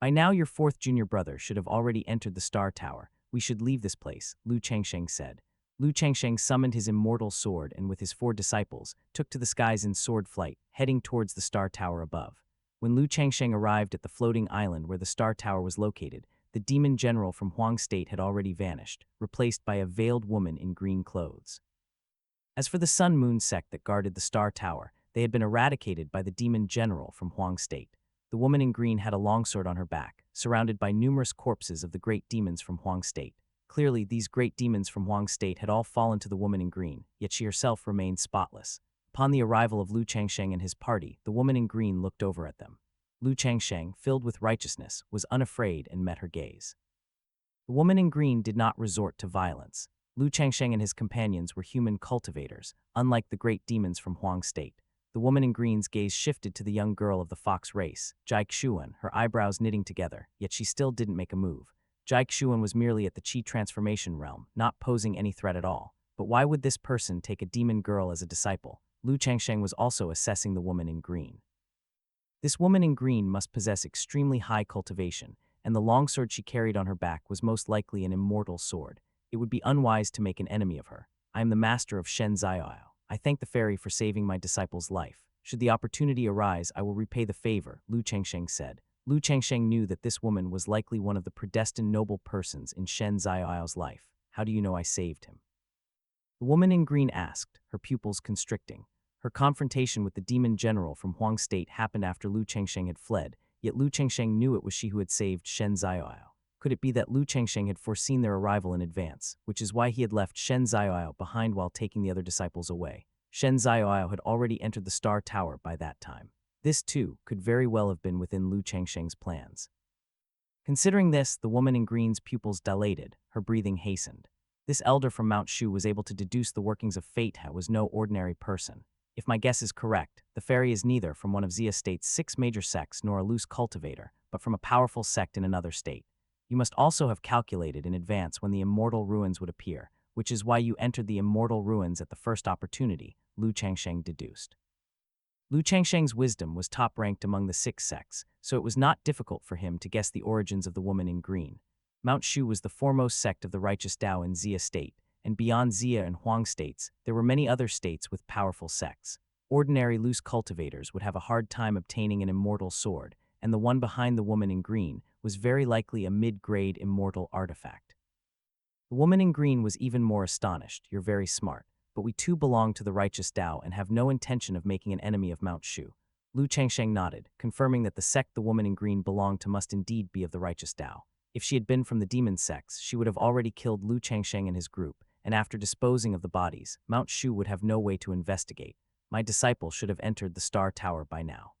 By now your fourth junior brother should have already entered the Star Tower. We should leave this place, Lu Changsheng said. Lu Changsheng summoned his immortal sword and with his 4 disciples, took to the skies in sword flight, heading towards the Star Tower above. When Lu Changsheng arrived at the floating island where the Star Tower was located, the demon general from Huang State had already vanished, replaced by a veiled woman in green clothes. As for the Sun Moon sect that guarded the Star Tower, they had been eradicated by the demon general from Huang State. The woman in green had a longsword on her back, surrounded by numerous corpses of the great demons from Huang State. Clearly, these great demons from Huang State had all fallen to the woman in green, yet she herself remained spotless. Upon the arrival of Lu Changsheng and his party, the woman in green looked over at them. Lu Changsheng, filled with righteousness, was unafraid and met her gaze. The woman in green did not resort to violence. Lu Changsheng and his companions were human cultivators, unlike the great demons from Huang State. The woman in green's gaze shifted to the young girl of the fox race, Jai Xuan, her eyebrows knitting together, yet she still didn't make a move. Jai Xuan was merely at the Qi transformation realm, not posing any threat at all. But why would this person take a demon girl as a disciple? Lu Changsheng was also assessing the woman in green. This woman in green must possess extremely high cultivation, and the longsword she carried on her back was most likely an immortal sword. It would be unwise to make an enemy of her. I am the master of Shen Zioao. I thank the fairy for saving my disciple's life. Should the opportunity arise, I will repay the favor, Lu Changsheng said. Lu Changsheng knew that this woman was likely one of the predestined noble persons in Shen Zioao's life. How do you know I saved him? The woman in green asked, her pupils constricting. Her confrontation with the demon general from Huang State happened after Lu Changsheng had fled, yet Lu Changsheng knew it was she who had saved Shen Zioao. Could it be that Lu Changsheng had foreseen their arrival in advance, which is why he had left Shen Zioao behind while taking the other disciples away? Shen Zioao had already entered the Star Tower by that time. This, too, could very well have been within Lu Changsheng's plans. Considering this, the woman in green's pupils dilated, her breathing hastened. This elder from Mount Shu was able to deduce the workings of fate was no ordinary person. If my guess is correct, the fairy is neither from one of Xia State's 6 major sects nor a loose cultivator, but from a powerful sect in another state. You must also have calculated in advance when the immortal ruins would appear, which is why you entered the immortal ruins at the first opportunity, Lu Changsheng deduced. Lu Changsheng's wisdom was top-ranked among the 6 sects, so it was not difficult for him to guess the origins of the woman in green. Mount Shu was the foremost sect of the righteous Dao in Xia State, and beyond Xia and Huang states, there were many other states with powerful sects. Ordinary loose cultivators would have a hard time obtaining an immortal sword, and the one behind the woman in green was very likely a mid-grade immortal artifact. The woman in green was even more astonished. You're very smart, but we too belong to the righteous Dao and have no intention of making an enemy of Mount Shu. Lu Changsheng nodded, confirming that the sect the woman in green belonged to must indeed be of the righteous Dao. If she had been from the demon sects, she would have already killed Lu Changsheng and his group, and after disposing of the bodies, Mount Shu would have no way to investigate. My disciple should have entered the Star Tower by now.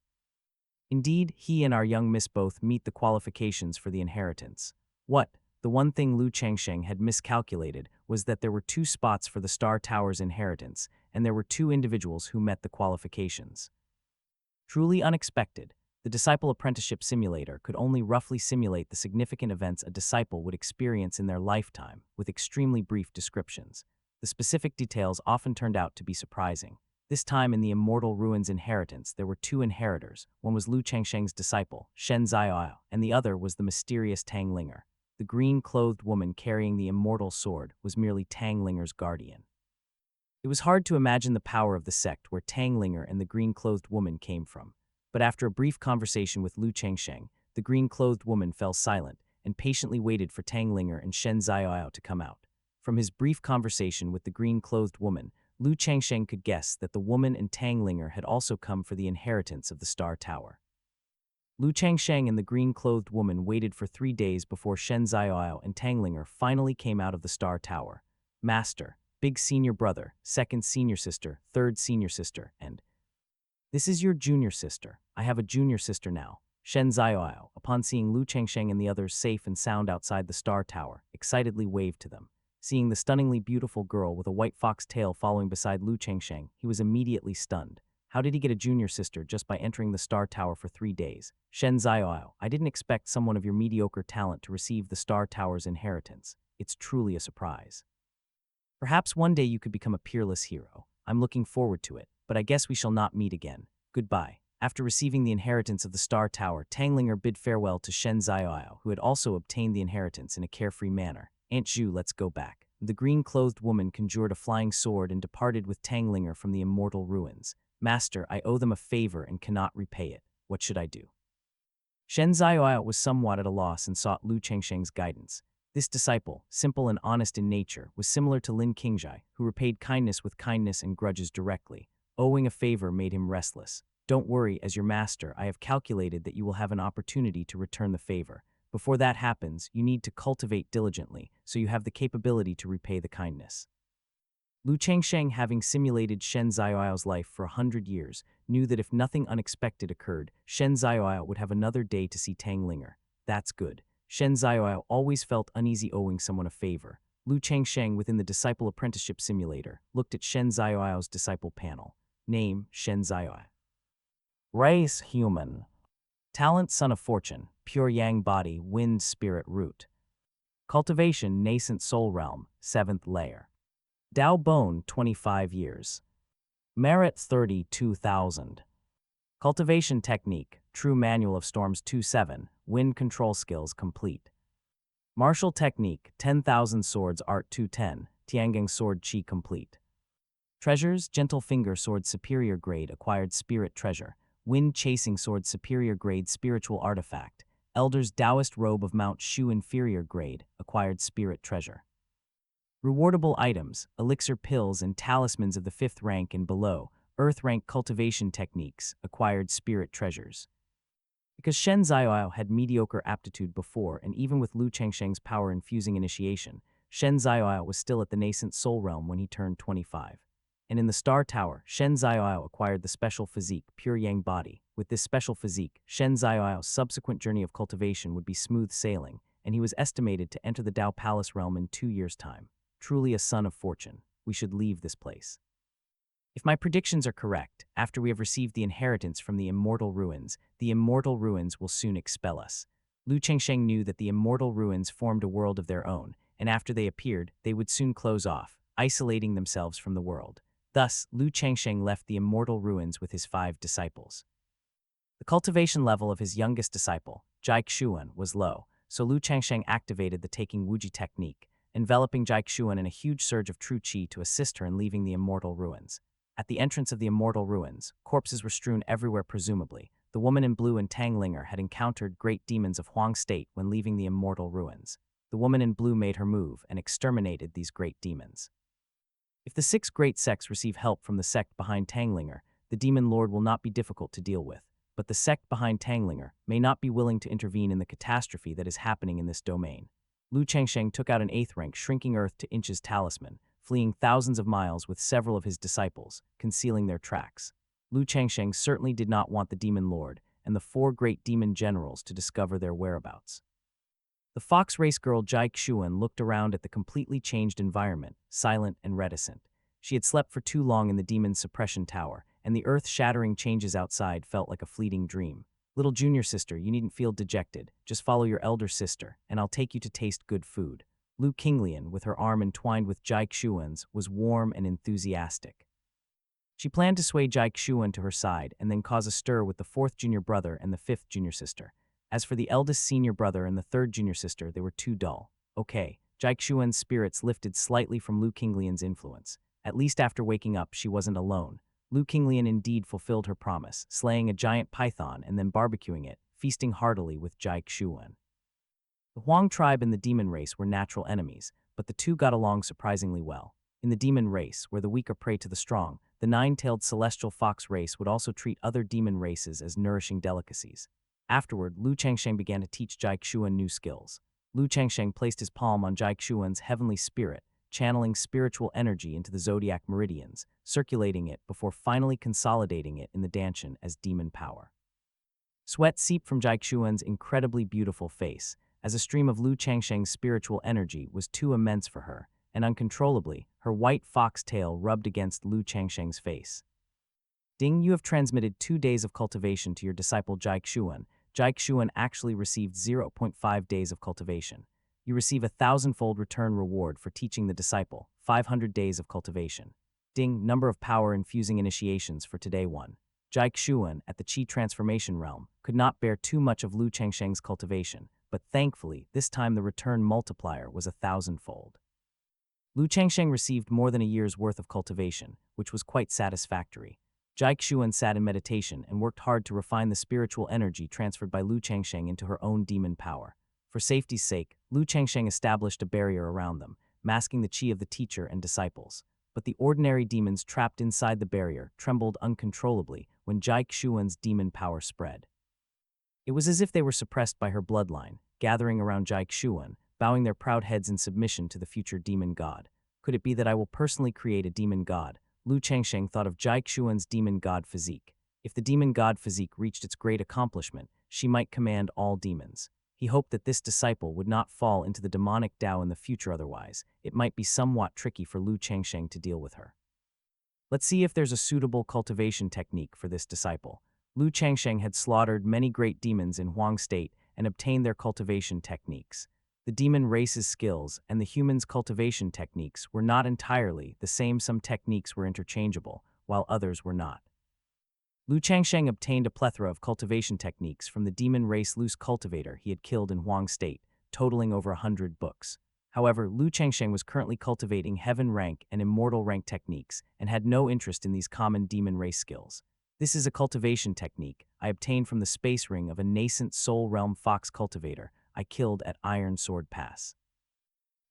Indeed, he and our young miss both meet the qualifications for the inheritance. What? The one thing Lu Changsheng had miscalculated was that there were 2 spots for the Star Tower's inheritance, and there were 2 individuals who met the qualifications. Truly unexpected, the Disciple Apprenticeship Simulator could only roughly simulate the significant events a disciple would experience in their lifetime, with extremely brief descriptions. The specific details often turned out to be surprising. This time in the Immortal Ruins inheritance, there were 2 inheritors. One was Lu Changsheng's disciple, Shen Ziyao, and the other was the mysterious Tang Linger. The green-clothed woman carrying the immortal sword was merely Tang Linger's guardian. It was hard to imagine the power of the sect where Tang Linger and the green-clothed woman came from. But after a brief conversation with Lu Changsheng, the green-clothed woman fell silent and patiently waited for Tang Linger and Shen Ziyao to come out. From his brief conversation with the green-clothed woman, Lu Changsheng could guess that the woman and Tang Linger had also come for the inheritance of the Star Tower. Lu Changsheng and the green-clothed woman waited for 3 days before Shen Ziyao and Tang Linger finally came out of the Star Tower. Master, big senior brother, second senior sister, third senior sister, and this is your junior sister. I have a junior sister now. Shen Ziyao, upon seeing Lu Changsheng and the others safe and sound outside the Star Tower, excitedly waved to them. Seeing the stunningly beautiful girl with a white fox tail following beside Lu Changsheng, he was immediately stunned. How did he get a junior sister just by entering the Star Tower for 3 days? Shen Ziyao, I didn't expect someone of your mediocre talent to receive the Star Tower's inheritance. It's truly a surprise. Perhaps one day you could become a peerless hero. I'm looking forward to it, but I guess we shall not meet again. Goodbye. After receiving the inheritance of the Star Tower, Tang Linger bid farewell to Shen Ziyao, who had also obtained the inheritance in a carefree manner. Aunt Zhu, let's go back. The green-clothed woman conjured a flying sword and departed with Tang Linger from the Immortal Ruins. Master, I owe them a favor and cannot repay it. What should I do? Shen Ziyao was somewhat at a loss and sought Lu Changsheng's guidance. This disciple, simple and honest in nature, was similar to Lin Qingzhai, who repaid kindness with kindness and grudges directly. Owing a favor made him restless. Don't worry, as your master, I have calculated that you will have an opportunity to return the favor. Before that happens, you need to cultivate diligently, so you have the capability to repay the kindness. Lu Changsheng, having simulated Shen Ziyao's life for 100 years, knew that if nothing unexpected occurred, Shen Ziyao would have another day to see Tang Linger. That's good. Shen Ziyao always felt uneasy owing someone a favor. Lu Changsheng, within the Disciple Apprenticeship Simulator, looked at Shen Ziyao disciple panel. Name, Shen Ziyao. Race, human. Talent, son of fortune. Pure yang body, wind spirit root. Cultivation, nascent soul realm, 7th layer. Dao bone, 25 years. Merit, 32,000. Cultivation technique, true manual of storms 2-7, wind control skills complete. Martial technique, 10,000 swords art 210, Tiangang sword chi complete. Treasures, gentle finger sword superior grade acquired spirit treasure, wind chasing sword superior grade spiritual artifact, Elder's Taoist robe of Mount Shu inferior grade acquired spirit treasure. Rewardable items, elixir pills and talismans of the 5th rank and below, Earth rank cultivation techniques, acquired spirit treasures. Because Shen Ziyao had mediocre aptitude before, and even with Lu Changsheng's power-infusing initiation, Shen Ziyao was still at the nascent soul realm when he turned 25. And in the Star Tower, Shen Ziyao acquired the special physique, Pure Yang Body. With this special physique, Shen Ziyao's subsequent journey of cultivation would be smooth sailing, and he was estimated to enter the Dao Palace realm in 2 years' time. Truly a son of fortune. We should leave this place. If my predictions are correct, after we have received the inheritance from the Immortal Ruins will soon expel us. Lu Changsheng knew that the Immortal Ruins formed a world of their own, and after they appeared, they would soon close off, isolating themselves from the world. Thus, Lu Changsheng left the Immortal Ruins with his 5 disciples. The cultivation level of his youngest disciple, Jai Xuan, was low, so Lu Changsheng activated the Taking Wuji technique, enveloping Jai Xuan in a huge surge of true qi to assist her in leaving the Immortal Ruins. At the entrance of the Immortal Ruins, corpses were strewn everywhere presumably. The woman in blue and Tang Linger had encountered great demons of Huang State when leaving the Immortal Ruins. The woman in blue made her move and exterminated these great demons. If the 6 great sects receive help from the sect behind Tang Linger, the demon lord will not be difficult to deal with, but the sect behind Tang Linger may not be willing to intervene in the catastrophe that is happening in this domain. Lu Changsheng took out an 8th rank shrinking earth to inches talisman, fleeing thousands of miles with several of his disciples, concealing their tracks. Lu Changsheng certainly did not want the demon lord, and the 4 great demon generals to discover their whereabouts. The fox race girl Jai Xuan looked around at the completely changed environment, silent and reticent. She had slept for too long in the demon's suppression tower, and the earth-shattering changes outside felt like a fleeting dream. Little junior sister, you needn't feel dejected. Just follow your elder sister, and I'll take you to taste good food. Lu Qinglian, with her arm entwined with Jai Xuan's, was warm and enthusiastic. She planned to sway Jai Xuan to her side and then cause a stir with the 4th junior brother and the 5th junior sister. As for the eldest senior brother and the 3rd junior sister, they were too dull. Okay, Jai Xuan's spirits lifted slightly from Lu Qinglian's influence. At least after waking up, she wasn't alone. Lu Qinglian indeed fulfilled her promise, slaying a giant python and then barbecuing it, feasting heartily with Jai Xuan. The Huang tribe and the demon race were natural enemies, but the two got along surprisingly well. In the demon race, where the weak are prey to the strong, the 9-tailed celestial fox race would also treat other demon races as nourishing delicacies. Afterward, Lu Changsheng began to teach Jai Xuan new skills. Lu Changsheng placed his palm on Jai Xuan's heavenly spirit, channeling spiritual energy into the zodiac meridians, circulating it before finally consolidating it in the Danshan as demon power. Sweat seeped from Jai Xuan's incredibly beautiful face, as a stream of Lu Changsheng's spiritual energy was too immense for her, and uncontrollably, her white fox tail rubbed against Lu Changsheng's face. Ding, you have transmitted 2 days of cultivation to your disciple Jai Xuan. Jai Xuan actually received 0.5 days of cultivation. You receive a 1,000-fold return reward for teaching the disciple, 500 days of cultivation. Ding, number of power infusing initiations for today 1. Jai Xuan, at the Qi transformation realm, could not bear too much of Lu Changsheng's cultivation, but thankfully, this time the return multiplier was 1,000-fold. Lu Changsheng received more than a year's worth of cultivation, which was quite satisfactory. Jai Xuan sat in meditation and worked hard to refine the spiritual energy transferred by Lu Changsheng into her own demon power. For safety's sake, Lu Changsheng established a barrier around them, masking the qi of the teacher and disciples. But the ordinary demons trapped inside the barrier trembled uncontrollably when Jai Xuan's demon power spread. It was as if they were suppressed by her bloodline, gathering around Jai Xuan, bowing their proud heads in submission to the future demon god. Could it be that I will personally create a demon god? Lu Changsheng thought of Jai Xuan's demon god physique. If the demon god physique reached its great accomplishment, she might command all demons. He hoped that this disciple would not fall into the demonic Tao in the future, otherwise it might be somewhat tricky for Lu Changsheng to deal with her. Let's see if there's a suitable cultivation technique for this disciple. Lu Changsheng had slaughtered many great demons in Huang State and obtained their cultivation techniques. The demon race's skills and the human's cultivation techniques were not entirely the same. Some techniques were interchangeable, while others were not. Lu Changsheng obtained a plethora of cultivation techniques from the demon race loose cultivator he had killed in Huang State, totaling over 100 books. However, Lu Changsheng was currently cultivating heaven rank and immortal rank techniques and had no interest in these common demon race skills. This is a cultivation technique I obtained from the space ring of a nascent soul realm fox cultivator I killed at Iron Sword Pass.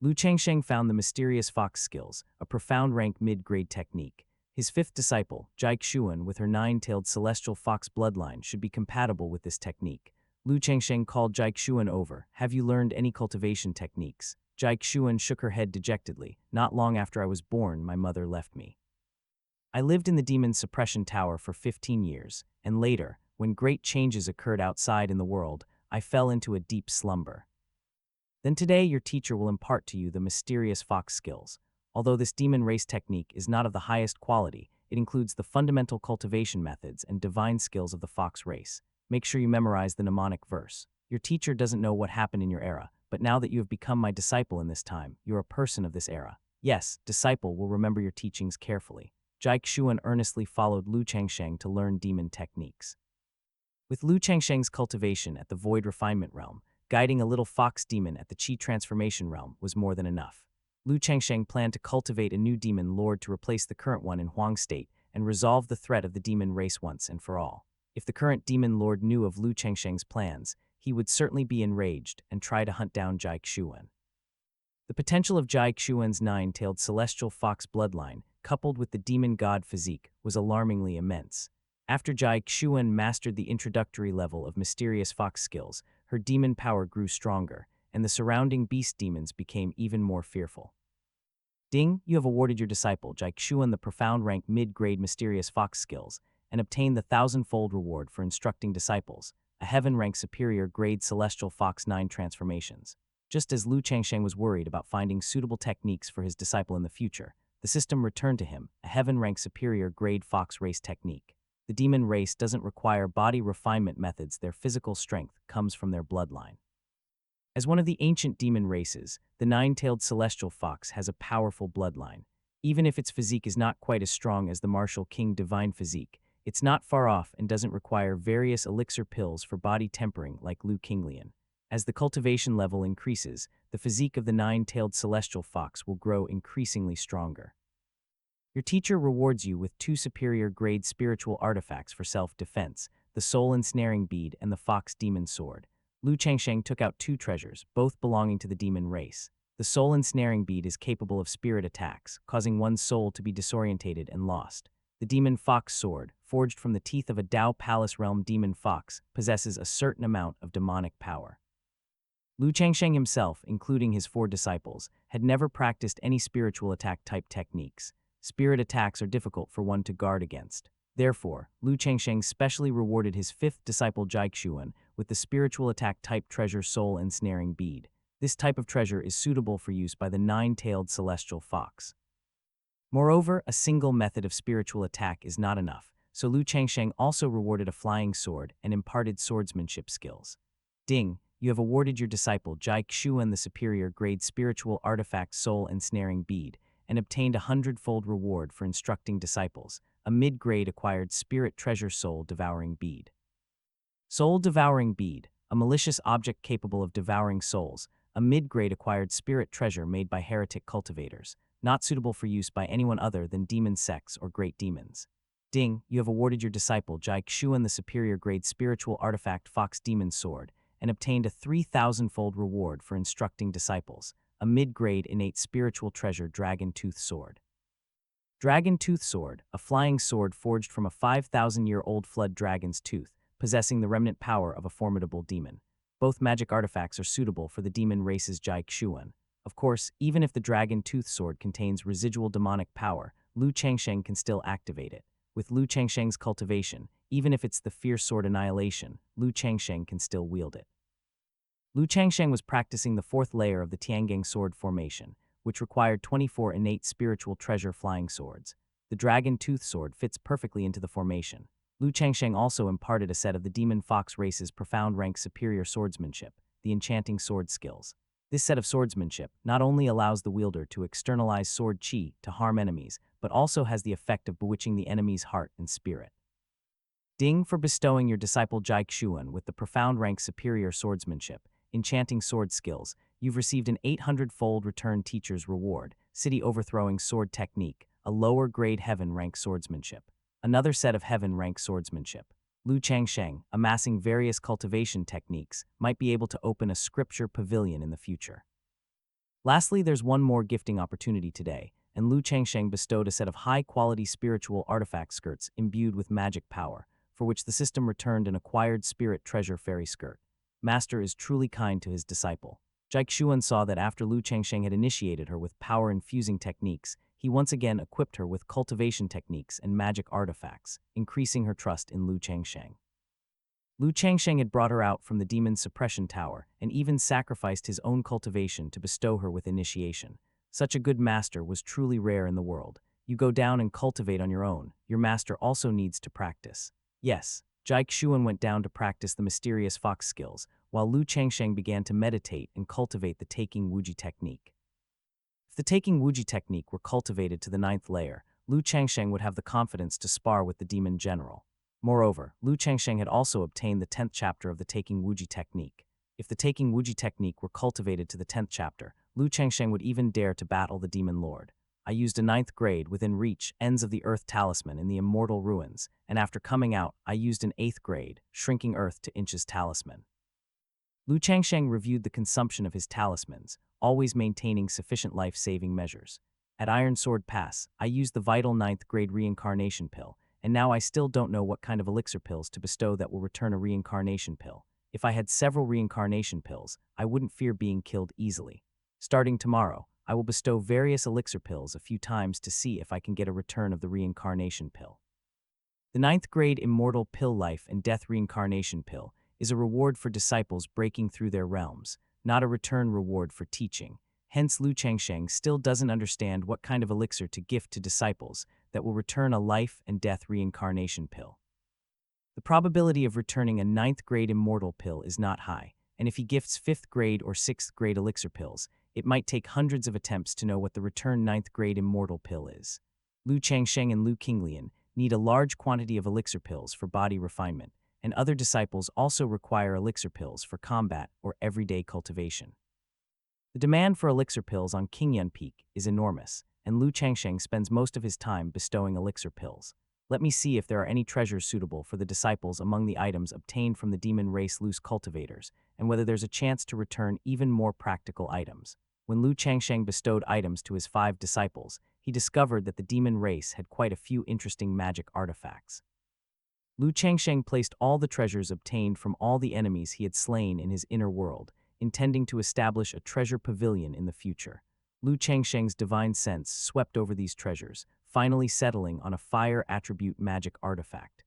Lu Changsheng found the mysterious fox skills, a profound rank mid-grade technique. His 5th disciple, Jai Xuan, with her 9-tailed celestial fox bloodline, should be compatible with this technique. Lu Changsheng called Jai Xuan over. Have you learned any cultivation techniques? Jai Xuan shook her head dejectedly. Not long after I was born, my mother left me. I lived in the demon's suppression tower for 15 years, and later, when great changes occurred outside in the world, I fell into a deep slumber. Then today your teacher will impart to you the mysterious fox skills. Although this demon race technique is not of the highest quality, it includes the fundamental cultivation methods and divine skills of the fox race. Make sure you memorize the mnemonic verse. Your teacher doesn't know what happened in your era, but now that you have become my disciple in this time, you're a person of this era. Yes, disciple will remember your teachings carefully. Jai Xuan earnestly followed Lu Changsheng to learn demon techniques. With Lu Changsheng's cultivation at the Void Refinement Realm, guiding a little fox demon at the Qi Transformation Realm was more than enough. Lu Changsheng planned to cultivate a new demon lord to replace the current one in Huang State and resolve the threat of the demon race once and for all. If the current demon lord knew of Lu Changsheng's plans, he would certainly be enraged and try to hunt down Jai Xuan. The potential of Jai Xuan's 9-tailed celestial fox bloodline, coupled with the demon god physique, was alarmingly immense. After Jai Xuan mastered the introductory level of mysterious fox skills, her demon power grew stronger, and the surrounding beast demons became even more fearful. Ding, you have awarded your disciple Jai Xuan the profound rank mid-grade mysterious fox skills, and obtain the 1,000-fold reward for instructing disciples, a heaven-rank superior grade celestial Fox 9 transformations. Just as Lu Changsheng was worried about finding suitable techniques for his disciple in the future, the system returned to him a heaven-rank superior grade Fox race technique. The demon race doesn't require body refinement methods, their physical strength comes from their bloodline. As one of the ancient demon races, the nine-tailed celestial fox has a powerful bloodline. Even if its physique is not quite as strong as the martial king divine physique, it's not far off and doesn't require various elixir pills for body tempering like Liu Qinglian. As the cultivation level increases, the physique of the nine-tailed celestial fox will grow increasingly stronger. Your teacher rewards you with 2 superior-grade spiritual artifacts for self-defense, the soul ensnaring bead and the fox demon sword. Lu Changsheng took out 2 treasures, both belonging to the demon race. The soul ensnaring bead is capable of spirit attacks, causing one's soul to be disorientated and lost. The demon fox sword, forged from the teeth of a Dao Palace realm demon fox, possesses a certain amount of demonic power. Lu Changsheng himself, including his 4 disciples, had never practiced any spiritual attack-type techniques. Spirit attacks are difficult for one to guard against. Therefore, Lu Changsheng specially rewarded his 5th disciple Jiaxuan with the spiritual attack-type treasure soul ensnaring bead. This type of treasure is suitable for use by the 9-tailed celestial fox. Moreover, a single method of spiritual attack is not enough, so Lu Changsheng also rewarded a flying sword and imparted swordsmanship skills. Ding, you have awarded your disciple Jiaxuan the superior grade spiritual artifact soul ensnaring bead, and obtained a 100-fold reward for instructing disciples, a mid-grade acquired spirit treasure soul devouring bead. Soul devouring bead, a malicious object capable of devouring souls, a mid-grade acquired spirit treasure made by heretic cultivators, not suitable for use by anyone other than demon sects or great demons. Ding, you have awarded your disciple Jiaxuan the superior grade spiritual artifact fox demon sword, and obtained a 3,000-fold reward for instructing disciples, a mid-grade innate spiritual treasure dragon tooth sword. Dragon tooth sword, a flying sword forged from a 5,000-year-old flood dragon's tooth, possessing the remnant power of a formidable demon. Both magic artifacts are suitable for the demon race's Jiaxuan. Of course, even if the dragon tooth sword contains residual demonic power, Lu Changsheng can still activate it. With Lu Changsheng's cultivation, even if it's the fierce sword annihilation, Lu Changsheng can still wield it. Lu Changsheng was practicing the 4th layer of the Tiangang sword formation, which required 24 innate spiritual treasure flying swords. The dragon tooth sword fits perfectly into the formation. Lu Changsheng also imparted a set of the demon fox race's profound rank superior swordsmanship, the enchanting sword skills. This set of swordsmanship not only allows the wielder to externalize sword chi to harm enemies, but also has the effect of bewitching the enemy's heart and spirit. Ding for bestowing your disciple Jiaxuan with the profound rank superior swordsmanship, enchanting sword skills, you've received an 800-fold return teacher's reward, city overthrowing sword technique, a lower grade heaven rank swordsmanship. Another set of heaven rank swordsmanship. Lu Changsheng, amassing various cultivation techniques, might be able to open a scripture pavilion in the future. Lastly, there's one more gifting opportunity today, and Lu Changsheng bestowed a set of high-quality spiritual artifact skirts imbued with magic power, for which the system returned an acquired spirit treasure fairy skirt. Master is truly kind to his disciple. Jiaxuan saw that after Lu Changsheng had initiated her with power-infusing techniques, he once again equipped her with cultivation techniques and magic artifacts, increasing her trust in Lu Changsheng. Lu Changsheng had brought her out from the demon's suppression tower and even sacrificed his own cultivation to bestow her with initiation. Such a good master was truly rare in the world. You go down and cultivate on your own. Your master also needs to practice. Yes, Jiaxuan went down to practice the mysterious fox skills, while Lu Changsheng began to meditate and cultivate the taking wuji technique. If the taking wuji technique were cultivated to the 9th layer, Lu Changsheng would have the confidence to spar with the demon general. Moreover, Lu Changsheng had also obtained the 10th chapter of the taking wuji technique. If the taking wuji technique were cultivated to the 10th chapter, Lu Changsheng would even dare to battle the demon lord. I used a 9th grade within reach ends of the earth talisman in the immortal ruins, and after coming out, I used an 8th grade, shrinking earth to inches talisman. Lu Changsheng reviewed the consumption of his talismans, always maintaining sufficient life-saving measures. At Iron Sword Pass, I used the vital 9th grade reincarnation pill, and now I still don't know what kind of elixir pills to bestow that will return a reincarnation pill. If I had several reincarnation pills, I wouldn't fear being killed easily. Starting tomorrow, I will bestow various elixir pills a few times to see if I can get a return of the reincarnation pill. The ninth grade Immortal Pill Life and Death Reincarnation Pill is a reward for disciples breaking through their realms, not a return reward for teaching. Hence, Lu Changsheng still doesn't understand what kind of elixir to gift to disciples that will return a life and death reincarnation pill. The probability of returning a ninth grade immortal pill is not high, and if he gifts fifth grade or sixth grade elixir pills, it might take hundreds of attempts to know what the return ninth grade immortal pill is. Lu Changsheng and Lu Qinglian need a large quantity of elixir pills for body refinement, and other disciples also require elixir pills for combat or everyday cultivation. The demand for elixir pills on Qingyun Peak is enormous, and Lu Changsheng spends most of his time bestowing elixir pills. Let me see if there are any treasures suitable for the disciples among the items obtained from the demon race loose cultivators, and whether there's a chance to return even more practical items. When Lu Changsheng bestowed items to his 5 disciples, he discovered that the demon race had quite a few interesting magic artifacts. Lu Changsheng placed all the treasures obtained from all the enemies he had slain in his inner world, intending to establish a treasure pavilion in the future. Lu Changsheng's divine sense swept over these treasures, finally settling on a fire attribute magic artifact.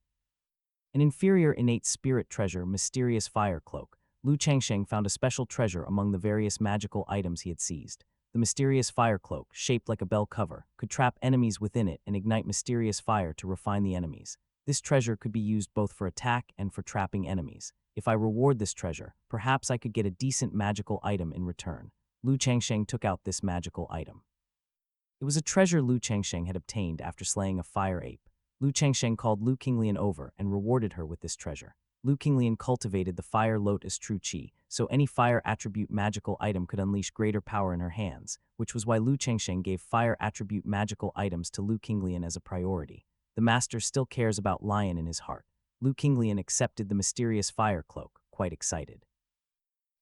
An inferior innate spirit treasure, mysterious fire cloak. Lu Changsheng found a special treasure among the various magical items he had seized. The mysterious fire cloak, shaped like a bell cover, could trap enemies within it and ignite mysterious fire to refine the enemies. This treasure could be used both for attack and for trapping enemies. If I reward this treasure, perhaps I could get a decent magical item in return. Lu Changsheng took out this magical item. It was a treasure Lu Changsheng had obtained after slaying a fire ape. Lu Changsheng called Lu Qinglian over and rewarded her with this treasure. Lu Qinglian cultivated the fire lotus true qi, so any fire attribute magical item could unleash greater power in her hands, which was why Lu Changsheng gave fire attribute magical items to Lu Qinglian as a priority. The master still cares about lion in his heart. Lu Qinglian accepted the mysterious fire cloak, quite excited.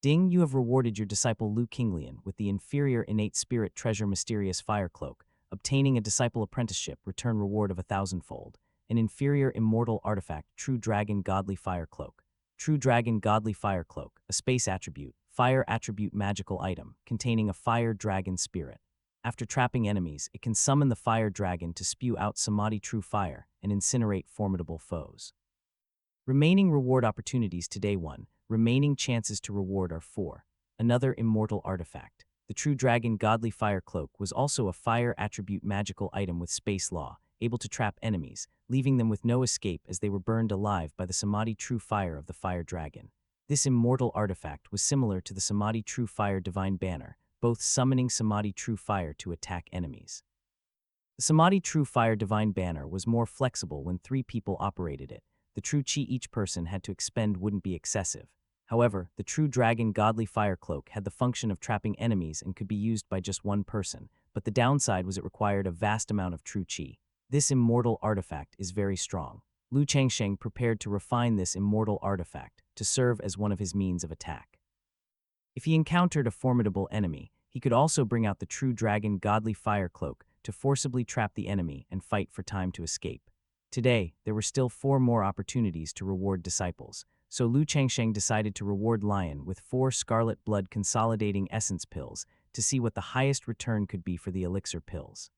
Ding, you have rewarded your disciple Lu Qinglian with the inferior innate spirit treasure mysterious fire cloak, obtaining a disciple apprenticeship, return reward of 1,000-fold. An inferior immortal artifact, True Dragon Godly Fire Cloak. True Dragon Godly Fire Cloak, a space attribute, fire attribute magical item, containing a fire dragon spirit. After trapping enemies, it can summon the fire dragon to spew out Samadhi true fire and incinerate formidable foes. Remaining reward opportunities today 1. Remaining chances to reward are 4. Another immortal artifact. The True Dragon Godly Fire Cloak was also a fire attribute magical item with space law, able to trap enemies, leaving them with no escape as they were burned alive by the Samadhi true fire of the fire dragon. This immortal artifact was similar to the Samadhi true fire divine banner, both summoning Samadhi true fire to attack enemies. The Samadhi true fire divine banner was more flexible when 3 people operated it. The true chi each person had to expend wouldn't be excessive. However, the True Dragon Godly Fire Cloak had the function of trapping enemies and could be used by just one person, but the downside was it required a vast amount of true chi. This immortal artifact is very strong. Lu Changsheng prepared to refine this immortal artifact to serve as one of his means of attack. If he encountered a formidable enemy, he could also bring out the True Dragon Godly Fire Cloak to forcibly trap the enemy and fight for time to escape. Today, there were still 4 more opportunities to reward disciples, so Lu Changsheng decided to reward Lion with 4 Scarlet Blood Consolidating Essence pills to see what the highest return could be for the elixir pills.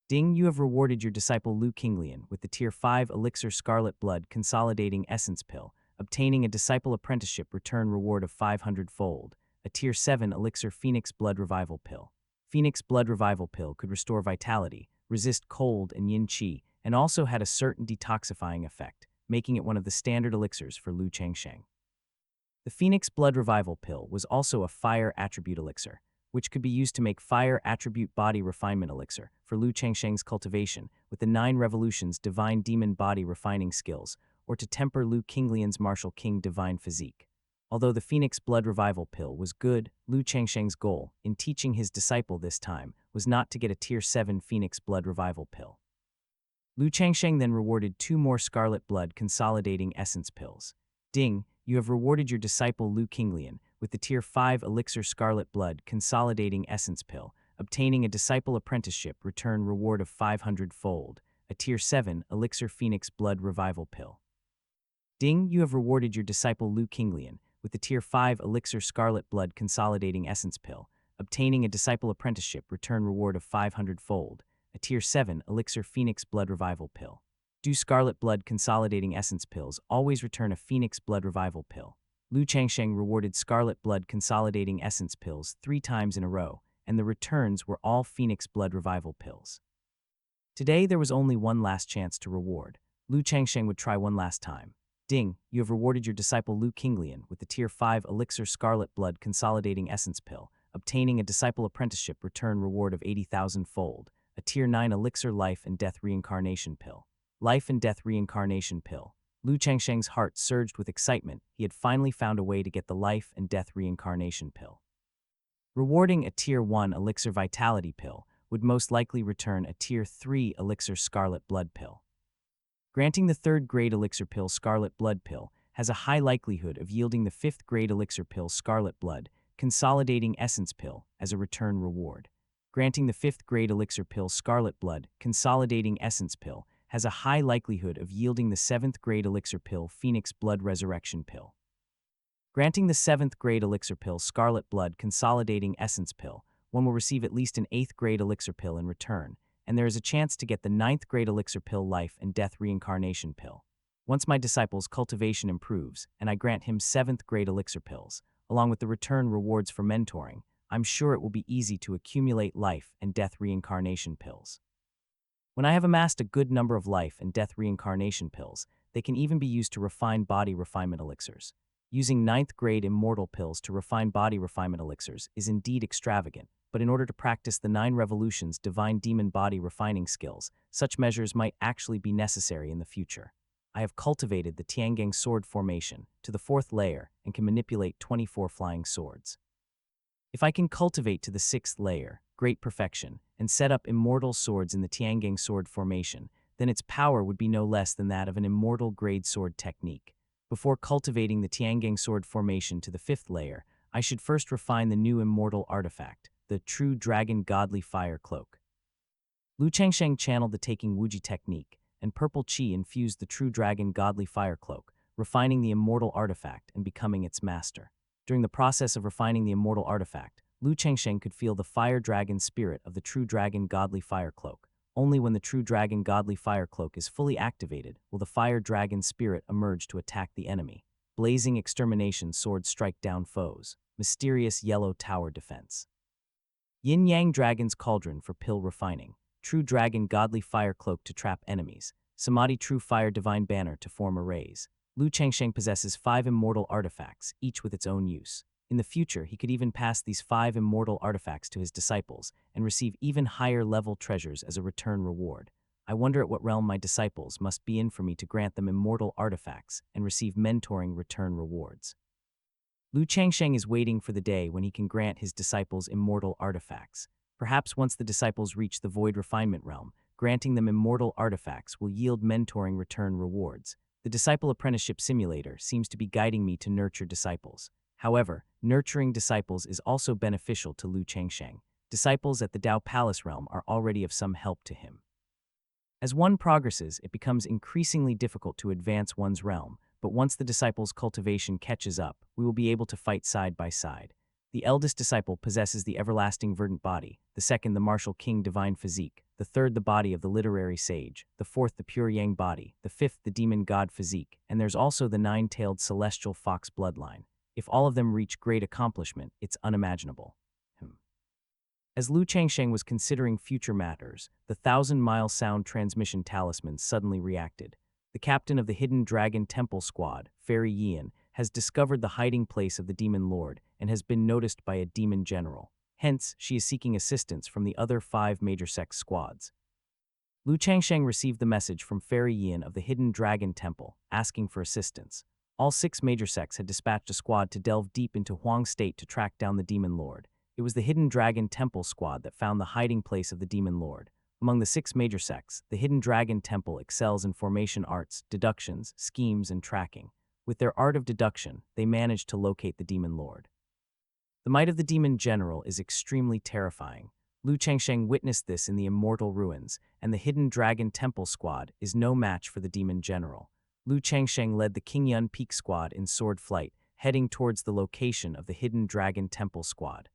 Ding, you have rewarded your disciple Lu Qinglian with the Tier 5 Elixir Scarlet Blood Consolidating Essence pill, obtaining a disciple apprenticeship return reward of 500-fold, a Tier 7 Elixir Phoenix Blood Revival pill. Phoenix Blood Revival pill could restore vitality, resist cold and yin qi, and also had a certain detoxifying effect, making it one of the standard elixirs for Lu Changsheng. The Phoenix Blood Revival pill was also a fire attribute elixir, which could be used to make fire attribute body refinement elixir for Lu Changsheng's cultivation with the 9 revolutions divine demon body refining skills, or to temper Lu Qinglian's martial king divine physique. Although the Phoenix Blood Revival pill was good, Lu Changsheng's goal in teaching his disciple this time was not to get a Tier 7 Phoenix Blood Revival pill. Lu Changsheng then rewarded 2 more Scarlet Blood Consolidating Essence pills. Ding, you have rewarded your disciple Lu Qinglian with the Tier 5 Elixir Scarlet Blood Consolidating Essence pill, obtaining a disciple apprenticeship return reward of 500-fold, a Tier 7 Elixir Phoenix Blood Revival pill. Ding, you have rewarded your disciple Lu Qinglian with the Tier 5 Elixir Scarlet Blood Consolidating Essence pill, obtaining a disciple apprenticeship return reward of 500-fold, a Tier 7 Elixir Phoenix Blood Revival pill. Do Scarlet Blood Consolidating Essence pills always return a Phoenix Blood Revival pill? Lu Changsheng rewarded Scarlet Blood Consolidating Essence pills 3 times in a row, and the returns were all Phoenix Blood Revival pills. Today, there was only one last chance to reward. Lu Changsheng would try one last time. Ding, you have rewarded your disciple Lu Qinglian with the Tier 5 Elixir Scarlet Blood Consolidating Essence pill, obtaining a disciple apprenticeship return reward of 80,000-fold, a Tier 9 Elixir Life and Death Reincarnation pill. Life and Death Reincarnation pill. Lu Changsheng's heart surged with excitement. He had finally found a way to get the Life and Death Reincarnation pill. Rewarding a Tier 1 Elixir Vitality pill would most likely return a Tier 3 Elixir Scarlet Blood pill. Granting the 3rd grade Elixir pill Scarlet Blood pill has a high likelihood of yielding the 5th grade Elixir pill Scarlet Blood Consolidating Essence pill as a return reward. Granting the 5th grade Elixir pill Scarlet Blood Consolidating Essence pill has a high likelihood of yielding the 7th grade Elixir pill Phoenix Blood Resurrection pill. Granting the 7th grade Elixir pill Scarlet Blood Consolidating Essence pill, one will receive at least an 8th grade Elixir pill in return, and there is a chance to get the 9th grade Elixir pill Life and Death Reincarnation pill. Once my disciple's cultivation improves, and I grant him 7th grade Elixir pills, along with the return rewards for mentoring, I'm sure it will be easy to accumulate Life and Death Reincarnation pills. When I have amassed a good number of Life and Death Reincarnation pills, they can even be used to refine body refinement elixirs. Using 9th grade Immortal pills to refine body refinement elixirs is indeed extravagant, but in order to practice the 9 revolutions divine demon body refining skills, such measures might actually be necessary in the future. I have cultivated the Tiangang sword formation to the 4th layer and can manipulate 24 flying swords. If I can cultivate to the 6th layer, Great Perfection, and set up immortal swords in the Tiangang sword formation, then its power would be no less than that of an immortal grade sword technique. Before cultivating the Tiangang sword formation to the 5th layer, I should first refine the new immortal artifact, the True Dragon Godly Fire Cloak. Lu Changsheng channeled the Taking Wuji technique, and Purple Qi infused the True Dragon Godly Fire Cloak, refining the immortal artifact and becoming its master. During the process of refining the immortal artifact, Lu Changsheng could feel the fire dragon spirit of the True Dragon Godly Fire Cloak. Only when the True Dragon Godly Fire Cloak is fully activated will the fire dragon spirit emerge to attack the enemy. Blazing Extermination Sword strike down foes. Mysterious Yellow Tower defense. Yin Yang Dragon's Cauldron for pill refining. True Dragon Godly Fire Cloak to trap enemies. Samadhi True Fire Divine Banner to form arrays. Lu Changsheng possesses 5 immortal artifacts, each with its own use. In the future, he could even pass these 5 immortal artifacts to his disciples and receive even higher level treasures as a return reward. I wonder at what realm my disciples must be in for me to grant them immortal artifacts and receive mentoring return rewards. Lu Changsheng is waiting for the day when he can grant his disciples immortal artifacts. Perhaps once the disciples reach the Void Refinement realm, granting them immortal artifacts will yield mentoring return rewards. The Disciple Apprenticeship Simulator seems to be guiding me to nurture disciples. However, nurturing disciples is also beneficial to Lu Changsheng. Disciples at the Dao Palace realm are already of some help to him. As one progresses, it becomes increasingly difficult to advance one's realm, but once the disciple's cultivation catches up, we will be able to fight side by side. The eldest disciple possesses the everlasting verdant body, the second the martial king divine physique, the third the body of the literary sage, the fourth the pure yang body, the fifth the demon god physique, and there's also the 9-tailed celestial fox bloodline. If all of them reach great accomplishment, it's unimaginable. As Lu Changsheng was considering future matters, the 1,000-mile sound transmission talisman suddenly reacted. The captain of the Hidden Dragon Temple Squad, Fairy Yian, has discovered the hiding place of the Demon Lord and has been noticed by a demon general. Hence, she is seeking assistance from the other 5 major sect squads. Lu Changsheng received the message from Fairy Yian of the Hidden Dragon Temple, asking for assistance. All 6 major sects had dispatched a squad to delve deep into Huang State to track down the Demon Lord. It was the Hidden Dragon Temple Squad that found the hiding place of the Demon Lord. Among the 6 major sects, the Hidden Dragon Temple excels in formation arts, deductions, schemes, and tracking. With their art of deduction, they managed to locate the Demon Lord. The might of the Demon General is extremely terrifying. Lu Changsheng witnessed this in the Immortal Ruins, and the Hidden Dragon Temple Squad is no match for the Demon General. Lu Changsheng led the Qingyun Peak Squad in sword flight, heading towards the location of the Hidden Dragon Temple Squad.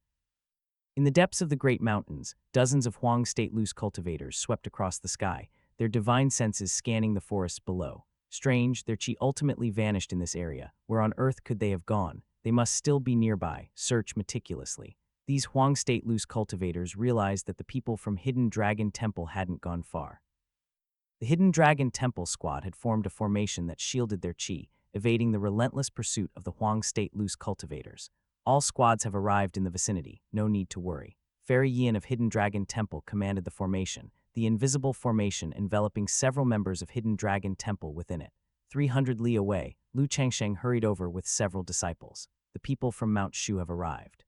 In the depths of the Great Mountains, dozens of Huang State loose cultivators swept across the sky. their divine senses scanning the forests below. Strange, their chi ultimately vanished in this area. Where on earth could they have gone? They must still be nearby. Search meticulously. These Huang State loose cultivators realized that the people from Hidden Dragon Temple hadn't gone far. The Hidden Dragon Temple squad had formed a formation that shielded their chi, evading the relentless pursuit of the Huang State loose cultivators. All squads have arrived in the vicinity, no need to worry. Fairy Yin of Hidden Dragon Temple commanded the formation, the invisible formation enveloping several members of Hidden Dragon Temple within it. 300 li away, Lu Changsheng hurried over with several disciples. The people from Mount Shu have arrived.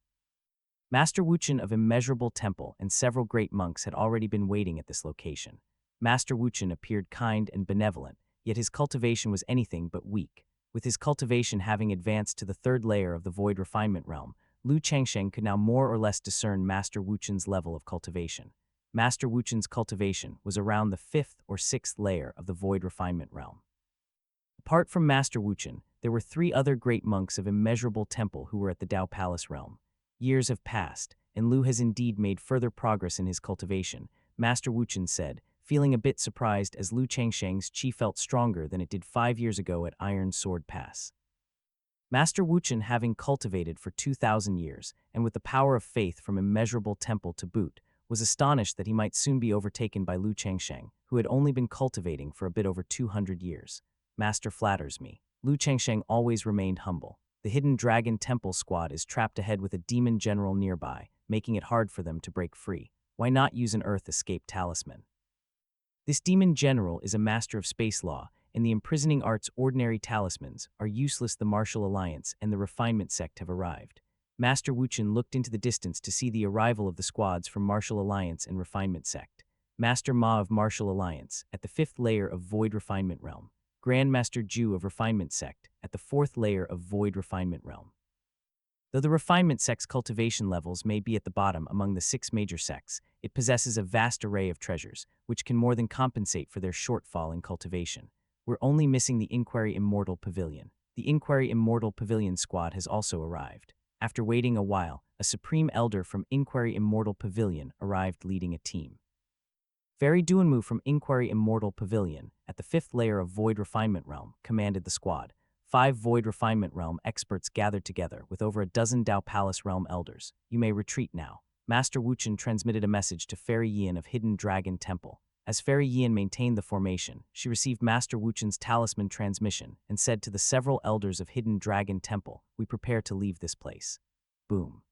Master Wuchen of Immeasurable Temple and several great monks had already been waiting at this location. Master Wuchen appeared kind and benevolent, yet his cultivation was anything but weak. With his cultivation having advanced to the third layer of the Void Refinement Realm, Lu Changsheng could now more or less discern Master Wuchen's level of cultivation. Master Wuchen's cultivation was around the fifth or sixth layer of the Void Refinement Realm. Apart from Master Wuchen, there were 3 other great monks of Immeasurable Temple who were at the Dao Palace realm. Years have passed, and Lu has indeed made further progress in his cultivation, Master Wuchen said, feeling a bit surprised as Lu Changsheng's chi felt stronger than it did 5 years ago at Iron Sword Pass. Master Wuchen, having cultivated for 2,000 years, and with the power of faith from Immeasurable Temple to boot, was astonished that he might soon be overtaken by Lu Changsheng, who had only been cultivating for a bit over 200 years. Master flatters me. Lu Changsheng always remained humble. The Hidden Dragon Temple squad is trapped ahead with a demon general nearby, making it hard for them to break free. Why not use an Earth Escape talisman? This demon general is a master of space law, and the imprisoning art's ordinary talismans are useless. The Martial Alliance and the Refinement Sect have arrived. Master Wuchen looked into the distance to see the arrival of the squads from Martial Alliance and Refinement Sect. Master Ma of Martial Alliance, at the 5th layer of Void Refinement Realm. Grandmaster Ju of Refinement Sect, at the 4th layer of Void Refinement Realm. Though the Refinement Sect's cultivation levels may be at the bottom among the 6 major sects, it possesses a vast array of treasures, which can more than compensate for their shortfall in cultivation. We're only missing the Inquiry Immortal Pavilion. The Inquiry Immortal Pavilion squad has also arrived. After waiting a while, a Supreme Elder from Inquiry Immortal Pavilion arrived leading a team. Fairy Duanmu from Inquiry Immortal Pavilion, at the 5th layer of Void Refinement Realm, commanded the squad. 5 Void Refinement Realm experts gathered together with over a dozen Dao Palace Realm elders. You may retreat now. Master Wuchen transmitted a message to Fairy Yin of Hidden Dragon Temple. As Fairy Yin maintained the formation, she received Master Wuchen's talisman transmission and said to the several elders of Hidden Dragon Temple, "We prepare to leave this place." Boom.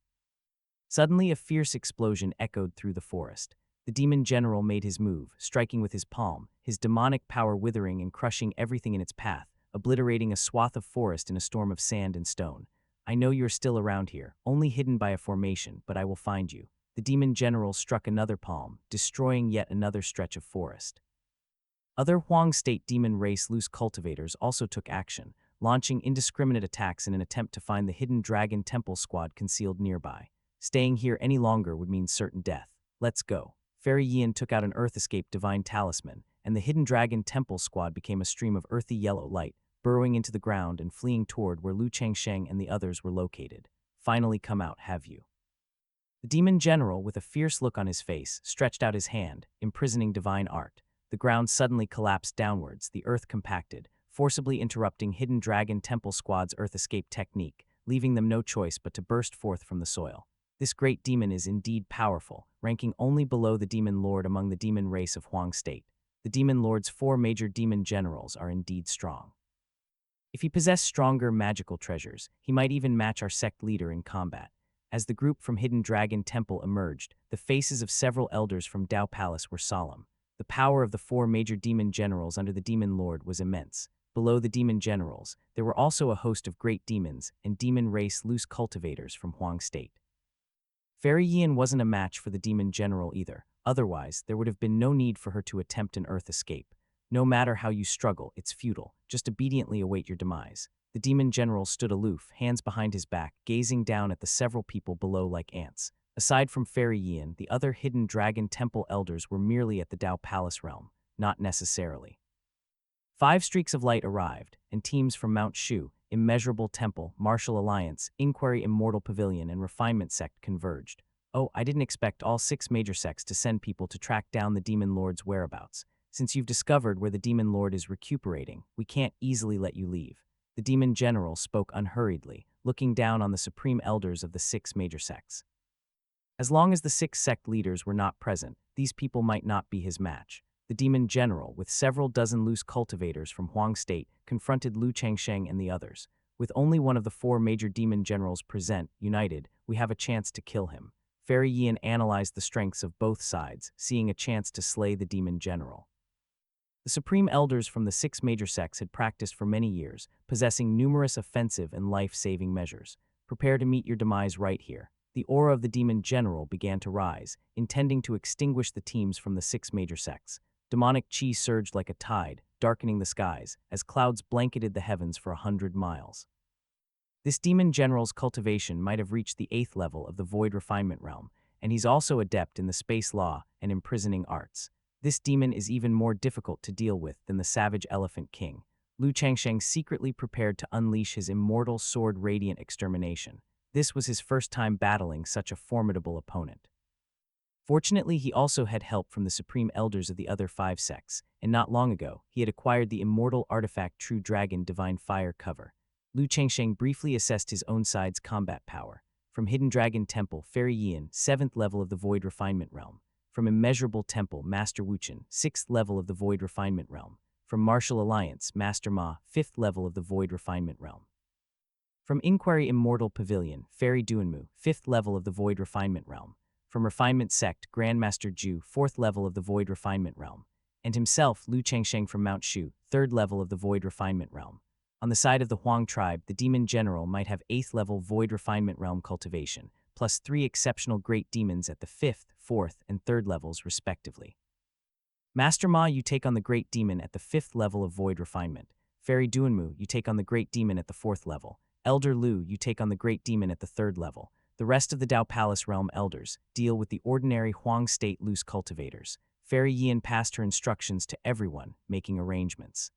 Suddenly a fierce explosion echoed through the forest. The demon general made his move, striking with his palm, his demonic power withering and crushing everything in its path, obliterating a swath of forest in a storm of sand and stone. I know you're still around here, only hidden by a formation, but I will find you. The demon general struck another palm, destroying yet another stretch of forest. Other Huang State demon race loose cultivators also took action, launching indiscriminate attacks in an attempt to find the Hidden Dragon Temple squad concealed nearby. Staying here any longer would mean certain death. Let's go. Fairy Yin took out an Earth Escape Divine Talisman, and the Hidden Dragon Temple squad became a stream of earthy yellow light, burrowing into the ground and fleeing toward where Lu Changsheng and the others were located. Finally come out, have you? The demon general, with a fierce look on his face, stretched out his hand, imprisoning divine art. The ground suddenly collapsed downwards, the earth compacted, forcibly interrupting Hidden Dragon Temple squad's Earth Escape technique, leaving them no choice but to burst forth from the soil. This great demon is indeed powerful, ranking only below the demon lord among the demon race of Huang State. The demon lord's 4 major demon generals are indeed strong. If he possessed stronger magical treasures, he might even match our sect leader in combat. As the group from Hidden Dragon Temple emerged, the faces of several elders from Dao Palace were solemn. The power of the 4 major demon generals under the demon lord was immense. Below the demon generals, there were also a host of great demons and demon race loose cultivators from Huang State. Fairy Yin wasn't a match for the demon general either. Otherwise, there would have been no need for her to attempt an Earth Escape. No matter how you struggle, it's futile. Just obediently await your demise. The demon general stood aloof, hands behind his back, gazing down at the several people below like ants. Aside from Fairy Yin, the other Hidden Dragon Temple elders were merely at the Dao Palace realm, not necessarily. 5 streaks of light arrived, and teams from Mount Shu, Immeasurable Temple, Martial Alliance, Inquiry Immortal Pavilion, and Refinement Sect converged. Oh, I didn't expect all 6 major sects to send people to track down the demon lord's whereabouts. Since you've discovered where the demon lord is recuperating, we can't easily let you leave. The demon general spoke unhurriedly, looking down on the supreme elders of the 6 major sects. As long as the 6 sect leaders were not present, these people might not be his match. The demon general, with several dozen loose cultivators from Huang State, confronted Lu Changsheng and the others. With only one of the 4 major demon generals present, united, we have a chance to kill him. Fairy Yian analyzed the strengths of both sides, seeing a chance to slay the demon general. The supreme elders from the 6 major sects had practiced for many years, possessing numerous offensive and life-saving measures. Prepare to meet your demise right here. The aura of the demon general began to rise, intending to extinguish the teams from the 6 major sects. Demonic chi surged like a tide, darkening the skies, as clouds blanketed the heavens for 100 miles. This demon general's cultivation might have reached the 8th level of the void refinement realm, and he's also adept in the space law and imprisoning arts. This demon is even more difficult to deal with than the savage elephant king. Lu Changsheng secretly prepared to unleash his immortal sword radiant extermination. This was his first time battling such a formidable opponent. Fortunately, he also had help from the supreme elders of the other 5 sects, and not long ago, he had acquired the immortal artifact True Dragon Divine Fire cover. Lu Changsheng briefly assessed his own side's combat power. From Hidden Dragon Temple, Fairy Yian, 7th level of the Void Refinement Realm. From Immeasurable Temple, Master Wuchen, 6th level of the Void Refinement Realm. From Martial Alliance, Master Ma, 5th level of the Void Refinement Realm. From Inquiry Immortal Pavilion, Fairy Duanmu, 5th level of the Void Refinement Realm. From Refinement Sect, Grandmaster Ju, 4th level of the Void Refinement Realm. And himself, Lu Changsheng from Mount Shu, 3rd level of the Void Refinement Realm. On the side of the Huang tribe, the demon general might have 8th level Void Refinement Realm cultivation, plus 3 exceptional great demons at the 5th, 4th, and 3rd levels respectively. Master Ma, you take on the great demon at the 5th level of Void Refinement. Fairy Duanmu, you take on the great demon at the 4th level. Elder Lu, you take on the great demon at the 3rd level. The rest of the Dao Palace Realm elders deal with the ordinary Huang State loose cultivators. Fairy Yian passed her instructions to everyone, making arrangements.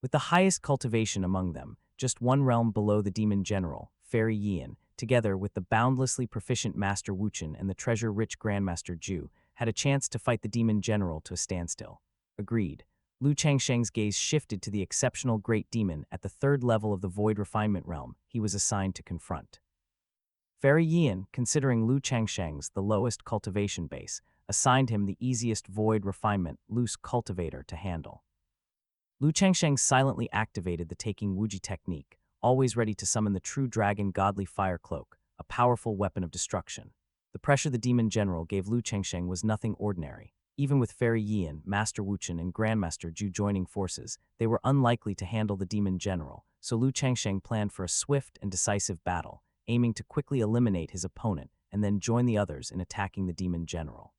With the highest cultivation among them, just one realm below the demon general, Fairy Yian, together with the boundlessly proficient Master Wuchen and the treasure-rich Grandmaster Ju, had a chance to fight the demon general to a standstill. Agreed. Lu Changsheng's gaze shifted to the exceptional great demon at the 3rd level of the Void Refinement Realm he was assigned to confront. Fairy Yian, considering Lu Changsheng's the lowest cultivation base, assigned him the easiest Void Refinement loose cultivator to handle. Lu Changsheng silently activated the Taking Wuji technique, always ready to summon the True Dragon Godly Fire Cloak, a powerful weapon of destruction. The pressure the demon general gave Lu Changsheng was nothing ordinary. Even with Fairy Yian, Master Wuchen, and Grandmaster Ju joining forces, they were unlikely to handle the demon general, so Lu Changsheng planned for a swift and decisive battle, aiming to quickly eliminate his opponent and then join the others in attacking the demon general.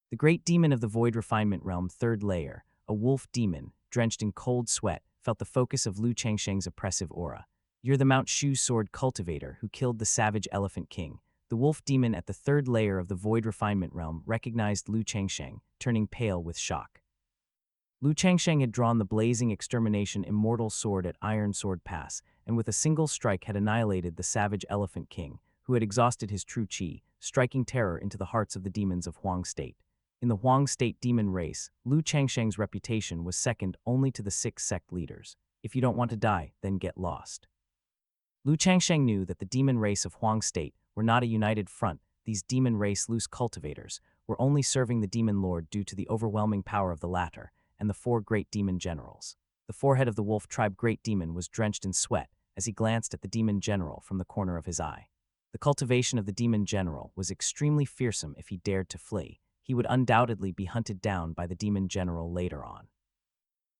The great demon of the Void Refinement Realm 3rd layer, a wolf demon, drenched in cold sweat, felt the focus of Lu Changsheng's oppressive aura. You're the Mount Shu sword cultivator who killed the savage elephant king. The wolf demon at the 3rd layer of the Void Refinement Realm recognized Lu Changsheng, turning pale with shock. Lu Changsheng had drawn the blazing extermination immortal sword at Iron Sword Pass, and with a single strike had annihilated the savage elephant king, who had exhausted his true chi, striking terror into the hearts of the demons of Huang State. In the Huang State demon race, Lu Changsheng's reputation was second only to the 6 sect leaders. If you don't want to die, then get lost. Lu Changsheng knew that the demon race of Huang State were not a united front. These demon race loose cultivators were only serving the demon lord due to the overwhelming power of the latter and the 4 great demon generals. The forehead of the wolf tribe great demon was drenched in sweat as he glanced at the demon general from the corner of his eye. The cultivation of the demon general was extremely fearsome. If he dared to flee, he would undoubtedly be hunted down by the demon general later on.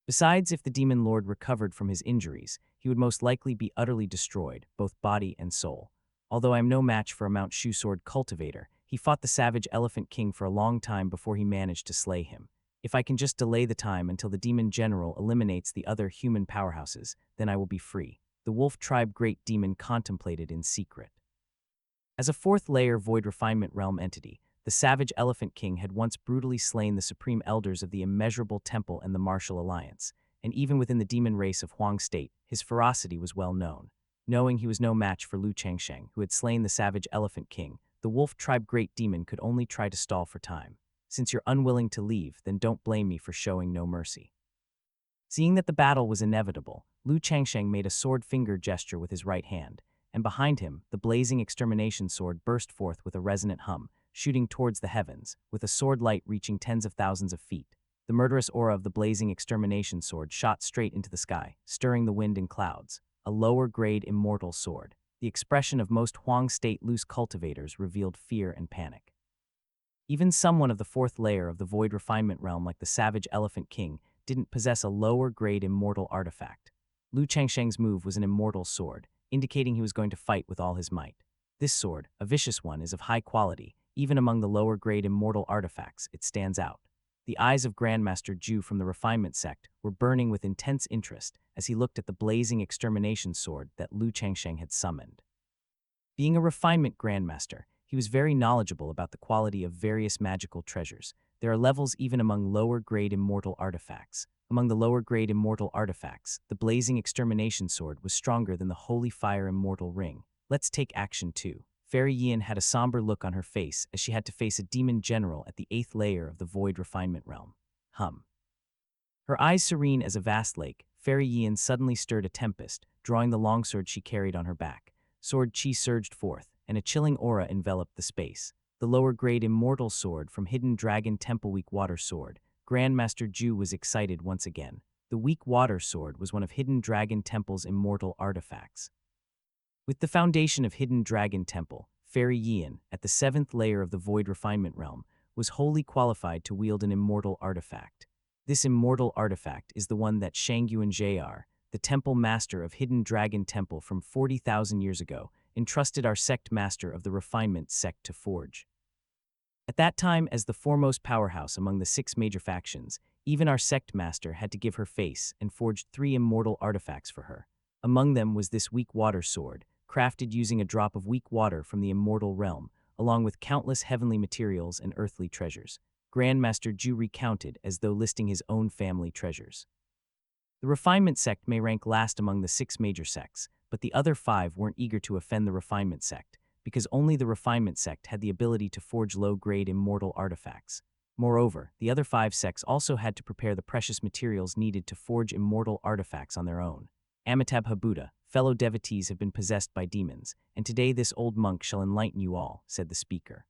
Besides, if the demon lord recovered from his injuries, he would most likely be utterly destroyed, both body and soul. Although I am no match for a Mount Shu sword cultivator, he fought the savage elephant king for a long time before he managed to slay him. If I can just delay the time until the demon general eliminates the other human powerhouses, then I will be free. The wolf tribe great demon contemplated in secret. As a 4th layer Void Refinement Realm entity, the savage elephant king had once brutally slain the supreme elders of the Immeasurable Temple and the Martial Alliance, and even within the demon race of Huang State, his ferocity was well known. Knowing he was no match for Lu Changsheng, who had slain the savage elephant king, the wolf tribe great demon could only try to stall for time. Since you're unwilling to leave, then don't blame me for showing no mercy." Seeing that the battle was inevitable, Lu Changsheng made a sword finger gesture with his right hand, and behind him, the blazing extermination sword burst forth with a resonant hum, shooting towards the heavens, with a sword light reaching tens of thousands of feet. The murderous aura of the blazing extermination sword shot straight into the sky, stirring the wind and clouds. A lower-grade immortal sword. The expression of most Huang State loose cultivators revealed fear and panic. Even someone of the fourth layer of the void refinement realm like the Savage Elephant King didn't possess a lower-grade immortal artifact. Lu Changsheng's move was an immortal sword, indicating he was going to fight with all his might. This sword, a vicious one, is of high quality. Even among the lower-grade immortal artifacts, it stands out. The eyes of Grandmaster Zhu from the refinement sect were burning with intense interest as he looked at the blazing extermination sword that Lu Changsheng had summoned. Being a refinement Grandmaster, he was very knowledgeable about the quality of various magical treasures. There are levels even among lower-grade immortal artifacts. Among the lower-grade immortal artifacts, the blazing extermination sword was stronger than the Holy Fire Immortal Ring. Let's take action 2. Fairy Yin had a somber look on her face as she had to face a demon general at the 8th layer of the void refinement realm. Her eyes serene as a vast lake, Fairy Yin suddenly stirred a tempest, drawing the longsword she carried on her back. Sword chi surged forth, and a chilling aura enveloped the space. The lower-grade immortal sword from Hidden Dragon Temple Weak Water Sword. Grandmaster Zhu was excited once again. The Weak Water Sword was one of Hidden Dragon Temple's immortal artifacts. With the foundation of Hidden Dragon Temple, Fairy Yin, at the 7th layer of the Void Refinement Realm, was wholly qualified to wield an immortal artifact. This immortal artifact is the one that Shangyuan Jr., the Temple Master of Hidden Dragon Temple from 40,000 years ago, entrusted our sect master of the Refinement sect to forge. At that time, as the foremost powerhouse among the 6 major factions, even our sect master had to give her face and forged 3 immortal artifacts for her. Among them was this weak water sword, crafted using a drop of weak water from the immortal realm, along with countless heavenly materials and earthly treasures. Grandmaster Zhu recounted as though listing his own family treasures. The Refinement sect may rank last among the 6 major sects, but the other 5 weren't eager to offend the Refinement sect, because only the Refinement sect had the ability to forge low-grade immortal artifacts. Moreover, the other 5 sects also had to prepare the precious materials needed to forge immortal artifacts on their own. Amitabha Buddha, fellow devotees have been possessed by demons, and today this old monk shall enlighten you all, said the speaker.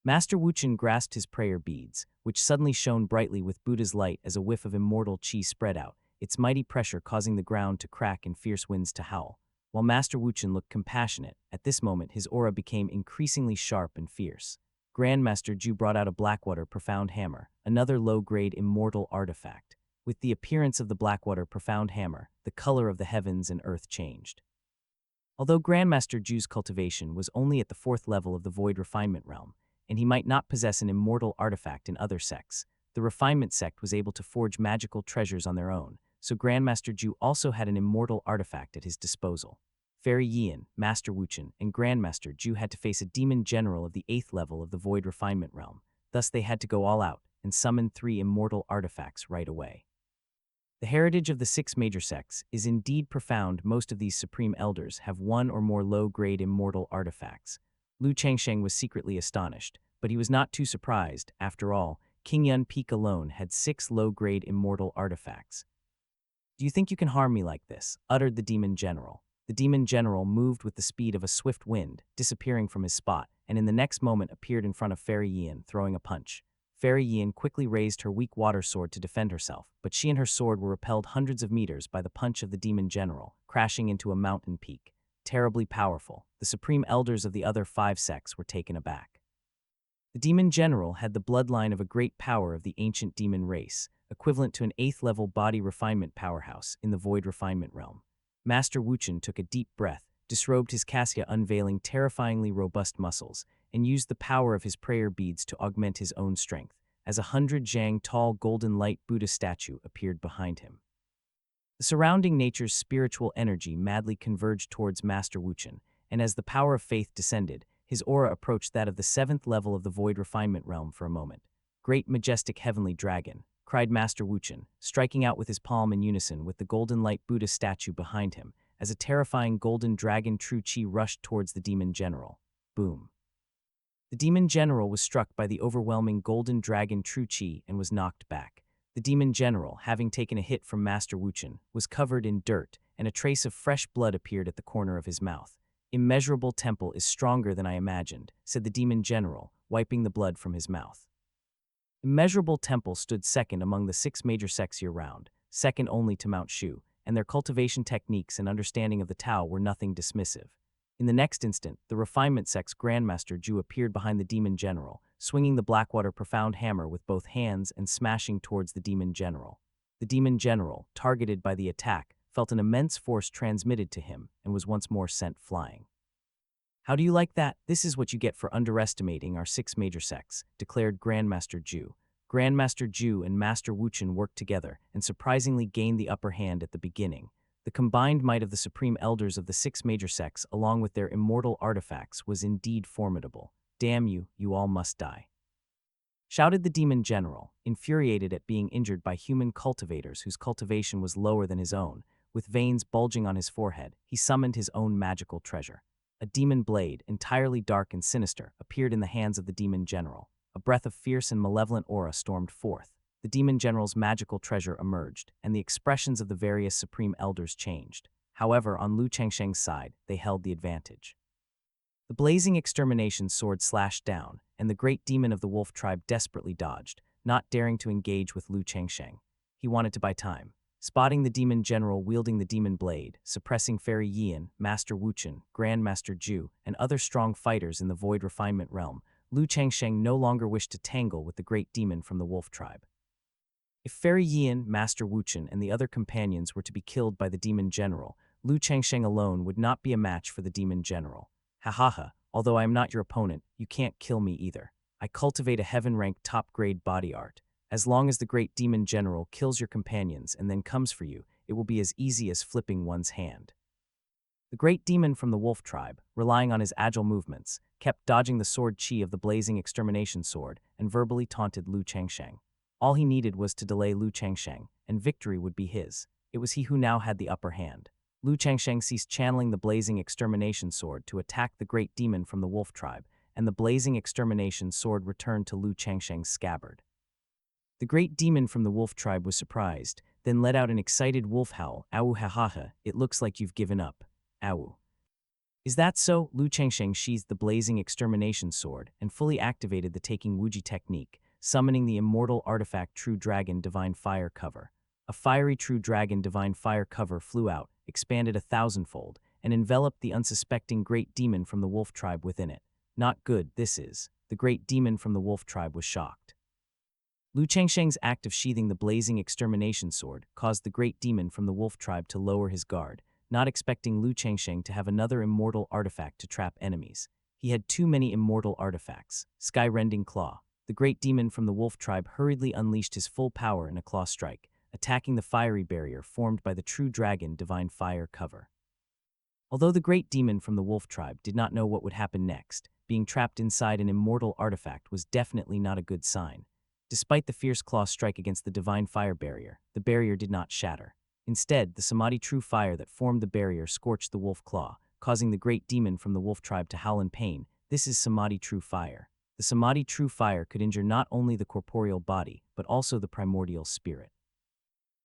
Master Wuchen grasped his prayer beads, which suddenly shone brightly with Buddha's light as a whiff of immortal chi spread out, its mighty pressure causing the ground to crack and fierce winds to howl. While Master Wuchen looked compassionate, at this moment his aura became increasingly sharp and fierce. Grandmaster Zhu brought out a Blackwater Profound Hammer, another low-grade immortal artifact. With the appearance of the Blackwater Profound Hammer, the color of the heavens and earth changed. Although Grandmaster Zhu's cultivation was only at the 4th level of the Void Refinement Realm, and he might not possess an immortal artifact in other sects, the Refinement sect was able to forge magical treasures on their own, so Grandmaster Zhu also had an immortal artifact at his disposal. Fairy Yin, Master Wuchen, and Grandmaster Zhu had to face a demon general of the 8th level of the Void Refinement Realm, thus they had to go all out and summon 3 immortal artifacts right away. The heritage of the 6 major sects is indeed profound. Most of these supreme elders have 1 or more low-grade immortal artifacts. Lu Changsheng was secretly astonished, but he was not too surprised. After all, King Yun Peak alone had 6 low-grade immortal artifacts. "Do you think you can harm me like this?" uttered the demon general. The demon general moved with the speed of a swift wind, disappearing from his spot, and in the next moment appeared in front of Fairy Yin, throwing a punch. Fairy Yin quickly raised her weak water sword to defend herself, but she and her sword were repelled hundreds of meters by the punch of the demon general, crashing into a mountain peak. Terribly powerful, the supreme elders of the other 5 sects were taken aback. The demon general had the bloodline of a great power of the ancient demon race, equivalent to an 8th-level body refinement powerhouse in the void refinement realm. Master Wuchen took a deep breath, disrobed his cassia unveiling terrifyingly robust muscles, and used the power of his prayer beads to augment his own strength, as a 100-jang tall golden light Buddha statue appeared behind him. The surrounding nature's spiritual energy madly converged towards Master Wuchen, and as the power of faith descended, his aura approached that of the 7th level of the void refinement realm for a moment. "Great majestic heavenly dragon," cried Master Wuchen, striking out with his palm in unison with the golden light Buddha statue behind him, as a terrifying golden dragon true chi rushed towards the demon general. Boom. The demon general was struck by the overwhelming golden dragon true chi and was knocked back. The demon general, having taken a hit from Master Wuchen, was covered in dirt, and a trace of fresh blood appeared at the corner of his mouth. "Immeasurable temple is stronger than I imagined," said the demon general, wiping the blood from his mouth. Immeasurable Temple stood second among the 6 major sects year-round, second only to Mount Shu, and their cultivation techniques and understanding of the Tao were nothing dismissive. In the next instant, the Refinement sect's Grandmaster Zhu appeared behind the demon general, swinging the Blackwater Profound Hammer with both hands and smashing towards the demon general. The demon general, targeted by the attack, felt an immense force transmitted to him and was once more sent flying. "How do you like that? This is what you get for underestimating our 6 major sects," declared Grandmaster Zhu. Grandmaster Zhu and Master Wuchen worked together and surprisingly gained the upper hand at the beginning. The combined might of the supreme elders of the 6 major sects, along with their immortal artifacts, was indeed formidable. "Damn you, you all must die," shouted the demon general, infuriated at being injured by human cultivators whose cultivation was lower than his own. With veins bulging on his forehead, he summoned his own magical treasure. A demon blade, entirely dark and sinister, appeared in the hands of the demon general. A breath of fierce and malevolent aura stormed forth. The demon general's magical treasure emerged, and the expressions of the various supreme elders changed. However, on Lu Chengsheng's side, they held the advantage. The blazing extermination sword slashed down, and the great demon of the wolf tribe desperately dodged, not daring to engage with Lu Chengsheng. He wanted to buy time. Spotting the demon general wielding the demon blade, suppressing Fairy Yian, Master Wuchen, Grandmaster Zhu, and other strong fighters in the Void Refinement realm, Lu Chengsheng no longer wished to tangle with the great demon from the wolf tribe. If Fairy Yian, Master Wuchen, and the other companions were to be killed by the demon general, Lu Chengsheng alone would not be a match for the demon general. "Ha ha ha, although I am not your opponent, you can't kill me either. I cultivate a heaven-ranked top-grade body art. As long as the great demon general kills your companions and then comes for you, it will be as easy as flipping one's hand." The great demon from the wolf tribe, relying on his agile movements, kept dodging the sword chi of the blazing extermination sword and verbally taunted Lu Chengsheng. All he needed was to delay Lu Chengsheng, and victory would be his. It was he who now had the upper hand. Lu Chengsheng ceased channeling the blazing extermination sword to attack the great demon from the wolf tribe, and the blazing extermination sword returned to Lu Chengsheng's scabbard. The great demon from the wolf tribe was surprised, then let out an excited wolf howl. "Ow ha ha ha, it looks like you've given up. Ow." "Is that so?" Lu Chengsheng sheathed the blazing extermination sword and fully activated the Taking Wuji technique, summoning the immortal artifact True Dragon Divine Fire Cover. A fiery True Dragon Divine Fire Cover flew out, expanded 1,000-fold, and enveloped the unsuspecting great demon from the wolf tribe within it. "Not good, this is." The great demon from the wolf tribe was shocked. Lu Chengsheng's act of sheathing the blazing extermination sword caused the great demon from the wolf tribe to lower his guard, not expecting Lu Chengsheng to have another immortal artifact to trap enemies. He had too many immortal artifacts. Sky-rending claw. The great demon from the wolf tribe hurriedly unleashed his full power in a claw strike, attacking the fiery barrier formed by the True Dragon Divine Fire Cover. Although the great demon from the wolf tribe did not know what would happen next, being trapped inside an immortal artifact was definitely not a good sign. Despite the fierce claw strike against the divine fire barrier, the barrier did not shatter. Instead, the Samadhi True Fire that formed the barrier scorched the wolf claw, causing the great demon from the wolf tribe to howl in pain. This is Samadhi True Fire. The Samadhi True Fire could injure not only the corporeal body, but also the primordial spirit.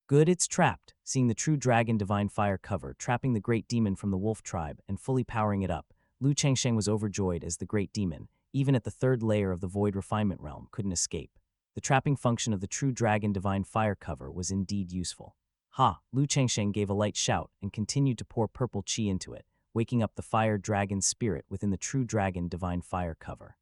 "Good, it's trapped." Seeing the True Dragon Divine Fire Cover trapping the great demon from the wolf tribe and fully powering it up, Lu Chengsheng was overjoyed as the great demon, even at the 3rd layer of the Void Refinement realm, couldn't escape. The trapping function of the True Dragon Divine Fire Cover was indeed useful. "Ha!" Lu Chengsheng gave a light shout and continued to pour purple chi into it, waking up the fire dragon spirit within the True Dragon Divine Fire Cover.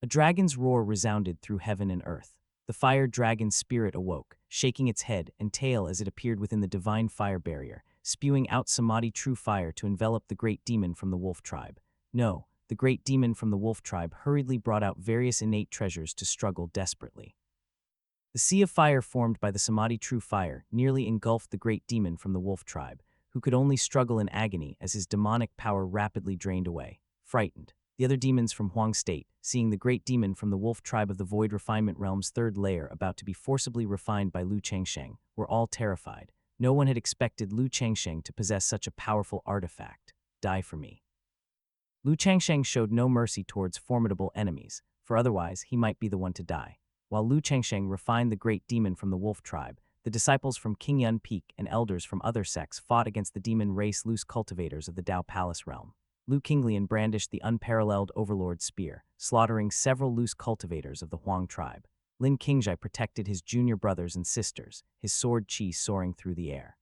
A dragon's roar resounded through heaven and earth. The fire dragon spirit awoke, shaking its head and tail as it appeared within the divine fire barrier, spewing out Samadhi True Fire to envelop the great demon from the wolf tribe. No, the great demon from the wolf tribe hurriedly brought out various innate treasures to struggle desperately. The sea of fire formed by the Samadhi True Fire nearly engulfed the great demon from the wolf tribe, who could only struggle in agony as his demonic power rapidly drained away. Frightened, the other demons from Huang State, seeing the great demon from the wolf tribe of the Void Refinement Realm's 3rd layer about to be forcibly refined by Lu Chengsheng, were all terrified. No one had expected Lu Chengsheng to possess such a powerful artifact. "Die for me." Lu Changsheng showed no mercy towards formidable enemies, for otherwise he might be the one to die. While Lu Changsheng refined the great demon from the wolf tribe, the disciples from King Yun Peak and elders from other sects fought against the demon race loose cultivators of the Dao Palace realm. Lu Qinglian brandished the unparalleled overlord spear, slaughtering several loose cultivators of the Huang tribe. Lin Qingzhai protected his junior brothers and sisters, his sword qi soaring through the air.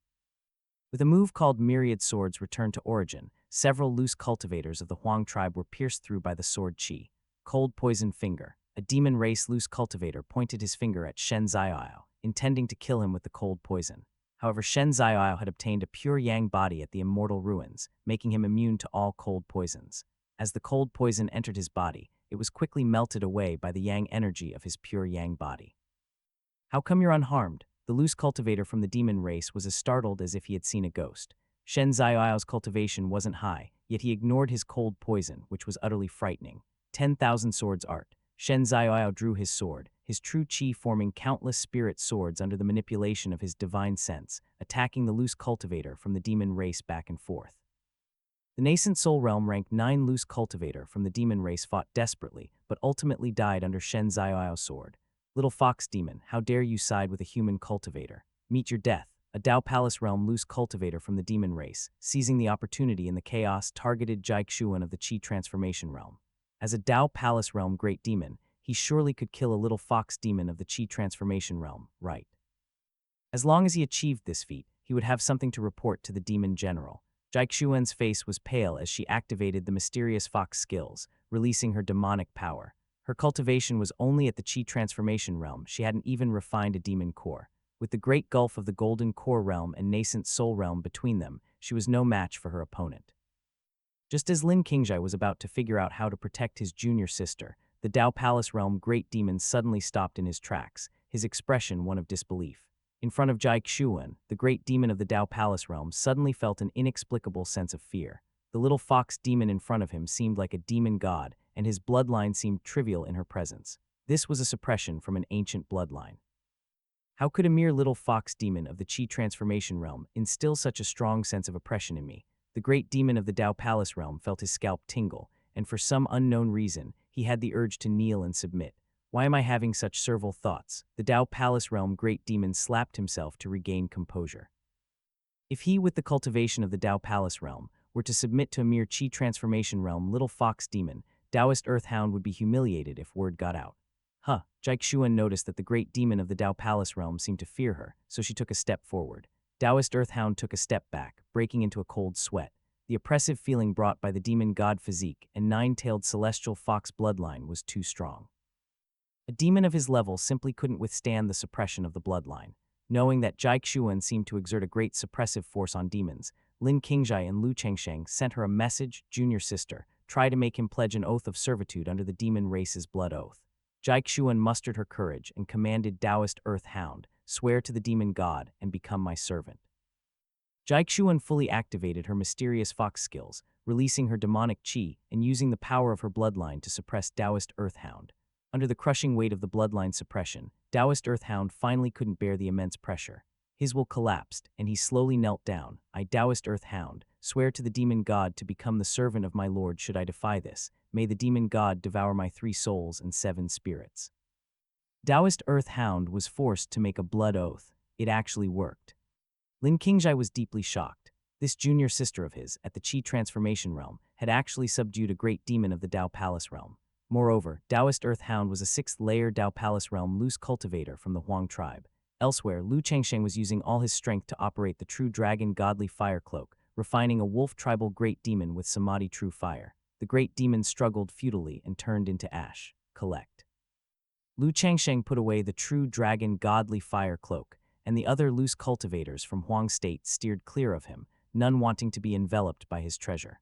With a move called Myriad Swords Return to Origin, several loose cultivators of the Huang tribe were pierced through by the sword qi. Cold Poison Finger. A demon race loose cultivator pointed his finger at Shen Zaiao, intending to kill him with the cold poison. However, Shen Zaiao had obtained a pure yang body at the immortal ruins, making him immune to all cold poisons. As the cold poison entered his body, it was quickly melted away by the yang energy of his pure yang body. How come you're unharmed? The loose cultivator from the demon race was as startled as if he had seen a ghost. Shen Zaiao's cultivation wasn't high, yet he ignored his cold poison, which was utterly frightening. 10,000 Swords Art. Shen Zaiao drew his sword, his true qi forming countless spirit swords under the manipulation of his divine sense, attacking the loose cultivator from the demon race back and forth. The nascent soul realm ranked 9 loose cultivator from the demon race fought desperately, but ultimately died under Shen Zaiao's sword. Little fox demon, how dare you side with a human cultivator? Meet your death. A Dao Palace realm loose cultivator from the demon race, seizing the opportunity in the chaos, targeted Jiaxuan of the Qi transformation realm. As a Dao Palace realm great demon, he surely could kill a little fox demon of the Qi transformation realm, right? As long as he achieved this feat, he would have something to report to the demon general. Jiaxuan's face was pale as she activated the mysterious fox skills, releasing her demonic power. Her cultivation was only at the Qi transformation realm, she hadn't even refined a demon core. With the great gulf of the golden core realm and nascent soul realm between them, she was no match for her opponent. Just as Lin Qingzhai was about to figure out how to protect his junior sister, the Dao Palace realm great demon suddenly stopped in his tracks, his expression one of disbelief. In front of Jiaxuan, the great demon of the Dao Palace realm suddenly felt an inexplicable sense of fear. The little fox demon in front of him seemed like a demon god, and his bloodline seemed trivial in her presence. This was a suppression from an ancient bloodline. How could a mere little fox demon of the Qi transformation realm instill such a strong sense of oppression in me? The great demon of the Dao Palace realm felt his scalp tingle, and for some unknown reason, he had the urge to kneel and submit. Why am I having such servile thoughts? The Dao Palace realm great demon slapped himself to regain composure. If he, with the cultivation of the Dao Palace realm, were to submit to a mere Qi transformation realm little fox demon, Taoist Earthhound would be humiliated if word got out. Jiaxuan noticed that the great demon of the Dao Palace realm seemed to fear her, so she took a step forward. Taoist Earthhound took a step back, breaking into a cold sweat. The oppressive feeling brought by the demon god physique and 9-tailed celestial fox bloodline was too strong. A demon of his level simply couldn't withstand the suppression of the bloodline. Knowing that Jiaxuan seemed to exert a great suppressive force on demons, Lin Qingzhai and Lu Chengsheng sent her a message, junior sister, try to make him pledge an oath of servitude under the demon race's blood oath. Jiaxuan mustered her courage and commanded Taoist Earthhound, swear to the demon god and become my servant. Jiaxuan fully activated her mysterious fox skills, releasing her demonic qi and using the power of her bloodline to suppress Taoist Earthhound. Under the crushing weight of the bloodline suppression, Taoist Earthhound finally couldn't bear the immense pressure. His will collapsed, and he slowly knelt down. I, Taoist Earthhound, swear to the demon god to become the servant of my lord should I defy this. May the demon god devour my 3 souls and 7 spirits. Taoist Earthhound was forced to make a blood oath. It actually worked. Lin Qingzhai was deeply shocked. This junior sister of his, at the Qi transformation realm, had actually subdued a great demon of the Dao Palace realm. Moreover, Taoist Earthhound was a 6th-layer Dao Palace realm loose cultivator from the Huang tribe. Elsewhere, Lu Chengsheng was using all his strength to operate the true dragon godly fire cloak, refining a wolf tribal great demon with samadhi true fire. The great demon struggled futilely and turned into ash. Collect. Lu Chengsheng put away the true dragon godly fire cloak, and the other loose cultivators from Huang State steered clear of him, none wanting to be enveloped by his treasure.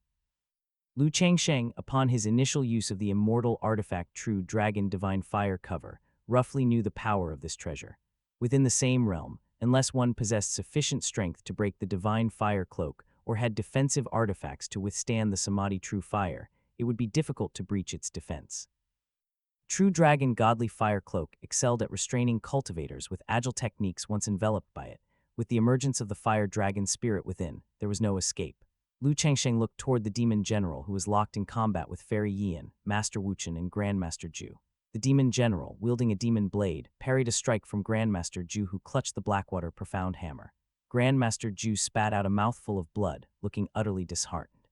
Lu Chengsheng, upon his initial use of the immortal artifact True Dragon Divine Fire cover, roughly knew the power of this treasure. Within the same realm, unless one possessed sufficient strength to break the Divine Fire cloak or had defensive artifacts to withstand the Samadhi True Fire, it would be difficult to breach its defense. True Dragon Godly Fire Cloak excelled at restraining cultivators with agile techniques once enveloped by it. With the emergence of the fire dragon spirit within, there was no escape. Lu Changsheng looked toward the demon general who was locked in combat with Fairy Yian, Master Wuchen, and Grandmaster Ju. The demon general, wielding a demon blade, parried a strike from Grandmaster Ju who clutched the Blackwater Profound Hammer. Grandmaster Ju spat out a mouthful of blood, looking utterly disheartened.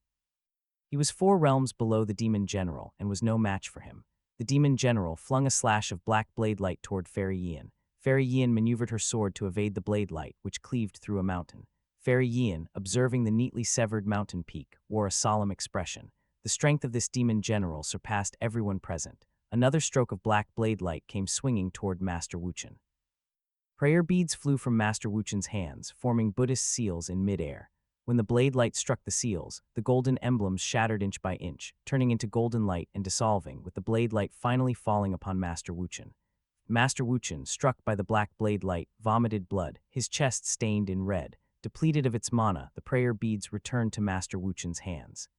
He was 4 realms below the demon general and was no match for him. The demon general flung a slash of black blade light toward Fairy Yian. Fairy Yian maneuvered her sword to evade the blade light, which cleaved through a mountain. Fairy Yian, observing the neatly severed mountain peak, wore a solemn expression. The strength of this demon general surpassed everyone present. Another stroke of black blade light came swinging toward Master Wuchen. Prayer beads flew from Master Wuchen's hands, forming Buddhist seals in midair. When the blade light struck the seals, the golden emblems shattered inch by inch, turning into golden light and dissolving, with the blade light finally falling upon Master Wuchen. Master Wuchen, struck by the black blade light, vomited blood, his chest stained in red. Depleted of its mana, the prayer beads returned to Master Wuchen's hands.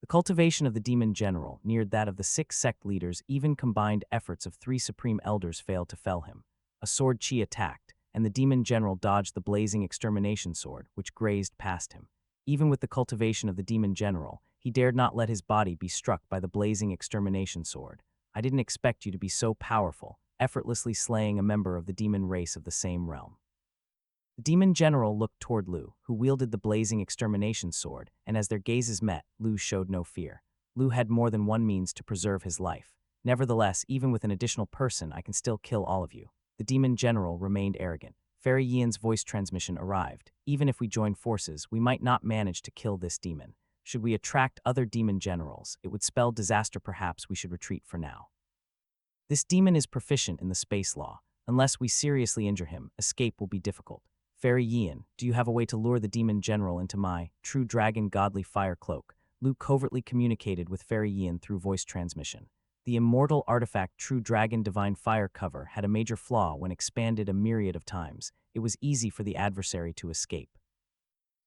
The cultivation of the demon general neared that of the 6 sect leaders. Even combined efforts of 3 supreme elders failed to fell him. A sword chi attacked, and the demon general dodged the blazing extermination sword, which grazed past him. Even with the cultivation of the demon general, he dared not let his body be struck by the blazing extermination sword. I didn't expect you to be so powerful, effortlessly slaying a member of the demon race of the same realm. The demon general looked toward Lu, who wielded the blazing extermination sword, and as their gazes met, Lu showed no fear. Lu had more than one means to preserve his life. Nevertheless, even with an additional person, I can still kill all of you. The demon general remained arrogant. Fairy Yian's voice transmission arrived. Even if we join forces, we might not manage to kill this demon. Should we attract other demon generals, it would spell disaster. Perhaps we should retreat for now. This demon is proficient in the space law. Unless we seriously injure him, escape will be difficult. Fairy Yian, do you have a way to lure the demon general into my true dragon godly fire cloak? Lu covertly communicated with Fairy Yian through voice transmission. The immortal artifact True Dragon Divine Fire cover had a major flaw when expanded a myriad of times. It was easy for the adversary to escape.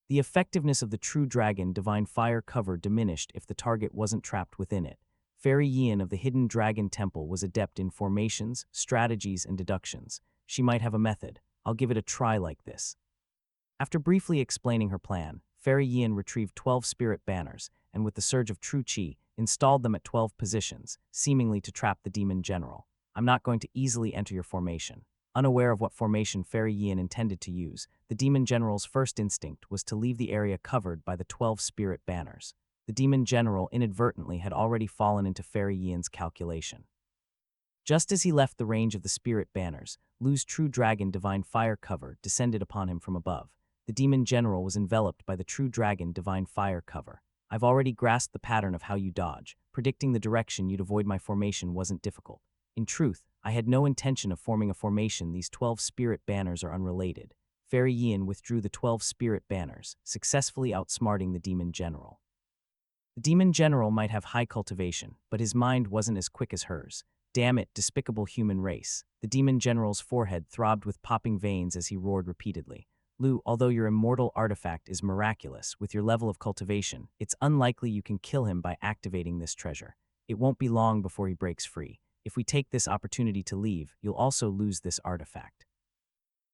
The effectiveness of the True Dragon Divine Fire cover diminished if the target wasn't trapped within it. Fairy Yian of the Hidden Dragon Temple was adept in formations, strategies, and deductions. She might have a method. I'll give it a try like this. After briefly explaining her plan, Fairy Yian retrieved 12 spirit banners, and with the surge of true chi, installed them at 12 positions, seemingly to trap the demon general. I'm not going to easily enter your formation. Unaware of what formation Fairy Yian intended to use, the demon general's first instinct was to leave the area covered by the 12 spirit banners. The demon general inadvertently had already fallen into Fairy Yian's calculation. Just as he left the range of the spirit banners, Lu's True Dragon Divine Fire cover descended upon him from above. The demon general was enveloped by the True Dragon Divine Fire cover. I've already grasped the pattern of how you dodge. Predicting the direction you'd avoid my formation wasn't difficult. In truth, I had no intention of forming a formation. These 12 spirit banners are unrelated. Fairy Yian withdrew the 12 spirit banners, successfully outsmarting the demon general. The demon general might have high cultivation, but his mind wasn't as quick as hers. Damn it, despicable human race. The demon general's forehead throbbed with popping veins as he roared repeatedly. Lu, although your immortal artifact is miraculous, with your level of cultivation, it's unlikely you can kill him by activating this treasure. It won't be long before he breaks free. If we take this opportunity to leave, you'll also lose this artifact.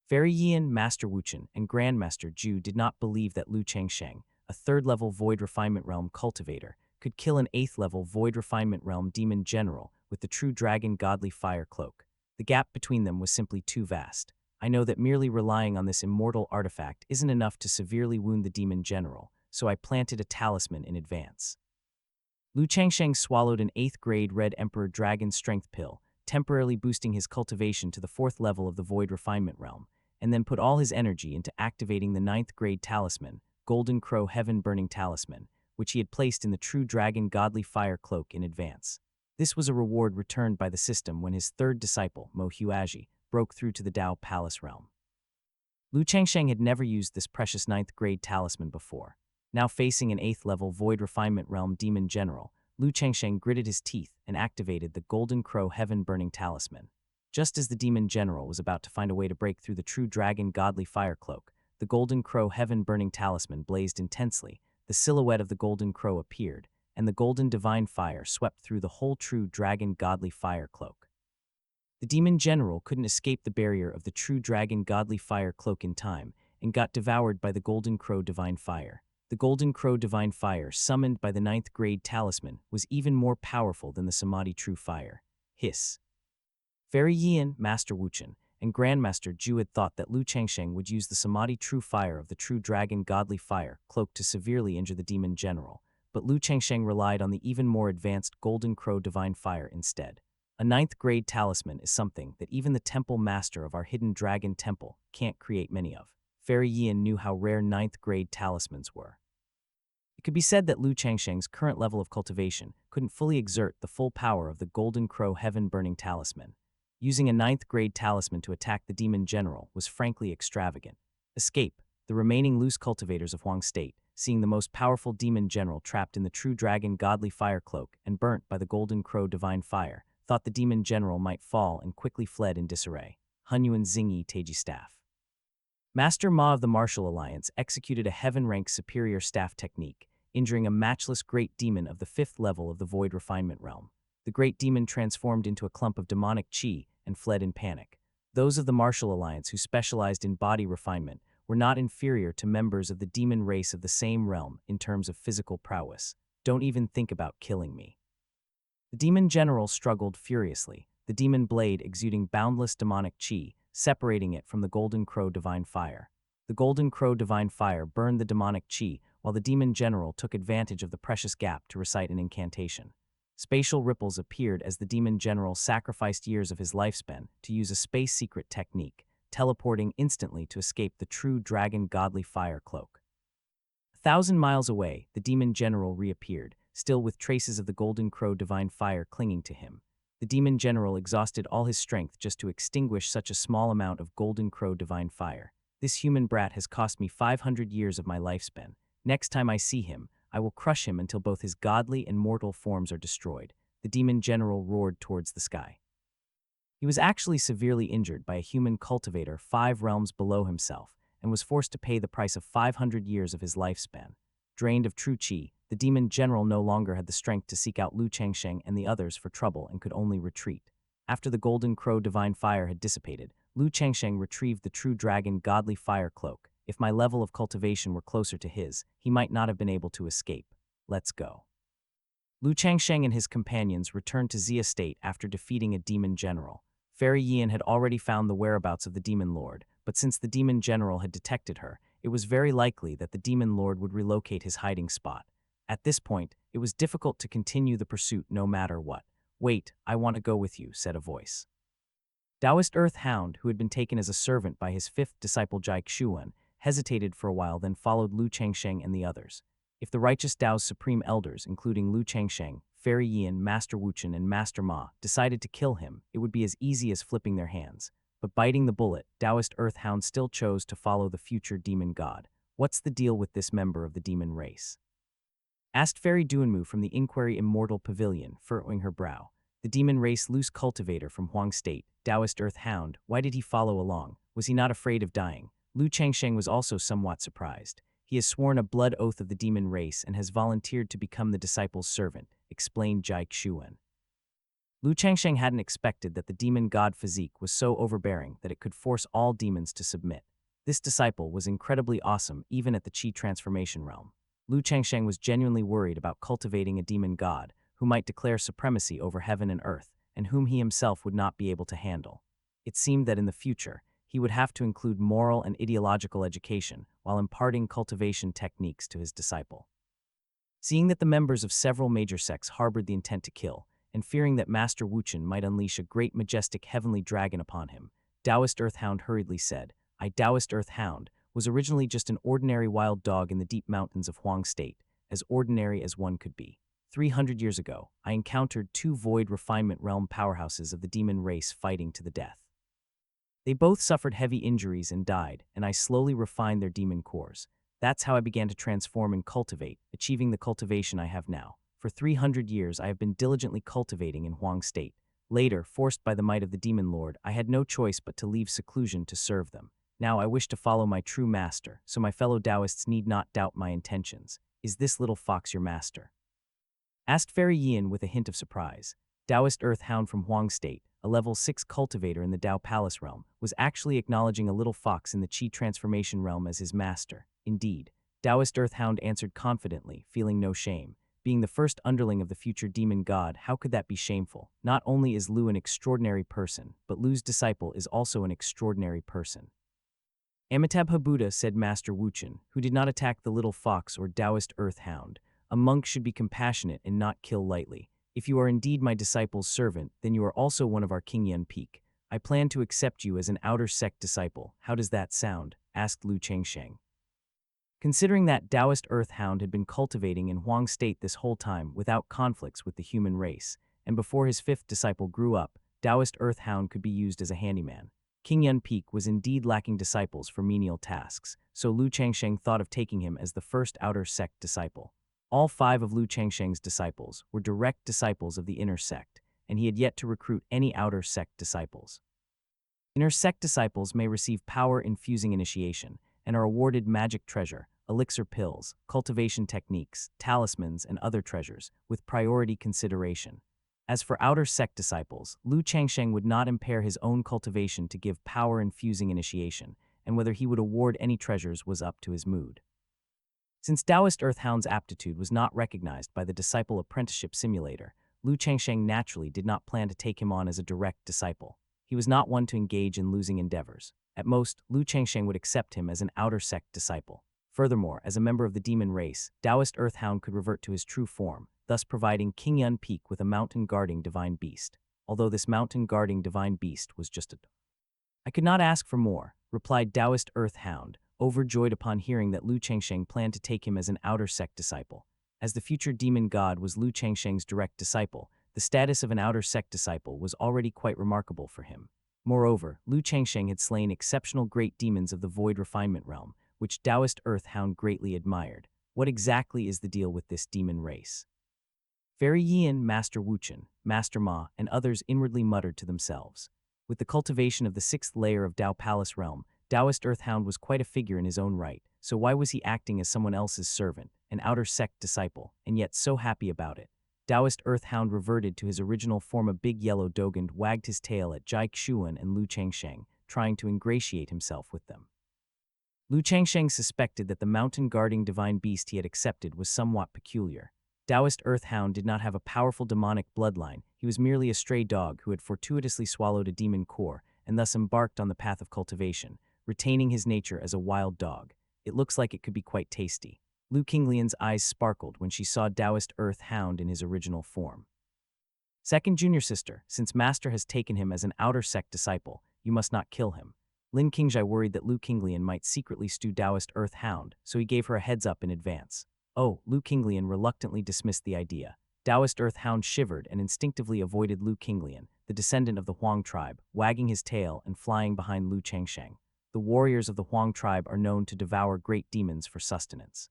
Fairy Yian, Master Wuchen, and Grandmaster Ju did not believe that Lu Changsheng, a 3rd-level Void Refinement Realm cultivator, could kill an 8th-level Void Refinement Realm demon general with the True Dragon Godly Fire cloak. The gap between them was simply too vast. I know that merely relying on this immortal artifact isn't enough to severely wound the demon general, so I planted a talisman in advance. Lu Changsheng swallowed an 8th-grade Red Emperor Dragon Strength pill, temporarily boosting his cultivation to the 4th level of the Void Refinement Realm, and then put all his energy into activating the 9th-grade talisman, Golden Crow Heaven Burning Talisman, which he had placed in the True Dragon Godly Fire cloak in advance. This was a reward returned by the system when his 3rd disciple, Mo Huaji, broke through to the Dao Palace realm. Lu Changsheng had never used this precious 9th-grade talisman before. Now facing an 8th-level Void Refinement Realm demon general, Lu Changsheng gritted his teeth and activated the Golden Crow Heaven Burning Talisman. Just as the demon general was about to find a way to break through the True Dragon Godly Fire cloak, the Golden Crow Heaven Burning Talisman blazed intensely. The silhouette of the Golden Crow appeared, and the golden divine fire swept through the whole True Dragon Godly Fire cloak. The demon general couldn't escape the barrier of the True Dragon Godly Fire cloak in time, and got devoured by the Golden Crow Divine Fire. The Golden Crow Divine Fire, summoned by the ninth grade talisman, was even more powerful than the Samadhi True Fire. Hiss. Fairy Yian, Master Wuchen, and Grandmaster Zhu had thought that Lu Changsheng would use the Samadhi True Fire of the True Dragon Godly Fire cloak to severely injure the demon general, but Lu Changsheng relied on the even more advanced Golden Crow Divine Fire instead. A ninth grade talisman is something that even the temple master of our hidden dragon temple can't create many of. Fairy Yian knew how rare ninth grade talismans were. It could be said that Lu Changsheng's current level of cultivation couldn't fully exert the full power of the Golden Crow Heaven-Burning Talisman. Using a ninth grade talisman to attack the demon general was frankly extravagant. Escape. The remaining loose cultivators of Huang State, seeing the most powerful demon general trapped in the True Dragon Godly Fire Cloak and burnt by the Golden Crow Divine Fire, thought the demon general might fall and quickly fled in disarray. Hunyuan Xingyi Teiji Staff. Master Ma of the Martial Alliance executed a heaven-rank superior staff technique, injuring a matchless great demon of the 5th level of the Void Refinement Realm. The great demon transformed into a clump of demonic chi and fled in panic. Those of the Martial Alliance who specialized in body refinement were not inferior to members of the demon race of the same realm in terms of physical prowess. Don't even think about killing me. The demon general struggled furiously, the demon blade exuding boundless demonic chi, separating it from the Golden Crow Divine Fire. The Golden Crow Divine Fire burned the demonic chi, while the demon general took advantage of the precious gap to recite an incantation. Spatial ripples appeared as the demon general sacrificed years of his lifespan to use a space secret technique, teleporting instantly to escape the True Dragon Godly Fire Cloak. 1,000 miles away, the demon general reappeared, still with traces of the Golden Crow Divine Fire clinging to him. The demon general exhausted all his strength just to extinguish such a small amount of Golden Crow Divine Fire. This human brat has cost me 500 years of my lifespan. Next time I see him, I will crush him until both his godly and mortal forms are destroyed. The demon general roared towards the sky. He was actually severely injured by a human cultivator 5 realms below himself and was forced to pay the price of 500 years of his lifespan. Drained of true chi, the demon general no longer had the strength to seek out Lu Changsheng and the others for trouble and could only retreat. After the Golden Crow Divine Fire had dissipated, Lu Changsheng retrieved the True Dragon Godly Fire Cloak. If my level of cultivation were closer to his, he might not have been able to escape. Let's go. Lu Changsheng and his companions returned to Xia State after defeating a demon general. Fairy Yian had already found the whereabouts of the demon lord, but since the demon general had detected her, it was very likely that the demon lord would relocate his hiding spot. At this point, it was difficult to continue the pursuit no matter what. Wait, I want to go with you, said a voice. Taoist Earth Hound, who had been taken as a servant by his 5th disciple Jai Xuan, hesitated for a while then followed Lu Changsheng and the others. If the righteous Tao's supreme elders, including Lu Changsheng, Fairy Yian, Master Wuchen, and Master Ma, decided to kill him, it would be as easy as flipping their hands. But biting the bullet, Taoist Earth Hound still chose to follow the future demon god. What's the deal with this member of the demon race? Asked Fairy Duanmu from the Inquiry Immortal Pavilion, furrowing her brow. The demon race loose cultivator from Huang State, Taoist Earth Hound, why did he follow along? Was he not afraid of dying? Lu Changsheng was also somewhat surprised. He has sworn a blood oath of the demon race and has volunteered to become the disciple's servant, explained Jai Xuan. Lu Changsheng hadn't expected that the demon god physique was so overbearing that it could force all demons to submit. This disciple was incredibly awesome even at the Qi transformation realm. Lu Changsheng was genuinely worried about cultivating a demon god who might declare supremacy over heaven and earth and whom he himself would not be able to handle. It seemed that in the future, he would have to include moral and ideological education while imparting cultivation techniques to his disciple. Seeing that the members of several major sects harbored the intent to kill, and fearing that Master Wuchen might unleash a great majestic heavenly dragon upon him, Taoist Earthhound hurriedly said, I, Taoist Earthhound, was originally just an ordinary wild dog in the deep mountains of Huang State, as ordinary as one could be. 300 years ago, I encountered 2 void refinement realm powerhouses of the demon race fighting to the death. They both suffered heavy injuries and died, and I slowly refined their demon cores. That's how I began to transform and cultivate, achieving the cultivation I have now. For 300 years, I have been diligently cultivating in Huang State. Later, forced by the might of the demon lord, I had no choice but to leave seclusion to serve them. Now I wish to follow my true master, so my fellow Taoists need not doubt my intentions. Is this little fox your master? Asked Fairy Yian with a hint of surprise. Taoist Earth Hound from Huang State, a level 6 cultivator in the Tao Palace realm, was actually acknowledging a little fox in the Qi transformation realm as his master. Indeed, Taoist Earthhound answered confidently, feeling no shame. Being the first underling of the future demon god, how could that be shameful? Not only is Lu an extraordinary person, but Lu's disciple is also an extraordinary person. Amitabh Buddha, said Master Wuchen, who did not attack the little fox or Taoist Earthhound. A monk should be compassionate and not kill lightly. If you are indeed my disciple's servant, then you are also one of our King Yun Peak. I plan to accept you as an outer sect disciple. How does that sound? Asked Lu Chengsheng. Considering that Taoist Earthhound had been cultivating in Huang State this whole time without conflicts with the human race, and before his fifth disciple grew up, Taoist Earthhound could be used as a handyman. King Yun Peak was indeed lacking disciples for menial tasks, so Lu Chengsheng thought of taking him as the first outer sect disciple. All 5 of Lu Chengsheng's disciples were direct disciples of the inner sect, and he had yet to recruit any outer sect disciples. Inner sect disciples may receive power-infusing initiation and are awarded magic treasure, elixir pills, cultivation techniques, talismans, and other treasures, with priority consideration. As for outer sect disciples, Lu Chengsheng would not impair his own cultivation to give power-infusing initiation, and whether he would award any treasures was up to his mood. Since Taoist Earthhound's aptitude was not recognized by the Disciple Apprenticeship Simulator, Lu Chengsheng naturally did not plan to take him on as a direct disciple. He was not one to engage in losing endeavors. At most, Lu Chengsheng would accept him as an outer sect disciple. Furthermore, as a member of the demon race, Taoist Earthhound could revert to his true form, thus providing King Yun Peak with a mountain-guarding divine beast. Although this mountain-guarding divine beast was just a... I could not ask for more, replied Taoist Earthhound, overjoyed upon hearing that Lu Chengsheng planned to take him as an outer sect disciple. As the future demon god was Lu Chengsheng's direct disciple, the status of an outer sect disciple was already quite remarkable for him. Moreover, Lu Chengsheng had slain exceptional great demons of the void refinement realm, which Taoist Earthhound greatly admired. What exactly is the deal with this demon race? Fairy Yin, Master Wuchen, Master Ma, and others inwardly muttered to themselves. With the cultivation of the 6th layer of Tao Palace realm, Taoist Earthhound was quite a figure in his own right, so why was he acting as someone else's servant, an outer sect disciple, and yet so happy about it? Taoist Earthhound reverted to his original form. A big yellow dogand wagged his tail at Jai Xuan and Lu Chengsheng, trying to ingratiate himself with them. Lu Chengsheng suspected that the mountain-guarding divine beast he had accepted was somewhat peculiar. Taoist Earthhound did not have a powerful demonic bloodline. He was merely a stray dog who had fortuitously swallowed a demon core and thus embarked on the path of cultivation, retaining his nature as a wild dog. It looks like it could be quite tasty. Lu Qinglian's eyes sparkled when she saw Taoist Earthhound in his original form. Second junior sister, since Master has taken him as an outer sect disciple, you must not kill him. Lin Qingjai worried that Lu Qinglian might secretly stew Taoist Earthhound, so he gave her a heads up in advance. Oh, Lu Qinglian reluctantly dismissed the idea. Taoist Earthhound shivered and instinctively avoided Lu Qinglian, the descendant of the Huang tribe, wagging his tail and flying behind Lu Chengsheng. The warriors of the Huang tribe are known to devour great demons for sustenance.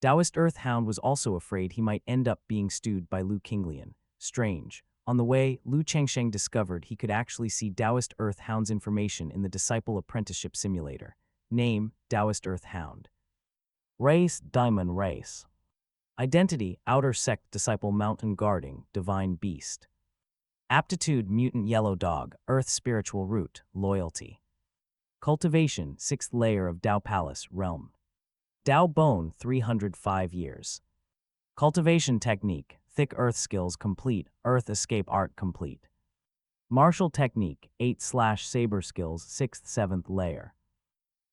Taoist Earthhound was also afraid he might end up being stewed by Lu Qinglian. Strange. On the way, Lu Chengsheng discovered he could actually see Taoist Earthhound's information in the Disciple Apprenticeship Simulator. Name, Taoist Earthhound. Race, Diamond Race. Identity, Outer Sect Disciple Mountain Guarding, Divine Beast. Aptitude, Mutant Yellow Dog, Earth Spiritual Root, Loyalty. Cultivation, 6th layer of Tao Palace, Realm. Tao Bone, 305 years. Cultivation technique, Thick Earth Skills complete, Earth Escape Art complete. Martial technique, 8/Saber Skills, 6th 7th layer.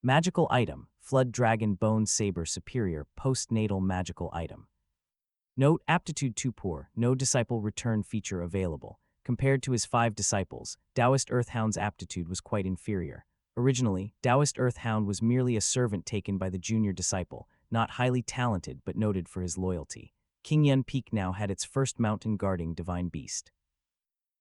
Magical item, Flood Dragon Bone Saber Superior, postnatal magical item. Note, aptitude too poor, no disciple return feature available. Compared to his 5 disciples, Taoist Earthhound's aptitude was quite inferior. Originally, Taoist Earthhound was merely a servant taken by the junior disciple, not highly talented but noted for his loyalty. King Yun Peak now had its first mountain-guarding divine beast.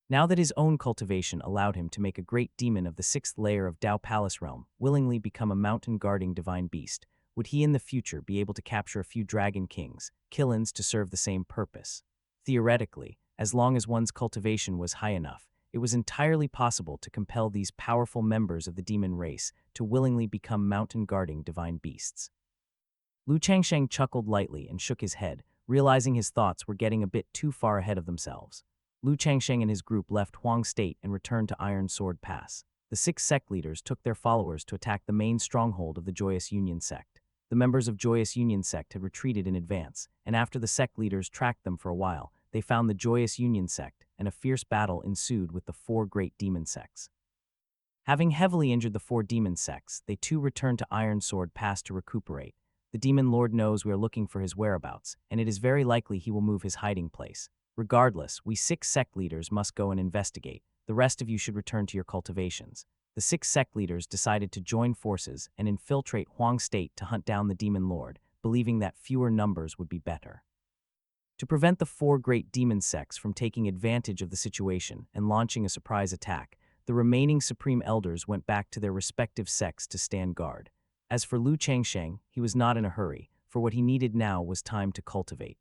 Now that his own cultivation allowed him to make a great demon of the 6th layer of Tao Palace realm willingly become a mountain-guarding divine beast, would he in the future be able to capture a few dragon kings, killins to serve the same purpose? Theoretically, as long as one's cultivation was high enough, it was entirely possible to compel these powerful members of the demon race to willingly become mountain-guarding divine beasts. Lu Chengsheng chuckled lightly and shook his head, realizing his thoughts were getting a bit too far ahead of themselves. Lu Chengsheng and his group left Huang State and returned to Iron Sword Pass. The 6 sect leaders took their followers to attack the main stronghold of the Joyous Union sect. The members of Joyous Union sect had retreated in advance, and after the sect leaders tracked them for a while, they found the Joyous Union sect, and a fierce battle ensued with the four great demon sects. Having heavily injured the four demon sects, they too returned to Iron Sword Pass to recuperate. The demon lord knows we are looking for his whereabouts, and it is very likely he will move his hiding place. Regardless, we 6 sect leaders must go and investigate. The rest of you should return to your cultivations. The 6 sect leaders decided to join forces and infiltrate Huang State to hunt down the demon lord, believing that fewer numbers would be better. To prevent the 4 great demon sects from taking advantage of the situation and launching a surprise attack, the remaining supreme elders went back to their respective sects to stand guard. As for Lu Changsheng, he was not in a hurry, for what he needed now was time to cultivate.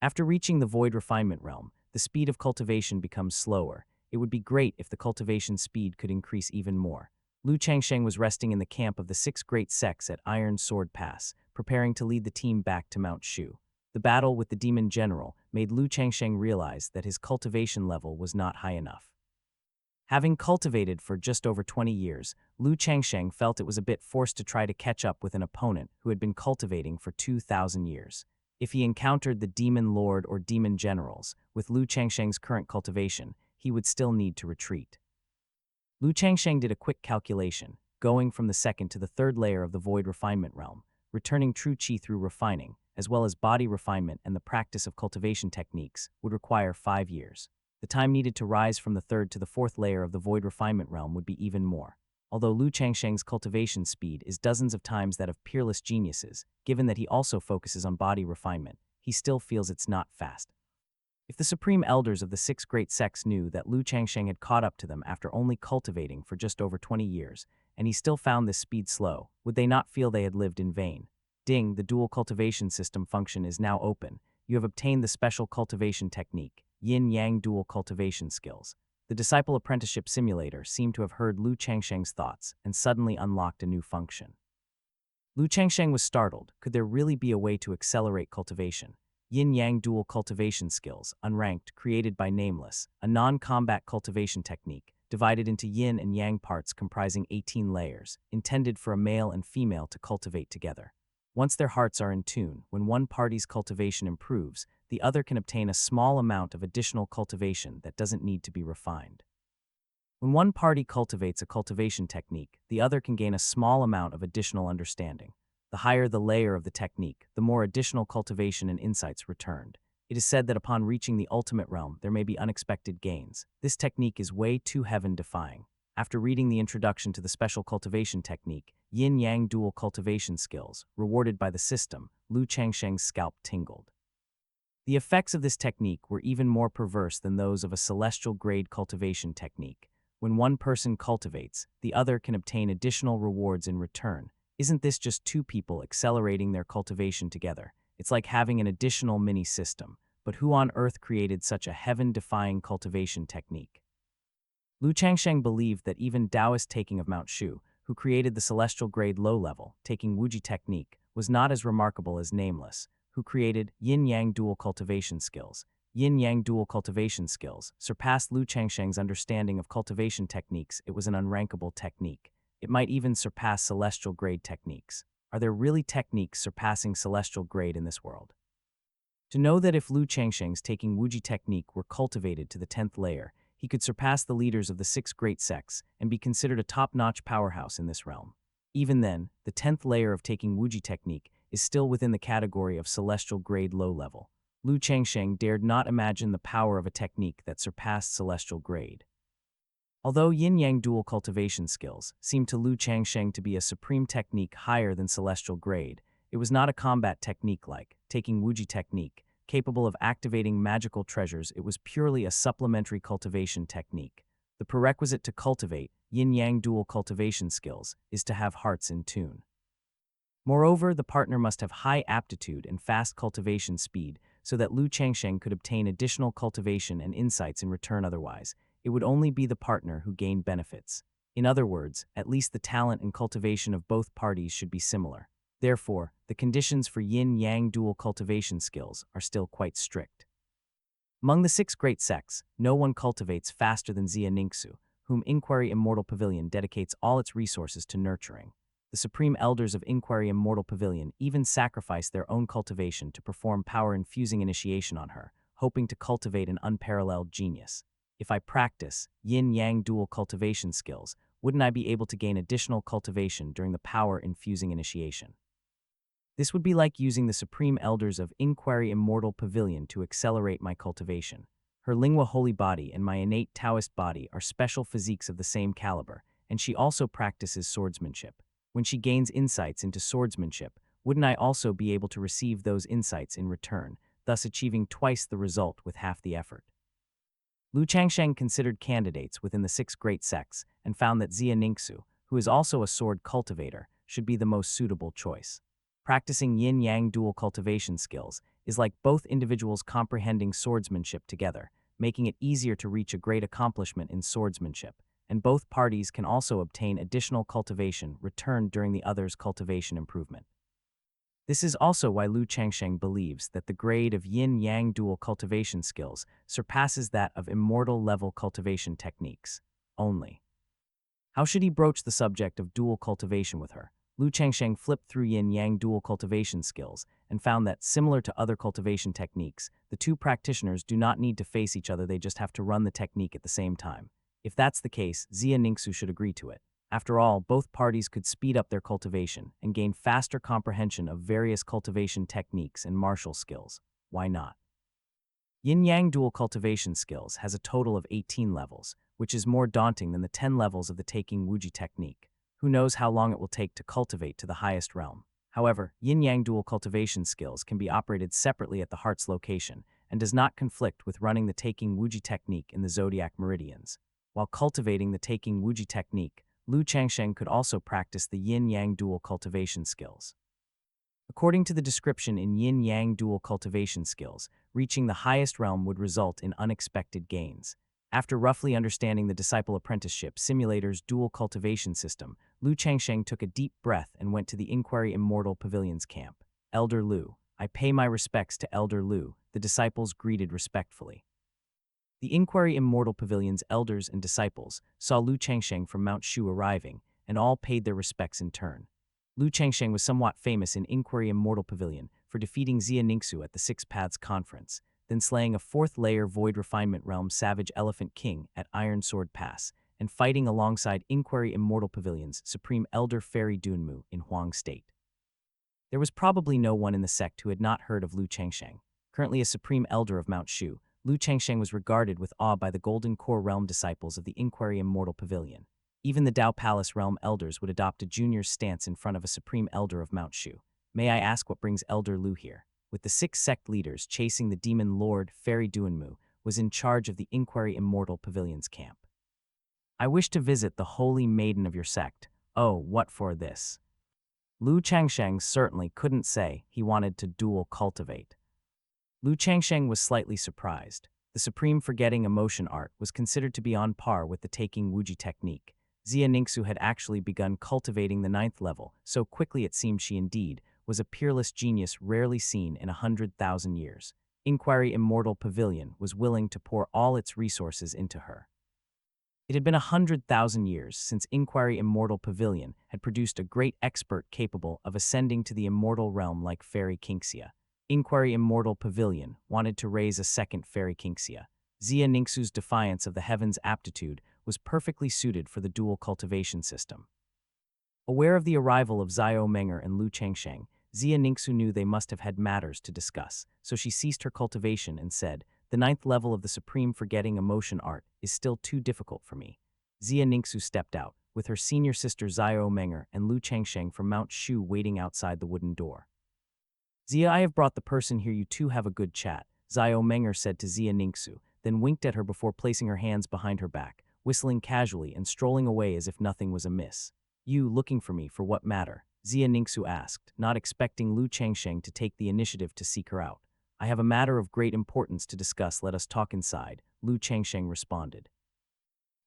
After reaching the Void Refinement Realm, the speed of cultivation becomes slower. It would be great if the cultivation speed could increase even more. Lu Changsheng was resting in the camp of the 6 great sects at Iron Sword Pass, preparing to lead the team back to Mount Shu. The battle with the demon general made Lu Changsheng realize that his cultivation level was not high enough. Having cultivated for just over 20 years, Lu Changsheng felt it was a bit forced to try to catch up with an opponent who had been cultivating for 2,000 years. If he encountered the demon lord or demon generals, with Lu Changsheng's current cultivation, he would still need to retreat. Lu Changsheng did a quick calculation, going from the second to the third layer of the Void Refinement Realm, returning true qi through refining, as well as body refinement and the practice of cultivation techniques, would require 5 years. The time needed to rise from the third to the fourth layer of the Void Refinement Realm would be even more. Although Lu Changsheng's cultivation speed is dozens of times that of peerless geniuses, given that he also focuses on body refinement, he still feels it's not fast. If the supreme elders of the 6 great sects knew that Lu Changsheng had caught up to them after only cultivating for just over 20 years, and he still found this speed slow, would they not feel they had lived in vain? Ding, the dual cultivation system function is now open. You have obtained the special cultivation technique, Yin-Yang Dual Cultivation Skills. The Disciple Apprenticeship Simulator seemed to have heard Lu Changsheng's thoughts and suddenly unlocked a new function. Lu Changsheng was startled. Could there really be a way to accelerate cultivation? Yin-Yang Dual Cultivation Skills, unranked, created by Nameless, a non-combat cultivation technique, divided into yin and yang parts comprising 18 layers, intended for a male and female to cultivate together. Once their hearts are in tune, when one party's cultivation improves, the other can obtain a small amount of additional cultivation that doesn't need to be refined. When one party cultivates a cultivation technique, the other can gain a small amount of additional understanding. The higher the layer of the technique, the more additional cultivation and insights returned. It is said that upon reaching the ultimate realm, there may be unexpected gains. This technique is way too heaven-defying. After reading the introduction to the special cultivation technique, Yin-Yang Dual Cultivation Skills, rewarded by the system, Lu Changsheng's scalp tingled. The effects of this technique were even more perverse than those of a celestial grade cultivation technique. When one person cultivates, the other can obtain additional rewards in return. Isn't this just 2 people accelerating their cultivation together? It's like having an additional mini-system. But who on earth created such a heaven-defying cultivation technique? Lu Changsheng believed that even Taoist taking of Mount Shu, who created the celestial grade low-level, taking Wuji technique, was not as remarkable as Nameless, who created Yin-Yang Dual Cultivation Skills. Yin-Yang Dual Cultivation Skills surpassed Lu Changsheng's understanding of cultivation techniques. It was an unrankable technique. It might even surpass celestial grade techniques. Are there really techniques surpassing celestial grade in this world? To know that if Lu Changsheng's taking Wuji technique were cultivated to the 10th layer, he could surpass the leaders of the 6 great sects and be considered a top-notch powerhouse in this realm. Even then, the 10th layer of taking Wuji technique is still within the category of celestial grade low level. Lu Changsheng dared not imagine the power of a technique that surpassed celestial grade. Although Yin-Yang Dual Cultivation Skills seemed to Lu Changsheng to be a supreme technique higher than celestial grade, it was not a combat technique like taking Wuji technique, capable of activating magical treasures. It was purely a supplementary cultivation technique. The prerequisite to cultivate Yin-Yang Dual Cultivation Skills is to have hearts in tune. Moreover, the partner must have high aptitude and fast cultivation speed so that Lu Changsheng could obtain additional cultivation and insights in return. Otherwise, it would only be the partner who gained benefits. In other words, at least the talent and cultivation of both parties should be similar. Therefore, the conditions for Yin-Yang Dual Cultivation Skills are still quite strict. Among the 6 great sects, no one cultivates faster than Xia Ningxu, whom Inquiry Immortal Pavilion dedicates all its resources to nurturing. The supreme elders of Inquiry Immortal Pavilion even sacrificed their own cultivation to perform power-infusing initiation on her, hoping to cultivate an unparalleled genius. If I practice yin-yang dual cultivation skills, wouldn't I be able to gain additional cultivation during the power-infusing initiation? This would be like using the supreme elders of Inquiry Immortal Pavilion to accelerate my cultivation. Her lingua holy body and my innate Taoist body are special physiques of the same caliber, and she also practices swordsmanship. When she gains insights into swordsmanship, wouldn't I also be able to receive those insights in return, thus achieving twice the result with half the effort? Lu Changsheng considered candidates within the 6 great sects and found that Xia Ningxu, who is also a sword cultivator, should be the most suitable choice. Practicing yin-yang dual cultivation skills is like both individuals comprehending swordsmanship together, making it easier to reach a great accomplishment in swordsmanship, and both parties can also obtain additional cultivation returned during the other's cultivation improvement. This is also why Lu Changsheng believes that the grade of yin-yang dual cultivation skills surpasses that of immortal-level cultivation techniques. Only. How should he broach the subject of dual cultivation with her? Lu Changsheng flipped through yin-yang dual cultivation skills and found that, similar to other cultivation techniques, the two practitioners do not need to face each other, they just have to run the technique at the same time. If that's the case, Xia Ningxu should agree to it. After all, both parties could speed up their cultivation and gain faster comprehension of various cultivation techniques and martial skills. Why not? Yin-yang dual cultivation skills has a total of 18 levels, which is more daunting than the 10 levels of the Taking Wuji technique. Who knows how long it will take to cultivate to the highest realm. However, yin-yang dual cultivation skills can be operated separately at the heart's location and does not conflict with running the Taking Wuji technique in the zodiac meridians. While cultivating the Taking Wuji technique, Lu Changsheng could also practice the yin-yang dual cultivation skills. According to the description in yin-yang dual cultivation skills, reaching the highest realm would result in unexpected gains. After roughly understanding the disciple apprenticeship simulator's dual cultivation system, Lu Changsheng took a deep breath and went to the Inquiry Immortal Pavilion's camp. Elder Lu, I pay my respects to Elder Lu, the disciples greeted respectfully. The Inquiry Immortal Pavilion's elders and disciples saw Lu Changsheng from Mount Shu arriving, and all paid their respects in turn. Lu Changsheng was somewhat famous in Inquiry Immortal Pavilion for defeating Xia Ningxu at the Six Paths Conference, then slaying a 4th-layer Void Refinement Realm Savage Elephant King at Iron Sword Pass, and fighting alongside Inquiry Immortal Pavilion's Supreme Elder Fairy Dunmu in Huang State. There was probably no one in the sect who had not heard of Lu Changsheng. Currently a Supreme Elder of Mount Shu, Lu Changsheng was regarded with awe by the Golden Core Realm disciples of the Inquiry Immortal Pavilion. Even the Dao Palace Realm elders would adopt a junior's stance in front of a Supreme Elder of Mount Shu. May I ask what brings Elder Lu here? With the 6 sect leaders chasing the Demon Lord, Fairy Dunmu was in charge of the Inquiry Immortal Pavilion's camp. I wish to visit the holy maiden of your sect. Oh, what for this? Lu Changsheng certainly couldn't say he wanted to dual cultivate. Lu Changsheng was slightly surprised. The Supreme Forgetting Emotion art was considered to be on par with the Taking Wuji technique. Xia Ningxu had actually begun cultivating the 9th level, so quickly it seemed she indeed was a peerless genius rarely seen in 100,000 years. Inquiry Immortal Pavilion was willing to pour all its resources into her. It had been 100,000 years since Inquiry Immortal Pavilion had produced a great expert capable of ascending to the immortal realm like Fairy Kingxia. Inquiry Immortal Pavilion wanted to raise a second Fairy Kingxia. Xia Ningxu's defiance of the heavens' aptitude was perfectly suited for the dual cultivation system. Aware of the arrival of Xiao Menger and Lu Changsheng, Xia Ningxu knew they must have had matters to discuss, so she ceased her cultivation and said, "The 9th level of the Supreme Forgetting Emotion art is still too difficult for me." Xia Ningxu stepped out, with her senior sister Xiao Menger and Lu Changsheng from Mount Shu waiting outside the wooden door. "Xia, I have brought the person here, you two have a good chat," Xiao Menger said to Xia Ningxu, then winked at her before placing her hands behind her back, whistling casually and strolling away as if nothing was amiss. "You, looking for me, for what matter?" Xia Ningxu asked, not expecting Lu Changsheng to take the initiative to seek her out. "I have a matter of great importance to discuss, let us talk inside," Lu Changsheng responded.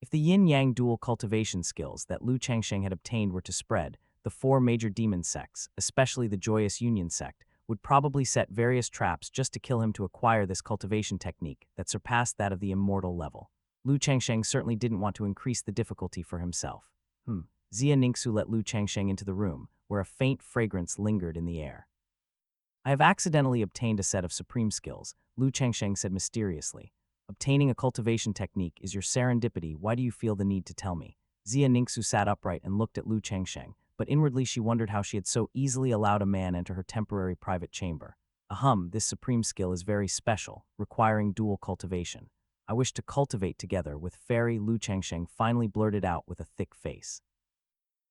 If the yin-yang dual cultivation skills that Lu Changsheng had obtained were to spread, the 4 major demon sects, especially the Joyous Union sect, would probably set various traps just to kill him to acquire this cultivation technique that surpassed that of the immortal level. Lu Changsheng certainly didn't want to increase the difficulty for himself. Zia Ningsu let Lu Changsheng into the room, where a faint fragrance lingered in the air. I have accidentally obtained a set of supreme skills, Lu Changsheng said mysteriously. Obtaining a cultivation technique is your serendipity. Why do you feel the need to tell me? Zia Ningsu sat upright and looked at Lu Changsheng, but inwardly she wondered how she had so easily allowed a man enter her temporary private chamber. This supreme skill is very special, requiring dual cultivation. I wish to cultivate together with fairy. Lu Changsheng finally blurted out with a thick face.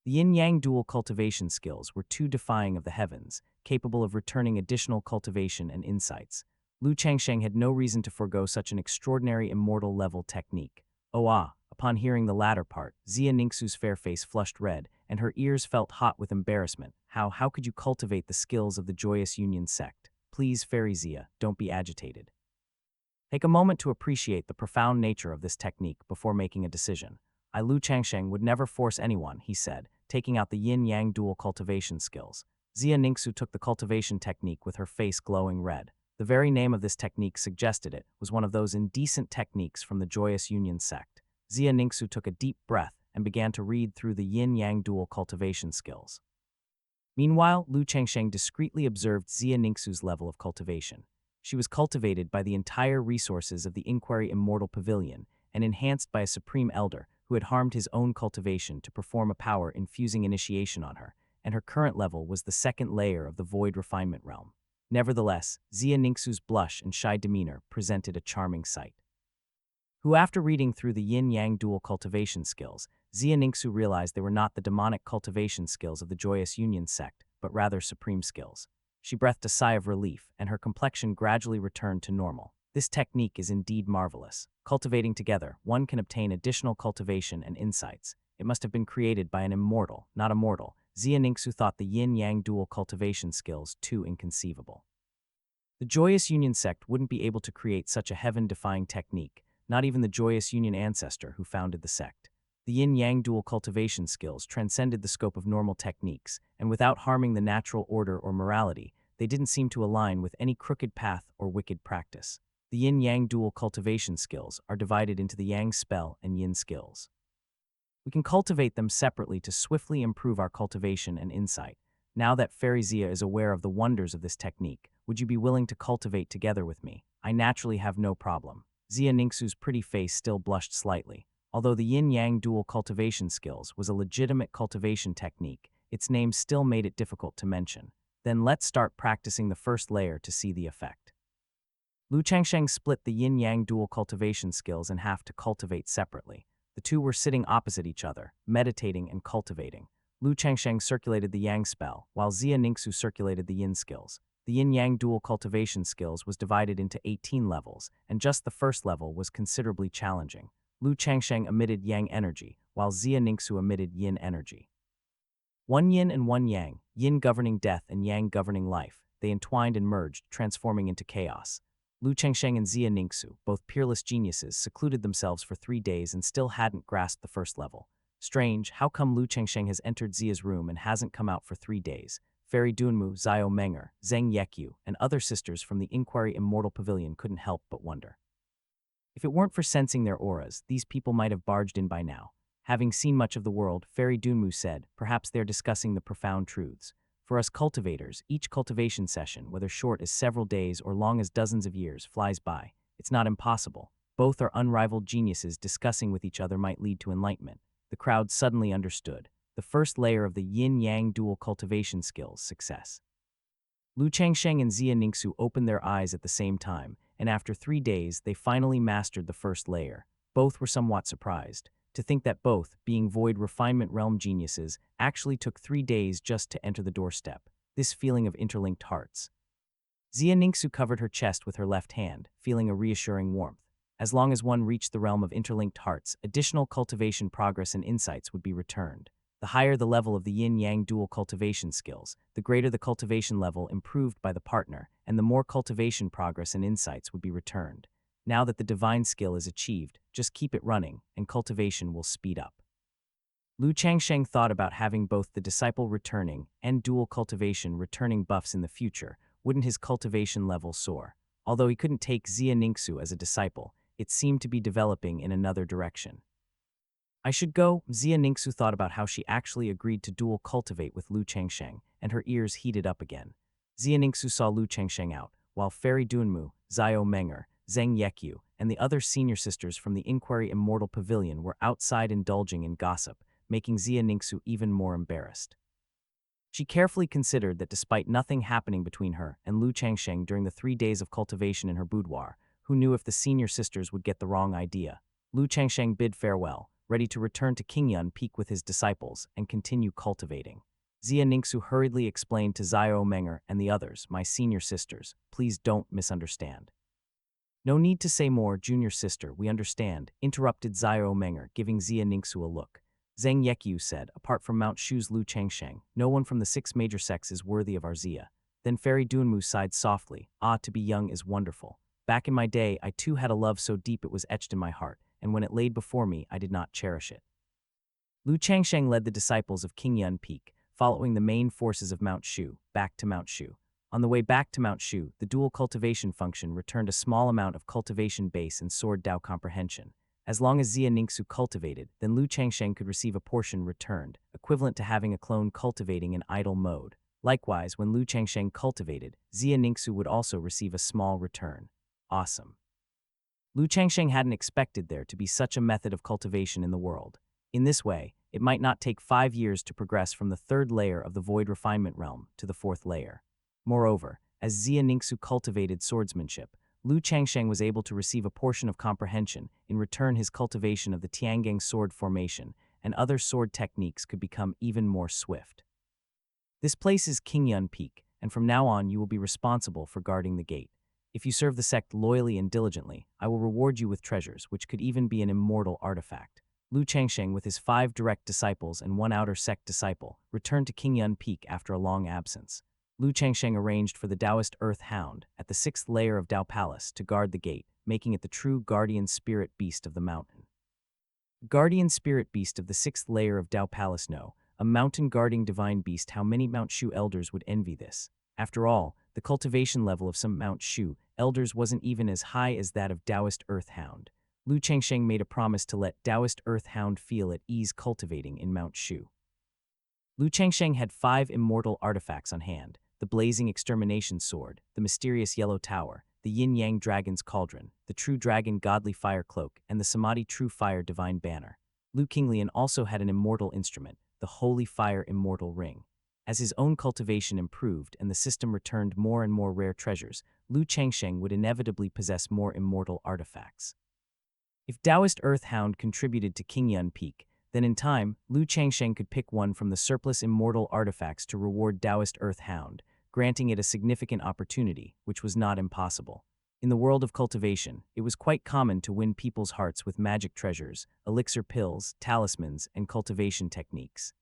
The yin-yang dual cultivation skills were too defying of the heavens, capable of returning additional cultivation and insights. Lu Changsheng had no reason to forego such an extraordinary immortal-level technique. Upon hearing the latter part, Zia Ningsu's fair face flushed red, and her ears felt hot with embarrassment. How could you cultivate the skills of the Joyous Union sect? Please, Fairy Zia, don't be agitated. Take a moment to appreciate the profound nature of this technique before making a decision. Lu Changsheng would never force anyone, he said, taking out the yin-yang dual cultivation skills. Zia Ningsu took the cultivation technique with her face glowing red. The very name of this technique suggested it was one of those indecent techniques from the Joyous Union sect. Zia Ningsu took a deep breath and began to read through the yin-yang dual cultivation skills. Meanwhile, Lu Changsheng discreetly observed Zia Ningsu's level of cultivation. She was cultivated by the entire resources of the Inquiry Immortal Pavilion and enhanced by a supreme elder who had harmed his own cultivation to perform a power-infusing initiation on her, and her current level was the second layer of the Void Refinement Realm. Nevertheless, Zia Ningsu's blush and shy demeanor presented a charming sight. After reading through the yin-yang dual cultivation skills, Zia Ningsu realized they were not the demonic cultivation skills of the Joyous Union sect, but rather supreme skills. She breathed a sigh of relief, and her complexion gradually returned to normal. This technique is indeed marvelous. Cultivating together, one can obtain additional cultivation and insights. It must have been created by an immortal, not a mortal. Zia Ningsu thought the yin-yang dual cultivation skills too inconceivable. The Joyous Union sect wouldn't be able to create such a heaven-defying technique, not even the Joyous Union ancestor who founded the sect. The yin-yang dual cultivation skills transcended the scope of normal techniques, and without harming the natural order or morality, they didn't seem to align with any crooked path or wicked practice. The yin-yang dual cultivation skills are divided into the yang spell and yin skills. We can cultivate them separately to swiftly improve our cultivation and insight. Now that Fairy Zia is aware of the wonders of this technique, would you be willing to cultivate together with me? I naturally have no problem. Zia Ningsu's pretty face still blushed slightly. Although the yin-yang dual cultivation skills was a legitimate cultivation technique, its name still made it difficult to mention. Then let's start practicing the first layer to see the effect. Lu Changsheng split the yin-yang dual cultivation skills in half to cultivate separately. The two were sitting opposite each other, meditating and cultivating. Lu Changsheng circulated the yang spell, while Zia Ningsu circulated the yin skills. The yin-yang dual cultivation skills was divided into 18 levels, and just the first level was considerably challenging. Lu Changsheng emitted yang energy, while Zia Ningsu emitted yin energy. One yin and one yang, yin governing death and yang governing life, they entwined and merged, transforming into chaos. Lu Changsheng and Zia Ningsu, both peerless geniuses, secluded themselves for 3 days and still hadn't grasped the first level. Strange, how come Lu Changsheng has entered Zia's room and hasn't come out for 3 days? Fairy Dunmu, Zio Menger, Zheng Yekyu, and other sisters from the Inquiry Immortal Pavilion couldn't help but wonder. If it weren't for sensing their auras, these people might have barged in by now. Having seen much of the world, Fairy Dunmu said, perhaps they're discussing the profound truths. For us cultivators, each cultivation session, whether short as several days or long as dozens of years, flies by. It's not impossible. Both are unrivaled geniuses discussing with each other might lead to enlightenment. The crowd suddenly understood. The first layer of the yin-yang dual cultivation skills, success. Lu Changsheng and Zia Ningsu opened their eyes at the same time, and after 3 days, they finally mastered the first layer. Both were somewhat surprised. To think that both, being Void Refinement Realm geniuses, actually took 3 days just to enter the doorstep. This feeling of interlinked hearts. Zia Ningsu covered her chest with her left hand, feeling a reassuring warmth. As long as one reached the realm of interlinked hearts, additional cultivation progress and insights would be returned. The higher the level of the yin-yang dual cultivation skills, the greater the cultivation level improved by the partner, and the more cultivation progress and insights would be returned. Now that the divine skill is achieved, just keep it running, and cultivation will speed up. Lu Changsheng thought about having both the disciple returning and dual cultivation returning buffs in the future. Wouldn't his cultivation level soar? Although he couldn't take Zia Ningsu as a disciple, it seemed to be developing in another direction. I should go. Xia Ningxu thought about how she actually agreed to dual cultivate with Lu Changsheng, and her ears heated up again. Xia Ningxu saw Lu Changsheng out, while Fairy Dunmu, Zhao Menger, Zheng Yekyu, and the other senior sisters from the Inquiry Immortal Pavilion were outside indulging in gossip, making Xia Ningxu even more embarrassed. She carefully considered that despite nothing happening between her and Lu Changsheng during the 3 days of cultivation in her boudoir, who knew if the senior sisters would get the wrong idea, Lu Changsheng bid farewell, ready to return to Qingyun Peak with his disciples and continue cultivating. Xia Ningxu hurriedly explained to Zhao Menger and the others, "My senior sisters, please don't misunderstand." "No need to say more, junior sister, we understand," interrupted Zhao Menger, giving Xia Ningxu a look. Zheng Yekyu said, "Apart from Mount Shu's Lu Changsheng, no one from the 6 major sects is worthy of our Xia." Then Fairy Dunmu sighed softly, "Ah, to be young is wonderful. Back in my day, I too had a love so deep it was etched in my heart, and when it laid before me, I did not cherish it." Lu Changsheng led the disciples of Qingyun Peak, following the main forces of Mount Shu, back to Mount Shu. On the way back to Mount Shu, the dual cultivation function returned a small amount of cultivation base and sword Dao comprehension. As long as Xia Ningxu cultivated, then Lu Changsheng could receive a portion returned, equivalent to having a clone cultivating in idle mode. Likewise, when Lu Changsheng cultivated, Xia Ningxu would also receive a small return. Awesome. Lu Changsheng hadn't expected there to be such a method of cultivation in the world. In this way, it might not take 5 years to progress from the 3rd layer of the Void Refinement Realm to the 4th layer. Moreover, as Xia Ningxu cultivated swordsmanship, Lu Changsheng was able to receive a portion of comprehension. In return, his cultivation of the Tiangang sword formation and other sword techniques could become even more swift. This place is Qingyun Peak, and from now on you will be responsible for guarding the gate. If you serve the sect loyally and diligently, I will reward you with treasures, which could even be an immortal artifact. Lu Changsheng, with his 5 direct disciples and 1 outer sect disciple, returned to Qingyun Peak after a long absence. Lu Changsheng arranged for the Taoist Earth Hound at the 6th layer of Dao Palace to guard the gate, making it the true guardian spirit beast of the mountain. Guardian spirit beast of the 6th layer of Dao Palace. No, a mountain guarding divine beast. How many Mount Shu elders would envy this? After all, the cultivation level of some Mount Shu elders wasn't even as high as that of Taoist Earth Hound. Lu Changsheng made a promise to let Taoist Earth Hound feel at ease cultivating in Mount Shu. Lu Changsheng had 5 immortal artifacts on hand: the Blazing Extermination Sword, the Mysterious Yellow Tower, the Yin-Yang Dragon's Cauldron, the True Dragon Godly Fire Cloak, and the Samadhi True Fire Divine Banner. Lu Qinglian also had an immortal instrument, the Holy Fire Immortal Ring. As his own cultivation improved and the system returned more and more rare treasures, Lu Changsheng would inevitably possess more immortal artifacts. If Taoist Earth Hound contributed to Qingyun Peak, then in time, Lu Changsheng could pick one from the surplus immortal artifacts to reward Taoist Earth Hound, granting it a significant opportunity, which was not impossible. In the world of cultivation, it was quite common to win people's hearts with magic treasures, elixir pills, talismans, and cultivation techniques.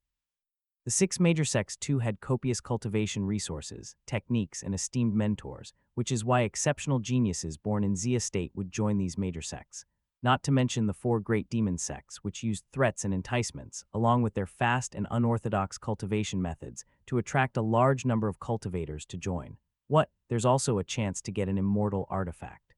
The 6 major sects too had copious cultivation resources, techniques, and esteemed mentors, which is why exceptional geniuses born in Xia State would join these major sects. Not to mention the 4 great demon sects, which used threats and enticements, along with their fast and unorthodox cultivation methods, to attract a large number of cultivators to join. There's also a chance to get an immortal artifact.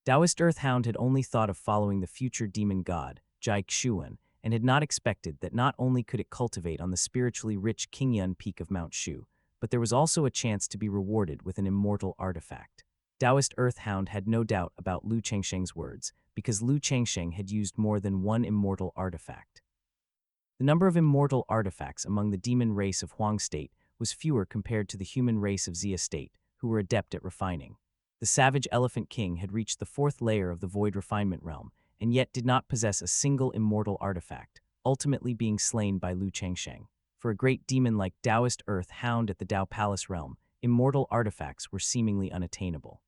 Taoist Earth Hound had only thought of following the future demon god, Jai Xuan, and had not expected that not only could it cultivate on the spiritually rich Qingyun Peak of Mount Shu, but there was also a chance to be rewarded with an immortal artifact. Taoist Earth Hound had no doubt about Lu Changsheng's words, because Lu Changsheng had used more than one immortal artifact. The number of immortal artifacts among the demon race of Huang State was fewer compared to the human race of Xia State, who were adept at refining. The savage Elephant King had reached the 4th layer of the Void Refinement Realm, and yet did not possess a single immortal artifact, ultimately being slain by Lu Changsheng. For a great demon like Taoist Earth Hound at the Dao Palace realm, immortal artifacts were seemingly unattainable.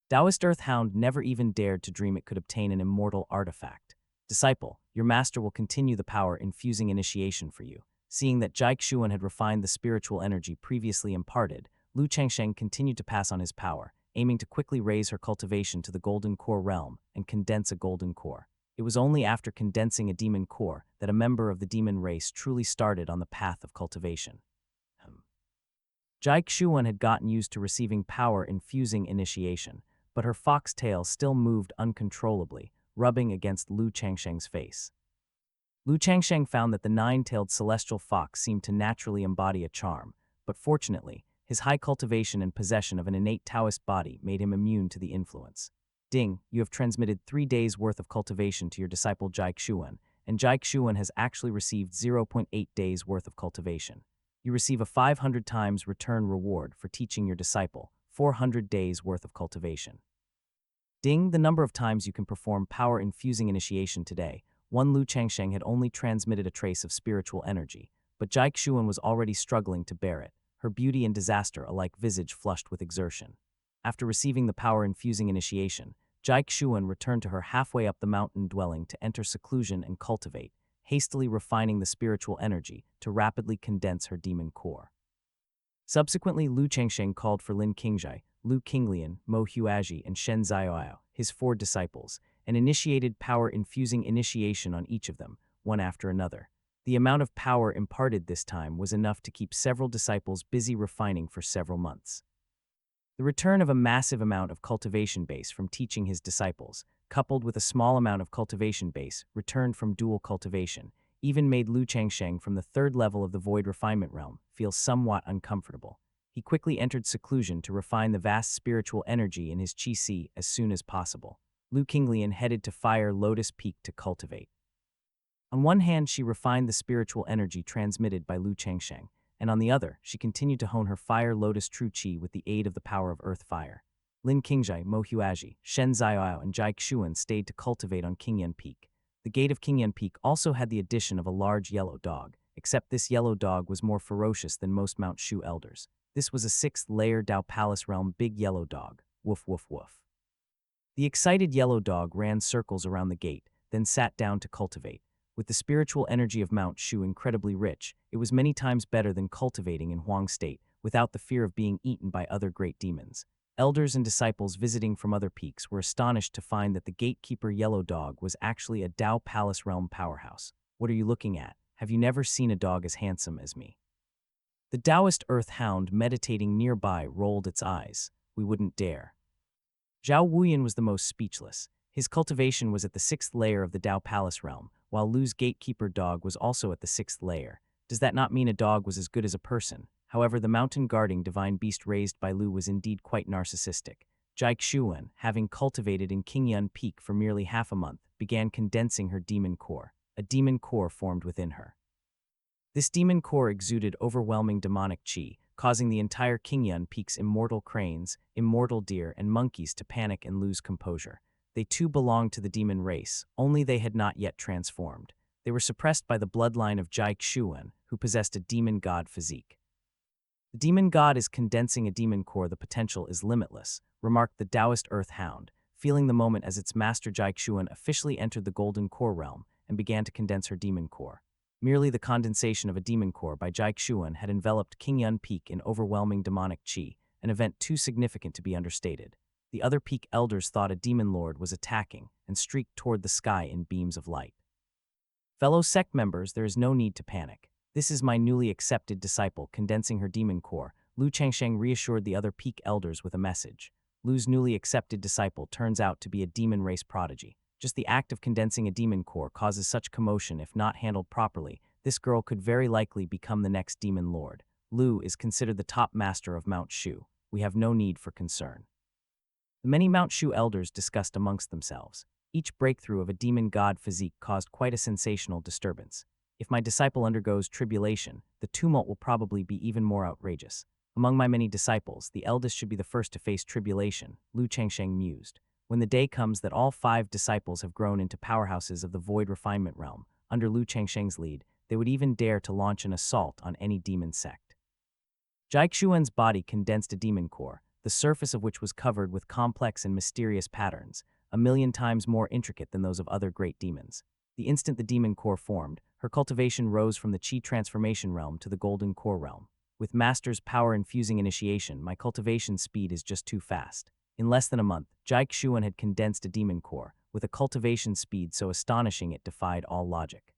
Taoist Earth Hound never even dared to dream it could obtain an immortal artifact. Disciple, your master will continue the power infusing initiation for you. Seeing that Jai Xuan had refined the spiritual energy previously imparted, Lu Changsheng continued to pass on his power, aiming to quickly raise her cultivation to the Golden Core realm and condense a Golden Core. It was only after condensing a demon core that a member of the demon race truly started on the path of cultivation. Jai Xuan had gotten used to receiving power infusing initiation, but her foxtail still moved uncontrollably, rubbing against Lu Changsheng's face. Lu Changsheng found that the nine-tailed celestial fox seemed to naturally embody a charm, but fortunately, his high cultivation and possession of an innate Taoist body made him immune to the influence. Ding, you have transmitted 3 days' worth of cultivation to your disciple Jai Xuan, and Jai Xuan has actually received 0.8 days' worth of cultivation. You receive a 500 times return reward for teaching your disciple 400 days' worth of cultivation. Ding, the number of times you can perform power-infusing initiation today. One Lu Changsheng had only transmitted a trace of spiritual energy, but Jai Xuan was already struggling to bear it, her beauty and disaster alike visage flushed with exertion. After receiving the power-infusing initiation, Jai Xuan returned to her halfway up the mountain dwelling to enter seclusion and cultivate, hastily refining the spiritual energy to rapidly condense her demon core. Subsequently, Lu Changsheng called for Lin Qingjai, Lu Qinglian, Mo Huaji, and Shen Ziyao, his 4 disciples, and initiated power-infusing initiation on each of them, one after another. The amount of power imparted this time was enough to keep several disciples busy refining for several months. The return of a massive amount of cultivation base from teaching his disciples, coupled with a small amount of cultivation base returned from dual cultivation, even made Lu Changsheng from the 3rd level of the Void Refinement Realm feel somewhat uncomfortable. He quickly entered seclusion to refine the vast spiritual energy in his Qi as soon as possible. Lu Qinglian headed to Fire Lotus Peak to cultivate. On one hand, she refined the spiritual energy transmitted by Lu Changsheng, and on the other, she continued to hone her Fire Lotus True Qi with the aid of the power of Earth Fire. Lin Qingjai, Mo Huaji, Shen Ziyao, and Jai Xuan stayed to cultivate on Qingyan Peak. The gate of Qingyan Peak also had the addition of a large yellow dog, except this yellow dog was more ferocious than most Mount Shu elders. This was a 6th-layer Dao Palace Realm big yellow dog, woof woof woof. The excited yellow dog ran circles around the gate, then sat down to cultivate. With the spiritual energy of Mount Shu incredibly rich, it was many times better than cultivating in Huang State, without the fear of being eaten by other great demons. Elders and disciples visiting from other peaks were astonished to find that the gatekeeper yellow dog was actually a Dao Palace Realm powerhouse. What are you looking at? Have you never seen a dog as handsome as me? The Taoist Earth Hound meditating nearby rolled its eyes. We wouldn't dare. Zhao Wuyan was the most speechless. His cultivation was at the 6th layer of the Dao Palace Realm, while Lu's gatekeeper dog was also at the 6th layer. Does that not mean a dog was as good as a person? However, the mountain-guarding divine beast raised by Lu was indeed quite narcissistic. Jai Xuan, having cultivated in Qingyan Peak for merely half a month, began condensing her demon core. A demon core formed within her. This demon core exuded overwhelming demonic qi, causing the entire Qingyan Peak's immortal cranes, immortal deer, and monkeys to panic and lose composure. They too belonged to the demon race, only they had not yet transformed. They were suppressed by the bloodline of Jai Xuan, who possessed a demon god physique. The demon god is condensing a demon core. The potential is limitless, remarked the Taoist Earth Hound, feeling the moment as its master Jai Xuan officially entered the golden core realm and began to condense her demon core. Merely the condensation of a demon core by Jai Xuan had enveloped Qingyan Peak in overwhelming demonic qi, an event too significant to be understated. The other peak elders thought a demon lord was attacking and streaked toward the sky in beams of light. Fellow sect members, there is no need to panic. This is my newly accepted disciple condensing her demon core. Lu Changsheng reassured the other peak elders with a message. Lu's newly accepted disciple turns out to be a demon race prodigy. Just the act of condensing a demon core causes such commotion. If not handled properly, this girl could very likely become the next demon lord. Lu is considered the top master of Mount Shu. We have no need for concern. The many Mount Shu elders discussed amongst themselves. Each breakthrough of a demon god physique caused quite a sensational disturbance. If my disciple undergoes tribulation, the tumult will probably be even more outrageous. Among my many disciples, the eldest should be the first to face tribulation, Lu Changsheng mused. When the day comes that all 5 disciples have grown into powerhouses of the Void Refinement Realm, under Lu Changsheng's lead, they would even dare to launch an assault on any demon sect. Jai Xuan's body condensed a demon core, the surface of which was covered with complex and mysterious patterns, 1,000,000 times more intricate than those of other great demons. The instant the demon core formed, her cultivation rose from the Qi transformation realm to the golden core realm. With Master's power-infusing initiation, my cultivation speed is just too fast. In less than a month, Jai Xuan had condensed a demon core, with a cultivation speed so astonishing it defied all logic.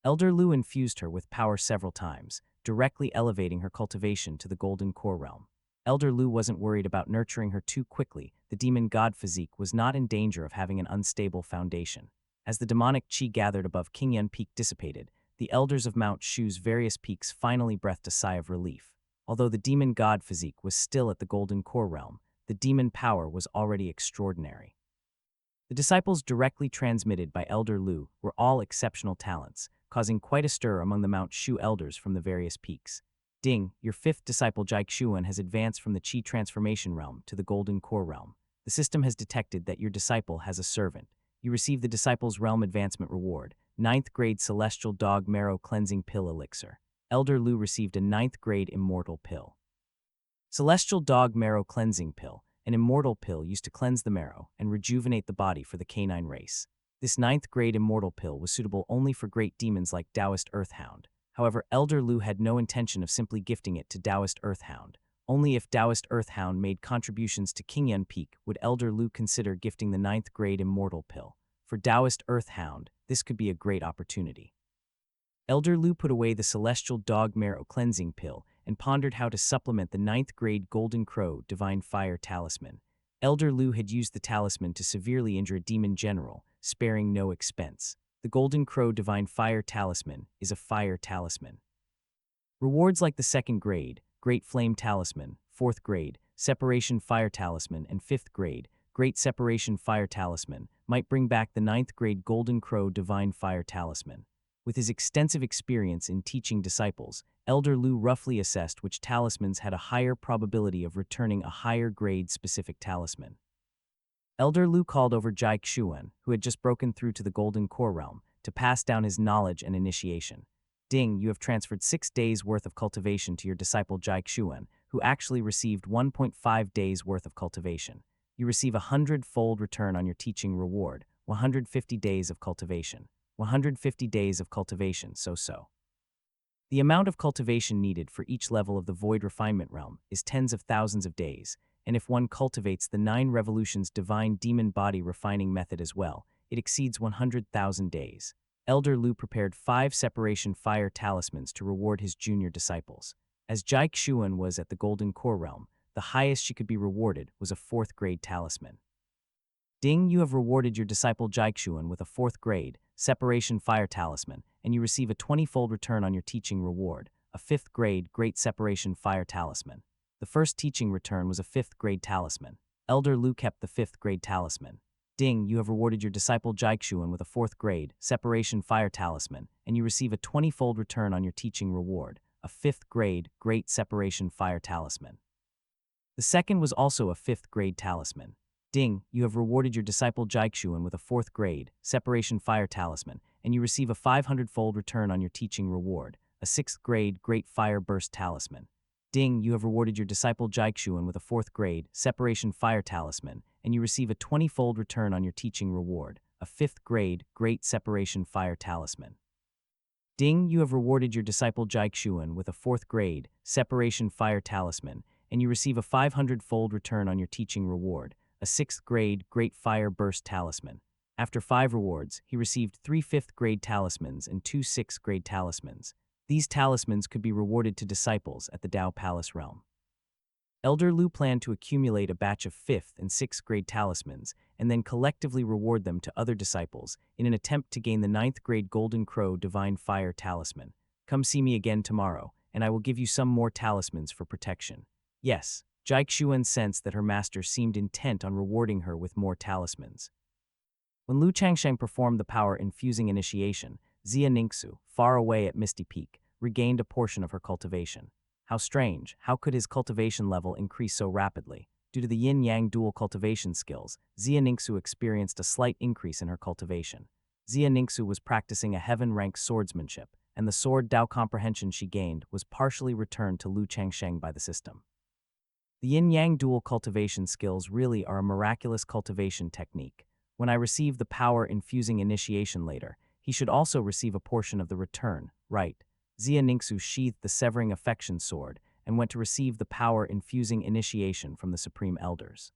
Elder Lu infused her with power several times, directly elevating her cultivation to the golden core realm. Elder Lu wasn't worried about nurturing her too quickly. The demon god physique was not in danger of having an unstable foundation. As the demonic chi gathered above Qingyun Peak dissipated, the elders of Mount Shu's various peaks finally breathed a sigh of relief. Although the demon god physique was still at the Golden Core realm, the demon power was already extraordinary. The disciples directly transmitted by Elder Lu were all exceptional talents, causing quite a stir among the Mount Shu elders from the various peaks. Ding, your fifth disciple Jiaxuan has advanced from the Qi transformation realm to the Golden Core realm. The system has detected that your disciple has a servant. You receive the disciple's realm advancement reward, 9th grade Celestial Dog Marrow Cleansing Pill Elixir. Elder Lu received a 9th grade Immortal Pill. Celestial Dog Marrow Cleansing Pill, an immortal pill used to cleanse the marrow and rejuvenate the body for the canine race. This 9th grade immortal pill was suitable only for great demons like Taoist Earthhound. However, Elder Lu had no intention of simply gifting it to Taoist Earthhound. Only if Taoist Earthhound made contributions to Qingyun Peak would Elder Lu consider gifting the 9th grade immortal pill. For Taoist Earthhound, this could be a great opportunity. Elder Lu put away the Celestial Dog Marrow Cleansing Pill and pondered how to supplement the 9th grade Golden Crow Divine Fire Talisman. Elder Lu had used the talisman to severely injure a demon general, sparing no expense. The Golden Crow Divine Fire Talisman is a fire talisman. Rewards like the 2nd grade, Great Flame Talisman, 4th grade, Separation Fire Talisman, and 5th grade, Great Separation Fire Talisman might bring back the 9th grade Golden Crow Divine Fire Talisman. With his extensive experience in teaching disciples, Elder Lu roughly assessed which talismans had a higher probability of returning a higher grade specific talisman. Elder Lu called over Jiaxuan, who had just broken through to the Golden Core realm, to pass down his knowledge and initiation. Ding, you have transferred 6 days' worth of cultivation to your disciple Jiaxuan, who actually received 1.5 days' worth of cultivation. You receive a 100-fold return on your teaching reward, 150 days of cultivation. 150 days of cultivation, so. The amount of cultivation needed for each level of the Void Refinement Realm is tens of thousands of days, and if one cultivates the 9 Revolutions Divine Demon Body Refining Method as well, it exceeds 100,000 days. Elder Lu prepared 5 Separation Fire Talismans to reward his junior disciples. As Jiaxuan was at the Golden Core Realm, the highest she could be rewarded was a 4th grade talisman. Ding, you have rewarded your disciple Jiaxuan with a 4th grade Separation Fire Talisman, and you receive a 20-fold return on your teaching reward, a 5th grade Great Separation Fire Talisman. The first teaching return was a 5th grade talisman. Elder Lu kept the 5th grade talisman. Ding, you have rewarded your disciple Jiaxuan with a 4th grade Separation Fire Talisman, and you receive a 20-fold return on your teaching reward, a 5th grade Great Separation Fire Talisman. The second was also a 5th grade talisman. Ding, you have rewarded your disciple Jiaxuan with a 4th grade Separation Fire Talisman, and you receive a 500-fold return on your teaching reward, a 6th grade Great Fire Burst Talisman. Ding, you have rewarded your disciple Jiaxuan with a 4th grade Separation Fire Talisman, and you receive a 20-fold return on your teaching reward, a 5th grade Great Separation Fire Talisman. Ding, you have rewarded your disciple Jiaxuan with a 4th grade Separation Fire Talisman, and you receive a 500-fold return on your teaching reward, a 6th grade Great Fire Burst Talisman. After 5 rewards, he received 3 5th grade talismans and 2 6th grade talismans. These talismans could be rewarded to disciples at the Dao Palace realm. Elder Lu planned to accumulate a batch of 5th and 6th grade talismans and then collectively reward them to other disciples in an attempt to gain the 9th grade Golden Crow Divine Fire Talisman. Come see me again tomorrow, and I will give you some more talismans for protection. Yes, Jiaxuan sensed that her master seemed intent on rewarding her with more talismans. When Lu Changsheng performed the power-infusing initiation, Xia Ningxu, far away at Misty Peak, regained a portion of her cultivation. How strange, how could his cultivation level increase so rapidly? Due to the yin-yang dual cultivation skills, Xia Ningxu experienced a slight increase in her cultivation. Xia Ningxu was practicing a heaven-rank swordsmanship, and the sword Dao comprehension she gained was partially returned to Lu Changsheng by the system. The yin-yang dual cultivation skills really are a miraculous cultivation technique. When I receive the power-infusing initiation later, he should also receive a portion of the return, right? Xia Ningxu sheathed the Severing Affection sword and went to receive the power-infusing initiation from the Supreme Elders.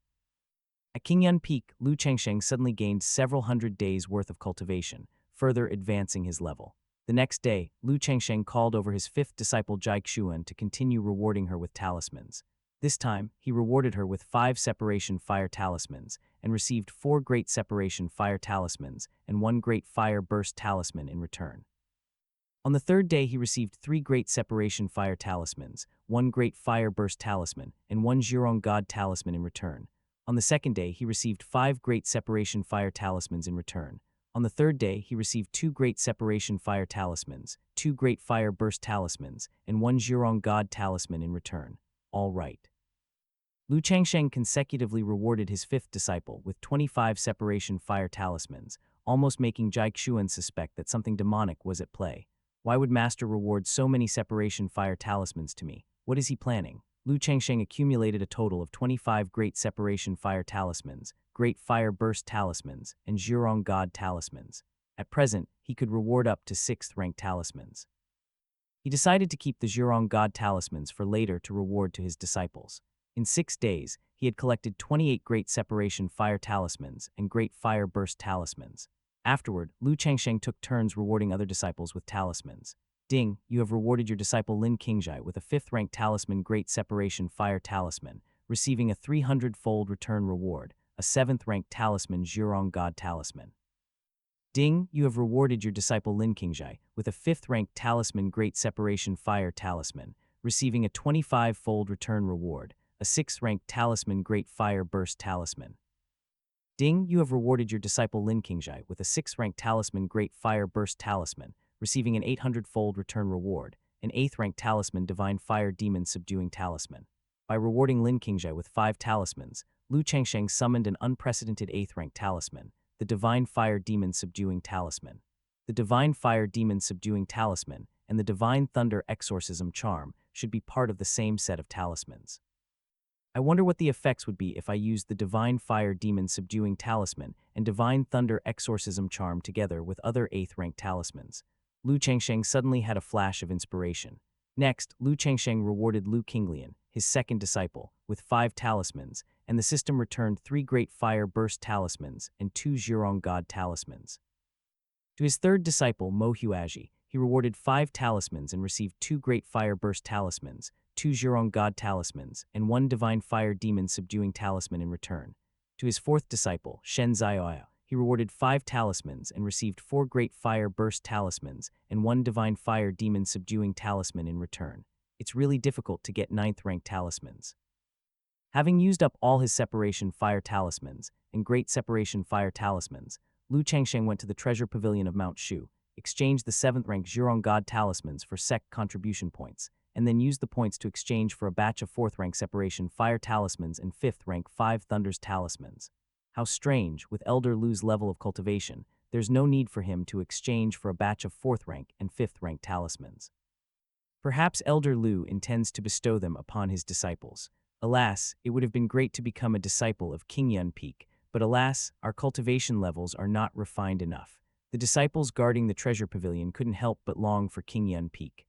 At Qingyun Peak, Lu Changsheng suddenly gained several hundred days' worth of cultivation, further advancing his level. The next day, Lu Changsheng called over his 5th disciple Jiaxuan to continue rewarding her with talismans. This time, he rewarded her with 5 separation fire talismans and received 4 great separation fire talismans and 1 great fire burst talisman in return. On the third day, he received 3 great separation fire talismans, 1 great fire burst talisman, and 1 Zhurong God talisman in return. On the second day, he received 5 great separation fire talismans in return. On the third day, he received 2 great separation fire talismans, 2 great fire burst talismans, and 1 Zhurong God talisman in return. All right. Lu Changsheng consecutively rewarded his 5th disciple with 25 separation fire talismans, almost making Jai Xuan suspect that something demonic was at play. Why would Master reward so many separation fire talismans to me? What is he planning? Lu Changsheng accumulated a total of 25 great separation fire talismans, great fire burst talismans, and Zhurong God talismans. At present, he could reward up to 6th rank talismans. He decided to keep the Zhurong God talismans for later to reward to his disciples. In 6 days, he had collected 28 great separation fire talismans and great fire burst talismans. Afterward, Lu Changsheng took turns rewarding other disciples with talismans. Ding, you have rewarded your disciple Lin Qingjai with a 5th rank talisman Great Separation Fire Talisman, receiving a 300-fold return reward, a 7th rank talisman Zhurong God Talisman. Ding, you have rewarded your disciple Lin Qingjai with a 5th rank talisman Great Separation Fire Talisman, receiving a 25-fold return reward, a 6th rank talisman Great Fire Burst Talisman. Ding, you have rewarded your disciple Lin Qingjai with a 6th rank talisman Great Fire Burst Talisman, receiving an 800-fold return reward, an 8th rank talisman Divine Fire Demon Subduing Talisman. By rewarding Lin Qingjai with 5 talismans, Lu Changsheng summoned an unprecedented 8th rank talisman, the Divine Fire Demon Subduing Talisman. The Divine Fire Demon Subduing Talisman and the Divine Thunder Exorcism Charm should be part of the same set of talismans. I wonder what the effects would be if I used the Divine Fire Demon Subduing Talisman and Divine Thunder Exorcism Charm together with other 8th rank talismans. Lu Changsheng suddenly had a flash of inspiration. Next, Lu Changsheng rewarded Lu Qinglian, his 2nd disciple, with 5 talismans, and the system returned 3 Great Fire Burst talismans and 2 Zhurong God talismans. To his 3rd disciple, Mo Huaji, he rewarded 5 talismans and received 2 Great Fire Burst talismans, 2 Zhurong God talismans, and 1 Divine Fire Demon Subduing Talisman in return. To his 4th disciple, Shen Zioao, he rewarded 5 talismans and received 4 Great Fire Burst talismans and 1 Divine Fire Demon Subduing Talisman in return. It's really difficult to get 9th rank talismans. Having used up all his Separation Fire talismans and Great Separation Fire talismans, Lu Changsheng went to the Treasure Pavilion of Mount Shu, exchanged the 7th rank Zhurong God talismans for sect contribution points, and then used the points to exchange for a batch of 4th rank Separation Fire talismans and 5th rank 5 Thunders talismans. How strange, with Elder Lu's level of cultivation, there's no need for him to exchange for a batch of 4th rank and 5th rank talismans. Perhaps Elder Lu intends to bestow them upon his disciples. Alas, it would have been great to become a disciple of King Yun Peak, but alas, our cultivation levels are not refined enough. The disciples guarding the treasure pavilion couldn't help but long for King Yun Peak.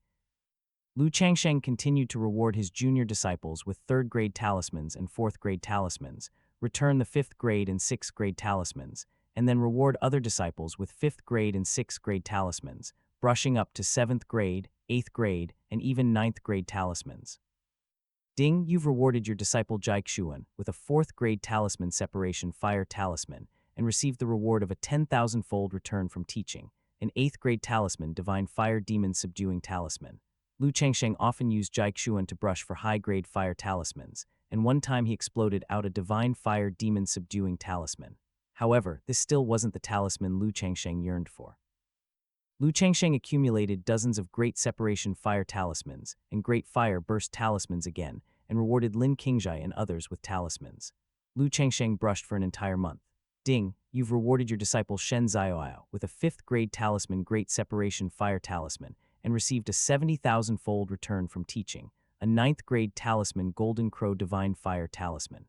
Lu Changsheng continued to reward his junior disciples with 3rd grade talismans and 4th grade talismans, return the 5th grade and 6th grade talismans, and then reward other disciples with 5th grade and 6th grade talismans, brushing up to 7th grade, 8th grade, and even 9th grade talismans. Ding, you've rewarded your disciple Jai Xuan with a 4th grade talisman Separation Fire Talisman and received the reward of a 10,000-fold return from teaching, an 8th grade talisman Divine Fire Demon Subduing Talisman. Lu Changsheng often used Jai Xuan to brush for high-grade fire talismans, and one time he exploded out a Divine Fire Demon Subduing Talisman. However, this still wasn't the talisman Lu Changsheng yearned for. Lu Changsheng accumulated dozens of Great Separation Fire Talismans and Great Fire Burst Talismans again, and rewarded Lin Qingjai and others with talismans. Lu Changsheng brushed for an entire month. Ding, you've rewarded your disciple Shen Zioao with a 5th grade talisman Great Separation Fire Talisman, and received a 70,000-fold return from teaching, a 9th grade talisman Golden Crow Divine Fire Talisman.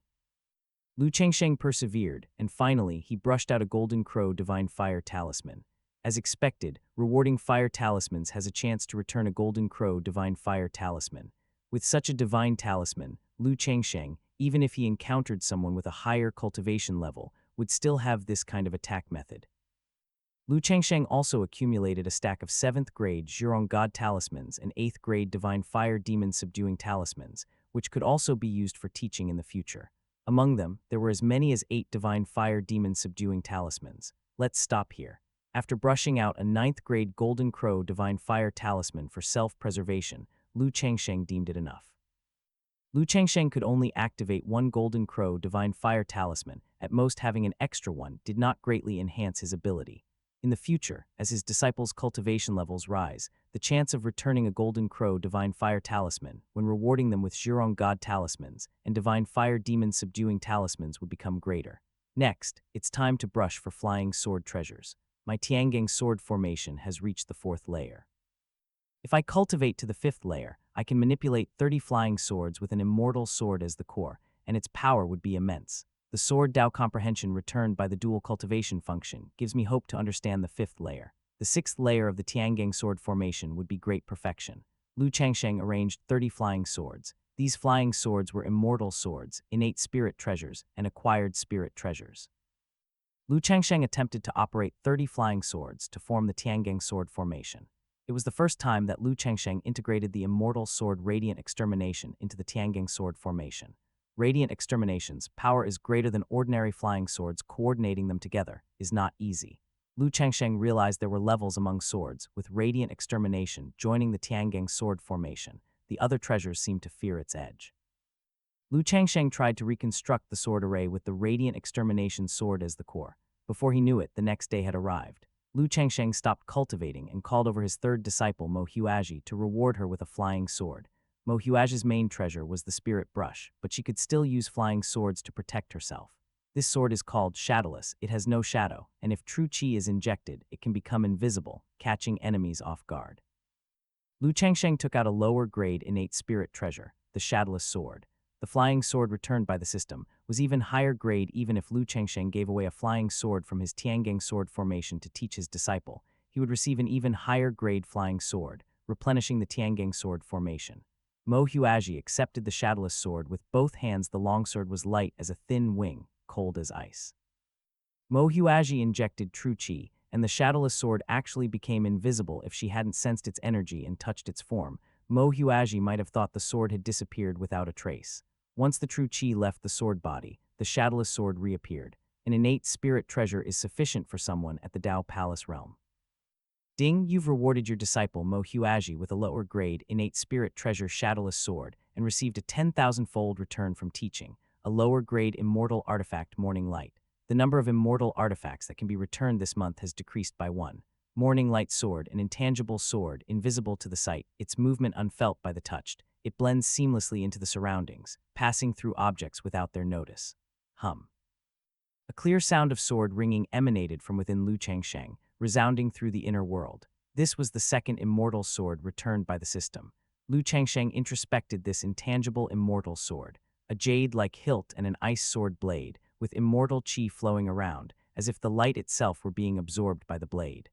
Lu Changsheng persevered, and finally he brushed out a Golden Crow Divine Fire Talisman. As expected, rewarding fire talismans has a chance to return a Golden Crow Divine Fire Talisman. With such a divine talisman, Lu Changsheng, even if he encountered someone with a higher cultivation level, would still have this kind of attack method. Lu Changsheng also accumulated a stack of 7th grade Zhurong God talismans and 8th grade Divine Fire Demon Subduing talismans, which could also be used for teaching in the future. Among them, there were as many as 8 divine fire demon subduing talismans. Let's stop here. After brushing out a 9th grade Golden Crow divine fire talisman for self-preservation, Lu Changsheng deemed it enough. Lu Changsheng could only activate one Golden Crow divine fire talisman, at most having an extra one did not greatly enhance his ability. In the future, as his disciples' cultivation levels rise, the chance of returning a Golden Crow divine fire talisman when rewarding them with Zhurong God talismans and divine fire demon subduing talismans would become greater. Next, it's time to brush for flying sword treasures. My Tiangang sword formation has reached the 4th layer. If I cultivate to the 5th layer, I can manipulate 30 flying swords with an immortal sword as the core, and its power would be immense. The sword Dao comprehension returned by the dual cultivation function gives me hope to understand the 5th layer. The 6th layer of the Tiangang sword formation would be great perfection. Lu Changsheng arranged 30 flying swords. These flying swords were immortal swords, innate spirit treasures, and acquired spirit treasures. Lu Changsheng attempted to operate 30 flying swords to form the Tiangang sword formation. It was the first time that Lu Changsheng integrated the immortal sword Radiant Extermination into the Tiangang sword formation. Radiant Extermination's power is greater than ordinary flying swords. Coordinating them together is not easy. Lu Changsheng realized there were levels among swords, with Radiant Extermination joining the Tiangang sword formation. The other treasures seemed to fear its edge. Lu Changsheng tried to reconstruct the sword array with the Radiant Extermination sword as the core. Before he knew it, the next day had arrived. Lu Changsheng stopped cultivating and called over his 3rd disciple Mo Huaji to reward her with a flying sword. Mo Huaji's main treasure was the spirit brush, but she could still use flying swords to protect herself. This sword is called Shadowless. It has no shadow, and if true qi is injected, it can become invisible, catching enemies off guard. Lu Changsheng took out a lower grade innate spirit treasure, the Shadowless sword. The flying sword returned by the system was even higher grade. Even if Lu Changsheng gave away a flying sword from his Tiangang sword formation to teach his disciple, he would receive an even higher grade flying sword, replenishing the Tiangang sword formation. Mo Huaji accepted the Shadowless sword with both hands. The longsword was light as a thin wing, cold as ice. Mo Huaji injected true qi, and the Shadowless sword actually became invisible. If she hadn't sensed its energy and touched its form, Mo Huaji might have thought the sword had disappeared without a trace. Once the true qi left the sword body, the Shadowless sword reappeared. An innate spirit treasure is sufficient for someone at the Dao Palace realm. Ding, you've rewarded your disciple Mo Huaji with a lower grade innate spirit treasure Shadowless sword and received a 10,000-fold return from teaching, a lower grade immortal artifact Morning Light. The number of immortal artifacts that can be returned this month has decreased by 1. Morning Light sword, an intangible sword, invisible to the sight, its movement unfelt by the touched. It blends seamlessly into the surroundings, passing through objects without their notice. Hum. A clear sound of sword ringing emanated from within Lu Changsheng, resounding through the inner world. This was the 2nd immortal sword returned by the system. Lu Changsheng introspected this intangible immortal sword, a jade-like hilt and an ice sword blade, with immortal qi flowing around, as if the light itself were being absorbed by the blade.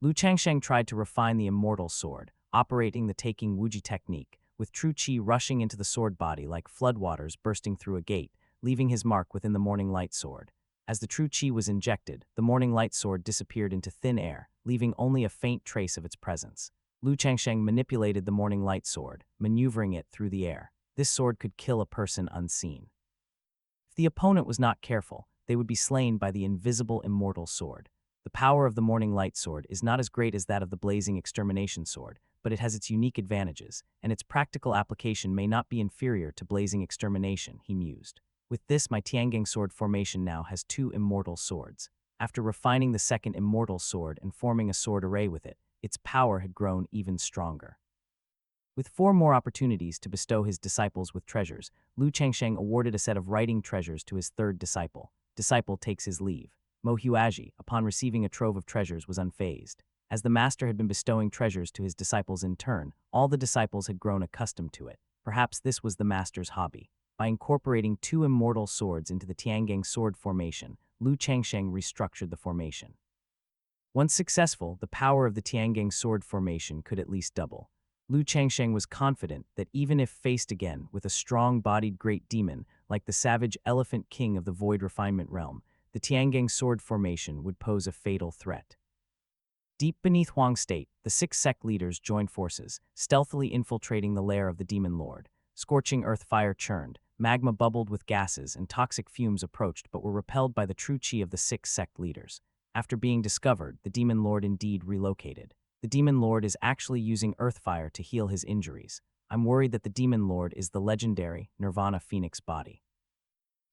Lu Changsheng tried to refine the immortal sword, operating the taking Wuji technique, with true qi rushing into the sword body like floodwaters bursting through a gate, leaving his mark within the Morning Light sword. As the true qi was injected, the Morning Light sword disappeared into thin air, leaving only a faint trace of its presence. Lu Changsheng manipulated the Morning Light sword, maneuvering it through the air. This sword could kill a person unseen. If the opponent was not careful, they would be slain by the invisible immortal sword. The power of the Morning Light sword is not as great as that of the Blazing Extermination sword, but it has its unique advantages, and its practical application may not be inferior to Blazing Extermination, he mused. With this, my Tiangang sword formation now has 2 immortal swords. After refining the 2nd immortal sword and forming a sword array with it, its power had grown even stronger. With 4 more opportunities to bestow his disciples with treasures, Lu Changsheng awarded a set of writing treasures to his 3rd disciple. Disciple takes his leave. Mo Huaji, upon receiving a trove of treasures, was unfazed. As the master had been bestowing treasures to his disciples in turn, all the disciples had grown accustomed to it. Perhaps this was the master's hobby. By incorporating 2 immortal swords into the Tiangang sword formation, Lu Changsheng restructured the formation. Once successful, the power of the Tiangang sword formation could at least double. Lu Changsheng was confident that even if faced again with a strong-bodied great demon like the savage Elephant King of the Void Refinement Realm, the Tiangang sword formation would pose a fatal threat. Deep beneath Huang State, the 6 sect leaders joined forces, stealthily infiltrating the lair of the Demon Lord. Scorching earth fire churned, magma bubbled with gases, and toxic fumes approached but were repelled by the true chi of the 6 sect leaders. After being discovered, the Demon Lord indeed relocated. The Demon Lord is actually using earth fire to heal his injuries. I'm worried that the Demon Lord is the legendary Nirvana Phoenix body.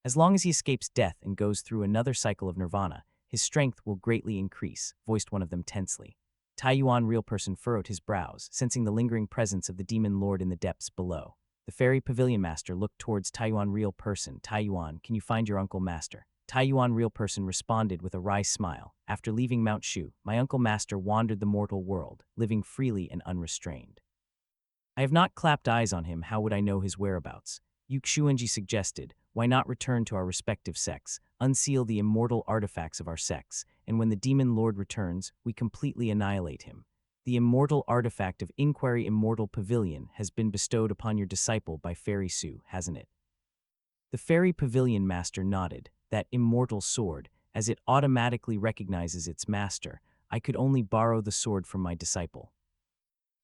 As long as he escapes death and goes through another cycle of Nirvana, his strength will greatly increase, voiced one of them tensely. Taiyuan Real Person furrowed his brows, sensing the lingering presence of the Demon Lord in the depths below. The Fairy Pavilion Master looked towards Taiyuan Real Person. Taiyuan, can you find your Uncle Master? Taiyuan Real Person responded with a wry smile. After leaving Mount Shu, my Uncle Master wandered the mortal world, living freely and unrestrained. I have not clapped eyes on him, how would I know his whereabouts? Yu Xuanji suggested, why not return to our respective sects, unseal the immortal artifacts of our sects, and when the Demon Lord returns, we completely annihilate him. The immortal artifact of Inquiry Immortal Pavilion has been bestowed upon your disciple by Fairy Su, hasn't it? The Fairy Pavilion Master nodded. That immortal sword, as it automatically recognizes its master, I could only borrow the sword from my disciple.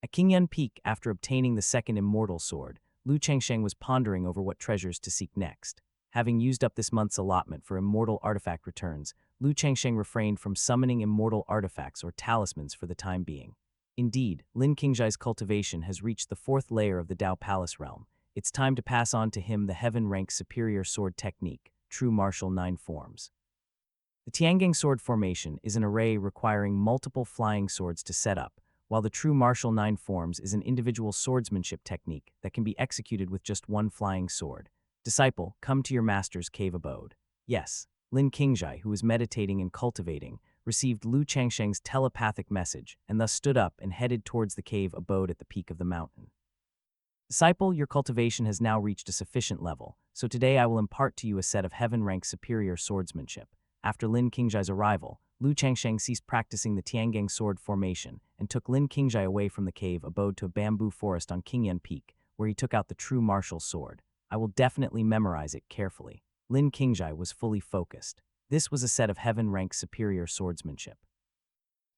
At Qingyan Peak, after obtaining the second immortal sword, Lu Changsheng was pondering over what treasures to seek next. Having used up this month's allotment for immortal artifact returns, Lu Changsheng refrained from summoning immortal artifacts or talismans for the time being. Indeed, Lin Qingzhai's cultivation has reached the 4th layer of the Dao Palace realm. It's time to pass on to him the heaven-rank superior sword technique, True Martial 9 Forms. The Tiangang sword formation is an array requiring multiple flying swords to set up, while the True Martial 9 Forms is an individual swordsmanship technique that can be executed with just one flying sword. Disciple, come to your master's cave abode. Yes, Lin Qingzhai, who was meditating and cultivating, received Lu Changsheng's telepathic message and thus stood up and headed towards the cave abode at the peak of the mountain. Disciple, your cultivation has now reached a sufficient level, so today I will impart to you a set of heaven-rank superior swordsmanship. After Lin Qingzhai's arrival, Lu Changsheng ceased practicing the Tiangang sword formation and took Lin Qingzhai away from the cave abode to a bamboo forest on Qingyan Peak, where he took out the true martial sword. I will definitely memorize it carefully. Lin Qingzhai was fully focused. This was a set of heaven-rank superior swordsmanship.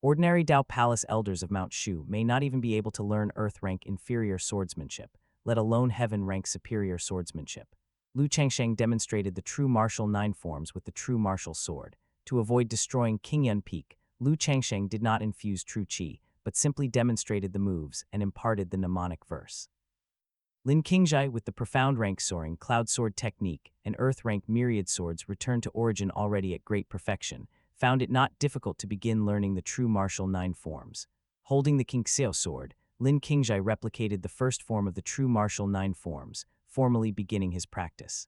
Ordinary Dao Palace elders of Mount Shu may not even be able to learn earth-rank inferior swordsmanship, let alone heaven-rank superior swordsmanship. Lu Changsheng demonstrated the True Martial 9 Forms with the True Martial Sword. To avoid destroying Qingyan Peak, Lu Changsheng did not infuse True Qi, but simply demonstrated the moves and imparted the mnemonic verse. Lin Qingzhai, with the profound rank soaring Cloud Sword technique and Earth rank Myriad Swords returned to origin already at great perfection, found it not difficult to begin learning the True Martial 9 Forms. Holding the Qingxiao sword, Lin Qingzhai replicated the first form of the True Martial 9 Forms, formally beginning his practice.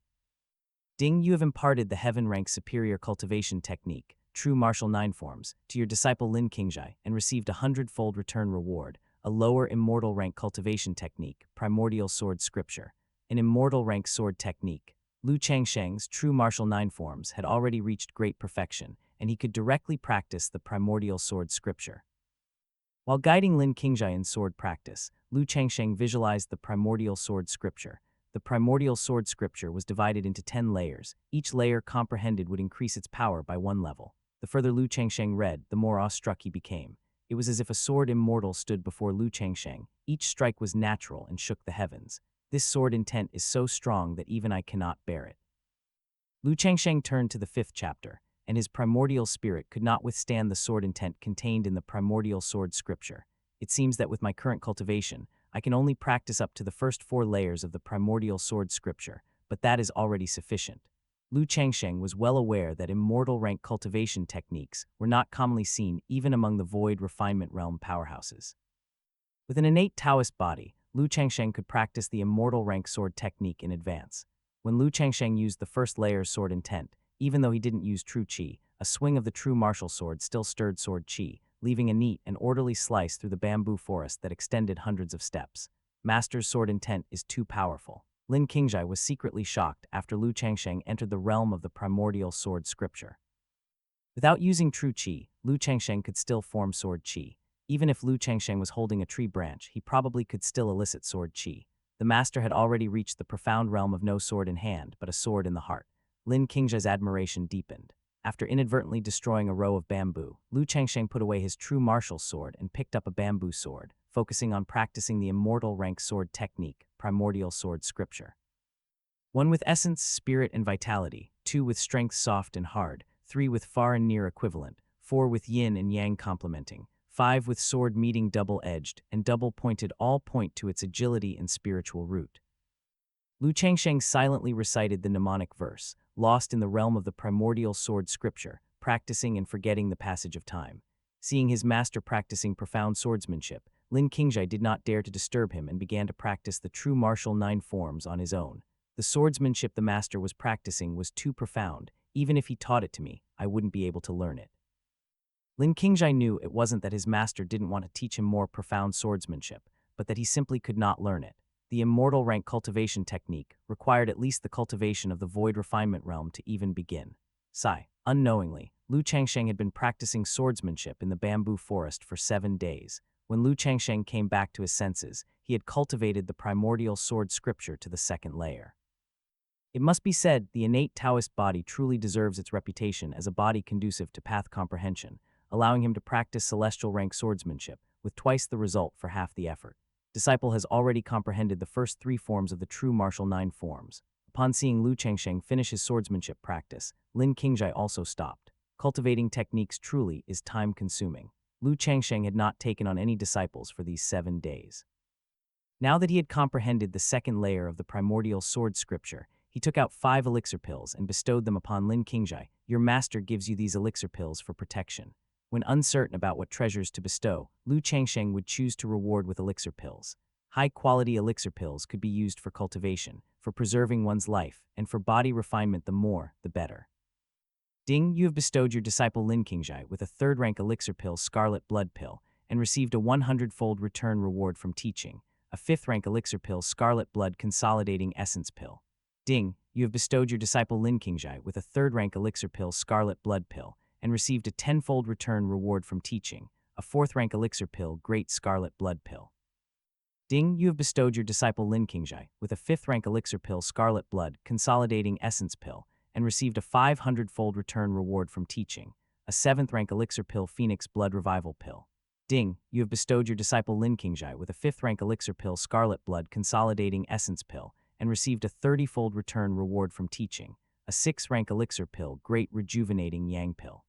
Ding, you have imparted the heaven-rank superior cultivation technique, True Martial 9 Forms, to your disciple Lin Qingzhai and received a 100-fold return reward, a lower immortal rank cultivation technique, Primordial Sword Scripture, an immortal rank sword technique. Lu Changsheng's True Martial 9 Forms had already reached great perfection, and he could directly practice the Primordial Sword Scripture. While guiding Lin Qingzhai in sword practice, Lu Changsheng visualized the Primordial Sword Scripture. The Primordial Sword Scripture was divided into 10 layers. Each layer comprehended would increase its power by 1 level. The further Lu Changsheng read, the more awestruck he became. It was as if a sword immortal stood before Lu Changsheng. Each strike was natural and shook the heavens. This sword intent is so strong that even I cannot bear it. Lu Changsheng turned to the 5th chapter, and his primordial spirit could not withstand the sword intent contained in the Primordial Sword Scripture. It seems that with my current cultivation, I can only practice up to the first 4 layers of the Primordial Sword Scripture, but that is already sufficient. Lu Changsheng was well aware that immortal rank cultivation techniques were not commonly seen even among the Void Refinement Realm powerhouses. With an innate Taoist body, Lu Changsheng could practice the immortal rank sword technique in advance. When Lu Changsheng used the first layer's sword intent, even though he didn't use True Qi, a swing of the True Martial Sword still stirred sword Qi, leaving a neat and orderly slice through the bamboo forest that extended hundreds of steps. Master's sword intent is too powerful. Lin Qingzhai was secretly shocked after Lu Changsheng entered the realm of the Primordial Sword Scripture. Without using True Qi, Lu Changsheng could still form sword Qi. Even if Lu Changsheng was holding a tree branch, he probably could still elicit sword Qi. The master had already reached the profound realm of no sword in hand, but a sword in the heart. Lin Qingzhai's admiration deepened. After inadvertently destroying a row of bamboo, Lu Changsheng put away his true martial sword and picked up a bamboo sword, focusing on practicing the immortal rank sword technique, primordial sword scripture. 1 with essence, spirit, and vitality, 2 with strength, soft and hard, 3 with far and near equivalent, 4 with yin and yang complementing, 5 with sword meeting double-edged and double-pointed, all point to its agility and spiritual root. Lu Changsheng silently recited the mnemonic verse, lost in the realm of the primordial sword scripture, practicing and forgetting the passage of time. Seeing his master practicing profound swordsmanship, Lin Qingjai did not dare to disturb him and began to practice the true martial 9 forms on his own. The swordsmanship the master was practicing was too profound. Even if he taught it to me, I wouldn't be able to learn it. Lin Qingjai knew it wasn't that his master didn't want to teach him more profound swordsmanship, but that he simply could not learn it. The immortal rank cultivation technique required at least the cultivation of the void refinement realm to even begin. Unknowingly, Lu Changsheng had been practicing swordsmanship in the bamboo forest for 7 days. When Lu Changsheng came back to his senses, he had cultivated the primordial sword scripture to the 2nd layer. It must be said, the innate Taoist body truly deserves its reputation as a body conducive to path comprehension, allowing him to practice celestial rank swordsmanship, with twice the result for half the effort. Disciple has already comprehended the first 3 forms of the true martial 9 forms. Upon seeing Lu Changsheng finish his swordsmanship practice, Lin Qingjai also stopped. Cultivating techniques truly is time-consuming. Lu Changsheng had not taken on any disciples for these 7 days. Now that he had comprehended the 2nd layer of the primordial sword scripture, he took out 5 elixir pills and bestowed them upon Lin Qingjai. Your master gives you these elixir pills for protection. When uncertain about what treasures to bestow, Lu Changsheng would choose to reward with elixir pills. High-quality elixir pills could be used for cultivation, for preserving one's life, and for body refinement. The more, the better. Ding, you have bestowed your disciple Lin Qingjai with a 3rd-rank elixir pill, Scarlet Blood Pill, and received a 100-fold return reward from teaching, a 5th-rank elixir pill, Scarlet Blood Consolidating Essence Pill. Ding, you have bestowed your disciple Lin Qingjai with a 3rd-rank elixir pill, Scarlet Blood Pill, and received a 10-fold return reward from teaching, a 4th-rank elixir pill, Great Scarlet Blood Pill. Ding, you have bestowed your disciple Lin Qingjai with a 5th-rank elixir pill, Scarlet Blood Consolidating Essence Pill, and received a 500-fold return reward from teaching, a 7th-rank elixir pill, Phoenix Blood Revival Pill. Ding, you have bestowed your disciple Lin Qingjai with a 5th-rank elixir pill, Scarlet Blood Consolidating Essence Pill, and received a 30-fold return reward from teaching, a 6th-rank elixir pill, Great Rejuvenating Yang Pill.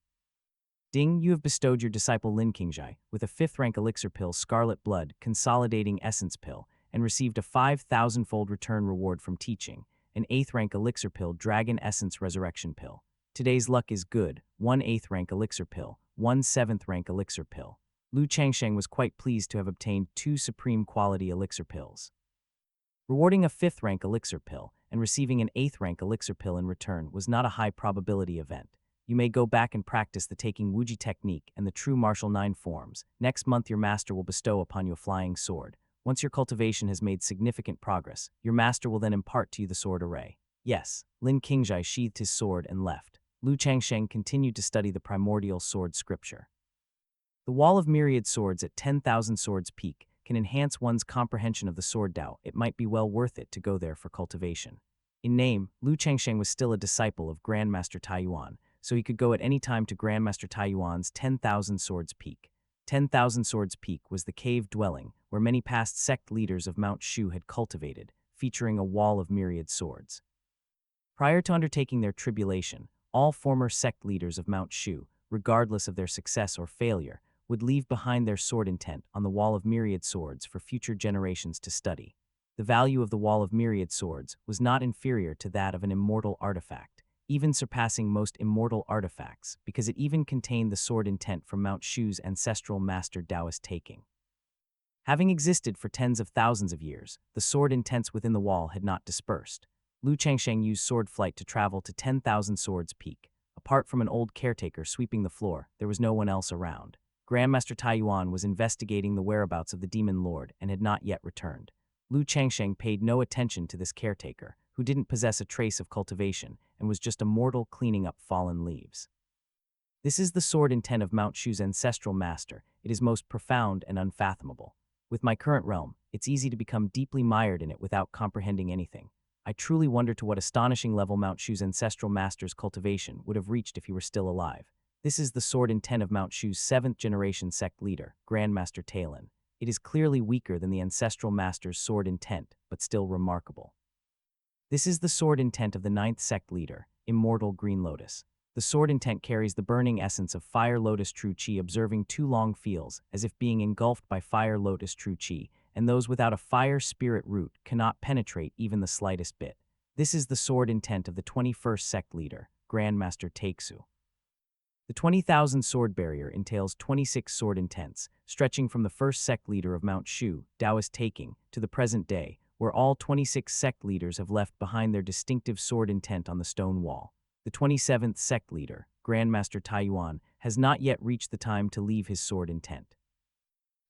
Ding, you have bestowed your disciple Lin Qingjai with a 5th-rank elixir pill, Scarlet Blood Consolidating Essence Pill, and received a 5,000-fold return reward from teaching, an 8th-rank elixir pill, Dragon Essence Resurrection Pill. Today's luck is good, 1 8th-rank elixir pill, 1 7th-rank elixir pill. Lu Changsheng was quite pleased to have obtained 2 supreme quality elixir pills. Rewarding a 5th-rank elixir pill and receiving an 8th-rank elixir pill in return was not a high-probability event. You may go back and practice the taking Wuji technique and the true martial 9 forms. Next month your master will bestow upon you a flying sword. Once your cultivation has made significant progress, your master will then impart to you the sword array. Yes, Lin Qingjai sheathed his sword and left. Lu Changsheng continued to study the primordial sword scripture. The wall of myriad swords at 10,000 swords peak can enhance one's comprehension of the sword Dao. It might be well worth it to go there for cultivation. In name, Lu Changsheng was still a disciple of Grandmaster Taiyuan, so he could go at any time to Grandmaster Taiyuan's 10,000 Swords Peak. 10,000 Swords Peak was the cave dwelling where many past sect leaders of Mount Shu had cultivated, featuring a wall of myriad swords. Prior to undertaking their tribulation, all former sect leaders of Mount Shu, regardless of their success or failure, would leave behind their sword intent on the wall of myriad swords for future generations to study. The value of the wall of myriad swords was not inferior to that of an immortal artifact, even surpassing most immortal artifacts, because it even contained the sword intent from Mount Shu's ancestral master Taoist taking. Having existed for tens of thousands of years, the sword intents within the wall had not dispersed. Lu Changsheng used sword flight to travel to 10,000 Swords Peak. Apart from an old caretaker sweeping the floor, there was no one else around. Grandmaster Taiyuan was investigating the whereabouts of the demon lord and had not yet returned. Lu Changsheng paid no attention to this caretaker, who didn't possess a trace of cultivation and was just a mortal cleaning up fallen leaves. This is the sword intent of Mount Shu's ancestral master. It is most profound and unfathomable. With my current realm, it's easy to become deeply mired in it without comprehending anything. I truly wonder to what astonishing level Mount Shu's ancestral master's cultivation would have reached if he were still alive. This is the sword intent of Mount Shu's 7th-generation sect leader, Grandmaster Talon. It is clearly weaker than the ancestral master's sword intent, but still remarkable. This is the sword intent of the ninth sect leader, Immortal Green Lotus. The sword intent carries the burning essence of Fire Lotus True Chi. Observing too long feels as if being engulfed by Fire Lotus True Chi, and those without a fire spirit root cannot penetrate even the slightest bit. This is the sword intent of the 21st sect leader, Grandmaster Takesu. The 20,000 sword barrier entails 26 sword intents, stretching from the first sect leader of Mount Shu, Taoist taking, to the present day, where all 26 sect leaders have left behind their distinctive sword intent on the stone wall. The 27th sect leader, Grandmaster Taiyuan, has not yet reached the time to leave his sword intent.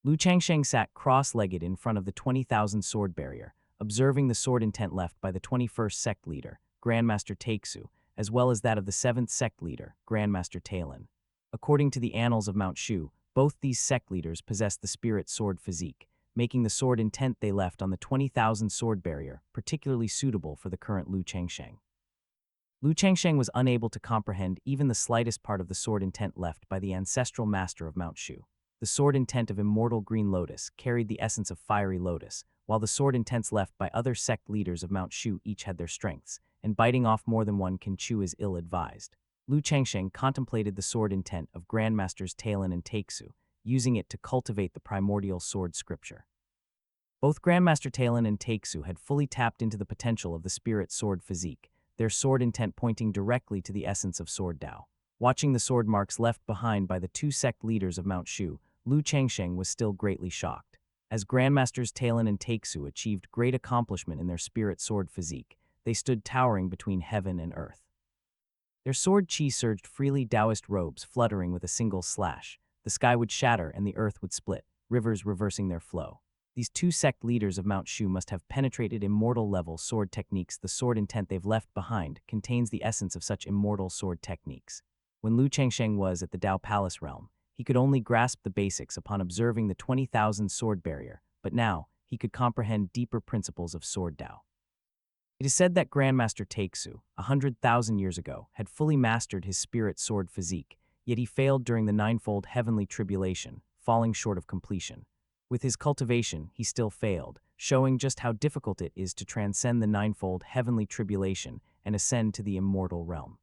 Lu Changsheng sat cross-legged in front of the 20,000 sword barrier, observing the sword intent left by the 21st sect leader, Grandmaster Takesu, as well as that of the 7th sect leader, Grandmaster Talon. According to the annals of Mount Shu, both these sect leaders possess the spirit sword physique, making the sword intent they left on the 20,000 sword barrier particularly suitable for the current Lu Changsheng. Lu Changsheng was unable to comprehend even the slightest part of the sword intent left by the ancestral master of Mount Shu. The sword intent of Immortal Green Lotus carried the essence of Fiery Lotus, while the sword intents left by other sect leaders of Mount Shu each had their strengths, and biting off more than one can chew is ill-advised. Lu Changsheng contemplated the sword intent of Grandmasters Talon and Takesu, using it to cultivate the primordial sword scripture. Both Grandmaster Talon and Takesu had fully tapped into the potential of the spirit sword physique, their sword intent pointing directly to the essence of Sword Dao. Watching the sword marks left behind by the two sect leaders of Mount Shu, Lu Changsheng was still greatly shocked. As Grandmasters Talon and Takesu achieved great accomplishment in their spirit sword physique, they stood towering between heaven and earth. Their sword chi surged freely, Taoist robes fluttering with a single slash. The sky would shatter and the earth would split, rivers reversing their flow. These two sect leaders of Mount Shu must have penetrated immortal-level sword techniques. The sword intent they've left behind contains the essence of such immortal sword techniques. When Lu Changsheng was at the Dao Palace realm, he could only grasp the basics upon observing the 20,000 sword barrier, but now he could comprehend deeper principles of Sword Dao. It is said that Grandmaster Takesu, 100,000 years ago, had fully mastered his spirit sword physique, yet he failed during the ninefold heavenly tribulation, falling short of completion. With his cultivation, he still failed, showing just how difficult it is to transcend the ninefold heavenly tribulation and ascend to the immortal realm.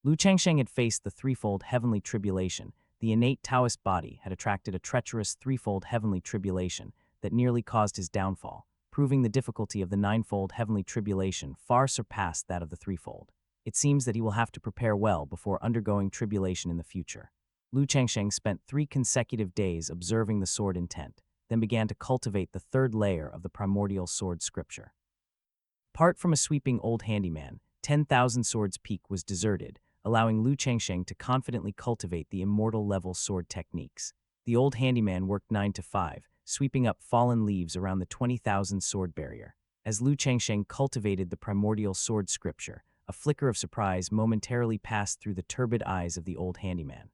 Lu Changsheng had faced the threefold heavenly tribulation. The innate Taoist body had attracted a treacherous threefold heavenly tribulation that nearly caused his downfall, proving the difficulty of the ninefold heavenly tribulation far surpassed that of the threefold. It seems that he will have to prepare well before undergoing tribulation in the future. Lu Changsheng spent 3 consecutive days observing the sword intent, then began to cultivate the third layer of the primordial sword scripture. Apart from a sweeping old handyman, 10,000 Swords Peak was deserted, allowing Lu Changsheng to confidently cultivate the immortal-level sword techniques. The old handyman worked 9 to 5, sweeping up fallen leaves around the 20,000 sword barrier. As Lu Changsheng cultivated the primordial sword scripture, a flicker of surprise momentarily passed through the turbid eyes of the old handyman.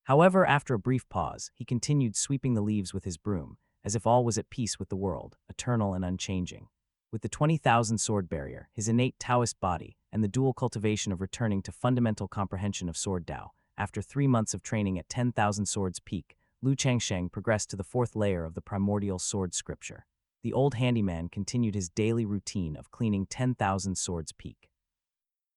However, after a brief pause, he continued sweeping the leaves with his broom, as if all was at peace with the world, eternal and unchanging. With the 20,000 sword barrier, his innate Taoist body, and the dual cultivation of returning to fundamental comprehension of Sword Dao, after 3 months of training at 10,000 Swords Peak, Lu Changsheng progressed to the 4th layer of the primordial sword scripture. The old handyman continued his daily routine of cleaning 10,000 Swords Peak.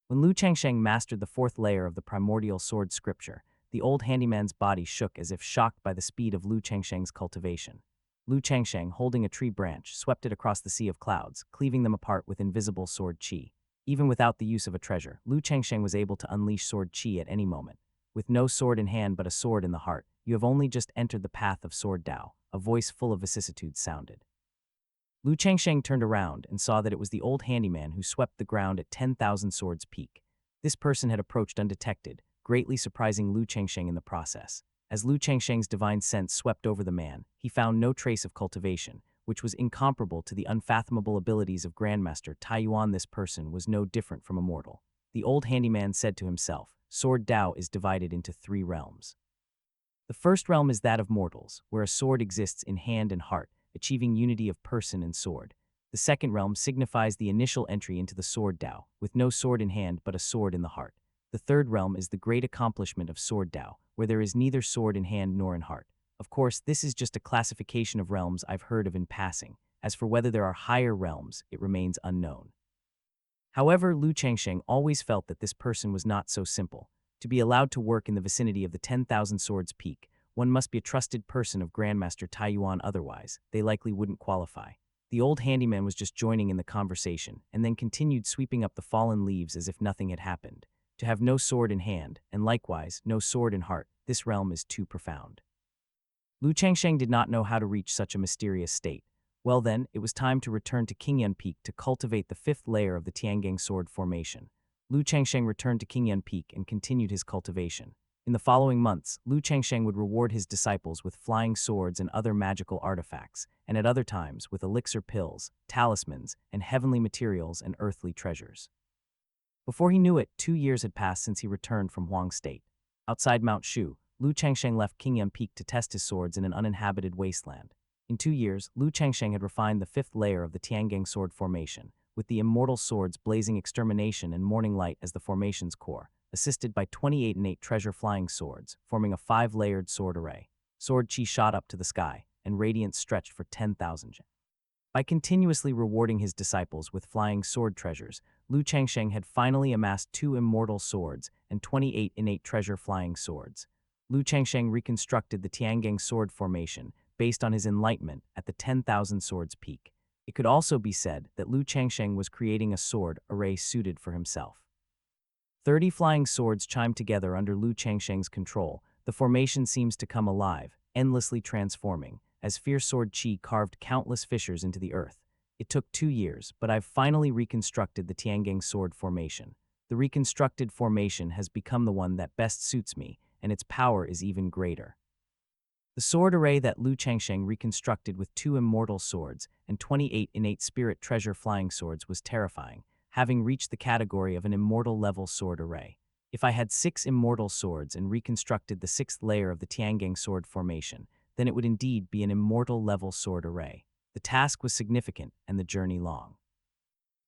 When Lu Changsheng mastered the 4th layer of the primordial sword scripture, the old handyman's body shook as if shocked by the speed of Lu Changsheng's cultivation. Lu Changsheng, holding a tree branch, swept it across the sea of clouds, cleaving them apart with invisible sword chi. Even without the use of a treasure, Lu Changsheng was able to unleash sword chi at any moment. With no sword in hand but a sword in the heart, you have only just entered the path of Sword Dao, a voice full of vicissitudes sounded. Lu Changsheng turned around and saw that it was the old handyman who swept the ground at 10,000 Swords Peak. This person had approached undetected, greatly surprising Lu Changsheng in the process. As Lu Changsheng's divine sense swept over the man, he found no trace of cultivation, which was incomparable to the unfathomable abilities of Grandmaster Taiyuan. This person was no different from a mortal. The old handyman said to himself, Sword Dao is divided into 3 realms. The first realm is that of mortals, where a sword exists in hand and heart, achieving unity of person and sword. The second realm signifies the initial entry into the Sword Dao, with no sword in hand but a sword in the heart. The third realm is the great accomplishment of Sword Dao, where there is neither sword in hand nor in heart. Of course, this is just a classification of realms I've heard of in passing. As for whether there are higher realms, it remains unknown. However, Lu Changsheng always felt that this person was not so simple. To be allowed to work in the vicinity of the 10,000 Swords Peak, one must be a trusted person of Grandmaster Tai Yuan, otherwise, they likely wouldn't qualify. The old handyman was just joining in the conversation, and then continued sweeping up the fallen leaves as if nothing had happened. To have no sword in hand, and likewise, no sword in heart, this realm is too profound. Lu Changsheng did not know how to reach such a mysterious state. Well then, it was time to return to Qingyan Peak to cultivate the 5th layer of the Tiangang Sword Formation. Lu Changsheng returned to Qingyan Peak and continued his cultivation. In the following months, Lu Changsheng would reward his disciples with flying swords and other magical artifacts, and at other times with elixir pills, talismans, and heavenly materials and earthly treasures. Before he knew it, 2 years had passed since he returned from Huang State. Outside Mount Shu, Lu Changsheng left Qingyan Peak to test his swords in an uninhabited wasteland. In 2 years, Lu Changsheng had refined the 5th layer of the Tiangang Sword Formation, with the immortal swords blazing extermination and morning light as the formation's core, assisted by 28 innate treasure flying swords, forming a 5-layered sword array. Sword chi shot up to the sky, and radiance stretched for 10,000 gen. By continuously rewarding his disciples with flying sword treasures, Lu Changsheng had finally amassed 2 immortal swords and 28 innate treasure flying swords. Lu Changsheng reconstructed the Tiangang Sword Formation based on his enlightenment at the 10,000 Swords Peak. It could also be said that Lu Changsheng was creating a sword array suited for himself. 30 flying swords chimed together under Lu Changsheng's control. The formation seems to come alive, endlessly transforming, as fierce sword chi carved countless fissures into the earth. It took 2 years, but I've finally reconstructed the Tiangang Sword Formation. The reconstructed formation has become the one that best suits me, and its power is even greater. The sword array that Lu Changsheng reconstructed with 2 immortal swords and 28 innate spirit treasure flying swords was terrifying, having reached the category of an immortal level sword array. If I had 6 immortal swords and reconstructed the 6th layer of the Tiangang Sword Formation, then it would indeed be an immortal level sword array. The task was significant and the journey long.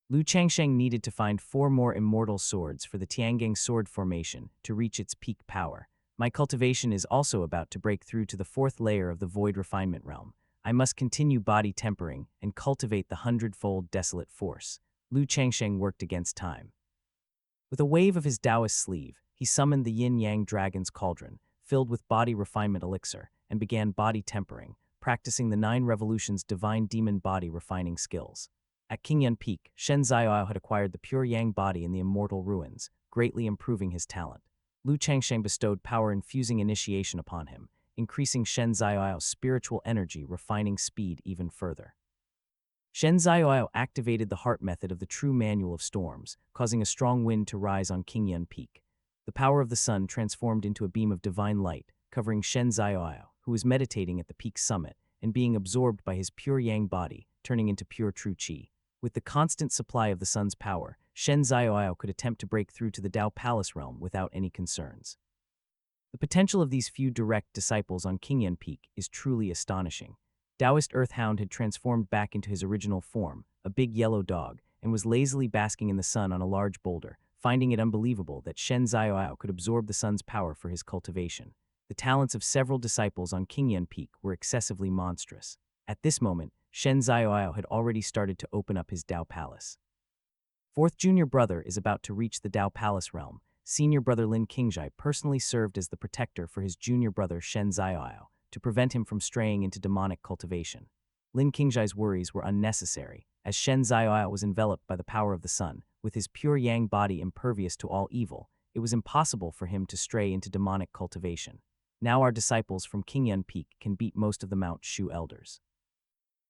Lu Changsheng needed to find 4 more immortal swords for the Tiangang Sword Formation to reach its peak power. My cultivation is also about to break through to the 4th layer of the Void Refinement Realm. I must continue body tempering and cultivate the 100-fold desolate force. Lu Changsheng worked against time. With a wave of his Taoist sleeve, he summoned the Yin-Yang Dragon's Cauldron, filled with body refinement elixir, and began body tempering, practicing the 9 revolutions divine demon body refining skills. At Qingyan Peak, Shen Ziyao had acquired the pure Yang body in the immortal ruins, greatly improving his talent. Lu Changsheng bestowed power-infusing initiation upon him, increasing Shen Ziyao spiritual energy, refining speed even further. Shen Ziyao activated the heart method of the true manual of storms, causing a strong wind to rise on Qingyan Peak. The power of the sun transformed into a beam of divine light, covering Shen Ziyao, who was meditating at the peak's summit, and being absorbed by his pure Yang body, turning into pure true Qi. With the constant supply of the sun's power, Shen Ziyao could attempt to break through to the Tao Palace realm without any concerns. The potential of these few direct disciples on Qingyan Peak is truly astonishing. Taoist Earthhound had transformed back into his original form, a big yellow dog, and was lazily basking in the sun on a large boulder, finding it unbelievable that Shen Ziyao could absorb the sun's power for his cultivation. The talents of several disciples on Qingyan Peak were excessively monstrous. At this moment, Shen Ziyao had already started to open up his Tao Palace. 4th junior brother is about to reach the Tao Palace realm. Senior brother Lin Qingjai personally served as the protector for his junior brother Shen Ziyao to prevent him from straying into demonic cultivation. Lin Qingjai's worries were unnecessary, as Shen Ziyao was enveloped by the power of the sun. With his pure Yang body impervious to all evil, it was impossible for him to stray into demonic cultivation. Now our disciples from Qingyan Peak can beat most of the Mount Shu elders.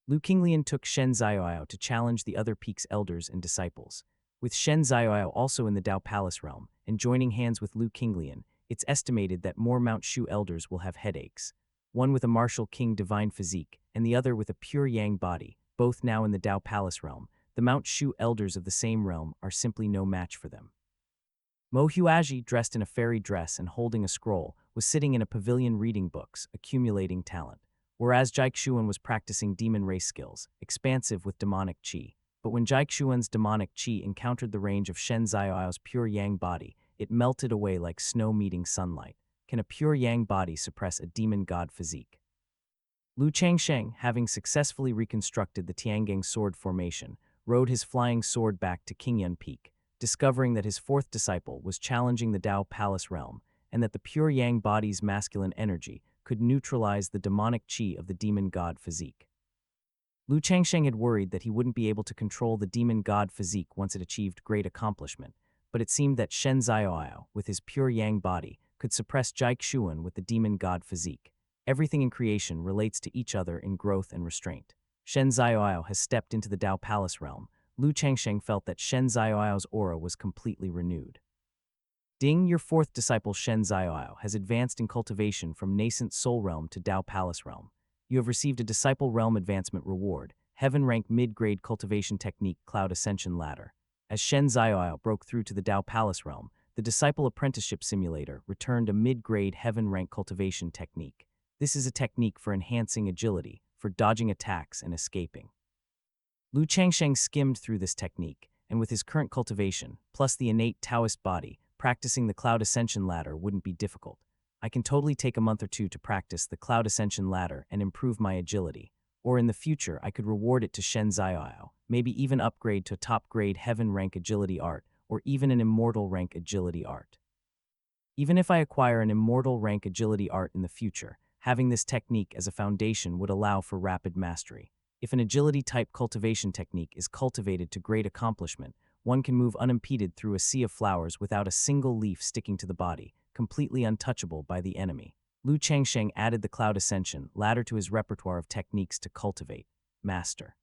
Lu Qinglian took Shen Ziyao to challenge the other peak's elders and disciples. With Shen Ziyao also in the Tao Palace realm, and joining hands with Lu Qinglian, it's estimated that more Mount Shu elders will have headaches. One with a martial king divine physique, and the other with a pure Yang body, both now in the Tao Palace realm. The Mount Shu elders of the same realm are simply no match for them. Mo Huaji, dressed in a fairy dress and holding a scroll, was sitting in a pavilion reading books, accumulating talent, whereas Jaikshuan was practicing demon race skills, expansive with demonic qi. But when Jaikshuan's demonic qi encountered the range of Shen Ziyao's pure Yang body, it melted away like snow meeting sunlight. Can a pure Yang body suppress a demon god physique? Lu Changsheng, having successfully reconstructed the Tiangang sword formation, rode his flying sword back to Qingyun Peak, discovering that his fourth disciple was challenging the Dao Palace realm and that the pure Yang body's masculine energy could neutralize the demonic qi of the demon god physique. Lu Changsheng had worried that he wouldn't be able to control the demon god physique once it achieved great accomplishment, but it seemed that Shen Zioao, with his pure Yang body, could suppress Jai Xuan with the demon god physique. Everything in creation relates to each other in growth and restraint. Shen Zioao has stepped into the Dao Palace realm. Lu Changsheng felt that Shen Zioao's aura was completely renewed. Ding, your fourth disciple Shen Zioao has advanced in cultivation from nascent soul realm to Dao Palace realm. You have received a disciple realm advancement reward, heaven rank mid-grade cultivation technique cloud ascension ladder. As Shen Zioao broke through to the Dao Palace realm, the disciple apprenticeship simulator returned a mid-grade heaven rank cultivation technique. This is a technique for enhancing agility, for dodging attacks and escaping. Lu Changsheng skimmed through this technique, and with his current cultivation, plus the innate Taoist body, practicing the Cloud Ascension ladder wouldn't be difficult. I can totally take a month or two to practice the Cloud Ascension ladder and improve my agility. Or in the future, I could reward it to Shen Zioao, maybe even upgrade to a top-grade heaven rank agility art, or even an immortal rank agility art. Even if I acquire an immortal rank agility art in the future, having this technique as a foundation would allow for rapid mastery. If an agility-type cultivation technique is cultivated to great accomplishment, one can move unimpeded through a sea of flowers without a single leaf sticking to the body, completely untouchable by the enemy. Lu Changsheng added the Cloud Ascension ladder to his repertoire of techniques to cultivate, master.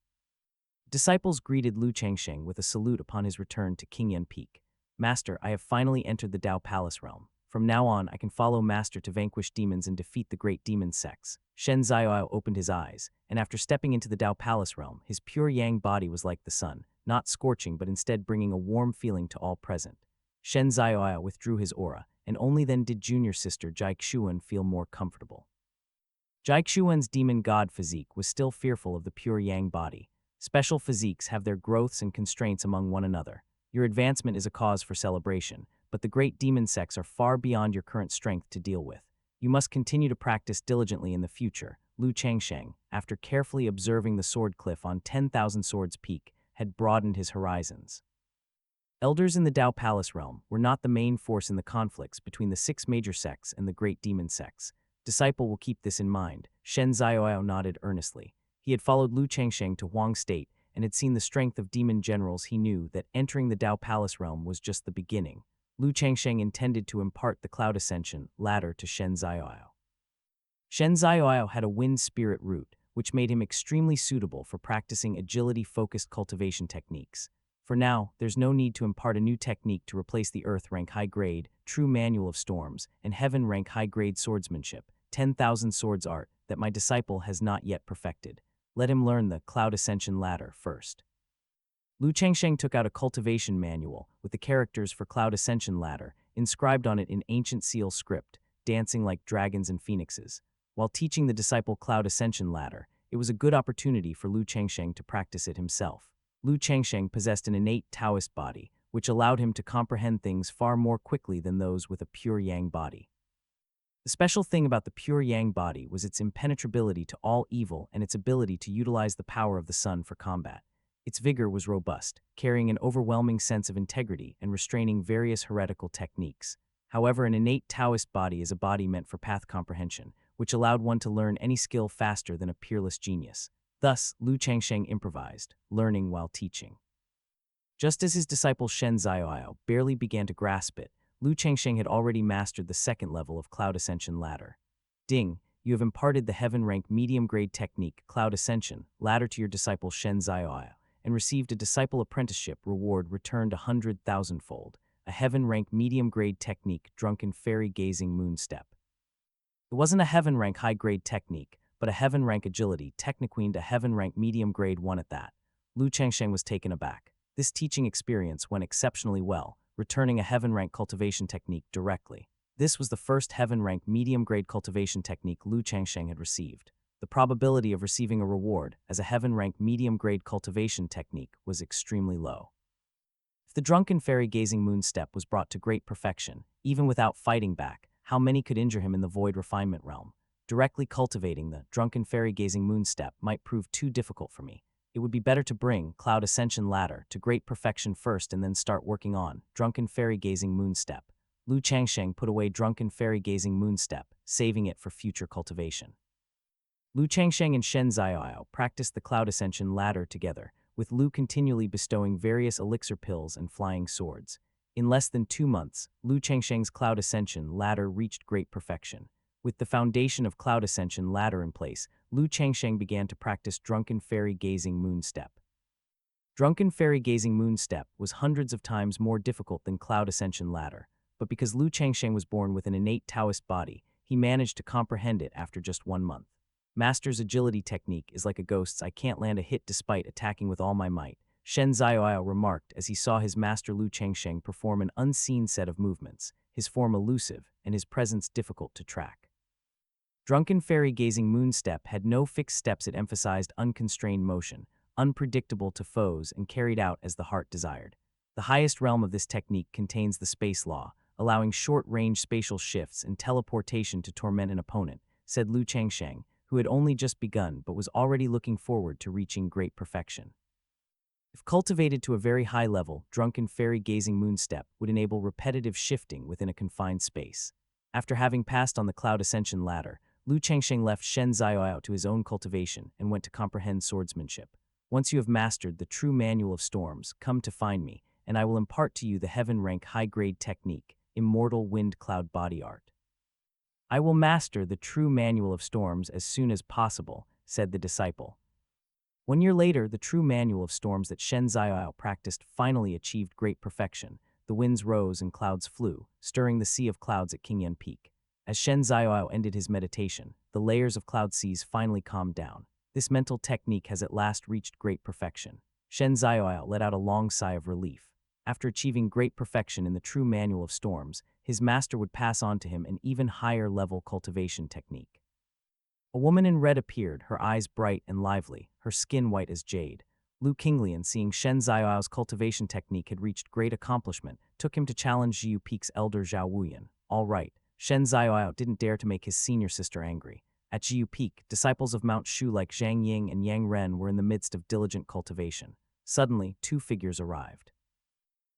Disciples greeted Lu Changsheng with a salute upon his return to Qingyun Peak. Master, I have finally entered the Dao Palace realm. From now on, I can follow Master to vanquish demons and defeat the great demon sects. Shen Zioao opened his eyes, and after stepping into the Dao Palace realm, his pure Yang body was like the sun, not scorching but instead bringing a warm feeling to all present. Shen Zioao withdrew his aura, and only then did junior sister Jai Xuan feel more comfortable. Jai Xuan's demon god physique was still fearful of the pure Yang body. Special physiques have their growths and constraints among one another. Your advancement is a cause for celebration, but the great demon sects are far beyond your current strength to deal with. You must continue to practice diligently in the future. Lu Changsheng, after carefully observing the sword cliff on 10,000 Swords Peak, had broadened his horizons. Elders in the Dao Palace realm were not the main force in the conflicts between the 6 major sects and the great demon sects. Disciple will keep this in mind. Shen Zioao nodded earnestly. He had followed Lu Changsheng to Huang State and had seen the strength of demon generals. He knew that entering the Dao Palace realm was just the beginning. Lu Changsheng intended to impart the Cloud Ascension ladder to Shen Zioao. Shen Zioao had a wind spirit root, which made him extremely suitable for practicing agility-focused cultivation techniques. For now, there's no need to impart a new technique to replace the Earth rank high-grade, True Manual of Storms, and Heaven rank high-grade swordsmanship, 10,000 swords art, that my disciple has not yet perfected. Let him learn the Cloud Ascension ladder first. Lu Changsheng took out a cultivation manual with the characters for Cloud Ascension ladder inscribed on it in ancient seal script, dancing like dragons and phoenixes. While teaching the disciple Cloud Ascension ladder, it was a good opportunity for Lu Changsheng to practice it himself. Lu Changsheng possessed an innate Taoist body, which allowed him to comprehend things far more quickly than those with a pure Yang body. The special thing about the pure Yang body was its impenetrability to all evil and its ability to utilize the power of the sun for combat. Its vigor was robust, carrying an overwhelming sense of integrity and restraining various heretical techniques. However, an innate Taoist body is a body meant for path comprehension, which allowed one to learn any skill faster than a peerless genius. Thus, Lu Changsheng improvised, learning while teaching. Just as his disciple Shen Zioao barely began to grasp it, Lu Changsheng had already mastered the second level of Cloud Ascension ladder. Ding, you have imparted the heaven rank medium-grade technique Cloud Ascension ladder to your disciple Shen Zioao, and received a disciple apprenticeship reward returned 100,000-fold, a heaven rank medium-grade technique drunken fairy gazing moon step. It wasn't a heaven rank high-grade technique, but a heaven rank agility techniqued a heaven rank medium grade 1 at that. Lu Changsheng was taken aback. This teaching experience went exceptionally well, returning a heaven rank cultivation technique directly. This was the first heaven rank medium grade cultivation technique Lu Changsheng had received. The probability of receiving a reward as a heaven rank medium grade cultivation technique was extremely low. If the drunken fairy gazing moon step was brought to great perfection, even without fighting back, how many could injure him in the void refinement realm? Directly cultivating the drunken fairy-gazing moon step might prove too difficult for me. It would be better to bring Cloud Ascension Ladder to great perfection first and then start working on Drunken Fairy-Gazing Moonstep. Lu Changsheng put away Drunken Fairy-Gazing Moonstep, saving it for future cultivation. Lu Changsheng and Shen Xiaoyao practiced the Cloud Ascension Ladder together, with Lu continually bestowing various elixir pills and flying swords. In less than 2 months, Lu Changsheng's Cloud Ascension Ladder reached great perfection. With the foundation of Cloud Ascension Ladder in place, Lu Changsheng began to practice Drunken Fairy-Gazing Moonstep. Drunken Fairy-Gazing Moonstep was hundreds of times more difficult than Cloud Ascension Ladder, but because Lu Changsheng was born with an innate Taoist body, he managed to comprehend it after just 1 month. Master's agility technique is like a ghost's. I can't land a hit despite attacking with all my might, Shen Xiaoyao remarked as he saw his master Lu Changsheng perform an unseen set of movements, his form elusive and his presence difficult to track. Drunken Fairy-Gazing Moonstep had no fixed steps. It emphasized unconstrained motion, unpredictable to foes and carried out as the heart desired. The highest realm of this technique contains the space law, allowing short-range spatial shifts and teleportation to torment an opponent, said Lu Changsheng, who had only just begun but was already looking forward to reaching great perfection. If cultivated to a very high level, Drunken Fairy-Gazing Moonstep would enable repetitive shifting within a confined space. After having passed on the Cloud Ascension Ladder, Lu Changsheng left Shen Xiaoyao to his own cultivation and went to comprehend swordsmanship. Once you have mastered the true manual of storms, come to find me, and I will impart to you the heaven-rank high-grade technique, Immortal Wind Cloud Body Art. I will master the true manual of storms as soon as possible, said the disciple. 1 year later, the true manual of storms that Shen Xiaoyao practiced finally achieved great perfection. The winds rose and clouds flew, stirring the sea of clouds at Qingyan Peak. As Shen Xiaoyao ended his meditation, the layers of cloud seas finally calmed down. This mental technique has at last reached great perfection. Shen Xiaoyao let out a long sigh of relief. After achieving great perfection in the true manual of storms, his master would pass on to him an even higher level cultivation technique. A woman in red appeared, her eyes bright and lively, her skin white as jade. Lu Qinglian, seeing Shen Xiaoyao's cultivation technique had reached great accomplishment, took him to challenge Jiu Peak's elder Zhao Wuyan. All right, Shen Xiaoyao didn't dare to make his senior sister angry. At Jiu Peak, disciples of Mount Shu like Zhang Ying and Yang Ren were in the midst of diligent cultivation. Suddenly, 2 figures arrived.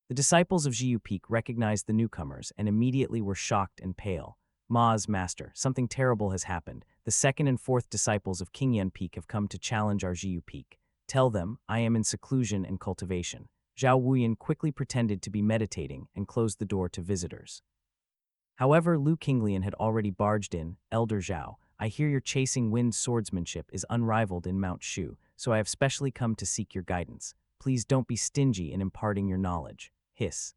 The disciples of Jiu Peak recognized the newcomers and immediately were shocked and pale. Ma's master, something terrible has happened. The 2nd and 4th disciples of Qingyan Peak have come to challenge our Jiu Peak. Tell them, I am in seclusion and cultivation. Zhao Wuyan quickly pretended to be meditating and closed the door to visitors. However, Lu Qinglian had already barged in. Elder Zhao, I hear your chasing wind swordsmanship is unrivaled in Mount Shu, so I have specially come to seek your guidance. Please don't be stingy in imparting your knowledge. Hiss.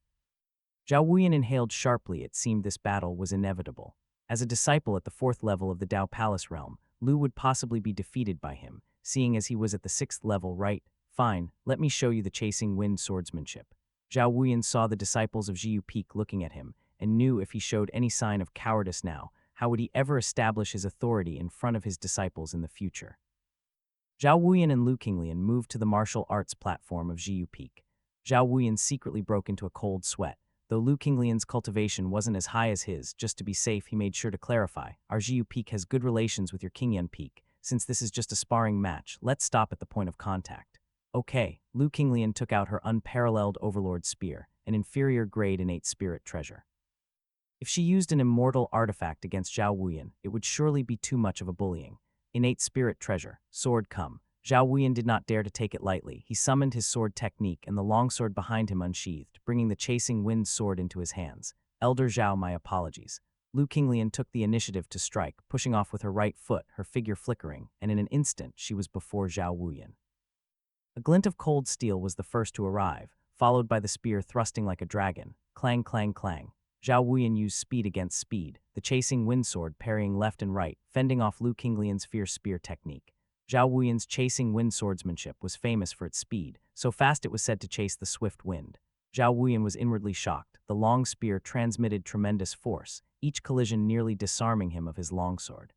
Zhao Wuyan inhaled sharply. It seemed this battle was inevitable. As a disciple at the 4th level of the Dao Palace realm, Lu would possibly be defeated by him, seeing as he was at the 6th level, right? Fine, let me show you the chasing wind swordsmanship. Zhao Wuyan saw the disciples of Jiu Peak looking at him, and knew if he showed any sign of cowardice now, how would he ever establish his authority in front of his disciples in the future? Zhao Wuyan and Lu Qinglian moved to the martial arts platform of Jiu Peak. Zhao Wuyan secretly broke into a cold sweat. Though Lu Qinglian's cultivation wasn't as high as his, just to be safe he made sure to clarify, our Jiu Peak has good relations with your Qingyan Peak. Since this is just a sparring match, let's stop at the point of contact. Okay, Lu Qinglian took out her unparalleled Overlord Spear, an inferior grade innate spirit treasure. If she used an immortal artifact against Zhao Wuyan, it would surely be too much of a bullying. Innate spirit treasure, sword come. Zhao Wuyan did not dare to take it lightly. He summoned his sword technique and the longsword behind him unsheathed, bringing the chasing wind sword into his hands. Elder Zhao, my apologies. Lu Qinglian took the initiative to strike, pushing off with her right foot, her figure flickering, and in an instant she was before Zhao Wuyan. A glint of cold steel was the first to arrive, followed by the spear thrusting like a dragon. Clang, clang, clang. Zhao Wuyan used speed against speed, the chasing wind sword parrying left and right, fending off Lu Qinglian's fierce spear technique. Zhao Wuyan's chasing wind swordsmanship was famous for its speed, so fast it was said to chase the swift wind. Zhao Wuyan was inwardly shocked. The long spear transmitted tremendous force, each collision nearly disarming him of his longsword.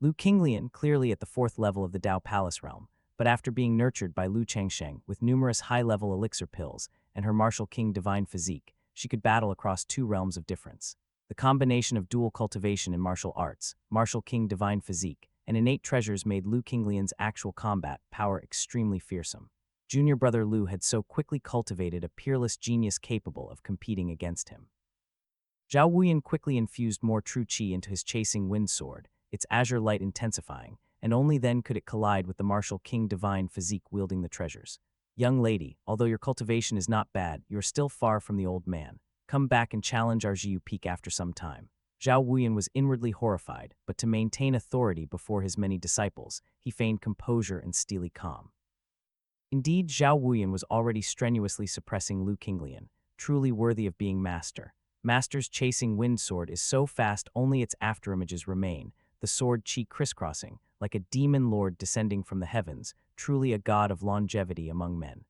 Lu Qinglian, clearly at the 4th level of the Dao Palace realm, but after being nurtured by Lu Changsheng with numerous high-level elixir pills and her martial king divine physique, she could battle across 2 realms of difference. The combination of dual cultivation in martial arts, martial king divine physique, and innate treasures made Lu Qinglian's actual combat power extremely fearsome. Junior brother Lu had so quickly cultivated a peerless genius capable of competing against him. Zhao Wuyan quickly infused more true qi into his chasing wind sword, its azure light intensifying, and only then could it collide with the martial king divine physique wielding the treasures. Young lady, although your cultivation is not bad, you are still far from the old man. Come back and challenge our Jiu Peak after some time. Zhao Wuyan was inwardly horrified, but to maintain authority before his many disciples, he feigned composure and steely calm. Indeed, Zhao Wuyan was already strenuously suppressing Lu Qinglian, truly worthy of being master. Master's chasing wind sword is so fast only its afterimages remain, the sword chi crisscrossing, like a demon lord descending from the heavens, truly a god of longevity among men.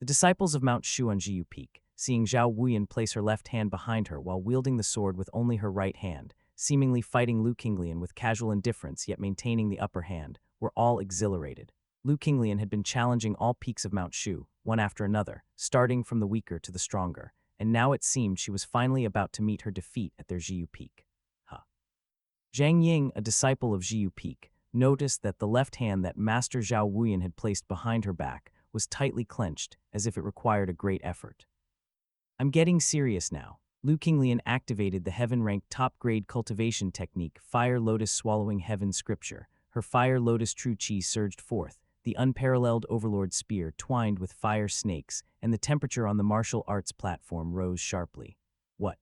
The disciples of Mount Shu on Jiu Peak, seeing Zhao Wuyan place her left hand behind her while wielding the sword with only her right hand, seemingly fighting Lu Qinglian with casual indifference yet maintaining the upper hand, were all exhilarated. Lu Qinglian had been challenging all peaks of Mount Shu, one after another, starting from the weaker to the stronger, and now it seemed she was finally about to meet her defeat at their Jiu Peak. Zhang Ying, a disciple of Jiu Peak, noticed that the left hand that Master Zhao Wuyan had placed behind her back was tightly clenched, as if it required a great effort. I'm getting serious now. Lu Qinglian activated the heaven-ranked top-grade cultivation technique Fire Lotus Swallowing Heaven Scripture. Her Fire Lotus True Chi surged forth, the unparalleled Overlord Spear twined with fire snakes, and the temperature on the martial arts platform rose sharply. What?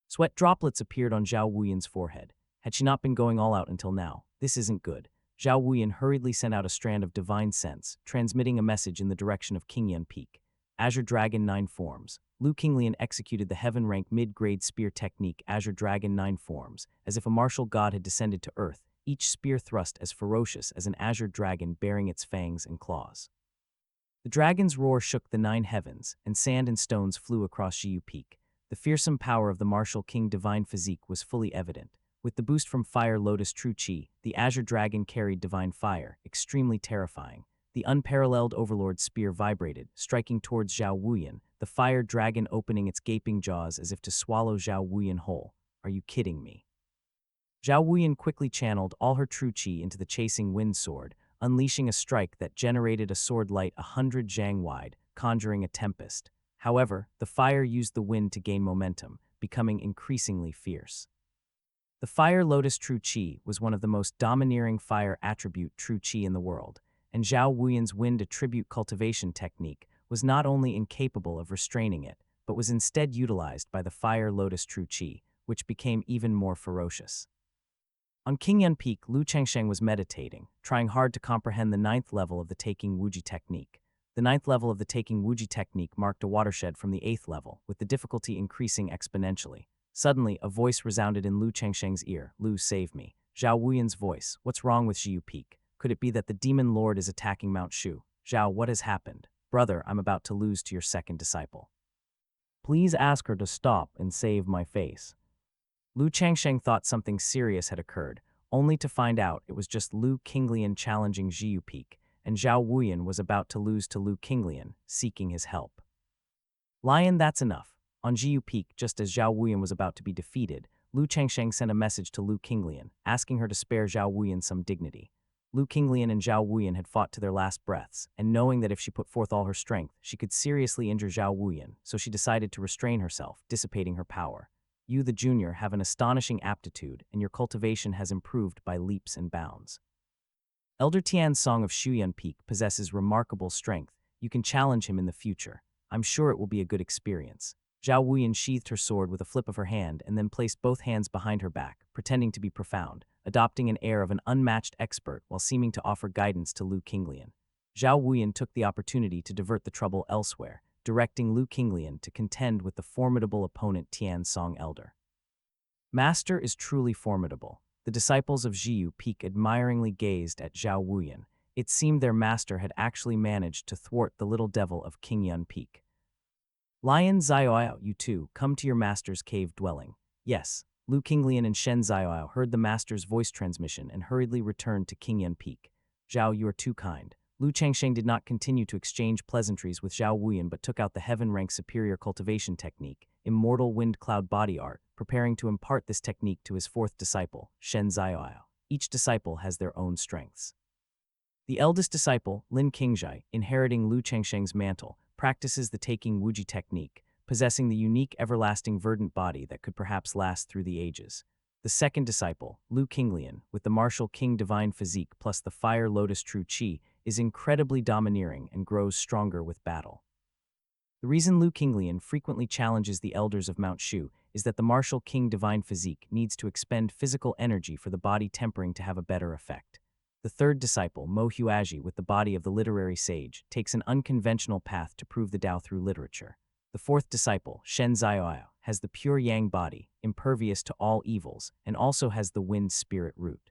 Sweat droplets appeared on Zhao Wuyan's forehead. Had she not been going all out until now? This isn't good. Zhao Wuyan hurriedly sent out a strand of divine sense, transmitting a message in the direction of Qingyun Peak. Azure Dragon 9 Forms. Lu Qinglian executed the heaven-ranked mid-grade spear technique Azure Dragon 9 Forms, as if a martial god had descended to earth, each spear thrust as ferocious as an azure dragon bearing its fangs and claws. The dragon's roar shook the 9 heavens, and sand and stones flew across Jiu Peak. The fearsome power of the martial king divine physique was fully evident. With the boost from Fire Lotus True Chi, the Azure Dragon carried divine fire, extremely terrifying. The unparalleled Overlord Spear vibrated, striking towards Zhao Wuyan, the fire dragon opening its gaping jaws as if to swallow Zhao Wuyan whole. Are you kidding me? Zhao Wuyan quickly channeled all her true chi into the chasing wind sword, unleashing a strike that generated a sword light 100 zhang wide, conjuring a tempest. However, the fire used the wind to gain momentum, becoming increasingly fierce. The Fire Lotus True Chi was one of the most domineering fire attribute True Chi in the world, and Zhao Wuyan's wind attribute cultivation technique was not only incapable of restraining it, but was instead utilized by the Fire Lotus True Chi, which became even more ferocious. On Qingyun Peak, Lu Chengsheng was meditating, trying hard to comprehend the 9th level of the Taking Wuji technique. The 9th level of the Taking Wuji technique marked a watershed from the 8th level, with the difficulty increasing exponentially. Suddenly, a voice resounded in Lu Chengsheng's ear. Lu, save me. Zhao Wuyan's voice. What's wrong with Jiu Peak? Could it be that the demon lord is attacking Mount Shu? Zhao, what has happened? Brother, I'm about to lose to your second disciple. Please ask her to stop and save my face. Lu Chengsheng thought something serious had occurred, only to find out it was just Lu Qinglian challenging Jiu Peak, and Zhao Wuyan was about to lose to Lu Qinglian, seeking his help. Lion, that's enough. On Jiu Peak, just as Zhao Wuyan was about to be defeated, Lu Chengsheng sent a message to Lu Qinglian, asking her to spare Zhao Wuyan some dignity. Lu Qinglian and Zhao Wuyan had fought to their last breaths, and knowing that if she put forth all her strength, she could seriously injure Zhao Wuyan, so she decided to restrain herself, dissipating her power. You, the junior, have an astonishing aptitude, and your cultivation has improved by leaps and bounds. Elder Tian's Song of Shuyun Peak possesses remarkable strength. You can challenge him in the future. I'm sure it will be a good experience. Zhao Wuyan sheathed her sword with a flip of her hand and then placed both hands behind her back, pretending to be profound, adopting an air of an unmatched expert while seeming to offer guidance to Lu Qinglian. Zhao Wuyan took the opportunity to divert the trouble elsewhere, directing Lu Qinglian to contend with the formidable opponent Tian Song Elder. Master is truly formidable. The disciples of Jiu Peak admiringly gazed at Zhao Wuyan. It seemed their master had actually managed to thwart the little devil of Qingyun Peak. Lion Zioao, you too, come to your master's cave dwelling. Yes, Lu Qinglian and Shen Zioao heard the master's voice transmission and hurriedly returned to Qingyun Peak. Zhao, you are too kind. Lu Changsheng did not continue to exchange pleasantries with Zhao Wuyan but took out the heaven-rank superior cultivation technique, Immortal Wind Cloud Body Art, preparing to impart this technique to his fourth disciple, Shen Ziyao. Each disciple has their own strengths. The eldest disciple, Lin Qingzhai, inheriting Lu Changsheng's mantle, practices the Taking Wuji technique, possessing the unique everlasting verdant body that could perhaps last through the ages. The second disciple, Lu Qinglian, with the martial king divine physique plus the fire lotus true qi, is incredibly domineering and grows stronger with battle. The reason Lu Qinglian frequently challenges the elders of Mount Shu is that the martial king divine physique needs to expend physical energy for the body tempering to have a better effect. The third disciple, Mo Huaji, with the body of the literary sage, takes an unconventional path to prove the Tao through literature. The fourth disciple, Shen Ziyao, has the pure yang body, impervious to all evils, and also has the wind spirit root.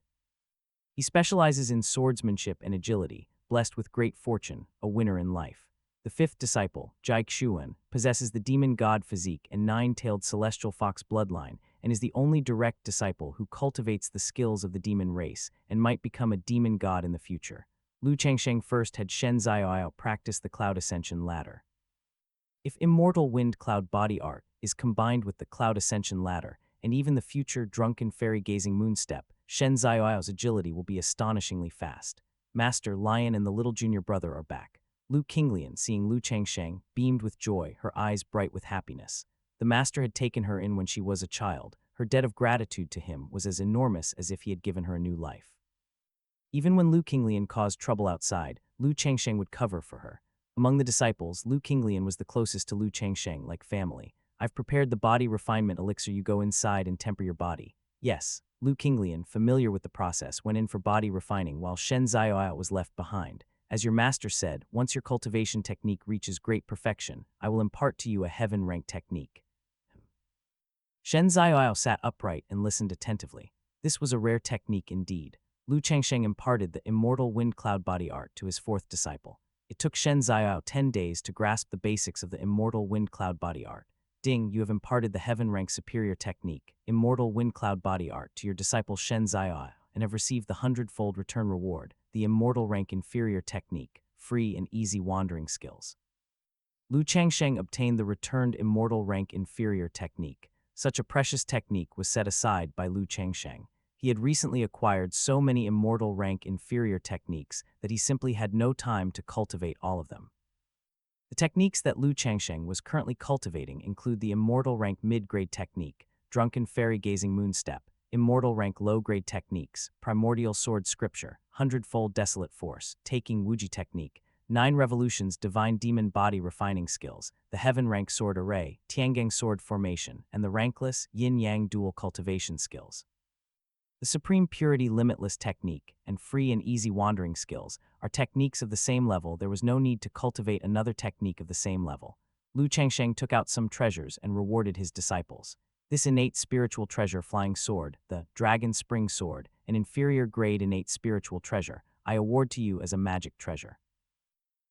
He specializes in swordsmanship and agility, blessed with great fortune, a winner in life. The fifth disciple, Jai Xuan, possesses the demon god physique and nine-tailed celestial fox bloodline, and is the only direct disciple who cultivates the skills of the demon race and might become a demon god in the future. Lu Changsheng first had Shen Ziyao practice the cloud ascension ladder. If Immortal Wind Cloud Body Art is combined with the cloud ascension ladder, and even the future drunken fairy-gazing moonstep, Shen Ziyao's agility will be astonishingly fast. Master, Lion, and the little junior brother are back. Lu Qinglian, seeing Lu Changsheng, beamed with joy, her eyes bright with happiness. The master had taken her in when she was a child. Her debt of gratitude to him was as enormous as if he had given her a new life. Even when Lu Qinglian caused trouble outside, Lu Changsheng would cover for her. Among the disciples, Lu Qinglian was the closest to Lu Changsheng, like family. I've prepared the body refinement elixir. You go inside and temper your body. Yes, Lu Qinglian, familiar with the process, went in for body refining while Shen Ziyao was left behind. As your master said, once your cultivation technique reaches great perfection, I will impart to you a heaven-ranked technique. Shen Ziyao sat upright and listened attentively. This was a rare technique indeed. Lu Changsheng imparted the Immortal Wind Cloud Body Art to his fourth disciple. It took Shen Ziyao 10 days to grasp the basics of the Immortal Wind Cloud Body Art. Ding, you have imparted the heaven-ranked superior technique, Immortal Wind Cloud Body Art, to your disciple Shen Ziyao, and have received the 100-fold return reward, the Immortal Rank Inferior Technique, free and easy wandering skills. Lu Changsheng obtained the returned Immortal Rank Inferior Technique. Such a precious technique was set aside by Lu Changsheng. He had recently acquired so many Immortal Rank Inferior techniques that he simply had no time to cultivate all of them. The techniques that Lu Changsheng was currently cultivating include the Immortal Rank Mid-Grade Technique, Drunken Fairy Gazing Moonstep, Immortal Rank Low-Grade Techniques, Primordial Sword Scripture, 100-Fold Desolate Force, Taking Wuji Technique, 9 Revolutions Divine Demon Body Refining Skills, the Heaven Rank Sword Array, Tiangang Sword Formation, and the Rankless Yin-Yang Dual Cultivation Skills. The Supreme Purity Limitless Technique and Free and Easy Wandering Skills are techniques of the same level. There was no need to cultivate another technique of the same level. Lu Changsheng took out some treasures and rewarded his disciples. This innate spiritual treasure flying sword, the Dragon Spring Sword, an inferior grade innate spiritual treasure, I award to you as a magic treasure.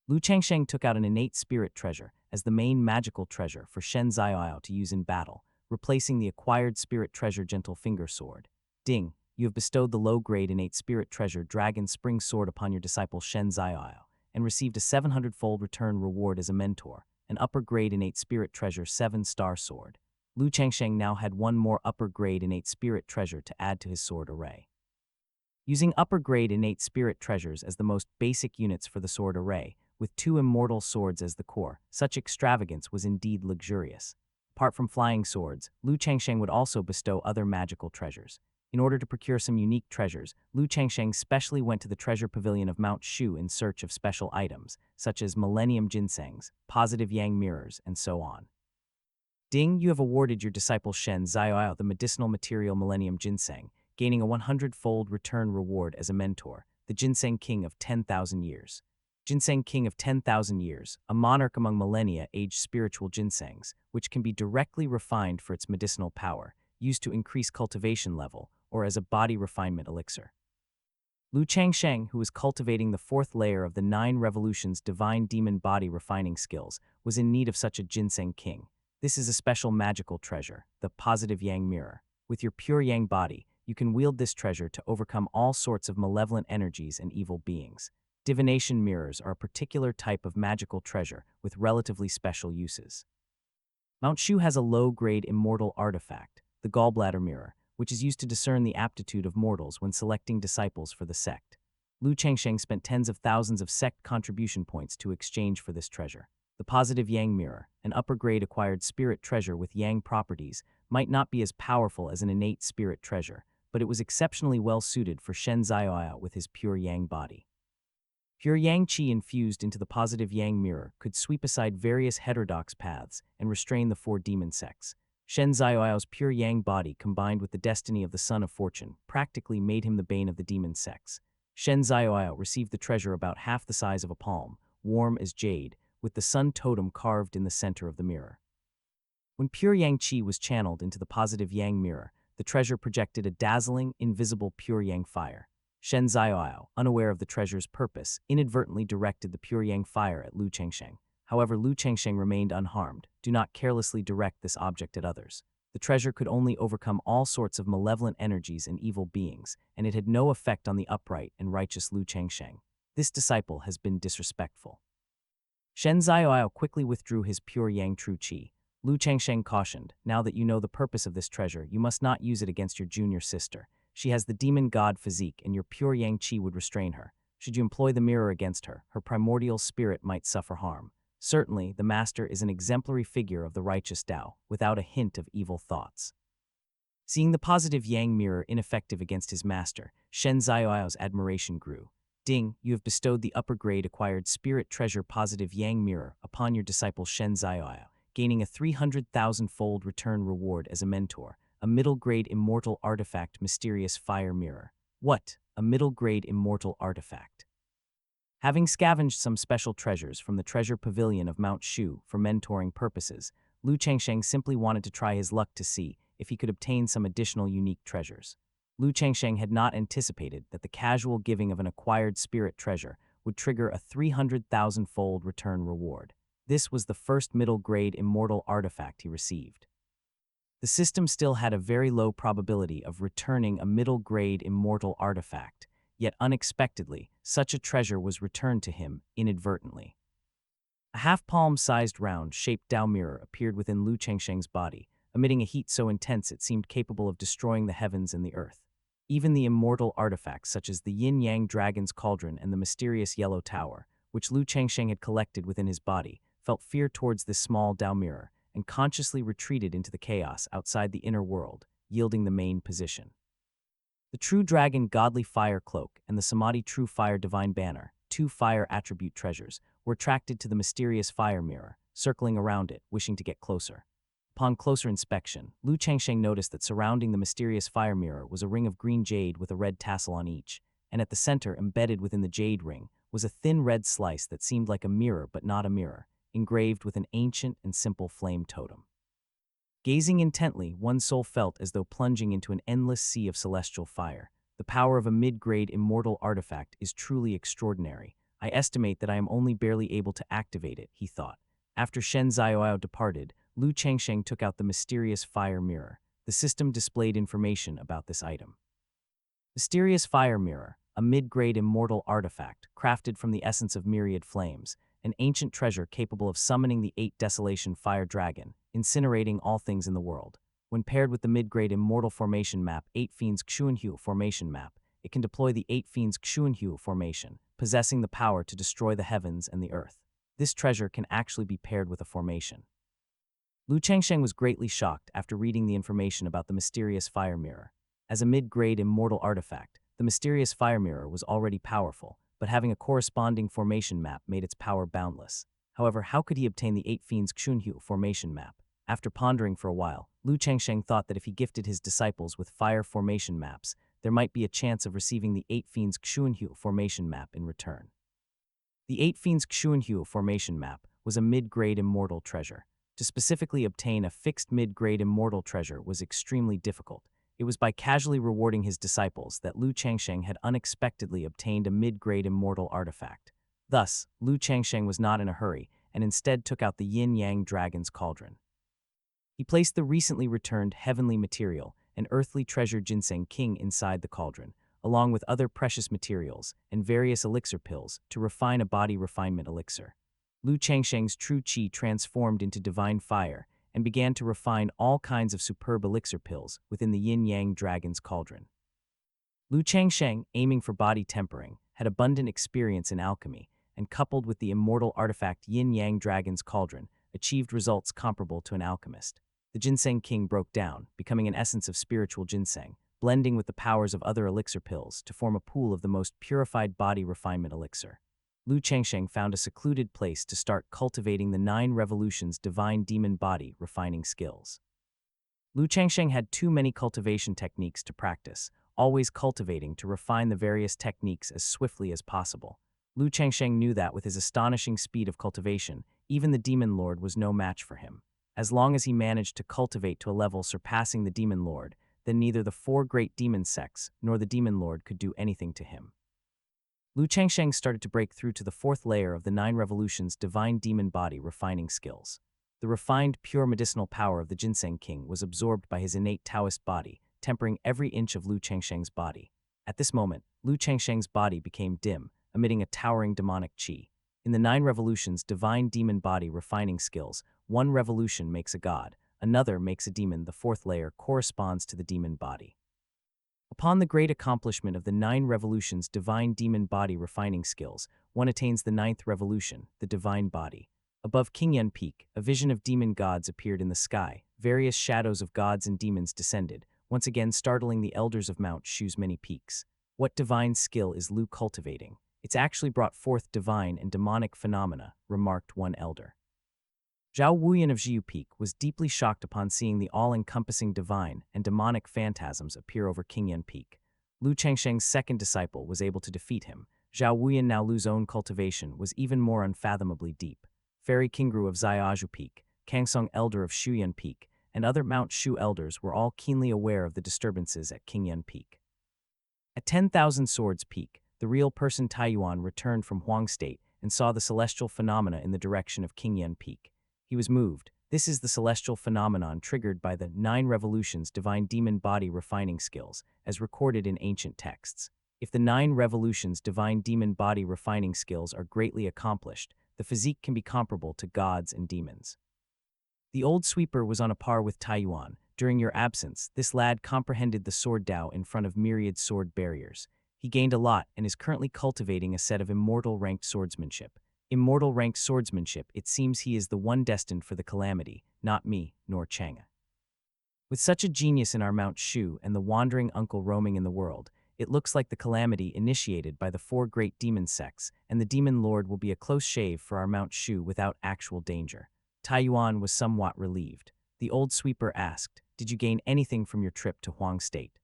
Lu Changsheng took out an innate spirit treasure as the main magical treasure for Shen Ziyao to use in battle, replacing the acquired spirit treasure Gentle Finger Sword. Ding, you have bestowed the low-grade innate spirit treasure Dragon Spring Sword upon your disciple Shen Ziyao, and received a 700-fold return reward as a mentor, an upper-grade innate spirit treasure 7-star sword. Lu Changsheng now had one more upper-grade innate spirit treasure to add to his sword array. Using upper-grade innate spirit treasures as the most basic units for the sword array, with 2 immortal swords as the core, such extravagance was indeed luxurious. Apart from flying swords, Lu Changsheng would also bestow other magical treasures. In order to procure some unique treasures, Lu Changsheng specially went to the treasure pavilion of Mount Shu in search of special items, such as Millennium Ginsengs, Positive Yang Mirrors, and so on. Ding, you have awarded your disciple Shen Ziyao the medicinal material Millennium Ginseng, gaining a 100-fold return reward as a mentor, the Ginseng King of 10,000 Years. Ginseng King of 10,000 Years, a monarch among millennia-aged spiritual ginsengs, which can be directly refined for its medicinal power, used to increase cultivation level, or as a body refinement elixir. Lu Changsheng, who was cultivating the 4th layer of the 9 Revolutions Divine Demon Body Refining Skills, was in need of such a Ginseng King. This is a special magical treasure, the Positive Yang Mirror. With your pure Yang body, you can wield this treasure to overcome all sorts of malevolent energies and evil beings. Divination mirrors are a particular type of magical treasure with relatively special uses. Mount Shu has a low-grade immortal artifact, the gallbladder mirror, which is used to discern the aptitude of mortals when selecting disciples for the sect. Lu Chengsheng spent tens of thousands of sect contribution points to exchange for this treasure. The positive Yang mirror, an upper-grade acquired spirit treasure with Yang properties, might not be as powerful as an innate spirit treasure, but it was exceptionally well-suited for Shen Zioao with his pure Yang body. Pure Yang Qi infused into the positive Yang mirror could sweep aside various heterodox paths and restrain the four demon sects. Shen Zioao's pure Yang body combined with the destiny of the Son of Fortune practically made him the bane of the demon sects. Shen Zioao received the treasure about half the size of a palm, warm as jade, with the sun totem carved in the center of the mirror. When pure Yang Qi was channeled into the positive Yang mirror, the treasure projected a dazzling, invisible pure Yang fire. Shen Zioao, unaware of the treasure's purpose, inadvertently directed the pure Yang fire at Lu Chengsheng. However, Lu Chengsheng remained unharmed. Do not carelessly direct this object at others. The treasure could only overcome all sorts of malevolent energies and evil beings, and it had no effect on the upright and righteous Lu Chengsheng. This disciple has been disrespectful. Shen Zioao quickly withdrew his pure Yang True Qi. Lu Chengsheng cautioned, now that you know the purpose of this treasure, you must not use it against your junior sister. She has the demon god physique, and your pure Yang Qi would restrain her. Should you employ the mirror against her, her primordial spirit might suffer harm. Certainly, the master is an exemplary figure of the righteous Tao, without a hint of evil thoughts. Seeing the positive Yang mirror ineffective against his master, Shen Zioao's admiration grew. Ding, you have bestowed the upper-grade acquired spirit treasure positive Yang mirror upon your disciple Shen Zioao, gaining a 300,000-fold return reward as a mentor, a middle-grade immortal artifact mysterious fire mirror. What? A middle-grade immortal artifact? Having scavenged some special treasures from the treasure pavilion of Mount Shu for mentoring purposes, Lu Chengsheng simply wanted to try his luck to see if he could obtain some additional unique treasures. Lu Chengsheng had not anticipated that the casual giving of an acquired spirit treasure would trigger a 300,000-fold return reward. This was the first middle-grade immortal artifact he received. The system still had a very low probability of returning a middle-grade immortal artifact, yet unexpectedly, such a treasure was returned to him inadvertently. A half-palm-sized round-shaped Dao mirror appeared within Lu Chengsheng's body, emitting a heat so intense it seemed capable of destroying the heavens and the earth. Even the immortal artifacts such as the yin-yang dragon's cauldron and the mysterious yellow tower, which Lu Chengsheng had collected within his body, felt fear towards this small Dao mirror and consciously retreated into the chaos outside the inner world, yielding the main position. The True Dragon Godly Fire Cloak and the Samadhi True Fire Divine Banner, two fire attribute treasures, were attracted to the mysterious fire mirror, circling around it, wishing to get closer. Upon closer inspection, Lu Chengsheng noticed that surrounding the mysterious fire mirror was a ring of green jade with a red tassel on each, and at the center, embedded within the jade ring, was a thin red slice that seemed like a mirror but not a mirror, engraved with an ancient and simple flame totem. Gazing intently, one's soul felt as though plunging into an endless sea of celestial fire. The power of a mid-grade immortal artifact is truly extraordinary. I estimate that I am only barely able to activate it, he thought. After Shen Zioao departed, Lu Chengsheng took out the mysterious fire mirror. The system displayed information about this item. Mysterious fire mirror, a mid-grade immortal artifact, crafted from the essence of myriad flames, an ancient treasure capable of summoning the 8 Desolation Fire Dragon, incinerating all things in the world. When paired with the mid-grade Immortal Formation Map 8 Fiends Xuanhu Formation Map, it can deploy the 8 Fiends Xuanhu Formation, possessing the power to destroy the heavens and the earth. This treasure can actually be paired with a formation. Lu Chengsheng was greatly shocked after reading the information about the mysterious fire mirror. As a mid-grade immortal artifact, the mysterious fire mirror was already powerful, but having a corresponding formation map made its power boundless. However, how could he obtain the 8 Fiends Xuanhu formation map? After pondering for a while, Lu Chengsheng thought that if he gifted his disciples with fire formation maps, there might be a chance of receiving the 8 Fiends Xuanhu formation map in return. The 8 Fiends Xuanhu formation map was a mid-grade immortal treasure. To specifically obtain a fixed mid-grade immortal treasure was extremely difficult. It was by casually rewarding his disciples that Lu Chengsheng had unexpectedly obtained a mid-grade immortal artifact. Thus, Lu Chengsheng was not in a hurry and instead took out the yin-yang dragon's cauldron. He placed the recently returned heavenly material, an earthly treasure ginseng king, inside the cauldron, along with other precious materials and various elixir pills to refine a body refinement elixir. Lu Changsheng's true qi transformed into divine fire and began to refine all kinds of superb elixir pills within the yin-yang dragon's cauldron. Lu Changsheng, aiming for body tempering, had abundant experience in alchemy, and coupled with the immortal artifact yin-yang dragon's cauldron, achieved results comparable to an alchemist. The ginseng king broke down, becoming an essence of spiritual ginseng, blending with the powers of other elixir pills to form a pool of the most purified body refinement elixir. Lu Changsheng found a secluded place to start cultivating the 9 revolutions divine demon body refining skills. Lu Changsheng had too many cultivation techniques to practice, always cultivating to refine the various techniques as swiftly as possible. Lu Changsheng knew that with his astonishing speed of cultivation, even the demon lord was no match for him. As long as he managed to cultivate to a level surpassing the demon lord, then neither the 4 great demon sects nor the demon lord could do anything to him. Lu Changsheng started to break through to the 4th layer of the 9 revolutions divine demon body refining skills. The refined, pure medicinal power of the ginseng king was absorbed by his innate Taoist body, tempering every inch of Lu Changsheng's body. At this moment, Lu Changsheng's body became dim, emitting a towering demonic qi. In the 9 revolutions divine demon body refining skills, 1 revolution makes a god, another makes a demon. The 4th layer corresponds to the demon body. Upon the great accomplishment of the 9 revolutions divine demon body refining skills, one attains the 9th revolution, the divine body. Above Qingyan Peak, a vision of demon gods appeared in the sky. Various shadows of gods and demons descended, once again startling the elders of Mount Shu's many peaks. What divine skill is Lu cultivating? It's actually brought forth divine and demonic phenomena, remarked one elder. Zhao Wuyan of Zhiyu Peak was deeply shocked upon seeing the all-encompassing divine and demonic phantasms appear over Qingyan Peak. Lu Changsheng's second disciple was able to defeat him. Zhao Wuyan, now Lu's own cultivation, was even more unfathomably deep. Fairy Kingru of Xiaozhu Peak, Kangsong Elder of Shuyan Peak, and other Mount Shu elders were all keenly aware of the disturbances at Qingyan Peak. At 10,000 Swords Peak, the real person Taiyuan returned from Huang State and saw the celestial phenomena in the direction of Qingyan Peak. He was moved. This is the celestial phenomenon triggered by the 9 revolutions divine demon body refining skills, as recorded in ancient texts. If the 9 revolutions divine demon body refining skills are greatly accomplished, the physique can be comparable to gods and demons. The old sweeper was on a par with Taiyuan. During your absence, this lad comprehended the sword Dao in front of myriad sword barriers. He gained a lot and is currently cultivating a set of immortal ranked swordsmanship. Immortal ranked swordsmanship, it seems he is the one destined for the calamity, not me, nor Chang'e. With such a genius in our Mount Shu and the wandering uncle roaming in the world, it looks like the calamity initiated by the 4 great demon sects, and the demon lord will be a close shave for our Mount Shu without actual danger. Taiyuan was somewhat relieved. The old sweeper asked, "Did you gain anything from your trip to Huang State?"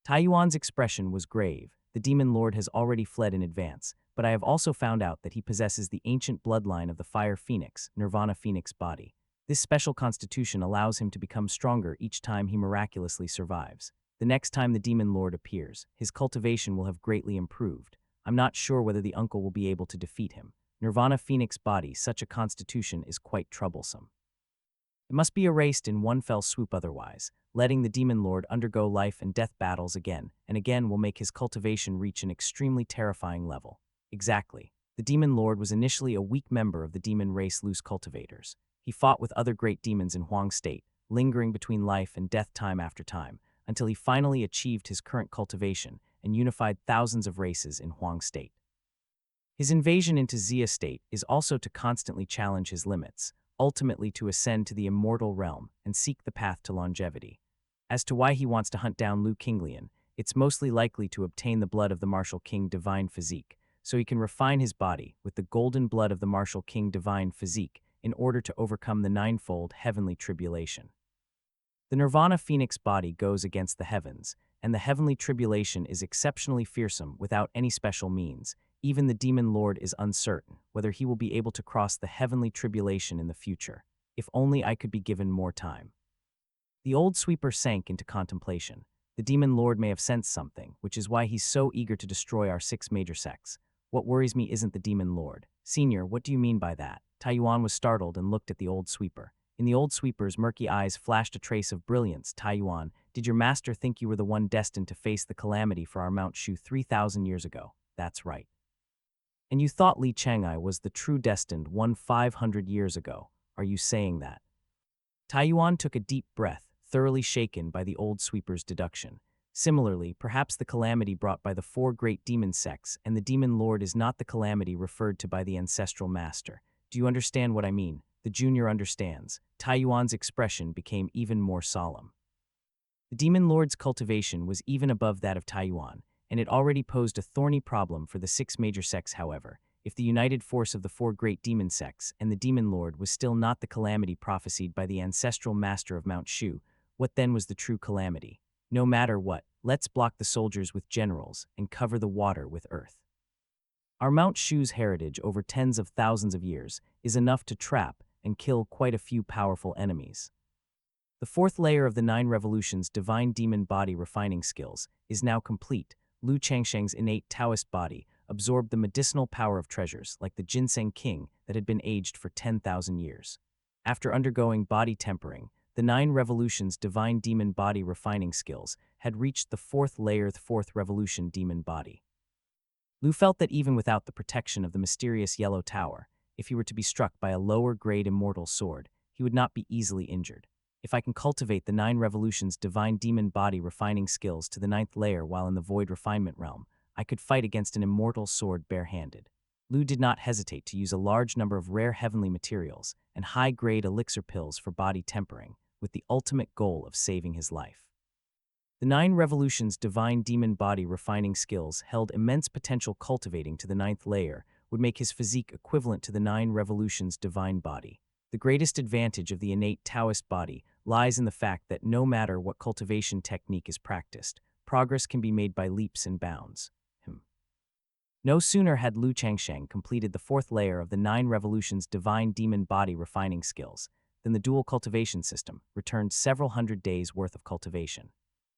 Taiyuan's expression was grave. The demon lord has already fled in advance, but I have also found out that he possesses the ancient bloodline of the fire phoenix, Nirvana phoenix body. This special constitution allows him to become stronger each time he miraculously survives. The next time the demon lord appears, his cultivation will have greatly improved. I'm not sure whether the uncle will be able to defeat him. Nirvana phoenix body, such a constitution is quite troublesome. It must be erased in one fell swoop, otherwise, letting the demon lord undergo life and death battles again and again will make his cultivation reach an extremely terrifying level. Exactly. The demon lord was initially a weak member of the demon race loose cultivators. He fought with other great demons in Huang State, lingering between life and death time after time, until he finally achieved his current cultivation and unified thousands of races in Huang State. His invasion into Xia State is also to constantly challenge his limits, ultimately to ascend to the immortal realm and seek the path to longevity. As to why he wants to hunt down Lu Qinglian, it's mostly likely to obtain the blood of the Martial King Divine Physique, so he can refine his body with the golden blood of the Martial King Divine Physique in order to overcome the 9-fold heavenly tribulation. The Nirvana Phoenix body goes against the heavens, and the heavenly tribulation is exceptionally fearsome without any special means. Even the demon lord is uncertain whether he will be able to cross the heavenly tribulation in the future. If only I could be given more time. The old sweeper sank into contemplation. The demon lord may have sensed something, which is why he's so eager to destroy our 6 major sects. What worries me isn't the demon lord. Senior, what do you mean by that? Taiyuan was startled and looked at the old sweeper. In the old sweeper's murky eyes flashed a trace of brilliance. Taiyuan, Did your master think you were the one destined to face the calamity for our Mount Shu 3,000 years ago? That's right. And you thought Li Chang'ai was the true destined one 500 years ago. Are you saying that? Taiyuan took a deep breath, thoroughly shaken by the old sweeper's deduction. Similarly, perhaps the calamity brought by the four great demon sects and the demon lord is not the calamity referred to by the ancestral master. Do you understand what I mean? The junior understands. Taiyuan's expression became even more solemn. The demon lord's cultivation was even above that of Taiyuan, and it already posed a thorny problem for the six major sects. However, if the united force of the four great demon sects and the demon lord was still not the calamity prophesied by the ancestral master of Mount Shu, what then was the true calamity? No matter what, let's block the soldiers with generals and cover the water with earth. Our Mount Shu's heritage over tens of thousands of years is enough to trap and kill quite a few powerful enemies. The fourth layer of the 9 Revolutions' divine demon body refining skills is now complete. Lu Changsheng's innate Taoist body absorbed the medicinal power of treasures like the ginseng king that had been aged for 10,000 years. After undergoing body tempering, the 9 Revolutions' divine demon body refining skills had reached the fourth layer, the fourth revolution demon body. Lu felt that even without the protection of the mysterious yellow tower, if he were to be struck by a lower-grade immortal sword, he would not be easily injured. If I can cultivate the 9 Revolutions' divine demon body refining skills to the 9th layer while in the void refinement realm, I could fight against an immortal sword barehanded. Lu did not hesitate to use a large number of rare heavenly materials and high-grade elixir pills for body tempering, with the ultimate goal of saving his life. The 9 Revolutions' divine demon body refining skills held immense potential. Cultivating to the 9th layer would make his physique equivalent to the 9 Revolutions' divine body. The greatest advantage of the innate Taoist body lies in the fact that no matter what cultivation technique is practiced, progress can be made by leaps and bounds. No sooner had Lu Changsheng completed the 4th layer of the 9 Revolutions' divine demon body refining skills than the dual cultivation system returned several hundred days' worth of cultivation.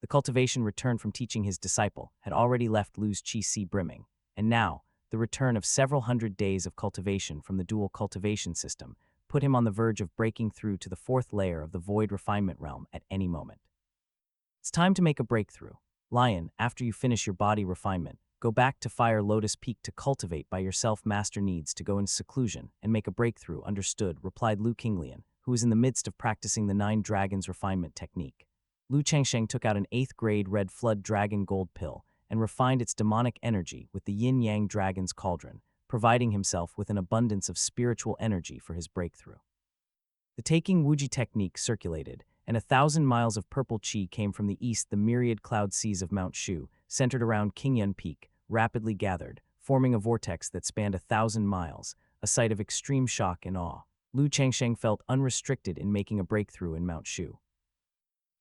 The cultivation returned from teaching his disciple had already left Lu's qi brimming, and now, the return of several hundred days of cultivation from the dual cultivation system put him on the verge of breaking through to the 4th layer of the void refinement realm at any moment. It's time to make a breakthrough. Lion, after you finish your body refinement, go back to Fire Lotus Peak to cultivate by yourself. Master needs to go in seclusion and make a breakthrough. Understood, replied Lu Qinglian, who was in the midst of practicing the 9 Dragons refinement technique. Lu Changsheng took out an 8th grade red flood dragon gold pill and refined its demonic energy with the yin-yang dragon's cauldron, providing himself with an abundance of spiritual energy for his breakthrough. The taking Wuji technique circulated, and 1,000 miles of purple qi came from the east. The myriad cloud seas of Mount Shu, centered around Qingyun Peak, rapidly gathered, forming a vortex that spanned 1,000 miles, a sight of extreme shock and awe. Lu Changsheng felt unrestricted in making a breakthrough in Mount Shu.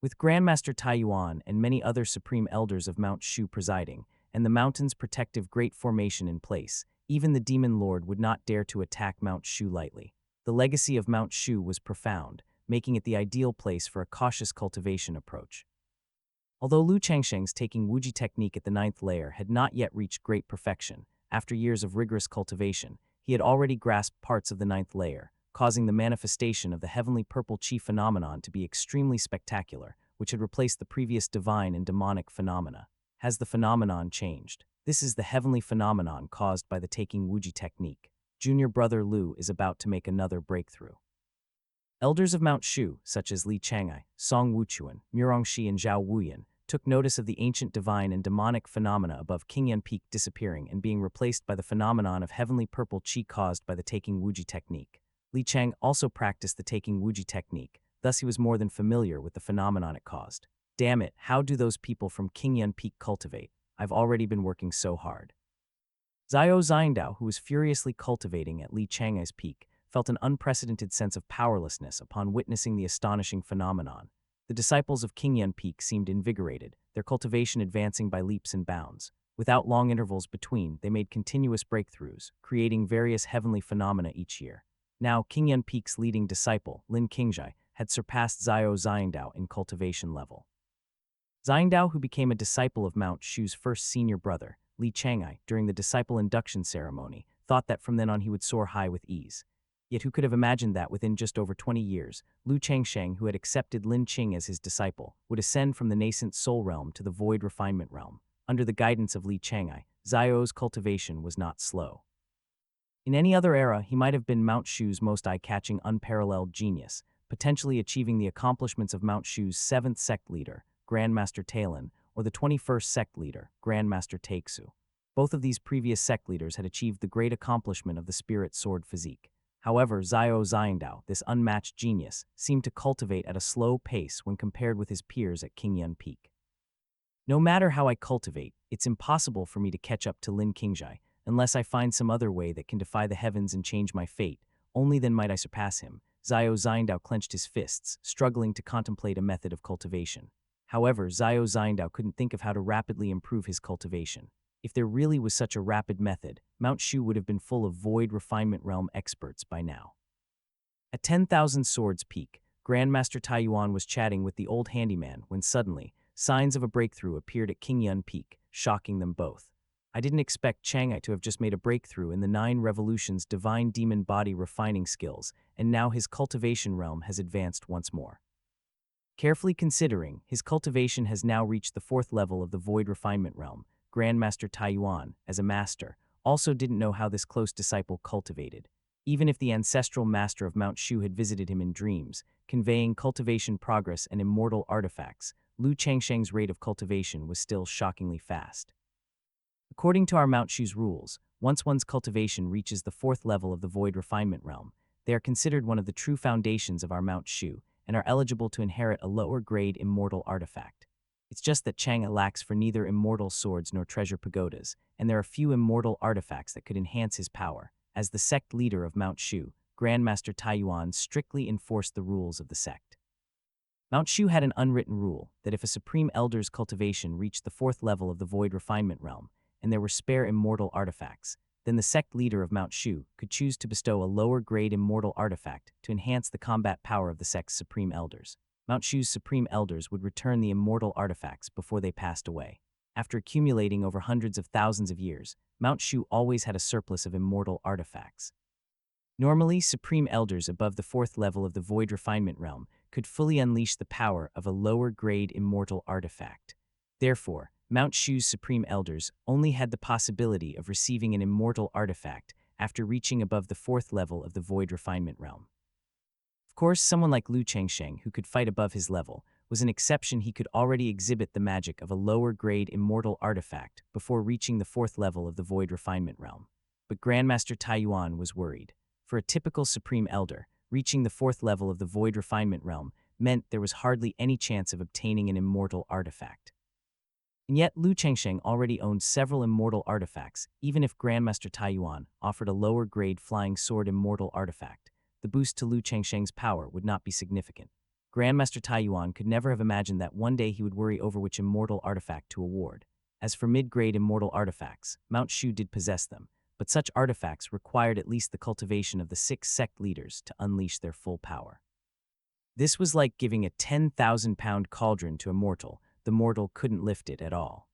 With Grandmaster Taiyuan and many other supreme elders of Mount Shu presiding, and the mountain's protective great formation in place, even the demon lord would not dare to attack Mount Shu lightly. The legacy of Mount Shu was profound, making it the ideal place for a cautious cultivation approach. Although Lu Changsheng's taking Wuji technique at the 9th layer had not yet reached great perfection, after years of rigorous cultivation, he had already grasped parts of the 9th layer, causing the manifestation of the heavenly purple qi phenomenon to be extremely spectacular, which had replaced the previous divine and demonic phenomena. Has the phenomenon changed? This is the heavenly phenomenon caused by the taking Wuji technique. Junior brother Lu is about to make another breakthrough. Elders of Mount Shu, such as Li Chang'ai, Song Wuchuan, Murongxi, and Zhao Wuyan, took notice of the ancient divine and demonic phenomena above Qingyun Peak disappearing and being replaced by the phenomenon of heavenly purple qi caused by the taking Wuji technique. Li Chang also practiced the taking Wuji technique, thus he was more than familiar with the phenomenon it caused. Damn it, how do those people from Qingyun Peak cultivate? I've already been working so hard. Zhao Ziyingdao, who was furiously cultivating at Li Chang'ai's peak, felt an unprecedented sense of powerlessness upon witnessing the astonishing phenomenon. The disciples of Qingyun Peak seemed invigorated, their cultivation advancing by leaps and bounds. Without long intervals between, they made continuous breakthroughs, creating various heavenly phenomena each year. Now, Qingyun Peak's leading disciple, Lin Qingzhai, had surpassed Zhao Ziyingdao in cultivation level. Ziyingdao, who became a disciple of Mount Shu's first senior brother, Li Chang'ai, during the disciple induction ceremony, thought that from then on he would soar high with ease. Yet who could have imagined that within just over 20 years, Lu Changsheng, who had accepted Lin Qing as his disciple, would ascend from the nascent soul realm to the void refinement realm. Under the guidance of Li Chang'ai, Zhao's cultivation was not slow. In any other era, he might have been Mount Shu's most eye-catching, unparalleled genius, potentially achieving the accomplishments of Mount Shu's 7th sect leader, Grandmaster Talon, or the 21st sect leader, Grandmaster Taixu. Both of these previous sect leaders had achieved the great accomplishment of the spirit sword physique. However, Zhao Ziyangdao, this unmatched genius, seemed to cultivate at a slow pace when compared with his peers at Qingyun Peak. No matter how I cultivate, it's impossible for me to catch up to Lin Qingzhai, unless I find some other way that can defy the heavens and change my fate. Only then might I surpass him. Zhao Ziyangdao clenched his fists, struggling to contemplate a method of cultivation. However, Zhao Ziyangdao couldn't think of how to rapidly improve his cultivation. If there really was such a rapid method, Mount Shu would have been full of void refinement realm experts by now. At 10,000 Swords Peak, Grandmaster Taiyuan was chatting with the old handyman when suddenly, signs of a breakthrough appeared at Qingyun Peak, shocking them both. I didn't expect Chang'ai to have just made a breakthrough in the 9 Revolutions' divine demon body refining skills, and now his cultivation realm has advanced once more. Carefully considering, his cultivation has now reached the 4th level of the void refinement realm. Grandmaster Taiyuan, as a master, also didn't know how this close disciple cultivated. Even if the ancestral master of Mount Shu had visited him in dreams, conveying cultivation progress and immortal artifacts, Lu Changsheng's rate of cultivation was still shockingly fast. According to our Mount Shu's rules, once one's cultivation reaches the 4th level of the void refinement realm, they are considered one of the true foundations of our Mount Shu and are eligible to inherit a lower-grade immortal artifact. It's just that Chang'e lacks for neither immortal swords nor treasure pagodas, and there are few immortal artifacts that could enhance his power. As the sect leader of Mount Shu, Grandmaster Taiyuan strictly enforced the rules of the sect. Mount Shu had an unwritten rule that if a Supreme Elder's cultivation reached the 4th level of the void refinement realm, and there were spare immortal artifacts, then the sect leader of Mount Shu could choose to bestow a lower-grade immortal artifact to enhance the combat power of the sect's Supreme Elders. Mount Shu's Supreme Elders would return the immortal artifacts before they passed away. After accumulating over hundreds of thousands of years, Mount Shu always had a surplus of immortal artifacts. Normally, Supreme Elders above the 4th level of the Void Refinement Realm could fully unleash the power of a lower-grade immortal artifact. Therefore, Mount Shu's Supreme Elders only had the possibility of receiving an immortal artifact after reaching above the 4th level of the Void Refinement Realm. Of course, someone like Lu Changsheng, who could fight above his level, was an exception. He could already exhibit the magic of a lower-grade immortal artifact before reaching the 4th level of the Void Refinement Realm. But Grandmaster Taiyuan was worried. For a typical Supreme Elder, reaching the 4th level of the Void Refinement Realm meant there was hardly any chance of obtaining an immortal artifact. And yet, Lu Changsheng already owned several immortal artifacts. Even if Grandmaster Taiyuan offered a lower-grade flying sword immortal artifact, the boost to Lu Changsheng's power would not be significant. Grandmaster Taiyuan could never have imagined that one day he would worry over which immortal artifact to award. As for mid-grade immortal artifacts, Mount Shu did possess them, but such artifacts required at least the cultivation of the 6 sect leaders to unleash their full power. This was like giving a 10,000-pound cauldron to a mortal. The mortal couldn't lift it at all.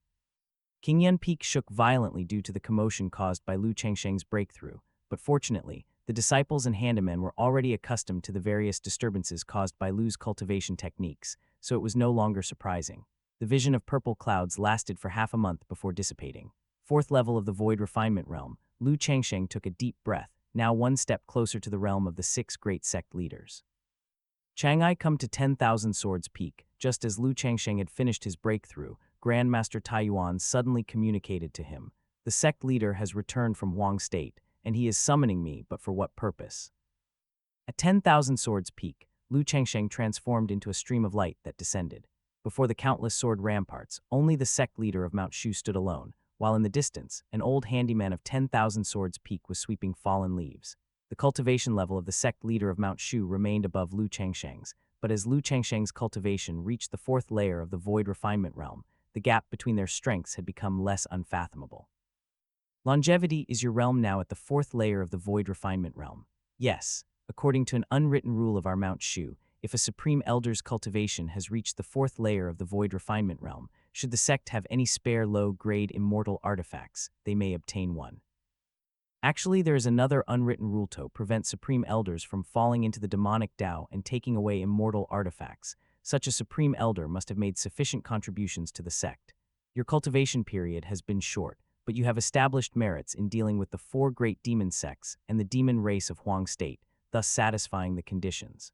Qingyun Peak shook violently due to the commotion caused by Lu Changsheng's breakthrough, but fortunately, the disciples and handymen were already accustomed to the various disturbances caused by Lu's cultivation techniques, so it was no longer surprising. The vision of purple clouds lasted for half a month before dissipating. 4th level of the Void Refinement Realm, Lu Changsheng took a deep breath, now one step closer to the realm of the 6 great sect leaders. Chang'ai come to 10,000 Swords Peak. Just as Lu Changsheng had finished his breakthrough, Grandmaster Taiyuan suddenly communicated to him. The sect leader has returned from Huang State, and he is summoning me, but for what purpose? At 10,000 Swords Peak, Lu Changsheng transformed into a stream of light that descended. Before the countless sword ramparts, only the sect leader of Mount Shu stood alone, while in the distance, an old handyman of 10,000 Swords Peak was sweeping fallen leaves. The cultivation level of the sect leader of Mount Shu remained above Lu Changsheng's, but as Lu Changsheng's cultivation reached the 4th layer of the Void Refinement Realm, the gap between their strengths had become less unfathomable. Longevity is your realm now at the 4th layer of the Void Refinement Realm. Yes, according to an unwritten rule of our Mount Shu, if a Supreme Elder's cultivation has reached the 4th layer of the Void Refinement Realm, should the sect have any spare low-grade immortal artifacts, they may obtain one. Actually, there is another unwritten rule to prevent Supreme Elders from falling into the demonic Tao and taking away immortal artifacts. Such a Supreme Elder must have made sufficient contributions to the sect. Your cultivation period has been short, but you have established merits in dealing with the four great demon sects and the demon race of Huang State, thus satisfying the conditions.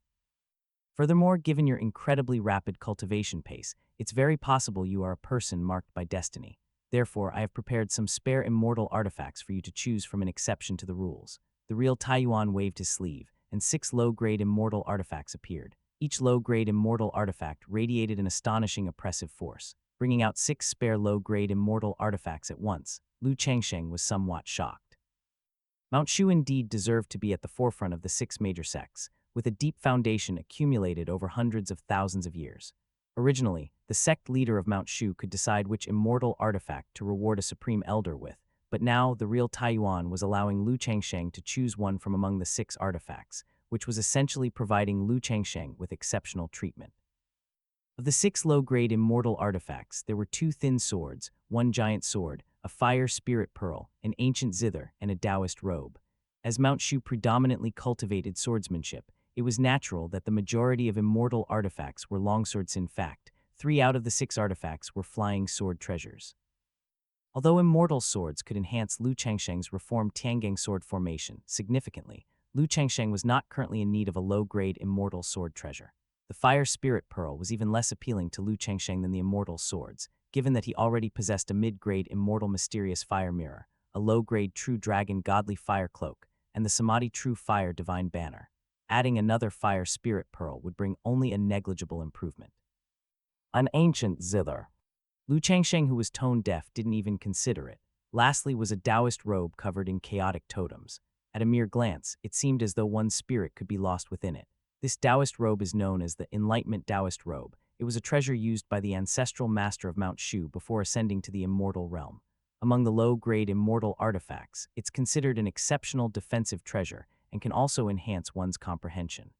Furthermore, given your incredibly rapid cultivation pace, it's very possible you are a person marked by destiny. Therefore, I have prepared some spare immortal artifacts for you to choose from an exception to the rules. The real Taiyuan waved his sleeve, and 6 low-grade immortal artifacts appeared. Each low-grade immortal artifact radiated an astonishing oppressive force, bringing out 6 spare low-grade immortal artifacts at once. Lu Changsheng was somewhat shocked. Mount Shu indeed deserved to be at the forefront of the 6 major sects, with a deep foundation accumulated over hundreds of thousands of years. Originally, the sect leader of Mount Shu could decide which immortal artifact to reward a supreme elder with, but now the real Taiyuan was allowing Lu Changsheng to choose one from among the 6 artifacts, which was essentially providing Lu Changsheng with exceptional treatment. Of the 6 low-grade immortal artifacts, there were 2 thin swords, 1 giant sword, a fire spirit pearl, an ancient zither, and a Taoist robe. As Mount Shu predominantly cultivated swordsmanship, it was natural that the majority of immortal artifacts were longswords. In fact, 3 out of the 6 artifacts were flying sword treasures. Although immortal swords could enhance Lu Changsheng's reformed Tiangang sword formation significantly, Lu Changsheng was not currently in need of a low-grade immortal sword treasure. The fire spirit pearl was even less appealing to Lu Changsheng than the immortal swords, given that he already possessed a mid-grade immortal mysterious fire mirror, a low-grade true dragon godly fire cloak, and the Samadhi true fire divine banner. Adding another fire spirit pearl would bring only a negligible improvement. An ancient zither. Lu Changsheng, who was tone-deaf, didn't even consider it. Lastly was a Taoist robe covered in chaotic totems. At a mere glance, it seemed as though one's spirit could be lost within it. This Taoist robe is known as the Enlightenment Taoist robe. It was a treasure used by the ancestral master of Mount Shu before ascending to the immortal realm. Among the low-grade immortal artifacts, it's considered an exceptional defensive treasure and can also enhance one's comprehension.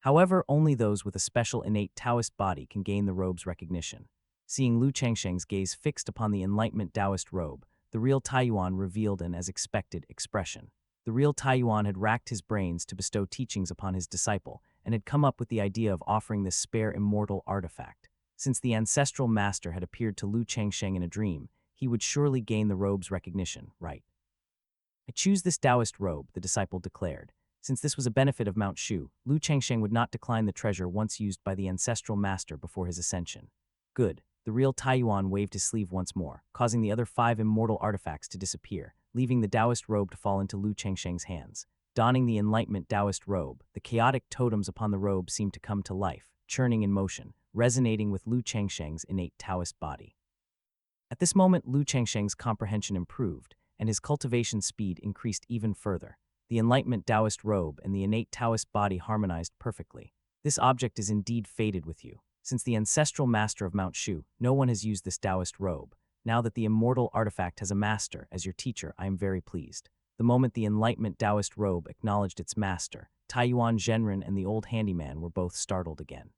However, only those with a special innate Taoist body can gain the robe's recognition. Seeing Lu Changsheng's gaze fixed upon the Enlightenment Taoist robe, the real Taiyuan revealed an as expected expression. The real Taiyuan had racked his brains to bestow teachings upon his disciple and had come up with the idea of offering this spare immortal artifact. Since the ancestral master had appeared to Lu Changsheng in a dream, he would surely gain the robe's recognition, right? I choose this Taoist robe, the disciple declared. Since this was a benefit of Mount Shu, Lu Changsheng would not decline the treasure once used by the ancestral master before his ascension. Good. The real Taiyuan waved his sleeve once more, causing the other 5 immortal artifacts to disappear, leaving the Taoist robe to fall into Lu Changsheng's hands. Donning the Enlightenment Taoist robe, the chaotic totems upon the robe seemed to come to life, churning in motion, resonating with Lu Changsheng's innate Taoist body. At this moment, Lu Changsheng's comprehension improved, and his cultivation speed increased even further. The Enlightenment Taoist robe and the innate Taoist body harmonized perfectly. This object is indeed fated with you. Since the ancestral master of Mount Shu, no one has used this Taoist robe. Now that the immortal artifact has a master as your teacher, I am very pleased. The moment the Enlightenment Taoist robe acknowledged its master, Taiyuan Zhenren and the old handyman were both startled again.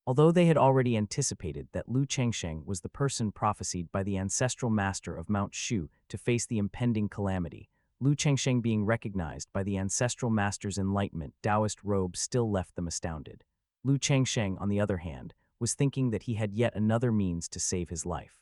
Although they had already anticipated that Lu Changsheng was the person prophesied by the ancestral master of Mount Shu to face the impending calamity, Lu Changsheng being recognized by the ancestral master's enlightenment Taoist robe still left them astounded. Lu Changsheng, on the other hand, was thinking that he had yet another means to save his life.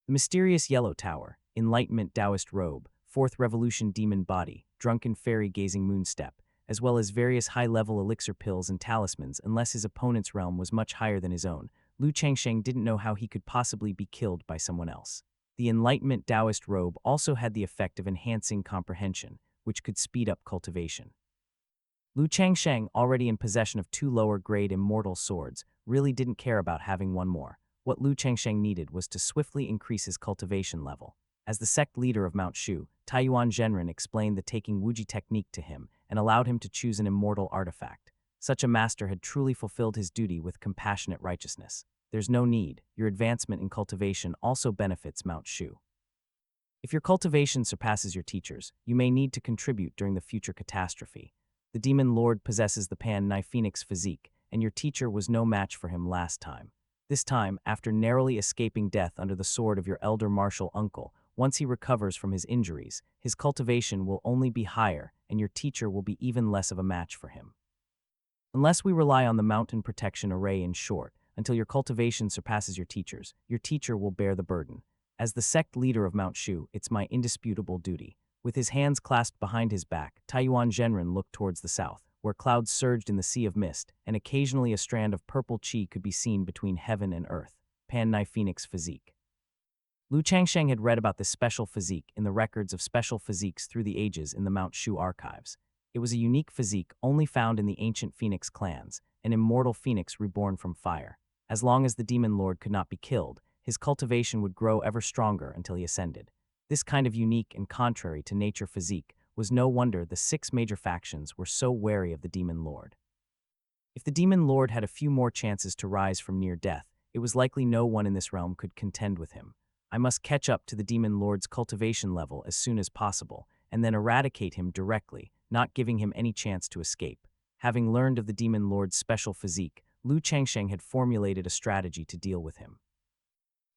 The mysterious yellow tower, enlightenment Taoist robe, 4th revolution demon body, drunken fairy gazing moonstep, as well as various high-level elixir pills and talismans. Unless his opponent's realm was much higher than his own, Lu Changsheng didn't know how he could possibly be killed by someone else. The Enlightenment Taoist robe also had the effect of enhancing comprehension, which could speed up cultivation. Lu Changsheng, already in possession of 2 lower-grade immortal swords, really didn't care about having one more. What Lu Changsheng needed was to swiftly increase his cultivation level. As the sect leader of Mount Shu, Taiyuan Zhenren explained the taking Wuji technique to him and allowed him to choose an immortal artifact. Such a master had truly fulfilled his duty with compassionate righteousness. There's no need. Your advancement in cultivation also benefits Mount Shu. If your cultivation surpasses your teacher's, you may need to contribute during the future catastrophe. The demon lord possesses the Pan-Nai Phoenix physique, and your teacher was no match for him last time. This time, after narrowly escaping death under the sword of your elder martial uncle, once he recovers from his injuries, his cultivation will only be higher and your teacher will be even less of a match for him. Unless we rely on the mountain protection array in short, until your cultivation surpasses your teacher will bear the burden. As the sect leader of Mount Shu, it's my indisputable duty. With his hands clasped behind his back, Taiyuan Zhenren looked towards the south, where clouds surged in the sea of mist, and occasionally a strand of purple chi could be seen between heaven and earth. Pan Nai Phoenix Physique. Lu Changsheng had read about this special physique in the records of special physiques through the ages in the Mount Shu archives. It was a unique physique only found in the ancient Phoenix clans, an immortal phoenix reborn from fire. As long as the demon lord could not be killed, his cultivation would grow ever stronger until he ascended. This kind of unique and contrary to nature physique was no wonder the 6 major factions were so wary of the demon lord. If the demon lord had a few more chances to rise from near death, it was likely no one in this realm could contend with him. I must catch up to the demon lord's cultivation level as soon as possible, and then eradicate him directly, not giving him any chance to escape. Having learned of the demon lord's special physique, Lu Changsheng had formulated a strategy to deal with him.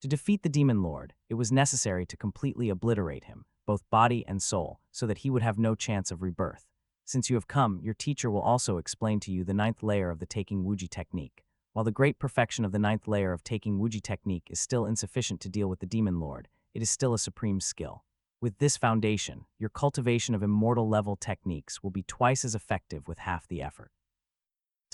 To defeat the demon lord, it was necessary to completely obliterate him, both body and soul, so that he would have no chance of rebirth. Since you have come, your teacher will also explain to you the 9th layer of the Taking Wuji technique. While the great perfection of the 9th layer of Taking Wuji technique is still insufficient to deal with the demon lord, it is still a supreme skill. With this foundation, your cultivation of immortal level techniques will be twice as effective with half the effort.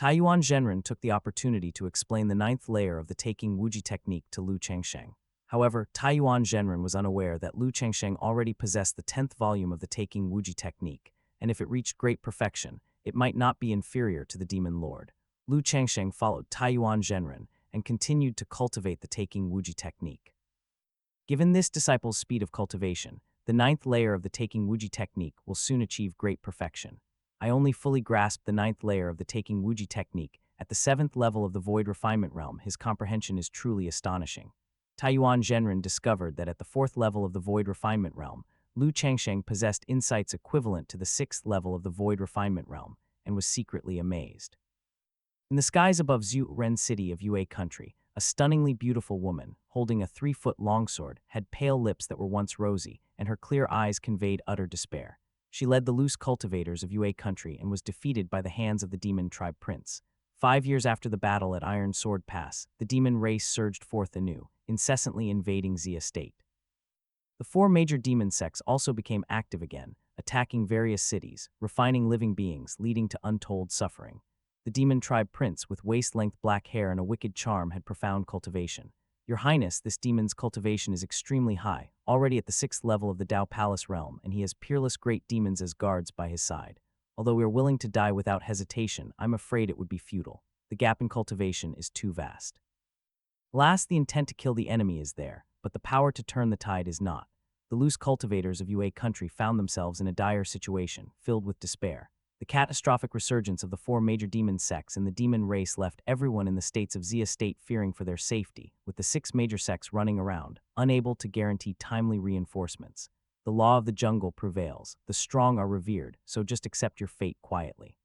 Taiyuan Zhenren took the opportunity to explain the 9th layer of the Taking Wuji technique to Lu Changsheng. However, Taiyuan Zhenren was unaware that Lu Changsheng already possessed the 10th volume of the Taking Wuji technique, and if it reached great perfection, it might not be inferior to the demon lord. Lu Changsheng followed Taiyuan Zhenren and continued to cultivate the Taking Wuji technique. Given this disciple's speed of cultivation, the 9th layer of the Taking Wuji technique will soon achieve great perfection. I only fully grasped the 9th layer of the Taking Wuji technique. At the 7th level of the Void Refinement Realm, his comprehension is truly astonishing. Taiyuan Zhenren discovered that at the 4th level of the Void Refinement Realm, Lu Changsheng possessed insights equivalent to the 6th level of the Void Refinement Realm, and was secretly amazed. In the skies above Zhu Ren city of Yue country, a stunningly beautiful woman, holding a 3-foot longsword, had pale lips that were once rosy, and her clear eyes conveyed utter despair. She led the loose cultivators of Yue country and was defeated by the hands of the demon tribe prince. 5 years after the battle at Iron Sword Pass, the demon race surged forth anew, incessantly invading Xia state. The 4 major demon sects also became active again, attacking various cities, refining living beings, leading to untold suffering. The demon tribe prince with waist-length black hair and a wicked charm had profound cultivation. Your Highness, this demon's cultivation is extremely high, already at the 6th level of the Dao Palace realm, and he has peerless great demons as guards by his side. Although we are willing to die without hesitation, I'm afraid it would be futile. The gap in cultivation is too vast. Alas, the intent to kill the enemy is there, but the power to turn the tide is not. The loose cultivators of Yue country found themselves in a dire situation, filled with despair. The catastrophic resurgence of the 4 major demon sects in the demon race left everyone in the states of Xia state fearing for their safety, with the 6 major sects running around, unable to guarantee timely reinforcements. The law of the jungle prevails. The strong are revered, so just accept your fate quietly.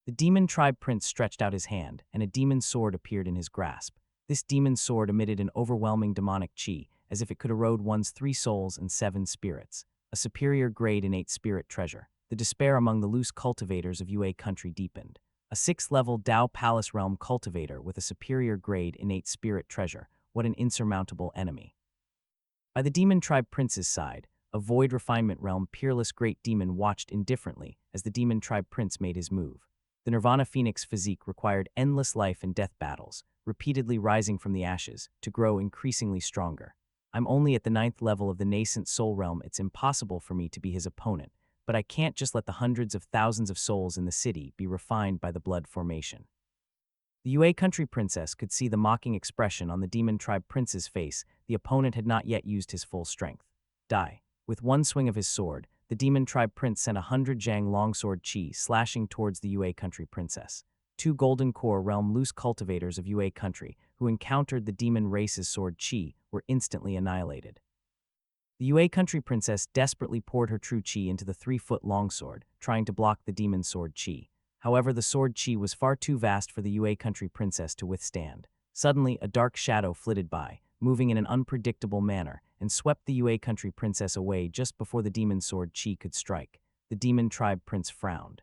The demon tribe prince stretched out his hand, and a demon sword appeared in his grasp. This demon sword emitted an overwhelming demonic chi, as if it could erode one's 3 souls and 7 spirits, a superior grade innate spirit treasure. The despair among the loose cultivators of Yue country deepened. A 6th level Dao Palace realm cultivator with a superior grade innate spirit treasure, what an insurmountable enemy. By the demon tribe prince's side, a void refinement realm peerless great demon watched indifferently as the demon tribe prince made his move. The Nirvana Phoenix physique required endless life and death battles, repeatedly rising from the ashes, to grow increasingly stronger. I'm only at the 9th level of the nascent soul realm. It's impossible for me to be his opponent, but I can't just let the hundreds of thousands of souls in the city be refined by the blood formation. The Yue country princess could see the mocking expression on the demon tribe prince's face. The opponent had not yet used his full strength. Die. With one swing of his sword, the demon tribe prince sent 100 Zhang longsword chi slashing towards the Yue country princess. 2 golden core realm loose cultivators of Yue country, who encountered the demon race's sword chi, were instantly annihilated. The Yue country princess desperately poured her true chi into the 3-foot longsword, trying to block the demon sword chi. However, the sword chi was far too vast for the Yue country princess to withstand. Suddenly, a dark shadow flitted by, moving in an unpredictable manner, and swept the Yue country princess away just before the demon sword Qi could strike. The demon tribe prince frowned.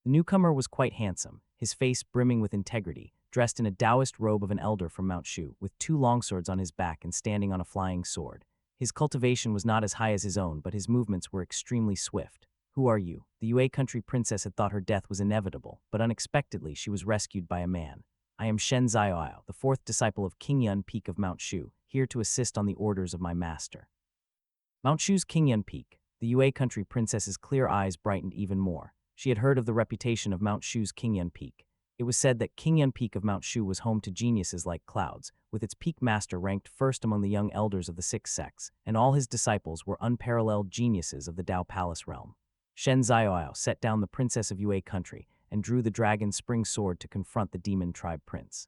The newcomer was quite handsome, his face brimming with integrity, dressed in a Taoist robe of an elder from Mount Shu, with 2 longswords on his back and standing on a flying sword. His cultivation was not as high as his own, but his movements were extremely swift. Who are you? The Yue country princess had thought her death was inevitable, but unexpectedly she was rescued by a man. I am Shen Zioao, the 4th disciple of King Yun Peak of Mount Shu, here to assist on the orders of my master. Mount Shu's King Yun Peak. The Yue country princess's clear eyes brightened even more. She had heard of the reputation of Mount Shu's King Yun Peak. It was said that King Yun Peak of Mount Shu was home to geniuses like clouds, with its peak master ranked first among the young elders of the 6 sects, and all his disciples were unparalleled geniuses of the Dao Palace realm. Shen Zioao set down the princess of Yue country and drew the dragon spring sword to confront the demon tribe prince.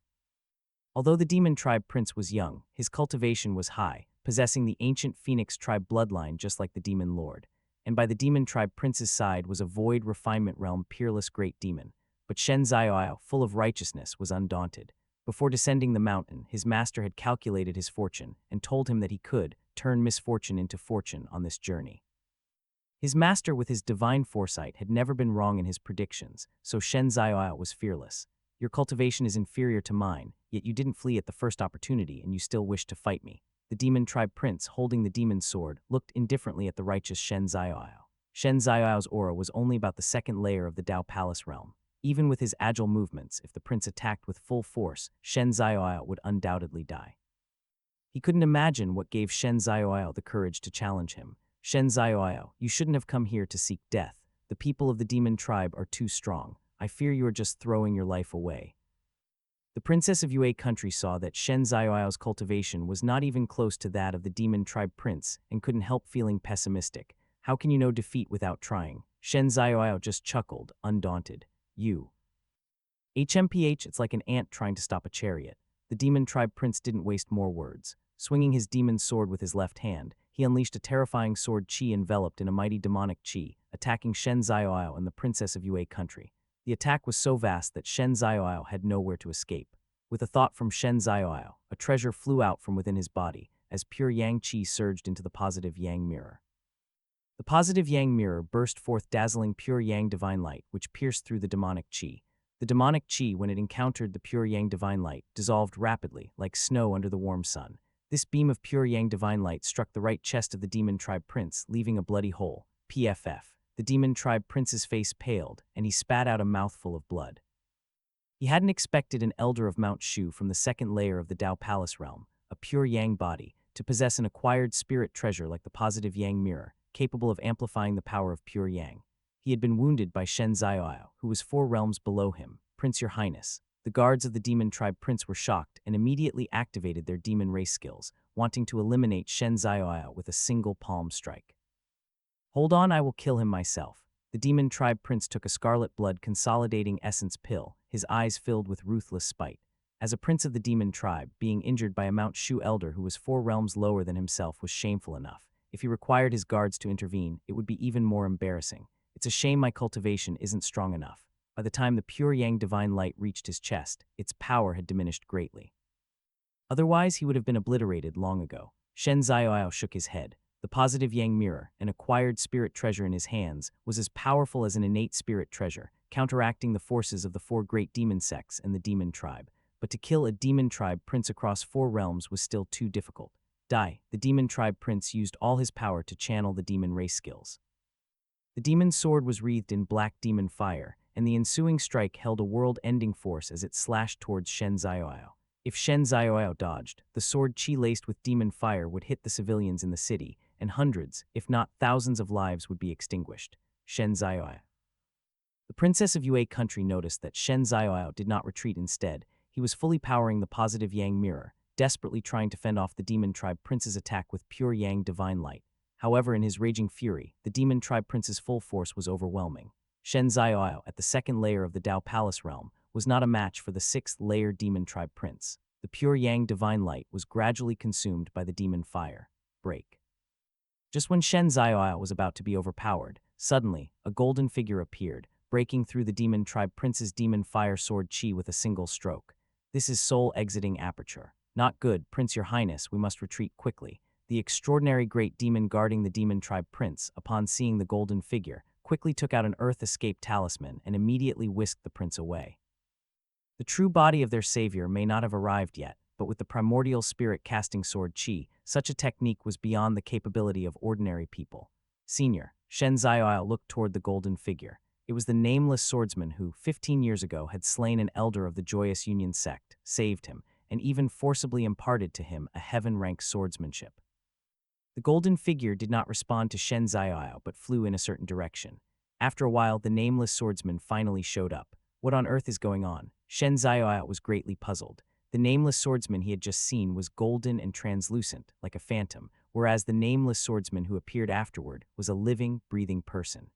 Although the demon tribe prince was young, his cultivation was high, possessing the ancient phoenix tribe bloodline just like the demon lord. And by the demon tribe prince's side was a void refinement realm peerless great demon. But Shen Zioao, full of righteousness, was undaunted. Before descending the mountain, his master had calculated his fortune and told him that he could turn misfortune into fortune on this journey. His master, with his divine foresight, had never been wrong in his predictions, so Shen Zioao was fearless. Your cultivation is inferior to mine, yet you didn't flee at the first opportunity and you still wish to fight me. The demon tribe prince, holding the demon sword, looked indifferently at the righteous Shen Zioao. Shen Zioao's aura was only about the 2nd layer of the Dao Palace realm. Even with his agile movements, if the prince attacked with full force, Shen Zioao would undoubtedly die. He couldn't imagine what gave Shen Zioao the courage to challenge him. Shen Zioao, you shouldn't have come here to seek death. The people of the demon tribe are too strong. I fear you are just throwing your life away. The princess of Yue country saw that Shen Zioao's cultivation was not even close to that of the demon tribe prince and couldn't help feeling pessimistic. How can you know defeat without trying? Shen Zioao just chuckled, undaunted. You. HMPH, it's like an ant trying to stop a chariot. The demon tribe prince didn't waste more words. Swinging his demon sword with his left hand, he unleashed a terrifying sword Qi enveloped in a mighty demonic Qi, attacking Shen Zioao and the princess of Yue country. The attack was so vast that Shen Zioao had nowhere to escape. With a thought from Shen Zioao, a treasure flew out from within his body as pure Yang Qi surged into the positive Yang mirror. The positive Yang mirror burst forth dazzling pure Yang divine light, which pierced through the demonic Qi. The demonic Qi, when it encountered the pure Yang divine light, dissolved rapidly, like snow under the warm sun. This beam of pure Yang divine light struck the right chest of the demon tribe prince, leaving a bloody hole. PFF. The demon tribe prince's face paled, and he spat out a mouthful of blood. He hadn't expected an elder of Mount Shu from the 2nd layer of the Dao Palace realm, a pure Yang body, to possess an acquired spirit treasure like the positive Yang mirror, capable of amplifying the power of pure Yang. He had been wounded by Shen Zioao, who was 4 realms below him. Prince, your highness. The guards of the demon tribe prince were shocked and immediately activated their demon race skills, wanting to eliminate Shen Zioao with a single palm strike. Hold on, I will kill him myself. The demon tribe prince took a scarlet blood consolidating essence pill, his eyes filled with ruthless spite. As a prince of the demon tribe, being injured by a Mount Shu elder who was 4 realms lower than himself was shameful enough. If he required his guards to intervene, it would be even more embarrassing. It's a shame my cultivation isn't strong enough. By the time the pure Yang divine light reached his chest, its power had diminished greatly. Otherwise, he would have been obliterated long ago. Shen Zioao shook his head. The positive Yang mirror, an acquired spirit treasure in his hands, was as powerful as an innate spirit treasure, counteracting the forces of the 4 great demon sects and the demon tribe. But to kill a demon tribe prince across 4 realms was still too difficult. Die. The demon tribe prince used all his power to channel the demon race skills. The demon's sword was wreathed in black demon fire, and the ensuing strike held a world-ending force as it slashed towards Shen Zioao. If Shen Zioao dodged, the sword Qi laced with demon fire would hit the civilians in the city, and hundreds, if not thousands of lives would be extinguished. Shen Zioao. The princess of Yue country noticed that Shen Zioao did not retreat. Instead, he was fully powering the positive Yang mirror, desperately trying to fend off the demon tribe prince's attack with pure Yang divine light. However, in his raging fury, the demon tribe prince's full force was overwhelming. Shen Zioao, at the 2nd layer of the Dao Palace realm, was not a match for the 6th layer demon tribe prince. The pure Yang divine light was gradually consumed by the demon fire. Break. Just when Shen Zioao was about to be overpowered, suddenly, a golden figure appeared, breaking through the demon tribe prince's demon fire sword Qi with a single stroke. This is soul exiting aperture. Not good, Prince, your highness, we must retreat quickly. the extraordinary great demon guarding the demon tribe prince, upon seeing the golden figure, quickly took out an earth escape talisman and immediately whisked the prince away. The true body of their savior may not have arrived yet, but with the primordial spirit casting sword chi, such a technique was beyond the capability of ordinary people. Senior, Shen Ziyao looked toward the golden figure. It was the nameless swordsman who, 15 years ago, had slain an elder of the Joyous Union sect, saved him, and even forcibly imparted to him a heaven-rank swordsmanship. The golden figure did not respond to Shen Ziyao but flew in a certain direction. After a while, the nameless swordsman finally showed up. What on earth is going on? Shen Ziyao was greatly puzzled. The nameless swordsman he had just seen was golden and translucent, like a phantom, whereas the nameless swordsman who appeared afterward was a living, breathing person.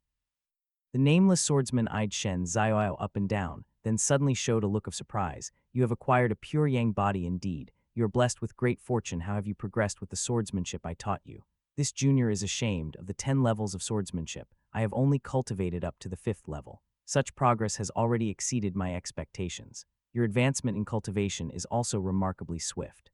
The nameless swordsman eyed Shen Ziyao up and down, then suddenly showed a look of surprise. You have acquired a pure yang body indeed. You are blessed with great fortune. How have you progressed with the swordsmanship I taught you? This junior is ashamed of the 10 levels of swordsmanship. I have only cultivated up to the 5th level. Such progress has already exceeded my expectations. Your advancement in cultivation is also remarkably swift.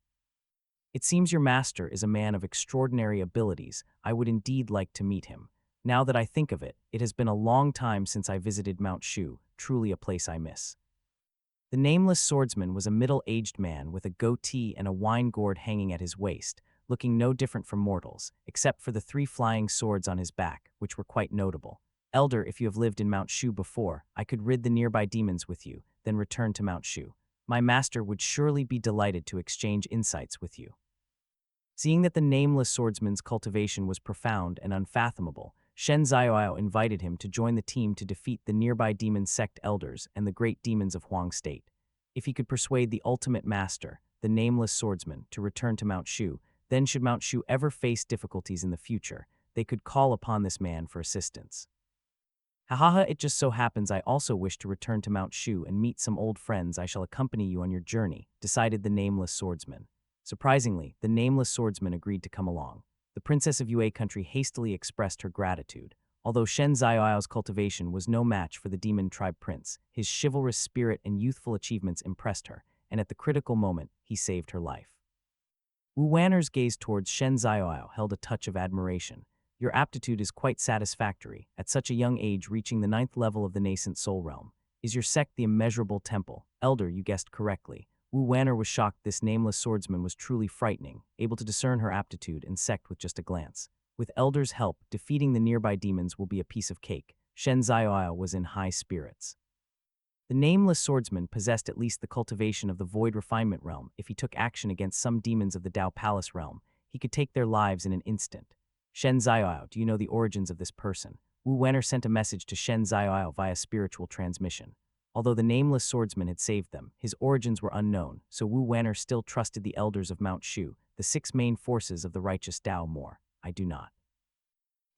It seems your master is a man of extraordinary abilities. I would indeed like to meet him. Now that I think of it, it has been a long time since I visited Mount Shu, truly a place I miss. The nameless swordsman was a middle-aged man with a goatee and a wine gourd hanging at his waist, looking no different from mortals, except for the 3 flying swords on his back, which were quite notable. Elder, if you have lived in Mount Shu before, I could rid the nearby demons with you, then return to Mount Shu. My master would surely be delighted to exchange insights with you. Seeing that the nameless swordsman's cultivation was profound and unfathomable, Shen Ziyao invited him to join the team to defeat the nearby demon sect elders and the great demons of Huang State. If he could persuade the ultimate master, the nameless swordsman, to return to Mount Shu, then should Mount Shu ever face difficulties in the future, they could call upon this man for assistance. Hahaha, it just so happens I also wish to return to Mount Shu and meet some old friends. I shall accompany you on your journey, decided the nameless swordsman. Surprisingly, the nameless swordsman agreed to come along. The princess of Yue country hastily expressed her gratitude. Although Shen Ziyao's cultivation was no match for the demon tribe prince, his chivalrous spirit and youthful achievements impressed her, and at the critical moment, he saved her life. Wu Wanner's gaze towards Shen Ziyao held a touch of admiration. Your aptitude is quite satisfactory, at such a young age reaching the 9th level of the nascent soul realm. Is your sect the immeasurable temple? Elder, you guessed correctly. Wu Wanner was shocked. This nameless swordsman was truly frightening, able to discern her aptitude and sect with just a glance. With Elder's help, defeating the nearby demons will be a piece of cake. Shen Ziyao was in high spirits. The nameless swordsman possessed at least the cultivation of the void refinement realm. If he took action against some demons of the Dao Palace realm, he could take their lives in an instant. Shen Ziyao, do you know the origins of this person? Wu Wanner sent a message to Shen Ziyao via spiritual transmission. Although the nameless swordsman had saved them, his origins were unknown, so Wu Wanner still trusted the elders of Mount Shu, the 6 main forces of the righteous Dao more. I do not.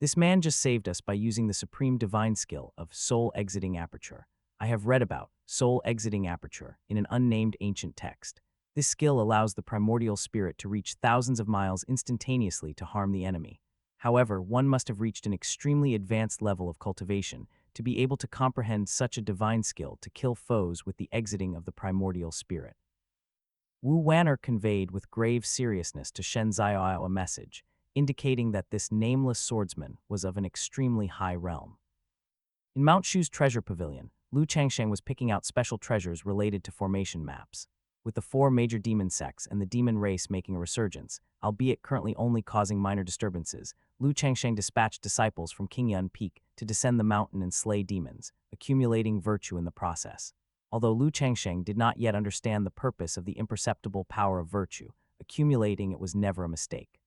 This man just saved us by using the supreme divine skill of soul exiting aperture. I have read about soul exiting aperture in an unnamed ancient text. This skill allows the primordial spirit to reach thousands of miles instantaneously to harm the enemy. However, one must have reached an extremely advanced level of cultivation to be able to comprehend such a divine skill to kill foes with the exiting of the primordial spirit. Wu Wanner conveyed with grave seriousness to Shen Ziyao a message, indicating that this nameless swordsman was of an extremely high realm. In Mount Shu's treasure pavilion, Lu Changsheng was picking out special treasures related to formation maps. With the 4 major demon sects and the demon race making a resurgence, albeit currently only causing minor disturbances, Lu Changsheng dispatched disciples from Qingyun Peak to descend the mountain and slay demons, accumulating virtue in the process. Although Lu Changsheng did not yet understand the purpose of the imperceptible power of virtue, accumulating it was never a mistake.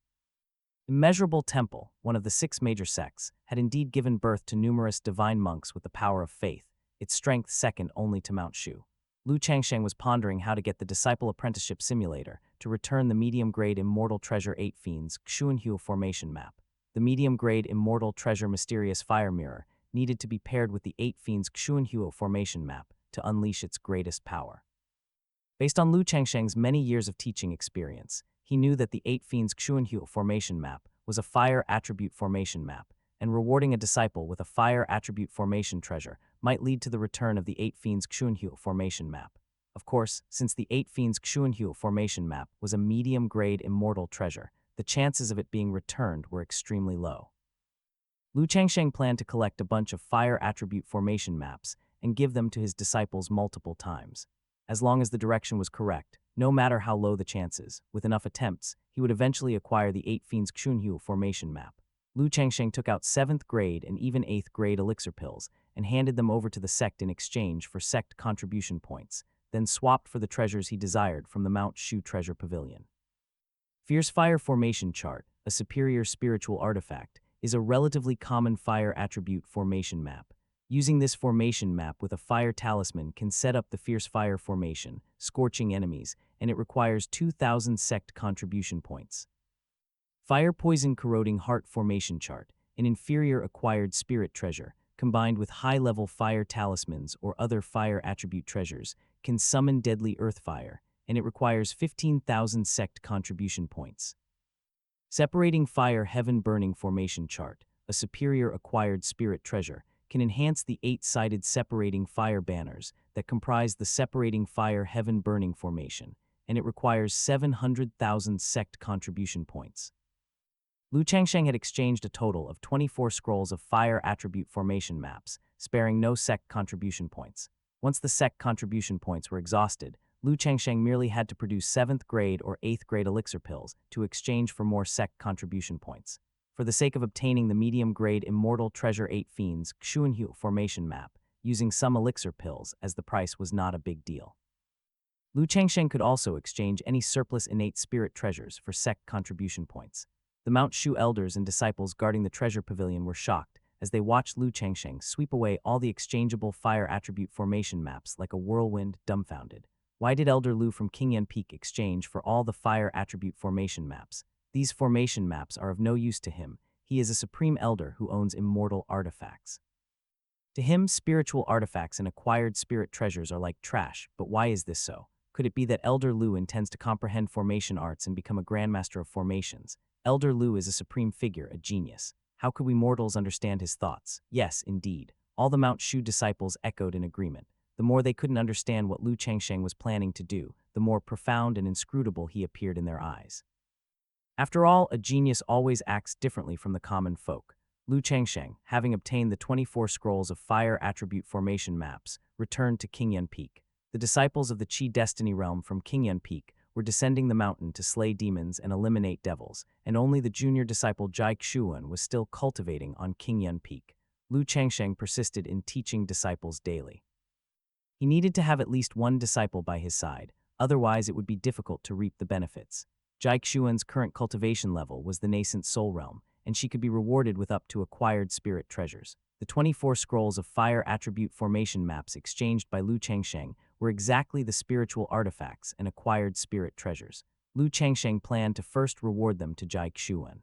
Immeasurable Temple, one of the 6 major sects, had indeed given birth to numerous divine monks with the power of faith, its strength second only to Mount Shu. Lu Changsheng was pondering how to get the Disciple Apprenticeship Simulator to return the medium-grade Immortal Treasure 8 Fiends Xuanhu formation map. The medium-grade Immortal Treasure Mysterious Fire Mirror needed to be paired with the 8 Fiends Xuanhu formation map to unleash its greatest power. Based on Lu Changsheng's many years of teaching experience, he knew that the 8 Fiends Xuanhu formation map was a fire attribute formation map, and rewarding a disciple with a fire attribute formation treasure might lead to the return of the 8 Fiends Xuanhu formation map. Of course, since the 8 Fiends Xuanhu formation map was a medium-grade immortal treasure, the chances of it being returned were extremely low. Lu Changsheng planned to collect a bunch of fire attribute formation maps and give them to his disciples multiple times. As long as the direction was correct, no matter how low the chances, with enough attempts, he would eventually acquire the 8 Fiends Xunhu formation map. Lu Changsheng took out 7th grade and even 8th grade elixir pills and handed them over to the sect in exchange for sect contribution points, then swapped for the treasures he desired from the Mount Shu Treasure Pavilion. Fierce Fire Formation Chart, a superior spiritual artifact, is a relatively common fire attribute formation map. Using this formation map with a fire talisman can set up the Fierce Fire Formation, scorching enemies, and it requires 2,000 sect contribution points. Fire Poison Corroding Heart Formation Chart, an inferior acquired spirit treasure, combined with high-level fire talismans or other fire attribute treasures, can summon deadly earth fire, and it requires 15,000 sect contribution points. Separating Fire Heaven Burning Formation Chart, a superior acquired spirit treasure, can enhance the 8-sided separating fire banners that comprise the Separating Fire Heaven Burning formation, and it requires 700,000 sect contribution points. Lu Changsheng had exchanged a total of 24 scrolls of fire attribute formation maps, sparing no sect contribution points. Once the sect contribution points were exhausted, Lu Changsheng merely had to produce 7th grade or 8th grade elixir pills to exchange for more sect contribution points. For the sake of obtaining the medium-grade Immortal Treasure 8 Fiends Xunhu formation map, using some elixir pills as the price was not a big deal. Lu Changsheng could also exchange any surplus innate spirit treasures for sect contribution points. The Mount Shu elders and disciples guarding the treasure pavilion were shocked as they watched Lu Changsheng sweep away all the exchangeable fire attribute formation maps like a whirlwind, dumbfounded. Why did Elder Lu from Qingyan Peak exchange for all the fire attribute formation maps? These formation maps are of no use to him. He is a supreme elder who owns immortal artifacts. To him, spiritual artifacts and acquired spirit treasures are like trash, but why is this so? Could it be that Elder Lu intends to comprehend formation arts and become a grandmaster of formations? Elder Lu is a supreme figure, a genius. How could we mortals understand his thoughts? Yes, indeed. All the Mount Shu disciples echoed in agreement. The more they couldn't understand what Lu Changsheng was planning to do, the more profound and inscrutable he appeared in their eyes. After all, a genius always acts differently from the common folk. Lu Changsheng, having obtained the 24 scrolls of fire attribute formation maps, returned to Qingyan Peak. The disciples of the Qi Destiny Realm from Qingyan Peak were descending the mountain to slay demons and eliminate devils, and only the junior disciple Jai Xuan was still cultivating on Qingyan Peak. Lu Changsheng persisted in teaching disciples daily. He needed to have at least one disciple by his side, otherwise it would be difficult to reap the benefits. Jai Xuan's current cultivation level was the nascent soul realm, and she could be rewarded with up to acquired spirit treasures. The 24 scrolls of fire attribute formation maps exchanged by Lu Changsheng were exactly the spiritual artifacts and acquired spirit treasures. Lu Changsheng planned to first reward them to Jai Xuan.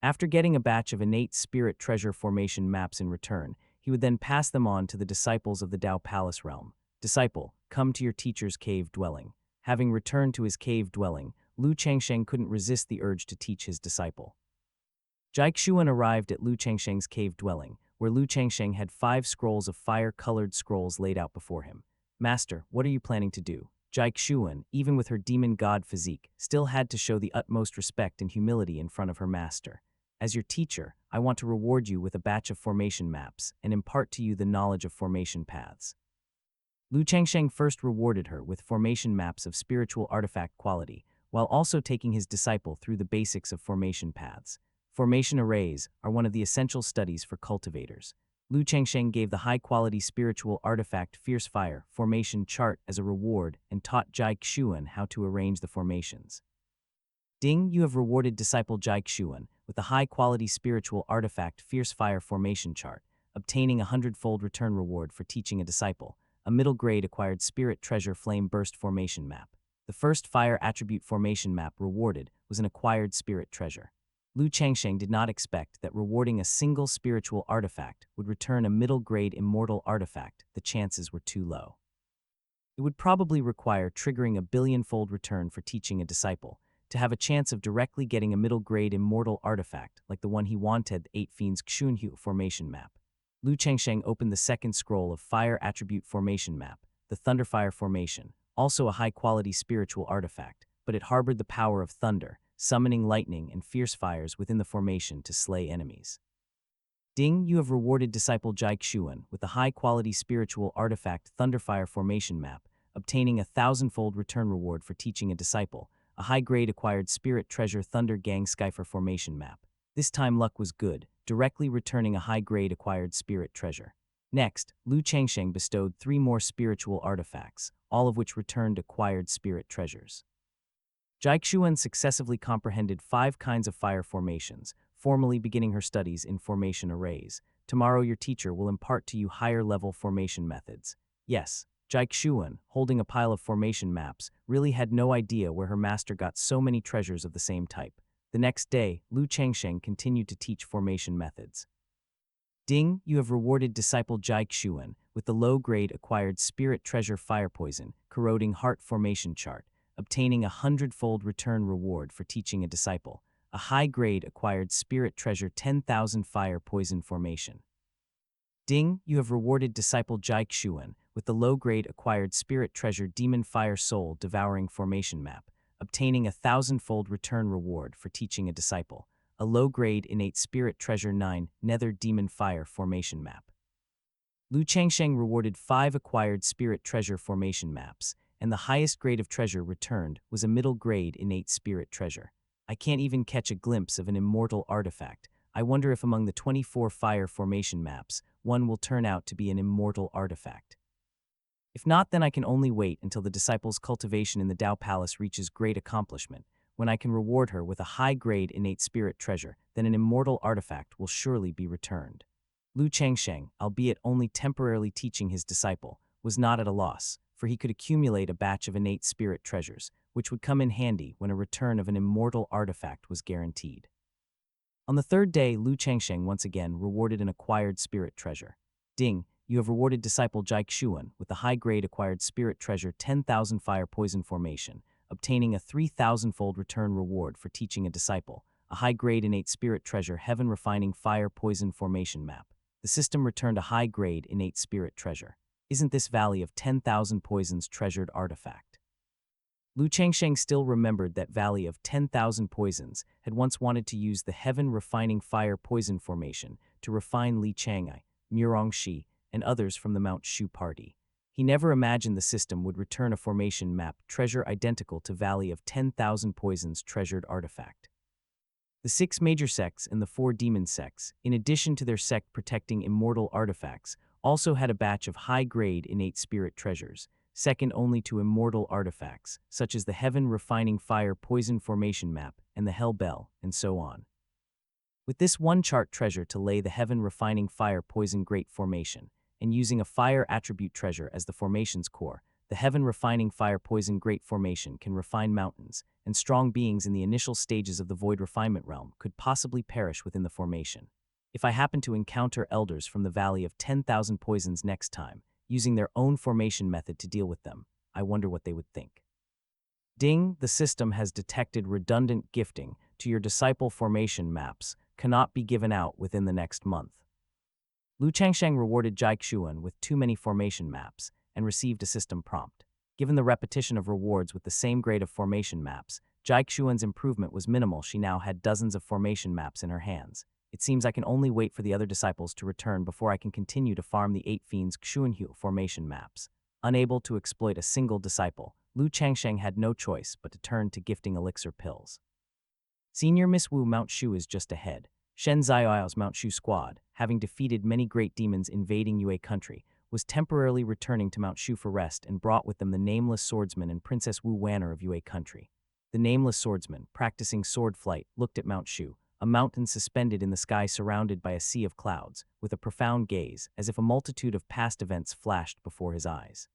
After getting a batch of innate spirit treasure formation maps in return, he would then pass them on to the disciples of the Dao Palace realm. Disciple, come to your teacher's cave dwelling. Having returned to his cave dwelling, Lu Changsheng couldn't resist the urge to teach his disciple. Jai Xuan arrived at Lu Changsheng's cave dwelling, where Lu Changsheng had 5 scrolls of fire-colored scrolls laid out before him. Master, what are you planning to do? Jai Xuan, even with her demon god physique, still had to show the utmost respect and humility in front of her master. As your teacher, I want to reward you with a batch of formation maps and impart to you the knowledge of formation paths. Lu Changsheng first rewarded her with formation maps of spiritual artifact quality, while also taking his disciple through the basics of formation paths. Formation arrays are one of the essential studies for cultivators. Lu Changsheng gave the high-quality spiritual artifact Fierce Fire formation chart as a reward and taught Jai Xuan how to arrange the formations. Ding, you have rewarded disciple Jai Xuan with the high-quality spiritual artifact Fierce Fire formation chart, obtaining a 100-fold return reward for teaching a disciple, a middle-grade acquired spirit treasure flame burst formation map. The first fire attribute formation map rewarded was an acquired spirit treasure. Lu Changsheng did not expect that rewarding a single spiritual artifact would return a middle-grade immortal artifact. The chances were too low. It would probably require triggering a billion-fold return for teaching a disciple to have a chance of directly getting a middle-grade immortal artifact like the one he wanted, the 8 Fiends Xunhu formation map. Lu Changsheng opened the second scroll of fire attribute formation map, the Thunderfire formation, also a high-quality spiritual artifact, but it harbored the power of thunder, summoning lightning and fierce fires within the formation to slay enemies. Ding, you have rewarded disciple Jai Xuan with the high-quality spiritual artifact Thunderfire Formation Map, obtaining a 1,000-fold return reward for teaching a disciple, a high-grade acquired spirit treasure Thunder Gang Skyfer Formation Map. This time luck was good, directly returning a high-grade acquired spirit treasure. Next, Lu Changsheng bestowed 3 more spiritual artifacts, all of which returned acquired spirit treasures. Jai Xuan successively comprehended 5 kinds of fire formations, formally beginning her studies in formation arrays. Tomorrow your teacher will impart to you higher-level formation methods. Yes, Jai Xuan, holding a pile of formation maps, really had no idea where her master got so many treasures of the same type. The next day, Lu Changsheng continued to teach formation methods. Ding, you have rewarded disciple Jai Xuan with the low-grade acquired spirit treasure Fire Poison, Corroding Heart Formation Chart, obtaining a 100-fold return reward for teaching a disciple, a high-grade acquired spirit treasure 10,000 Fire Poison Formation. Ding, you have rewarded disciple Jai Xuan with the low-grade acquired spirit treasure Demon Fire Soul Devouring Formation Map, obtaining a 1,000-fold return reward for teaching a disciple, a low-grade innate spirit treasure 9 Nether Demon Fire Formation Map. Lu Changsheng rewarded 5 acquired spirit treasure formation maps, and the highest grade of treasure returned was a middle-grade innate spirit treasure. I can't even catch a glimpse of an immortal artifact. I wonder if among the 24 fire formation maps, one will turn out to be an immortal artifact. If not, then I can only wait until the disciple's cultivation in the Dao Palace reaches great accomplishment, when I can reward her with a high-grade innate spirit treasure, then an immortal artifact will surely be returned. Lu Changsheng, albeit only temporarily teaching his disciple, was not at a loss, for he could accumulate a batch of innate spirit treasures, which would come in handy when a return of an immortal artifact was guaranteed. On the 3rd day, Lu Changsheng once again rewarded an acquired spirit treasure. Ding, you have rewarded disciple Jai Xuan with the high-grade acquired spirit treasure 10,000 Fire Poison Formation, obtaining a 3,000-fold return reward for teaching a disciple, a high-grade innate spirit treasure Heaven Refining Fire Poison Formation Map. The system returned a high-grade innate spirit treasure. Isn't this Valley of 10,000 Poisons treasured artifact? Lu Changsheng still remembered that Valley of 10,000 Poisons had once wanted to use the Heaven Refining Fire Poison Formation to refine Li Changai, Murongxi, and others from the Mount Shu party. He never imagined the system would return a formation map treasure identical to Valley of 10,000 Poisons treasured artifact. The 6 major sects and the 4 demon sects, in addition to their sect protecting immortal artifacts, also had a batch of high-grade innate spirit treasures, second only to immortal artifacts, such as the Heaven Refining Fire Poison Formation Map and the Hell Bell, and so on. With this one chart treasure to lay the Heaven Refining Fire Poison Great Formation, and using a fire attribute treasure as the formation's core, the Heaven Refining Fire Poison Great Formation can refine mountains, and strong beings in the initial stages of the Void Refinement Realm could possibly perish within the formation. If I happen to encounter elders from the Valley of 10,000 Poisons next time, using their own formation method to deal with them, I wonder what they would think. Ding, the system has detected redundant gifting to your disciple formation maps, cannot be given out within the next month. Lu Changsheng rewarded Jai Xuan with too many formation maps and received a system prompt. Given the repetition of rewards with the same grade of formation maps, Jai Xuan's improvement was minimal. She now had dozens of formation maps in her hands. It seems I can only wait for the other disciples to return before I can continue to farm the 8 Fiends Xuanhu formation maps. Unable to exploit a single disciple, Lu Changsheng had no choice but to turn to gifting elixir pills. Senior Miss Wu Mount Shu is just ahead. Shen Zaiyao's Mount Shu squad, having defeated many great demons invading Yue country, was temporarily returning to Mount Shu for rest and brought with them the Nameless Swordsman and Princess Wu Wanner of Yue country. The Nameless Swordsman, practicing sword flight, looked at Mount Shu, a mountain suspended in the sky surrounded by a sea of clouds, with a profound gaze, as if a multitude of past events flashed before his eyes.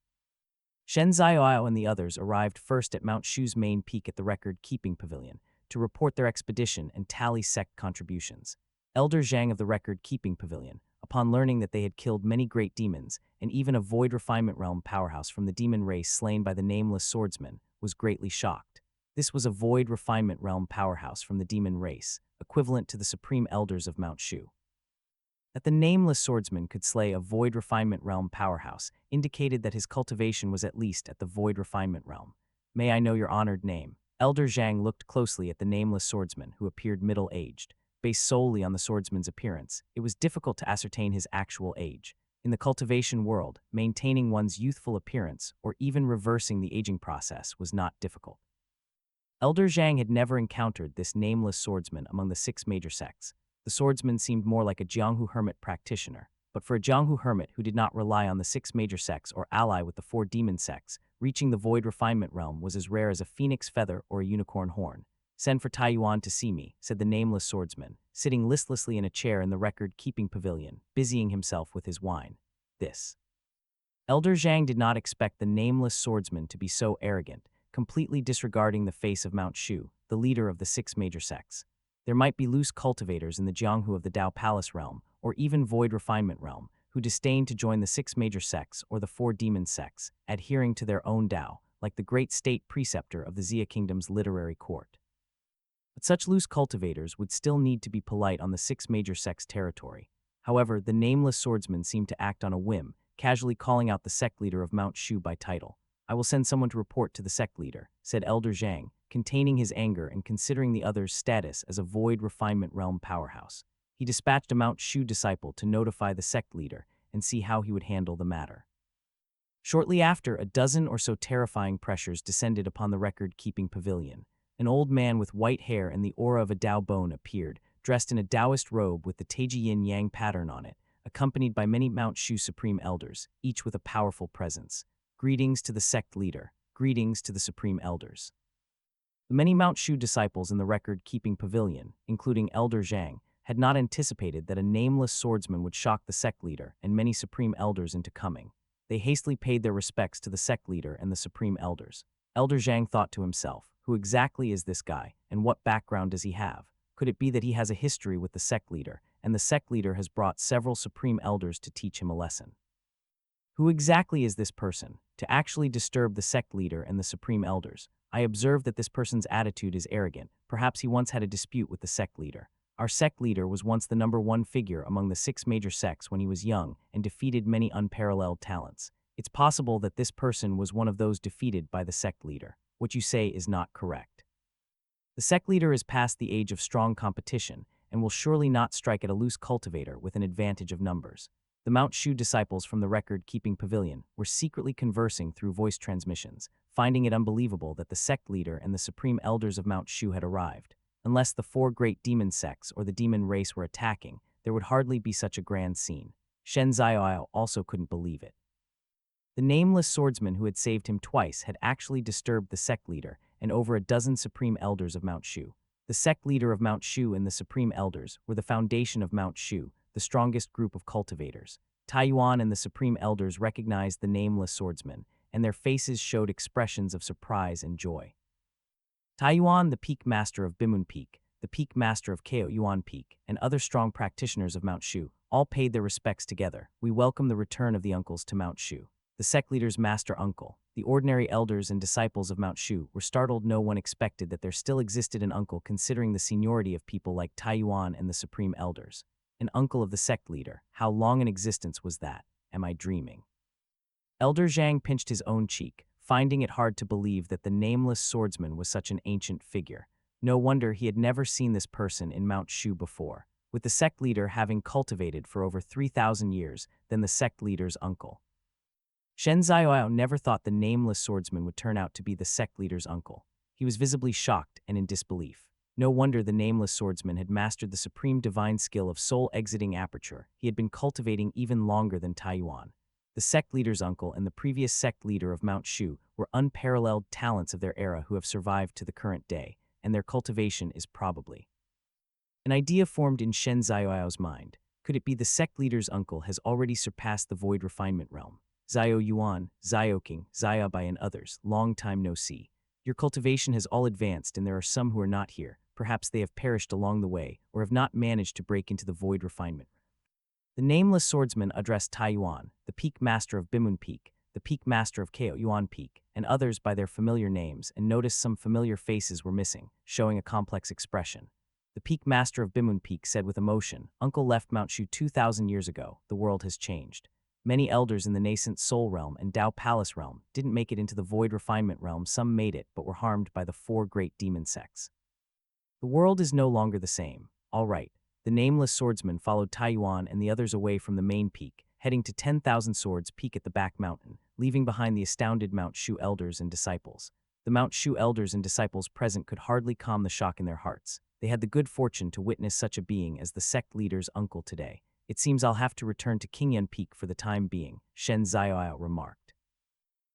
Shen Zaiyo and the others arrived first at Mount Shu's main peak at the record-keeping pavilion, to report their expedition and tally sect contributions. Elder Zhang of the record-keeping pavilion, upon learning that they had killed many great demons and even a void refinement realm powerhouse from the demon race slain by the Nameless Swordsman, was greatly shocked. This was a void refinement realm powerhouse from the demon race, equivalent to the supreme elders of Mount Shu. That the Nameless Swordsman could slay a void refinement realm powerhouse indicated that his cultivation was at least at the void refinement realm. May I know your honored name? Elder Zhang looked closely at the nameless swordsman, who appeared middle-aged. Based solely on the swordsman's appearance, it was difficult to ascertain his actual age. In the cultivation world, maintaining one's youthful appearance or even reversing the aging process was not difficult. Elder Zhang had never encountered this nameless swordsman among the 6 major sects. The swordsman seemed more like a Jianghu hermit practitioner, but for a Jianghu hermit who did not rely on the 6 major sects or ally with the 4 demon sects, reaching the void refinement realm was as rare as a phoenix feather or a unicorn horn. "Send for Tai Yuan to see me," said the nameless swordsman, sitting listlessly in a chair in the record-keeping pavilion, busying himself with his wine. This. Elder Zhang did not expect the nameless swordsman to be so arrogant, completely disregarding the face of Mount Shu, the leader of the 6 major sects. There might be loose cultivators in the Jianghu of the Dao Palace realm, or even Void Refinement realm, who disdain to join the 6 major sects or the 4 demon sects, adhering to their own Dao, like the great state preceptor of the Xia Kingdom's literary court. But such loose cultivators would still need to be polite on the 6 major sects' territory. However, the nameless swordsman seemed to act on a whim, casually calling out the sect leader of Mount Shu by title. "I will send someone to report to the sect leader," said Elder Zhang, containing his anger and considering the other's status as a void refinement realm powerhouse. He dispatched a Mount Shu disciple to notify the sect leader and see how he would handle the matter. Shortly after, a dozen or so terrifying pressures descended upon the record-keeping pavilion. An old man with white hair and the aura of a Dao bone appeared, dressed in a Taoist robe with the Taiji Yin-Yang pattern on it, accompanied by many Mount Shu Supreme Elders, each with a powerful presence. "Greetings to the sect leader. Greetings to the Supreme Elders." The many Mount Shu disciples in the record-keeping pavilion, including Elder Zhang, had not anticipated that a nameless swordsman would shock the sect leader and many Supreme Elders into coming. They hastily paid their respects to the sect leader and the Supreme Elders. Elder Zhang thought to himself, who exactly is this guy, and what background does he have? Could it be that he has a history with the sect leader, and the sect leader has brought several Supreme Elders to teach him a lesson? Who exactly is this person, to actually disturb the sect leader and the Supreme Elders? I observe that this person's attitude is arrogant. Perhaps he once had a dispute with the sect leader. Our sect leader was once the #1 figure among the 6 major sects when he was young and defeated many unparalleled talents. It's possible that this person was one of those defeated by the sect leader. What you say is not correct. The sect leader is past the age of strong competition and will surely not strike at a loose cultivator with an advantage of numbers. The Mount Shu disciples from the record-keeping pavilion were secretly conversing through voice transmissions, finding it unbelievable that the sect leader and the Supreme Elders of Mount Shu had arrived. Unless the 4 great demon sects or the demon race were attacking, there would hardly be such a grand scene. Shen Ziyao also couldn't believe it. The nameless swordsman who had saved him twice had actually disturbed the sect leader and over a dozen Supreme Elders of Mount Shu. The sect leader of Mount Shu and the Supreme Elders were the foundation of Mount Shu, the strongest group of cultivators. Tai Yuan and the Supreme Elders recognized the nameless swordsman, and their faces showed expressions of surprise and joy. Tai Yuan, the peak master of Bimun Peak, the peak master of Kao Yuan Peak, and other strong practitioners of Mount Shu, all paid their respects together. "We welcome the return of the uncles to Mount Shu." The sect leader's master uncle, the ordinary elders and disciples of Mount Shu, were startled. No one expected that there still existed an uncle considering the seniority of people like Tai Yuan and the Supreme Elders. An uncle of the sect leader. How long an existence was that? Am I dreaming? Elder Zhang pinched his own cheek, finding it hard to believe that the nameless swordsman was such an ancient figure. No wonder he had never seen this person in Mount Shu before, with the sect leader having cultivated for over 3,000 years than the sect leader's uncle. Shen Ziyao never thought the nameless swordsman would turn out to be the sect leader's uncle. He was visibly shocked and in disbelief. No wonder the nameless swordsman had mastered the supreme divine skill of soul exiting aperture. He had been cultivating even longer than Tai Yuan. The sect leader's uncle and the previous sect leader of Mount Shu were unparalleled talents of their era who have survived to the current day, and their cultivation is probably. An idea formed in Shen Ziyao mind. Could it be the sect leader's uncle has already surpassed the void refinement realm? Zio Yuan, Zio King, Bai, and others, long time no see. Your cultivation has all advanced and there are some who are not here. Perhaps they have perished along the way or have not managed to break into the void refinement. The nameless swordsman addressed Tai Yuan, the peak master of Bimun Peak, the peak master of Kao Yuan Peak, and others by their familiar names, and noticed some familiar faces were missing, showing a complex expression. The peak master of Bimun Peak said with emotion, "Uncle left Mount Shu 2,000 years ago. The world has changed." Many elders in the nascent Soul Realm and Tao Palace Realm didn't make it into the Void Refinement Realm. Some made it, but were harmed by the four great demon sects. The world is no longer the same. All right. The nameless swordsman followed Taiyuan and the others away from the main peak, heading to 10,000 Swords Peak at the back mountain, leaving behind the astounded Mount Shu elders and disciples. The Mount Shu elders and disciples present could hardly calm the shock in their hearts. They had the good fortune to witness such a being as the sect leader's uncle today. It seems I'll have to return to Qingyan Peak for the time being, Shen Ziyao remarked.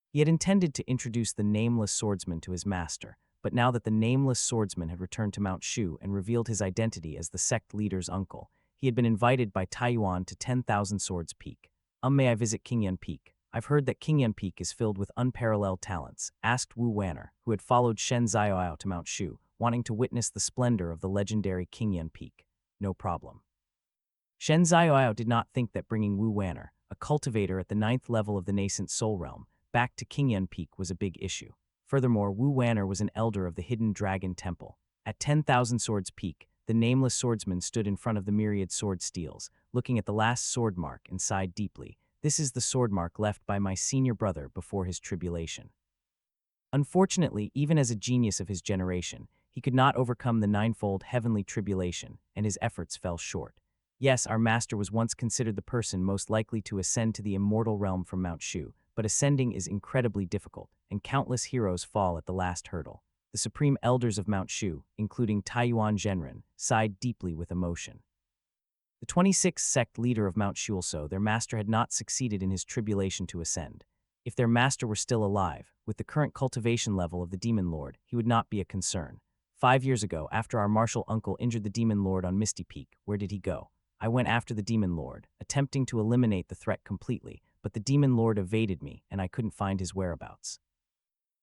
He had intended to introduce the nameless swordsman to his master, but now that the nameless swordsman had returned to Mount Shu and revealed his identity as the sect leader's uncle, he had been invited by Taiyuan to 10,000 Swords Peak. May I visit Qingyan Peak? I've heard that Qingyan Peak is filled with unparalleled talents, asked Wu Wanner, who had followed Shen Ziyao to Mount Shu, wanting to witness the splendor of the legendary Qingyan Peak. No problem. Shen Ziyao did not think that bringing Wu Wanner, a cultivator at the 9th level of the nascent Soul Realm, back to Qingyan Peak was a big issue. Furthermore, Wu Wanner was an elder of the Hidden Dragon Temple. At 10,000 Swords Peak, the nameless swordsman stood in front of the myriad sword steels, looking at the last sword mark and sighed deeply. This is the sword mark left by my senior brother before his tribulation. Unfortunately, even as a genius of his generation, he could not overcome the ninefold heavenly tribulation, and his efforts fell short. Yes, our master was once considered the person most likely to ascend to the immortal realm from Mount Shu, but ascending is incredibly difficult, and countless heroes fall at the last hurdle. The supreme elders of Mount Shu, including Taiyuan Zhenren, sighed deeply with emotion. The 26th sect leader of Mount Shu also, their master had not succeeded in his tribulation to ascend. If their master were still alive, with the current cultivation level of the Demon Lord, he would not be a concern. 5 years ago, after our martial uncle injured the Demon Lord on Misty Peak, where did he go? I went after the Demon Lord, attempting to eliminate the threat completely, but the Demon Lord evaded me, and I couldn't find his whereabouts.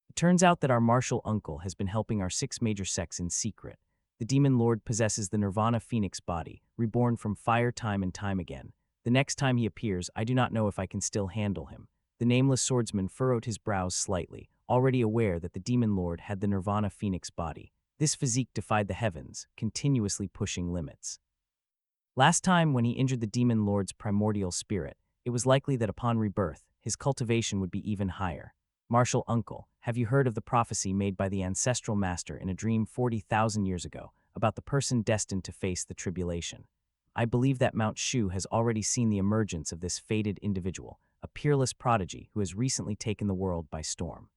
It turns out that our martial uncle has been helping our 6 major sects in secret. The Demon Lord possesses the Nirvana Phoenix body, reborn from fire time and time again. The next time he appears, I do not know if I can still handle him. The nameless swordsman furrowed his brows slightly, already aware that the Demon Lord had the Nirvana Phoenix body. This physique defied the heavens, continuously pushing limits. Last time, when he injured the Demon Lord's primordial spirit, it was likely that upon rebirth, his cultivation would be even higher. Martial uncle, have you heard of the prophecy made by the ancestral master in a dream 40,000 years ago about the person destined to face the tribulation? I believe that Mount Shu has already seen the emergence of this fated individual, a peerless prodigy who has recently taken the world by storm.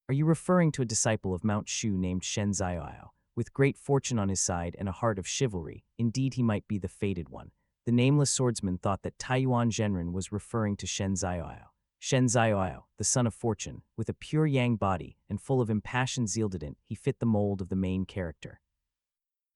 Are you referring to a disciple of Mount Shu named Shen Ziyao? With great fortune on his side and a heart of chivalry, indeed he might be the fated one. The nameless swordsman thought that Taiyuan Zhenren was referring to Shen Ziyao. Shen Ziyao, the son of fortune, with a pure yang body and full of impassioned zeal, he fit the mold of the main character.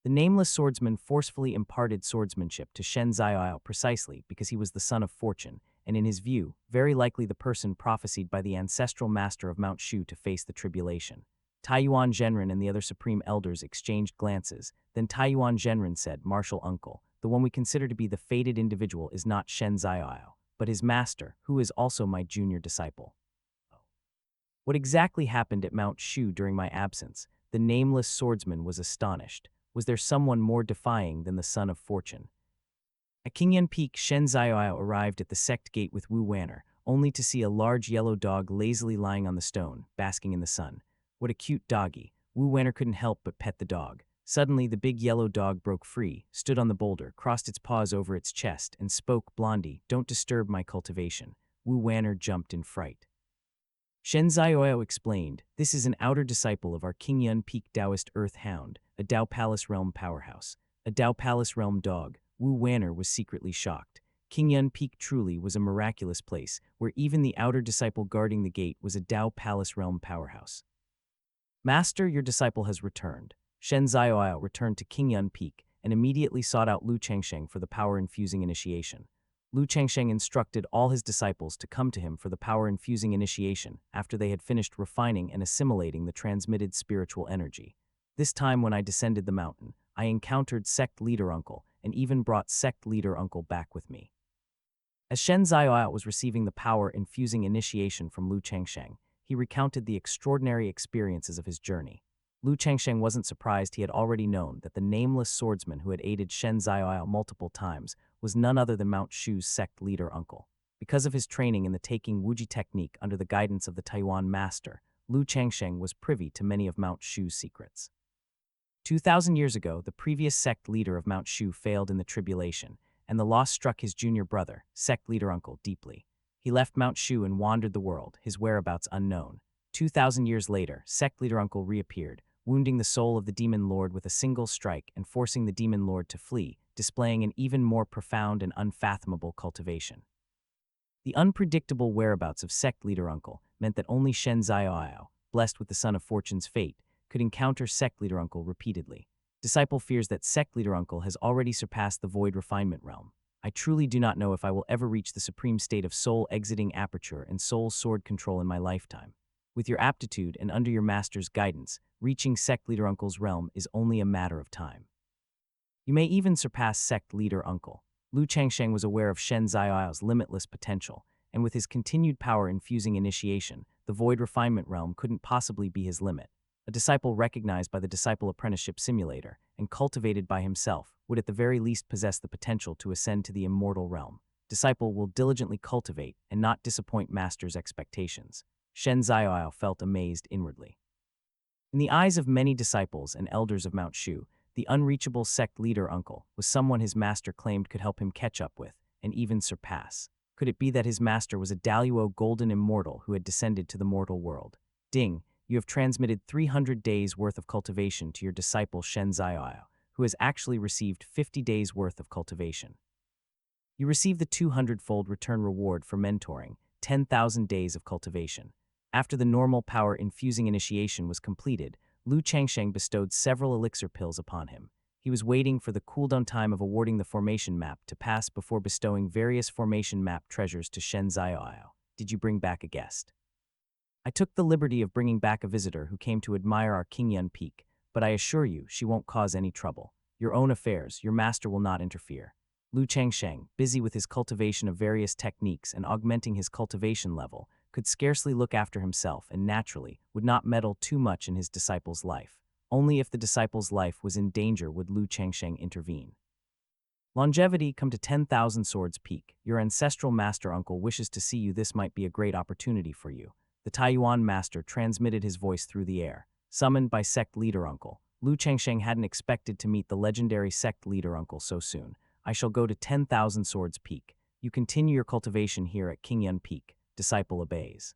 The nameless swordsman forcefully imparted swordsmanship to Shen Ziyao precisely because he was the son of fortune, and in his view, very likely the person prophesied by the ancestral master of Mount Shu to face the tribulation. Taiyuan Zhenren and the other supreme elders exchanged glances. Then Taiyuan Zhenren said, "Martial uncle, the one we consider to be the fated individual is not Shen Ziyao, but his master, who is also my junior disciple." What exactly happened at Mount Shu during my absence? The nameless swordsman was astonished. Was there someone more defying than the son of fortune? At Qingyan Peak, Shen Ziyao arrived at the sect gate with Wu Wanner, only to see a large yellow dog lazily lying on the stone, basking in the sun. What a cute doggy. Wu Wanner couldn't help but pet the dog. Suddenly, the big yellow dog broke free, stood on the boulder, crossed its paws over its chest, and spoke, "Blondie, don't disturb my cultivation." Wu Wanner jumped in fright. Shen Ziyao explained, "This is an outer disciple of our Qingyan Peak Taoist Earth Hound, a Tao Palace Realm powerhouse. A Tao Palace Realm dog." Wu Wanner was secretly shocked. Qingyan Peak truly was a miraculous place, where even the outer disciple guarding the gate was a Tao Palace Realm powerhouse. "Master, your disciple has returned." Shen Ziyao returned to Qingyan Peak and immediately sought out Lu Changsheng for the power-infusing initiation. Lu Changsheng instructed all his disciples to come to him for the power-infusing initiation after they had finished refining and assimilating the transmitted spiritual energy. This time when I descended the mountain, I encountered Sect Leader Uncle and even brought Sect Leader Uncle back with me. As Shen Ziyao was receiving the power-infusing initiation from Lu Changsheng, he recounted the extraordinary experiences of his journey. Lu Changsheng wasn't surprised. He had already known that the nameless swordsman who had aided Shen Ziyao multiple times was none other than Mount Shu's sect leader uncle. Because of his training in the taking Wuji technique under the guidance of the Taiwan master, Lu Changsheng was privy to many of Mount Shu's secrets. 2,000 years ago, the previous sect leader of Mount Shu failed in the tribulation, and the loss struck his junior brother, sect leader uncle, deeply. He left Mount Shu and wandered the world, his whereabouts unknown. 2,000 years later, sect leader uncle reappeared, wounding the soul of the demon lord with a single strike and forcing the demon lord to flee, displaying an even more profound and unfathomable cultivation. The unpredictable whereabouts of sect leader uncle meant that only Shen Zaiao, blessed with the son of fortune's fate, could encounter sect leader uncle repeatedly. Disciple fears that sect leader uncle has already surpassed the void refinement realm. I truly do not know if I will ever reach the supreme state of soul exiting aperture and soul sword control in my lifetime. With your aptitude and under your master's guidance, reaching sect leader uncle's realm is only a matter of time. You may even surpass sect leader uncle. Lu Changsheng was aware of Shen Zaiao's limitless potential, and with his continued power infusing initiation, the void refinement realm couldn't possibly be his limit. A disciple recognized by the disciple apprenticeship simulator and cultivated by himself would at the very least possess the potential to ascend to the immortal realm. Disciple will diligently cultivate and not disappoint master's expectations. Shen Zaiao felt amazed inwardly. In the eyes of many disciples and elders of Mount Shu, the unreachable sect leader uncle was someone his master claimed could help him catch up with and even surpass. Could it be that his master was a Daluo golden immortal who had descended to the mortal world? Ding, you have transmitted 300 days' worth of cultivation to your disciple Shen Zaiao, who has actually received 50 days' worth of cultivation. You receive the 200-fold return reward for mentoring, 10,000 days of cultivation. After the normal power infusing initiation was completed, Lu Changsheng bestowed several elixir pills upon him. He was waiting for the cooldown time of awarding the formation map to pass before bestowing various formation map treasures to Shen Zaiao. Did you bring back a guest? I took the liberty of bringing back a visitor who came to admire our Qingyun Peak, but I assure you she won't cause any trouble. Your own affairs, your master will not interfere. Lu Changsheng, busy with his cultivation of various techniques and augmenting his cultivation level, could scarcely look after himself and naturally would not meddle too much in his disciple's life. Only if the disciple's life was in danger would Lu Changsheng intervene. Longevity, come to 10,000 Swords Peak. Your ancestral master uncle wishes to see you. This might be a great opportunity for you. The Taiyuan master transmitted his voice through the air. Summoned by sect leader uncle, Lu Changsheng hadn't expected to meet the legendary sect leader uncle so soon. I shall go to 10,000 Swords Peak. You continue your cultivation here at Qingyun Peak. Disciple obeys.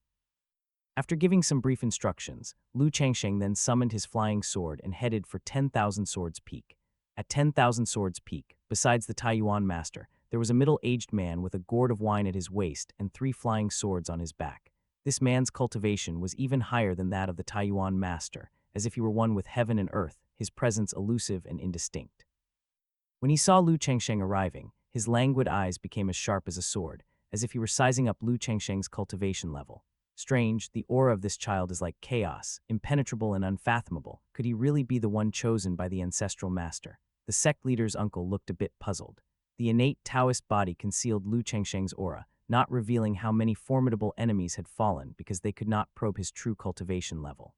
After giving some brief instructions, Lu Changsheng then summoned his flying sword and headed for 10,000 Swords Peak. At 10,000 Swords Peak, besides the Taiyuan master, there was a middle-aged man with a gourd of wine at his waist and 3 flying swords on his back. This man's cultivation was even higher than that of the Taiyuan master, as if he were one with heaven and earth, his presence elusive and indistinct. When he saw Lu Changsheng arriving, his languid eyes became as sharp as a sword, as if he were sizing up Lu Changsheng's cultivation level. Strange, the aura of this child is like chaos, impenetrable and unfathomable. Could he really be the one chosen by the ancestral master? The sect leader's uncle looked a bit puzzled. The innate Taoist body concealed Lu Changsheng's aura, not revealing how many formidable enemies had fallen because they could not probe his true cultivation level.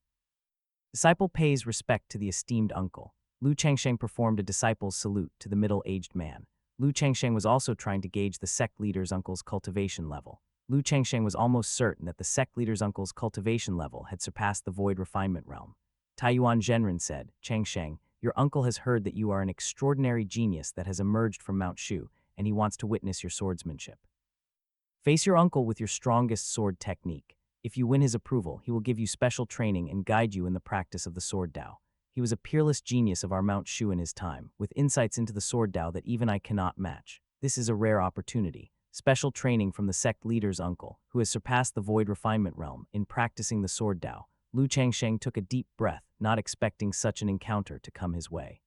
Disciple pays respect to the esteemed uncle. Lu Changsheng performed a disciple's salute to the middle-aged man. Lu Changsheng was also trying to gauge the sect leader's uncle's cultivation level. Lu Changsheng was almost certain that the sect leader's uncle's cultivation level had surpassed the void refinement realm. Taiyuan Zhenren said, Changsheng, your uncle has heard that you are an extraordinary genius that has emerged from Mount Shu, and he wants to witness your swordsmanship. Face your uncle with your strongest sword technique. If you win his approval, he will give you special training and guide you in the practice of the sword Dao. He was a peerless genius of our Mount Shu in his time, with insights into the sword Dao that even I cannot match. This is a rare opportunity. Special training from the sect leader's uncle, who has surpassed the void refinement realm in practicing the sword Dao. Lu Changsheng took a deep breath, not expecting such an encounter to come his way.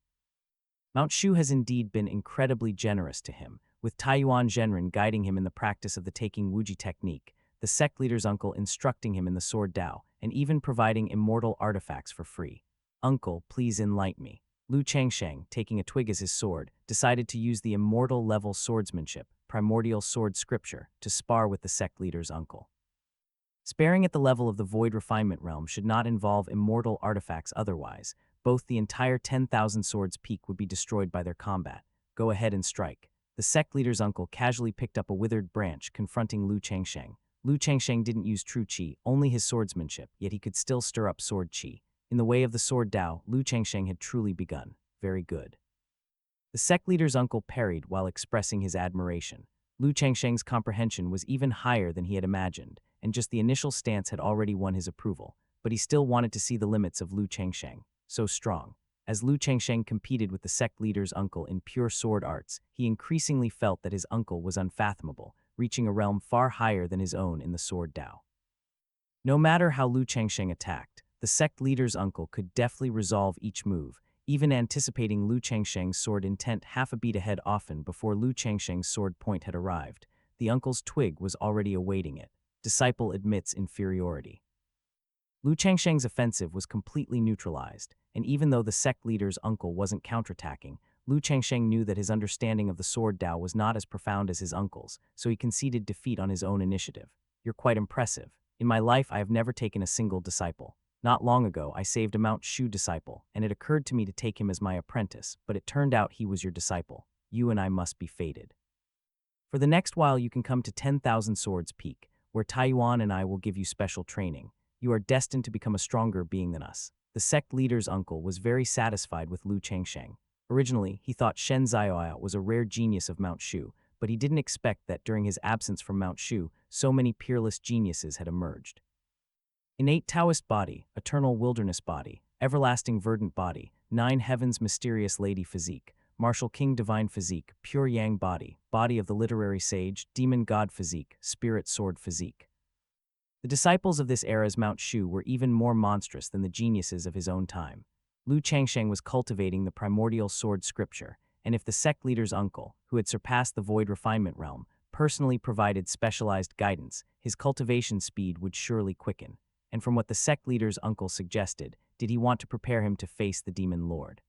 Mount Shu has indeed been incredibly generous to him, with Taiyuan Zhenren guiding him in the practice of the taking Wuji technique, the sect leader's uncle instructing him in the sword Dao, and even providing immortal artifacts for free. Uncle, please enlighten me. Lu Changsheng, taking a twig as his sword, decided to use the immortal level swordsmanship, primordial sword scripture, to spar with the sect leader's uncle. Sparing at the level of the void refinement realm should not involve immortal artifacts otherwise. Both the entire 10,000 Swords Peak would be destroyed by their combat. Go ahead and strike. the sect leader's uncle casually picked up a withered branch, confronting Lu Changsheng. Lu Changsheng didn't use true qi, only his swordsmanship, yet he could still stir up sword qi. In the way of the sword Dao, Lu Changsheng had truly begun. Very good. The sect leader's uncle parried while expressing his admiration. Lu Changsheng's comprehension was even higher than he had imagined, and just the initial stance had already won his approval, but he still wanted to see the limits of Lu Changsheng. So strong. As Lu Changsheng competed with the sect leader's uncle in pure sword arts, he increasingly felt that his uncle was unfathomable, reaching a realm far higher than his own in the sword Dao. No matter how Lu Changsheng attacked, the sect leader's uncle could deftly resolve each move, even anticipating Lu Changsheng's sword intent half a beat ahead. Often before Lu Changsheng's sword point had arrived, the uncle's twig was already awaiting it. Disciple admits inferiority. Lu Changsheng's offensive was completely neutralized, and even though the sect leader's uncle wasn't counterattacking, Lu Changsheng knew that his understanding of the sword Dao was not as profound as his uncle's, so he conceded defeat on his own initiative. You're quite impressive. In my life, I have never taken a single disciple. Not long ago, I saved a Mount Shu disciple, and it occurred to me to take him as my apprentice, but it turned out he was your disciple. You and I must be fated. For the next while, you can come to 10,000 Swords Peak, where Taiyuan and I will give you special training. You are destined to become a stronger being than us. The sect leader's uncle was very satisfied with Lu Changsheng. Originally, he thought Shen Zioya was a rare genius of Mount Shu, but he didn't expect that during his absence from Mount Shu, so many peerless geniuses had emerged. Innate Taoist body, eternal wilderness body, everlasting verdant body, nine heavens mysterious lady physique, martial king divine physique, pure yang body, body of the literary sage, demon god physique, spirit sword physique. The disciples of this era's Mount Shu were even more monstrous than the geniuses of his own time. Lu Changsheng was cultivating the primordial sword scripture, and if the sect leader's uncle, who had surpassed the void refinement realm, personally provided specialized guidance, his cultivation speed would surely quicken. And from what the sect leader's uncle suggested, did he want to prepare him to face the demon lord.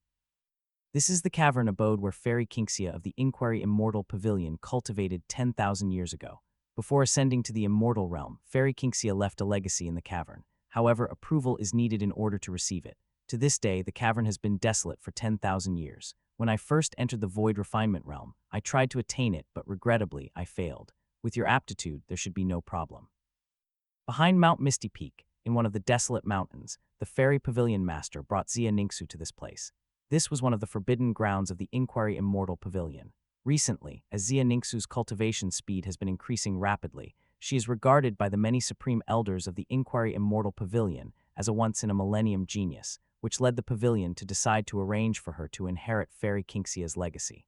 This is the cavern abode where Fairy Kinxia of the Inquiry Immortal Pavilion cultivated 10,000 years ago. Before ascending to the immortal realm, Fairy Kinxia left a legacy in the cavern. However, approval is needed in order to receive it. To this day, the cavern has been desolate for 10,000 years. When I first entered the void refinement realm, I tried to attain it, but regrettably, I failed. With your aptitude, there should be no problem. Behind Mount Misty Peak, in one of the desolate mountains, the Fairy Pavilion Master brought Xia Ningxu to this place. This was one of the forbidden grounds of the Inquiry Immortal Pavilion. Recently, as Xia Ningxu's cultivation speed has been increasing rapidly, she is regarded by the many supreme elders of the Inquiry Immortal Pavilion as a once-in-a-millennium genius, which led the pavilion to decide to arrange for her to inherit Fairy Kinxia's legacy.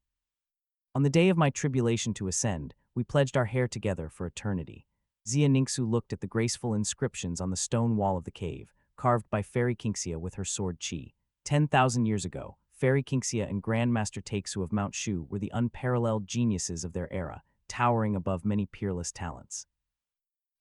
On the day of my tribulation to ascend, we pledged our hair together for eternity. Xia Ningxu looked at the graceful inscriptions on the stone wall of the cave, carved by Fairy Kinxia with her sword Qi. 10,000 years ago, Fairy Kinxia and Grandmaster Taixu of Mount Shu were the unparalleled geniuses of their era, towering above many peerless talents.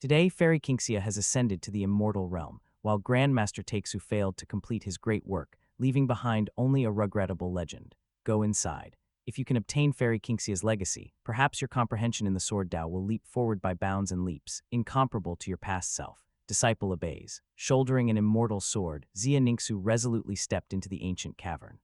Today, Fairy Kinxia has ascended to the immortal realm, while Grandmaster Taixu failed to complete his great work, leaving behind only a regrettable legend. Go inside. If you can obtain Fairy Kinxia's legacy, perhaps your comprehension in the sword Dao will leap forward by bounds and leaps, incomparable to your past self. Disciple obeys. Shouldering an immortal sword, Xia Ningxu resolutely stepped into the ancient cavern.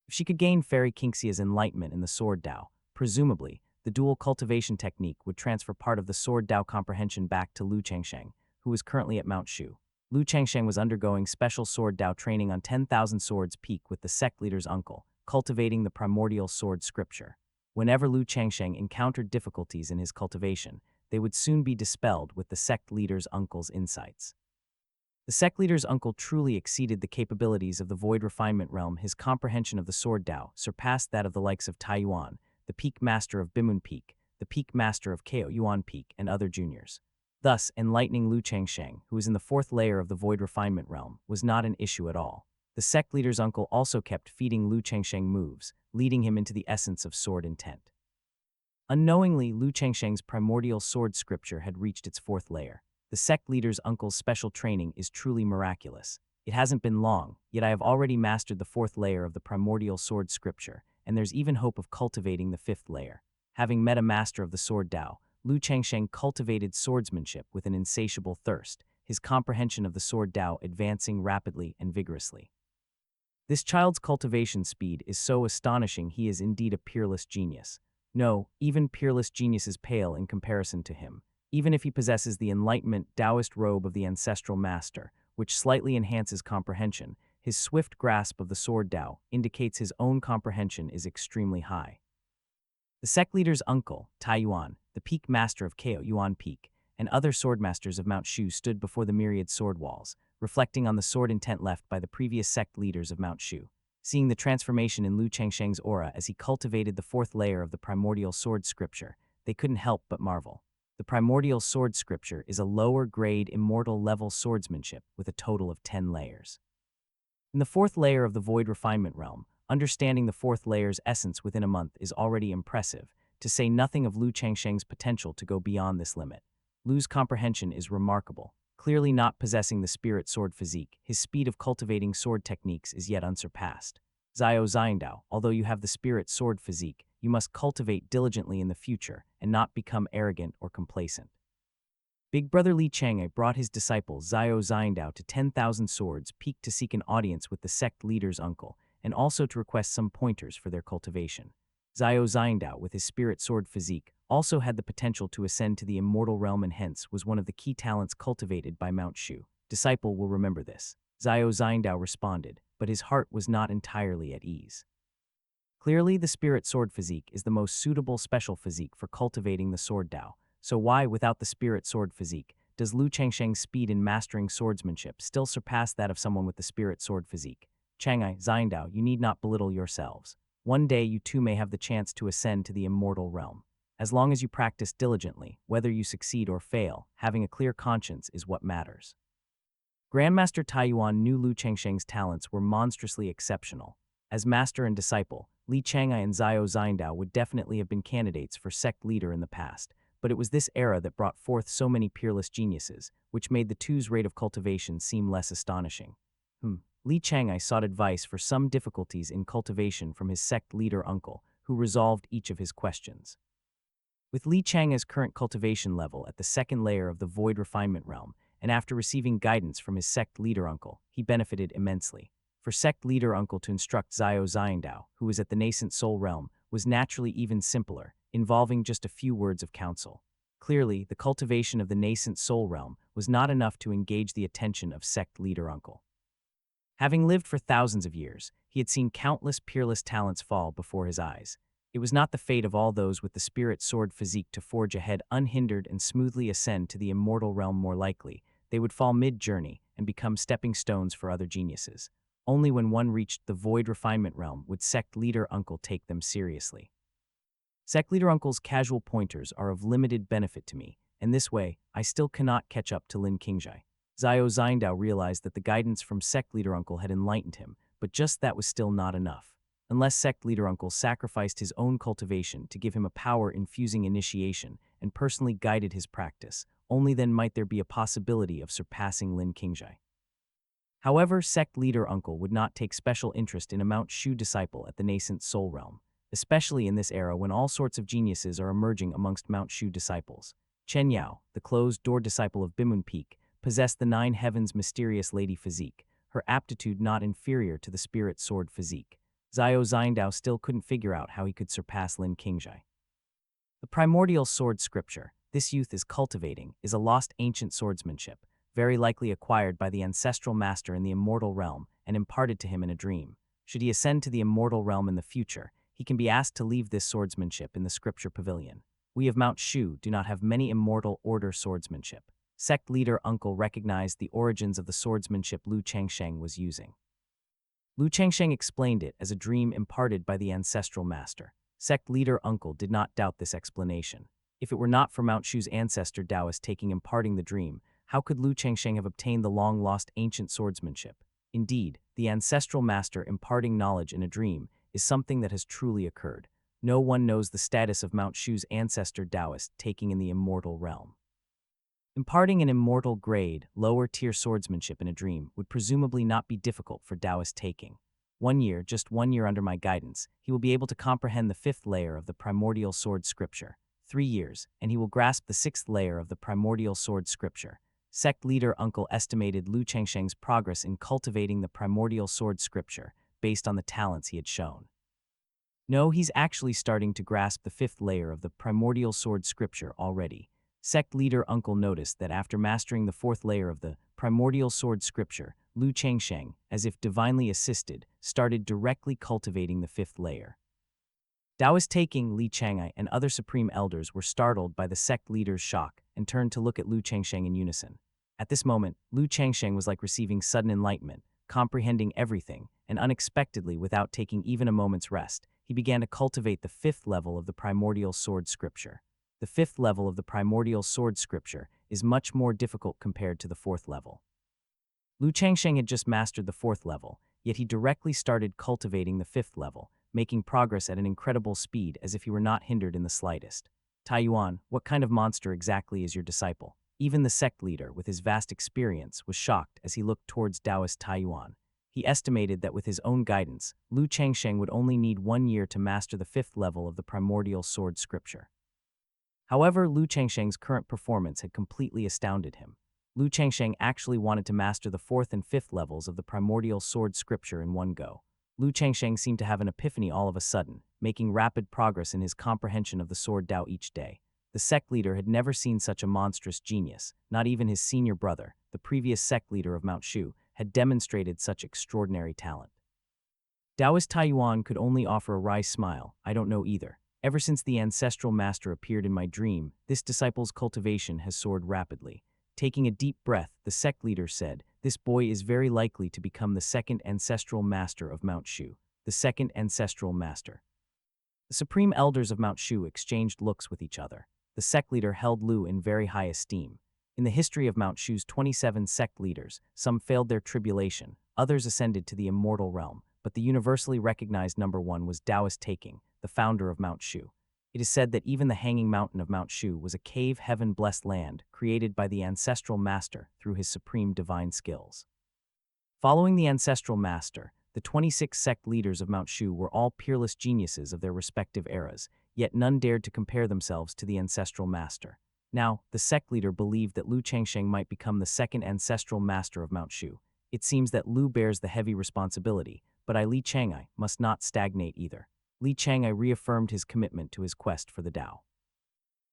If she could gain Fairy Kinxia's enlightenment in the sword Dao, presumably, the dual cultivation technique would transfer part of the sword Dao comprehension back to Lu Changsheng, who was currently at Mount Shu. Lu Changsheng was undergoing special sword Dao training on 10,000 Swords Peak with the sect leader's uncle, cultivating the primordial sword scripture. Whenever Lu Changsheng encountered difficulties in his cultivation, they would soon be dispelled with the sect leader's uncle's insights. The sect leader's uncle truly exceeded the capabilities of the void refinement realm. His comprehension of the sword Dao surpassed that of the likes of Taiyuan, the peak master of Bimun Peak, the peak master of Kao Yuan Peak, and other juniors. Thus, enlightening Lu Changsheng, who was in the fourth layer of the void refinement realm, was not an issue at all. The sect leader's uncle also kept feeding Lu Changsheng moves, leading him into the essence of sword intent. Unknowingly, Lu Changsheng's primordial sword scripture had reached its fourth layer. The sect leader's uncle's special training is truly miraculous. It hasn't been long, yet I have already mastered the fourth layer of the primordial sword scripture, and there's even hope of cultivating the fifth layer. Having met a master of the sword Dao, Lu Changsheng cultivated swordsmanship with an insatiable thirst, his comprehension of the sword Dao advancing rapidly and vigorously. This child's cultivation speed is so astonishing. He is indeed a peerless genius. No, even peerless geniuses pale in comparison to him. Even if he possesses the Enlightenment Taoist robe of the ancestral master, which slightly enhances comprehension, his swift grasp of the sword Tao indicates his own comprehension is extremely high. The sect leader's uncle, Tai Yuan, the peak master of Kao Yuan Peak, and other swordmasters of Mount Shu stood before the myriad sword walls, reflecting on the sword intent left by the previous sect leaders of Mount Shu. Seeing the transformation in Lu Changsheng's aura as he cultivated the fourth layer of the primordial sword scripture, they couldn't help but marvel. The primordial sword scripture is a lower-grade immortal level swordsmanship with a total of 10 layers. In the fourth layer of the void refinement realm, understanding the fourth layer's essence within a month is already impressive, to say nothing of Lu Changsheng's potential to go beyond this limit. Lu's comprehension is remarkable. Clearly not possessing the spirit sword physique, his speed of cultivating sword techniques is yet unsurpassed. Xiao Xiandao, although you have the spirit sword physique, you must cultivate diligently in the future and not become arrogant or complacent. Big Brother Li Chang'e brought his disciple Xiao Xiandao to 10,000 Swords Peak to seek an audience with the sect leader's uncle, and also to request some pointers for their cultivation. Xiao Xiandao, with his spirit sword physique, also had the potential to ascend to the immortal realm and hence was one of the key talents cultivated by Mount Shu. Disciple will remember this. Xiao Xiandao responded, but his heart was not entirely at ease. Clearly, the spirit sword physique is the most suitable special physique for cultivating the sword Tao. So why, without the spirit sword physique, does Lu Changsheng's speed in mastering swordsmanship still surpass that of someone with the spirit sword physique? Chang'e, Xiandao, you need not belittle yourselves. One day you too may have the chance to ascend to the immortal realm. As long as you practice diligently, whether you succeed or fail, having a clear conscience is what matters. Grandmaster Tai Yuan knew Lu Changsheng's talents were monstrously exceptional. As master and disciple, Li Chang'e and Xiao Xiandao would definitely have been candidates for sect leader in the past, but it was this era that brought forth so many peerless geniuses, which made the two's rate of cultivation seem less astonishing. Li Chang'e sought advice for some difficulties in cultivation from his sect leader uncle, who resolved each of his questions. With Li Chang'e's current cultivation level at the second layer of the void refinement realm, and after receiving guidance from his sect leader uncle, he benefited immensely. For sect leader uncle to instruct Xiao Xiandao, who was at the nascent soul realm, was naturally even simpler, involving just a few words of counsel. Clearly, the cultivation of the nascent soul realm was not enough to engage the attention of sect leader uncle. Having lived for thousands of years, he had seen countless peerless talents fall before his eyes. It was not the fate of all those with the spirit sword physique to forge ahead unhindered and smoothly ascend to the immortal realm. More likely, they would fall mid-journey and become stepping stones for other geniuses. Only when one reached the void refinement realm would sect leader uncle take them seriously. Sect leader uncle's casual pointers are of limited benefit to me, and this way, I still cannot catch up to Lin Qingzhai. Xiao Xiandao realized that the guidance from sect leader uncle had enlightened him, but just that was still not enough. Unless sect leader uncle sacrificed his own cultivation to give him a power-infusing initiation and personally guided his practice, only then might there be a possibility of surpassing Lin Qingzhai. However, sect leader uncle would not take special interest in a Mount Shu disciple at the nascent soul realm, especially in this era when all sorts of geniuses are emerging amongst Mount Shu disciples. Chen Yao, the closed-door disciple of Bimun Peak, possessed the Nine Heavens' mysterious lady physique, her aptitude not inferior to the spirit sword physique. Xiao Xiandao still couldn't figure out how he could surpass Lin Qingzhai. The primordial sword scripture this youth is cultivating is a lost ancient swordsmanship, very likely acquired by the ancestral master in the immortal realm and imparted to him in a dream. Should he ascend to the immortal realm in the future, he can be asked to leave this swordsmanship in the scripture pavilion. We of Mount Shu do not have many immortal order swordsmanship. Sect leader uncle recognized the origins of the swordsmanship Lu Changsheng was using. Lu Changsheng explained it as a dream imparted by the ancestral master. Sect leader uncle did not doubt this explanation. If it were not for Mount Shu's ancestor Taoist imparting the dream, how could Lu Changsheng have obtained the long-lost ancient swordsmanship? Indeed, the ancestral master imparting knowledge in a dream is something that has truly occurred. No one knows the status of Mount Shu's ancestor Taoist taking in the immortal realm. Imparting an immortal grade, lower-tier swordsmanship in a dream would presumably not be difficult for Taoist taking. 1 year, just 1 year under my guidance, he will be able to comprehend the 5th layer of the primordial sword scripture. 3 years, and he will grasp the 6th layer of the primordial sword scripture. Sect leader uncle estimated Lu Changsheng's progress in cultivating the primordial sword scripture based on the talents he had shown. No, he's actually starting to grasp the fifth layer of the primordial sword scripture already. Sect leader Uncle noticed that after mastering the fourth layer of the primordial sword scripture, Lu Changsheng, as if divinely assisted, started directly cultivating the fifth layer. Taoist taking Li Changai and other supreme elders were startled by the sect leader's shock and turned to look at Lu Changsheng in unison. At this moment, Lu Changsheng was like receiving sudden enlightenment, comprehending everything, and unexpectedly, without taking even a moment's rest, he began to cultivate the fifth level of the primordial sword scripture. The fifth level of the primordial sword scripture is much more difficult compared to the fourth level. Lu Changsheng had just mastered the fourth level, yet he directly started cultivating the fifth level, making progress at an incredible speed as if he were not hindered in the slightest. Taiyuan, what kind of monster exactly is your disciple? Even the sect leader, with his vast experience, was shocked as he looked towards Taoist Taiyuan. He estimated that with his own guidance, Lu Changsheng would only need 1 year to master the fifth level of the primordial sword scripture. However, Lu Changsheng's current performance had completely astounded him. Lu Changsheng actually wanted to master the fourth and fifth levels of the primordial sword scripture in one go. Lu Changsheng seemed to have an epiphany all of a sudden, making rapid progress in his comprehension of the sword Dao each day. The sect leader had never seen such a monstrous genius. Not even his senior brother, the previous sect leader of Mount Shu, had demonstrated such extraordinary talent. Taoist Taiyuan could only offer a wry smile. I don't know either. Ever since the ancestral master appeared in my dream, this disciple's cultivation has soared rapidly. Taking a deep breath, the sect leader said, "This boy is very likely to become the second ancestral master of Mount Shu." The second ancestral master. The supreme elders of Mount Shu exchanged looks with each other. The sect leader held Lu in very high esteem. In the history of Mount Shu's 27 sect leaders, some failed their tribulation, others ascended to the immortal realm, but the universally recognized number one was Taoist Taking, the founder of Mount Shu. It is said that even the hanging mountain of Mount Shu was a cave heaven-blessed land created by the ancestral master through his supreme divine skills. Following the ancestral master, the 26 sect leaders of Mount Shu were all peerless geniuses of their respective eras, yet none dared to compare themselves to the ancestral master. Now, the sect leader believed that Lu Changsheng might become the second ancestral master of Mount Shu. It seems that Lu bears the heavy responsibility, but Li Changai must not stagnate either. Li Changai reaffirmed his commitment to his quest for the Tao.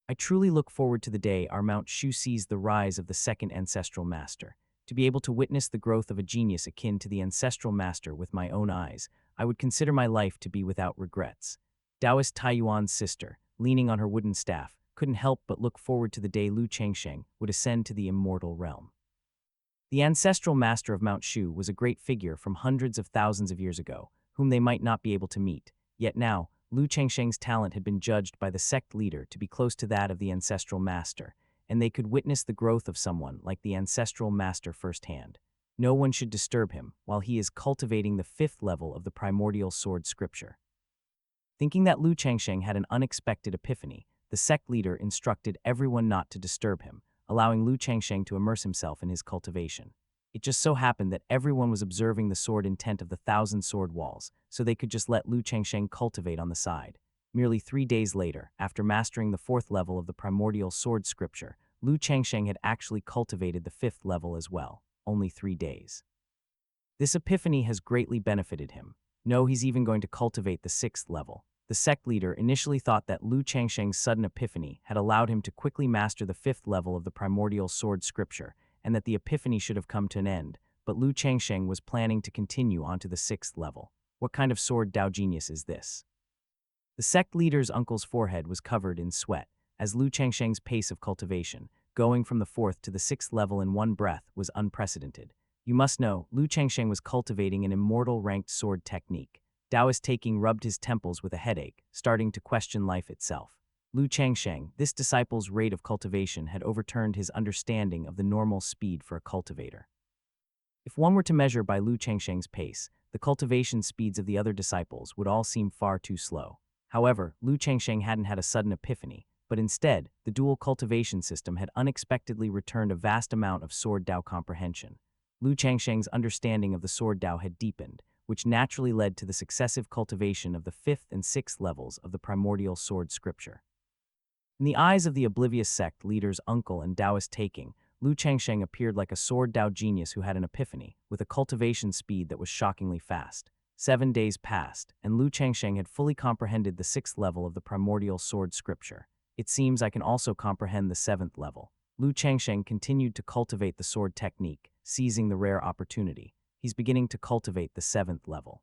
I truly look forward to the day our Mount Shu sees the rise of the second ancestral master. To be able to witness the growth of a genius akin to the ancestral master with my own eyes, I would consider my life to be without regrets. Taoist Taiyuan's sister, leaning on her wooden staff, couldn't help but look forward to the day Lu Changsheng would ascend to the immortal realm. The ancestral master of Mount Shu was a great figure from hundreds of thousands of years ago, whom they might not be able to meet. Yet now, Lu Changsheng's talent had been judged by the sect leader to be close to that of the ancestral master, and they could witness the growth of someone like the ancestral master firsthand. No one should disturb him while he is cultivating the fifth level of the primordial sword scripture. Thinking that Lu Changsheng had an unexpected epiphany, the sect leader instructed everyone not to disturb him, allowing Lu Changsheng to immerse himself in his cultivation. It just so happened that everyone was observing the sword intent of the 1,000 sword walls, so they could just let Lu Changsheng cultivate on the side. Merely 3 days later, after mastering the fourth level of the primordial sword scripture, Lu Changsheng had actually cultivated the fifth level as well, only 3 days. This epiphany has greatly benefited him. No, he's even going to cultivate the sixth level. The sect leader initially thought that Lu Changsheng's sudden epiphany had allowed him to quickly master the fifth level of the primordial sword scripture, and that the epiphany should have come to an end, but Lu Changsheng was planning to continue on to the sixth level. What kind of sword Dao genius is this? The sect leader's uncle's forehead was covered in sweat, as Lu Changsheng's pace of cultivation, going from the fourth to the sixth level in one breath, was unprecedented. You must know, Lu Changsheng was cultivating an immortal ranked sword technique. Taoist Taking rubbed his temples with a headache, starting to question life itself. Lu Changsheng, this disciple's rate of cultivation had overturned his understanding of the normal speed for a cultivator. If one were to measure by Lu Changsheng's pace, the cultivation speeds of the other disciples would all seem far too slow. However, Lu Changsheng hadn't had a sudden epiphany, but instead, the dual cultivation system had unexpectedly returned a vast amount of sword Dao comprehension. Lu Changsheng's understanding of the sword Dao had deepened, which naturally led to the successive cultivation of the fifth and sixth levels of the primordial sword scripture. In the eyes of the oblivious sect leader's uncle and Taoist Taking, Lu Changsheng appeared like a sword Dao genius who had an epiphany, with a cultivation speed that was shockingly fast. 7 days passed, and Lu Changsheng had fully comprehended the 6th level of the primordial sword scripture. It seems I can also comprehend the 7th level. Lu Changsheng continued to cultivate the sword technique, seizing the rare opportunity. He's beginning to cultivate the 7th level.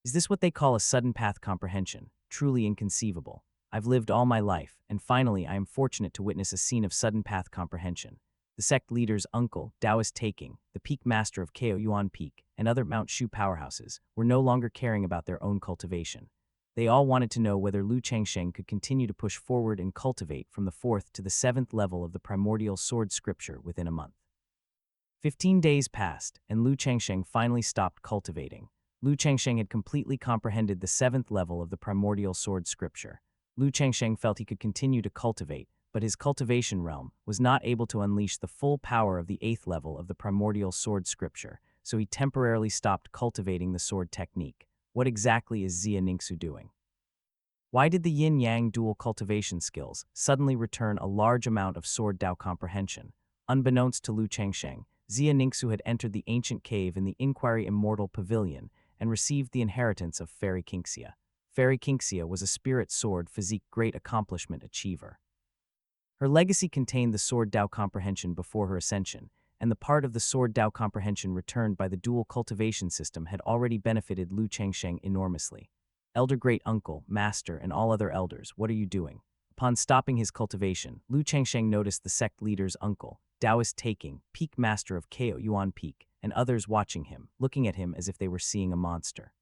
Is this what they call a sudden path comprehension? Truly inconceivable. I've lived all my life, and finally I am fortunate to witness a scene of sudden path comprehension. The sect leader's uncle, Taoist Taking, the peak master of Kao Yuan Peak, and other Mount Shu powerhouses, were no longer caring about their own cultivation. They all wanted to know whether Lu Changsheng could continue to push forward and cultivate from the 4th to the 7th level of the primordial sword scripture within a month. 15 days passed, and Lu Changsheng finally stopped cultivating. Lu Changsheng had completely comprehended the 7th level of the primordial sword scripture. Lu Changsheng felt he could continue to cultivate, but his cultivation realm was not able to unleash the full power of the 8th level of the primordial sword scripture, so he temporarily stopped cultivating the sword technique. What exactly is Xia Ningxu doing? Why did the yin-yang dual cultivation skills suddenly return a large amount of sword Dao comprehension? Unbeknownst to Lu Changsheng, Xia Ningxu had entered the ancient cave in the Inquiry Immortal Pavilion and received the inheritance of Fairy Kingxia. Fairy Kingxia was a spirit sword physique great accomplishment achiever. Her legacy contained the sword Dao comprehension before her ascension, and the part of the sword Dao comprehension returned by the dual cultivation system had already benefited Lu Changsheng enormously. Elder Great Uncle, Master, and all other elders, what are you doing? Upon stopping his cultivation, Lu Changsheng noticed the sect leader's uncle, Taoist Taking, Peak Master of Kao Yuan Peak, and others watching him, looking at him as if they were seeing a monster.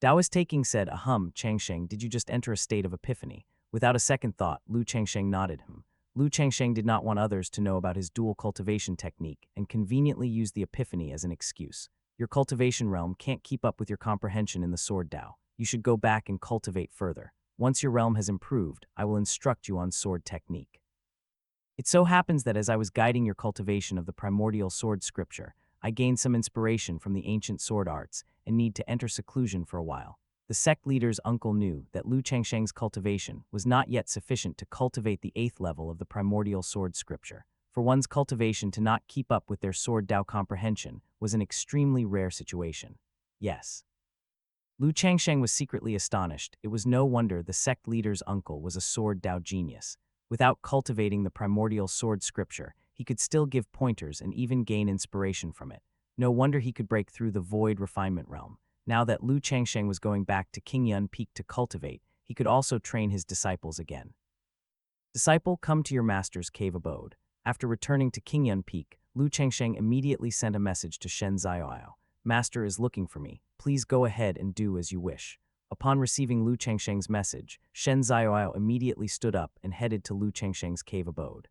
Taoist Taking said, "Ahem, Changsheng, did you just enter a state of epiphany?" Without a second thought, Lu Changsheng nodded him. Lu Changsheng did not want others to know about his dual cultivation technique and conveniently used the epiphany as an excuse. Your cultivation realm can't keep up with your comprehension in the sword Dao. You should go back and cultivate further. Once your realm has improved, I will instruct you on sword technique. It so happens that as I was guiding your cultivation of the primordial sword scripture, I gained some inspiration from the ancient sword arts and need to enter seclusion for a while. The sect leader's uncle knew that Lu Changsheng's cultivation was not yet sufficient to cultivate the 8th level of the primordial sword scripture. For one's cultivation to not keep up with their sword Dao comprehension was an extremely rare situation. Yes. Lu Changsheng was secretly astonished. It was no wonder the sect leader's uncle was a sword Dao genius. Without cultivating the primordial sword scripture, he could still give pointers and even gain inspiration from it. No wonder he could break through the void refinement realm. Now that Lu Changsheng was going back to Qingyun Peak to cultivate, he could also train his disciples again. Disciple, come to your master's cave abode. After returning to Qingyun Peak, Lu Changsheng immediately sent a message to Shen Ziyao. Master is looking for me. Please go ahead and do as you wish. Upon receiving Lu Changsheng's message, Shen Ziyao immediately stood up and headed to Lu Changsheng's cave abode.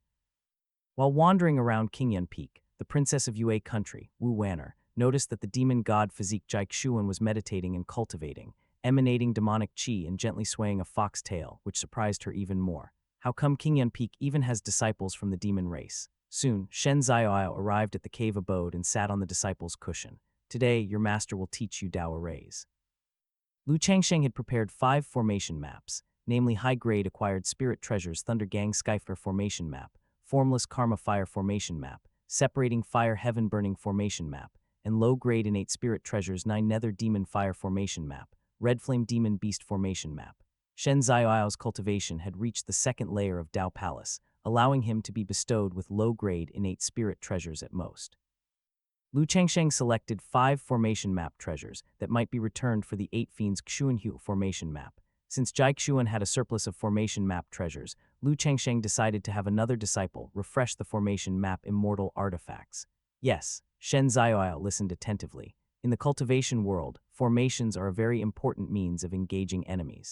While wandering around Qingyun Peak, the princess of Yue country, Wu Wanner, noticed that the demon god physique Jixuan was meditating and cultivating, emanating demonic qi and gently swaying a fox tail, which surprised her even more. How come Qingyun Peak even has disciples from the demon race? Soon, Shen Ziyao arrived at the cave abode and sat on the disciple's cushion. Today, your master will teach you Dao arrays. Lu Changsheng had prepared 5 formation maps, namely high-grade acquired spirit treasures Thunder Gang Skyfire formation map, formless Karma Fire formation map, separating Fire Heaven Burning formation map, and low-grade innate spirit treasures 9 Nether Demon Fire formation map, Red Flame Demon Beast formation map. Shen Ziyao cultivation had reached the 2nd layer of Dao Palace, allowing him to be bestowed with low-grade innate spirit treasures at most. Lu Changsheng selected 5 formation map treasures that might be returned for the 8 Fiends Xuanhu formation map. Since Jai Xuan had a surplus of formation map treasures, Lu Changsheng decided to have another disciple refresh the formation map immortal artifacts. Yes, Shen Ziyao listened attentively. In the cultivation world, formations are a very important means of engaging enemies.